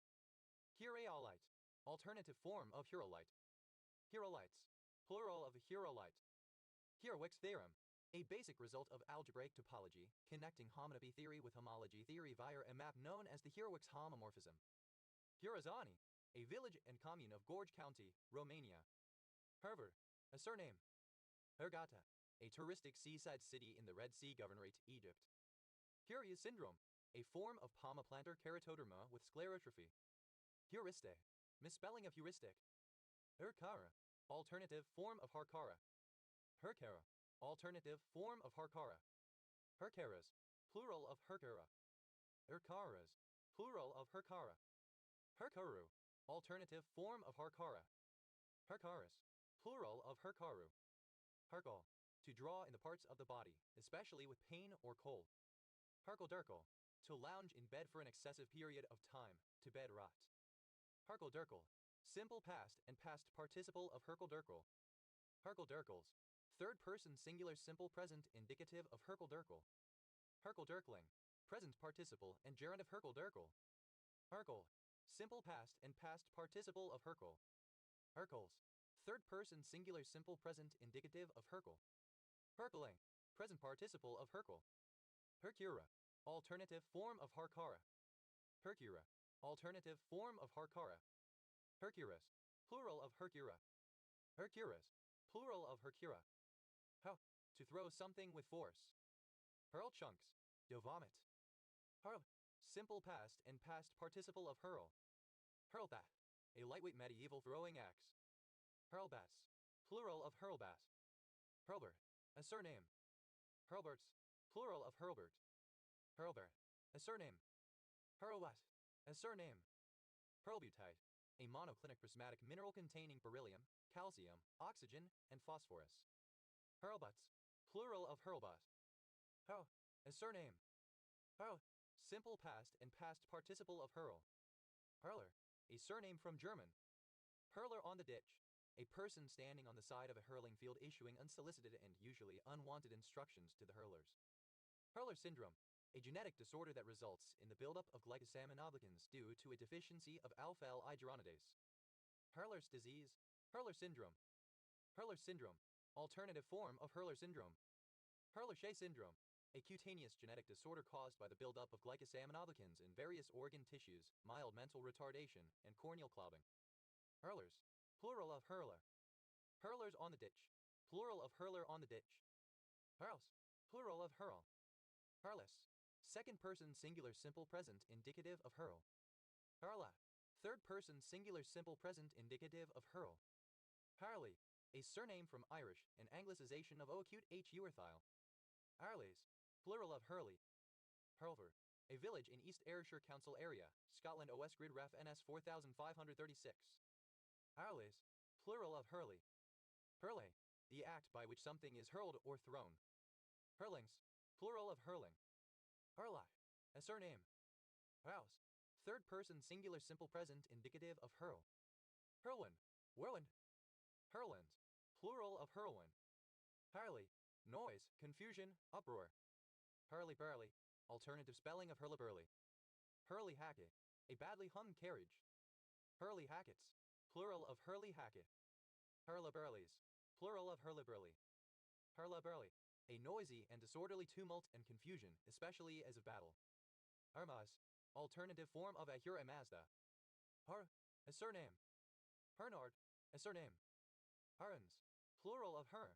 A: Heraolite, alternative form of Hurolite. Hurolites, plural of Hurolite. Hurwick's theorem, a basic result of algebraic topology, connecting homotopy theory with homology theory via a map known as the Hurwicks homomorphism. Hurazani, a village and commune of Gorj County, Romania. Herver, a surname. Hurghada, a touristic seaside city in the Red Sea Governorate, Egypt. Hurias syndrome, a form of palmoplantar keratoderma with sclerotrophy. Huriste, misspelling of heuristic. Herkara, alternative form of Harkara. Herkara, alternative form of Harkara. Herkaras, plural of Herkara. Herkaras, plural of Herkara. Herkaru, alternative form of Harkara. Herkaris, plural of Herkaru. Herkal, to draw in the parts of the body, especially with pain or cold. Herkaldurkal, to lounge in bed for an excessive period of time, to bed rot. Herkaldurkal, simple past and past participle of Herkaldurkal. Herkaldurkals, third person singular simple present indicative of Herkaldurkal. Herkaldurkling, present participle and gerund of Herkaldurkal. Herkal, simple past and past participle of Herkal. Herkals, third person singular simple present indicative of Herkal. Herkling, present participle of Herkal. Hercura, alternative form of Harkara. Hercura, alternative form of Harkara. Hercuris, plural of Hercura. Hercuris, plural of Hercura. How, to throw something with force. Hurl chunks, to vomit. Hurl, simple past and past participle of hurl. Hurlbath, a lightweight medieval throwing axe. Hurlbass, plural of hurlbass. Hurlbert, a surname. Hurlberts, plural of Hurlbert. Hurlbert, a surname. Hurlwat, a surname. Hurlbutite, a monoclinic prismatic mineral containing beryllium, calcium, oxygen, and phosphorus. Hurlbuts, plural of Hurlbut. Hurl, a surname. Hurl, simple past and past participle of hurl. Hurler, a surname from German. Hurler on the ditch, a person standing on the side of a hurling field issuing unsolicited and usually unwanted instructions to the hurlers. Hurler syndrome, a genetic disorder that results in the buildup of glycosaminoglycans due to a deficiency of alpha-L-iduronidase. Hurler's disease, Hurler syndrome. Hurler syndrome, alternative form of Hurler syndrome. Hurler-Scheie syndrome, a cutaneous genetic disorder caused by the buildup of glycosaminoglycans in various organ tissues, mild mental retardation, and corneal clogging. Hurlers, plural of hurler. Hurlers on the ditch, plural of hurler on the ditch. Hurls, plural of hurl. Hurless, second person singular simple present indicative of hurl. Hurla, third person singular simple present indicative of hurl. Harley, a surname from Irish, an anglicization of O-acute H urethyle. Harleys, plural of Hurley. Hurlver, a village in East Ayrshire Council area, Scotland OS Grid Ref NS 4536. Harleys, plural of Hurley. Hurley, the act by which something is hurled or thrown. Hurlings, plural of hurling. Hurlach, a surname. Hurls, third person singular simple present indicative of hurl. Hurlwin, whirlwind. Hurlins, plural of hurlwind. Harley, noise, confusion, uproar. Hurly-burly, alternative spelling of hurly-burly. Hurley-hacket, a badly hung carriage. Hurley-hackets, plural of hurley-hacket. Hurly-burlies, plural of hurly-burly. Hurla-burly, a noisy and disorderly tumult and confusion, especially as of battle. Hermas, alternative form of Ahura Mazda. Har, a surname. Hernard, a surname. Hurons, plural of her.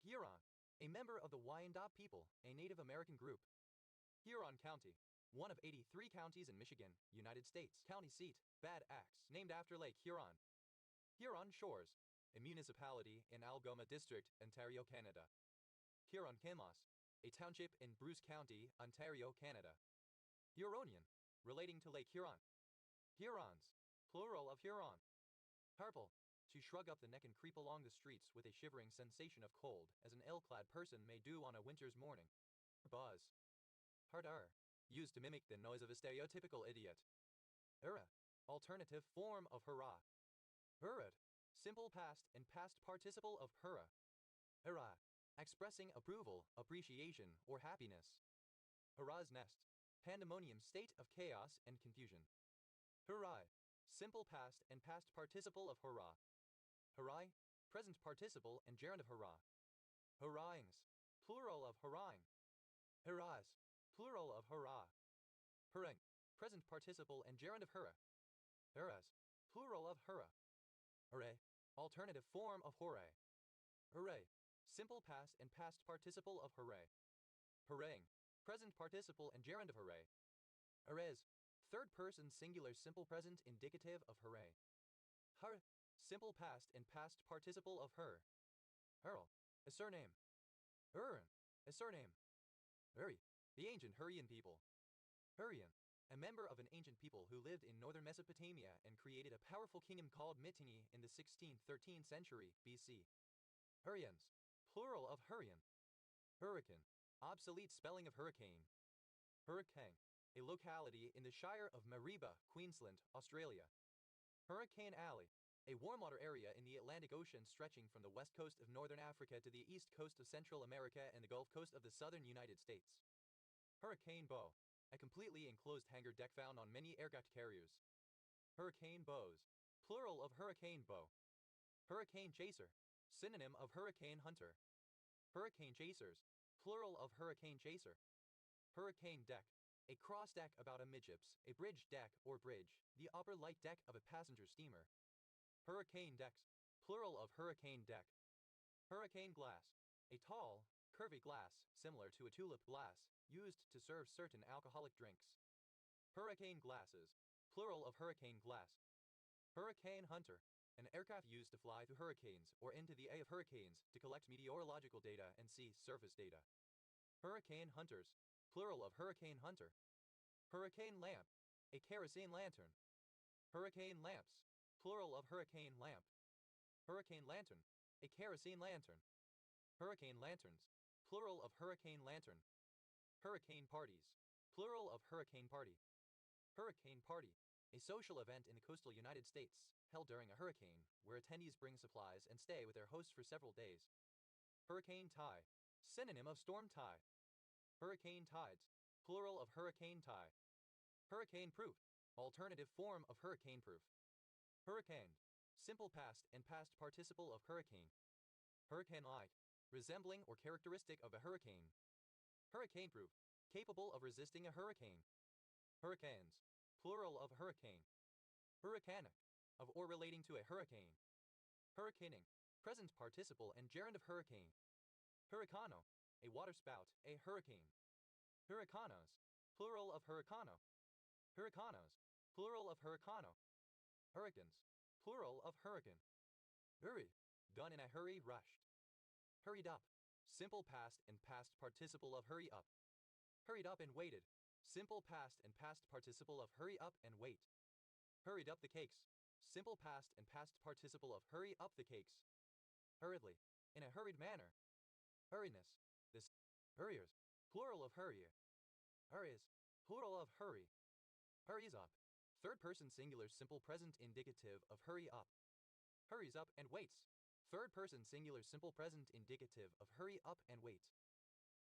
A: Huron, a member of the Wyandot people, a Native American group. Huron County, one of 83 counties in Michigan, United States. County seat, Bad Axe, named after Lake Huron. Huron Shores, a municipality in Algoma District, Ontario, Canada. Huron-Kinloss, a township in Bruce County, Ontario, Canada. Huronian, relating to Lake Huron. Hurons, plural of Huron. Harple, to shrug up the neck and creep along the streets with a shivering sensation of cold, as an ill-clad person may do on a winter's morning. Buzz. Hardar, used to mimic the noise of a stereotypical idiot. Hurrah, alternative form of hurrah. Hurrah, simple past and past participle of hurrah. Hurrah, expressing approval, appreciation, or happiness. Hurrah's nest, pandemonium state of chaos and confusion. Hurrah, simple past and past participle of hurrah. Hurrai, present participle and gerund of hurrah. Hurrahings, plural of hurrahing. Hurrahs, plural of hurrah. Hurrah, present participle and gerund of hurrah. Hurrahs, plural of hurrah. Hooray, alternative form of hooray. Hooray, simple past and past participle of hooray. Hooraying, present participle and gerund of hooray. Hoorays, third person singular simple present indicative of hooray. Hur, simple past and past participle of her. Hurl, a surname. Hurrin, a surname. Hurry, the ancient Hurrian people. Hurrian, a member of an ancient people who lived in northern Mesopotamia and created a powerful kingdom called Mitanni in the 16th-13th century BC. Hurrians, plural of hurrian. Hurricane, obsolete spelling of hurricane. Hurricane, a locality in the Shire of Mareeba, Queensland, Australia. Hurricane Alley, a warm water area in the Atlantic Ocean stretching from the west coast of northern Africa to the east coast of Central America and the Gulf Coast of the southern United States. Hurricane Bow, a completely enclosed hangar deck found on many aircraft carriers. Hurricane bows, plural of hurricane bow. Hurricane chaser, synonym of hurricane hunter. Hurricane chasers, plural of hurricane chaser. Hurricane deck, a cross deck about amidships, a bridge deck or bridge, the upper light deck of a passenger steamer. Hurricane decks, plural of hurricane deck. Hurricane glass, a tall, curvy glass similar to a tulip glass, used to serve certain alcoholic drinks. Hurricane glasses, plural of hurricane glass. Hurricane hunter, an aircraft used to fly through hurricanes or into the eye of hurricanes to collect meteorological data and see surface data. Hurricane hunters, plural of hurricane hunter. Hurricane lamp, a kerosene lantern. Hurricane lamps, plural of hurricane lamp. Hurricane lantern, a kerosene lantern. Hurricane lanterns, plural of hurricane lantern. Hurricane parties, plural of hurricane party. Hurricane party, a social event in the coastal United States, held during a hurricane, where attendees bring supplies and stay with their hosts for several days. Hurricane tie, synonym of storm tie. Hurricane tides, plural of hurricane tie. Hurricane proof, alternative form of hurricane proof. Hurricaned, simple past and past participle of hurricane. Hurricane-like, resembling or characteristic of a hurricane. Hurricane-proof, capable of resisting a hurricane. Hurricanes, plural of hurricane. Hurricanic, of or relating to a hurricane. Hurricaning, present participle and gerund of hurricane. Hurricano, a waterspout, a hurricane. Hurricanos, plural of hurricano. Hurricanos, plural of hurricano. Hurricanes, plural of hurricane. Hurry, done in a hurry, rushed. Hurried up, simple past and past participle of hurry up. Hurried up and waited, simple past and past participle of hurry up and wait. Hurried up the cakes, simple past and past participle of hurry up the cakes. Hurriedly, in a hurried manner. Hurriedness, this. Hurriers, plural of hurrier. Hurries, plural of hurry. Hurries up, third person singular simple present indicative of hurry up. Hurries up and waits, third person singular simple present indicative of hurry up and wait.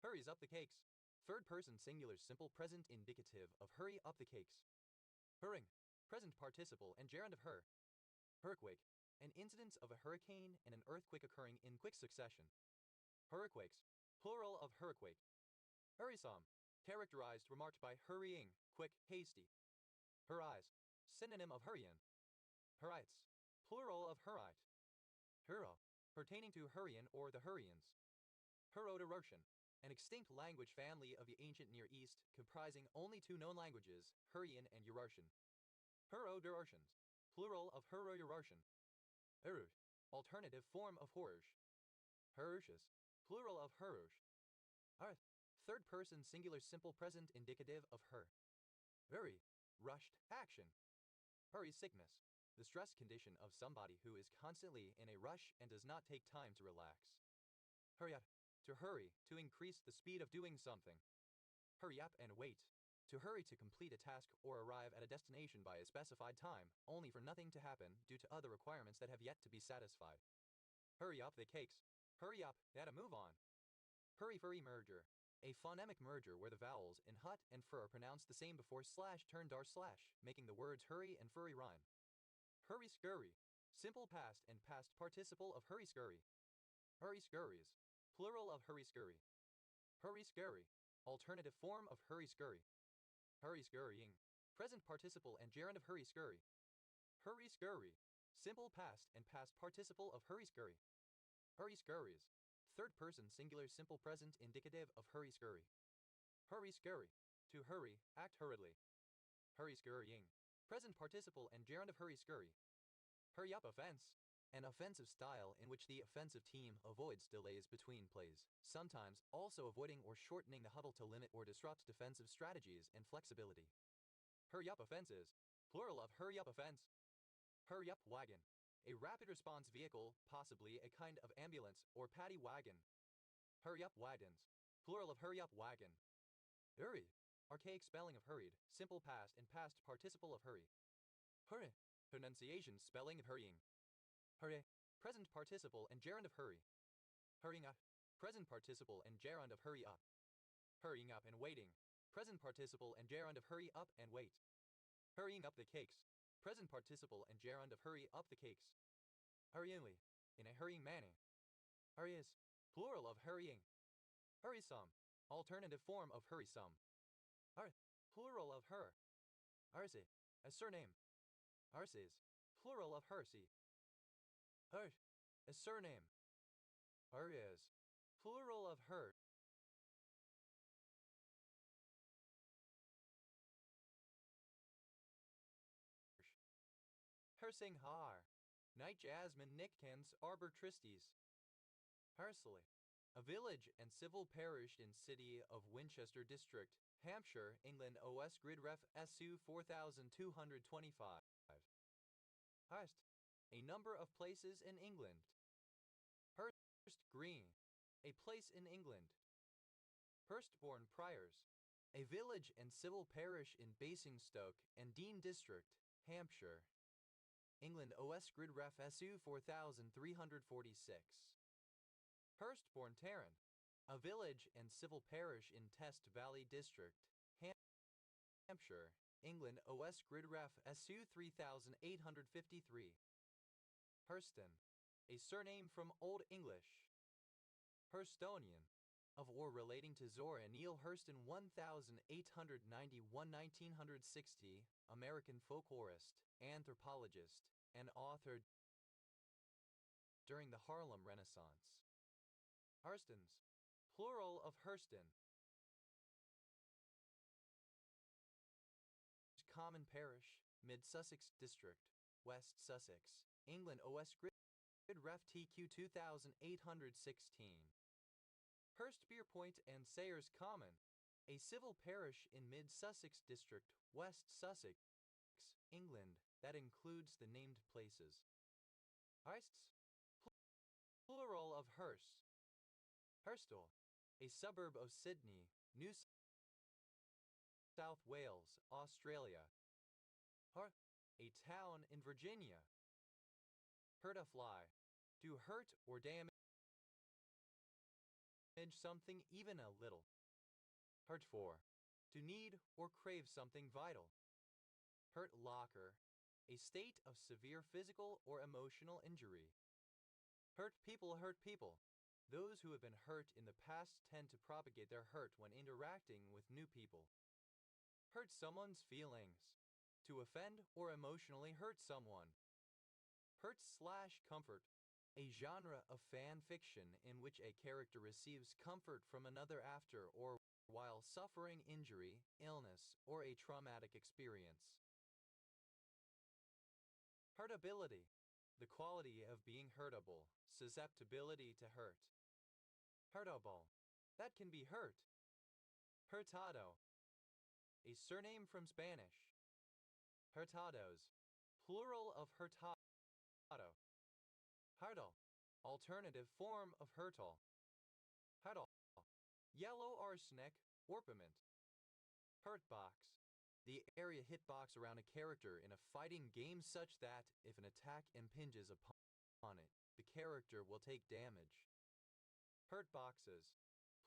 A: Hurries up the cakes, third person singular simple present indicative of hurry up the cakes. Hurring, present participle and gerund of hur. Hurricane, an incidence of a hurricane and an earthquake occurring in quick succession. Hurriquakes, plural of hurricane. Hurrysome, characterized remarked by hurrying, quick, hasty. Hurries, synonym of hurrien. Hurrites, plural of hurrite. Hurro, pertaining to Hurrian or the Hurrians. Hurro-Urartian, an extinct language family of the ancient Near East comprising only two known languages, Hurrian and Urartian. Hurro-Urartians, plural of Hurro-Urartian. Hurush, alternative form of Horush. Hurushes, plural of Hurush. Arth, third person singular simple present indicative of her. Hurry, rushed, action. Hurry sickness, the stress condition of somebody who is constantly in a rush and does not take time to relax. Hurry up, to hurry, to increase the speed of doing something. Hurry up and wait, to hurry to complete a task or arrive at a destination by a specified time, only for nothing to happen due to other requirements that have yet to be satisfied. Hurry up the cakes, hurry up, gotta move on. Hurry-furry merger, a phonemic merger where the vowels in hut and fur are pronounced the same before slash turn dar slash, making the words hurry and furry rhyme. Hurry-scurry, simple past and past participle of hurry-scurry. Hurry-scurries, plural of hurry-scurry. Hurry-scurry, alternative form of hurry-scurry. Hurry-scurrying, present participle and gerund of hurry-scurry. Hurry-scurry, simple past and past participle of hurry-scurry. Hurry-scurries, third person singular simple present indicative of hurry-scurry. Hurry-scurry, to hurry, act hurriedly. Hurry-scurrying, present participle and gerund of hurry-scurry. Hurry-up offense, an offensive style in which the offensive team avoids delays between plays, sometimes also avoiding or shortening the huddle to limit or disrupt defensive strategies and flexibility. Hurry-up offenses, plural of hurry-up offense. Hurry-up wagon, a rapid response vehicle, possibly a kind of ambulance or paddy wagon. Hurry-up wagons, plural of hurry-up wagon. Hurry, archaic spelling of hurried, simple past and past participle of hurry. Hurry, pronunciation spelling of hurrying. Hurry, present participle and gerund of hurry. Hurrying up, present participle and gerund of hurry up. Hurrying up and waiting, present participle and gerund of hurry up and wait. Hurrying up the cakes, present participle and gerund of hurry up the cakes. Hurriedly, in a hurrying manner. Hurry is, plural of hurrying. Hurrysome, alternative form of hurrysome. Hur, plural of her. Hersey, a surname. Herses, plural of hersey. Her, a surname. Her is, plural of her. Hersing har, night jasmine nictans arbor tristis. Hersley, a village and civil parish in city of Winchester District, Hampshire, England. OS Grid Ref SU 4225. Hurst, a number of places in England. Hurst Green, a place in England. Hurstbourne Priors, a village and civil parish in Basingstoke and Dean District, Hampshire, England. OS Grid Ref SU 4346. Hurstbourne Tarrant, a village and civil parish in Test Valley District, Hampshire, England. OS Grid Ref SU 3853. Hurston, a surname from Old English. Hurstonian, of or relating to Zora Neale Hurston 1891–1960, American folklorist, anthropologist, and author during the Harlem Renaissance. Hurstons, plural of Hurston. Common Parish, Mid Sussex District, West Sussex, England. OS Grid Ref TQ 2816. Hurstbierpoint and Sayers Common, a civil parish in Mid Sussex District, West Sussex, England, that includes the named places. Heists, plural of Hurst. Hurstal, a suburb of Sydney, New South Wales, Australia. Hur, a town in Virginia. Hurt a fly, to hurt or damage something even a little. Hurt for, to need or crave something vital. Hurt locker, a state of severe physical or emotional injury. Hurt people. Those who have been hurt in the past tend to propagate their hurt when interacting with new people. Hurt someone's feelings, to offend or emotionally hurt someone. Hurt/comfort, a genre of fan fiction in which a character receives comfort from another after or while suffering injury, illness, or a traumatic experience. Hurtability, the quality of being hurtable, susceptibility to hurt. Hurtable, that can be hurt. Hurtado, a surname from Spanish. Hurtados, plural of hurtado. Hurdle, alternative form of hurtle. Hurdle, yellow arsenic, orpiment. Hurtbox, the area hitbox around a character in a fighting game such that, if an attack impinges upon it, the character will take damage. Hurtboxes,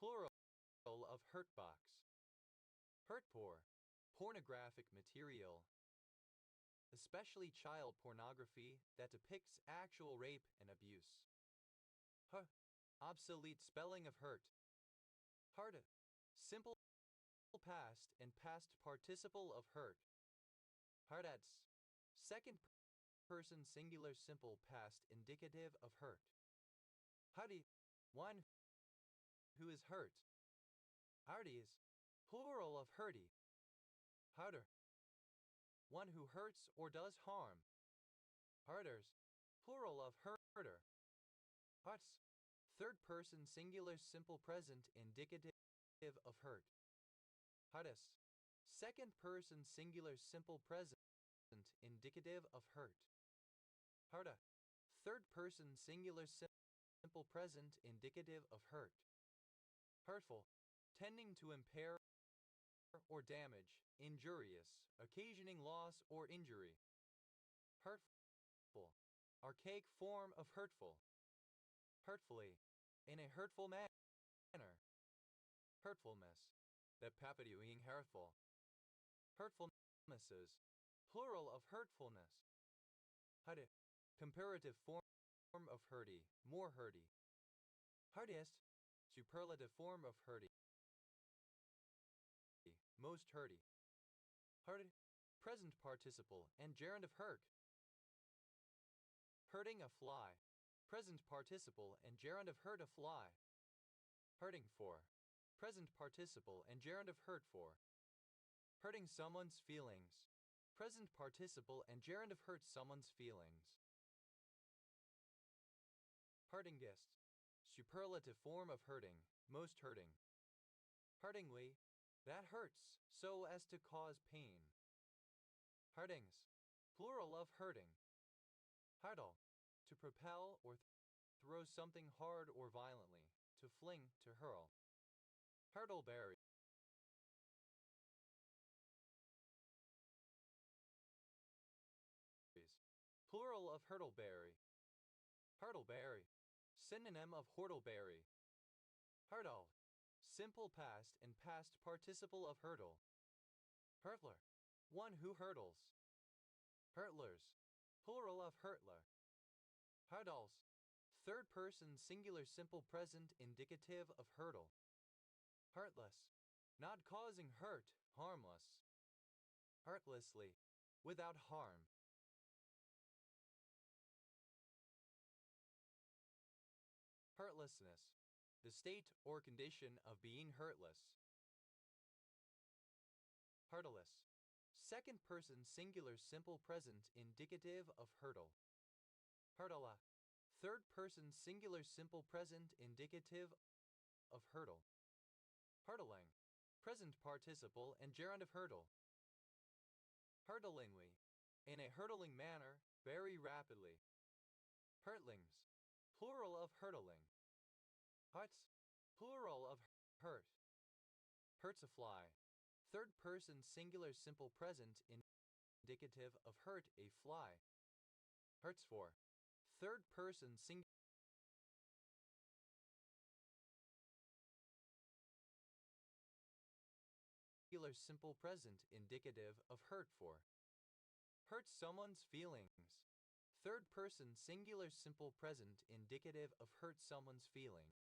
A: plural of hurtbox. Hurtpor, pornographic material. especially child pornography that depicts actual rape and abuse. H. Obsolete spelling of hurt. Hard. Simple past and past participle of hurt. Hardats. Second person singular simple past indicative of hurt. Hardy. One who is hurt. Hardies. Plural of hurty. Harder. One who hurts or does harm. Harders. Plural of herder. Huts. Third person singular simple present indicative of hurt. Hardus. Second person singular simple present indicative of hurt. Harda. Third person singular simple present indicative of hurt. Hurtful. Tending to impair or damage, injurious, occasioning loss or injury. Hurtful. Archaic form of hurtful. Hurtfully. In a hurtful manner. Hurtfulness. The papaduing hurtful. Hurtfulnesses. Plural of hurtfulness. Hurty. Comparative form of hurty, more hurty. Hurtiest. Superlative form of hurty. Most hurty. Hurted. Present participle and gerund of hurt. Hurting a fly. Present participle and gerund of hurt a fly. Hurting for. Present participle and gerund of hurt for. Hurting someone's feelings. Present participle and gerund of hurt someone's feelings. Hurtingest. Superlative form of hurting, most hurting. Hurtingly. That hurts, so as to cause pain. Hurtings. Plural of hurting. Hurtle. To propel or throw something hard or violently. To fling, to hurl. Hurtleberry. Plural of hurtleberry. Hurtleberry. Synonym of whortleberry. Hurtle. Simple past and past participle of hurtle. Hurtler. One who hurtles. Hurtlers. Plural of hurtler. Hurdles. Third person singular simple present indicative of hurdle. Hurtless. Not causing hurt, harmless. Hurtlessly. Without harm. Hurtlessness. The state or condition of being hurtless. Hurtless. Second person singular simple present indicative of hurdle. Hurtla. Third person singular simple present indicative of hurdle. Hurtling. Present participle and gerund of hurdle. Hurtlingly. In a hurtling manner, very rapidly. Hurtlings. Plural of hurtling. Huts. Plural of hurt. Hurts a fly. Third person singular simple present indicative of hurt a fly. Hurts for. Third person singular simple present indicative of hurt for. Hurts someone's feelings. Third person singular simple present indicative of hurt someone's feelings.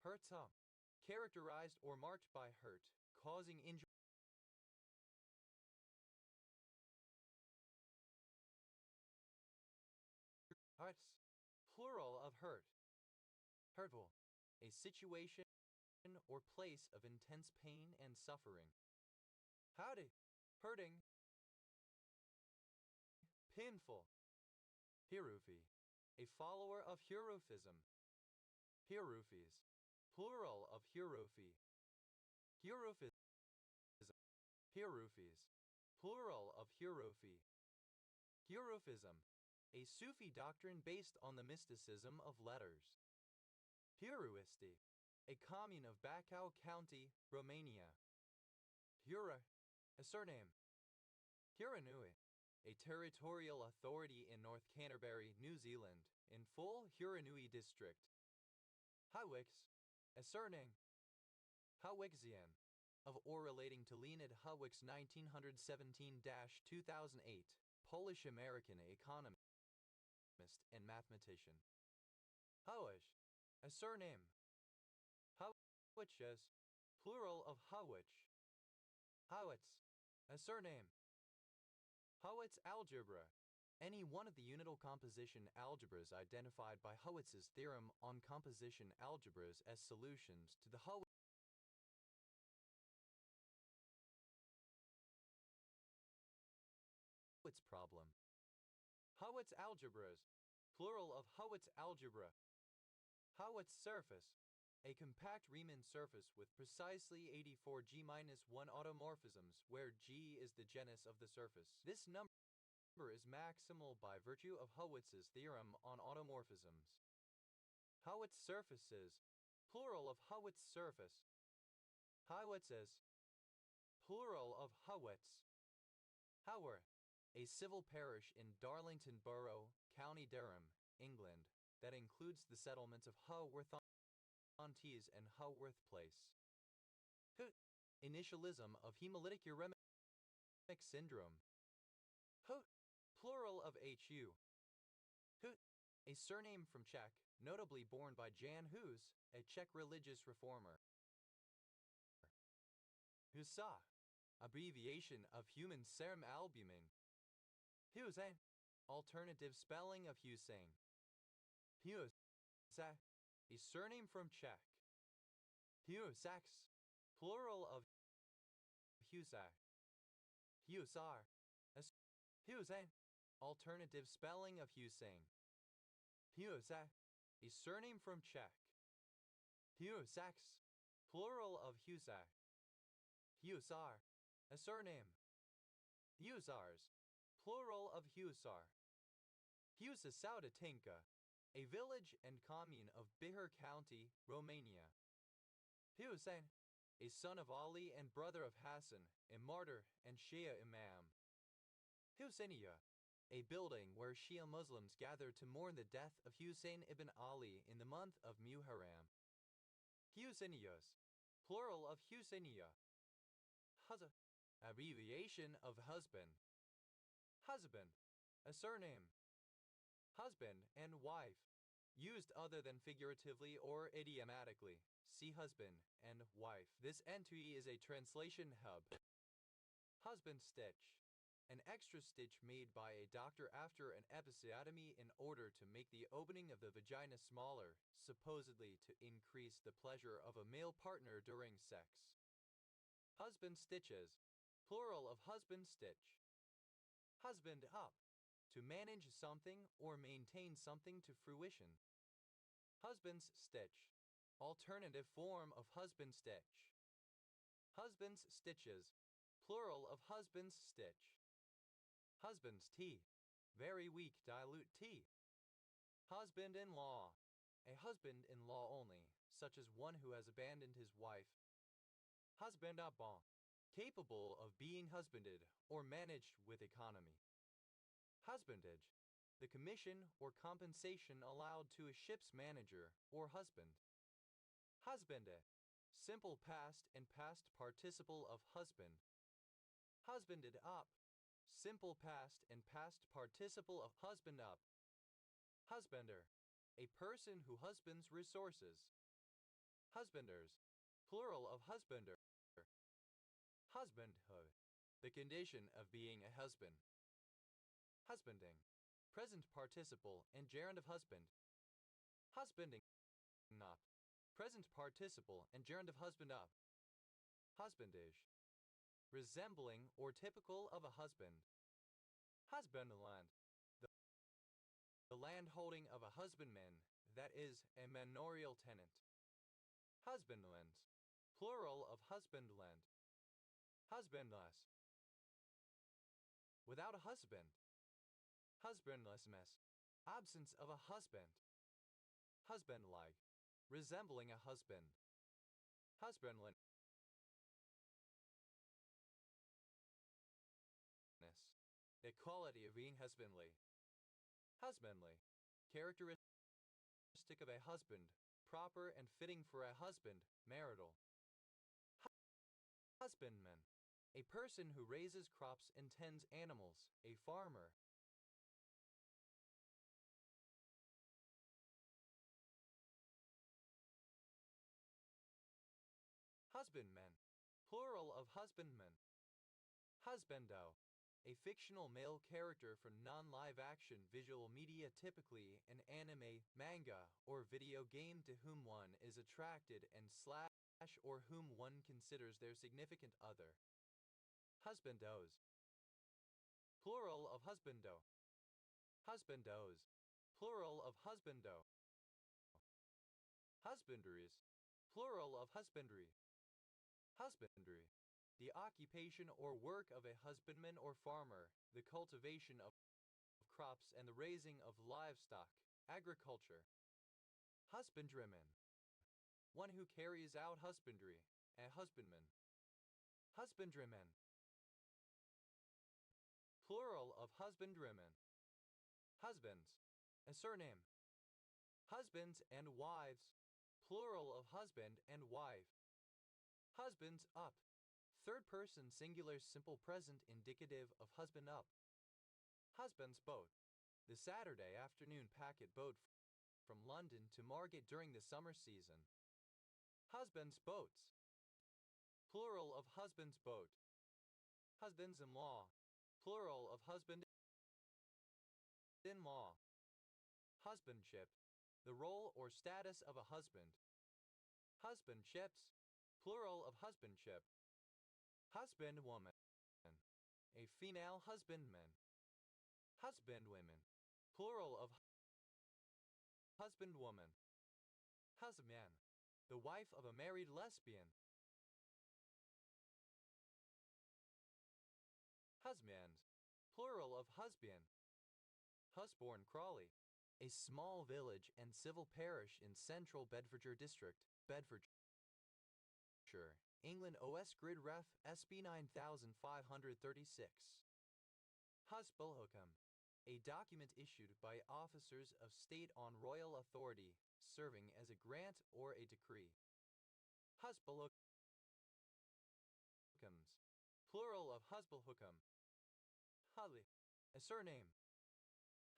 A: Hurts up. Characterized or marked by hurt, causing injury. Hurts. Plural of hurt. Hurtful. A situation or place of intense pain and suffering. Howdy. Hurting. Painful. Hierufy. A follower of Hierufism. Hierufes. Plural of Hierufy. Hierufism. Hierufes. Plural of Hierufy. Hierufism. A Sufi doctrine based on the mysticism of letters. Hieruisti. A commune of Bacău County, Romania. Hura. A surname. Huranui. A territorial authority in North Canterbury, New Zealand, in full Huranui district. Hawix. A surname. Hawixian. of or relating to Leonid Hawicz 1917-2008, Polish-American economist and mathematician. Hawicz, a surname. Hawicz, plural of Hawicz. Hawitz, a surname. Hawitz algebra. Any one of the unital composition algebras identified by Hawitz's theorem on composition algebras as solutions to the Hawitz problem. Hawitz algebras, plural of Hawitz algebra. Hawitz surface, a compact Riemann surface with precisely 84 G-1 automorphisms where G is the genus of the surface. This number is maximal by virtue of Hawitz's theorem on automorphisms. Hawitz surfaces, plural of Hawitz surface. Hawitzes, plural of Hawitz. Haworth, a civil parish in Darlington Borough, County Durham, England, that includes the settlements of Haworth-on-Tees and Haworth Place. Initialism of hemolytic uremic syndrome. Plural of HU. A surname from Czech, notably borne by Jan Hus, a Czech religious reformer. Husa, abbreviation of human serum albumin. Hussein, alternative spelling of Hussein. Husa, a surname from Czech. Husax, plural of Husak. Husar, Hussein, alternative spelling of Hussein. Husak, a surname from Czech. Husax, plural of Husak. Husar, a surname. Husars, plural of Husar. Husa-Saudatinka, a village and commune of Bihar County, Romania. Hussein, a son of Ali and brother of Hassan, a martyr and Shia imam. Husseiniya, a building where Shia Muslims gather to mourn the death of Hussein ibn Ali in the month of Muharram. Husainiyas, plural of Husainiya. Abbreviation of husband. Husband, a surname. Husband and wife, used other than figuratively or idiomatically. See husband and wife. This entry is a translation hub. Husband stitch, an extra stitch made by a doctor after an episiotomy in order to make the opening of the vagina smaller, supposedly to increase the pleasure of a male partner during sex. Husband stitches, plural of husband stitch. Husband up, to manage something or maintain something to fruition. Husband's stitch, alternative form of husband stitch. Husband's stitches, plural of husband's stitch. Husband's tea, very weak dilute tea. Husband-in-law, a husband-in-law only, such as one who has abandoned his wife. Husband-à-bon, capable of being husbanded or managed with economy. Husbandage, the commission or compensation allowed to a ship's manager or husband. Husbande, simple past and past participle of husband. Husbanded up, simple past and past participle of husband up. Husbander, a person who husbands resources. Husbanders, plural of husbander. Husbandhood, the condition of being a husband. Husbanding, present participle and gerund of husband. Husbanding up, present participle and gerund of husband up. Husbandage, resembling or typical of a husband. Husbandland, the land holding of a husbandman, that is, a manorial tenant. Husbandlands, plural of husbandland. Husbandless, without a husband. Husbandlessness, absence of a husband. Husband-like, resembling a husband. Husbandliness, the quality of being husbandly. Husbandly, characteristic of a husband, proper and fitting for a husband, marital. Husbandman. A person who raises crops and tends animals, a farmer. Husbandmen. Plural of husbandman. Husbando. A fictional male character from non-live action visual media, typically an anime, manga, or video game to whom one is attracted and slash or whom one considers their significant other. Husbandos. Plural of husbando. Husbandos. Plural of husbando. Husbandries. Plural of husbandry. Husbandry. The occupation or work of a husbandman or farmer, the cultivation of crops and the raising of livestock, agriculture. Husbandryman. One who carries out husbandry, a husbandman. Husbandryman. Plural of husbandryman. Husbands. A surname. Husbands and wives. Plural of husband and wife. Husbands up. Third person singular simple present indicative of husband up. Husband's boat. The Saturday afternoon packet boat from London to Margate during the summer season. Husband's boats. Plural of husband's boat. Husbands-in-law. Plural of husband-in-law. Husbandship. The role or status of a husband. Husbandships. Plural of husbandship. Husbandwoman. A female husbandman. Husbandwomen. Plural of husbandwoman. Husman. The wife of a married lesbian. Husband. Plural of husband. Husbourne Crawley. A small village and civil parish in central Bedfordshire district, Bedfordshire, England. OS Grid Ref SB 9536. Husbulhocum. A document issued by officers of state on royal authority, serving as a grant or a decree. Husbulhocums. Plural of husbulhocum. Hudley. A surname.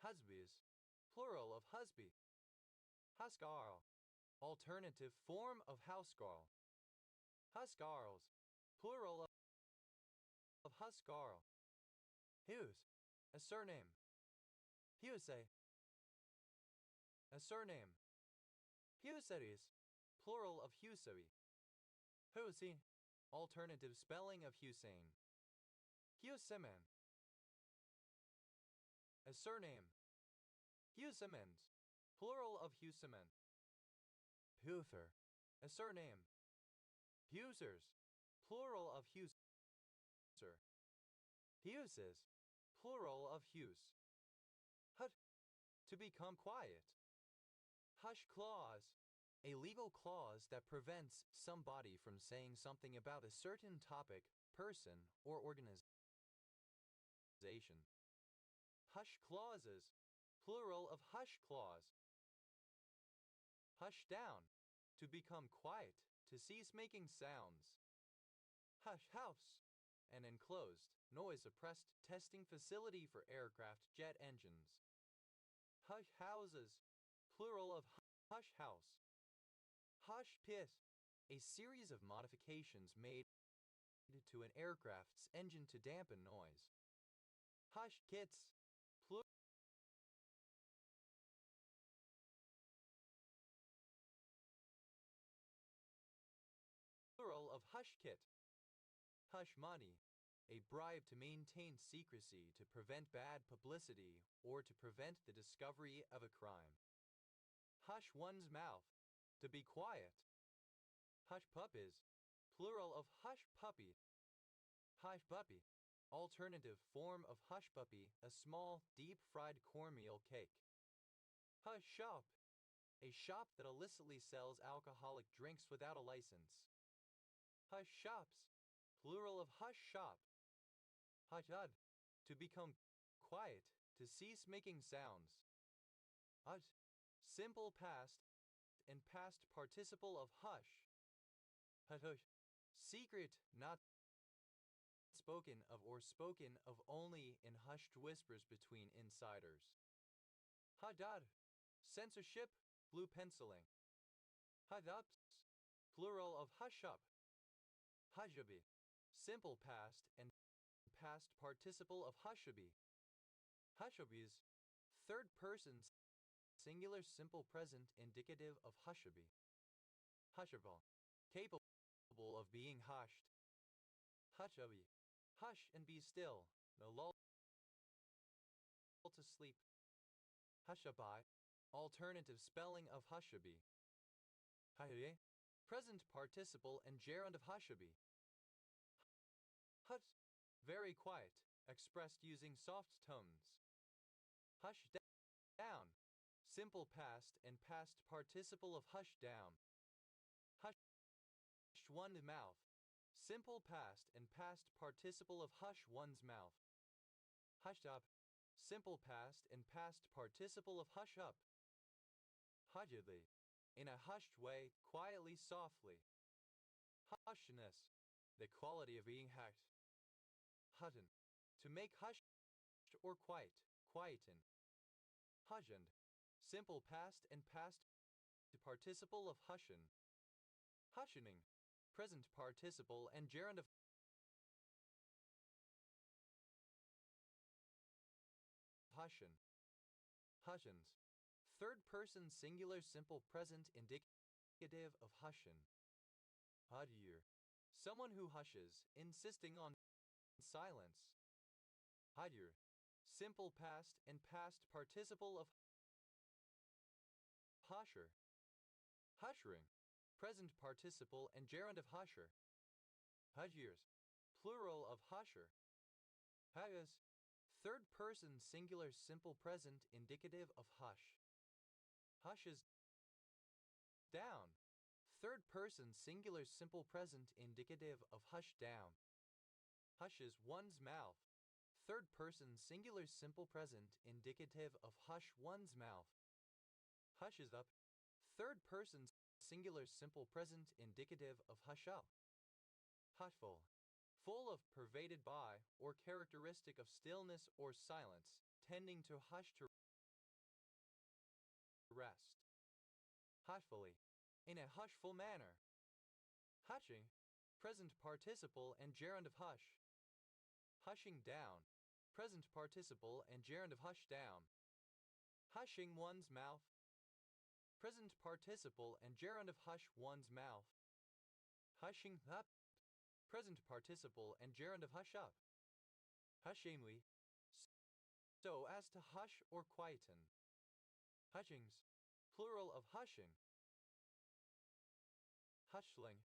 A: Husbies. Plural of husby. Huscarl. Alternative form of housecarl. Huscarls. Plural of huscarl. Hughes. A surname. Hughesay. A surname. Hughseries. Plural of Hughesey. Hussein. Alternative spelling of Hussein. Hughesiman. A surname. Hughsimans. Plural of Hughsiman. Huther. A surname. Husers. Plural of Huser. Huses. Plural of Huse. Hut. To become quiet. Hush clause. A legal clause that prevents somebody from saying something about a certain topic, person, or organization. Hush clauses. Plural of hush clause. Hush down. To become quiet, to cease making sounds. Hush house. An enclosed, noise-suppressed testing facility for aircraft jet engines. Hush houses. Plural of hush house. Hush pit. A series of modifications made to an aircraft's engine to dampen noise. Hush kits. Plural of hush kit. Hush money. A bribe to maintain secrecy to prevent bad publicity or to prevent the discovery of a crime. Hush one's mouth. To be quiet. Hush puppies. Plural of hush puppy. Hush puppy. Alternative form of hush puppy, a small, deep-fried cornmeal cake. Hush shop. A shop that illicitly sells alcoholic drinks without a license. Hush shops. Plural of hush shop. Hush hud. To become quiet, to cease making sounds. Hut. Simple past and past participle of hush. Hutush. secret, not spoken of or spoken of only in hushed whispers between insiders. Hadad, censorship, blue penciling. Hadaps, plural of hush-up. Hajabi, simple past and past participle of hushabi. Hushabis, third person singular simple present indicative of hushabi. Hushabal, capable of being hushed. Hushabi, hush and be still, no lull to sleep. Hushabai, alternative spelling of hushabi. Haye, present participle and gerund of hushabi. Hut, very quiet, expressed using soft tones. Hush down, simple past and past participle of hush down. Hush one's mouth, simple past and past participle of hush one's mouth. Hushed up, simple past and past participle of hush up. Hudgedly, in a hushed way, quietly, softly. Hushness, the quality of being hushed. Hutton, to make hushed or quiet, quieten. Hushened, simple past and past participle of hushen. Hushening, present participle and gerund of hushen. Hushens, third person singular simple present indicative of hushen. Hudyr, someone who hushes, insisting on silence. Hudyr, simple past and past participle of husher. Hushering, present participle and gerund of husher. Hudyears, plural of husher. Hayas, third person singular simple present indicative of hush. Hushes down, third person singular simple present indicative of hush down. Hushes one's mouth, third person singular simple present indicative of hush one's mouth. Hushes up, third person singular simple present indicative of hush up. Hutful, full of, pervaded by, or characteristic of stillness or silence, tending to hush to rest. Hutfully, in a hushful manner. Hutching, present participle and gerund of hush. Hushing down, present participle and gerund of hush down. Hushing one's mouth, present participle and gerund of hush one's mouth. Hushing up, present participle and gerund of hush up. Hushingly, so as to hush or quieten. Hushings, plural of hushing. Hushling,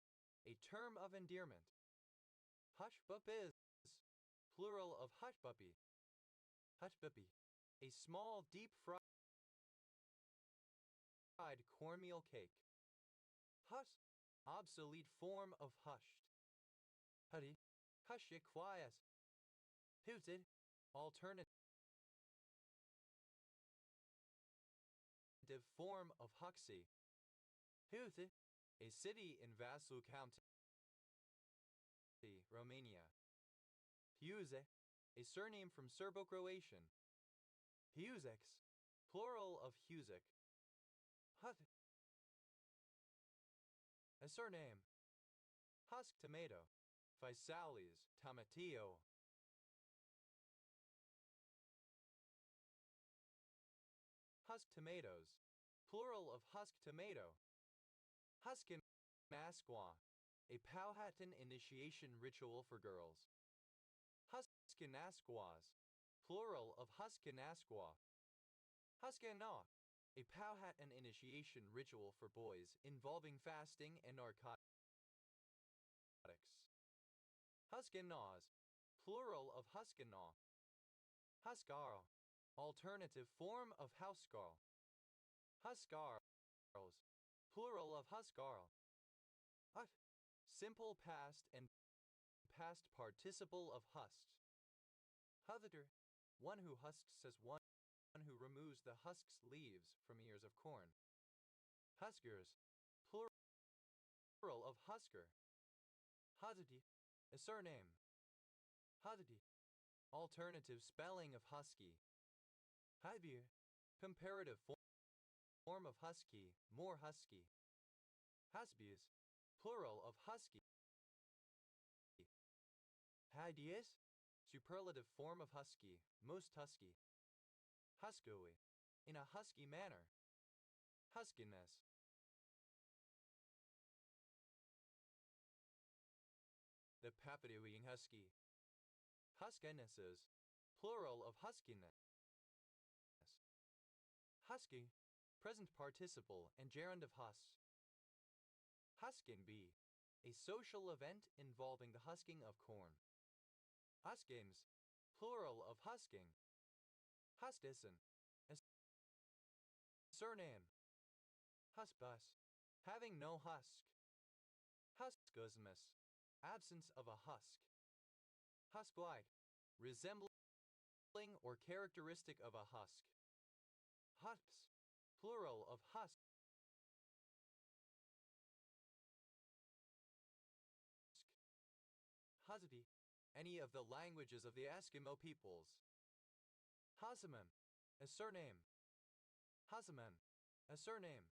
A: a term of endearment. Hushbuppies, plural of hushpuppy. Hushpuppy, a small deep fried cornmeal cake. Hush, obsolete form of hushed. Huddy, hushik quiet. Hooted, alternative form of Huxley. Hute, a city in Vaslui County, Romania. Huze, a surname from Serbo-Croatian. Huzex, plural of Huzek. Hut, a surname. Husk tomato. Physalis, tomatillo. Husk tomatoes, plural of husk tomato. Huskin Asqua, a Powhatan initiation ritual for girls. Huskin Asquas, plural of Huskin Asqua. Huskana, a Powhatan initiation ritual for boys involving fasting and narcotics. Huskinaz, plural of Huskinaw. Huskarl, alternative form of Housegarl. Huskarls, plural of Huskarl. Simple past and past participle of husked. Huther, one who husks says one who removes the husks leaves from ears of corn. Huskers, plural of husker. Hazadi, a surname. Hazadi, alternative spelling of husky. Habir, comparative form of husky, more husky. Hasbius, plural of husky. Hadius, superlative form of husky, most husky. Huskily, in a husky manner. Huskiness. The Papadoing husky. Huskinesses, plural of huskiness. Husky, present participle and gerund of hus. Huskin be, a social event involving the husking of corn. Huskins, plural of husking. Hustison, a surname. Husbus, having no husk. Huskusmus, absence of a husk. Husklike, resembling or characteristic of a husk. Husps, plural of husk. Husby, any of the languages of the Eskimo peoples. Husman, a surname. Husman, a surname.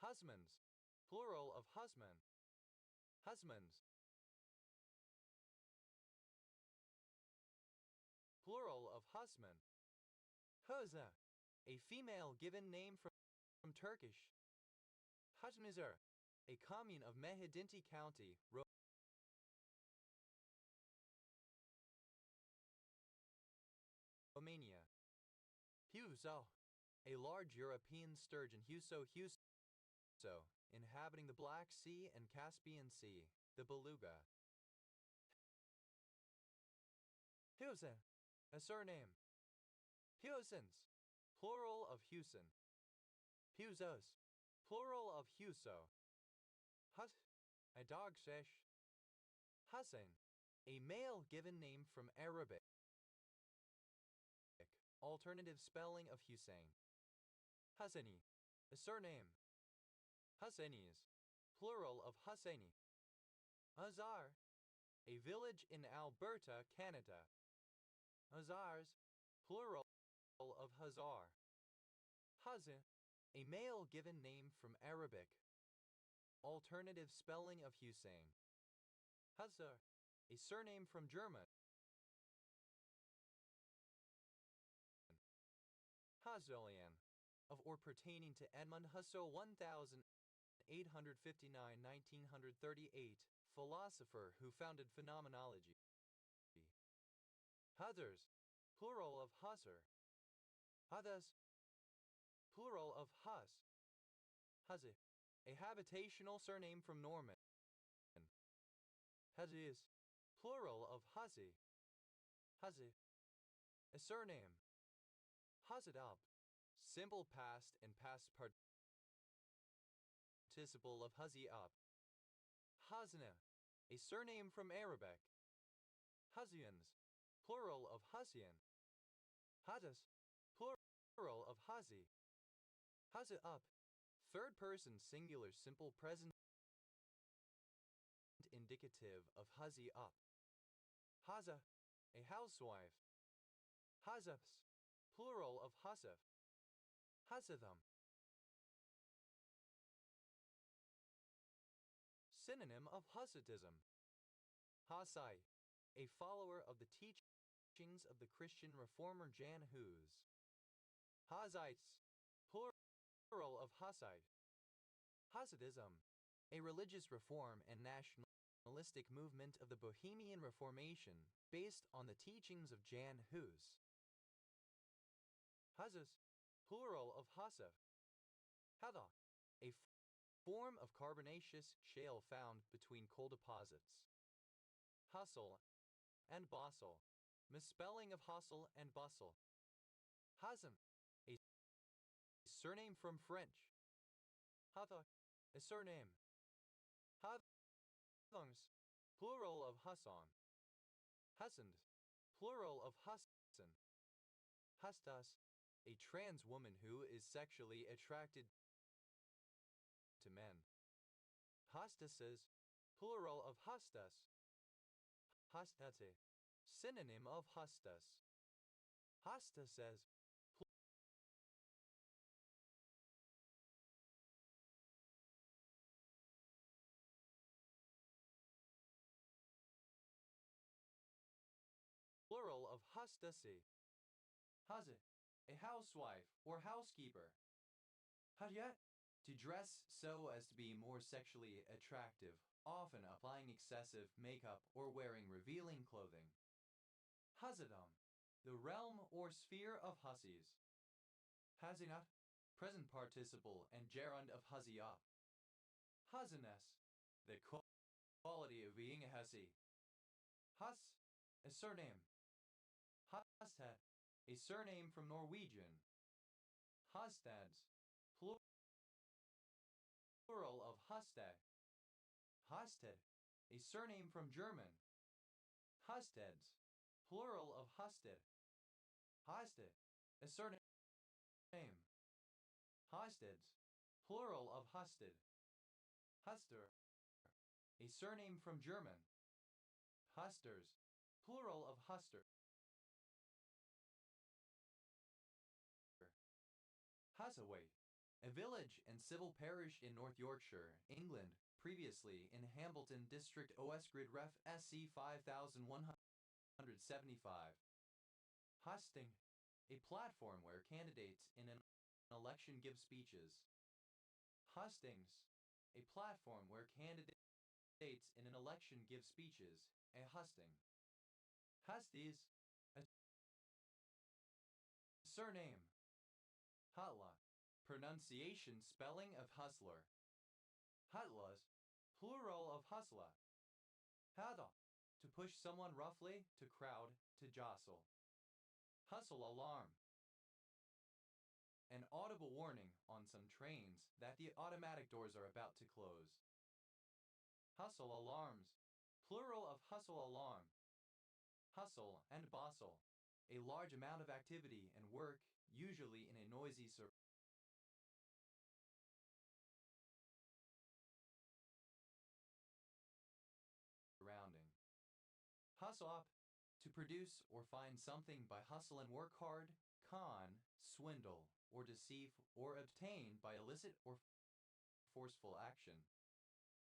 A: Husmands, plural of husman. Husmands, plural of husman. Huza, a female given name from Turkish. Huzmizar, a commune of Mehedinti County, Romania. Huso, a large European sturgeon. Huso, inhabiting the Black Sea and Caspian Sea, the beluga. Husen, a surname. Husens, plural of Husen. Husos, plural of Huso. Hus, a dog fish. Hussein, a male given name from Arabic. Alternative spelling of Hussein. Husseini, a surname. Husseinis, plural of Husseini. Hazar, a village in Alberta, Canada. Hazars, plural of Hazar. Hazin, a male given name from Arabic. Alternative spelling of Hussein. Hazar, a surname from German. Hazolian, of or pertaining to Edmund Husserl 1859–1938, philosopher who founded phenomenology. Huthers, plural of Husser. Huthas, plural of Hus. Huzzy, a habitational surname from Norman. Huzzies, plural of Huzzy. Huzzy, a surname. Huzzed up, simple past and past participle of huzzy up. Huzna, a surname from Arabic. Huzzians, plural of Huzzian. Huzzas, plural of Huzzy. Huzzy up, third person singular simple present indicative of huzzy up. Huzza, a housewife. Huzzafs, plural of Hussaf. Hussatham. Synonym of Hussitism. Hussite, a follower of the teachings of the Christian reformer Jan Hus. Hussites, plural of Hussite. Hussitism, a religious reform and nationalistic movement of the Bohemian Reformation based on the teachings of Jan Hus. Huzzas, plural of Hussaf. Heather, a form of carbonaceous shale found between coal deposits. Hustle and bustle, misspelling of hustle and bustle. Hussam, a surname from French. Hutha, a surname. Huthungs, plural of Husson. Hussand, plural of Husson. Hustas, a trans woman who is sexually attracted to men. Hostesses, Plural of hustas. Hustate. Synonym of hustas. Hasta says plural of hustasi. Haze. A housewife or housekeeper. Haryat. To dress so as to be more sexually attractive, often applying excessive makeup or wearing revealing clothing. Hazadam. The realm or sphere of hussies. Hazinat. Present participle and gerund of haziyat. Hazines. The quality of being a hussy. Hus. A surname. Hastad. A surname from Norwegian. Hastads. Plural of Hastad. Hasted. A surname from German. Hasteds. Plural of Hasted. Hasted. A surname. Hasteds. Plural of Hasted. Haster. A surname from German. Hasters. Plural of Haster. Hassaway. A village and civil parish in North Yorkshire, England, previously in Hambleton District OS Grid Ref SC 5175. Hosting. A platform where candidates in an election give speeches. Hustings. A platform where candidates in an election give speeches. A husting. Husties. A surname. Hutla. Pronunciation spelling of hustler. Hutlas. Plural of hustla. Hada. To push someone roughly, to crowd, to jostle. Hustle alarm. An audible warning on some trains that the automatic doors are about to close. Hustle alarms. Plural of hustle alarm. Hustle and bustle. A large amount of activity and work, usually in a noisy surrounding. Hustle up. To produce or find something by hustle and work hard, con, swindle, or deceive, or obtain by illicit or forceful action.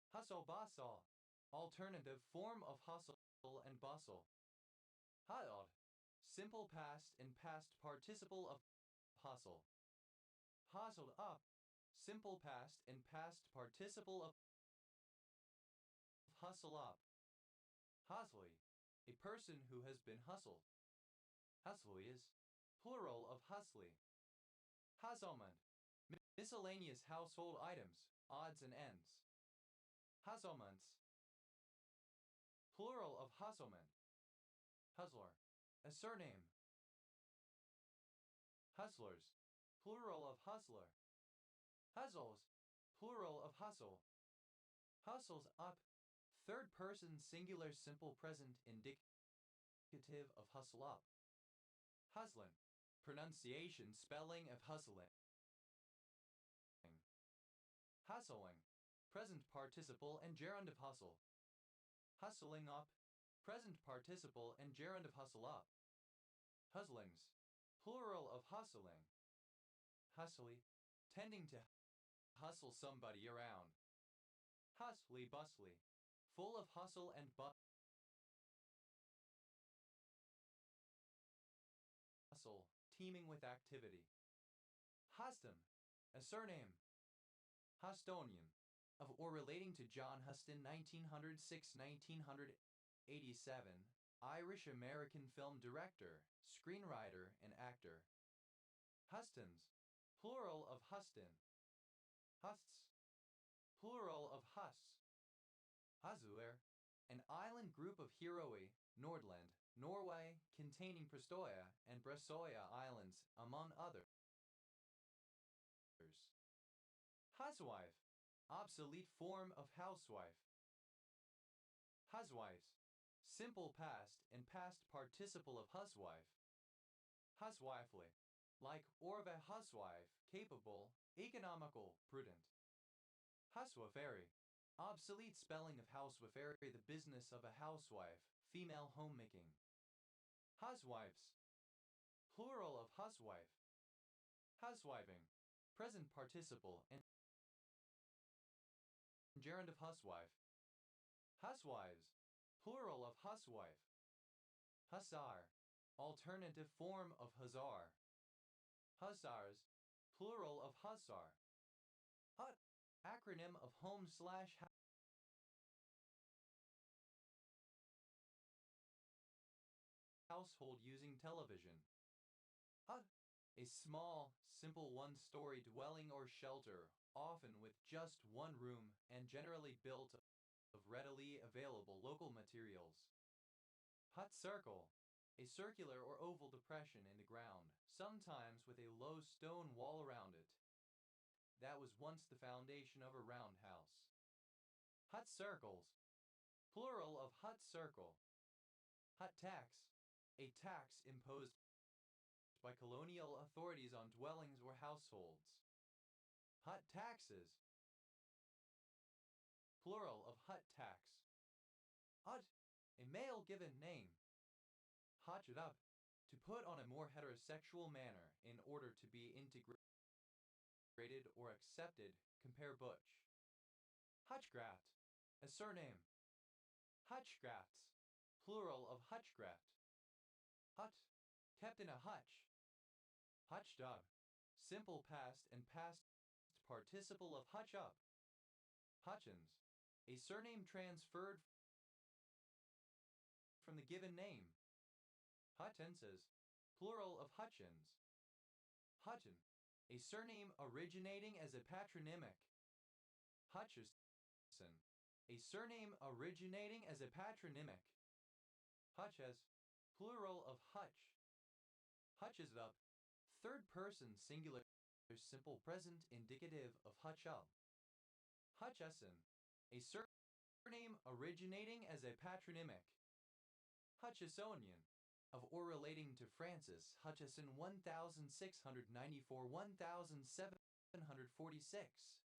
A: Hustle bustle. Alternative form of hustle and bustle. Hustled. Simple past and past participle of hustle. Hustled up. Simple past and past participle of hustle up. Hustly. A person who has been hustled. Hustlies. Plural of hustly. Hazelmund. Miscellaneous household items, odds and ends. Hazelmunds. Plural of Hasselman. Hustler. A surname. Hustlers. Plural of hustler. Hustles. Plural of hustle. Hustles up. Third person singular simple present indicative of hustle up. Hustlin. Pronunciation spelling of hustling. Hustling. Present participle and gerund of hustle. Hustling up. Present participle and gerund of hustle up. Hustlings. Plural of hustling. Hustly. Tending to hustle somebody around. Hustly bustly. Full of hustle and bustle, teeming with activity. Huston. A surname. Hustonian. Of or relating to John Huston 1906-1987, Irish-American film director, screenwriter, and actor. Hustons. Plural of Huston. Husts. Plural of Husts. Hazuer. An island group of Heroe, Nordland, Norway, containing Prestoya and Bresoya Islands, among others. Huswife. Obsolete form of housewife. Huswives. Simple past and past participle of huswife. Huswifely. Like or of a huswife, capable, economical, prudent. Huswaferi. Obsolete spelling of housewife, the business of a housewife, female homemaking. Huswives. Plural of huswife. Huswiving. Present participle and gerund of huswife. Huswives. Plural of huswife. Hussar. Alternative form of hussar. Hussars. Plural of hussar. HUT. Acronym of home slash household using television. HUT. A small, simple one-story dwelling or shelter, often with just one room and generally built of readily available local materials. Hut circle. A circular or oval depression in the ground, sometimes with a low stone wall around it. That was once the foundation of a roundhouse. Hut circles. Plural of hut circle. Hut tax. A tax imposed by colonial authorities on dwellings or households. Hut taxes. Plural of hut tax. Hut. A male given name. Hotch it up. To put on a more heterosexual manner in order to be integrated or accepted, compare butch. Hutchgrat. A surname. Hutchgrats. Plural of hutchgrat. Hut. Kept in a hutch. Hutched up. Simple past and past participle of hutch up. Hutchins. A surname transferred from the given name. Huttenses. Plural of Hutchins. Hutton. A surname originating as a patronymic. Hutchison. A surname originating as a patronymic. Hutches. Plural of hutch. Hutches up. Third person singular simple present indicative of hutch up. Hutcheson. A surname originating as a patronymic. Hutchisonian. Of or relating to Francis Hutcheson 1694-1746,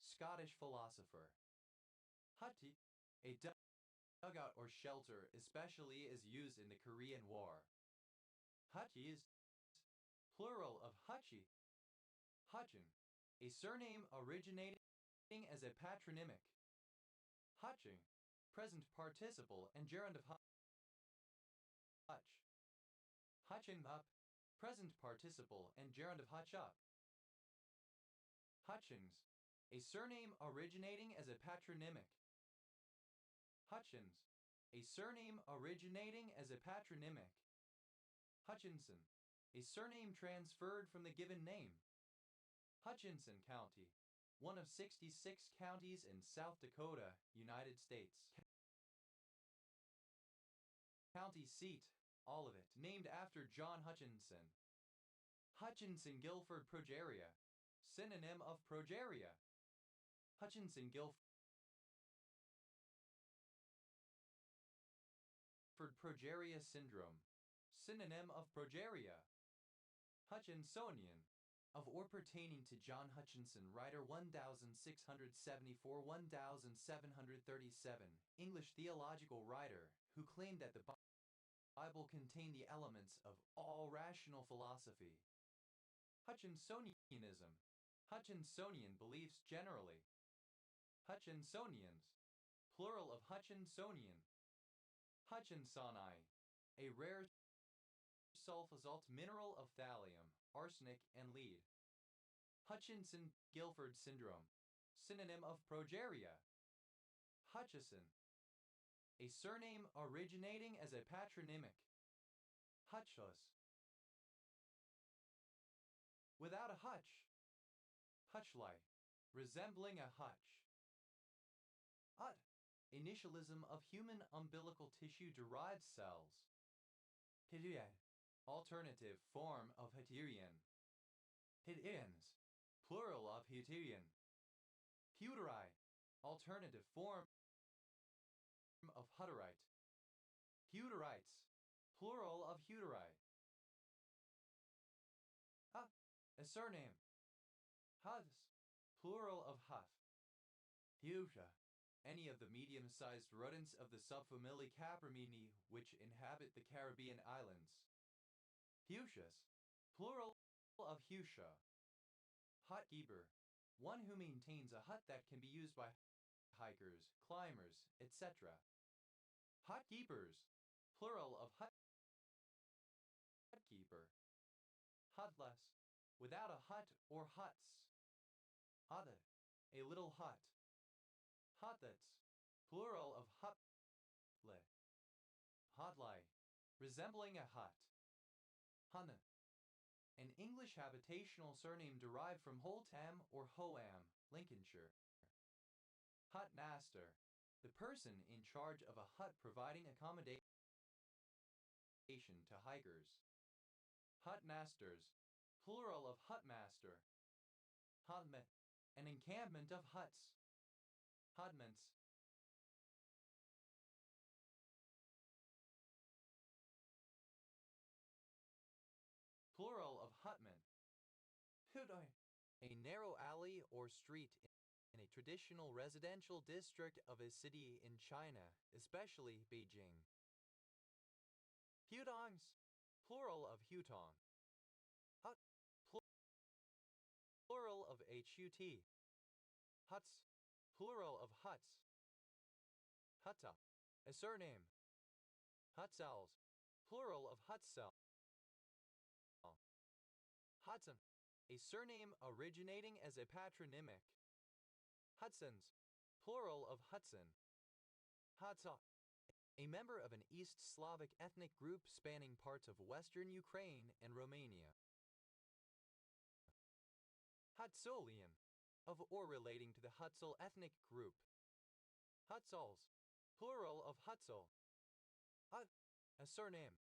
A: Scottish philosopher. Hutty. A dugout or shelter, especially as used in the Korean War. Hutchies. Plural of hutchy. Hutchin. A surname originating as a patronymic. Hutching. Present participle and gerund of hutch. Hutching up. Present participle and gerund of hutch up. Hutchings. A surname originating as a patronymic. Hutchins. A surname originating as a patronymic. Hutchinson. A surname transferred from the given name. Hutchinson County. One of 66 counties in South Dakota, United States. County seat. All of it, named after John Hutchinson. Hutchinson-Gilford progeria. Synonym of progeria. Hutchinson-Gilford progeria syndrome. Synonym of progeria. Hutchinsonian. Of or pertaining to John Hutchinson, writer 1674-1737, English theological writer, who claimed that the Bible contained the elements of all rational philosophy. Hutchinsonianism. Hutchinsonian beliefs generally. Hutchinsonians. Plural of Hutchinsonian. Hutchinsoni. A rare sulfosalt mineral of thallium, arsenic, and lead. Hutchinson-Gilford syndrome. Synonym of progeria. Hutchison. A surname originating as a patronymic. Hutchless. Without a hutch. Hutchlike. Resembling a hutch. Hut. Initialism of human umbilical tissue-derived cells. Hittite. Alternative form of Hittirian. Hittians. Plural of Hittirian. Huteri. Alternative form of Hutterite. Huterites. Plural of Huteri. Huff. A surname. Huths. Plural of Huff. Husha. Any of the medium-sized rodents of the subfamily Caprimini which inhabit the Caribbean islands. Huetius, plural of Hutia. Hutkeeper, one who maintains a hut that can be used by hikers, climbers, etc. Hutkeepers, plural of hutkeeper. Hutless, without a hut or huts. Hutted, a little hut. Hutlets, plural of hutle. Hutlai, resembling a hut. Hunna, an English habitational surname derived from Holtham or Hoam, Lincolnshire. Hutmaster, the person in charge of a hut providing accommodation to hikers. Hutmasters, plural of hutmaster. Hutmet, an encampment of huts. Hutments, plural of hutman. Hudoi, a narrow alley or street in a traditional residential district of a city in China, especially Beijing. Hutongs, plural of hutong. Hut, plural of hut. Huts, plural of huts. Hutta, a surname. Hutzels, plural of hutsel. Hudson, a surname originating as a patronymic. Hudsons, plural of Hudson. Hudsa, a member of an East Slavic ethnic group spanning parts of western Ukraine and Romania. Hutsolian, of or relating to the Hutsal ethnic group. Hutsals, plural of Hutsal. Hut, a surname.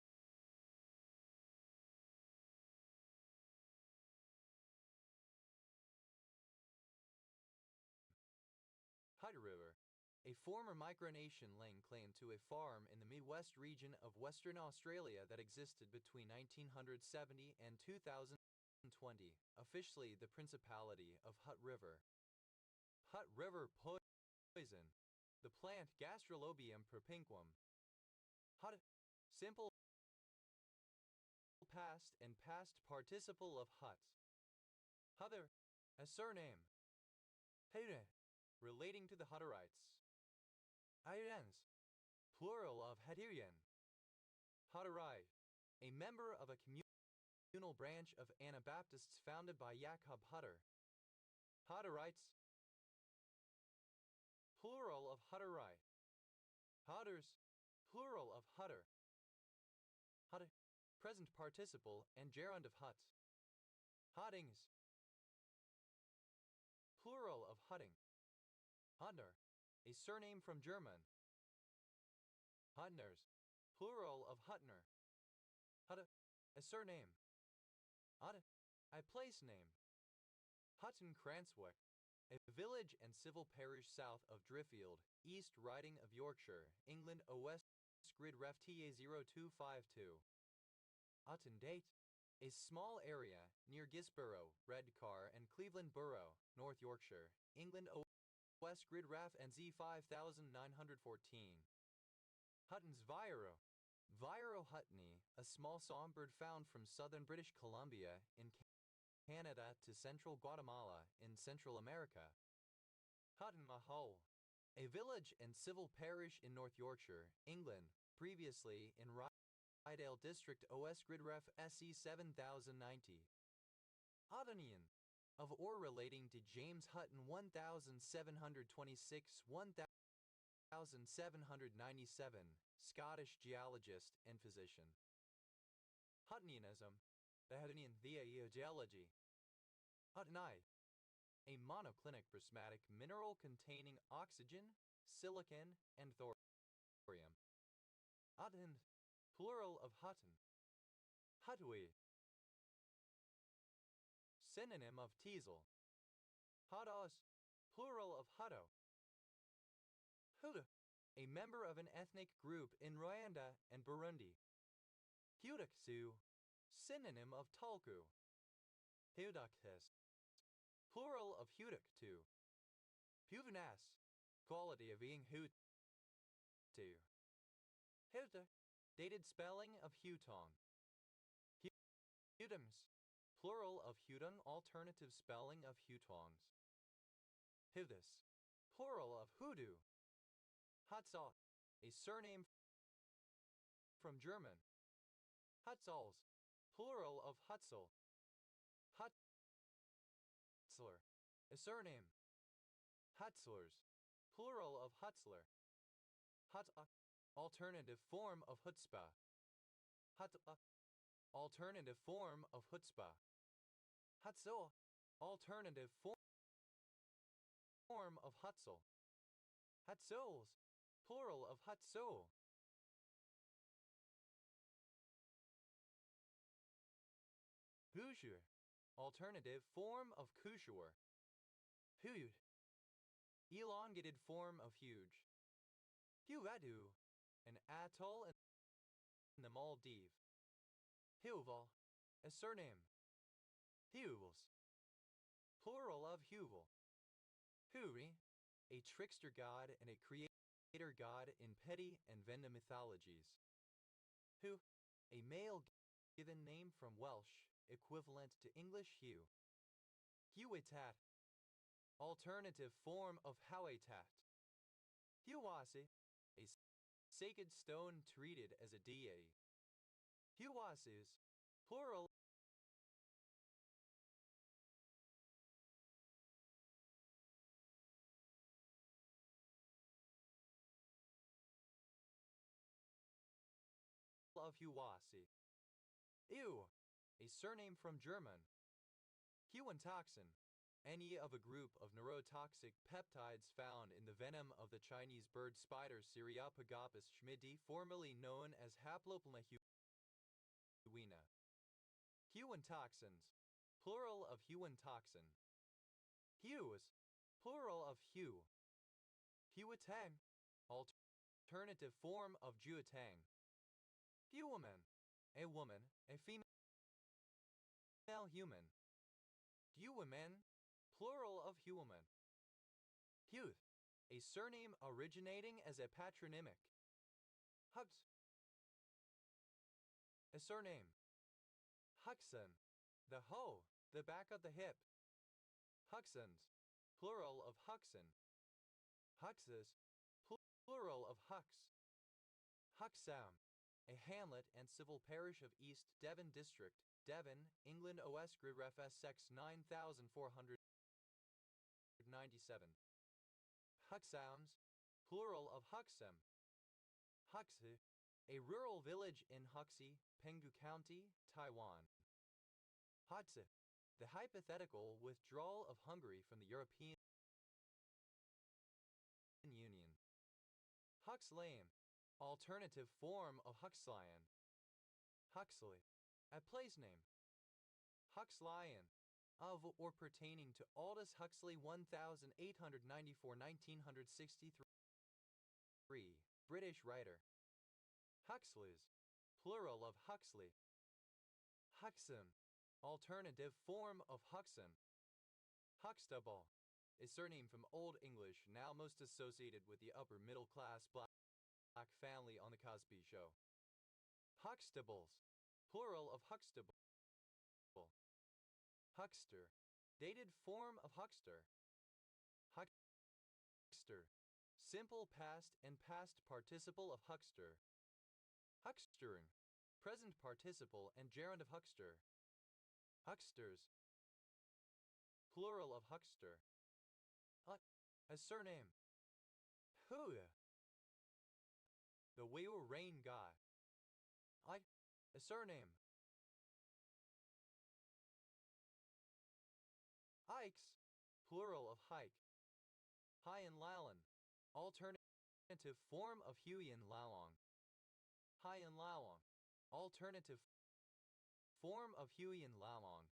A: Hutt River, a former Micronesian land claim to a farm in the Midwest region of Western Australia that existed between 1970 and 2020, officially the Principality of Hutt River. Hutt River poison, the plant Gastrolobium propinquum. Hutt, simple past and past participle of hut. Huther, a surname. Heyre, relating to the Hutterites. Irens, plural of Hetirian. Hutterai, a member of a communal branch of Anabaptists founded by Jakob Hutter. Hutterites, plural of Hutterai. Hutters, plural of Hutter. Hutter, present participle and gerund of hut. Huttings, plural of hutting. Huttner, a surname from German. Huttners, plural of Huttner. Hutt, a surname. Hutt, a place name. Hutton Cranswick, a village and civil parish south of Driffield, East Riding of Yorkshire, England. OS Grid Ref TA 0252. Hutton Date, a small area near Gisborough, Redcar, and Cleveland Borough, North Yorkshire, England. West Grid Raf and Z5914. Hutton's Viro. Viro Huttony, a small songbird found from southern British Columbia in Canada to central Guatemala in Central America. Hutton Mahal, a village and civil parish in North Yorkshire, England, previously in Rydale District. OS Grid Ref SE 7090. Huttonian, of or relating to James Hutton 1726 1797, Scottish geologist and physician. Huttonianism, the Huttonian theology. Huttonite, a monoclinic prismatic mineral containing oxygen, silicon, and thorium. Hutton, plural of Hutton. Hutui, synonym of teasel. Huttos, plural of Hutto. Huda, a member of an ethnic group in Rwanda and Burundi. Hudaksu, synonym of Tulku. Hudaktis, plural of Hudaktu. Puvanas, Quality of being Hutu. Hutu. Dated spelling of Hutong. Hutums. Plural of Hutong. Alternative spelling of Hutongs. Huthus. Plural of Hudu. Hatzal. A surname from German. Hatzals. Plural of Hutzel. Hutzler. A surname. Hutzlers. Plural of Hutzler. Hut'a. Alternative form of Hutzpah. Hut'a. Alternative form of Hutzpah. Hutzel. Alternative form of Hutzel. Hutzels. Plural of Hutzol. Hoosier. Alternative form of Kushur. Hud. Elongated form of huge. Huvadu. An atoll in the Maldives. Huval. A surname. Huvals. Plural of Huval. Huri. A trickster god and a creator god in Petty and Venda mythologies. Hu. A male given name from Welsh, equivalent to English hue. Huitat. Alternative form of Hauetat. Huwasi. A sacred stone treated as a deity. Huwasus. Plural of Huwasi. Ew. A surname from German. Huantoxin. Any of a group of neurotoxic peptides found in the venom of the Chinese bird spider Cereopagopus schmidti, formerly known as Haplopelma huina. Huantoxins. Plural of huantoxin. Hues. Plural of hue. Huatang. Alternative form of juatang. Human. A woman, a female human. Human. Plural of human. Huth. A surname originating as a patronymic. Hugs. A surname. Huxon. The hoe, the back of the hip. Huxons. Plural of Huxon. Huxes. Plural of Hux. Huxam. A hamlet and civil parish of East Devon District, Devon, England. OS Grid Ref SX 9497. Huxams. Plural of Huxam. Huxi. A rural village in Huxi, Penghu County, Taiwan. Hotse. The hypothetical withdrawal of Hungary from the European Union. Huxlane. Alternative form of Huxlion. Huxley. A place name. Huxlion. Of or pertaining to Aldous Huxley 1894-1963. British writer. Huxleys. Plural of Huxley. Huxon. Alternative form of Huxon. Huxtable. A surname from Old English now most associated with the upper middle class black family on The Cosby Show. Huxtables. Plural of Huxtable. Huckster. Dated form of huckster. Huckster. Simple past and past participle of huckster. Huckstering. Present participle and gerund of huckster. Hucksters. Plural of huckster. A surname. Huya. The Waiwu rain god. A surname. Ikes. Plural of hike. Hyan Lalon. Alternative form of Huyan Lalong. Hyan Lalong. Alternative form of Huyan Lalong.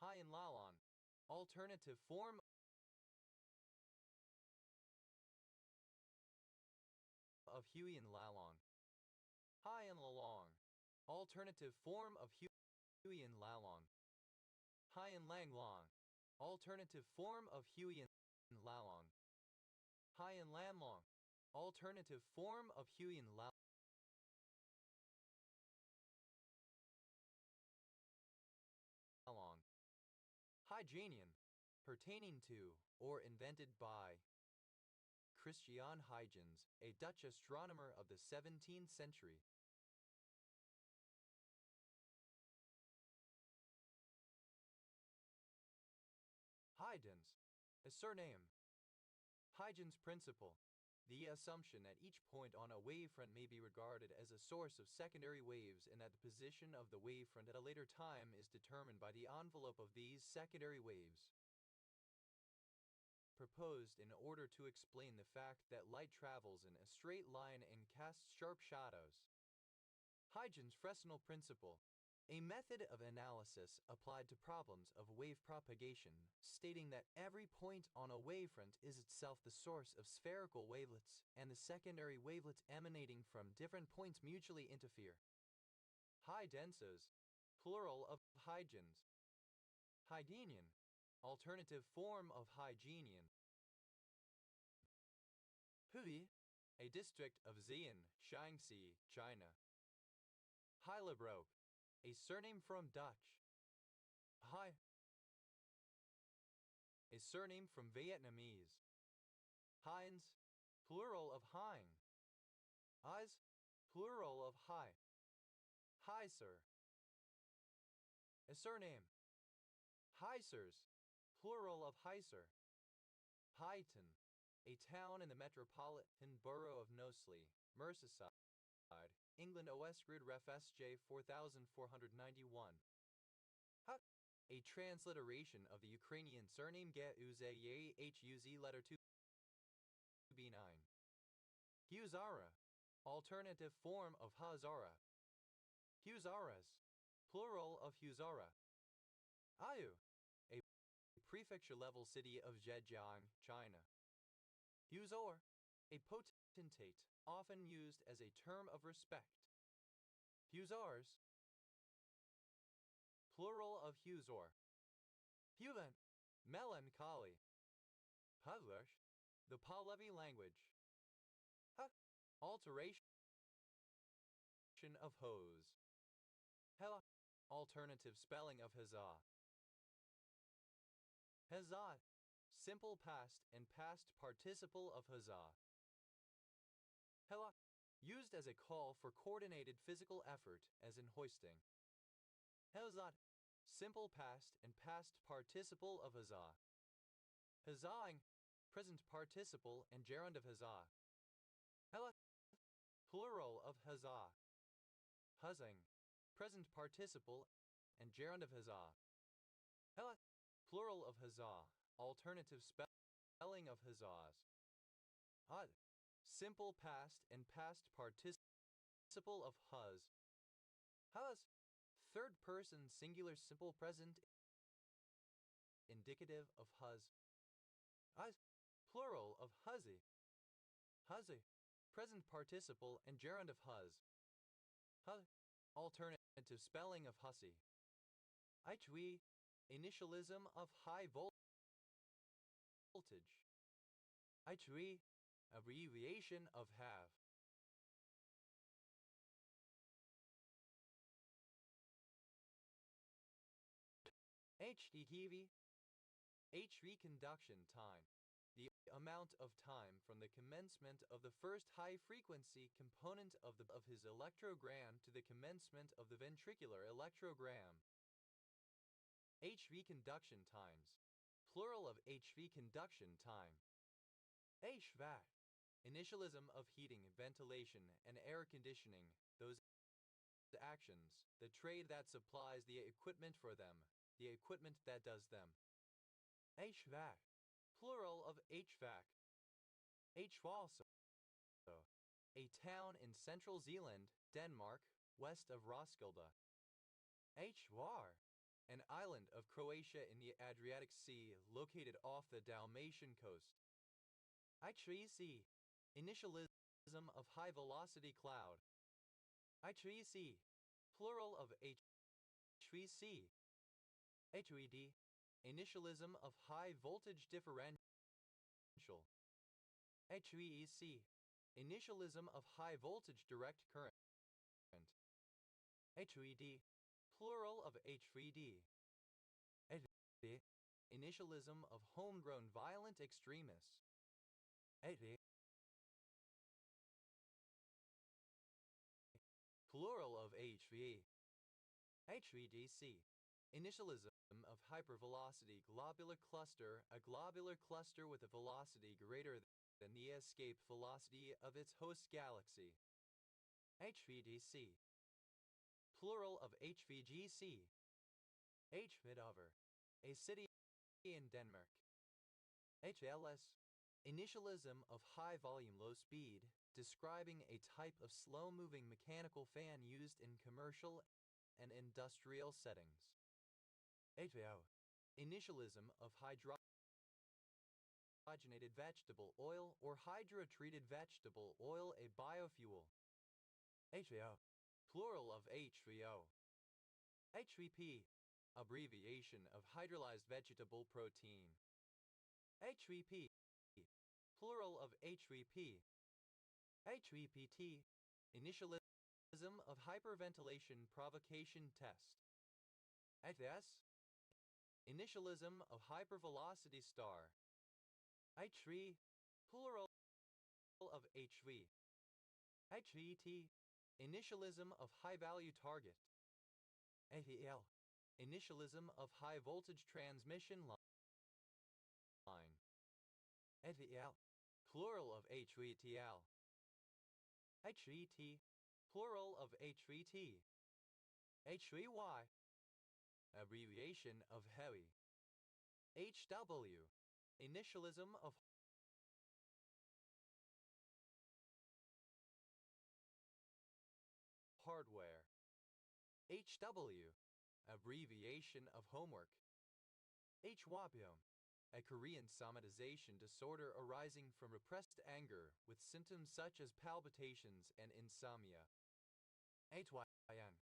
A: Hyan Lalong. Alternative form of Huyan Lalong. Hyan Lalong. Alternative form of Huyan Lalong. Hyan Lang Long. Alternative form of Huyan Lalong. Haiyan Lanlong, alternative form of Huiyan Lanlong. Hygienian, pertaining to or invented by Christian Huygens, a Dutch astronomer of the 17th century. Huygens, a surname. Huygens principle, the assumption that each point on a wavefront may be regarded as a source of secondary waves and that the position of the wavefront at a later time is determined by the envelope of these secondary waves. Proposed in order to explain the fact that light travels in a straight line and casts sharp shadows. Huygens' Fresnel principle, a method of analysis applied to problems of wave propagation, stating that every point on a wavefront is itself the source of spherical wavelets, and the secondary wavelets emanating from different points mutually interfere. Hydenses, plural of Huygens. Hygenian, alternative form of Hygienian. Hui, a district of Xi'an, Shaanxi, China. Heilebroek, a surname from Dutch. Hai, a surname from Vietnamese. Heinz, plural of Hein. Eyes, plural of Hai. Heiser, a surname. Heisers, plural of Heiser. Huyton, a town in the metropolitan borough of Knowsley, Merseyside, England. OS Grid Ref SJ 4491. Hut, a transliteration of the Ukrainian surname Ge-Uze-Ye Huz letter 2b9. Huzara, alternative form of Hazara. Huzaras, plural of Huzara. Ayu, a prefecture-level city of Zhejiang, China. Huzor, a potentate, often used as a term of respect. Huzars, plural of Huzor. Huvent, melancholy. Pavlish, the Pahlavi language. Alteration of hose. Hela, alternative spelling of Hazah. Hazat, simple past and past participle of Hazah. Hela, used as a call for coordinated physical effort, as in hoisting. Hazat, simple past and past participle of Hazah. Hazaing, present participle and gerund of Hazah. Hela, plural of Hazah. Huzzing, present participle and gerund of Hazah. Hela, plural of Hazah, alternative spelling of Hazahs. Hud, simple past and past participle of Huz. Huz, third person singular simple present indicative of Huz. Huz, plural of Huzzy. Huzzy, present participle and gerund of Huz. Huz, alternative spelling of Hussy. Ichui, initialism of high voltage. Ichui, abbreviation of have. HDTV, H reconduction time, the amount of time from the commencement of the first high-frequency component of his electrogram to the commencement of the ventricular electrogram. H reconduction times, plural of H reconduction time. HVAC, initialism of heating, ventilation, and air conditioning, those actions, the trade that supplies the equipment for them, the equipment that does them. HVAC, plural of HVAC. Hvalso, a town in central Zealand, Denmark, west of Roskilde. Hvar, an island of Croatia in the Adriatic Sea located off the Dalmatian coast. HVC, initialism of high-velocity cloud. HVC, plural of HVC. HVD, initialism of high-voltage differential. HVEC. Initialism of high voltage direct current. HVD. Plural of HVD. HV. Initialism of homegrown violent extremists. HV. Plural of HV. HVDC. Initialism of hypervelocity globular cluster, a globular cluster with a velocity greater than the escape velocity of its host galaxy. HVDC. Plural of HVGC. HVidover. A city in Denmark. HLS. Initialism of high volume low speed, describing a type of slow-moving mechanical fan used in commercial and industrial settings. HVO. Initialism of hydrogenated vegetable oil or hydrotreated vegetable oil, a biofuel. HVO. Plural of HVO. HVP. Abbreviation of hydrolyzed vegetable protein. HVP. Plural of HVP. HVPT. Initialism of hyperventilation provocation test. HVS. Initialism of hypervelocity star. HV. Plural of HV. HVT. Initialism of high-value target. HVL. Initialism of high-voltage transmission line. HVL. Plural of HVTL. HVT. Plural of HVT. HVY. Abbreviation of heavy. HW. Initialism of hardware. HW. Abbreviation of homework. HWAPYO. A Korean somatization disorder arising from repressed anger with symptoms such as palpitations and insomnia. HYN.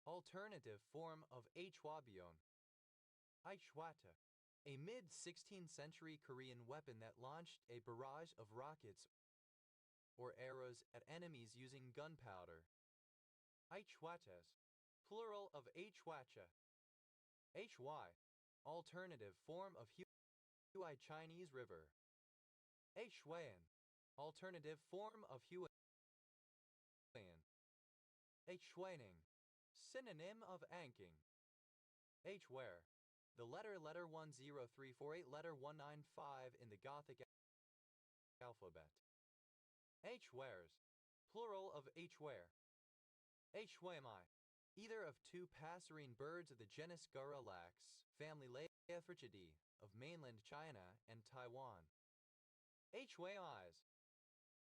A: Alternative form of HWABYON. Aishwata. A mid-16th century Korean weapon that launched a barrage of rockets or arrows at enemies using gunpowder. Aishwatas. Plural of Aishwacha. HY. Alternative form of Huai Chinese River. Huan. Alternative form of Huan. Huaning. Synonym of anking. Hware. The letter 10348 letter 195 in the Gothic alphabet. Hwares. Plural of Hware. Hwami. Either of two passerine birds of the genus Garrulax, family Leiophricidae, of mainland China and Taiwan. Hwais.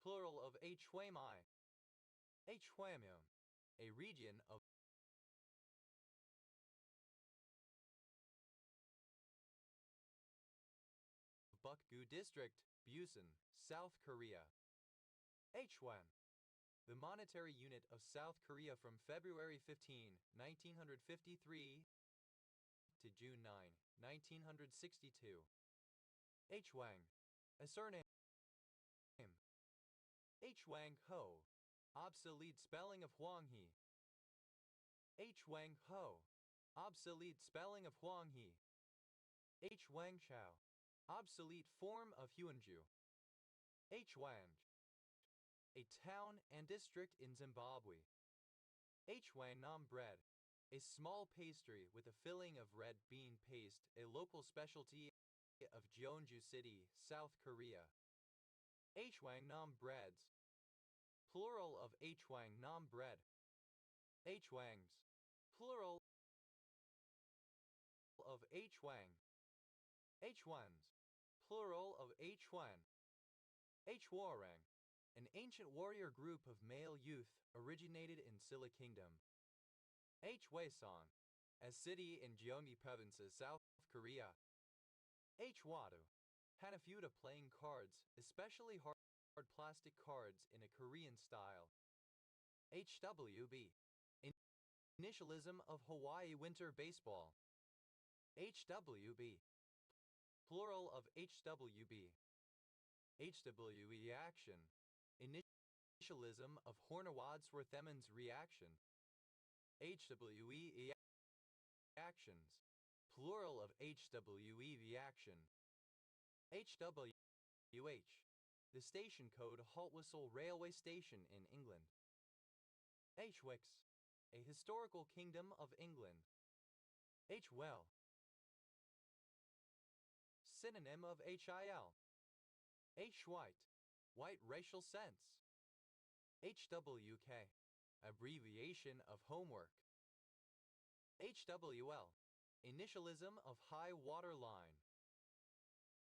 A: Plural of Hwami. Hwamium. A region of Bukgu District, Busan, South Korea. Hwan. The monetary unit of South Korea from February 15, 1953 to June 9, 1962. Hwang. A surname. Hwang Ho. Obsolete spelling of Huanghe. Hwang Ho. Obsolete spelling of Huanghe. Hwang Chao. Obsolete form of Huanju. Hwang. A town and district in Zimbabwe. Hwang Nam bread. A small pastry with a filling of red bean paste, a local specialty of Jeonju City, South Korea. Hwang Nam breads. Plural of Hwang Nam bread. Hwangs. Plural of Hwang. Hwans. Plural of Hwan. Hwarang. An ancient warrior group of male youth originated in Silla Kingdom. Hwaseong. A city in Gyeonggi Province, South Korea. Hwadu. Hanafuda playing cards, especially hard plastic cards in a Korean style. HWB. Initialism of Hawaii Winter Baseball. HWB. Plural of HWB. HWE action. Initialism of Horner-Wadsworth-Emmons reaction. HWE actions. Plural of HWE reaction. HWH. The station code Haltwhistle Railway Station in England. Hwix. A historical kingdom of England. Hwell. Synonym of HIL. White. White racial sense. HWK. Abbreviation of homework. HWL. Initialism of high water line.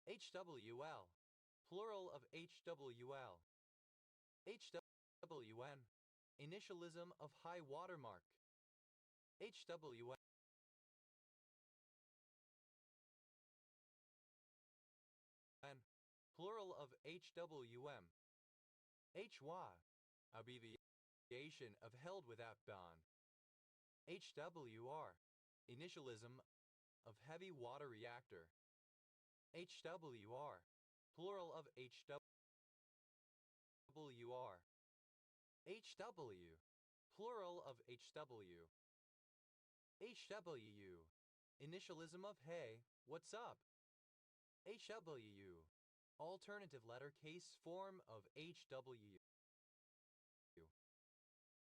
A: HWL. Plural of HWL. HWN. Initialism of high watermark. HWN. Plural of HWM. HY. Abbreviation of held without bond. HWR. Initialism of heavy water reactor. HWR. Plural of HWR. HW. Plural of HW. HWU. Initialism of hey, what's up? HWU. Alternative letter case form of HWU.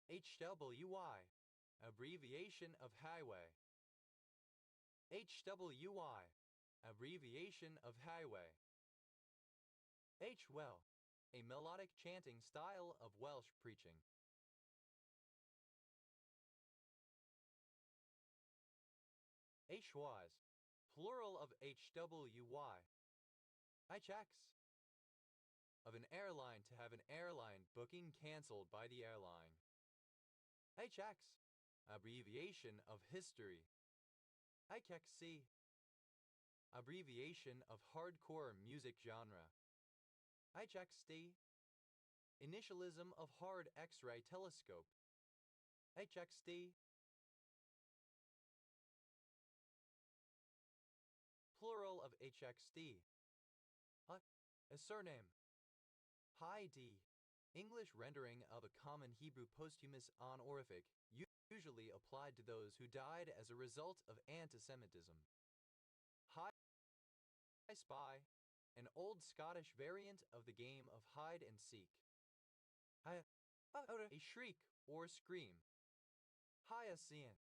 A: HWY. Abbreviation of highway. HWY. Abbreviation of highway. Hwell. A melodic chanting style of Welsh preaching. Hwise. Plural of HWY. HX. Of an airline to have an airline booking cancelled by the airline. HX. Abbreviation of history. HXC. Abbreviation of hardcore music genre. HXD. Initialism of hard X-ray telescope. HXD. Plural of HXD. A surname. High D. English rendering of a common Hebrew posthumous honorific, usually applied to those who died as a result of antisemitism. High Spy. An old Scottish variant of the game of hide and seek. A shriek or scream. Hyacinth.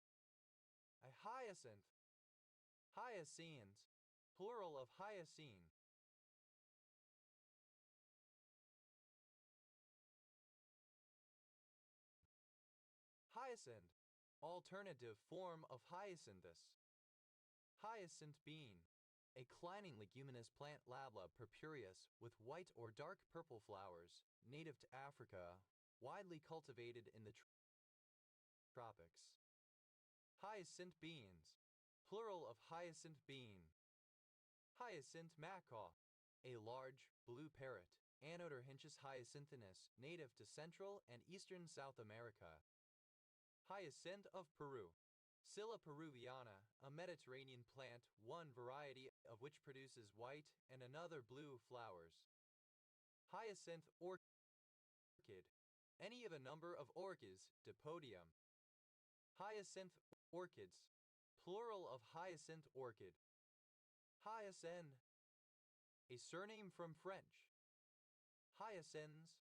A: A hyacinth. Hyacinths. Plural of hyacine. Hyacinth. Alternative form of hyacinthus. Hyacinth bean. A climbing leguminous plant Labla purpureus with white or dark purple flowers, native to Africa, widely cultivated in the tropics. Hyacinth beans. Plural of hyacinth bean. Hyacinth macaw. A large, blue parrot, Anodorhynchus hyacinthinus, native to Central and Eastern South America. Hyacinth of Peru. Scilla peruviana, a Mediterranean plant, one variety of which produces white and another blue flowers. Hyacinth orchid. Any of a number of orchids, Dipodium. Hyacinth orchids. Plural of hyacinth orchid. Hyacin. A surname from French. Hyacins.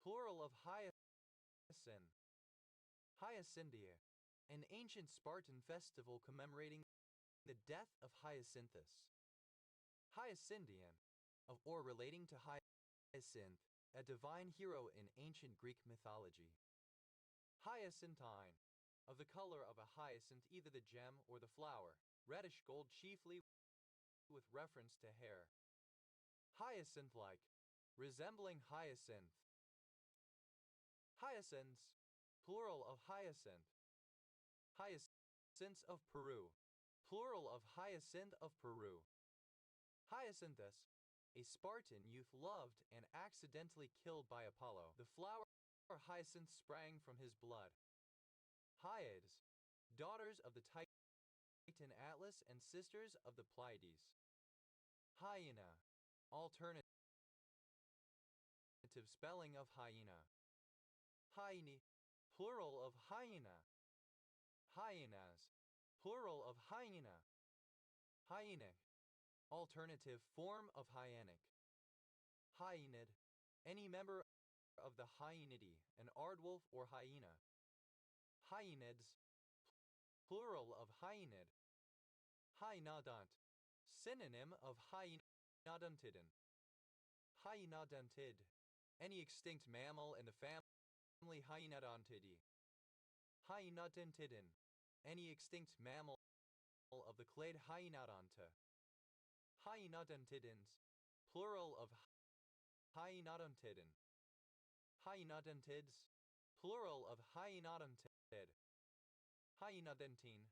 A: Plural of hyacin. Hyacinthia. An ancient Spartan festival commemorating the death of Hyacinthus. Hyacinthian. Of or relating to Hyacinth, a divine hero in ancient Greek mythology. Hyacinthine. Of the color of a hyacinth, either the gem or the flower, reddish gold chiefly with reference to hair. Hyacinth-like. Resembling hyacinth. Hyacinths. Plural of hyacinth. Hyacinths of Peru. Plural of hyacinth of Peru. Hyacinthus. A Spartan youth loved and accidentally killed by Apollo. The flower hyacinth sprang from his blood. Hyades. Daughters of the Titan Atlas and sisters of the Pleiades. Hyena. Alternative alternative spelling of hyena. Hyene, plural of hyena. Hyenas, plural of hyena. Hyenic, alternative form of hyenic. Hyenid, any member of the hyenidae, an aardwolf or hyena. Hyenids, plural of hyenid. Hyenodont, synonym of hyenadontidon. Hyenadontid, any extinct mammal in the family Hyenodontidae. Hyenadontidon, any extinct mammal of the clade Hyenodonta. Hyenadontidans, plural of Hyenadontidon. Hyenodontids, plural of Hyenadontid. Hyenadontine,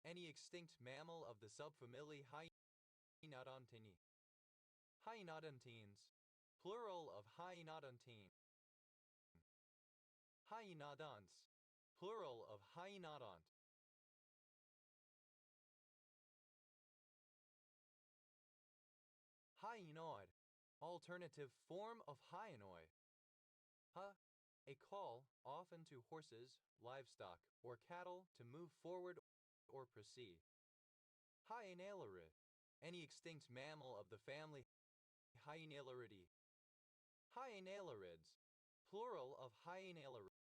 A: any extinct mammal of the subfamily Hyenadontini. Hyenadontines, plural of Hyenadontine. Hyenodonts, plural of Hyenodont. Hyenoid, alternative form of hyenoid. A call, often to horses, livestock, or cattle to move forward or proceed. Hyenalerid, any extinct mammal of the family Hyenaleridae. Hyenalerids, plural of Hyenalerid.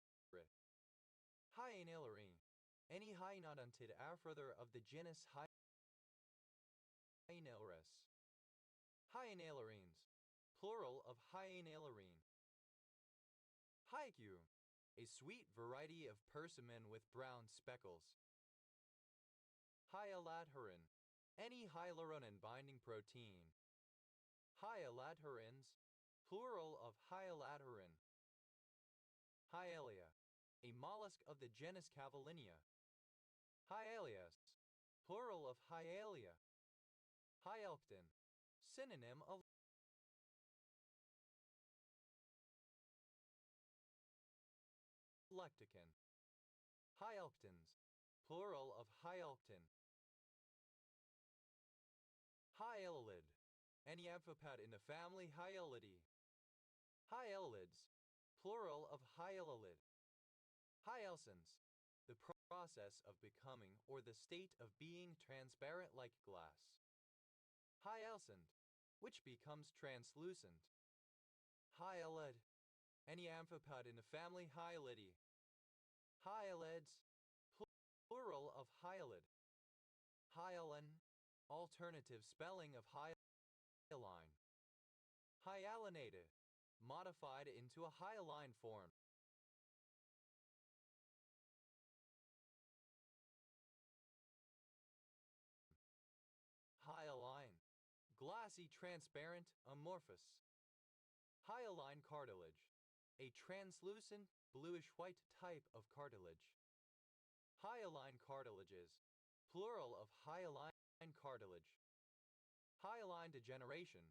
A: Hyenalerine, any hyenadontid afrother of the genus Hyenaleres. Hyenalerines, plural of Hyenalerine. Haiku, a sweet variety of persimmon with brown speckles. Hyalathurin, any hyaluronin binding protein. Hyalathurins, plural of hyalathurin. Hyalia, a mollusk of the genus Cavalinia. Hyalias, plural of Hyalia. Hyalcton, synonym of lecticon. Hyalctons, plural of hyalcton. Hyalid, any amphipad in the family Hyalidae. Hyalids, plural of hyalid. Hyalsins, the process of becoming or the state of being transparent like glass. Hyalcint, which becomes translucent. Hyalid, any amphipad in the family Hyalidae. Hyalids, plural of hyalid. Hyaline, alternative spelling of hyaline. Hyalinated, modified into a hyaline form. Hyaline, glassy, transparent, amorphous. Hyaline cartilage, a translucent, bluish-white type of cartilage. Hyaline cartilages, plural of hyaline cartilage. Hyaline degeneration,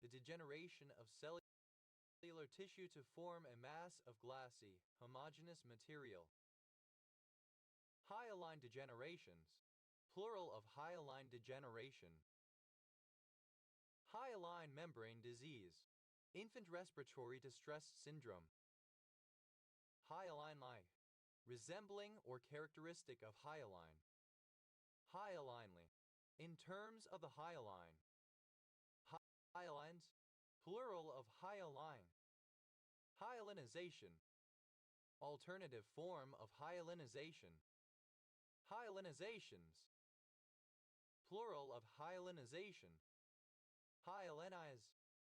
A: the degeneration of cellular tissue to form a mass of glassy, homogeneous material. Hyaline degenerations, plural of hyaline degeneration. Hyaline membrane disease, infant respiratory distress syndrome. Hyaline-like, resembling or characteristic of hyaline. Hyalinely, in terms of the hyaline. Hyalines, plural of hyaline. Hyalinization, alternative form of hyalinization. Hyalinizations, plural of hyalinization. Hyalinize,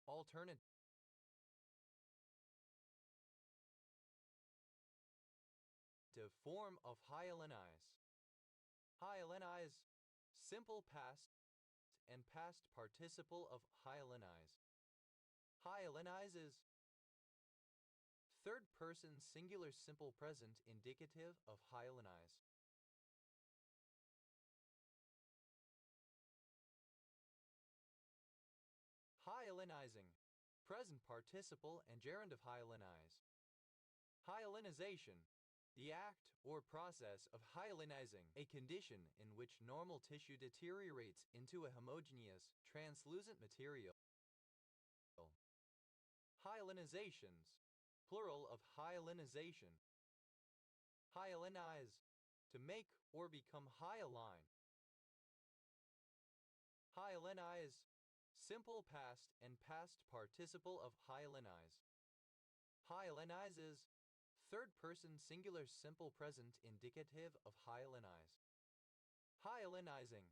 A: alternative form of hyalinize. Hyalinize, simple past and past participle of hyalinize. Hyalinizes, third person singular simple present indicative of hyalinize. Hyalinizing, present participle and gerund of hyalinize. Hyalinization, the act or process of hyalinizing, a condition in which normal tissue deteriorates into a homogeneous, translucent material. Hyalinizations, plural of hyalinization. Hyalinize, to make or become hyaline. Hyalinize, simple past and past participle of hyalinize. Hyalinizes, third person singular simple present indicative of hyalinize. Hyalinizing,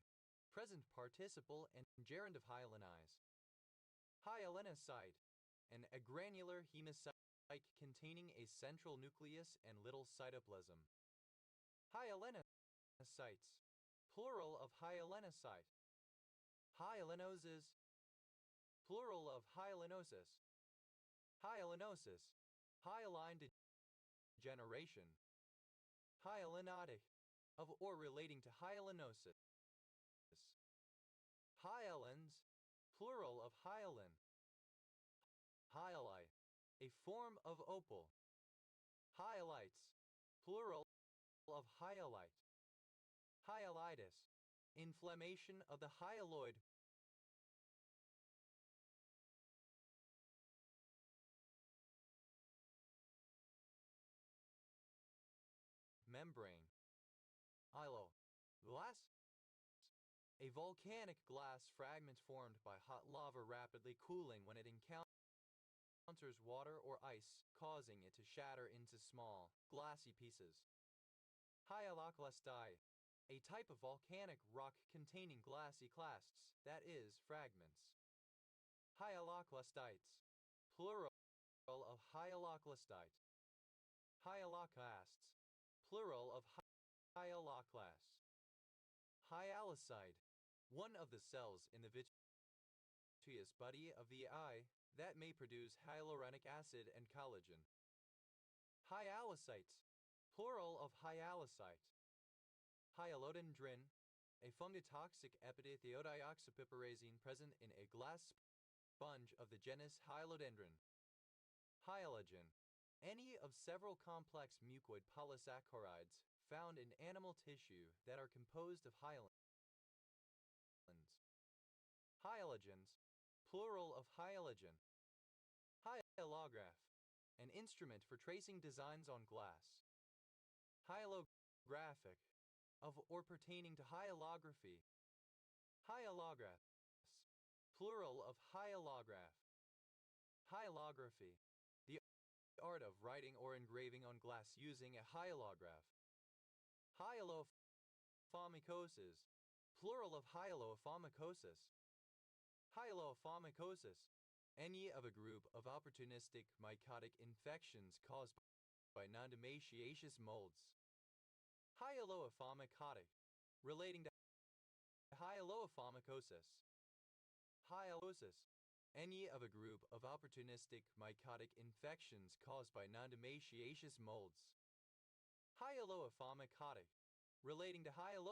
A: present participle and gerund of hyalinize. Hyalinocyte, an agranular hemocyte containing a central nucleus and little cytoplasm. Hyalinocytes, plural of hyalinocyte. Hyalinoses, plural of hyalinosis. Hyalinosis, hyaline degeneration. Hyalinotic, of or relating to hyalinosis. Hyalins, plural of hyalin. Hyalite, a form of opal. Hyalites, plural of hyalite. Hyalitis, inflammation of the hyaloid membrane. Hylo, glass, a volcanic glass fragment formed by hot lava rapidly cooling when it encounters water or ice, causing it to shatter into small, glassy pieces. Hyaloclastite, a type of volcanic rock containing glassy clasts, that is, fragments. Hyaloclastites, plural of hyaloclastite. Hyaloclasts, plural of hyaloclast. Hyalocide, one of the cells in the vitreous body of the eye that may produce hyaluronic acid and collagen. Hyalocytes, plural of hyalocyte. Hyalodendron, a fungotoxic epidithiodeoxypiperazine present in a glass sponge of the genus Hyalodendron. Hyalogen, any of several complex mucoid polysaccharides found in animal tissue that are composed of hyalins. Hyalogens, plural of hyalogen. Hyalograph, an instrument for tracing designs on glass. Hyalographic, of or pertaining to hyalography. Hyalographs, plural of hyalograph. Hyalography, the art of writing or engraving on glass using a hyalograph. Hyalopharmacosis, plural of hyalopharmacosis. Hyalopharmacosis, any of a group of opportunistic mycotic infections caused by non-domesticaceous molds. Hyalopharmacotic, relating to hyalopharmacosis. Hyalosis, any of a group of opportunistic mycotic infections caused by non-domesticaceous molds. Hyalopharmacotic, relating to hyalopharmacosis.